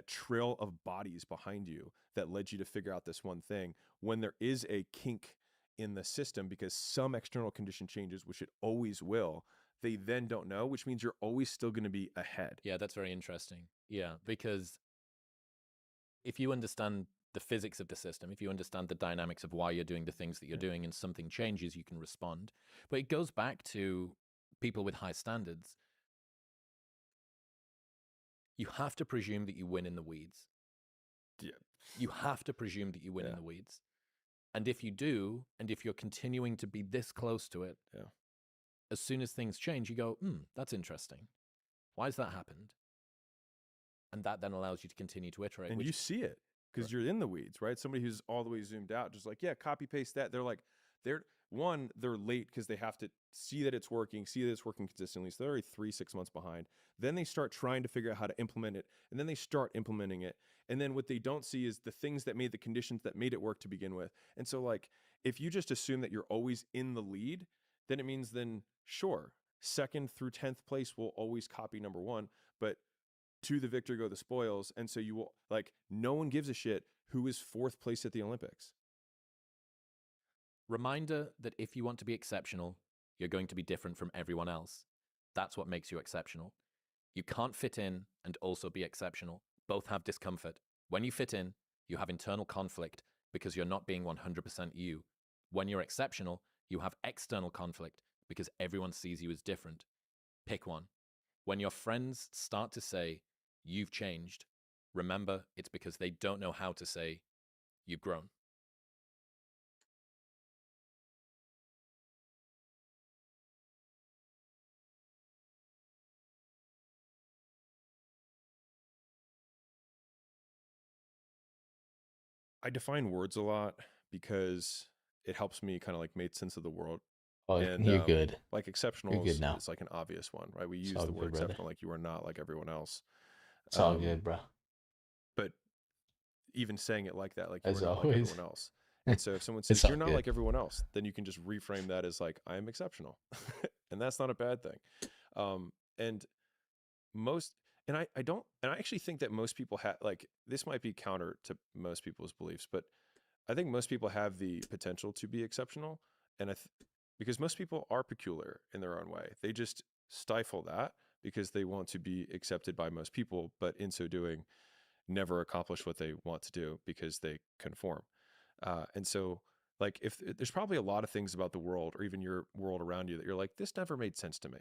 trail of bodies behind you that led you to figure out this one thing, when there is a kink in the system because some external condition changes, which it always will, they then don't know, which means you're always still going to be ahead. Yeah, that's very interesting. Yeah, because if you understand the physics of the system, if you understand the dynamics of why you're doing the things that you're doing and something changes, you can respond. But it goes back to people with high standards. You have to presume that you win in the weeds. Yeah. You have to presume that you win in the weeds. And if you do, and if you're continuing to be this close to it, as soon as things change, you go, that's interesting. Why has that happened? And that then allows you to continue to iterate. And you see it because you're in the weeds, right? Somebody who's all the way zoomed out, just like, copy paste that. They're late because they have to see that it's working consistently. So they're already 3-6 months behind. Then they start trying to figure out how to implement it. And then they start implementing it. And then what they don't see is the things that made the conditions that made it work to begin with. And so like, if you just assume that you're always in the lead, then it means sure, 2nd through 10th place will always copy number 1, but to the victor go the spoils. And so you will, no one gives a shit who is 4th place at the Olympics. Reminder that if you want to be exceptional, you're going to be different from everyone else. That's what makes you exceptional. You can't fit in and also be exceptional. Both have discomfort. When you fit in, you have internal conflict because you're not being 100% you. When you're exceptional, you have external conflict because everyone sees you as different. Pick one. When your friends start to say, you've changed, remember it's because they don't know how to say, you've grown. I define words a lot because it helps me kind of make sense of the world. Oh, and you're good. Like exceptional is like an obvious one, right? We use all the word good, brother. exceptional like you are not like everyone else. It's all good, bro. But even saying it like that, like you As are not like always. everyone else. And so if someone says It's all you're not good. like everyone else, then you can just reframe that as like, I am exceptional. And that's not a bad thing. And I actually think that most people have, this might be counter to most people's beliefs, but I think most people have the potential to be exceptional. And because most people are peculiar in their own way. They just stifle that because they want to be accepted by most people, but in so doing, never accomplish what they want to do because they conform. And so if there's probably a lot of things about the world or even your world around you that you're like, this never made sense to me,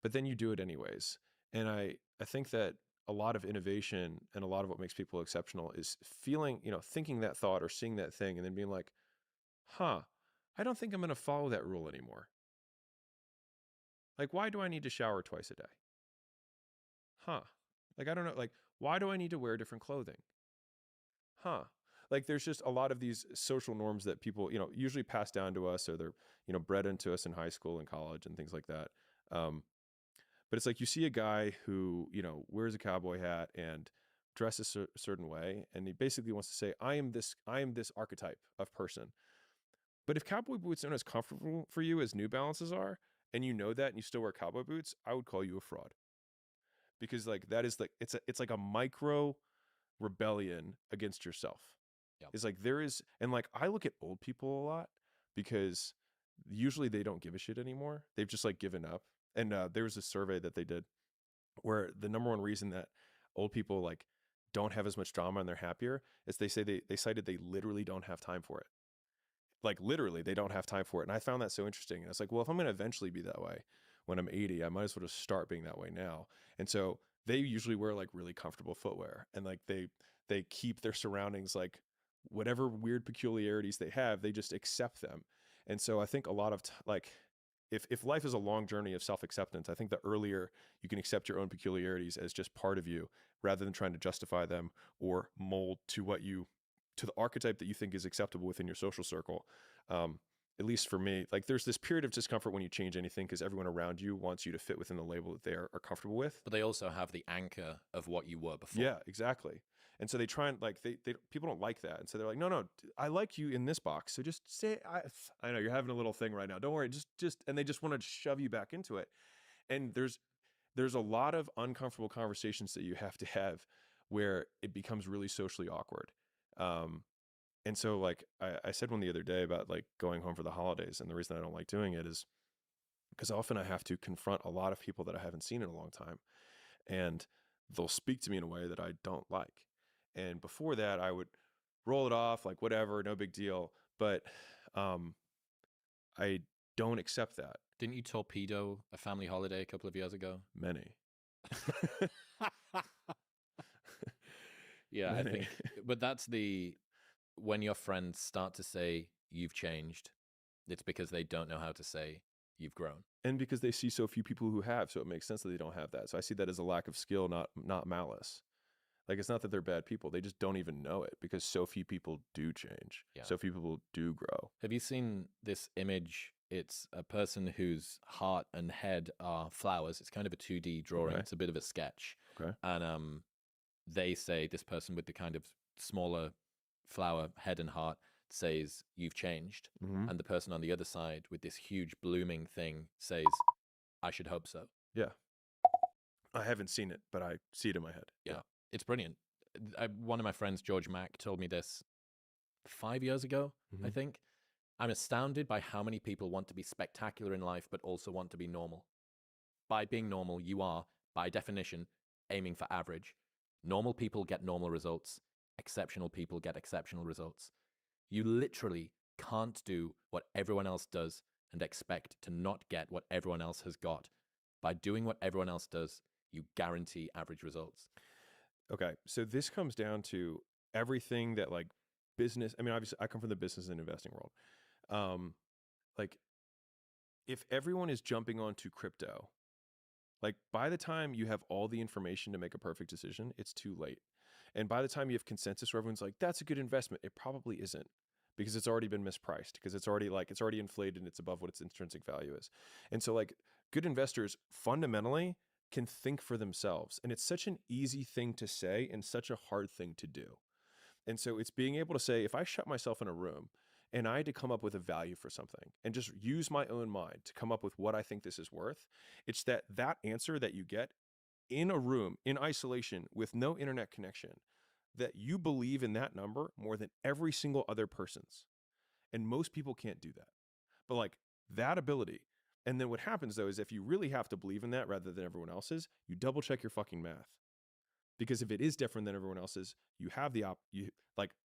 but then you do it anyways. And I think that a lot of innovation and a lot of what makes people exceptional is thinking that thought or seeing that thing and then being like, I don't think I'm going to follow that rule anymore. Why do I need to shower twice a day? I don't know. Why do I need to wear different clothing? There's just a lot of these social norms that people, usually pass down to us or they're, bred into us in high school and college and things like that. But it's you see a guy who, wears a cowboy hat and dresses a certain way. And he basically wants to say, I am this archetype of person. But if cowboy boots aren't as comfortable for you as New Balances are, and you know that and you still wear cowboy boots, I would call you a fraud. because like that is like it's like a micro rebellion against yourself. Yep. It's like there is, and like I look at old people a lot because usually they don't give a shit anymore. They've just like given up. And there was a survey that they did where the number one reason that old people like don't have as much drama and they're happier is they say they cited they literally don't have time for it. Like literally they don't have time for it. And I found that so interesting. And I was like, well, if I'm going to eventually be that way when I'm 80, I might as well just start being that way now. And so they usually wear like really comfortable footwear, and like they keep their surroundings like whatever weird peculiarities they have, they just accept them. And so I think a lot of like if life is a long journey of self-acceptance, I think the earlier you can accept your own peculiarities as just part of you rather than trying to justify them or mold to the archetype that you think is acceptable within your social circle. At least for me, like there's this period of discomfort when you change anything because everyone around you wants you to fit within the label that they are comfortable with. But they also have the anchor of what you were before. Yeah, exactly. And so they try and like they people don't like that, and so they're like, no, I like you in this box. So just say I know you're having a little thing right now. Don't worry, just and they just want to shove you back into it. And there's a lot of uncomfortable conversations that you have to have where it becomes really socially awkward. And so like I said one the other day about like going home for the holidays, and the reason I don't like doing it is because often I have to confront a lot of people that I haven't seen in a long time, and they'll speak to me in a way that I don't like. And before that, I would roll it off like whatever, no big deal. But I don't accept that. Didn't you torpedo a family holiday a couple of years ago? Many. Yeah, Many. I think, but that's when your friends start to say you've changed, it's because they don't know how to say you've grown. And because they see so few people who have, so it makes sense that they don't have that. So I see that as a lack of skill, not malice. Like it's not that they're bad people, they just don't even know it because so few people do change. Yeah. So few people do grow. Have you seen this image? It's a person whose heart and head are flowers. It's kind of a 2D drawing. Okay. It's a bit of a sketch. Okay. And they say this person with the kind of smaller flower head and heart says you've changed, and the person on the other side with this huge blooming thing says I should hope so. Yeah. I haven't seen it, but I see it in my head. Yeah. It's brilliant. One of my friends, George Mack, told me this 5 years ago, I think. I'm astounded by how many people want to be spectacular in life, but also want to be normal. By being normal, you are, by definition, aiming for average. Normal people get normal results. Exceptional people get exceptional results. You literally can't do what everyone else does and expect to not get what everyone else has got. By doing what everyone else does, you guarantee average results. Okay, so this comes down to everything that like business. I mean, obviously, I come from the business and investing world. Like, if everyone is jumping onto crypto, like by the time you have all the information to make a perfect decision, it's too late. And by the time you have consensus where everyone's like, that's a good investment, it probably isn't because it's already been mispriced, because it's already inflated and it's above what its intrinsic value is. And so like good investors fundamentally can think for themselves. And it's such an easy thing to say and such a hard thing to do. And so it's being able to say, if I shut myself in a room and I had to come up with a value for something and just use my own mind to come up with what I think this is worth, it's that answer that you get in a room, in isolation, with no internet connection, that you believe in that number more than every single other person's. And most people can't do that. But like that ability. And then what happens though is if you really have to believe in that rather than everyone else's, you double check your fucking math. Because if it is different than everyone else's, you have the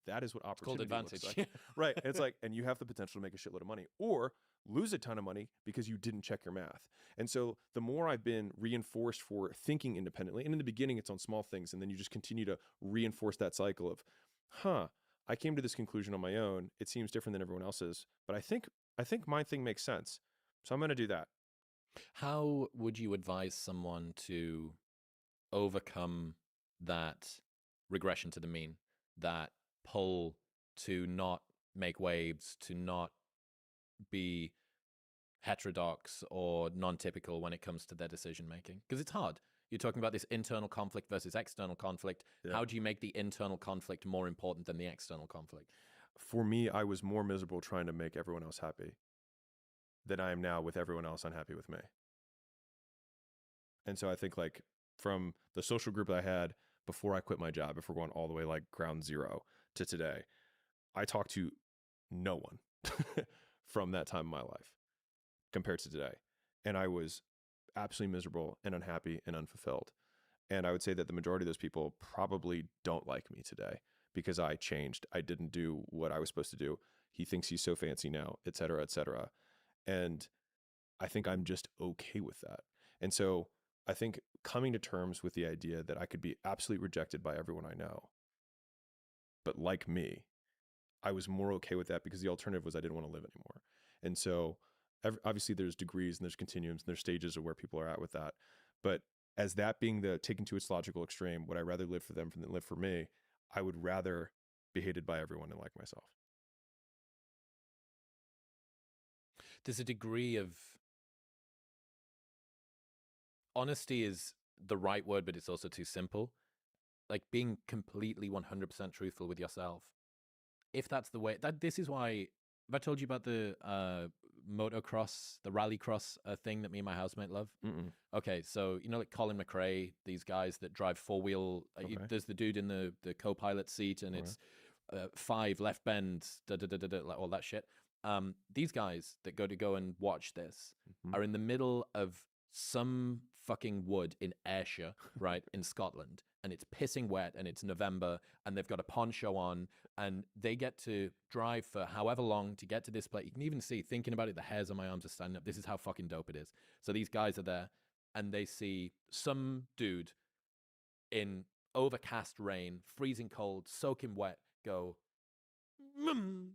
that is what opportunity looks like. Right. And it's like, and you have the potential to make a shitload of money or lose a ton of money because you didn't check your math. And so the more I've been reinforced for thinking independently, and in the beginning it's on small things, and then you just continue to reinforce that cycle of, I came to this conclusion on my own. It seems different than everyone else's, but I think my thing makes sense. So I'm going to do that. How would you advise someone to overcome that regression to the mean, that pull to not make waves, to not be heterodox or non-typical when it comes to their decision making? Because it's hard. You're talking about this internal conflict versus external conflict. Yeah. How do you make the internal conflict more important than the external conflict? For me, I was more miserable trying to make everyone else happy than I am now with everyone else unhappy with me. And so I think like from the social group that I had before I quit my job, if we're going all the way like ground zero to today, I talked to no one from that time in my life compared to today. And I was absolutely miserable and unhappy and unfulfilled. And I would say that the majority of those people probably don't like me today because I changed. I didn't do what I was supposed to do. He thinks he's so fancy now, et cetera, et cetera. And I think I'm just okay with that. And so I think coming to terms with the idea that I could be absolutely rejected by everyone I know, but like me, I was more okay with that because the alternative was I didn't want to live anymore. And so obviously there's degrees and there's continuums and there's stages of where people are at with that. But as that being the taken to its logical extreme, would I rather live for them than live for me? I would rather be hated by everyone and like myself. There's a degree of honesty is the right word, but it's also too simple. Like being completely 100% truthful with yourself. If that's the way, this is why, have I told you about the motocross, the rallycross thing that me and my housemate love? Mm-mm. Okay, so you know, like Colin McRae, these guys that drive four-wheel. There's the dude in the co-pilot seat, and it's 5 left bend, like all that shit. These guys that go and watch this are in the middle of some fucking wood in Ayrshire, right, in Scotland, and it's pissing wet, and it's November, and they've got a poncho on, and they get to drive for however long to get to this place. You can even see, thinking about it, the hairs on my arms are standing up. This is how fucking dope it is. So these guys are there, and they see some dude in overcast rain, freezing cold, soaking wet, go, and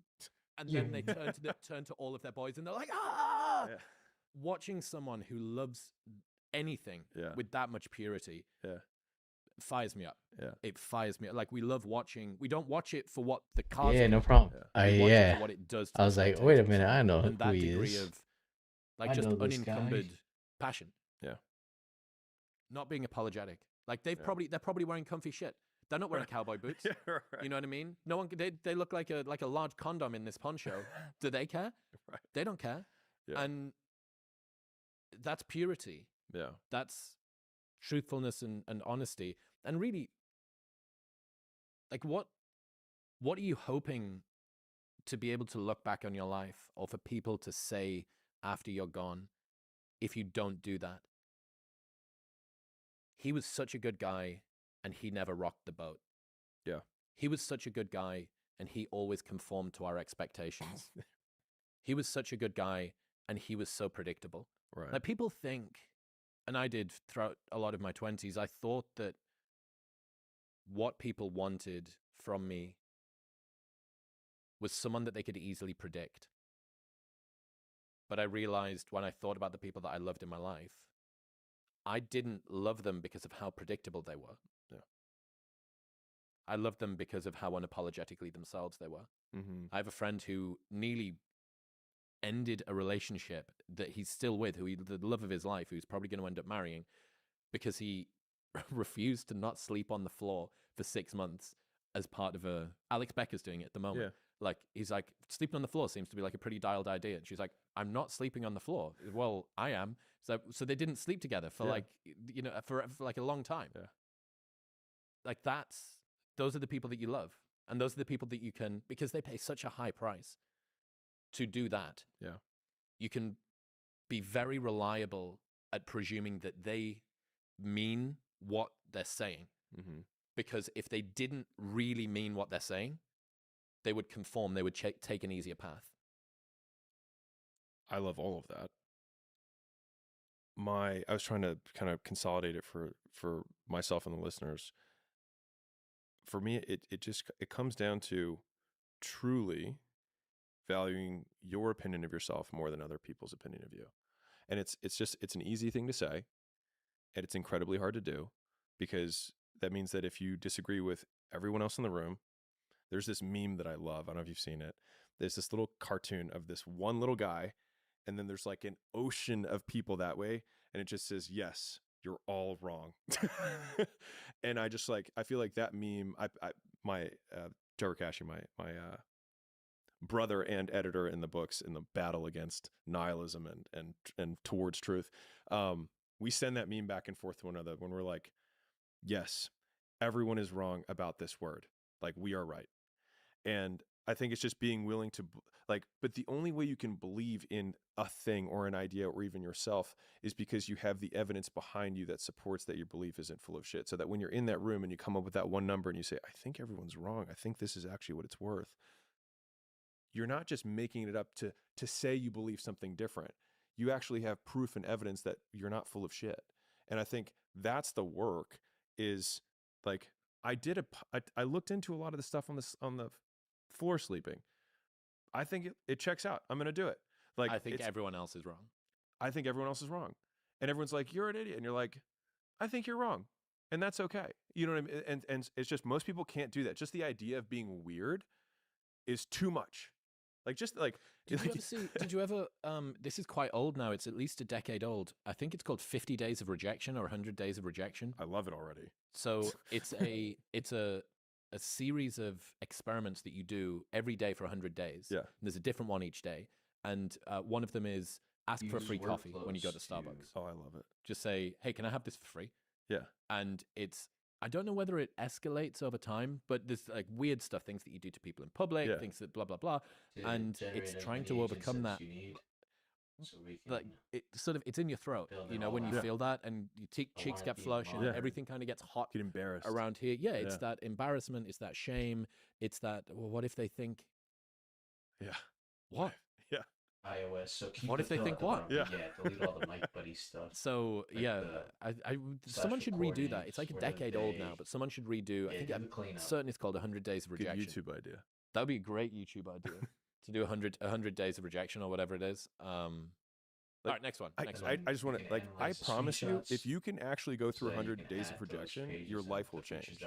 then they turn to all of their boys, and they're like, ah! Yeah. Watching someone who loves anything with that much purity fires me up. Yeah. It fires me up. Like, we love watching. We don't watch it for what the cars Yeah, do. no problem. We watch it for what it does to I was the like, wait a spectators. minute, I know And who that he degree is. of, like, I just know this guy. unencumbered passion. Yeah. Not being apologetic. Like, they're probably wearing comfy shit. They're not wearing cowboy boots. Yeah, right. You know what I mean? No one. They look like a large condom in this poncho. Do they care? Right. They don't care. Yeah. And that's purity. Yeah. That's truthfulness and honesty. And really, like, what are you hoping to be able to look back on your life, or for people to say after you're gone, if you don't do that? He was such a good guy, and he never rocked the boat. Yeah. He was such a good guy, and he always conformed to our expectations. He was such a good guy, and he was so predictable. Right. Like, people think, and I did throughout a lot of my 20s, I thought that what people wanted from me was someone that they could easily predict. But I realized when I thought about the people that I loved in my life, I didn't love them because of how predictable they were. Yeah. I loved them because of how unapologetically themselves they were. Mm-hmm. I have a friend who nearly ended a relationship that he's still with, the love of his life, who's probably going to end up marrying, because he refused to not sleep on the floor for 6 months as part of Alex Becker's doing it at the moment. Yeah. Like, he's like, sleeping on the floor seems to be like a pretty dialed idea. And she's like, I'm not sleeping on the floor. Well, I am. So they didn't sleep together for like, for like a long time. Yeah. Like, those are the people that you love. And those are the people that you can, because they pay such a high price to do that. Yeah. You can be very reliable at presuming that they mean what they're saying. Mm-hmm. Because if they didn't really mean what they're saying, they would conform. They would take an easier path. I love all of that. I was trying to kind of consolidate it for myself and the listeners. For me, it comes down to truly valuing your opinion of yourself more than other people's opinion of you. And it's an easy thing to say, and it's incredibly hard to do, because that means that if you disagree with everyone else in the room, there's this meme that I love. I don't know if you've seen it. There's this little cartoon of this one little guy, and then there's like an ocean of people that way, and it just says, yes, you're all wrong. And I feel like that meme, my Trevor Cashy, my brother and editor in the books, in the battle against nihilism and towards truth, we send that meme back and forth to one another when we're like, yes, everyone is wrong about this word. Like, we are right. And I think it's just being willing to but the only way you can believe in a thing or an idea or even yourself is because you have the evidence behind you that supports that your belief isn't full of shit. So that when you're in that room and you come up with that one number and you say, I think everyone's wrong, I think this is actually what it's worth, you're not just making it up to say you believe something different. You actually have proof and evidence that you're not full of shit. And I think that's the work. Is like, I looked into a lot of the stuff on the floor sleeping. I think it checks out. I'm going to do it. Like, I think everyone else is wrong. I think everyone else is wrong. And everyone's like, you're an idiot. And you're like, I think you're wrong. And that's okay. You know what I mean? And it's just, most people can't do that. Just the idea of being weird is too much. Like, just like, did you ever this is quite old now, it's at least a decade old. I think it's called 50 Days of Rejection or 100 Days of Rejection. I love it already. So it's a series of experiments that you do every day for 100 days. Yeah. And there's a different one each day. And one of them is ask for a free coffee when you go to Starbucks. Oh, I love it. Just say, hey, can I have this for free? Yeah. And I don't know whether it escalates over time, but there's like weird stuff, things that you do to people in public, things that blah, blah, blah. And it's trying to overcome that. Like, it's in your throat, you know, when you feel that, and your cheeks get flushed and everything kind of gets hot. Get embarrassed around here. Yeah, it's that embarrassment, it's that shame, it's that, well, what if they think? Yeah. What? Yeah. iOS. So what if they think what? Yeah, delete all the Mike Buddy stuff. So like yeah, someone should redo that. It's like a decade old now, but someone should redo. I think I'm certain it's called 100 Days of Rejection. Good YouTube idea. That would be a great YouTube idea to do 100 Days of Rejection or whatever it is. All right, next one. I just want to, like, I promise you, if you can actually go through 100 days of rejection, your life will change.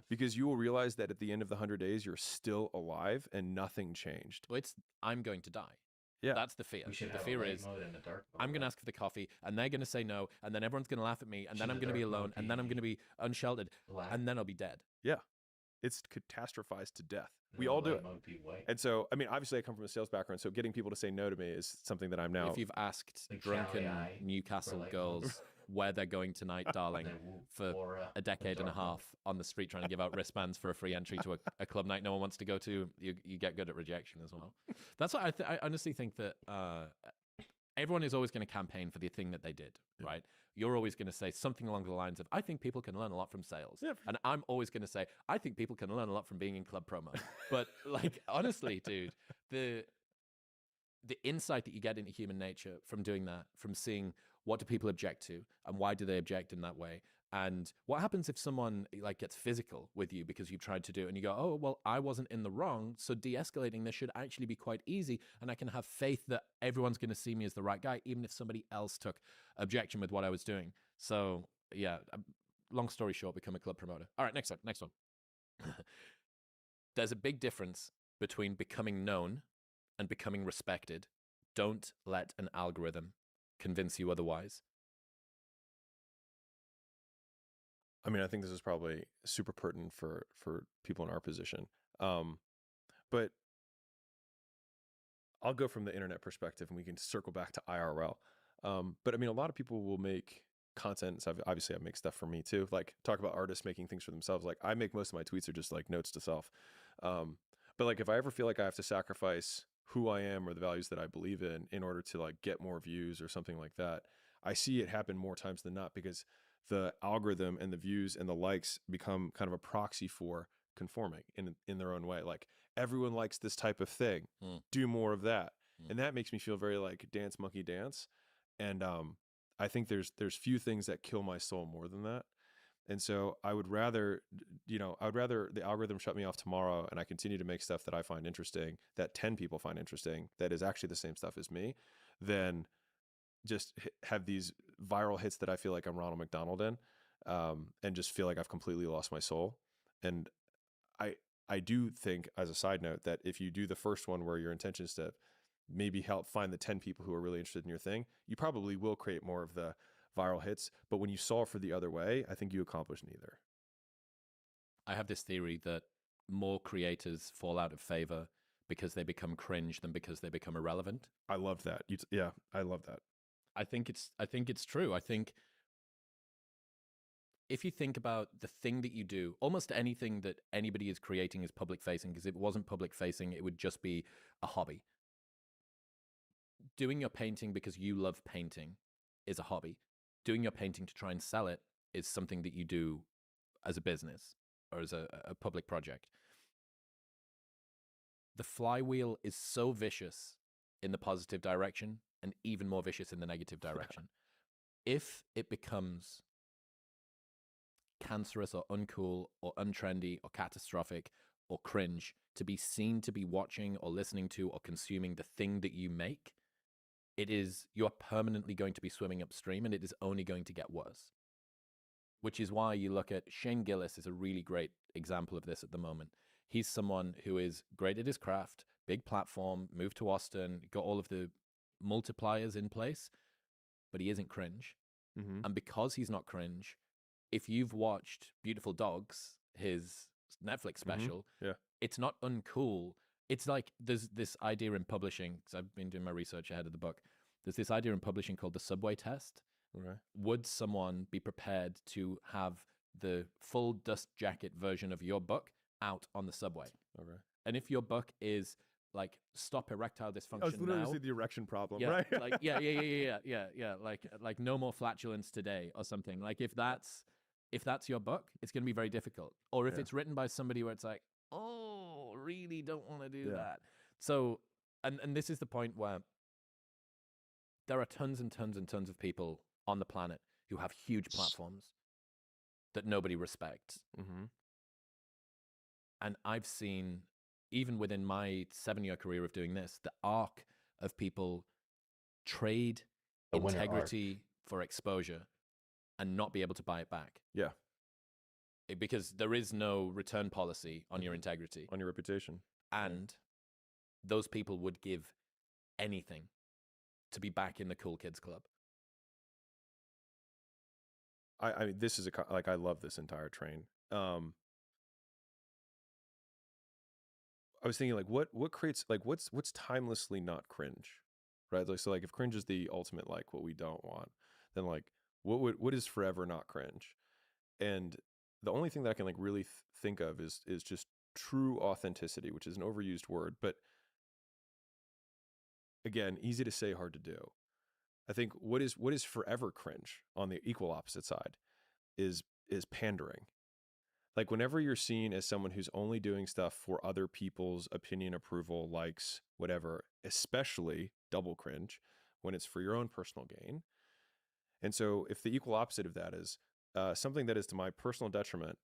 Because you will realize that at the end of the 100 days, you're still alive and nothing changed. Well, I'm going to die. Yeah. That's the fear. The fear is I'm going to ask for the coffee and they're going to say no, and then everyone's going to laugh at me, and then I'm going to be alone, and then I'm going to be unsheltered, and then I'll be dead. Yeah. It's catastrophized to death. We all do it. And so, I mean, obviously I come from a sales background, so getting people to say no to me is something that I'm now... If you've asked drunken Newcastle girls where they're going tonight, darling, for a decade and a half on the street trying to give out wristbands for a free entry to a club night no one wants to go to, you get good at rejection as well. That's what I honestly think that everyone is always going to campaign for the thing that they did, right? You're always going to say something along the lines of, I think people can learn a lot from sales. Yeah. And I'm always going to say, I think people can learn a lot from being in club promo. But like, honestly, dude, the insight that you get into human nature from doing that, from seeing what do people object to and why do they object in that way, and what happens if someone like gets physical with you because you tried to do it, and you go, oh, well, I wasn't in the wrong, so de-escalating this should actually be quite easy, and I can have faith that everyone's going to see me as the right guy, even if somebody else took objection with what I was doing. So yeah, long story short, become a club promoter. All right, next one. There's a big difference between becoming known and becoming respected. Don't let an algorithm convince you otherwise. I mean, I think this is probably super pertinent for people in our position. But I'll go from the internet perspective and we can circle back to IRL. But I mean, a lot of people will make content. So obviously I make stuff for me too. Like, talk about artists making things for themselves. Like, I make most of my tweets are just like notes to self. But like, if I ever feel like I have to sacrifice who I am or the values that I believe in order to like get more views or something like that, I see it happen more times than not, because the algorithm and the views and the likes become kind of a proxy for conforming in their own way. Like, everyone likes this type of thing, do more of that. And that makes me feel very like dance monkey dance. And I think there's few things that kill my soul more than that. And so I would rather the algorithm shut me off tomorrow and I continue to make stuff that I find interesting, that 10 people find interesting, that is actually the same stuff as me, than just have these viral hits that I feel like I'm Ronald McDonald in, and just feel like I've completely lost my soul. And I do think, as a side note, that if you do the first one where your intention is to maybe help find the 10 people who are really interested in your thing, you probably will create more of the viral hits. But when you solve for the other way, I think you accomplish neither. I have this theory that more creators fall out of favor because they become cringe than because they become irrelevant. I love that. Yeah, I love that. I think it's true. I think if you think about the thing that you do, almost anything that anybody is creating is public facing, because if it wasn't public facing, it would just be a hobby. Doing your painting because you love painting is a hobby. Doing your painting to try and sell it is something that you do as a business or as a public project. The flywheel is so vicious in the positive direction and even more vicious in the negative direction. If it becomes cancerous or uncool or untrendy or catastrophic or cringe to be seen to be watching or listening to or consuming the thing that you make, you're permanently going to be swimming upstream, and it is only going to get worse. Which is why you look at Shane Gillis is a really great example of this at the moment. He's someone who is great at his craft, big platform, moved to Austin, got all of the multipliers in place, but he isn't cringe. Mm-hmm. And because he's not cringe, if you've watched Beautiful Dogs, his Netflix special, it's not uncool. It's like there's this idea in publishing, because I've been doing my research ahead of the book. There's this idea in publishing called the subway test. Okay. Would someone be prepared to have the full dust jacket version of your book out on the subway? Okay. And if your book is like stop erectile dysfunction I was literally now, saying the erection problem, yeah, right? like yeah, like no more flatulence today or something. Like if that's your book, it's going to be very difficult. Or if it's written by somebody where it's like, oh, really don't want to do that. So, and this is the point where there are tons and tons and tons of people on the planet who have huge platforms that nobody respects. Mm-hmm. And I've seen, even within my 7-year career of doing this, the arc of people trade integrity for exposure and not be able to buy it back. Yeah. Because there is no return policy on your integrity. On your reputation. And those people would give anything to be back in the cool kids club. I mean, this is I love this entire train. I was thinking what creates what's timelessly not cringe, right? Like, so like if cringe is the ultimate like what we don't want, then like what is forever not cringe? And the only thing that I can like really think of is just true authenticity, which is an overused word, but again, easy to say, hard to do. I think what is forever cringe on the equal opposite side is pandering. Like whenever you're seen as someone who's only doing stuff for other people's opinion, approval, likes, whatever, especially double cringe when it's for your own personal gain. And so if the equal opposite of that is something that is to my personal detriment,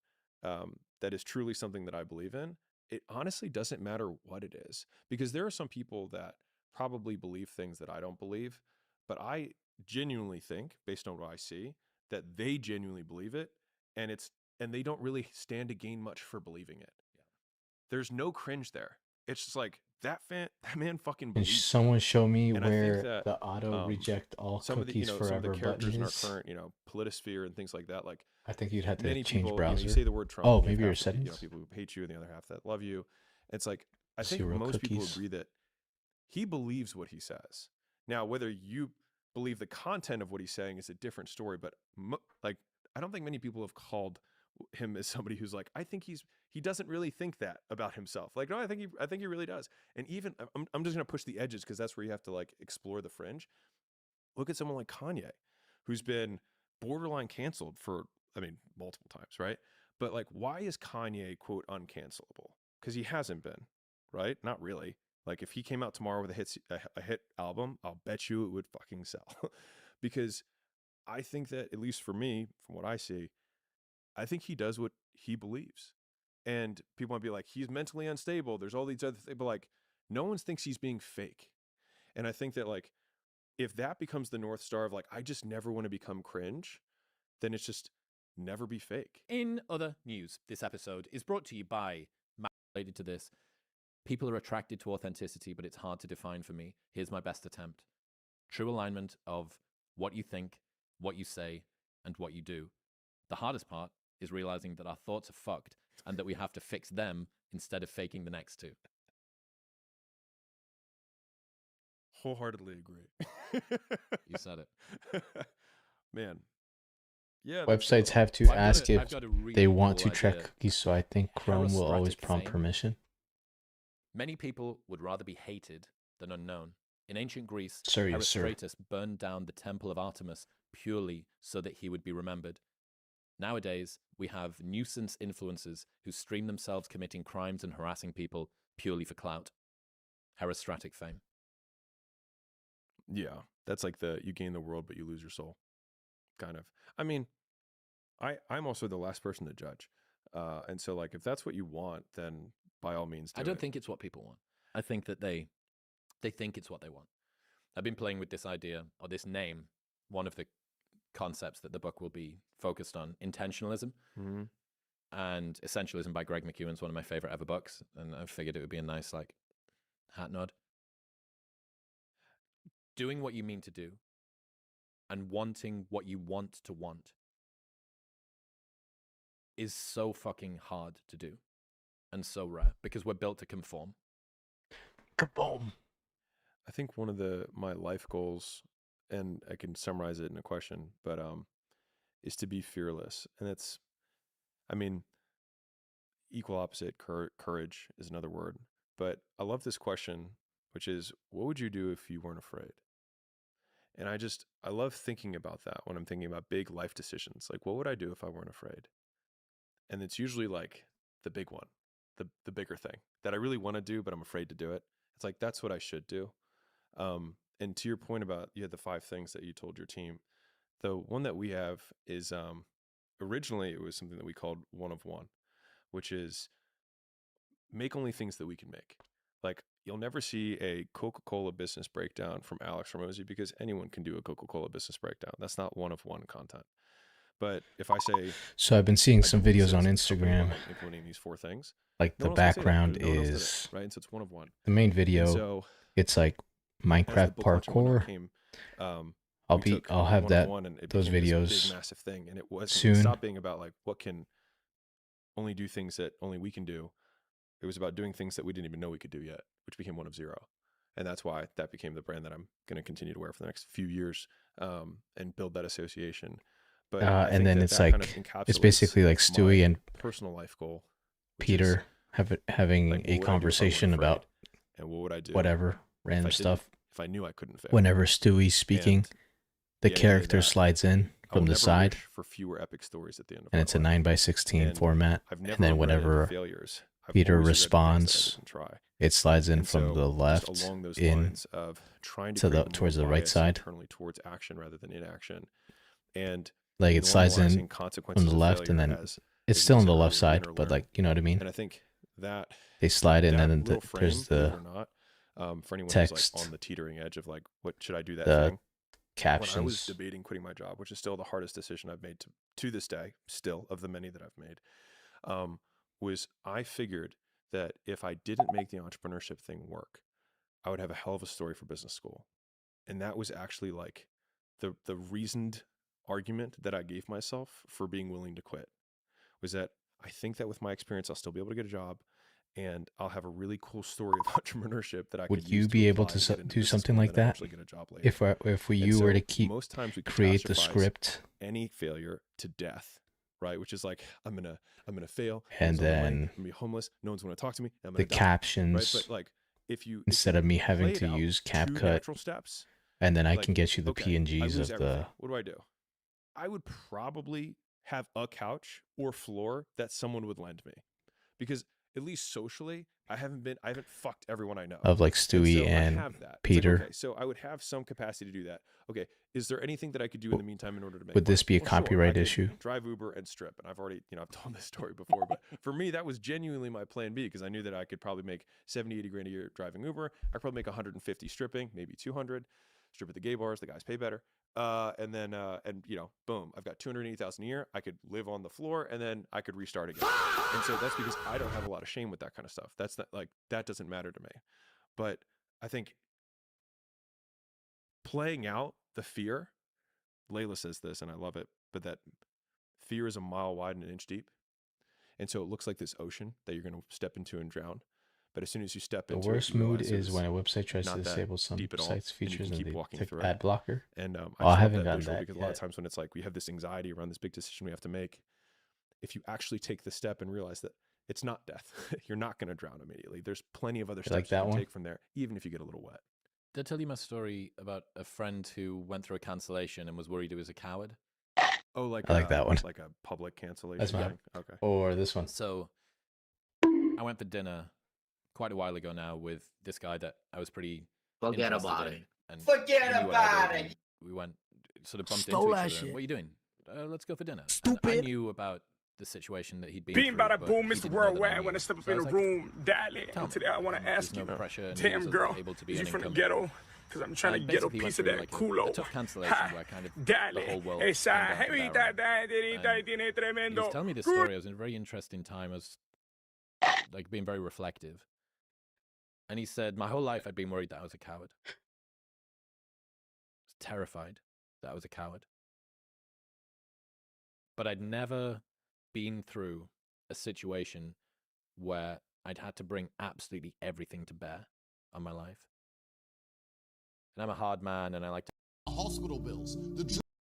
that is truly something that I believe in, it honestly doesn't matter what it is, because there are some people that probably believe things that I don't believe, but I genuinely think, based on what I see, that they genuinely believe it, and they don't really stand to gain much for believing it. Yeah. There's no cringe there. It's just like that man fucking Can believes. someone show me And I think where that, the auto reject all some of the cookies some of forever the characters button in our is? current politosphere and things like that, like I think you'd have to many change people, browser. you say the word Trump. Oh, you have maybe your half the settings. people who hate you and the other half that love you. It's like I think Zero most people cookies. agree that he believes what he says. Now, whether you believe the content of what he's saying is a different story, but like I don't think many people have called him as somebody who's like, I think he doesn't really think that about himself. Like, no, I think he really does. And even I'm just gonna push the edges because that's where you have to like explore the fringe. Look at someone like Kanye, who's been borderline canceled for, I mean, multiple times, right? But like, why is Kanye quote uncancelable? Because he hasn't been, right? Not really. Like if he came out tomorrow with a hit album, I'll bet you it would fucking sell. Because I think that, at least for me, from what I see, I think he does what he believes. And people might be like, he's mentally unstable. There's all these other things, but like, no one thinks he's being fake. And I think that like, if that becomes the North Star of like, I just never want to become cringe, then it's just never be fake. In other news, this episode is brought to you by, related to this, people are attracted to authenticity, but it's hard to define for me. Here's my best attempt. True alignment of what you think, what you say, and what you do. The hardest part is realizing that our thoughts are fucked and that we have to fix them instead of faking the next two. Wholeheartedly agree. You said it. Man, Yeah, Websites have to ask if they want to track cookies, so I think Chrome will always prompt permission. Many people would rather be hated than unknown. In ancient Greece, Sir, yes, sir. Herostratus burned down the temple of Artemis purely so that he would be remembered. Nowadays, we have nuisance influencers who stream themselves committing crimes and harassing people purely for clout. Herostratic fame. Yeah, that's like you gain the world, but you lose your soul. Kind of. I mean, I'm also the last person to judge. And so, like, if that's what you want, then by all means do it. I don't think it's what people want. I think that they think it's what they want. I've been playing with this idea, or this name, one of the concepts that the book will be focused on, intentionalism. Mm-hmm. And Essentialism by Greg McEwen is one of my favorite ever books, and I figured it would be a nice, like, hat nod. Doing what you mean to do and wanting what you want to want is so fucking hard to do and so rare because we're built to conform. Kaboom. I think one of my life goals, and I can summarize it in a question, but is to be fearless. And it's, I mean, equal opposite courage is another word. But I love this question, which is, what would you do if you weren't afraid? And I love thinking about that when I'm thinking about big life decisions. Like, what would I do if I weren't afraid? And it's usually like the big one, the bigger thing that I really want to do, but I'm afraid to do it. It's like, that's what I should do. And to your point about, you had the 5 things that you told your team. The one that we have is, originally it was something that we called 1 of 1, which is make only things that we can make. Like, you'll never see a Coca-Cola business breakdown from Alex Ramosi because anyone can do a Coca-Cola business breakdown. That's not 1 of 1 content. But if I say, so I've been seeing some videos on Instagram, implementing these 4 things, like the background is right, and so it's 1 of 1. The main video. So, it's like Minecraft parkour. I'll have those videos big, massive thing, and it soon. Stopped being about like what can only do things that only we can do. It was about doing things that we didn't even know we could do yet, which became 1 of 0. And that's why that became the brand that I'm going to continue to wear for the next few years, and build that association. But and then it's like, it's basically like Stewie and personal life goal, Peter having like, a conversation about and what would I do, whatever random stuff. If I knew I couldn't fail. Whenever Stewie's speaking, the character slides in from the side, for fewer epic stories at the end of and it's a 9:16 format. And then whenever Peter responds, it slides in from the left in towards the right side. Towards action rather than inaction, and like it slides in from the left, and then it's still on the left side, but like, you know what I mean? And I think that they slide in, and then there's the for anyone text, who's like on the teetering edge of like, what should I do that the thing? Captions. When I was debating quitting my job, which is still the hardest decision I've made to this day, still of the many that I've made, was I figured that if I didn't make the entrepreneurship thing work, I would have a hell of a story for business school. And that was actually like the reasoned argument that I gave myself for being willing to quit, was that I think that with my experience, I'll still be able to get a job, and I'll have a really cool story of entrepreneurship that I would could you use be to able apply to get into do business something school like and then that? actually get a job later. If you And so were to keep most times we create the catastrophize script, any failure to death, right? Which is like, I'm gonna fail, and then I'm gonna be homeless, no one's gonna talk to me, I'm the gonna die, captions, right? But like, if you instead of me having to use CapCut, steps, and then I like, can get you the okay, I PNGs lose of everything. the. What do? I would probably have a couch or floor that someone would lend me, because at least socially, I haven't fucked everyone I know. Of like Stewie and I have that. Peter. Like, okay, so I would have some capacity to do that. Okay, is there anything that I could do in the meantime in order to make? Would this be a Well, copyright sure, I issue? could drive Uber and strip, and I've already, I've told this story before, but for me, that was genuinely my plan B, because I knew that I could probably make 70, 80 grand a year driving Uber. I could probably make 150 stripping, maybe 200. Strip at the gay bars, the guys pay better. And then, boom, I've got 280,000 a year. I could live on the floor, and then I could restart again. And so that's because I don't have a lot of shame with that kind of stuff. That's not like, that doesn't matter to me. But I think playing out the fear, Layla says this, and I love it, but that fear is a mile wide and an inch deep. And so it looks like this ocean that you're going to step into and drown. But as soon as you step The into worst it, you mood realize it is was when a website tries to not that disable some deep at all, sites' and you features can and keep they walking take through it. ad blocker. And Oh, I I love haven't that done visual that because a lot of yet. times when it's like we have this anxiety around this big decision we have to make, if you actually take the step and realize that it's not death, you're not going to drown immediately. There's plenty of other You like steps you that can one? take from there, even if you get a little wet. Did I tell you my story about a friend who went through a cancellation and was worried he was a coward? Oh, like I like that one. like a public cancellation That's mine. thing. Okay. Or this one. So I went for dinner quite a while ago now with this guy that I was pretty Forget interested about in, it. and Forget he knew what I about did, it. and we went sort of bumped Stole into that each other. shit. What are you doing? Let's go for dinner. And I Stupid. knew about the situation that he'd been Being through, bada but boom, he Mr. didn't know that I Worldwide, knew. when I step up So I in was the like, room, darling, tell and me. today I want to There's ask no you, pressure, and he damn was girl, able to be is you from the unencumbered. ghetto? Because I'm trying to And get a basically piece went of through that like a culo. tough cancellation where kind of the Dale, whole world esa came down to jevita bear on dadita tiene He was tremendo. telling me this story. I was in a very interesting time. I was like being very reflective. And he said, my whole life I'd been worried that I was a coward. I was terrified that I was a coward. But I'd never been through a situation where I'd had to bring absolutely everything to bear on my life. And I'm a hard man, and I like to... Hospital bills.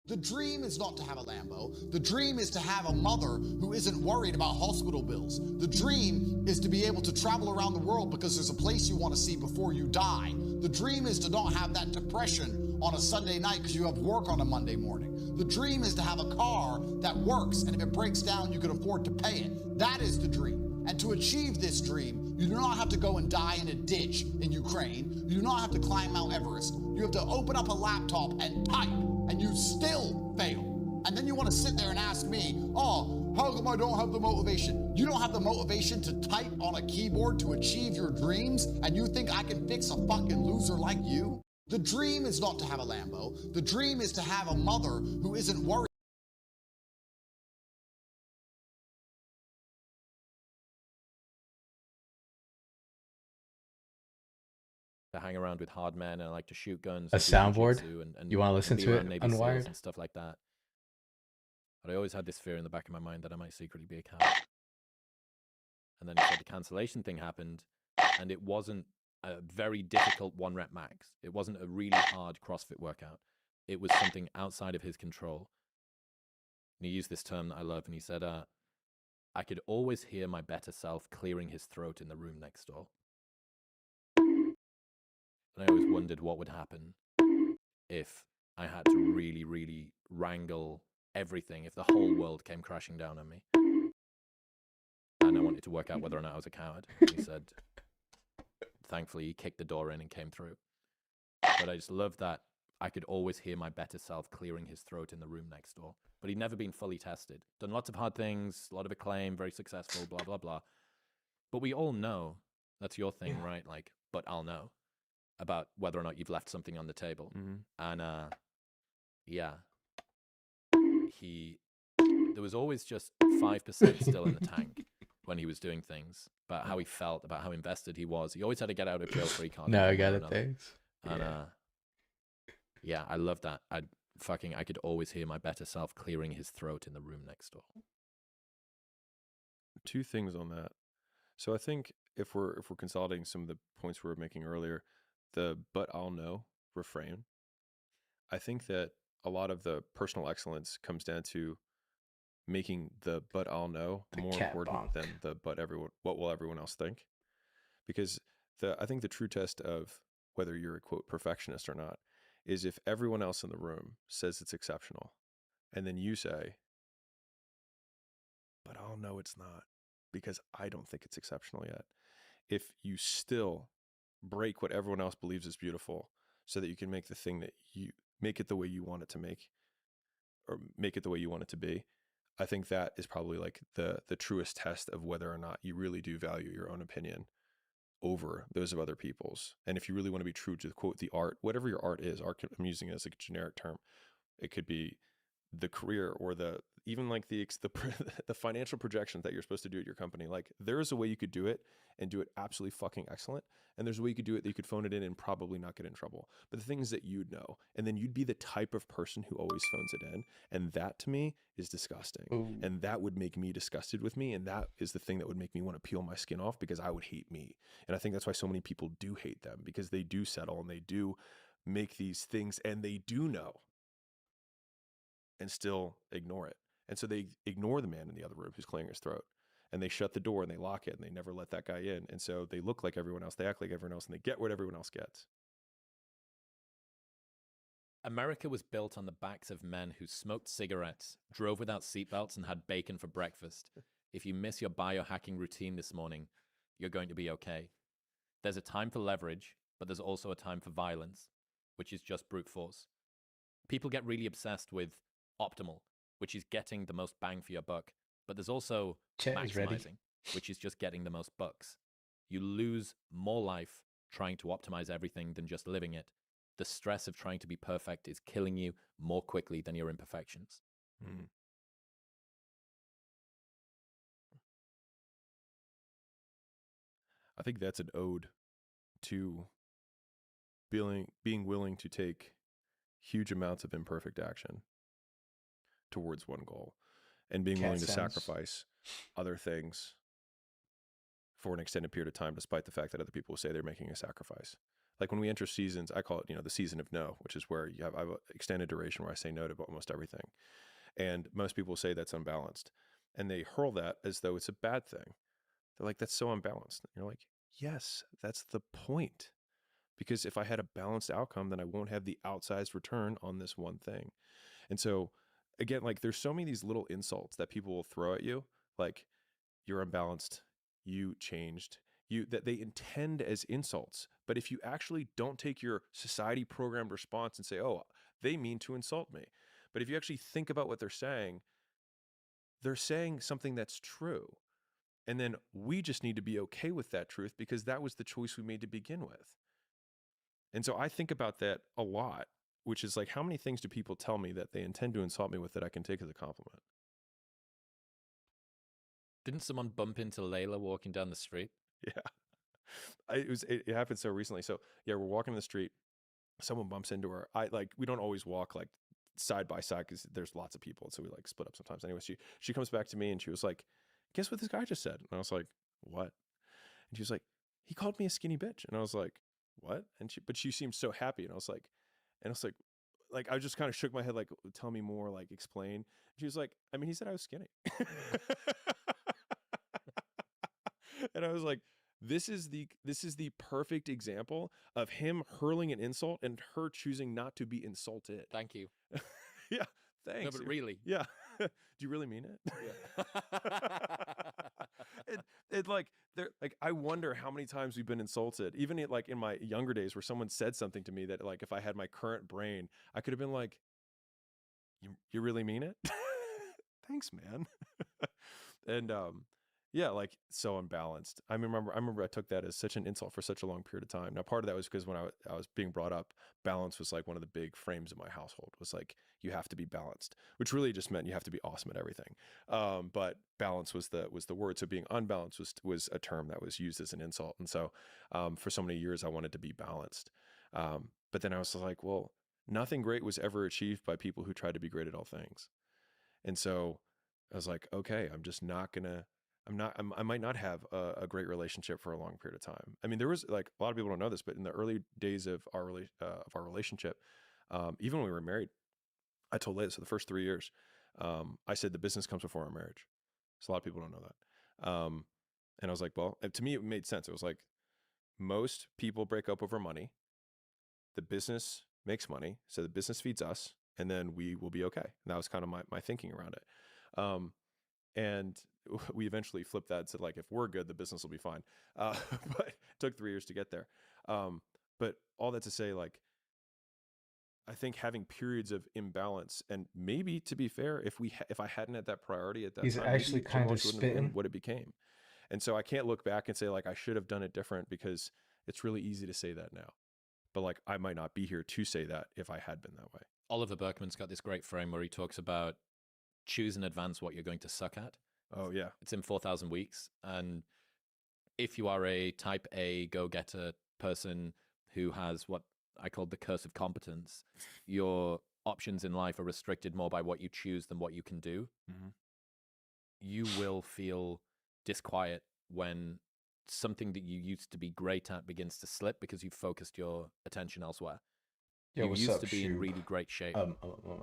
The dream is not to have a Lambo. The dream is to have a mother who isn't worried about hospital bills. The dream is to be able to travel around the world because there's a place you want to see before you die. The dream is to not have that depression on a Sunday night because you have work on a Monday morning. The dream is to have a car that works, and if it breaks down, you can afford to pay it. That is the dream. And to achieve this dream, you do not have to go and die in a ditch in Ukraine. You do not have to climb Mount Everest. You have to open up a laptop and type, and you still fail. And then you want to sit there and ask me, oh, how come I don't have the motivation? You don't have the motivation to type on a keyboard to achieve your dreams, and you think I can fix a fucking loser like you? The dream is not to have a Lambo. The dream is to have a mother who isn't worried. hang around with hard men, and I like to shoot guns. A and do soundboard? jujitsu and You wanna listen be to around it, Navy SEALs Unwired? and stuff like that. But I always had this fear in the back of my mind that I might secretly be a coward. And then he said the cancellation thing happened, and it wasn't a very difficult 1-rep max. It wasn't a really hard CrossFit workout. It was something outside of his control. And he used this term that I love, and he said, I could always hear my better self clearing his throat in the room next door. And I always wondered what would happen if I had to really, really wrangle everything, if the whole world came crashing down on me. And I wanted to work out whether or not I was a coward. He said, thankfully, he kicked the door in and came through. But I just love that I could always hear my better self clearing his throat in the room next door. But he'd never been fully tested. Done lots of hard things, a lot of acclaim, very successful, blah, blah, blah. But we all know, that's your thing, right? Like, but I'll know about whether or not you've left something on the table. And yeah, there was always just 5% still in the tank when he was doing things, about how he felt, about how invested he was. He always had to get out of jail free card. No, I got it, thanks. And yeah, I love that. I could always hear my better self clearing his throat in the room next door. Two things on that. So I think if we're consolidating some of the points we were making earlier, the "but I'll know" refrain, I think that a lot of the personal excellence comes down to making the "but I'll know" more important than the "but what will everyone else think?" Because I think the true test of whether you're a quote perfectionist or not is if everyone else in the room says it's exceptional, and then you say, "But I'll know it's not because I don't think it's exceptional yet." If you still break what everyone else believes is beautiful so that you can make the thing that you make it the way you want it to make, or make it the way you want it to be, I think that is probably like the truest test of whether or not you really do value your own opinion over those of other people's. And if you really want to be true to quote the art, whatever your art is, art, I'm using it as a generic term. It could be the career or even like the the financial projections that you're supposed to do at your company. Like there is a way you could do it and do it absolutely fucking excellent. And there's a way you could do it that you could phone it in and probably not get in trouble. But the things that you'd know, and then you'd be the type of person who always phones it in. And that to me is disgusting. Ooh. And that would make me disgusted with me. And that is the thing that would make me want to peel my skin off, because I would hate me. And I think that's why so many people do hate them, because they do settle and they do make these things and they do know and still ignore it. And so they ignore the man in the other room who's clearing his throat, and they shut the door and they lock it and they never let that guy in. And so they look like everyone else, they act like everyone else, and they get what everyone else gets. America was built on the backs of men who smoked cigarettes, drove without seatbelts, and had bacon for breakfast. If you miss your biohacking routine this morning, you're going to be okay. There's a time for leverage, but there's also a time for violence, which is just brute force. People get really obsessed with optimal, which is getting the most bang for your buck. But there's also maximizing, which is just getting the most bucks. You lose more life trying to optimize everything than just living it. The stress of trying to be perfect is killing you more quickly than your imperfections. Mm. I think that's an ode to being willing to take huge amounts of imperfect action towards one goal, and being willing to sacrifice other things for an extended period of time, despite the fact that other people will say they're making a sacrifice. Like when we enter seasons, I call it, the season of no, which is where I have an extended duration where I say no to almost everything. And most people say that's unbalanced, and they hurl that as though it's a bad thing. They're like, that's so unbalanced. And you're like, yes, that's the point. Because if I had a balanced outcome, then I won't have the outsized return on this one thing. And so again, like there's so many of these little insults that people will throw at you, like you're unbalanced, you changed, that they intend as insults. But if you actually don't take your society programmed response and say, oh, they mean to insult me. But if you actually think about what they're saying something that's true. And then we just need to be okay with that truth, because that was the choice we made to begin with. And so I think about that a lot, which is like, how many things do people tell me that they intend to insult me with that I can take as a compliment? Didn't someone bump into Layla walking down the street? Yeah. It happened so recently. So yeah, we're walking the street. Someone bumps into her. We don't always walk like side by side because there's lots of people. So we like split up sometimes. Anyway, she comes back to me and she was like, guess what this guy just said? And I was like, what? And she was like, he called me a skinny bitch. And I was like, what? But she seemed so happy. And I was like, I just kind of shook my head, like, tell me more, like, explain. And she was like, I mean, he said I was skinny. And I was like, this is the perfect example of him hurling an insult and her choosing not to be insulted. Thank you. Yeah, thanks. No, but really. Yeah. Do you really mean it? Yeah. I wonder how many times we've been insulted, even in my younger days, where someone said something to me that, like, if I had my current brain, I could have been like, you really mean it? Thanks, man. And yeah, like, so unbalanced. I remember I took that as such an insult for such a long period of time. Now, part of that was because when I was being brought up, balance was like one of the big frames of my household, was like, you have to be balanced, which really just meant you have to be awesome at everything. But balance was the word. So being unbalanced was a term that was used as an insult. And so for so many years, I wanted to be balanced. But then I was like, well, nothing great was ever achieved by people who tried to be great at all things. And so I was like, okay, I'm just not gonna. I might not have a great relationship for a long period of time. I mean, there was, like, a lot of people don't know this, but in the early days of our relationship, even when we were married, I told Liz, so the first 3 years, I said the business comes before our marriage. So a lot of people don't know that. And I was like, well, to me, it made sense. It was like, most people break up over money. The business makes money, so the business feeds us, and then we will be okay. And that was kind of my thinking around it. And we eventually flipped that and said, like, if we're good, the business will be fine. But it took 3 years to get there. But all that to say, like, I think having periods of imbalance, and maybe, to be fair, if I hadn't had that priority at that He's time, actually maybe kind of wouldn't have been spitting. what it became. And so I can't look back and say, like, I should have done it different, because it's really easy to say that now. But, like, I might not be here to say that if I had been that way. Oliver Berkman's got this great frame where he talks about choose in advance what you're going to suck at. Oh, yeah. It's in 4,000 weeks. And if you are a type A go-getter person who has what I call the curse of competence, your options in life are restricted more by what you choose than what you can do. Mm-hmm. You will feel disquiet when something that you used to be great at begins to slip because you've focused your attention elsewhere. Yo, You what's used up, to be in Shub? really great shape.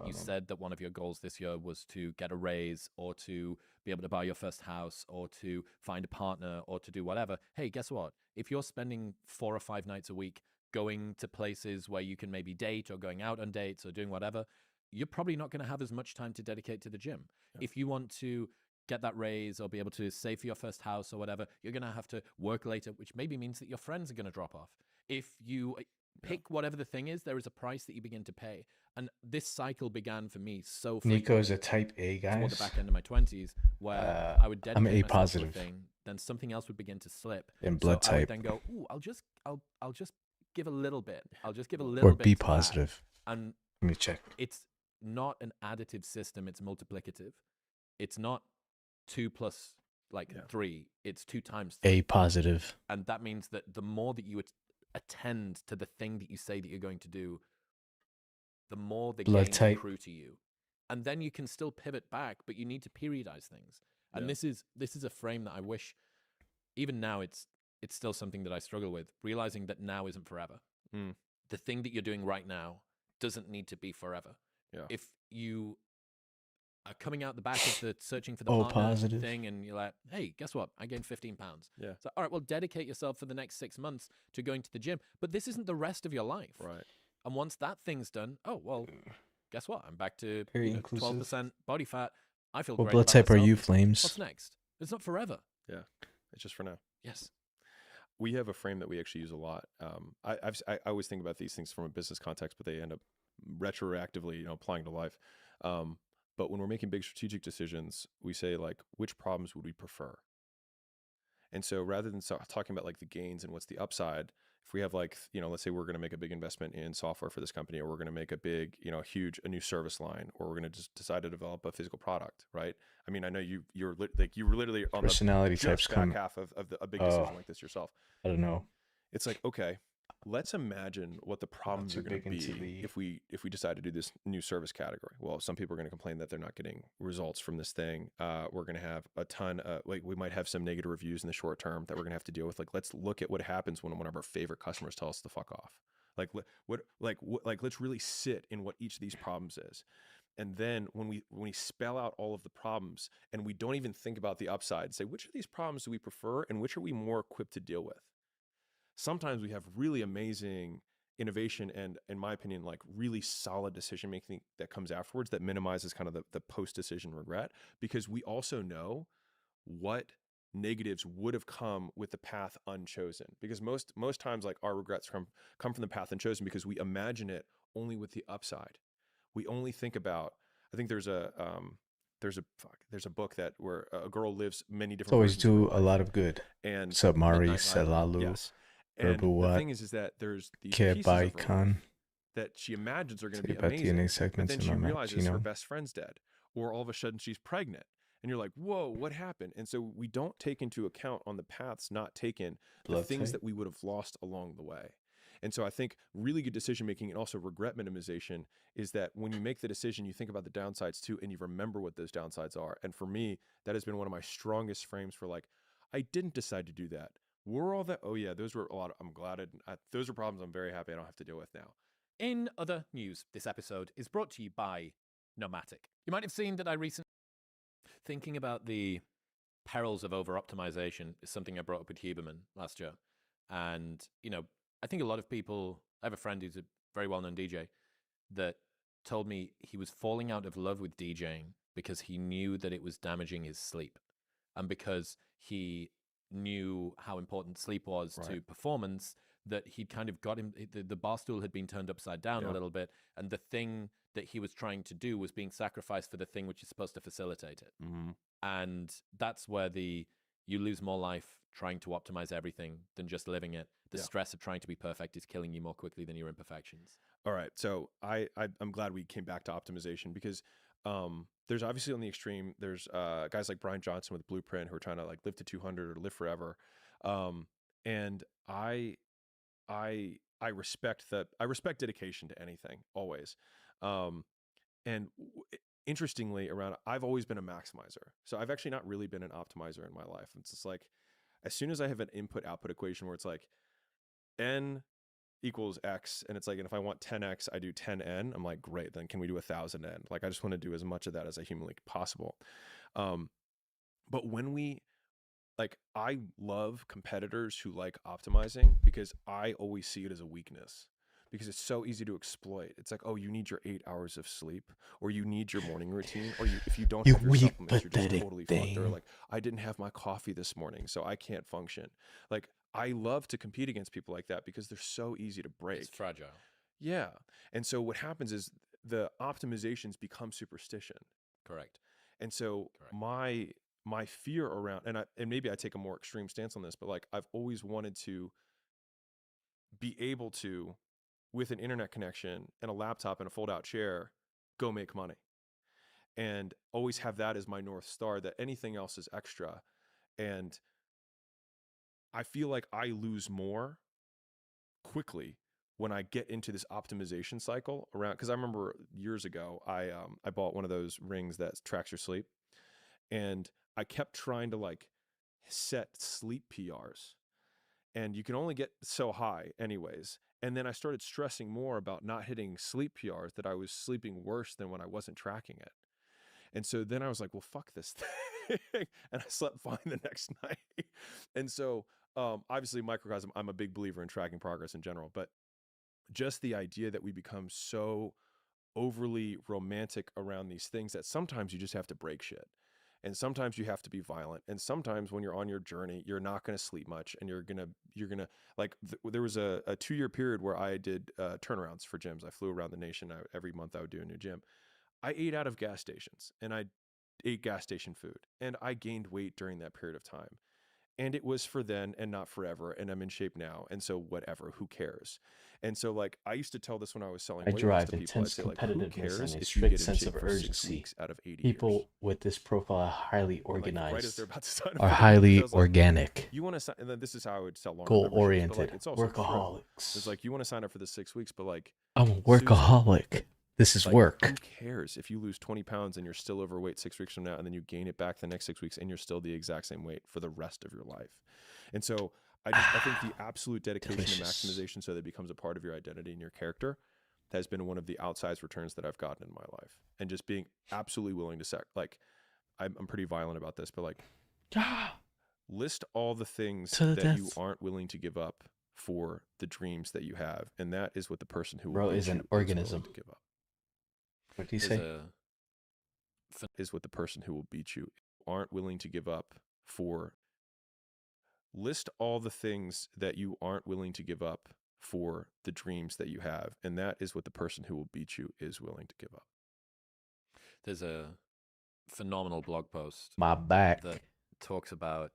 You said that one of your goals this year was to get a raise or to be able to buy your first house or to find a partner or to do whatever. Hey, guess what? If you're spending 4 or 5 nights a week going to places where you can maybe date or going out on dates or doing whatever, you're probably not going to have as much time to dedicate to the gym. Yeah. If you want to get that raise or be able to save for your first house or whatever, you're going to have to work later, which maybe means that your friends are going to drop off. If you pick whatever the thing is, there is a price that you begin to pay. And this cycle began for me so frequently. Nico is a type A, guys. Toward the back end of my 20s, where I would dedicate I'm A myself positive. to a thing, then something else would begin to slip. In blood so I would type. then go, ooh, I'll just give a little bit. I'll just give a little Or bit. B to positive. that. And let me check. It's not an additive system, it's multiplicative. It's not 2 plus 3, it's 2 times 3. A positive. And that means that the more that you attend to the thing that you say that you're going to do, the more the Blood gains type. accrue to you. And then you can still pivot back, but you need to periodize things. And this is a frame that I wish, even now, it's still something that I struggle with, realizing that now isn't forever. The thing that you're doing right now doesn't need to be forever. Yeah. If you are coming out the back of the searching for the O partner positive. thing and you're like, hey, guess what? I gained 15 pounds. Yeah. So, all right, well, dedicate yourself for the next 6 months to going to the gym. But this isn't the rest of your life. Right. And once that thing's done, oh, well, guess what? I'm back to Very 12% body fat. I feel What great blood about type are myself. you, Flames? What's next? It's not forever. Yeah. It's just for now. Yes. We have a frame that we actually use a lot. I always think about these things from a business context, but they end up retroactively, applying to life. But when we're making big strategic decisions, we say which problems would we prefer? And so rather than talking about the gains and what's the upside, if we have let's say we're going to make a big investment in software for this company, or we're going to make a big, a new service line, or we're going to just decide to develop a physical product, right? I mean, I know you were literally on Personality the types back come. half of a big decision like this yourself. I don't know. It's okay, let's imagine what the problems are going to be if we decide to do this new service category. Well, some people are going to complain that they're not getting results from this thing. We're going to have a ton we might have some negative reviews in the short term that we're going to have to deal with. Let's look at what happens when one of our favorite customers tell us to fuck off. Let's really sit in what each of these problems is. And then when we spell out all of the problems and we don't even think about the upside, say, which of these problems do we prefer and which are we more equipped to deal with? Sometimes we have really amazing innovation and, in my opinion, really solid decision making that comes afterwards that minimizes kind of the post-decision regret, because we also know what negatives would have come with the path unchosen. Because most times our regrets come from the path unchosen because we imagine it only with the upside. We only think about, I think there's a book where a girl lives many different Always versions of do her a life. lot of good. And Submari, Midnight Light. Selalu, Yes. And the Herbuwat, thing is that there's these pieces of her life Kebaikon. that she imagines are going to be Say about DNA amazing, but segments then in she my realizes her Machino. best friend's dead, or all of a sudden she's pregnant, and you're like, whoa, what happened? And so we don't take into account on the paths not taken the Blood things type. that we would have lost along the way. And so I think really good decision making and also regret minimization is that when you make the decision, you think about the downsides too, and you remember what those downsides are. And for me, that has been one of my strongest frames for I didn't decide to do that. Were all that? Oh yeah, those were a lot. I'm glad those are problems I'm very happy I don't have to deal with now. In other news, this episode is brought to you by Nomatic. You might have seen that I recently thinking about the perils of over-optimization is something I brought up with Huberman last year. And, I think a lot of people, I have a friend who's a very well-known DJ that told me he was falling out of love with DJing because he knew that it was damaging his sleep. And because he knew how important sleep was to performance, that he'd kind of got him, the bar stool had been turned upside down a little bit, and the thing that he was trying to do was being sacrificed for the thing which is supposed to facilitate it. Mm-hmm. And that's where the You lose more life trying to optimize everything than just living it. The stress of trying to be perfect is killing you more quickly than your imperfections. All right. So I'm glad we came back to optimization because there's obviously on the extreme, there's guys like Brian Johnson with Blueprint who are trying to like live to 200 or live forever. And I respect that. I respect dedication to anything always. And interestingly I've always been a maximizer. So I've actually not really been an optimizer in my life. It's just like, as soon as I have an input output equation where it's like N equals X, and it's like, and if I want 10X, I do 10N. I'm like, great, then can we do 1000N? Like, I just want to do as much of that as I humanly possible. But when we, like, I love competitors who like optimizing because I always see it as a weakness because it's so easy to exploit. It's like, oh, you need your 8 hours of sleep, or you need your morning routine, or if you don't have your supplements, you're just totally fucked. Or like, I didn't have my coffee this morning, so I can't function. Like, I love to compete against people like that because they're so easy to break. It's fragile. Yeah. And so what happens is the optimizations become superstition. Correct. And so my fear around, and maybe I take a more extreme stance on this, but like, I've always wanted to be able to, with an internet connection and a laptop and a fold-out chair, go make money. And always have that as my North Star, that anything else is extra. And I feel like I lose more quickly when I get into this optimization cycle around, because I remember years ago, I bought one of those rings that tracks your sleep. And I kept trying to like set sleep PRs. And you can only get so high anyways. And then I started stressing more about not hitting sleep PRs, that I was sleeping worse than when I wasn't tracking it. And so then I was like, well, fuck this thing. And I slept fine the next night. And so obviously microcosm, I'm a big believer in tracking progress in general, but just the idea that we become so overly romantic around these things that sometimes you just have to break shit. And sometimes you have to be violent. And sometimes when you're on your journey, you're not going to sleep much. And you're going to like, there was a 2-year period where I did turnarounds for gyms. I flew around the nation. Every month I would do a new gym. I ate out of gas stations, and I ate gas station food, and I gained weight during that period of time. And it was for then and not forever. And I'm in shape now. And so whatever, who cares? And so like, I used to tell this when I was selling I weight loss drive to people. I'd intense say like, who competitiveness cares and a if you strict get in sense shape of for 6 urgency. weeks out of 80 years? People with this profile are highly And, like, right as organized, they're about to sign up are for the highly because I was like, organic, you want to sign, and then this is how I would sell longer goal-oriented, memberships, but like, it's also true. workaholics. It's like, you want to sign up for the 6 weeks, but like, I'm a Susan, workaholic. This is like, work. who cares if you lose 20 pounds and you're still overweight 6 weeks from now, and then you gain it back the next 6 weeks and you're still the exact same weight for the rest of your life? And so I think the absolute dedication to maximization, so that it becomes a part of your identity and your character, has been one of the outsized returns that I've gotten in my life. And just being absolutely willing to like, I'm pretty violent about this, but like, list all the things that you aren't willing to give up for the dreams that you have, and that is what the person who will is an organism. to give up. What do you say? Is what the person who will beat you aren't willing to give up for. List all the things that you aren't willing to give up for the dreams that you have, and that is what the person who will beat you is willing to give up. There's a phenomenal blog post My back. that talks about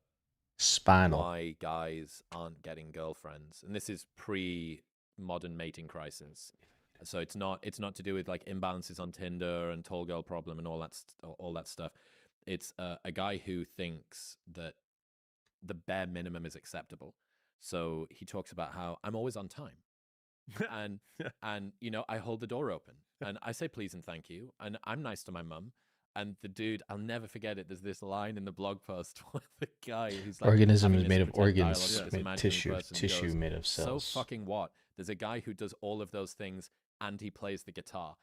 Spinal. why guys aren't getting girlfriends, and this is pre-modern mating crisis. So it's not to do with like imbalances on Tinder and tall girl problem and all that stuff. It's a guy who thinks that the bare minimum is acceptable. So he talks about how I'm always on time, and you know, I hold the door open and I say please and thank you, and I'm nice to my mum. And the dude, I'll never forget it. There's this line in the blog post where the guy who's like, organism having is this made of pretend organs, dialogue with this made imaginary tissue, person tissue goes, made of cells. So fucking what? There's a guy who does all of those things and he plays the guitar.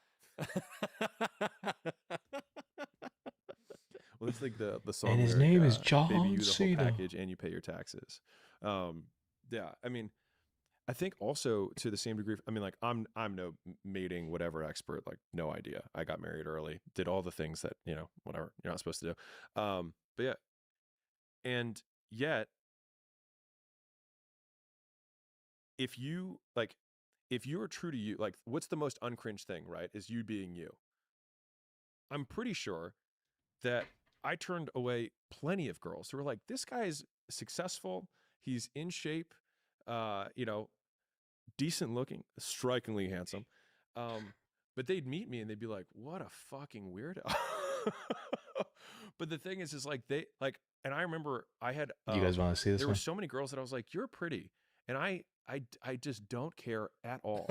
Well, it's like the song. And his lyric, name is Baby, John you the whole Cena. package and you pay your taxes. Yeah, I mean, I think also to the same degree. I mean, like I'm no mating whatever expert. Like no idea. I got married early, did all the things that whatever you're not supposed to do. But yeah, and yet, if you are true to you, like what's the most uncringe thing, right? Is you being you. I'm pretty sure that I turned away plenty of girls who were like, this guy is successful. He's in shape, you know, decent looking, strikingly handsome. But they'd meet me and they'd be like, what a fucking weirdo. But the thing is like they like, and I remember I had, You guys want to see this there one? were so many girls that I was like, you're pretty. And I just don't care at all.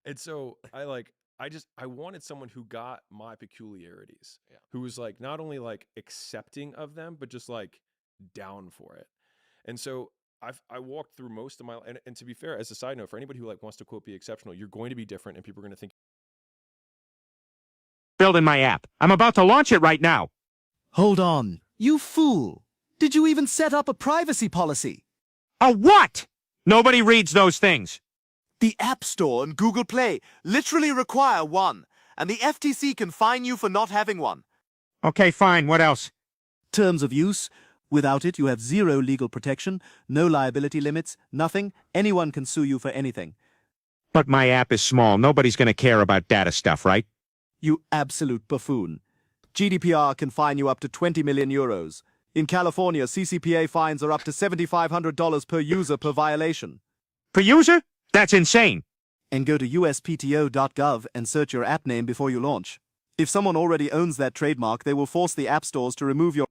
And so I wanted someone who got my peculiarities, who was like not only like accepting of them, but just like down for it. And so I walked through most of my and to be fair, as a side note, for anybody who like wants to quote be exceptional, you're going to be different, and people are going to think. Building my app. I'm about to launch it right now. Hold on. You fool. Did you even set up a privacy policy? A what? Nobody reads those things. The App Store and Google Play literally require one, and the FTC can fine you for not having one. Okay, fine. What else? Terms of use. Without it, you have zero legal protection, no liability limits, nothing. Anyone can sue you for anything. But my app is small. Nobody's going to care about data stuff, right? You absolute buffoon. GDPR can fine you up to 20 million euros. In California, CCPA fines are up to $7,500 per user per violation. Per user? That's insane. And go to uspto.gov and search your app name before you launch. If someone already owns that trademark, they will force the app stores to remove your...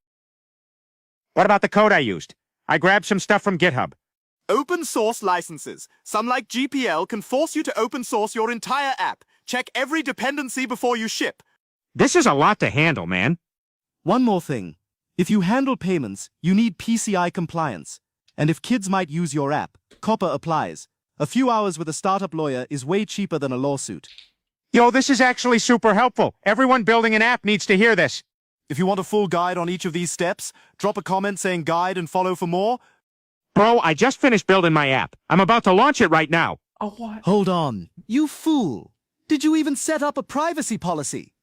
What about the code I used? I grabbed some stuff from GitHub. Open source licenses. Some like GPL can force you to open source your entire app. Check every dependency before you ship. This is a lot to handle, man. One more thing. If you handle payments, you need PCI compliance. And if kids might use your app, COPPA applies. A few hours with a startup lawyer is way cheaper than a lawsuit. Yo, this is actually super helpful. Everyone building an app needs to hear this. If you want a full guide on each of these steps, drop a comment saying guide and follow for more. Bro, I just finished building my app. I'm about to launch it right now. Oh, what? Hold on. You fool. Did you even set up a privacy policy?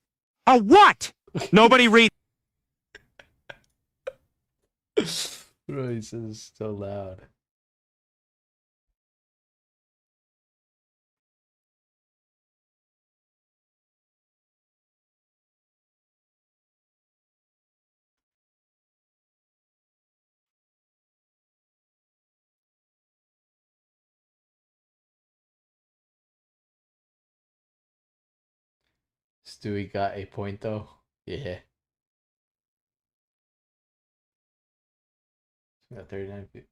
A what? Nobody reads. Bro, he says so loud. Stewie got a point though. Yeah. Got 39 feet.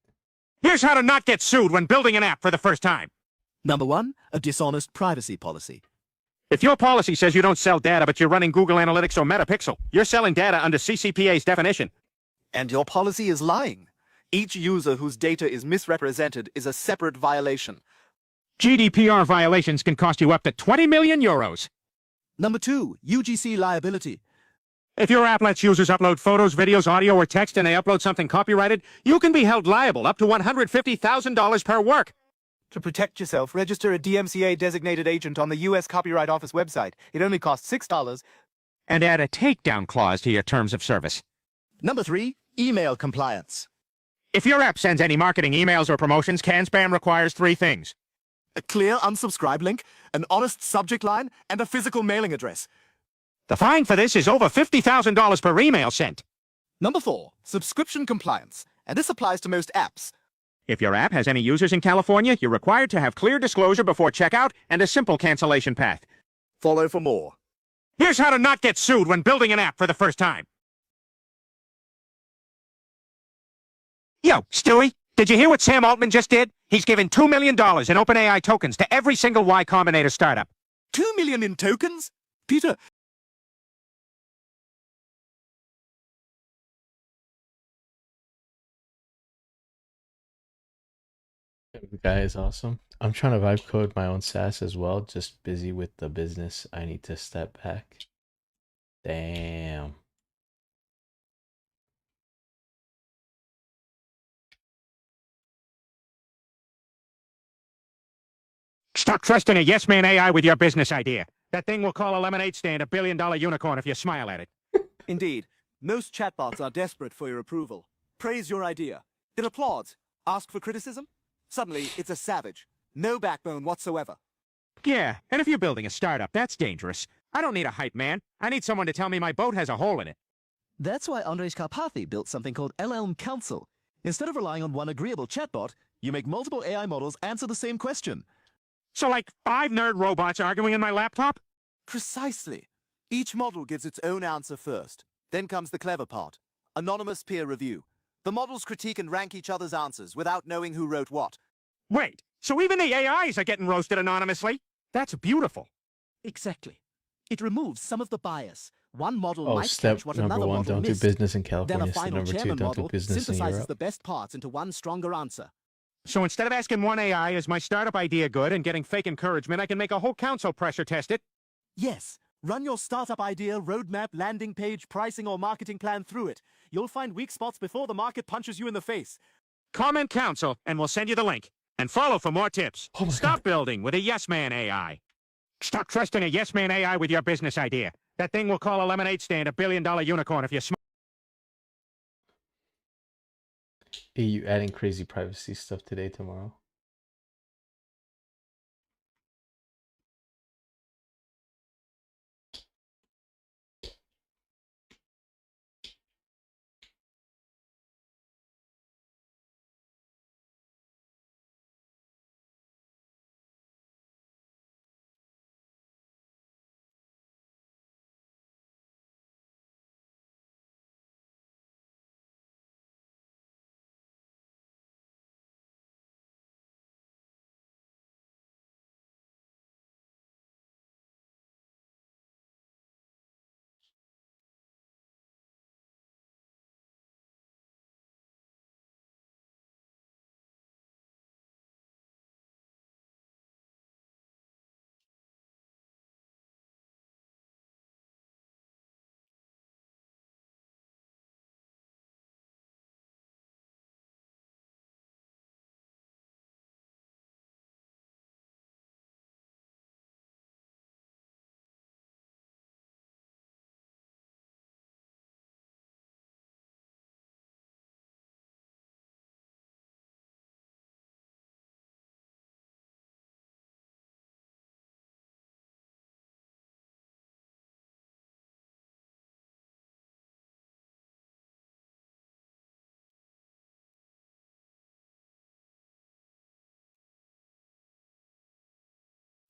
Here's how to not get sued when building an app for the first time. Number 1, a dishonest privacy policy. If your policy says you don't sell data, but you're running Google Analytics or Metapixel, you're selling data under CCPA's definition. And your policy is lying. Each user whose data is misrepresented is a separate violation. GDPR violations can cost you up to 20 million euros. Number 2, UGC liability. If your app lets users upload photos, videos, audio, or text and they upload something copyrighted, you can be held liable up to $150,000 per work. To protect yourself, register a DMCA designated agent on the U.S. Copyright Office website. It only costs $6. And add a takedown clause to your terms of service. Number 3, email compliance. If your app sends any marketing emails or promotions, CAN-SPAM requires 3 things. A clear unsubscribe link, an honest subject line, and a physical mailing address. The fine for this is over $50,000 per email sent. Number 4, subscription compliance. And this applies to most apps. If your app has any users in California, you're required to have clear disclosure before checkout and a simple cancellation path. Follow for more. Here's how to not get sued when building an app for the first time. Yo, Stewie, did you hear what Sam Altman just did? He's given $2 million in OpenAI tokens to every single Y Combinator startup. 2 million in tokens? Peter... The guy is awesome. I'm trying to vibe code my own SaaS as well. Just busy with the business. I need to step back. Damn. Stop trusting a yes-man AI with your business idea. That thing will call a lemonade stand a billion-dollar unicorn if you smile at it. Indeed. Most chatbots are desperate for your approval. Praise your idea. It applauds. Ask for criticism? Suddenly, it's a savage. No backbone whatsoever. Yeah, and if you're building a startup, that's dangerous. I don't need a hype man. I need someone to tell me my boat has a hole in it. That's why Andrej Karpathy built something called LLM Council. Instead of relying on one agreeable chatbot, you make multiple AI models answer the same question. So like 5 nerd robots arguing in my laptop? Precisely. Each model gives its own answer first. Then comes the clever part. Anonymous peer review. The models critique and rank each other's answers without knowing who wrote what. Wait, so even the AIs are getting roasted anonymously? That's beautiful. Exactly. It removes some of the bias. One model Oh, might step catch what number another one, model don't do missed. business in Then California. a Step final number two, chairman don't do model business in synthesizes Europe. the best parts into one stronger answer. So instead of asking one AI, is my startup idea good, and getting fake encouragement, I can make a whole council pressure test it? Yes. Run your startup idea, roadmap, landing page, pricing, or marketing plan through it. You'll find weak spots before the market punches you in the face. Comment council, and we'll send you the link. And follow for more tips. Stop building with a yes man AI. Stop trusting a yes man AI with your business idea. That thing will call a lemonade stand a billion-dollar unicorn if you're smart. Hey, you adding crazy privacy stuff today, tomorrow?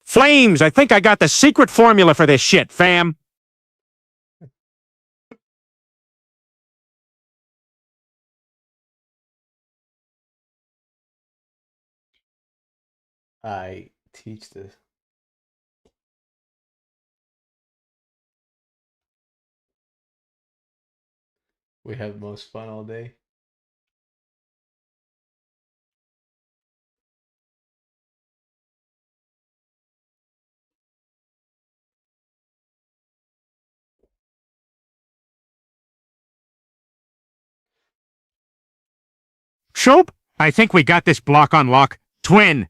Flames, I think I got the secret formula for this shit, fam. I teach this. We have most fun all day. Shope, I think we got this block on lock. Twin.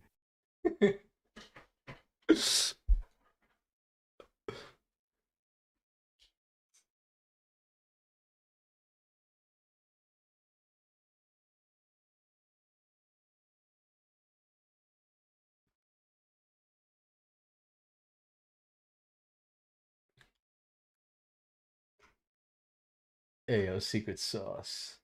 Hey, yo, secret sauce.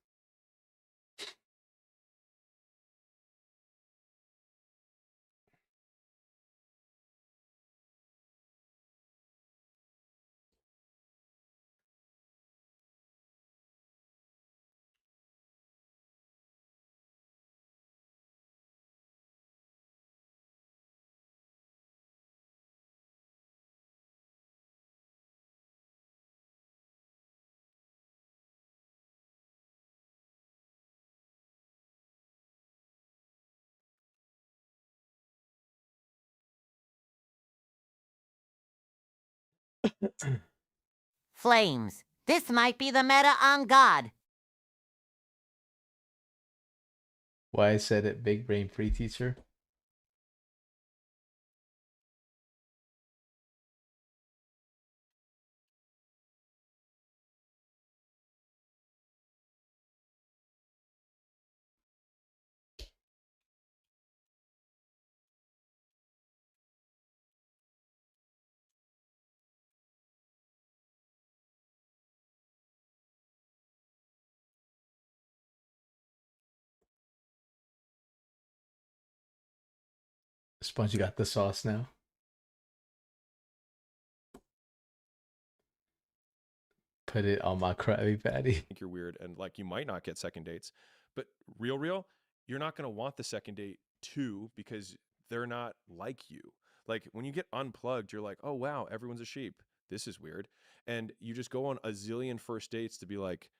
Flames. This might be the meta on God. Why I said it, big brain free teacher? Sponge, you got the sauce now. Put it on my Krabby Patty. Think you're weird, and like you might not get second dates, but real, you're not going to want the second date too because they're not like you. Like when you get unplugged, you're like, oh wow, everyone's a sheep. This is weird, and you just go on a zillion first dates to be like,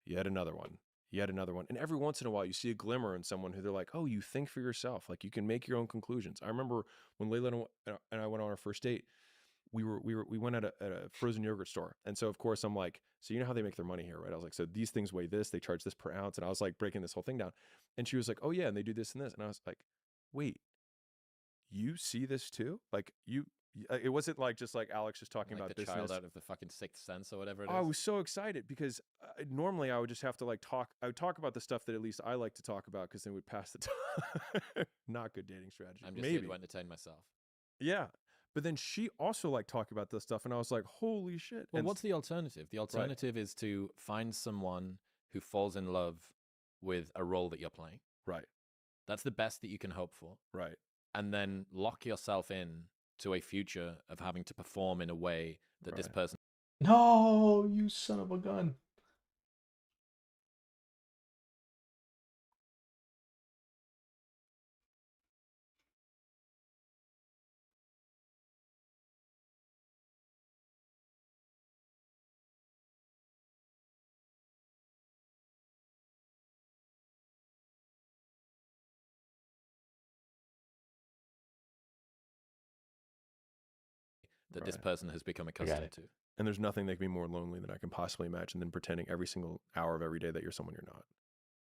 yet another one, yet another one, and every once in a while you see a glimmer in someone who they're like, oh, you think for yourself, like you can make your own conclusions. I remember when Layla and I went on our first date. We went at a frozen yogurt store. And so of course I'm like, so you know how they make their money here, right? I was like, so these things weigh this, they charge this per ounce. And I was like breaking this whole thing down. And she was like, oh yeah, and they do this and this. And I was like, wait, you see this too? Like it wasn't like just like Alex just talking like about the business. child out of the fucking Sixth Sense or whatever it is. I was so excited because normally I would just have to like I would talk about the stuff that at least I like to talk about because then we'd pass the time. Not good dating strategy. I'm just Maybe here to entertain myself. Yeah. But then she also like talking about this stuff, and I was like, "Holy shit!" Well, and what's the alternative? The alternative is to find someone who falls in love with a role that you're playing. Right. That's the best that you can hope for. Right. And then lock yourself in to a future of having to perform in a way that this person. No, you son of a gun. That this person has become accustomed to. And there's nothing that can be more lonely than I can possibly imagine than pretending every single hour of every day that you're someone you're not.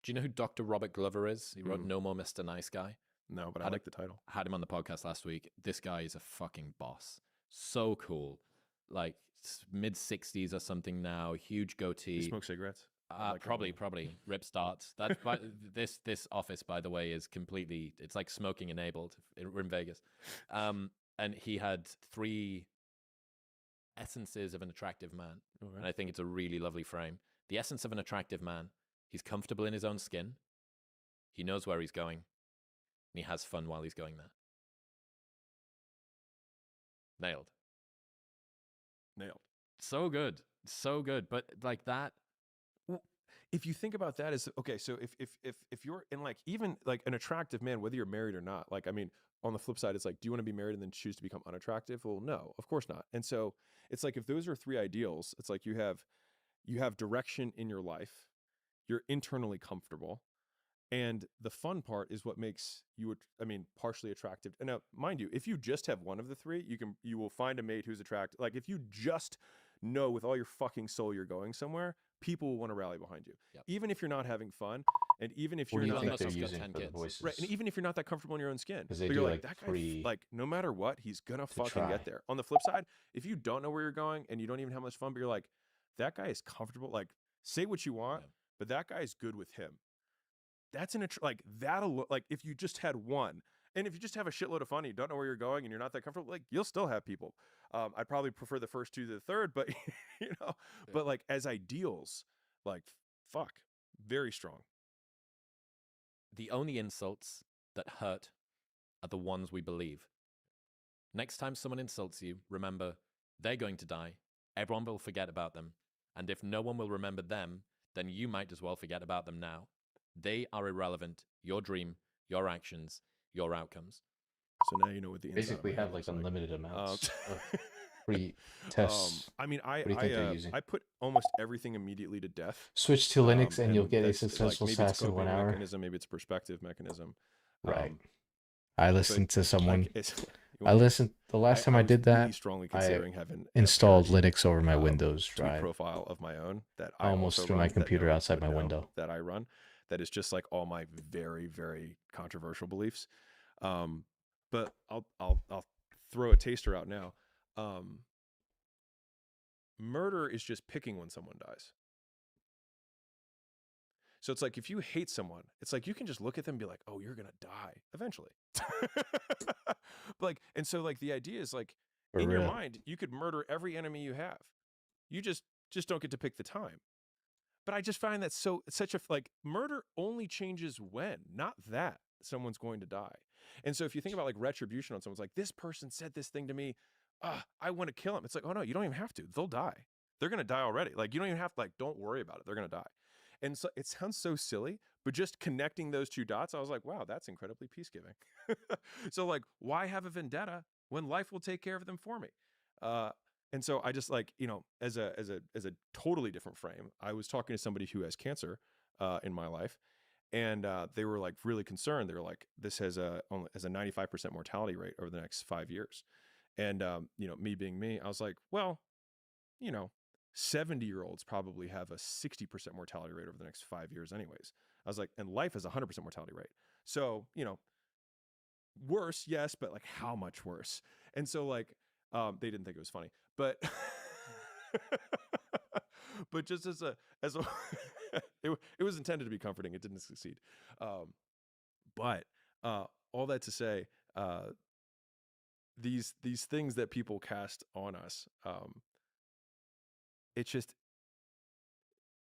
Do you know who Dr. Robert Glover is? He wrote No More Mr. Nice Guy. No, but I like the title. Had him on the podcast last week. This guy is a fucking boss. So cool. Like mid 60s or something now. Huge goatee. You smoke cigarettes? Probably. Rip starts. That's this office, by the way, is completely. It's like smoking enabled. We're in Vegas, and he had 3 essences of an attractive man, and I think it's a really lovely frame. The essence of an attractive man: he's comfortable in his own skin, he knows where he's going, and he has fun while he's going there. Nailed. So good. But like that. If you think about that as okay, so if you're in like even like an attractive man, whether you're married or not, like I mean, on the flip side, it's like, do you want to be married and then choose to become unattractive? Well, no, of course not. And so it's like if those are 3 ideals, it's like you have direction in your life, you're internally comfortable, and the fun part is what makes you, I mean, partially attractive. And now, mind you, if you just have one of the 3, you will find a mate who's attractive. Like if you just know with all your fucking soul you're going somewhere, people will want to rally behind you, even if you're not having fun, and even if you're not they're using for the voices? right, and even if you're not that comfortable in your own skin, Because they but do you're like that guy, 3 like no matter what, he's gonna fucking try. get there. On the flip side, if you don't know where you're going and you don't even have much fun, but you're like, that guy is comfortable. Like, say what you want, but that guy is good with him. That's like that'll like if you just had one. And if you just have a shitload of fun, you don't know where you're going, and you're not that comfortable, like you'll still have people. I'd probably prefer the first 2 to the third, but but like as ideals, like fuck, very strong. The only insults that hurt are the ones we believe. Next time someone insults you, remember they're going to die. Everyone will forget about them, and if no one will remember them, then you might as well forget about them now. They are irrelevant. Your dream, your actions, your outcomes. So now you know what the basically have like unlimited amounts of free tests. I mean, What do you think they're using? I put almost everything immediately to death. Switch to Linux and you'll get a that's, successful maybe it's SaaS in coping 1 hour. Mechanism, maybe it's a perspective mechanism. Right. I listened to someone. The last time I did that, strongly I considering having installed Linux over my Windows tweet drive. profile of my own that I almost also threw run, my that computer no one outside would my know window. that I run. That is just like all my very, very controversial beliefs. But I'll throw a taster out now. Murder is just picking when someone dies. So it's like if you hate someone, it's like you can just look at them and be like, "Oh, you're gonna die eventually." But like, and so like the idea is like in your mind, you could murder every enemy you have. You just don't get to pick the time. But I just find that such a like murder only changes when, not that someone's going to die. And so if you think about like retribution on someone's like, this person said this thing to me, I want to kill him. It's like, oh no, you don't even have to. They'll die. They're going to die already. Like, you don't even have to, like, don't worry about it. They're going to die. And so it sounds so silly, but just connecting those two dots, I was like, wow, that's incredibly peace-giving. So like, why have a vendetta when life will take care of them for me? And so I just like, you know, as a totally different frame, I was talking to somebody who has cancer in my life, and they were like really concerned. They were like, this has a 95% mortality rate over the next 5 years. And you know, me being me, I was like, well, you know, 70-year-olds probably have a 60% mortality rate over the next 5 years anyways. I was like, and life has a 100% mortality rate. So, you know, worse, yes, but like how much worse? And so like, they didn't think it was funny, but, but just as a, it was intended to be comforting. It didn't succeed. But all that to say, these things that people cast on us, it just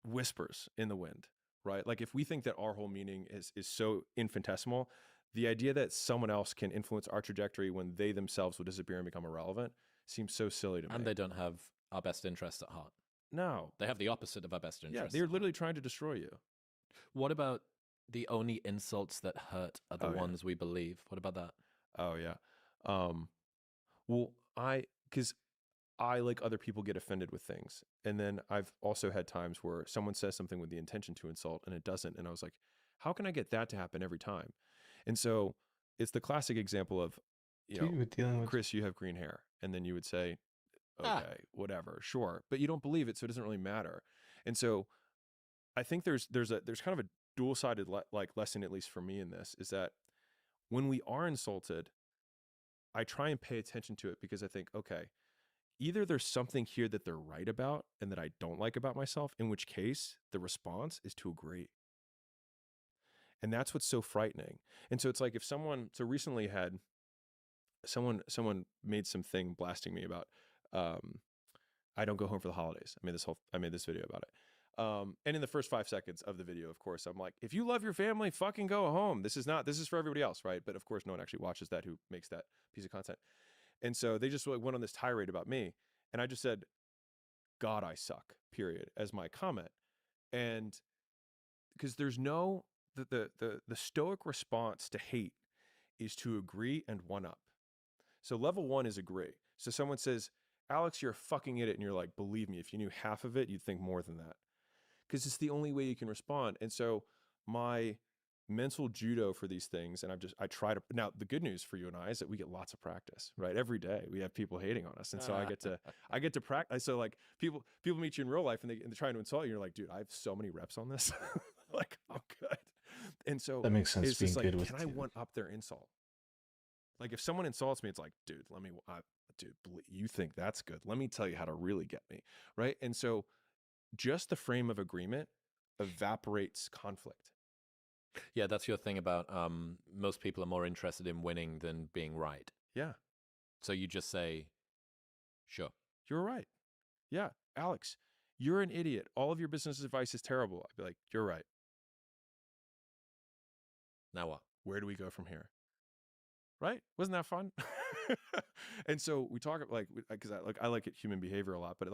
whispers in the wind, right? Like if we think that our whole meaning is so infinitesimal, the idea that someone else can influence our trajectory when they themselves will disappear and become irrelevant seems so silly to me. And they don't have our best interest at heart. No. They have the opposite of our best interest. Yeah, they're literally trying to destroy you. What about the only insults that hurt are the ones we believe? What about that? Oh yeah. Well, because I, like other people, get offended with things. And then I've also had times where someone says something with the intention to insult and it doesn't. And I was like, how can I get that to happen every time? And so it's the classic example of, you know, Chris, you have green hair. And then you would say, okay, whatever, sure. But you don't believe it, so it doesn't really matter. And so I think there's kind of a dual-sided lesson, at least for me in this, is that when we are insulted, I try and pay attention to it because I think, okay, either there's something here that they're right about and that I don't like about myself, in which case the response is to agree. And that's what's so frightening. And so it's like if someone, so recently had someone made something blasting me about, I don't go home for the holidays. I made this video about it. And in the first 5 seconds of the video, of course, I'm like, if you love your family, fucking go home. This is for everybody else, right? But of course, no one actually watches that who makes that piece of content. And so they just went on this tirade about me. And I just said, God, I suck, period, as my comment. And because there's no, the stoic response to hate is to agree and one up. So level 1 is agree. So someone says, Alex, you're a fucking idiot. And you're like, believe me, if you knew half of it, you'd think more than that. Because it's the only way you can respond. And so my mental judo for these things, and I try to, now the good news for you and I is that we get lots of practice, right? Every day we have people hating on us. And so I get to practice. So like people meet you in real life and they're trying to insult you. And you're like, dude, I have so many reps on this. Like, I'm good. And so that makes sense. It's Being just good like, with can I one up their insult? Like if someone insults me, it's like, dude, dude, you think that's good. Let me tell you how to really get me. Right. And so just the frame of agreement evaporates conflict. Yeah, that's your thing about most people are more interested in winning than being right. Yeah. So you just say, sure. You're right. Yeah. Alex, you're an idiot. All of your business advice is terrible. I'd be like, you're right. Now what? Where do we go from here? Right? Wasn't that fun? And so we talk like, because I like human behavior a lot, but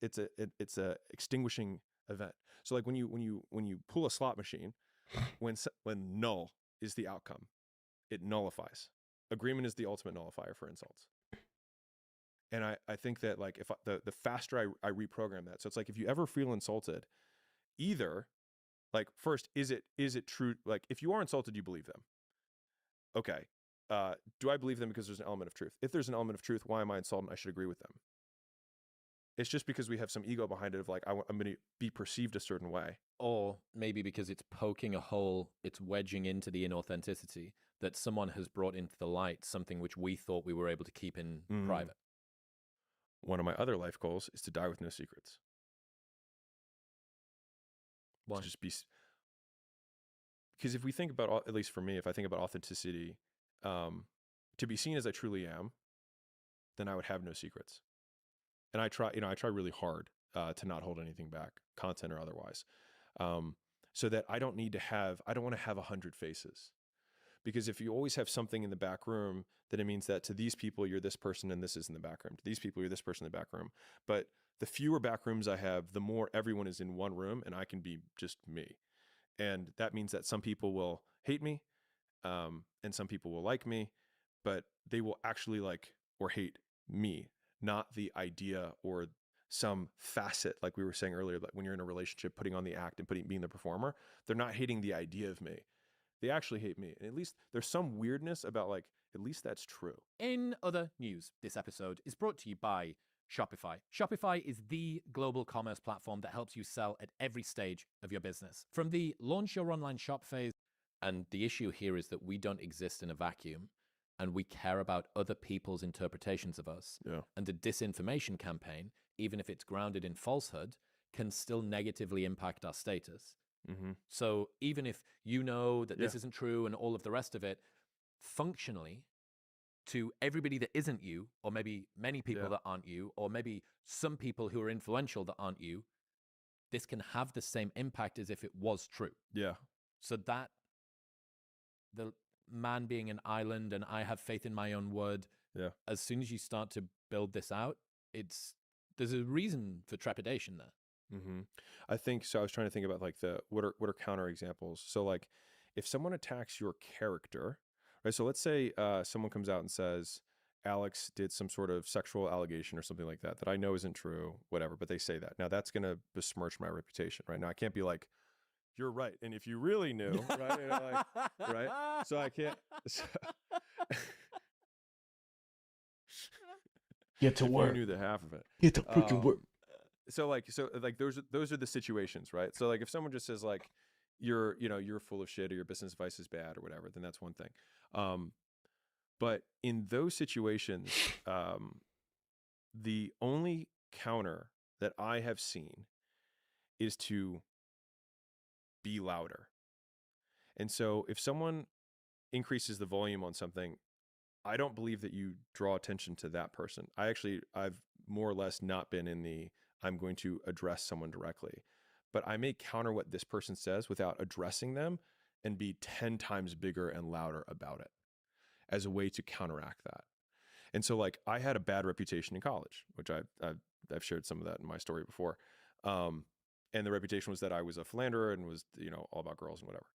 it's a extinguishing event. So like when you pull a slot machine, when null is the outcome, it nullifies. Agreement is the ultimate nullifier for insults. And I think that like if the faster I reprogram that, so it's like if you ever feel insulted, either like first, is it true? Like if you are insulted, you believe them. Okay. Do I believe them because there's an element of truth? If there's an element of truth, why am I insulted? I should agree with them. It's just because we have some ego behind it of like, I'm going to be perceived a certain way. Or maybe because it's poking a hole, it's wedging into the inauthenticity that someone has brought into the light, something which we thought we were able to keep in private. One of my other life goals is to die with no secrets. Why? To just be... Because if we think about, at least for me, if I think about authenticity, to be seen as I truly am, then I would have no secrets. And I try really hard to not hold anything back, content or otherwise, so that I don't want to have 100 faces, Because if you always have something in the back room, then it means that to these people, you're this person and this is in the back room. To these people, you're this person in the back room. But the fewer back rooms I have, the more everyone is in one room and I can be just me. And that means that some people will hate me and some people will like me, but they will actually like or hate me, not the idea or some facet, like we were saying earlier, like when you're in a relationship, putting on the act and being the performer, they're not hating the idea of me. They actually hate me. And at least there's some weirdness about like, at least that's true. In other news, this episode is brought to you by Shopify. Shopify is the global commerce platform that helps you sell at every stage of your business. From the launch your online shop phase, and the issue here is that we don't exist in a vacuum and we care about other people's interpretations of us. Yeah. And the disinformation campaign, even if it's grounded in falsehood, can still negatively impact our status. Mm-hmm. So even if you know that this Yeah. isn't true and all of the rest of it, functionally, to everybody that isn't you, or maybe many people that aren't you, or maybe some people who are influential that aren't you, this can have the same impact as if it was true. Yeah. So that the man being an island and I have faith in my own word, as soon as you start to build this out, there's a reason for trepidation there. Mm-hmm. I think so. I was trying to think about like what are counter examples. So like if someone attacks your character, right? So let's say someone comes out and says Alex did some sort of sexual allegation or something like that I know isn't true, whatever, but they say that. Now that's going to besmirch my reputation, right? Now I can't be like, you're right. And if you really knew, right? You know, like, right? So I can't. So, Get to if work. You knew the half of it. Get to freaking work. So like those are the situations, right? So like if someone just says like you're full of shit or your business advice is bad or whatever, then that's one thing. But in those situations, the only counter that I have seen is to be louder. And so if someone increases the volume on something, I don't believe that you draw attention to that person. I've more or less not been in the I'm going to address someone directly, but I may counter what this person says without addressing them and be 10 times bigger and louder about it as a way to counteract that. And so like I had a bad reputation in college, which I've shared some of that in my story before. And the reputation was that I was a philanderer and was, all about girls and whatever.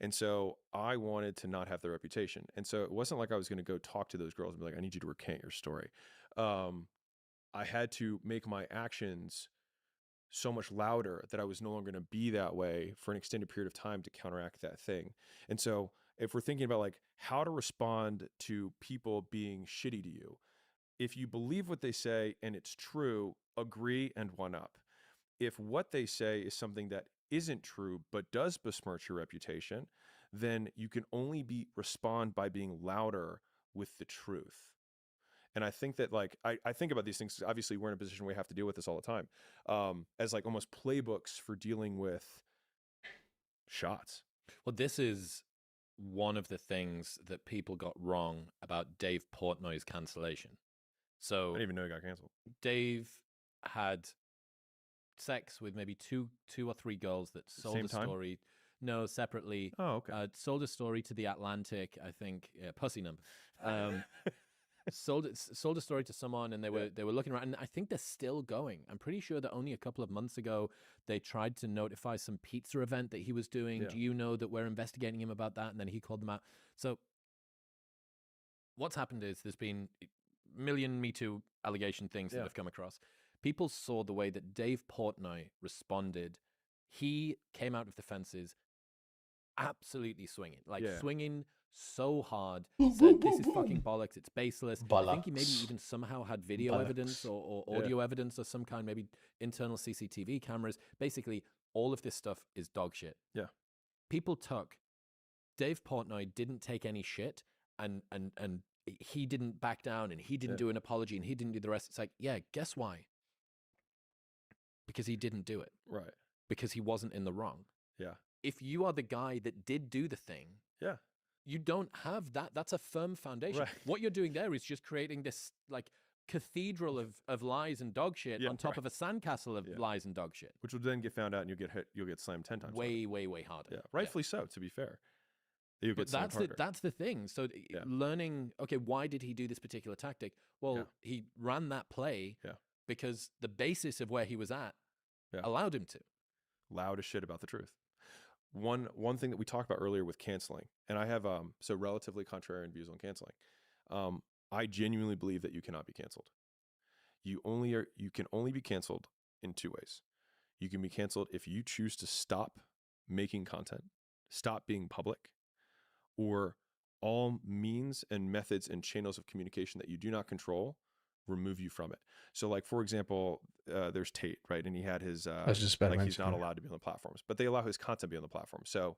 And so I wanted to not have the reputation. And so it wasn't like I was going to go talk to those girls and be like, I need you to recant your story. I had to make my actions so much louder that I was no longer going to be that way for an extended period of time to counteract that thing. And so if we're thinking about like how to respond to people being shitty to you, if you believe what they say and it's true, agree and one up. If what they say is something that isn't true but does besmirch your reputation, then you can only respond by being louder with the truth. And I think that like I think about these things, obviously we're in a position where we have to deal with this all the time, as like almost playbooks for dealing with shots. Well, this is one of the things that people got wrong about Dave Portnoy's cancellation. So I didn't even know he got canceled. Dave had sex with maybe two or three girls that sold Same a story. No, separately. Oh, okay. Sold a story to the Atlantic, I think. Yeah, pussy number. Sold a story to someone, and they were looking around, and I think they're still going. I'm pretty sure that only a couple of months ago they tried to notify some pizza event that he was doing. Yeah. Do you know that we're investigating him about that? And then he called them out. So what's happened is there's been a million Me Too allegation things that have come across. People saw the way that Dave Portnoy responded. He came out of the fences absolutely swinging, swinging so hard, said this is fucking bollocks, it's baseless. I think he maybe even somehow had video evidence or audio evidence of some kind, maybe internal CCTV cameras. Basically, all of this stuff is dog shit. Yeah. People took Dave Portnoy didn't take any shit and he didn't back down and he didn't do an apology and he didn't do the rest. It's like, yeah, guess why? Because he didn't do it. Right. Because he wasn't in the wrong. Yeah. If you are the guy that did do the thing, you don't have that. That's a firm foundation. Right. What you're doing there is just creating this like cathedral of lies and dog shit on top of a sandcastle of lies and dog shit. Which will then get found out and you'll get slammed 10 times. Way harder. Yeah. Rightfully so, to be fair. But that's the thing. So learning, okay, why did he do this particular tactic? Well, he ran that play because the basis of where he was at allowed him to. Loud as shit about the truth. One thing that we talked about earlier with canceling, and I have so relatively contrarian views on canceling. I genuinely believe that you cannot be canceled. You can only be canceled in two ways. You can be canceled if you choose to stop making content, stop being public, or all means and methods and channels of communication that you do not control remove you from it. So like, for example, there's Tate, right? And he had his, like he's not allowed to be on the platforms, but they allow his content to be on the platform. So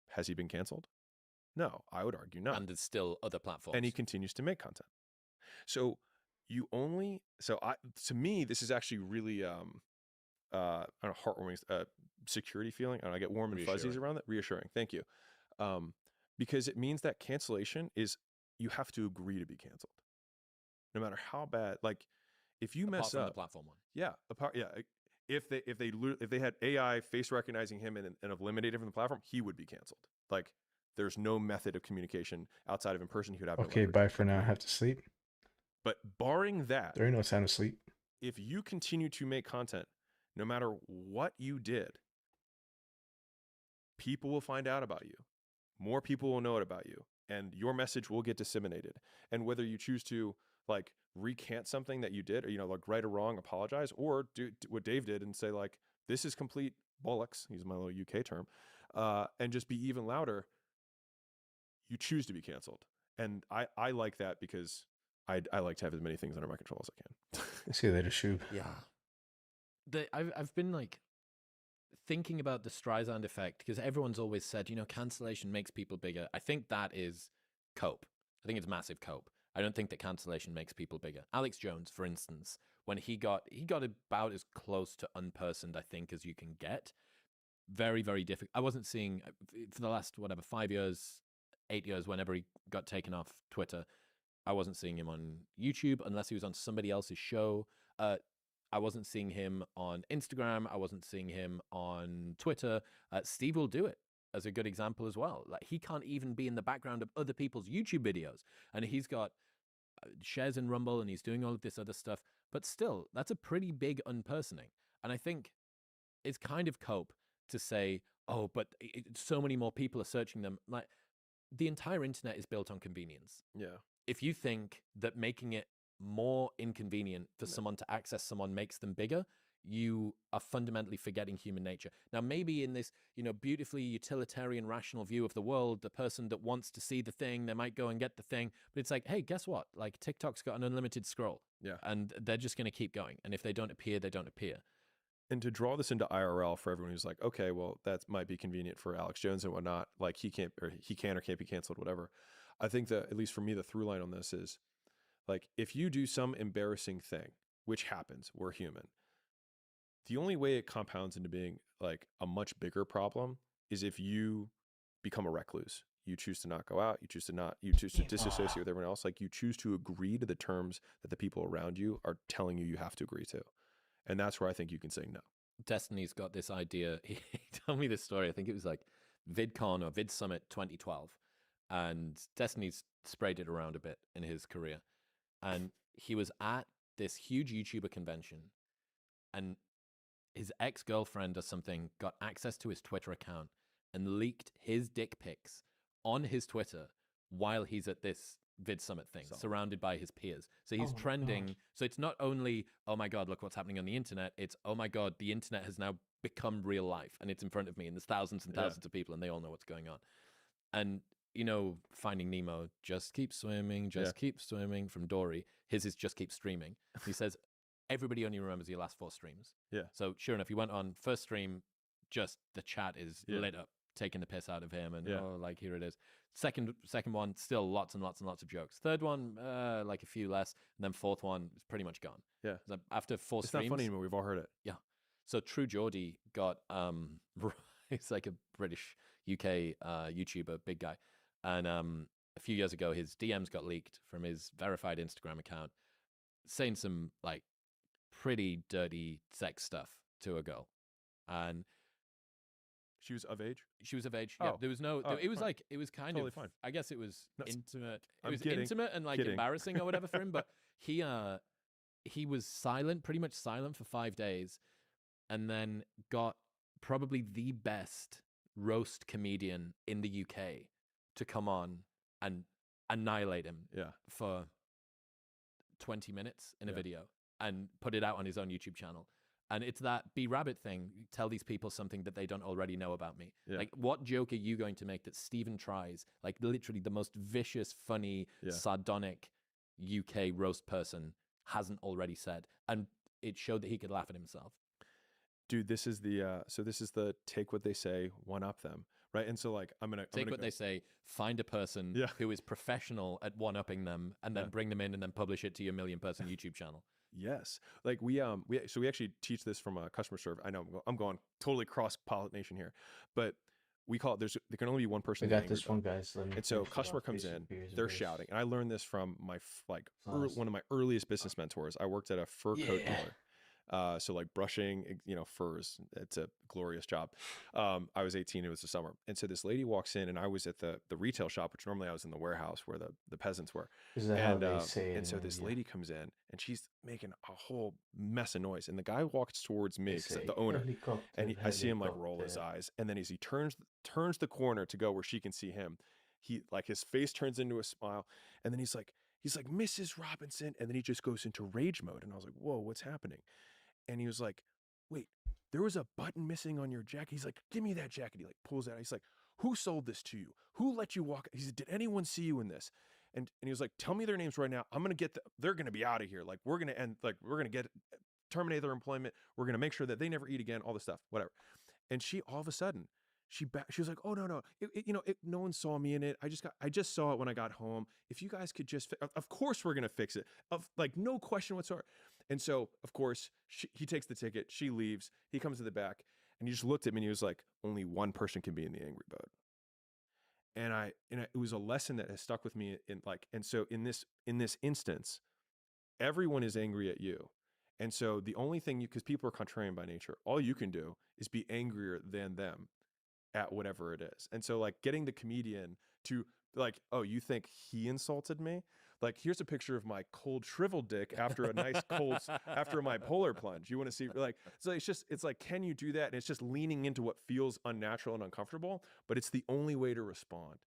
has he been canceled? No, I would argue no. And there's still other platforms. And he continues to make content. So to me, this is actually really, I don't know, heartwarming, security feeling. I get warm and fuzzies around that. Reassuring. Thank you. Because it means that cancellation is, you have to agree to be canceled. No matter how bad, like if you mess up, the platform one. If they had AI face recognizing him and eliminated him from the platform, he would be canceled. Like there's no method of communication outside of in person. He would have. Okay, bye for now. I have to sleep. But barring that, there ain't no time to sleep. If you continue to make content, no matter what you did, people will find out about you. More people will know it about you, and your message will get disseminated. And whether you choose to like recant something that you did, or like right or wrong, apologize, or do what Dave did and say like, this is complete bollocks, use my little UK term, and just be even louder, you choose to be canceled. And I like that because I like to have as many things under my control as I can. See you later, Shub. Yeah. I've been like thinking about the Streisand effect, because everyone's always said, cancellation makes people bigger. I think that is cope. I think it's massive cope. I don't think that cancellation makes people bigger. Alex Jones, for instance, when he got about as close to unpersoned, I think, as you can get. Very, very difficult. I wasn't seeing, for the last, 5 years, 8 years, whenever he got taken off Twitter, I wasn't seeing him on YouTube unless he was on somebody else's show. I wasn't seeing him on Instagram. I wasn't seeing him on Twitter. Steve will do it as a good example as well. Like he can't even be in the background of other people's YouTube videos, and he's got shares in Rumble, and he's doing all of this other stuff. But still, that's a pretty big unpersoning. And I think it's kind of cope to say, oh, but so many more people are searching them. Like the entire internet is built on convenience. Yeah. If you think that making it more inconvenient for someone to access someone makes them bigger, you are fundamentally forgetting human nature. Now, maybe in this, beautifully utilitarian, rational view of the world, the person that wants to see the thing, they might go and get the thing. But it's like, hey, guess what? Like TikTok's got an unlimited scroll. Yeah. And they're just going to keep going. And if they don't appear, they don't appear. And to draw this into IRL for everyone who's like, okay, well, that might be convenient for Alex Jones and whatnot. Like he can or can't be canceled, whatever. I think that, at least for me, the through line on this is like, if you do some embarrassing thing, which happens, we're human. The only way it compounds into being like a much bigger problem is if you become a recluse. You choose to not go out. You choose to disassociate with everyone else. Like you choose to agree to the terms that the people around you are telling you have to agree to. And that's where I think you can say no. Destiny's got this idea. He told me this story. I think it was like VidCon or VidSummit 2012. And Destiny's sprayed it around a bit in his career. And he was at this huge YouTuber convention, and his ex-girlfriend or something got access to his Twitter account and leaked his dick pics on his Twitter while he's at this VidSummit thing, surrounded by his peers. So he's trending. So it's not only, oh my God, look what's happening on the internet. It's, oh my God, the internet has now become real life, and it's in front of me, and there's thousands and thousands of people, and they all know what's going on. And Finding Nemo, just keep swimming, keep swimming, from Dory. His is just keep streaming. He says, everybody only remembers your last 4 streams. Yeah. So sure enough, he went on first stream, just the chat is lit up, taking the piss out of him, and here it is. Second one, still lots and lots and lots of jokes. Third one, like a few less, and then fourth one is pretty much gone. Yeah. So after 4 it's streams, not funny anymore. We've all heard it. Yeah. So True Geordie got he's like a British UK YouTuber, big guy. And a few years ago, his DMs got leaked from his verified Instagram account, saying some like pretty dirty sex stuff to a girl. And She was of age? She was of age. Yeah. Oh. There was no. Oh, it was fine. like it was kind Totally of. fine. I guess it was That's- intimate. It I'm was kidding. intimate and like Kidding. embarrassing or whatever for him. But he was silent, pretty much silent for 5 days, and then got probably the best roast comedian in the UK to come on and annihilate him. Yeah. For 20 minutes in a Yeah. video and put it out on his own YouTube channel. And it's that B Rabbit thing. Tell these people something that they don't already know about me. Yeah. Like, what joke are you going to make that Stephen tries? Like, literally the most vicious, funny, Yeah. sardonic UK roast person hasn't already said. And it showed that he could laugh at himself. Dude, this is the take what they say, one up them, right? And so like I'm gonna Take what they say, find a person Yeah. who is professional at one-upping them, and then Yeah. bring them in and then publish it to your 1 million person YouTube channel. Yes, like we actually teach this from a customer service. I know I'm going totally cross pollination here, but we call it there can only be one person. We in got the this one, guys. Let me And so finish it customer off. comes Basic in, beers and they're beers. shouting, and I learned this from my Nice. one of my earliest business mentors. I worked at a fur coat Yeah. dealer. So like brushing, furs, it's a glorious job. I was 18, it was the summer. And so this lady walks in and I was at the retail shop, which normally I was in the warehouse where the peasants were. Is that how And, they say it and so in this India? lady comes in and she's making a whole mess of noise. And the guy walks towards me, They 'cause say, the owner, "Helicopter, and I see him like roll his helicopter." eyes. And then as he turns the corner to go where she can see him, he like his face turns into a smile. And then he's like, Mrs. Robinson. And then he just goes into rage mode. And I was like, whoa, what's happening? And he was like, wait, there was a button missing on your jacket. He's like, give me that jacket. He like pulls it out. He's like, who sold this to you? Who let you walk? He said, did anyone see you in this? And he was like, tell me their names right now. I'm going to get they're going to be out of here. Like, we're going to end, like, we're going to terminate their employment. We're going to make sure that they never eat again, all this stuff, whatever. And she, all of a sudden, she was like, oh, no, no one saw me in it. I just saw it when I got home. If you guys could just, of course we're going to fix it. No question whatsoever. And so, of course, he takes the ticket. She leaves. He comes to the back, and he just looked at me, and he was like, "Only one person can be in the angry boat." And it was a lesson that has stuck with me. And so in this instance, everyone is angry at you, and so the only thing because people are contrarian by nature, all you can do is be angrier than them at whatever it is. And so like getting the comedian to like, oh, you think he insulted me? Like, here's a picture of my cold shriveled dick after a nice after my polar plunge. You want to see like, so it's like, can you do that? And it's just leaning into what feels unnatural and uncomfortable, but it's the only way to respond.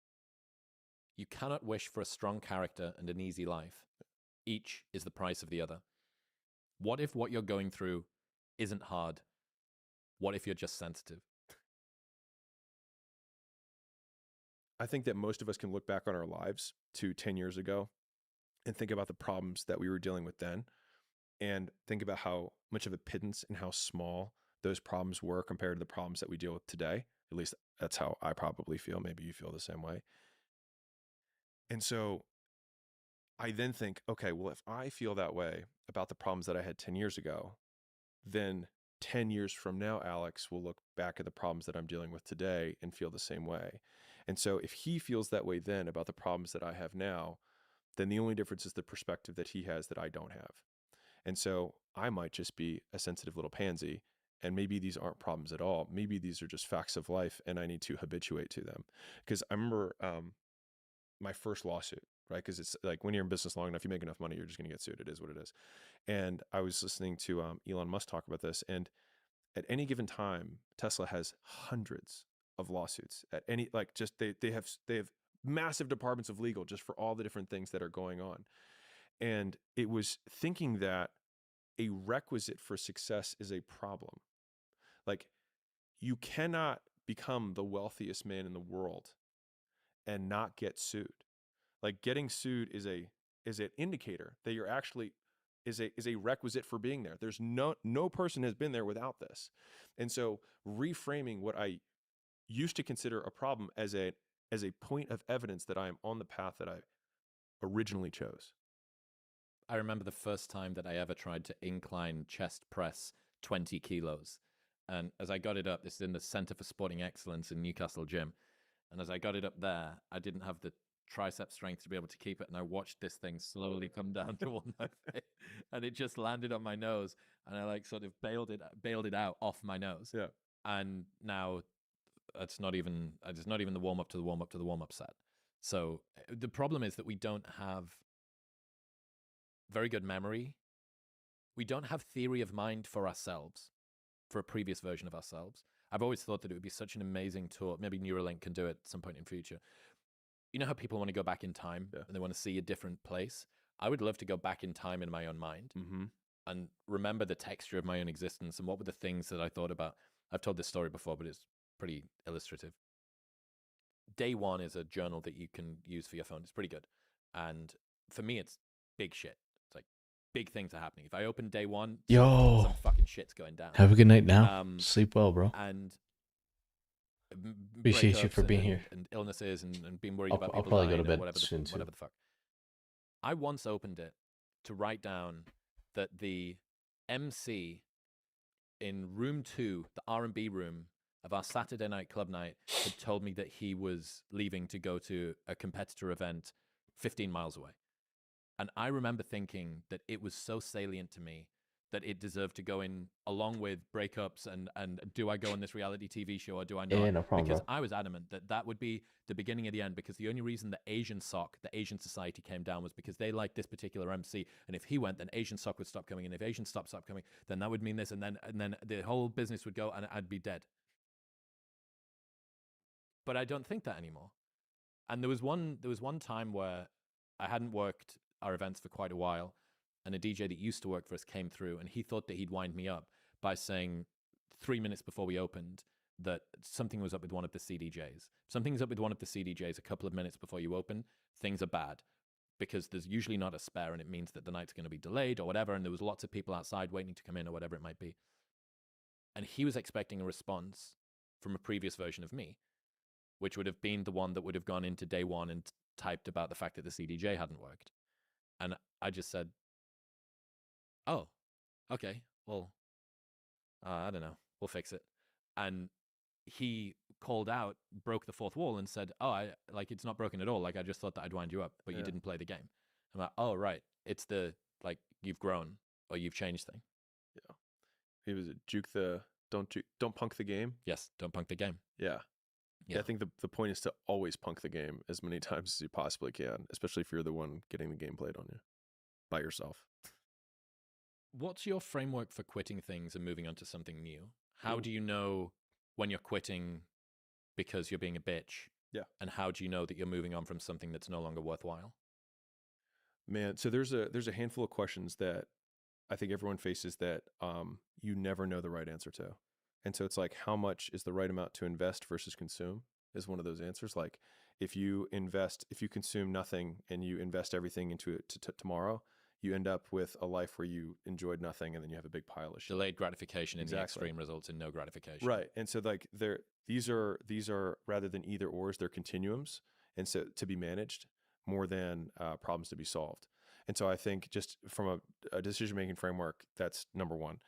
You cannot wish for a strong character and an easy life. Each is the price of the other. What if what you're going through isn't hard? What if you're just sensitive? I think that most of us can look back on our lives to 10 years ago and think about the problems that we were dealing with then and think about how much of a pittance and how small those problems were compared to the problems that we deal with today. At least that's how I probably feel. Maybe you feel the same way. And so I then think, okay, well, if I feel that way about the problems that I had 10 years ago, then 10 years from now, Alex will look back at the problems that I'm dealing with today and feel the same way. And so if he feels that way then about the problems that I have now, then the only difference is the perspective that he has that I don't have. And so I might just be a sensitive little pansy, and maybe these aren't problems at all. Maybe these are just facts of life, and I need to habituate to them. Because I remember my first lawsuit, right? Because it's like when you're in business long enough, you make enough money, you're just going to get sued. It is what it is. And I was listening to Elon Musk talk about this, and at any given time, Tesla has hundreds of lawsuits. At any they have massive departments of legal just for all the different things that are going on. And it was thinking that a requisite for success is a problem. Like, you cannot become the wealthiest man in the world and not get sued. Like, getting sued is an indicator that you're actually is a requisite for being there. There's no person has been there without this. And so reframing what I used to consider a problem as a point of evidence that I am on the path that I originally chose. I remember the first time that I ever tried to incline chest press 20 kilos. And as I got it up, this is in the Center for Sporting Excellence in Newcastle Gym. And as I got it up there, I didn't have the tricep strength to be able to keep it. And I watched this thing slowly come down toward my face. And it just landed on my nose. And I like sort of bailed it out off my nose. Yeah. And now It's not even the warm up to the warm up to the warm up set. So the problem is that we don't have very good memory. We don't have theory of mind for ourselves, for a previous version of ourselves. I've always thought that it would be such an amazing tool. Maybe Neuralink can do it at some point in future. You know how people want to go back in time and they want to see a different place? I would love to go back in time in my own mind and remember the texture of my own existence and what were the things that I thought about. I've told this story before, but it's pretty illustrative. Day One is a journal that you can use for your phone. It's pretty good. And for me, it's big shit. It's like big things are happening. If I open Day One, some fucking shit's going down. Have a good night now. Sleep well, bro. And appreciate you for being here. And illnesses and being worried about people I'll probably dying go to bed whatever soon the, whatever the fuck. I once opened it to write down that the MC in room 2, the R&B room of our Saturday night club night, had told me that he was leaving to go to a competitor event 15 miles away. And I remember thinking that it was so salient to me that it deserved to go in along with breakups and do I go on this reality TV show or do I not? Yeah, no problem, because bro. I was adamant that that would be the beginning of the end, because the only reason the Asian SOC, the Asian Society, came down was because they liked this particular MC, and if he went, then Asian SOC would stop coming, and if Asian stopped coming, then that would mean this, and then the whole business would go, and I'd be dead. But I don't think that anymore. And there was one time where I hadn't worked our events for quite a while, and a DJ that used to work for us came through, and he thought that he'd wind me up by saying 3 minutes before we opened that something was up with one of the CDJs. Something's up with one of the CDJs a couple of minutes before you open. Things are bad because there's usually not a spare, and it means that the night's going to be delayed or whatever, and there was lots of people outside waiting to come in or whatever it might be. And he was expecting a response from a previous version of me, which would have been the one that would have gone into Day One and typed about the fact that the CDJ hadn't worked. And I just said, oh, okay, well, I don't know, we'll fix it. And he called out, broke the fourth wall and said, oh, it's not broken at all. Like, I just thought that I'd wind you up, but you didn't play the game. I'm like, oh, right. It's the, you've grown or you've changed thing. Yeah. He was don't punk the game. Yes. Don't punk the game. Yeah. Yeah, I think the point is to always punk the game as many times as you possibly can, especially if you're the one getting the game played on you by yourself. What's your framework for quitting things and moving on to something new? How do you know when you're quitting because you're being a bitch? Yeah. And how do you know that you're moving on from something that's no longer worthwhile? Man, so there's a handful of questions that I think everyone faces that you never know the right answer to. And so it's like, how much is the right amount to invest versus consume is one of those answers. Like if you consume nothing and you invest everything into it tomorrow, you end up with a life where you enjoyed nothing and then you have a big pile of shit. Delayed gratification in the extreme results in no gratification. Right. And so like these are rather than either ors, they're continuums. And so to be managed more than problems to be solved. And so I think just from a decision-making framework, that's number one.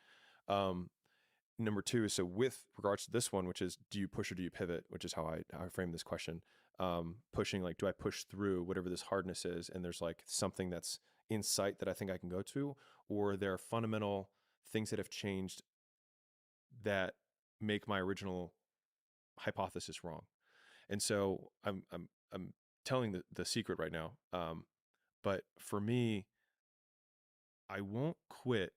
Number two is, so with regards to this one, which is, do you push or do you pivot, which is how I frame this question. Pushing, like, do I push through whatever this hardness is, and there's like something that's in sight that I think I can go to, or there are fundamental things that have changed that make my original hypothesis wrong. And so I'm telling the secret right now. But for me, I won't quit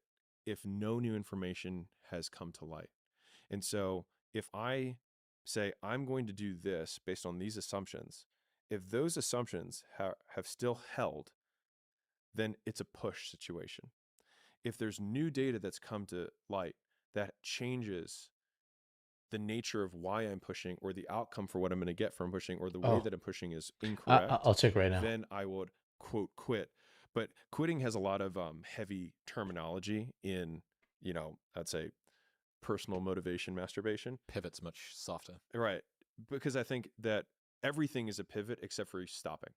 if no new information has come to light. And so if I say I'm going to do this based on these assumptions, if those assumptions have still held, then it's a push situation. If there's new data that's come to light that changes the nature of why I'm pushing, or the outcome for what I'm going to get from pushing, or the way that I'm pushing is incorrect, I'll check right now. Then I would quote quit. But quitting has a lot of heavy terminology in, I'd say personal motivation masturbation. Pivot's much softer. Right. Because I think that everything is a pivot except for stopping.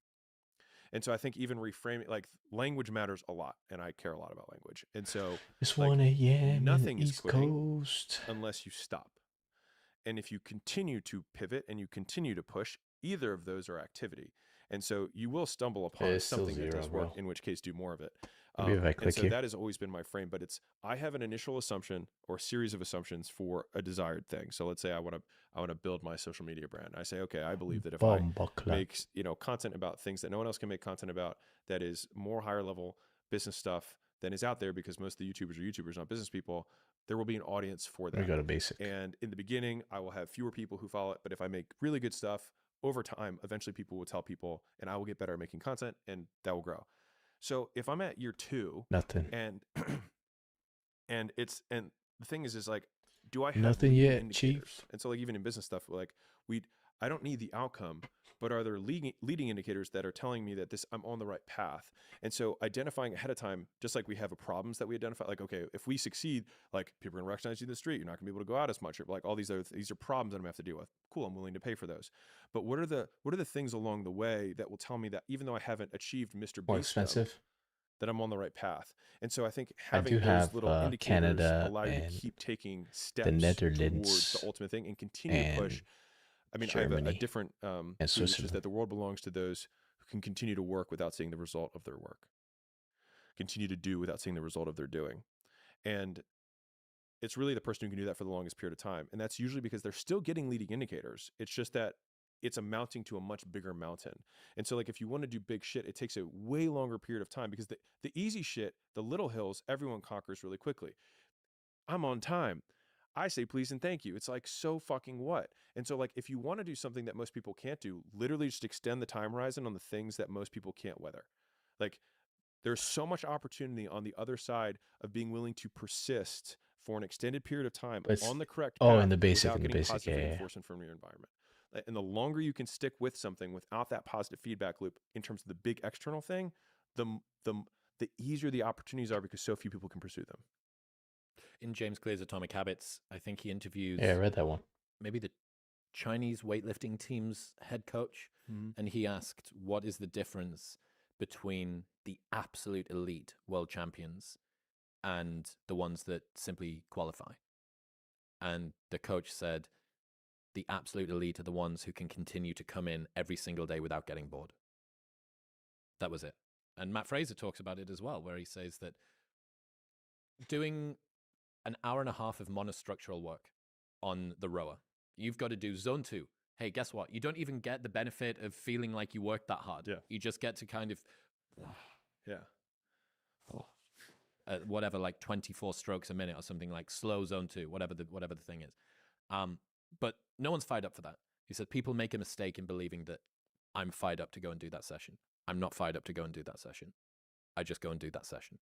And so I think even reframing, like, language matters a lot, and I care a lot about language. And so it's 1 a.m. nothing in the is East quitting Coast unless you stop. And if you continue to pivot and you continue to push, either of those are activity. And so you will stumble upon something that does work, in which case do more of it. Maybe if I And click so here. that has always been my frame, but I have an initial assumption or a series of assumptions for a desired thing. So let's say I want to build my social media brand. I say, okay, I believe that if I make content about things that no one else can make content about, that is more higher level business stuff than is out there, because most of the YouTubers are YouTubers, not business people, there will be an audience for that. We go to basic. And in the beginning, I will have fewer people who follow it. But if I make really good stuff over time, eventually people will tell people, and I will get better at making content, and that will grow. So if I'm at year 2, Nothing. and the thing is like, do I have Nothing leading yet, indicators? Chief. And so like even in business stuff, like I don't need the outcome, but are there leading indicators that are telling me that I'm on the right path? And so identifying ahead of time, just like we have problems that we identify, like, okay, if we succeed, like people are gonna recognize you in the street, you're not gonna be able to go out as much, or like all these are problems that I'm gonna have to deal with. Cool, I'm willing to pay for those. But what are the things along the way that will tell me that even though I haven't achieved Mr. More Beast, expensive. that I'm on the right path? And so I think I having do those have little indicators Canada allow you to and keep taking steps the towards Netherlands the ultimate thing and continue to push. I mean, I have a Germany different and which is Switzerland. that the world belongs to those who can continue to work without seeing the result of their work, continue to do without seeing the result of their doing. And it's really the person who can do that for the longest period of time. And that's usually because they're still getting leading indicators. It's just that it's amounting to a much bigger mountain. And so like if you want to do big shit, it takes a way longer period of time, because the easy shit, the little hills, everyone conquers really quickly. I'm on time. I say please and thank you. It's like, so fucking what? And so like if you want to do something that most people can't do, literally just extend the time horizon on the things that most people can't weather. Like there's so much opportunity on the other side of being willing to persist for an extended period of time on the correct path in the basic, without getting positive yeah. reinforcement from your environment. And the longer you can stick with something without that positive feedback loop in terms of the big external thing, the easier the opportunities are, because so few people can pursue them. In James Clear's Atomic Habits, I think he interviews. Yeah, I read that one. Maybe the Chinese weightlifting team's head coach, and he asked, "What is the difference between the absolute elite world champions and the ones that simply qualify?" And the coach said, "The absolute elite are the ones who can continue to come in every single day without getting bored." That was it. And Matt Fraser talks about it as well, where he says that doing an hour and a half of monostructural work on the rower, you've got to do zone 2. Hey, guess what? You don't even get the benefit of feeling like you worked that hard. Yeah. You just get to kind of, whatever, like 24 strokes a minute or something, like slow zone 2, whatever the thing is. But no one's fired up for that. He said people make a mistake in believing that I'm fired up to go and do that session. I'm not fired up to go and do that session. I just go and do that session.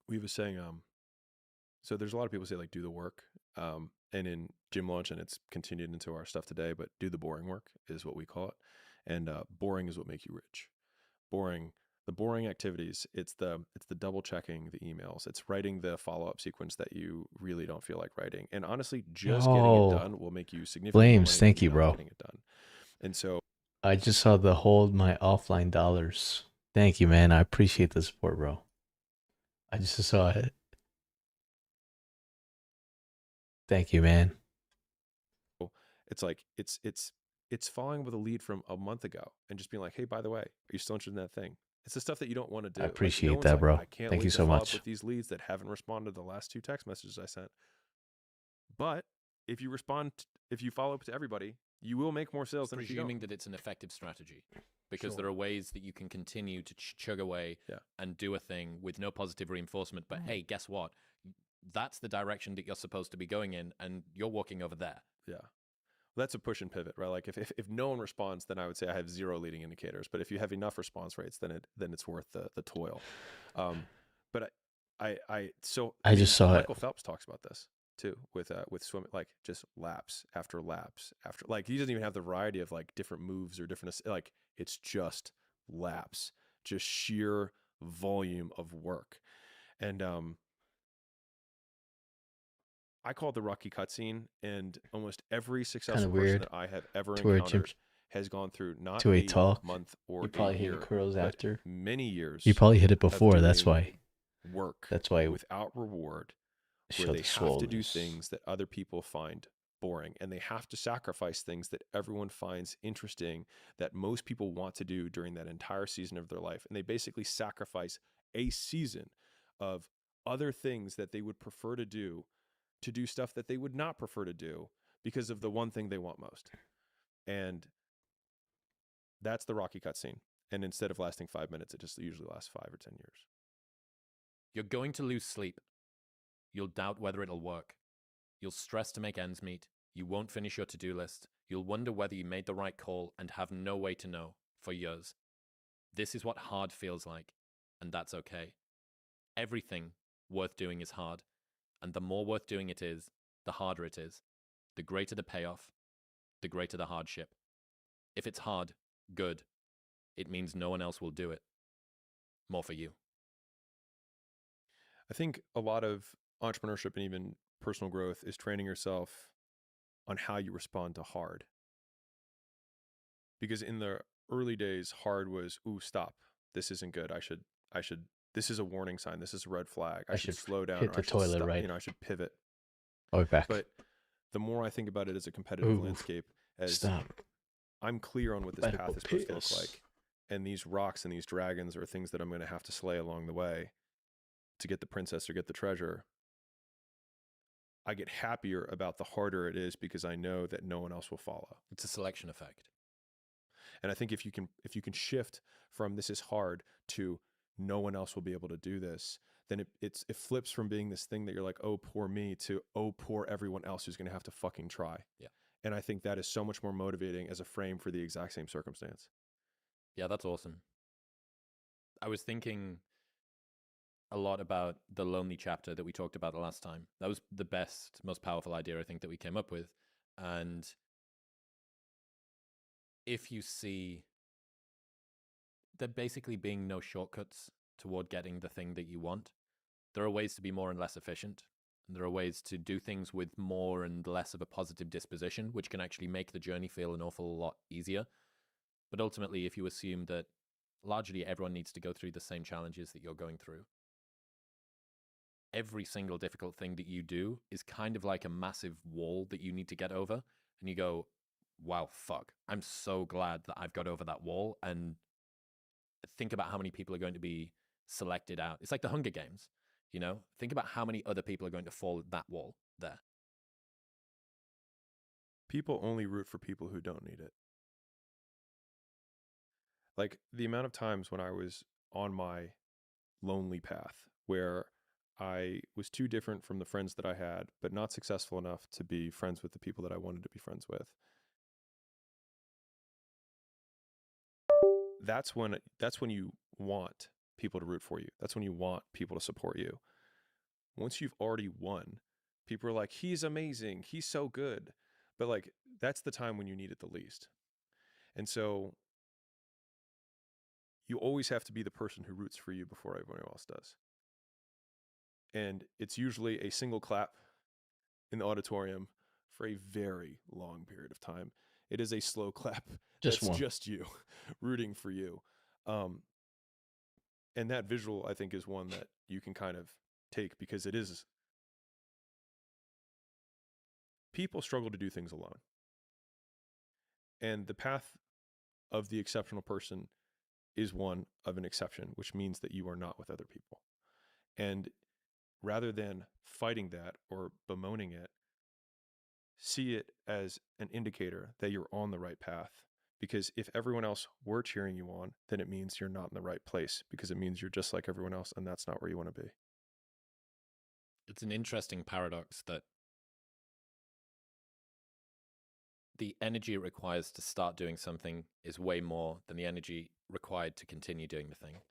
We have a saying, so there's a lot of people say like do the work, and in Gym Launch, and it's continued into our stuff today, but do the boring work is what we call it. And boring is what makes you rich. The boring activities, it's the double checking the emails, it's writing the follow-up sequence that you really don't feel like writing. And honestly, just getting it done will make you significantly more money Thank you, than bro. getting it done. And so I just saw the hold my offline dollars. Thank you, man. I appreciate the support, bro. I just saw it. Thank you, man. it's like it's following with a lead from a month ago and just being like, hey, by the way, are you still interested in that thing? It's the stuff that you don't want to do. I Like, appreciate no one's that, like, bro. I can't Thank wait you to so follow up much. with these leads that haven't responded to the last 2 text messages I sent. But if you if you follow up to everybody, you will make more sales than if you Presuming don't. that it's an effective strategy, because there are ways that you can continue to chug away and do a thing with no positive reinforcement. But hey, guess what? That's the direction that you're supposed to be going in, and you're walking over there. Yeah. That's a push and pivot, right? Like if no one responds, then I would say I have 0 leading indicators. But if you have enough response rates, then it's worth the toil. But I just saw Michael it. Phelps talks about this too with swimming, like just laps after laps after, like he doesn't even have the variety of like different moves or different, like it's just laps, just sheer volume of work. And I call it the Rocky cutscene, and almost every successful person weird that I have ever to where encountered has gone through not to a a talk. month or You probably a hit year, curls but after. many years. You probably hit it of before. That's doing why. Work. That's why. Without reward, Show where they the have to do swollenness. things that other people find boring, and they have to sacrifice things that everyone finds interesting, that most people want to do during that entire season of their life. And they basically sacrifice a season of other things that they would prefer to do stuff that they would not prefer to do because of the one thing they want most. And that's the Rocky cutscene. And instead of lasting 5 minutes, it just usually lasts 5 or 10 years. You're going to lose sleep. You'll doubt whether it'll work. You'll stress to make ends meet. You won't finish your to-do list. You'll wonder whether you made the right call and have no way to know for years. This is what hard feels like, and that's okay. Everything worth doing is hard, and the more worth doing it is, the harder it is. The greater the payoff, the greater the hardship. If it's hard, good. It means no one else will do it. More for you. I think a lot of entrepreneurship and even personal growth is training yourself on how you respond to hard. Because in the early days, hard was, ooh, stop. This isn't good. I should, this is a warning sign. This is a red flag. I should slow down. Hit the toilet, stop, right? I should pivot. Or back. But the more I think about it as a competitive landscape, as I'm clear on what this path is supposed to look like. And these rocks and these dragons are things that I'm going to have to slay along the way to get the princess or get the treasure. I get happier about the harder it is because I know that no one else will follow. It's a selection effect. And I think if you can shift from this is hard to no one else will be able to do this, then it flips from being this thing that you're like, oh, poor me, to oh, poor everyone else who's going to have to fucking try. Yeah. And I think that is so much more motivating as a frame for the exact same circumstance. Yeah, that's awesome. I was thinking a lot about the lonely chapter that we talked about the last time. That was the best, most powerful idea I think that we came up with. And if you see there basically being no shortcuts toward getting the thing that you want, there are ways to be more and less efficient. And there are ways to do things with more and less of a positive disposition, which can actually make the journey feel an awful lot easier. But ultimately, if you assume that largely everyone needs to go through the same challenges that you're going through, every single difficult thing that you do is kind of like a massive wall that you need to get over. And you go, wow, fuck, I'm so glad that I've got over that wall. And think about how many people are going to be selected out. It's like the Hunger Games, you know? Think about how many other people are going to fall at that wall there. People only root for people who don't need it. Like the amount of times when I was on my lonely path where I was too different from the friends that I had, but not successful enough to be friends with the people that I wanted to be friends with. That's when you want people to root for you. That's when you want people to support you. Once you've already won, people are like, he's amazing, he's so good. But like, that's the time when you need it the least. And so you always have to be the person who roots for you before everyone else does. And it's usually a single clap in the auditorium for a very long period of time. It is a slow clap. That's just you rooting for you. And that visual, I think, is one that you can kind of take because it is. People struggle to do things alone. And the path of the exceptional person is one of an exception, which means that you are not with other people. And rather than fighting that or bemoaning it, see it as an indicator that you're on the right path. Because if everyone else were cheering you on, then it means you're not in the right place, because it means you're just like everyone else, and that's not where you want to be. It's an interesting paradox that the energy it requires to start doing something is way more than the energy required to continue doing the thing.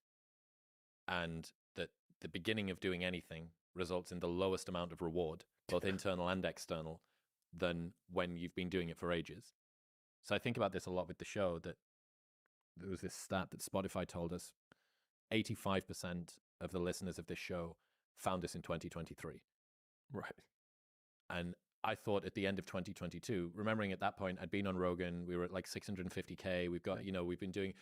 And that the beginning of doing anything results in the lowest amount of reward, both internal and external, than when you've been doing it for ages. So I think about this a lot with the show, that there was this stat that Spotify told us 85% of the listeners of this show found us in 2023. Right. And I thought at the end of 2022, remembering at that point, I'd been on Rogan, we were at like 650K. We've got, we've been doing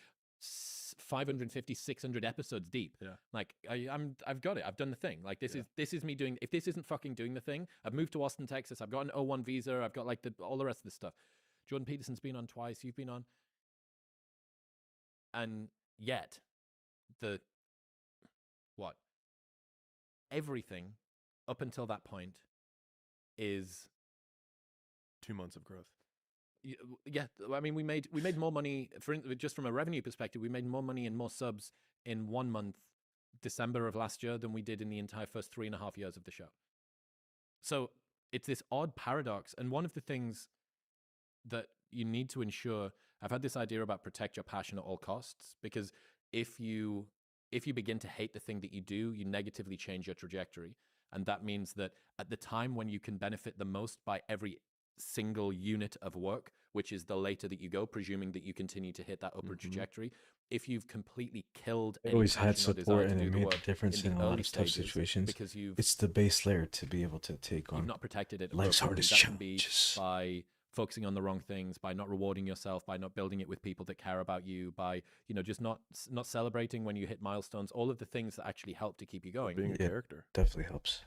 550, 600 episodes deep. Yeah. Like I've got it. I've done the thing. Like this is me doing. If this isn't fucking doing the thing, I've moved to Austin, Texas. I've got an O1 visa. I've got like all the rest of this stuff. Jordan Peterson's been on twice. You've been on. And yet, everything up until that point is 2 months of growth. Yeah, I mean, we made more money just from a revenue perspective. We made more money and more subs in 1 month, December of last year, than we did in the entire first 3.5 years of the show. So it's this odd paradox. And one of the things that you need to ensure, I've had this idea about protect your passion at all costs, because if you begin to hate the thing that you do, you negatively change your trajectory. And that means that at the time when you can benefit the most by every single unit of work, which is the later that you go, presuming that you continue to hit that upward trajectory, if you've completely killed I any always had passion or desire support, to and do it the made a work difference in the a lot early of tough stages, situations. because It's the base layer to be able to take on you've not protected it life's appropriately. hardest That can be challenges. by focusing on the wrong things, by not rewarding yourself, by not building it with people that care about you, by just not celebrating when you hit milestones, all of the things that actually help to keep you going. Being a character definitely helps.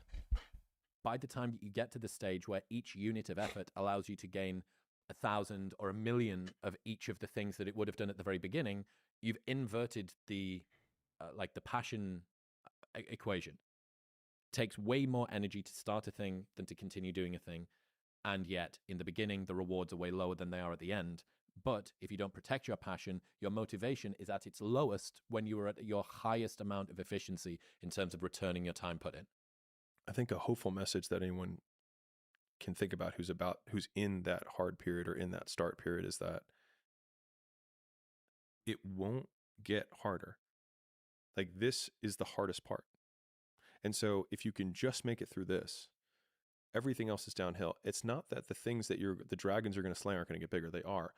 By the time you get to the stage where each unit of effort allows you to gain 1,000 or 1,000,000 of each of the things that it would have done at the very beginning, you've inverted the passion equation. It takes way more energy to start a thing than to continue doing a thing. And yet, in the beginning, the rewards are way lower than they are at the end. But if you don't protect your passion, your motivation is at its lowest when you are at your highest amount of efficiency in terms of returning your time put in. I think a hopeful message that anyone can think about who's in that hard period or in that start period is that it won't get harder. Like, this is the hardest part. And so if you can just make it through this, everything else is downhill. It's not that the things that the dragons are going to slay aren't going to get bigger. They are.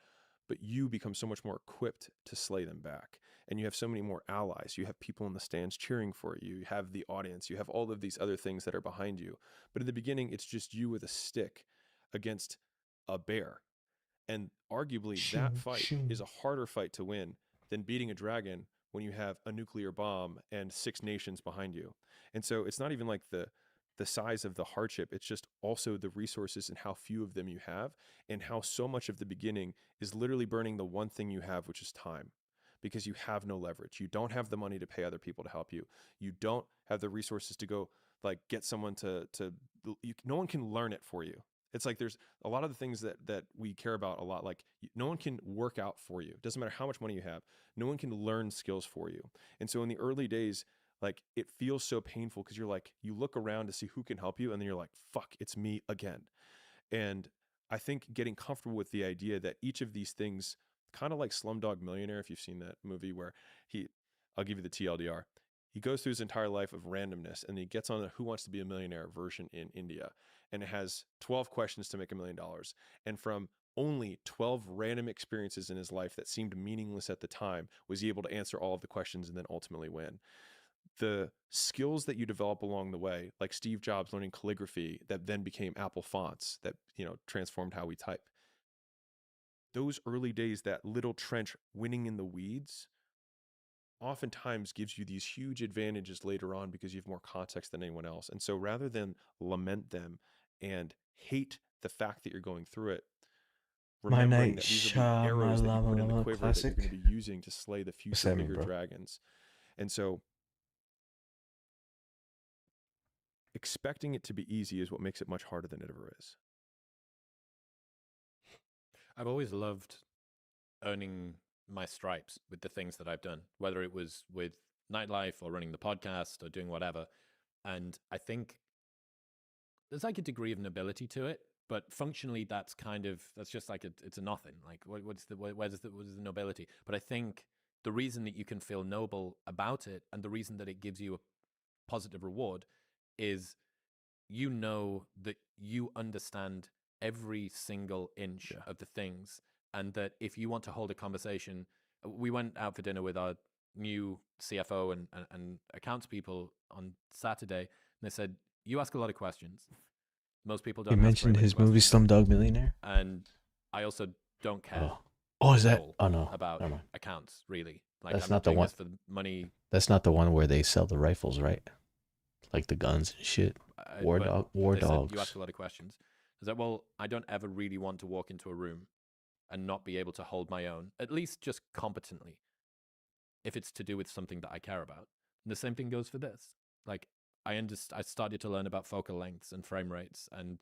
But you become so much more equipped to slay them back. And you have so many more allies. You have people in the stands cheering for you. You have the audience. You have all of these other things that are behind you. But in the beginning, it's just you with a stick against a bear. And arguably, that fight is a harder fight to win than beating a dragon when you have a nuclear bomb and 6 nations behind you. And so it's not even like the size of the hardship. It's just also the resources and how few of them you have, and how so much of the beginning is literally burning the one thing you have, which is time, because you have no leverage. You don't have the money to pay other people to help you. You don't have the resources to go like get someone no one can learn it for you. It's like there's a lot of the things that we care about a lot. Like, no one can work out for you. It doesn't matter how much money you have. No one can learn skills for you. And so in the early days, like, it feels so painful because you're like, you look around to see who can help you, and then you're like, fuck, it's me again. And I think getting comfortable with the idea that each of these things, kind of like Slumdog Millionaire, if you've seen that movie, where I'll give you the TLDR. He goes through his entire life of randomness, and he gets on the Who Wants to Be a Millionaire version in India, and it has 12 questions to make $1 million. And from only 12 random experiences in his life that seemed meaningless at the time, was he able to answer all of the questions and then ultimately win. The skills that you develop along the way, like Steve Jobs learning calligraphy that then became Apple fonts that, transformed how we type. Those early days, that little trench winning in the weeds, oftentimes gives you these huge advantages later on because you have more context than anyone else. And so rather than lament them and hate the fact that you're going through it, remembering that these are the arrows that you put in the quiver that you're going to be using to slay the future bigger dragons. And so expecting it to be easy is what makes it much harder than it ever is. I've always loved earning my stripes with the things that I've done, whether it was with nightlife or running the podcast or doing whatever. And I think there's like a degree of nobility to it, but functionally that's just like it's a nothing. Like where's the nobility? But I think the reason that you can feel noble about it, and the reason that it gives you a positive reward, is that you understand every single inch of the things, and that if you want to hold a conversation, we went out for dinner with our new CFO and accounts people on Saturday, and they said, you ask a lot of questions. Most people don't. He mentioned his movie Slumdog Millionaire, and I also don't care. Oh, is at that? all Oh no, about never mind. accounts, really. Like, That's I'm not not the doing one. this for money. That's not the one where they sell the rifles, right? Like the guns and shit. War They said you dogs. ask a lot of questions. I said, well, I don't ever really want to walk into a room and not be able to hold my own, at least just competently, if it's to do with something that I care about. And the same thing goes for this. Like, I started to learn about focal lengths and frame rates and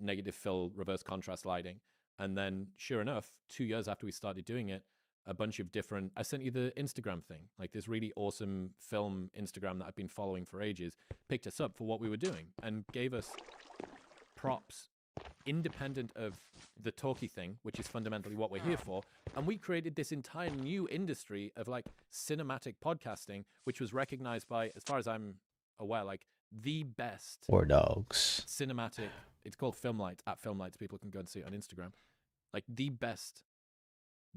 negative fill, reverse contrast lighting. And then, sure enough, 2 years after we started doing it, a bunch of different, I sent you the Instagram thing, like this really awesome film Instagram that I've been following for ages, picked us up for what we were doing and gave us props independent of the talkie thing, which is fundamentally what we're here for. And we created this entire new industry of like cinematic podcasting, which was recognized by, as far as I'm aware, like the best War dogs. cinematic, it's called Filmlight, at Filmlights, people can go and see it on Instagram, like the best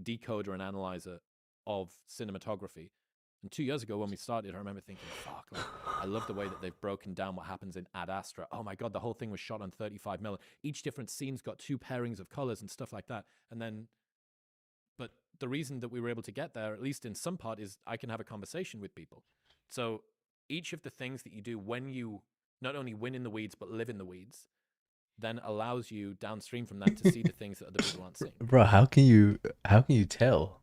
decoder and analyzer of cinematography. And 2 years ago when we started, I remember thinking, fuck, like, I love the way that they've broken down what happens in Ad Astra. Oh my God, the whole thing was shot on 35mm. Each different scene's got 2 pairings of colors and stuff like that. And then, but the reason that we were able to get there, at least in some part, is I can have a conversation with people. So each of the things that you do when you not only win in the weeds, but live in the weeds, then allows you downstream from that to see the things that other people aren't seeing. Bro, how can you tell?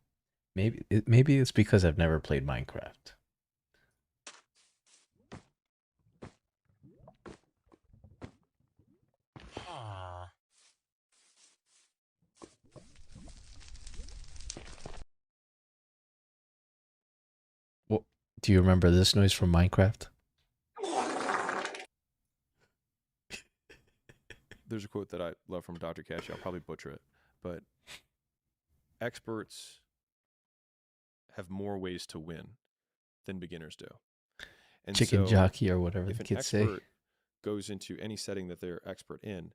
Maybe it's because I've never played Minecraft. What, do you remember this noise from Minecraft? There's a quote that I love from Dr. Cashy. I'll probably butcher it, but experts have more ways to win than beginners do. And Chicken so jockey or whatever if the an kids say. expert goes into any setting that they're expert in,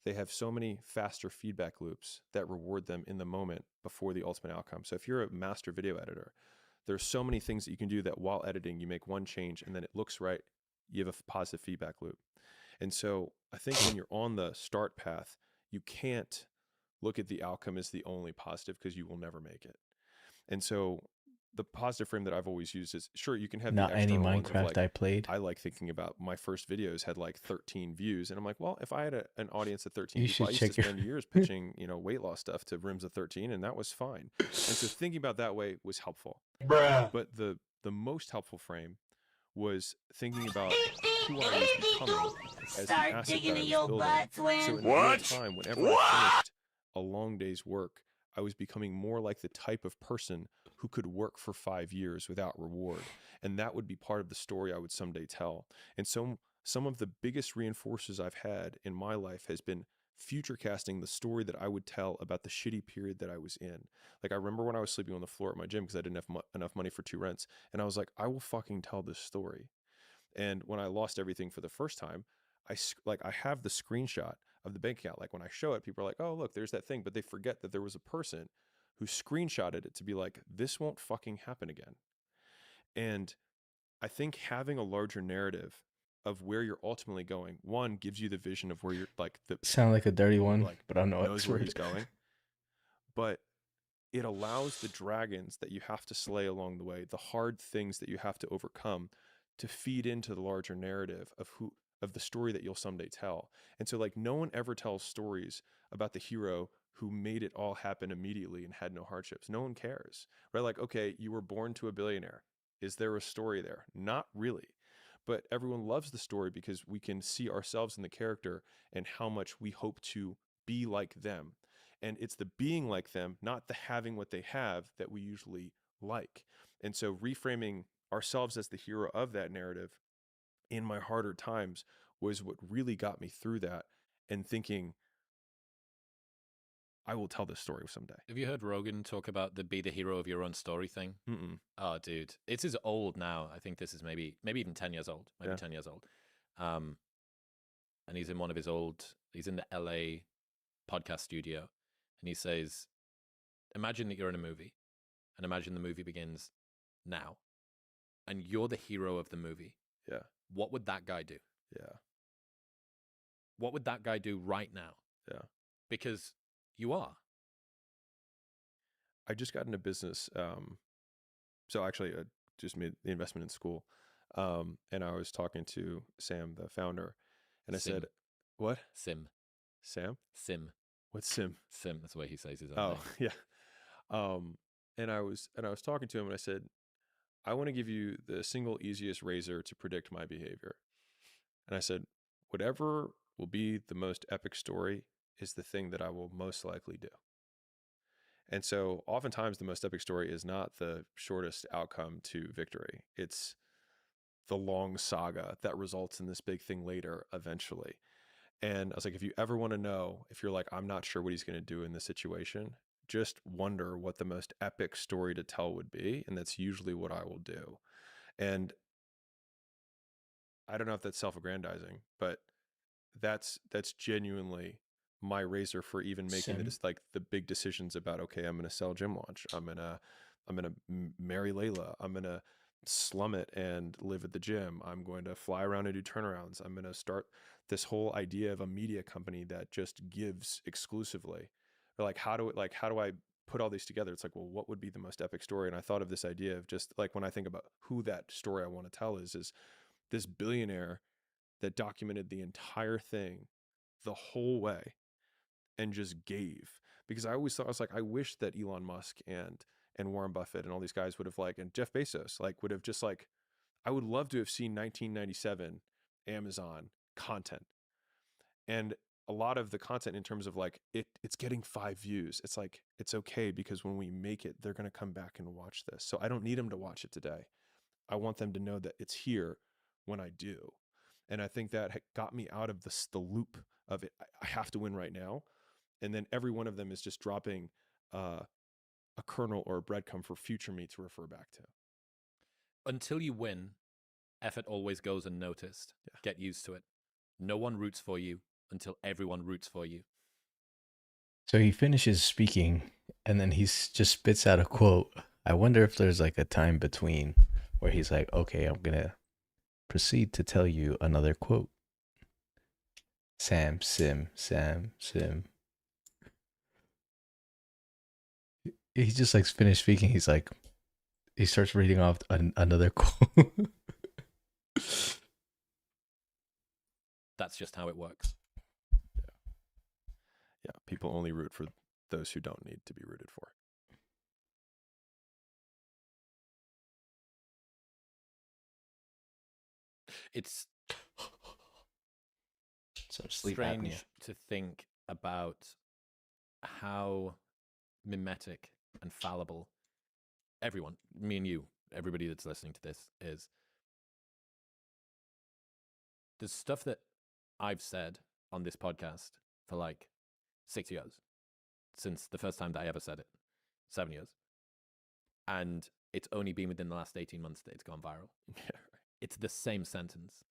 they have so many faster feedback loops that reward them in the moment before the ultimate outcome. So if you're a master video editor, there's so many things that you can do that while editing, you make one change and then it looks right. You have a positive feedback loop. And so I think when you're on the start path, you can't look at the outcome as the only positive because you will never make it. And so the positive frame that I've always used is, sure, you can have Not the any external ones of Minecraft like, I played. I like thinking about my first videos had like 13 views. And I'm like, well, if I had an audience of 13 You people, I should used to check your- spend years pitching, weight loss stuff to rims of 13, and that was fine. And so thinking about that way was helpful. Bruh. But the most helpful frame was thinking about who I was becoming as the Start asset digging that I in was your building. butt, Swin. So in real time, whenever I finished a long day's work, I was becoming more like the type of person who could work for 5 years without reward. And that would be part of the story I would someday tell. And so some of the biggest reinforcers I've had in my life has been future casting the story that I would tell about the shitty period that I was in. Like, I remember when I was sleeping on the floor at my gym because I didn't have enough money for 2 rents. And I was like, I will fucking tell this story. And when I lost everything for the first time, I have the screenshot of the bank account. Like, when I show it, people are like, oh, look, there's that thing. But they forget that there was a person who screenshotted it to be like, this won't fucking happen again. And I think having a larger narrative of where you're ultimately going, one, gives you the vision of where you're like the Sound like a dirty one, like but I don't know what knows this where word. he's going. But it allows the dragons that you have to slay along the way, the hard things that you have to overcome, to feed into the larger narrative of the story that you'll someday tell. And so, like, no one ever tells stories about the hero who made it all happen immediately and had no hardships. No one cares, right? Like, okay, you were born to a billionaire. Is there a story there? Not really. But everyone loves the story because we can see ourselves in the character and how much we hope to be like them. And it's the being like them, not the having what they have, that we usually like. And so reframing ourselves as the hero of that narrative in my harder times was what really got me through that, and thinking, I will tell this story someday. Have you heard Rogan talk about the be the hero of your own story thing? Mm-mm. Oh, dude. It's as old now. I think this is maybe even 10 years old. Maybe 10 years old. And he's in he's in the LA podcast studio. And he says, imagine that you're in a movie, and imagine the movie begins now, and you're the hero of the movie. Yeah. What would that guy do? Yeah. What would that guy do right now? Yeah. Because you are. I just got into business. So actually, I just made the investment in school. And I was talking to Sam, the founder, and I Sim. said, "What? Sim. Sam? Sim. What's Sim? Sim. That's the way he says his own Oh, name. yeah." And I was talking to him, and I said, "I want to give you the single easiest razor to predict my behavior." And I said, "Whatever will be the most epic story is the thing that I will most likely do." And so oftentimes the most epic story is not the shortest outcome to victory. It's the long saga that results in this big thing later eventually. And I was like, if you ever want to know, if you're like, I'm not sure what he's going to do in this situation, just wonder what the most epic story to tell would be. And that's usually what I will do. And I don't know if that's self-aggrandizing, but that's genuinely my razor for even making like the big decisions about, okay, I'm going to sell Gym Launch. I'm going to marry Layla. I'm going to slum it and live at the gym. I'm going to fly around and do turnarounds. I'm going to start this whole idea of a media company that just gives exclusively. Or like, how do I put all these together? It's like, well, what would be the most epic story? And I thought of this idea of just like, when I think about who that story I want to tell is this billionaire that documented the entire thing the whole way and just gave. Because I always thought, I was like, I wish that Elon Musk and Warren Buffett and all these guys would have like, and Jeff Bezos, like would have just like, I would love to have seen 1997 Amazon content. And a lot of the content in terms of like it's getting 5 views. It's like, it's okay because when we make it, they're going to come back and watch this. So I don't need them to watch it today. I want them to know that it's here when I do. And I think that got me out of the loop of it. I have to win right now. And then every one of them is just dropping a kernel or a breadcrumb for future me to refer back to. Until you win, effort always goes unnoticed. Yeah. Get used to it. No one roots for you until everyone roots for you. So he finishes speaking, and then he just spits out a quote. I wonder if there's like a time between where he's like, okay, I'm going to proceed to tell you another quote. Sam, Sim, Sam, Sim. He just like finished speaking. He's like, he starts reading off another quote. That's just how it works. Yeah. People only root for those who don't need to be rooted for. It's sleep strange apnea. to think about how mimetic and fallible everyone, me and you, everybody that's listening to this is. There's stuff that I've said on this podcast for like 6 years, since the first time that I ever said it, 7 years. And it's only been within the last 18 months that it's gone viral. Yeah, right. It's the same sentence,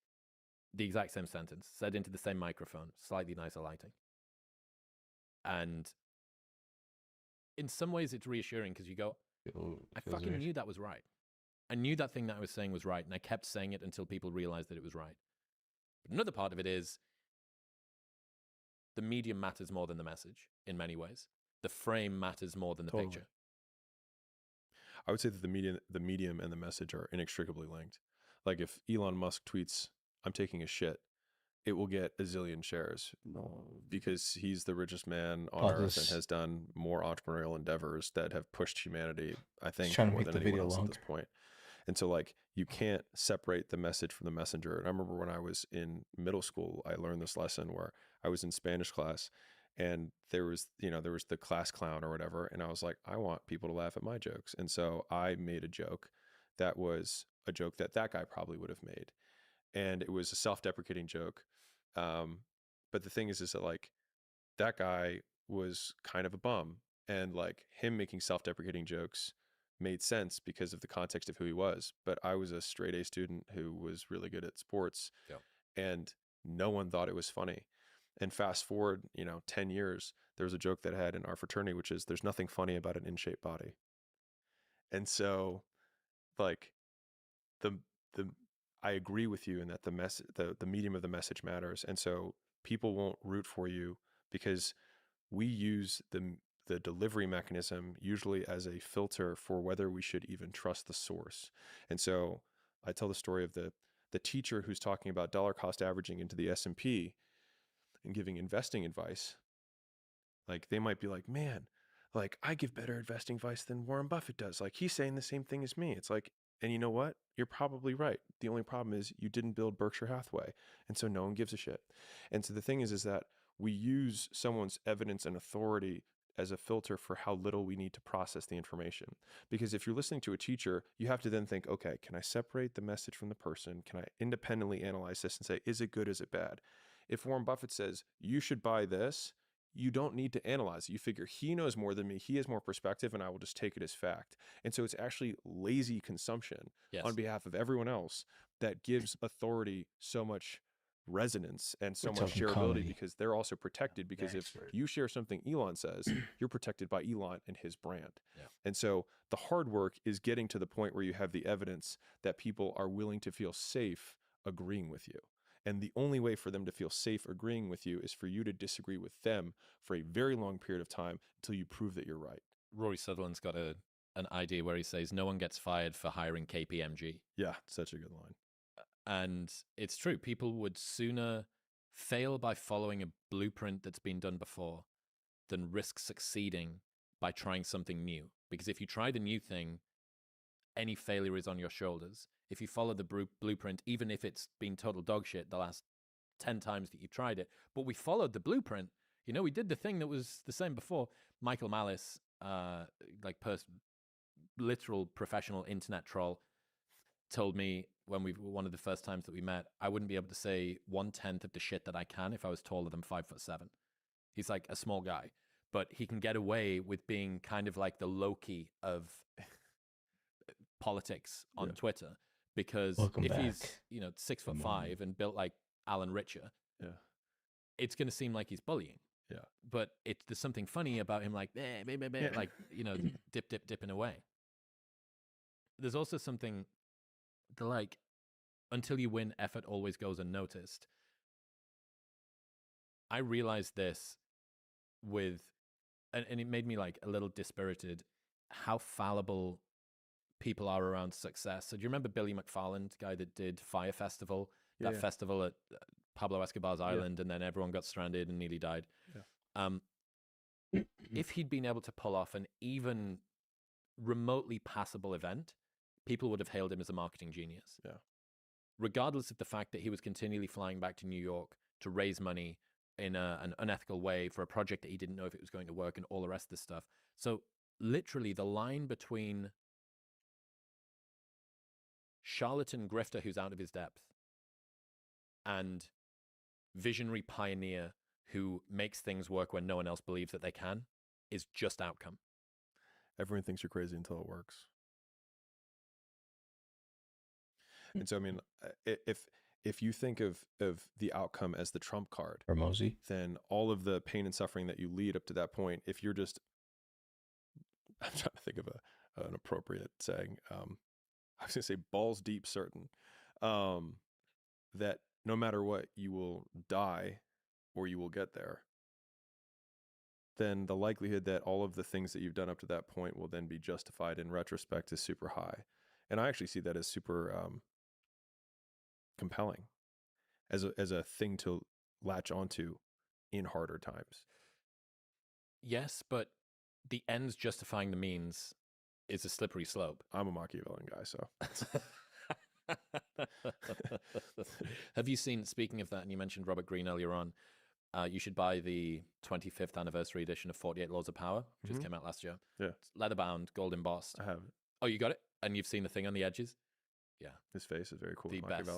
the exact same sentence, said into the same microphone, slightly nicer lighting. And in some ways it's reassuring because you go, I fucking knew that was right. I knew that thing that I was saying was right, and I kept saying it until people realized that it was right. But another part of it is the medium matters more than the message in many ways. The frame matters more than the picture. I would say that the medium and the message are inextricably linked. Like if Elon Musk tweets, "I'm taking a shit," it will get a zillion shares because he's the richest man on earth and has done more entrepreneurial endeavors that have pushed humanity, I think, more than anyone else at this point. And so like you can't separate the message from the messenger. And I remember when I was in middle school, I learned this lesson where I was in Spanish class and there was the class clown or whatever. And I was like, I want people to laugh at my jokes. And so I made a joke that was a joke that guy probably would have made. And it was a self-deprecating joke. But the thing is that like that guy was kind of a bum, and like him making self-deprecating jokes made sense because of the context of who he was. But I was a straight A student who was really good at sports, and no one thought it was funny. And fast forward, 10 years, there was a joke that I had in our fraternity, which is there's nothing funny about an in-shape body. And so like I agree with you in that the medium of the message matters. And so people won't root for you because we use the delivery mechanism, usually as a filter for whether we should even trust the source. And so I tell the story of the teacher who's talking about dollar cost averaging into the S&P and giving investing advice. Like they might be like, man, like I give better investing advice than Warren Buffett does. Like he's saying the same thing as me. It's like, and you know what? You're probably right. The only problem is you didn't build Berkshire Hathaway. And so no one gives a shit. And so the thing is that we use someone's evidence and authority as a filter for how little we need to process the information. Because if you're listening to a teacher, you have to then think, okay, can I separate the message from the person? Can I independently analyze this and say, is it good? Is it bad? If Warren Buffett says, you should buy this, you don't need to analyze it. You figure he knows more than me. He has more perspective, and I will just take it as fact. And so it's actually lazy consumption on behalf of everyone else that gives authority so much resonance and so much shareability because they're also protected. Because if you share something Elon says, you're protected by Elon and his brand. And so the hard work is getting to the point where you have the evidence that people are willing to feel safe agreeing with you. And the only way for them to feel safe agreeing with you is for you to disagree with them for a very long period of time until you prove that you're right. Rory Sutherland's got an idea where he says, no one gets fired for hiring KPMG. Yeah, such a good line. And it's true. People would sooner fail by following a blueprint that's been done before than risk succeeding by trying something new. Because if you try the new thing, any failure is on your shoulders. If you follow the blueprint, even if it's been total dog shit the last 10 times that you tried it, but we followed the blueprint, you know, we did the thing that was the same before. Michael Malice, literal professional internet troll, told me when one of the first times that we met, I wouldn't be able to say 1/10 of the shit that I can if I was taller than 5'7". He's like a small guy, but he can get away with being kind of like the Loki of politics on Twitter, because he's 6'5" and built like Alan Richer, it's going to seem like he's bullying. But there's something funny about him, like like dipping away. There's also something like, until you win, effort always goes unnoticed. I realized this and it made me like a little dispirited how fallible people are around success. So do you remember Billy McFarland, the guy that did Fire Festival, that festival at Pablo Escobar's island, and then everyone got stranded and nearly died? If he'd been able to pull off an even remotely passable event, people would have hailed him as a marketing genius. Regardless of the fact that he was continually flying back to New York to raise money in an unethical way for a project that he didn't know if it was going to work and all the rest of this stuff. So literally the line between charlatan grifter who's out of his depth and visionary pioneer who makes things work when no one else believes that they can is just outcome. Everyone thinks you're crazy until it works. And so, I mean, if you think of the outcome as the trump card, or Mosey, then all of the pain and suffering that you lead up to that point, if you're just, I'm trying to think of an appropriate saying. I was going to say balls deep certain, that no matter what, you will die or you will get there, then the likelihood that all of the things that you've done up to that point will then be justified in retrospect is super high. And I actually see that as super compelling as a thing to latch onto in harder times. Yes, but the ends justifying the means is a slippery slope. I'm a Machiavellian guy, so. Have you seen, speaking of that, and you mentioned Robert Greene earlier on, you should buy the 25th anniversary edition of 48 Laws of Power, which just came out last year. It's leather-bound, gold embossed. I have. Oh, you got it? And you've seen the thing on the edges? Yeah. His face is very cool. The best.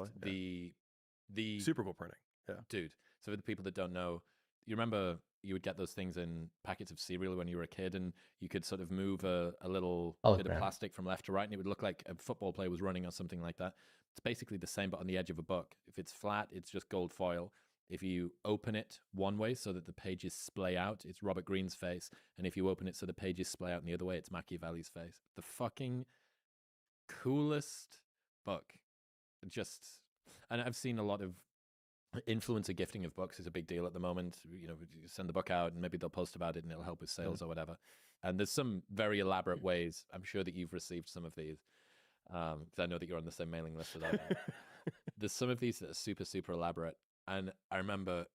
The super cool printing. Yeah. Dude. So for the people that don't know, you remember you would get those things in packets of cereal when you were a kid, and you could sort of move a little bit of plastic from left to right, and it would look like a football player was running or something like that. It's basically the same, but on the edge of a book. If it's flat, it's just gold foil. If you open it one way so that the pages splay out, it's Robert Greene's face. And if you open it so the pages splay out in the other way, it's Machiavelli's face. The fucking coolest book. And I've seen a lot of influencer gifting of books is a big deal at the moment. You know, you send the book out and maybe they'll post about it and it'll help with sales or whatever. And there's some very elaborate ways. I'm sure that you've received some of these, because I know that you're on the same mailing list as I am. There's some of these that are super, super elaborate. And I remember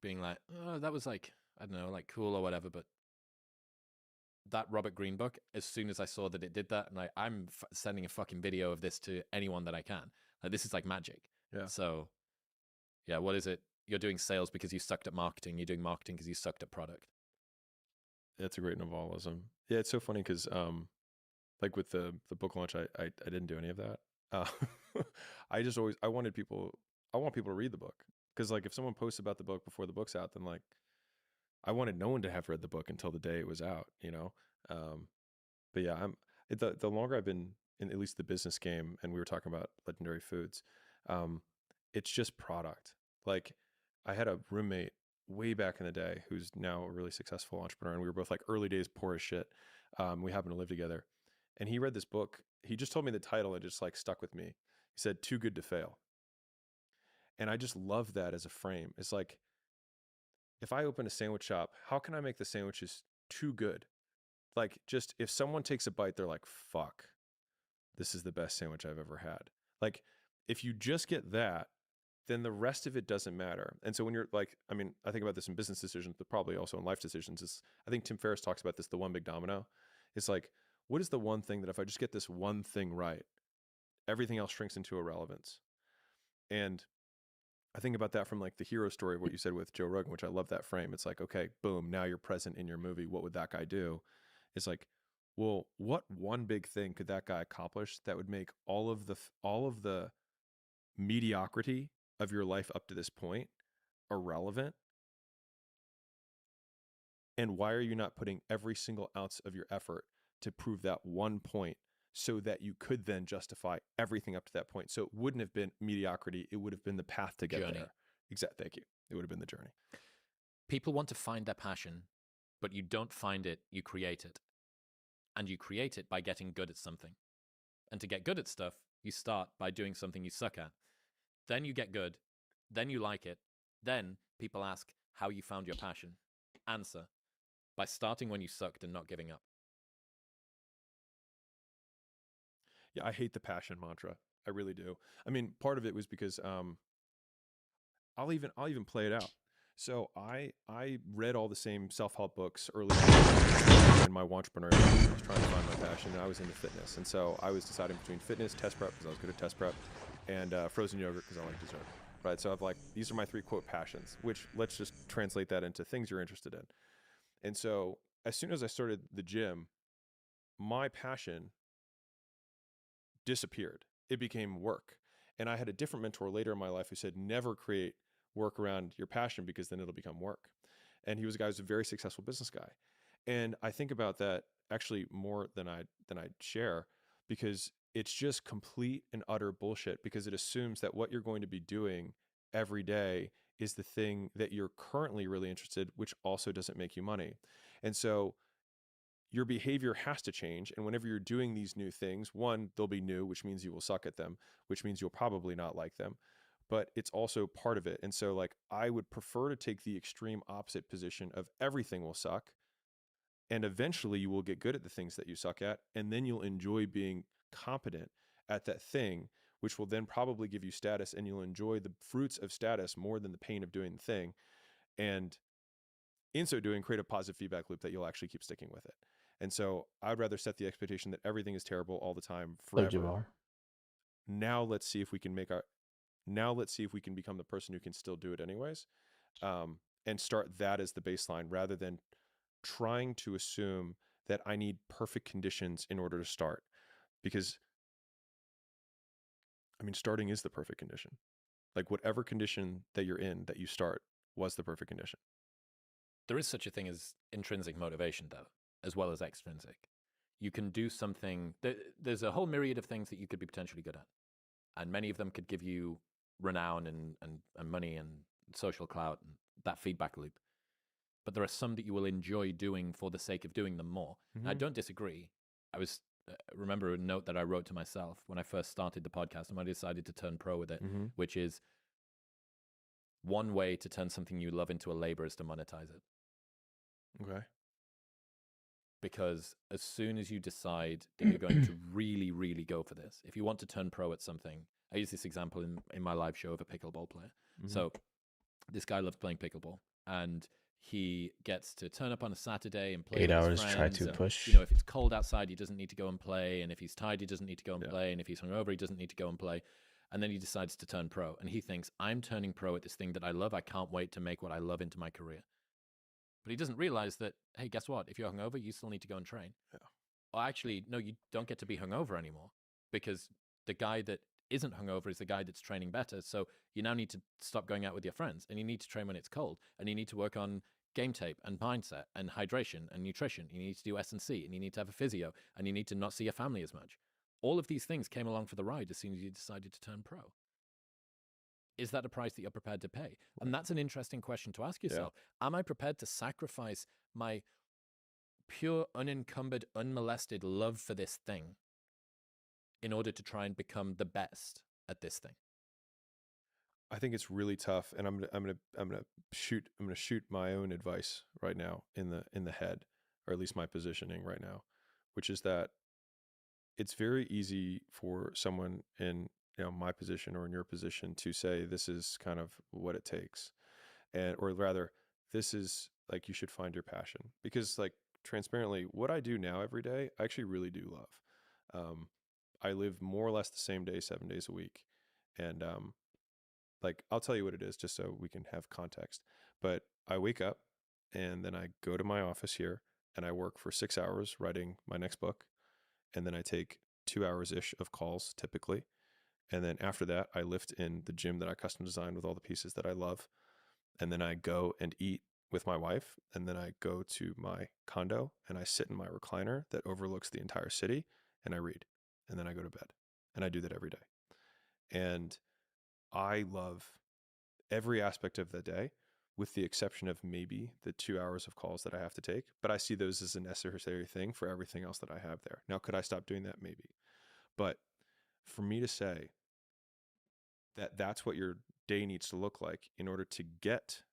being like, oh, that was like, I don't know, like cool or whatever. But that Robert Greene book, as soon as I saw that it did that, and I'm sending a fucking video of this to anyone that I can. Like, this is like magic. Yeah. So, yeah, what is it? You're doing sales because you sucked at marketing. You're doing marketing because you sucked at product. That's a great Navalism. Yeah, it's so funny because, like with the book launch, I didn't do any of that. I just always I want people to read the book, because like if someone posts about the book before the book's out, then like I wanted no one to have read the book until the day it was out, you know. But yeah, the longer I've been in at least the business game, and we were talking about Legendary Foods, it's just product. Like I had a roommate way back in the day who's now a really successful entrepreneur, and we were both like early days poor as shit. We happened to live together, and he read this book. He just told me the title, and it just like stuck with me. He said, "Too Good to Fail." And I just love that as a frame. It's like, if I open a sandwich shop, how can I make the sandwiches too good? Like, just if someone takes a bite, they're like, fuck, this is the best sandwich I've ever had. Like, if you just get that, then the rest of it doesn't matter. And so when you're like, I mean, I think about this in business decisions, but probably also in life decisions, is I think Tim Ferriss talks about this, the one big domino. It's like, what is the one thing that if I just get this one thing right, everything else shrinks into irrelevance? And I think about that from like the hero story of what you said with Joe Rogan, which I love that frame. It's like, okay, boom, now you're present in your movie. What would that guy do? It's like, well, what one big thing could that guy accomplish that would make all of the mediocrity of your life up to this point irrelevant? And why are you not putting every single ounce of your effort to prove that one point, so that you could then justify everything up to that point? So it wouldn't have been mediocrity. It would have been the path to get there. Exactly. Thank you. It would have been the journey. People want to find their passion, but you don't find it, you create it. And you create it by getting good at something. And to get good at stuff, you start by doing something you suck at. Then you get good. Then you like it. Then people ask how you found your passion. Answer: by starting when you sucked and not giving up. Yeah, I hate the passion mantra. I really do. I mean, part of it was because I'll even play it out. So I read all the same self-help books early in my entrepreneurial. I was trying to find my passion, and I was into fitness. And so I was deciding between fitness, test prep, because I was good at test prep, and frozen yogurt, because I like dessert. Right? So I've like, these are my 3 quote passions, which let's just translate that into things you're interested in. And so as soon as I started the gym, my passion disappeared. It became work. And I had a different mentor later in my life who said, never create work around your passion, because then it'll become work. And he was a guy who's a very successful business guy. And I think about that actually more than I'd share, because it's just complete and utter bullshit, because it assumes that what you're going to be doing every day is the thing that you're currently really interested, which also doesn't make you money. And so your behavior has to change. And whenever you're doing these new things, one, they'll be new, which means you will suck at them, which means you'll probably not like them, but it's also part of it. And so like, I would prefer to take the extreme opposite position of everything will suck. And eventually you will get good at the things that you suck at. And then you'll enjoy being competent at that thing, which will then probably give you status, and you'll enjoy the fruits of status more than the pain of doing the thing. And in so doing, create a positive feedback loop that you'll actually keep sticking with it. And so I'd rather set the expectation that everything is terrible all the time forever. Now let's see if we can become the person who can still do it anyways, and start that as the baseline, rather than trying to assume that I need perfect conditions in order to start. Because I mean, starting is the perfect condition. Like whatever condition that you're in that you start was the perfect condition. There is such a thing as intrinsic motivation, though, as well as extrinsic. You can do something. There's a whole myriad of things that you could be potentially good at. And many of them could give you renown and money and social clout and that feedback loop. But there are some that you will enjoy doing for the sake of doing them more. Mm-hmm. I don't disagree. I remember a note that I wrote to myself when I first started the podcast and when I decided to turn pro with it, Mm-hmm. which is, one way to turn something you love into a labor is to monetize it. Okay. Because as soon as you decide that you're going to really, really go for this, if you want to turn pro at something, I use this example in my live show of a pickleball player. So this guy loves playing pickleball, and he gets to turn up on a Saturday and play 8 with his hours, friends, try to and, push. you know, if it's cold outside, he doesn't need to go and play, and if he's tired, he doesn't need to go and play, and if he's hungover, he doesn't need to go and play. And then he decides to turn pro, and he thinks, I'm turning pro at this thing that I love. I can't wait to make what I love into my career. But he doesn't realize that, hey, guess what? If you're hungover, you still need to go and train. Yeah. Or actually, no, you don't get to be hungover anymore, because the guy that isn't hungover is the guy that's training better. So you now need to stop going out with your friends, and you need to train when it's cold, and you need to work on game tape and mindset and hydration and nutrition. You need to do S&C, and you need to have a physio, and you need to not see your family as much. All of these things came along for the ride as soon as you decided to turn pro. Is that a price that you're prepared to pay? And that's an interesting question to ask yourself. Am I prepared to sacrifice my pure, unencumbered, unmolested love for this thing in order to try and become the best at this thing? I think it's really tough, and I'm gonna shoot my own advice right now in the head, or at least my positioning right now, which is that it's very easy for someone in my position or in your position to say this is kind of what it takes, or rather, this is like you should find your passion, because like transparently, what I do now every day, I actually really do love. I live more or less the same day 7 days a week, and like I'll tell you what it is just so we can have context. But I wake up and then I go to my office here and I work for 6 hours writing my next book, and then I take 2 hours ish of calls typically. And then after that, I lift in the gym that I custom designed with all the pieces that I love. And then I go and eat with my wife. And then I go to my condo and I sit in my recliner that overlooks the entire city and I read. And then I go to bed. And I do that every day. And I love every aspect of the day, with the exception of maybe the 2 hours of calls that I have to take. But I see those as a necessary thing for everything else that I have there. Now, could I stop doing that? Maybe. But for me to say that that's what your day needs to look like in order to get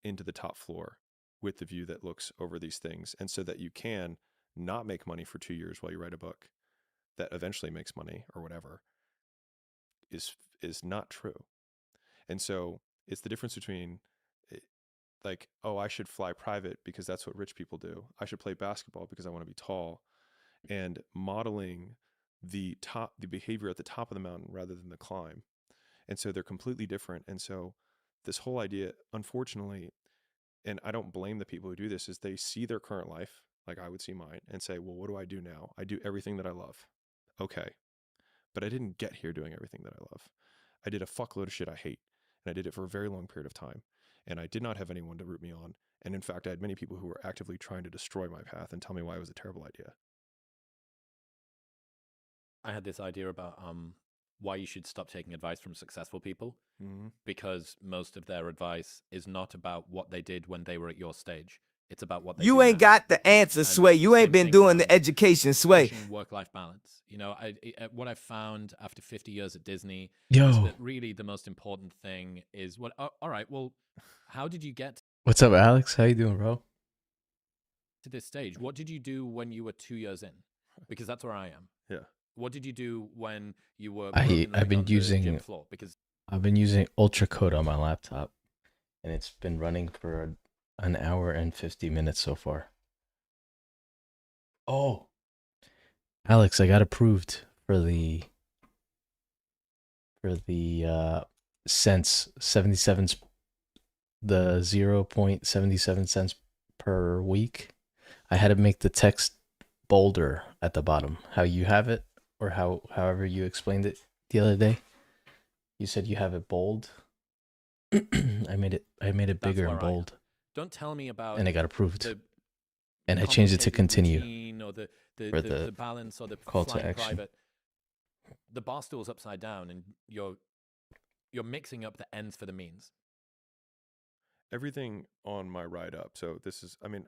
into the top floor with the view that looks over these things, and so that you can not make money for 2 years while you write a book that eventually makes money or whatever, is not true. And so it's the difference between like, oh, I should fly private because that's what rich people do. I should play basketball because I want to be tall, and modeling the behavior at the top of the mountain rather than the climb. And so they're completely different. And so this whole idea, unfortunately, and I don't blame the people who do this, is they see their current life, like I would see mine, and say, well, what do I do now? I do everything that I love. Okay. But I didn't get here doing everything that I love. I did a fuckload of shit I hate, and I did it for a very long period of time. And I did not have anyone to root me on. And in fact, I had many people who were actively trying to destroy my path and tell me why it was a terrible idea. I had this idea about why you should stop taking advice from successful people, because most of their advice is not about what they did when they were at your stage. It's about what they You ain't got the answer, Sway. You ain't been doing the education, Sway. Work-life balance. You know, what I found after 50 years at Disney Yo. is that really the most important thing is what. Oh, all right, well, how did you get What's up, Alex? How you doing, bro? to this stage? What did you do when you were 2 years in? Because that's where I am. Yeah. What did you do when you were? I've been using Ultra Code on my laptop, and it's been running for an hour and 50 minutes so far. Oh, Alex, I got approved for the cents, 77 the 0.77 cents per week. I had to make the text bolder at the bottom, how you have it, or however you explained it the other day. You said you have it bold. I made it bigger and bold. Don't tell me about. And it got approved. And I changed it to continue. Or the balance or the call to flying action. private. The bar stool's upside down, and you're mixing up the ends for the means. Everything on my ride up. So this is, I mean,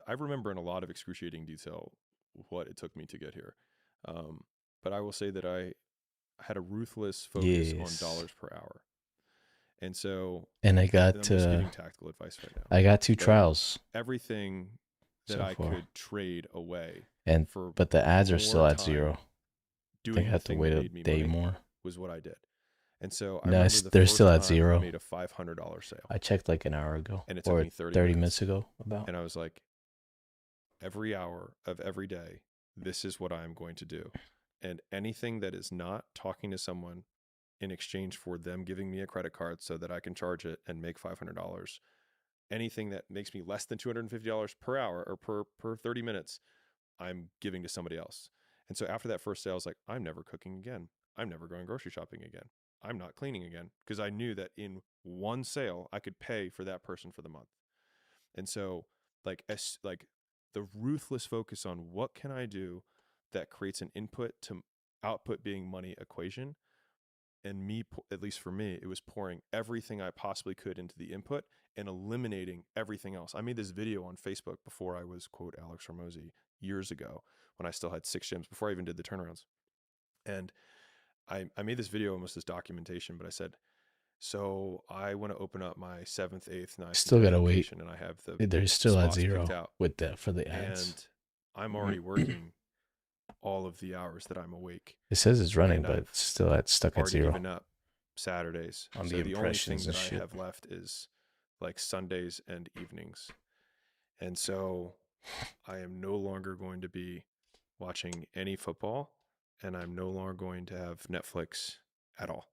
I remember in a lot of excruciating detail what it took me to get here. But I will say that I had a ruthless focus on dollars per hour. And so, and I I'm got just giving tactical advice right now. I got 2 But trials everything that so I far, could trade away for but the ads are still more at time 0. I doing think I the have to thing wait that a made me day money more. was what I did. And so I No, remember the they're first still at time I 0. made a $500 sale. I checked like an hour ago, And it took or me 30 minutes ago. About. And I was like, every hour of every day, this is what I'm going to do. And anything that is not talking to someone in exchange for them giving me a credit card so that I can charge it and make $500, anything that makes me less than $250 per hour or per 30 minutes, I'm giving to somebody else. And so after that first sale, I was like, I'm never cooking again. I'm never going grocery shopping again. I'm not cleaning again, because I knew that in one sale, I could pay for that person for the month. And so like the ruthless focus on what can I do that creates an input to output being money equation. And me, at least for me, it was pouring everything I possibly could into the input and eliminating everything else. I made this video on Facebook before I was, quote, Alex Hormozi, years ago, when I still had 6 gyms, before I even did the turnarounds. And I made this video, almost this documentation, but I said, so I want to open up my 7th, 8th, 9th, Still gotta wait. and I have They're still at spots picked 0 out. with that for the ads. And I'm already working all of the hours that I'm awake. It says it's running, and but I've it's still stuck at already 0 given up Saturdays. on So the the only thing impressions that and I shit. have left is like Sundays and evenings. And so I am no longer going to be watching any football, and I'm no longer going to have Netflix at all.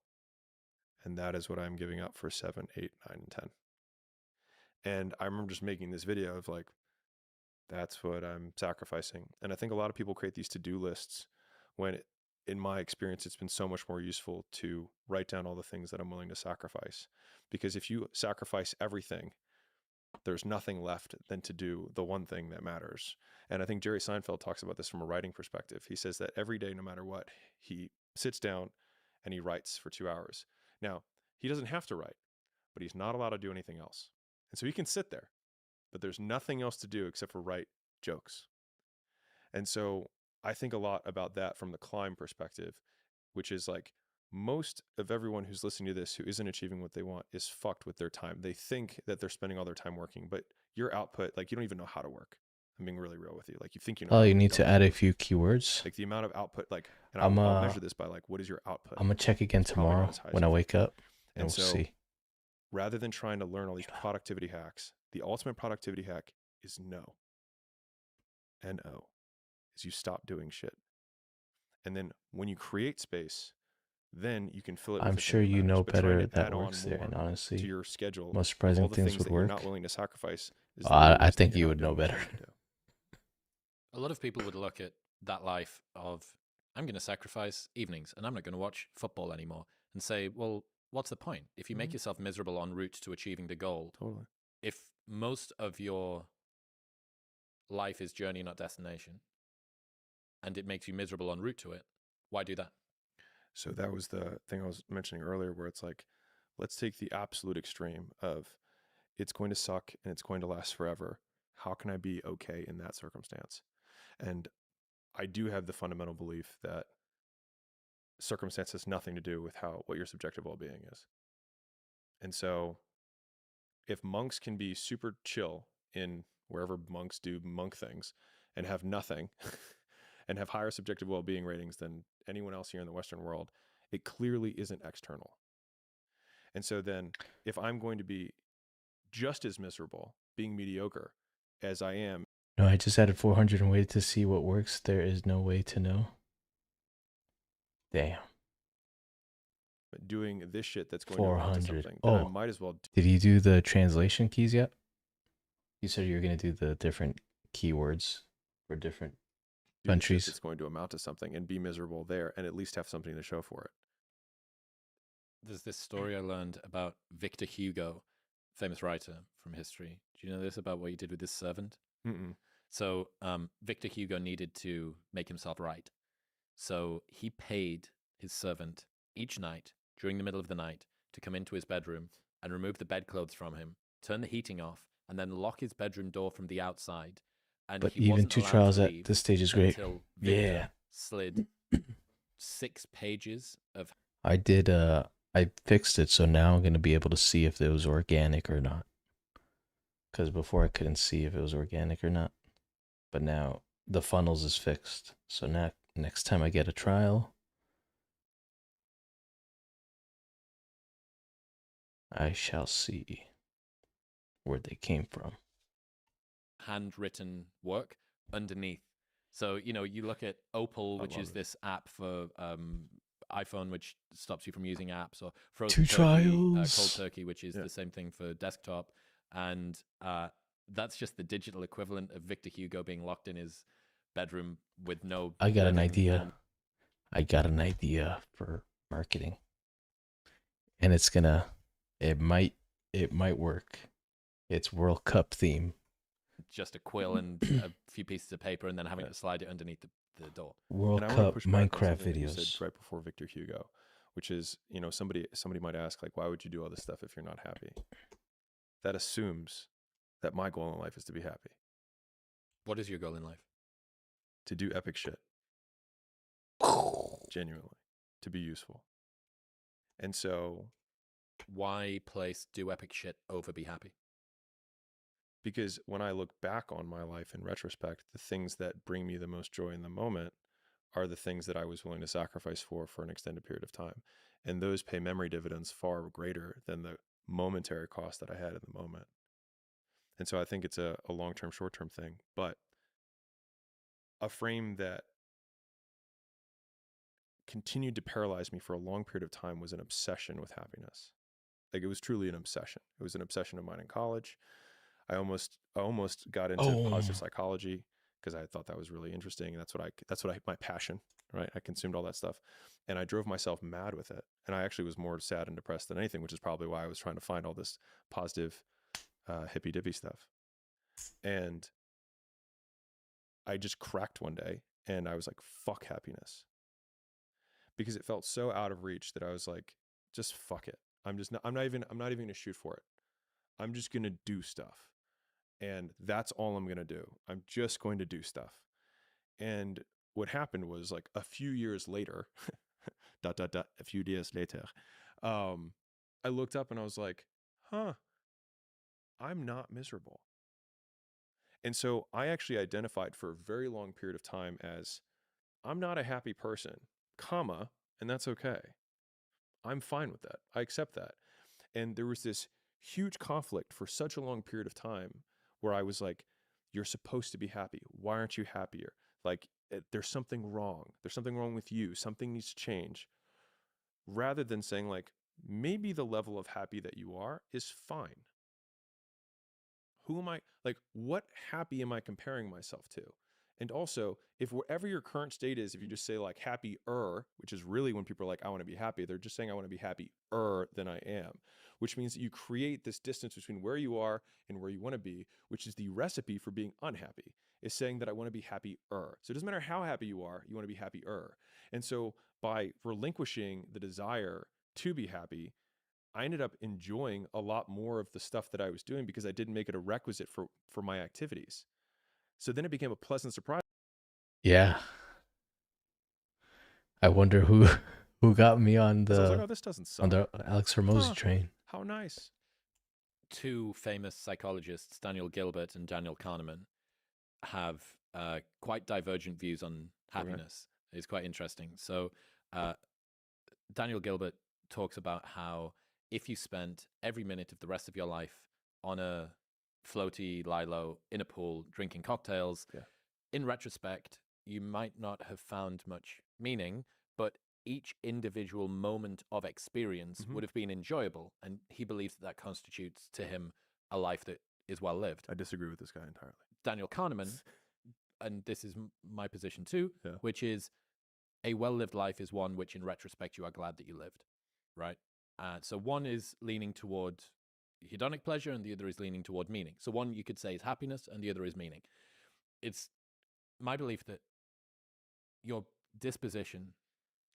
And that is what I'm giving up for 7, 8, 9, and 10. And I remember just making this video of like, that's what I'm sacrificing. And I think a lot of people create these to-do lists when, in my experience, it's been so much more useful to write down all the things that I'm willing to sacrifice. Because if you sacrifice everything, there's nothing left than to do the one thing that matters. And I think Jerry Seinfeld talks about this from a writing perspective. He says that every day, no matter what, he sits down and he writes for 2 hours. Now, he doesn't have to write, but he's not allowed to do anything else. And so he can sit there, but there's nothing else to do except for write jokes. And so I think a lot about that from the climb perspective, which is like, most of everyone who's listening to this who isn't achieving what they want is fucked with their time. They think that they're spending all their time working, but your output, like, you don't even know how to work. I'm being really real with you. Like, you think you know. Oh, you but need don't. to add a few keywords. Like the amount of output, like, and I'm I'll measure this by like, what is your output? I'm gonna check again It's probably not tomorrow as high as when I you wake think. up, and we'll so, see. rather than trying to learn all these productivity hacks, the ultimate productivity hack is no. N-O. Is you stop doing shit. And then when you create space, then you can fill it with I'm the sure thing you that matters. know But trying better to that add on works there, and more honestly, to your schedule, most surprising all the things things would that you're work. not willing to sacrifice is Oh, the I reason think you're you not would know doing what better. you need to do. A lot of people would look at that life of, I'm going to sacrifice evenings and I'm not going to watch football anymore, and say, well, what's the point? If you make yourself miserable en route to achieving the goal, Totally. if most of your life is journey, not destination, and it makes you miserable en route to it, why do that? So that was the thing I was mentioning earlier, where it's like, let's take the absolute extreme of it's going to suck and it's going to last forever. How can I be okay in that circumstance? And I do have the fundamental belief that circumstance has nothing to do with what your subjective well-being is. And so if monks can be super chill in wherever monks do monk things and have nothing and have higher subjective well-being ratings than anyone else here in the Western world, it clearly isn't external. And so then if I'm going to be just as miserable being mediocre as I am. No, I just added 400 and waited to see what works. There is no way to know. Damn. Doing this shit that's going to amount to 400. something, then I might as well Did you do the translation keys yet? You said you were going to do the different keywords for different countries. It's going to amount to something and be miserable there and at least have something to show for it. There's this story I learned about Victor Hugo, famous writer from history. Do you know this about what he did with his servant? Mm-mm. So Victor Hugo needed to make himself right. So he paid his servant each night during the middle of the night to come into his bedroom and remove the bedclothes from him, turn the heating off, and then lock his bedroom door from the outside. And But he even wasn't 2 allowed trials to at leave this stage is great. until Victor Yeah. slid 6 pages of. I did I fixed it, so now I'm going to be able to see if it was organic or not. Because before I couldn't see if it was organic or not. But now the funnels is fixed. So now next time I get a trial, I shall see where they came from. Handwritten work underneath. So, you know, you look at Opal, which is this app for iPhone, which stops you from using apps, or Frozen Two Turkey, trials. Cold Turkey, which is the same thing for desktop. And that's just the digital equivalent of Victor Hugo being locked in his bedroom with no... I got an bedding idea. and- I got an idea for marketing. And it's gonna... It might work. It's World Cup theme. just a quill and a few pieces of paper, and then having to slide it underneath the door. World And I wanna Cup push back on Minecraft something that you videos. said right before Victor Hugo, which is, you know, somebody might ask, like, why would you do all this stuff if you're not happy? That assumes that my goal in life is to be happy, What is your goal in life? to do epic shit, genuinely, to be useful. And so, Why place do epic shit over be happy? because when I look back on my life in retrospect, the things that bring me the most joy in the moment are the things that I was willing to sacrifice for an extended period of time. And those pay memory dividends far greater than the momentary cost that I had in the moment. And so I think it's a long-term, short-term thing. But a frame that continued to paralyze me for a long period of time was an obsession with happiness. Like, it was truly an obsession. It was an obsession of mine in college. I almost got into positive psychology because I thought that was really interesting. And that's my passion, right? I consumed all that stuff, and I drove myself mad with it. And I actually was more sad and depressed than anything, which is probably why I was trying to find all this positive, hippy dippy stuff. And I just cracked one day, and I was like, fuck happiness. Because it felt so out of reach that I was like, just fuck it. I'm not even going to shoot for it. I'm just going to do stuff. And that's all I'm going to do. I'm just going to do stuff. And what happened was, like, a few years later, a few years later, I looked up and I was like, huh, I'm not miserable. And so I actually identified for a very long period of time as, I'm not a happy person, comma, and that's okay. I'm fine with that. I accept that. And there was this huge conflict for such a long period of time where I was like, you're supposed to be happy. Why aren't you happier? Like, there's something wrong. There's something wrong with you. Something needs to change. Rather than saying, like, maybe the level of happy that you are is fine. Who am I? Like, what happy am I comparing myself to? And also, if wherever your current state is, if you just say, like, happier, which is really when people are like, I want to be happy, they're just saying I want to be happier than I am, which means that you create this distance between where you are and where you want to be, which is the recipe for being unhappy, is saying that I want to be happier. So it doesn't matter how happy you are, you want to be happier. And so by relinquishing the desire to be happy, I ended up enjoying a lot more of the stuff that I was doing because I didn't make it a requisite for my activities. So then it became a pleasant surprise. Yeah. I wonder who got me on So I was like, the oh, this doesn't suck. on the Alex Hormozy Huh. train. How nice. Two famous psychologists, Daniel Gilbert and Daniel Kahneman, have quite divergent views on happiness. It's quite interesting. So Daniel Gilbert talks about how if you spent every minute of the rest of your life on a floaty lie low in a pool drinking cocktails, in retrospect, you might not have found much meaning, but each individual moment of experience would have been enjoyable. And he believes that constitutes to him a life that is well lived. I disagree with this guy entirely. Daniel Kahneman, and this is my position too, which is a well-lived life is one which in retrospect you are glad that you lived, right? So one is leaning toward hedonic pleasure and the other is leaning toward meaning. So one you could say is happiness and the other is meaning. It's my belief that your disposition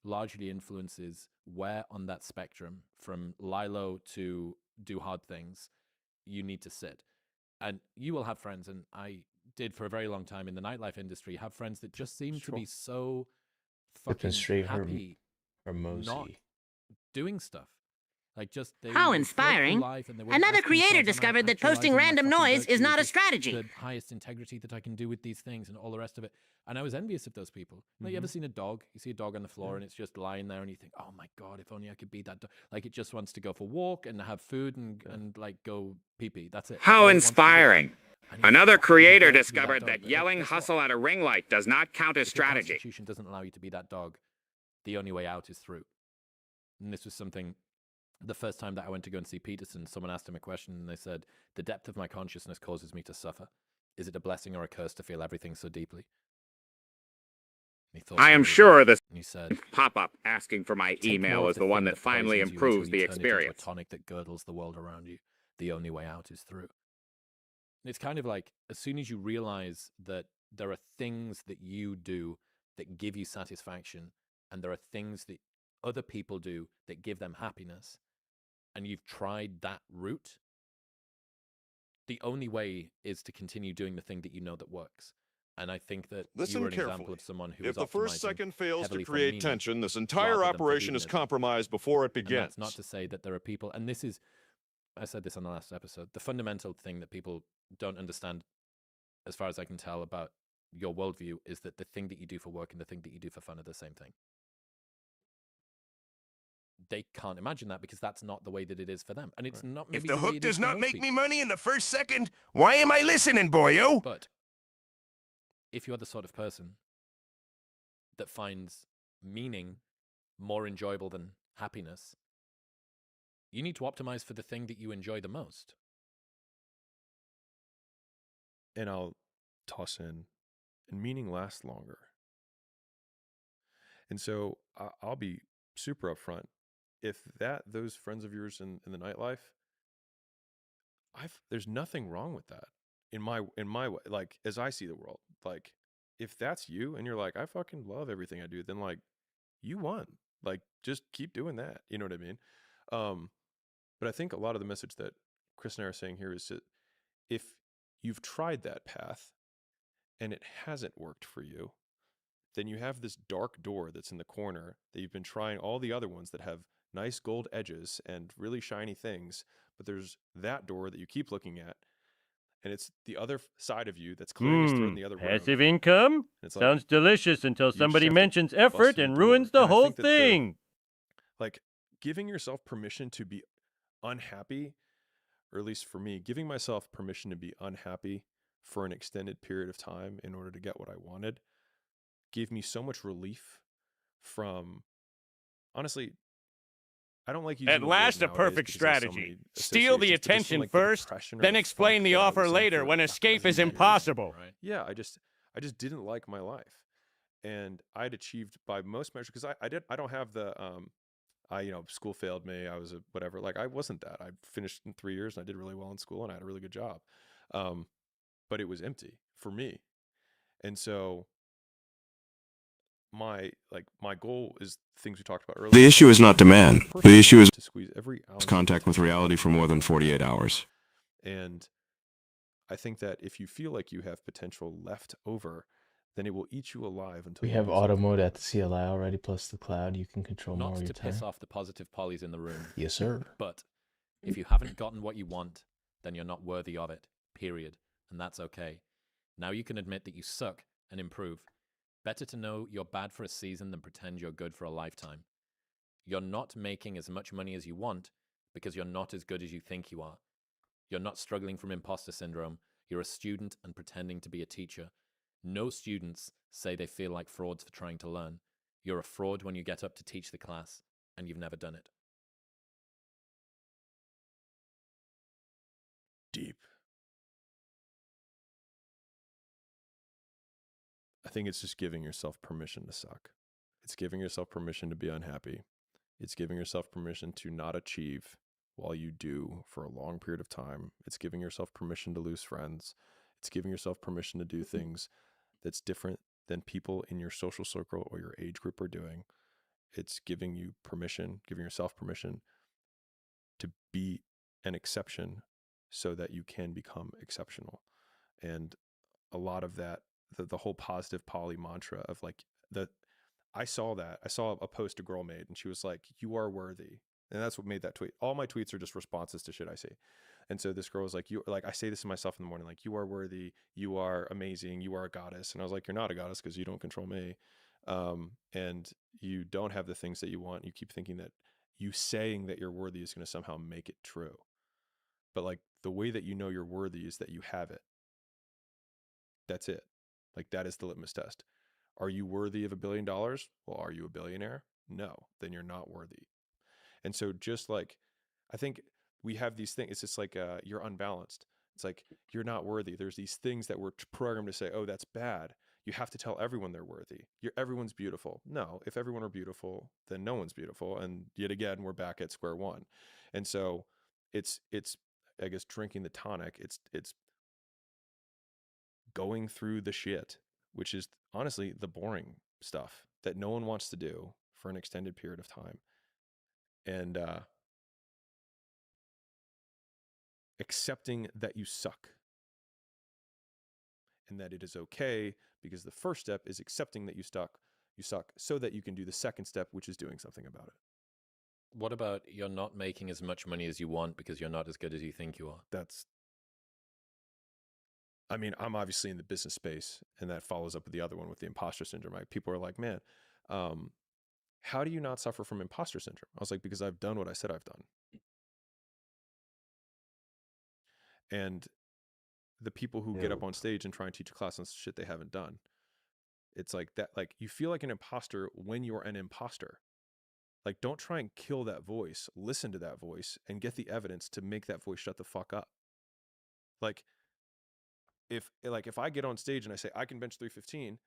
largely influences where on that spectrum from lie low to do hard things you need to sit. And you will have friends, and I did for a very long time in the nightlife industry, have friends that just seem to be so fucking straight happy Hormozy. not doing stuff. Like just they How would float through inspiring. life and they wouldn't Another ask creator themselves, "Am I discovered that posting actualizing my random fucking noise is virtue? not a Is this strategy." the highest integrity that I can do with these things and all the rest of it?" And I was envious of those people. Like, you ever seen a dog? You see a dog on the floor and it's just lying there and you think, "Oh my God, if only I could be that dog." Like, it just wants to go for a walk and have food and like go pee-pee. That's it. That's How all it wants to do. inspiring. And you Another fucking creator deserve to be discovered dog. that But yelling guess what? hustle at a ring light does not count as If your strategy. constitution doesn't allow you to be that dog, the only way out is through. And this was something, the first time that I went to go and see Peterson, someone asked him a question and they said, "The depth of my consciousness causes me to suffer. Is it a blessing or a curse to feel everything so deeply?" And he thought I for a am little sure bit, this and he said, pop-up asking for my "Take email more of is the one thing that finally poisons you improves until the you turn it into experience. a tonic that girdles the world around you. The only way out is through." And it's kind of like, as soon as you realize that there are things that you do that give you satisfaction, and there are things that other people do that give them happiness, and you've tried that route, the only way is to continue doing the thing that you know that works. And I think that you Listen were an example carefully. of someone who If was the first optimizing second fails to heavily for create meaning tension, this rather entire than for operation is hedonism. compromised before it And begins. that's not to say that there are people, and this is, I said this on the last episode, the fundamental thing that people don't understand, as far as I can tell, about your worldview is that the thing that you do for work and the thing that you do for fun are the same thing. They can't imagine that because that's not the way that it is for them. And it's not maybe If the way hook it is does for not most make me people. money in the first second, why am I listening, boyo? But if you're the sort of person that finds meaning more enjoyable than happiness, you need to optimize for the thing that you enjoy the most. And I'll toss in, and meaning lasts longer. And so I'll be super upfront. If those friends of yours in the nightlife, there's nothing wrong with that in my way. Like, as I see the world, like, if that's you and you're like, I fucking love everything I do, then like, you won. Like, just keep doing that. You know what I mean? But I think a lot of the message that Chris and I are saying here is that if you've tried that path and it hasn't worked for you, then you have this dark door that's in the corner that you've been trying all the other ones that have nice gold edges and really shiny things, but there's that door that you keep looking at, and it's the other side of you that's clearing its throat in the other room. Passive income? It's like, Sounds delicious until you just somebody have to mentions bust effort through and the door. ruins the And I whole think that thing. like, giving yourself permission to be unhappy, or at least for me, giving myself permission to be unhappy for an extended period of time in order to get what I wanted, gave me so much relief from, honestly, I don't like using At the word last, a nowadays perfect because strategy. somebody Steal the associates it, but just from, attention like, the first, depression or then the explain funk the that I offer was in later for when escape is years. impossible. Right? Yeah, I just didn't like my life, and I'd achieved by most measures, because I don't have the school failed me. I was a whatever. Like, I wasn't that. I finished in 3 years and I did really well in school and I had a really good job, but it was empty for me, and so my goal is things we talked about earlier. The issue is not demand. The Personally, issue is to squeeze every ounce of contact with potential reality for more than 48 hours. And I think that if you feel like you have potential left over, then it will eat you alive until We you have do auto something. mode at the CLI already, plus the cloud. You can control more Not of your to piss time. off the positive polys in the room. Yes, sir. But if you haven't gotten what you want, then you're not worthy of it, period. And that's okay. Now you can admit that you suck and improve. Better to know you're bad for a season than pretend you're good for a lifetime. You're not making as much money as you want because you're not as good as you think you are. You're not struggling from imposter syndrome. You're a student and pretending to be a teacher. No students say they feel like frauds for trying to learn. You're a fraud when you get up to teach the class, and you've never done it. Deep. I think it's just giving yourself permission to suck. It's giving yourself permission to be unhappy. It's giving yourself permission to not achieve while you do for a long period of time. It's giving yourself permission to lose friends. It's giving yourself permission to do things that's different than people in your social circle or your age group are doing. It's giving you permission, giving yourself permission to be an exception so that you can become exceptional. And a lot of that, the whole positive poly mantra of like I saw a post a girl made and she was like, "You are worthy." And that's what made that tweet. All my tweets are just responses to shit I see. And so this girl was like, I say this to myself in the morning, like, you are worthy, you are amazing, you are a goddess. And I was like, you're not a goddess because you don't control me. And you don't have the things that you want. You keep thinking that you saying that you're worthy is going to somehow make it true. But like the way that you know you're worthy is that you have it. That's it. Like that is the litmus test. Are you worthy of $1 billion? Well, are you a billionaire? No, then you're not worthy. And so just like, I think we have these things, it's just like you're unbalanced. It's like, you're not worthy. There's these things that we're programmed to say, oh, that's bad. You have to tell everyone they're worthy. Everyone's beautiful. No, if everyone were beautiful, then no one's beautiful. And yet again, we're back at square one. And so it's I guess drinking the tonic, it's going through the shit, which is honestly the boring stuff that no one wants to do for an extended period of time. And accepting that you suck and that it is okay, because the first step is accepting that you suck so that you can do the second step, which is doing something about it. What about you're not making as much money as you want because you're not as good as you think you are? I mean, I'm obviously in the business space, and that follows up with the other one with the imposter syndrome. Right? People are like, man, how do you not suffer from imposter syndrome? I was like, because I've done what I said I've done. And the people who get up on stage and try and teach a class on shit they haven't done, it's like that, like you feel like an imposter when you're an imposter. Like, don't try and kill that voice, listen to that voice and get the evidence to make that voice shut the fuck up. Like if I get on stage and I say I can bench 315,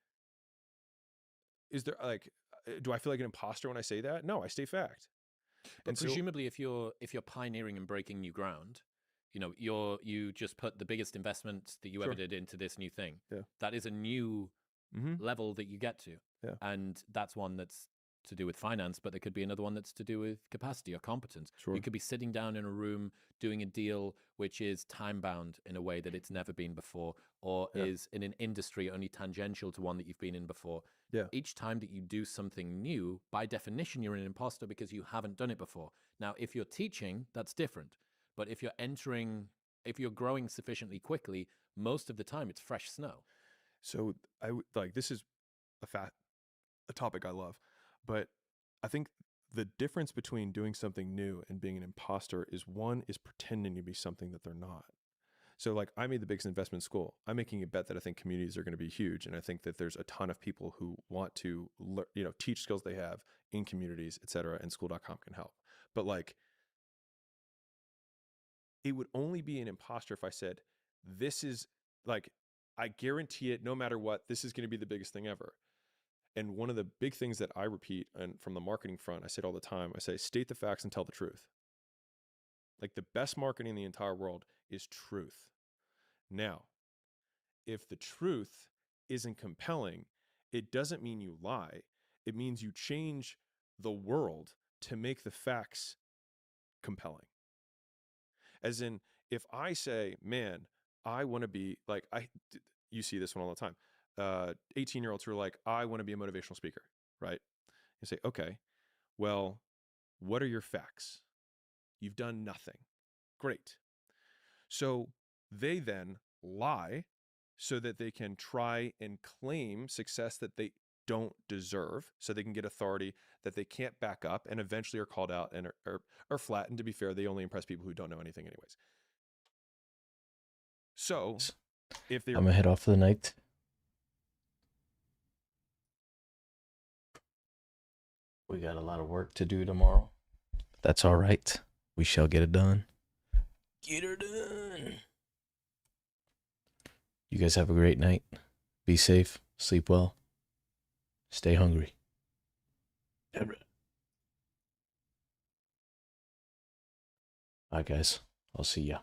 is there like, do I feel like an imposter when I say that? No, I state fact. But And presumably if you're pioneering and breaking new ground, you know, you just put the biggest investment that you ever did into this new thing. Yeah. That is a new level that you get to. Yeah. And that's one that's to do with finance, but there could be another one that's to do with capacity or competence. Sure. You could be sitting down in a room doing a deal which is time bound in a way that it's never been before, or is in an industry only tangential to one that you've been in before. Yeah. Each time that you do something new, by definition, you're an imposter because you haven't done it before. Now, if you're teaching, that's different. But if you're growing sufficiently quickly, most of the time it's fresh snow. So this is a topic I love, but I think the difference between doing something new and being an imposter is one is pretending to be something that they're not. So like I made the biggest investment in school. I'm making a bet that I think communities are going to be huge. And I think that there's a ton of people who want to teach skills they have in communities, et cetera, and school.com can help. But like, it would only be an imposter if I said, this is like, I guarantee it, no matter what, this is going to be the biggest thing ever. And one of the big things that I repeat, and from the marketing front, I say it all the time, I say, state the facts and tell the truth. Like the best marketing in the entire world is truth. Now, if the truth isn't compelling, it doesn't mean you lie. It means you change the world to make the facts compelling. As in, if I say, man, I want to be like, you see this one all the time. 18-year-olds who are like, I want to be a motivational speaker, right? You say, okay, well, what are your facts? You've done nothing. Great. So they then lie so that they can try and claim success that they don't deserve, so they can get authority that they can't back up, and eventually are called out and are flattened. To be fair, they only impress people who don't know anything anyways. So if they're... I'm gonna head off for the night. We got a lot of work to do tomorrow. That's all right. We shall get it done. Get her done. You guys have a great night. Be safe. Sleep well. Stay hungry. Bye, guys. I'll see ya.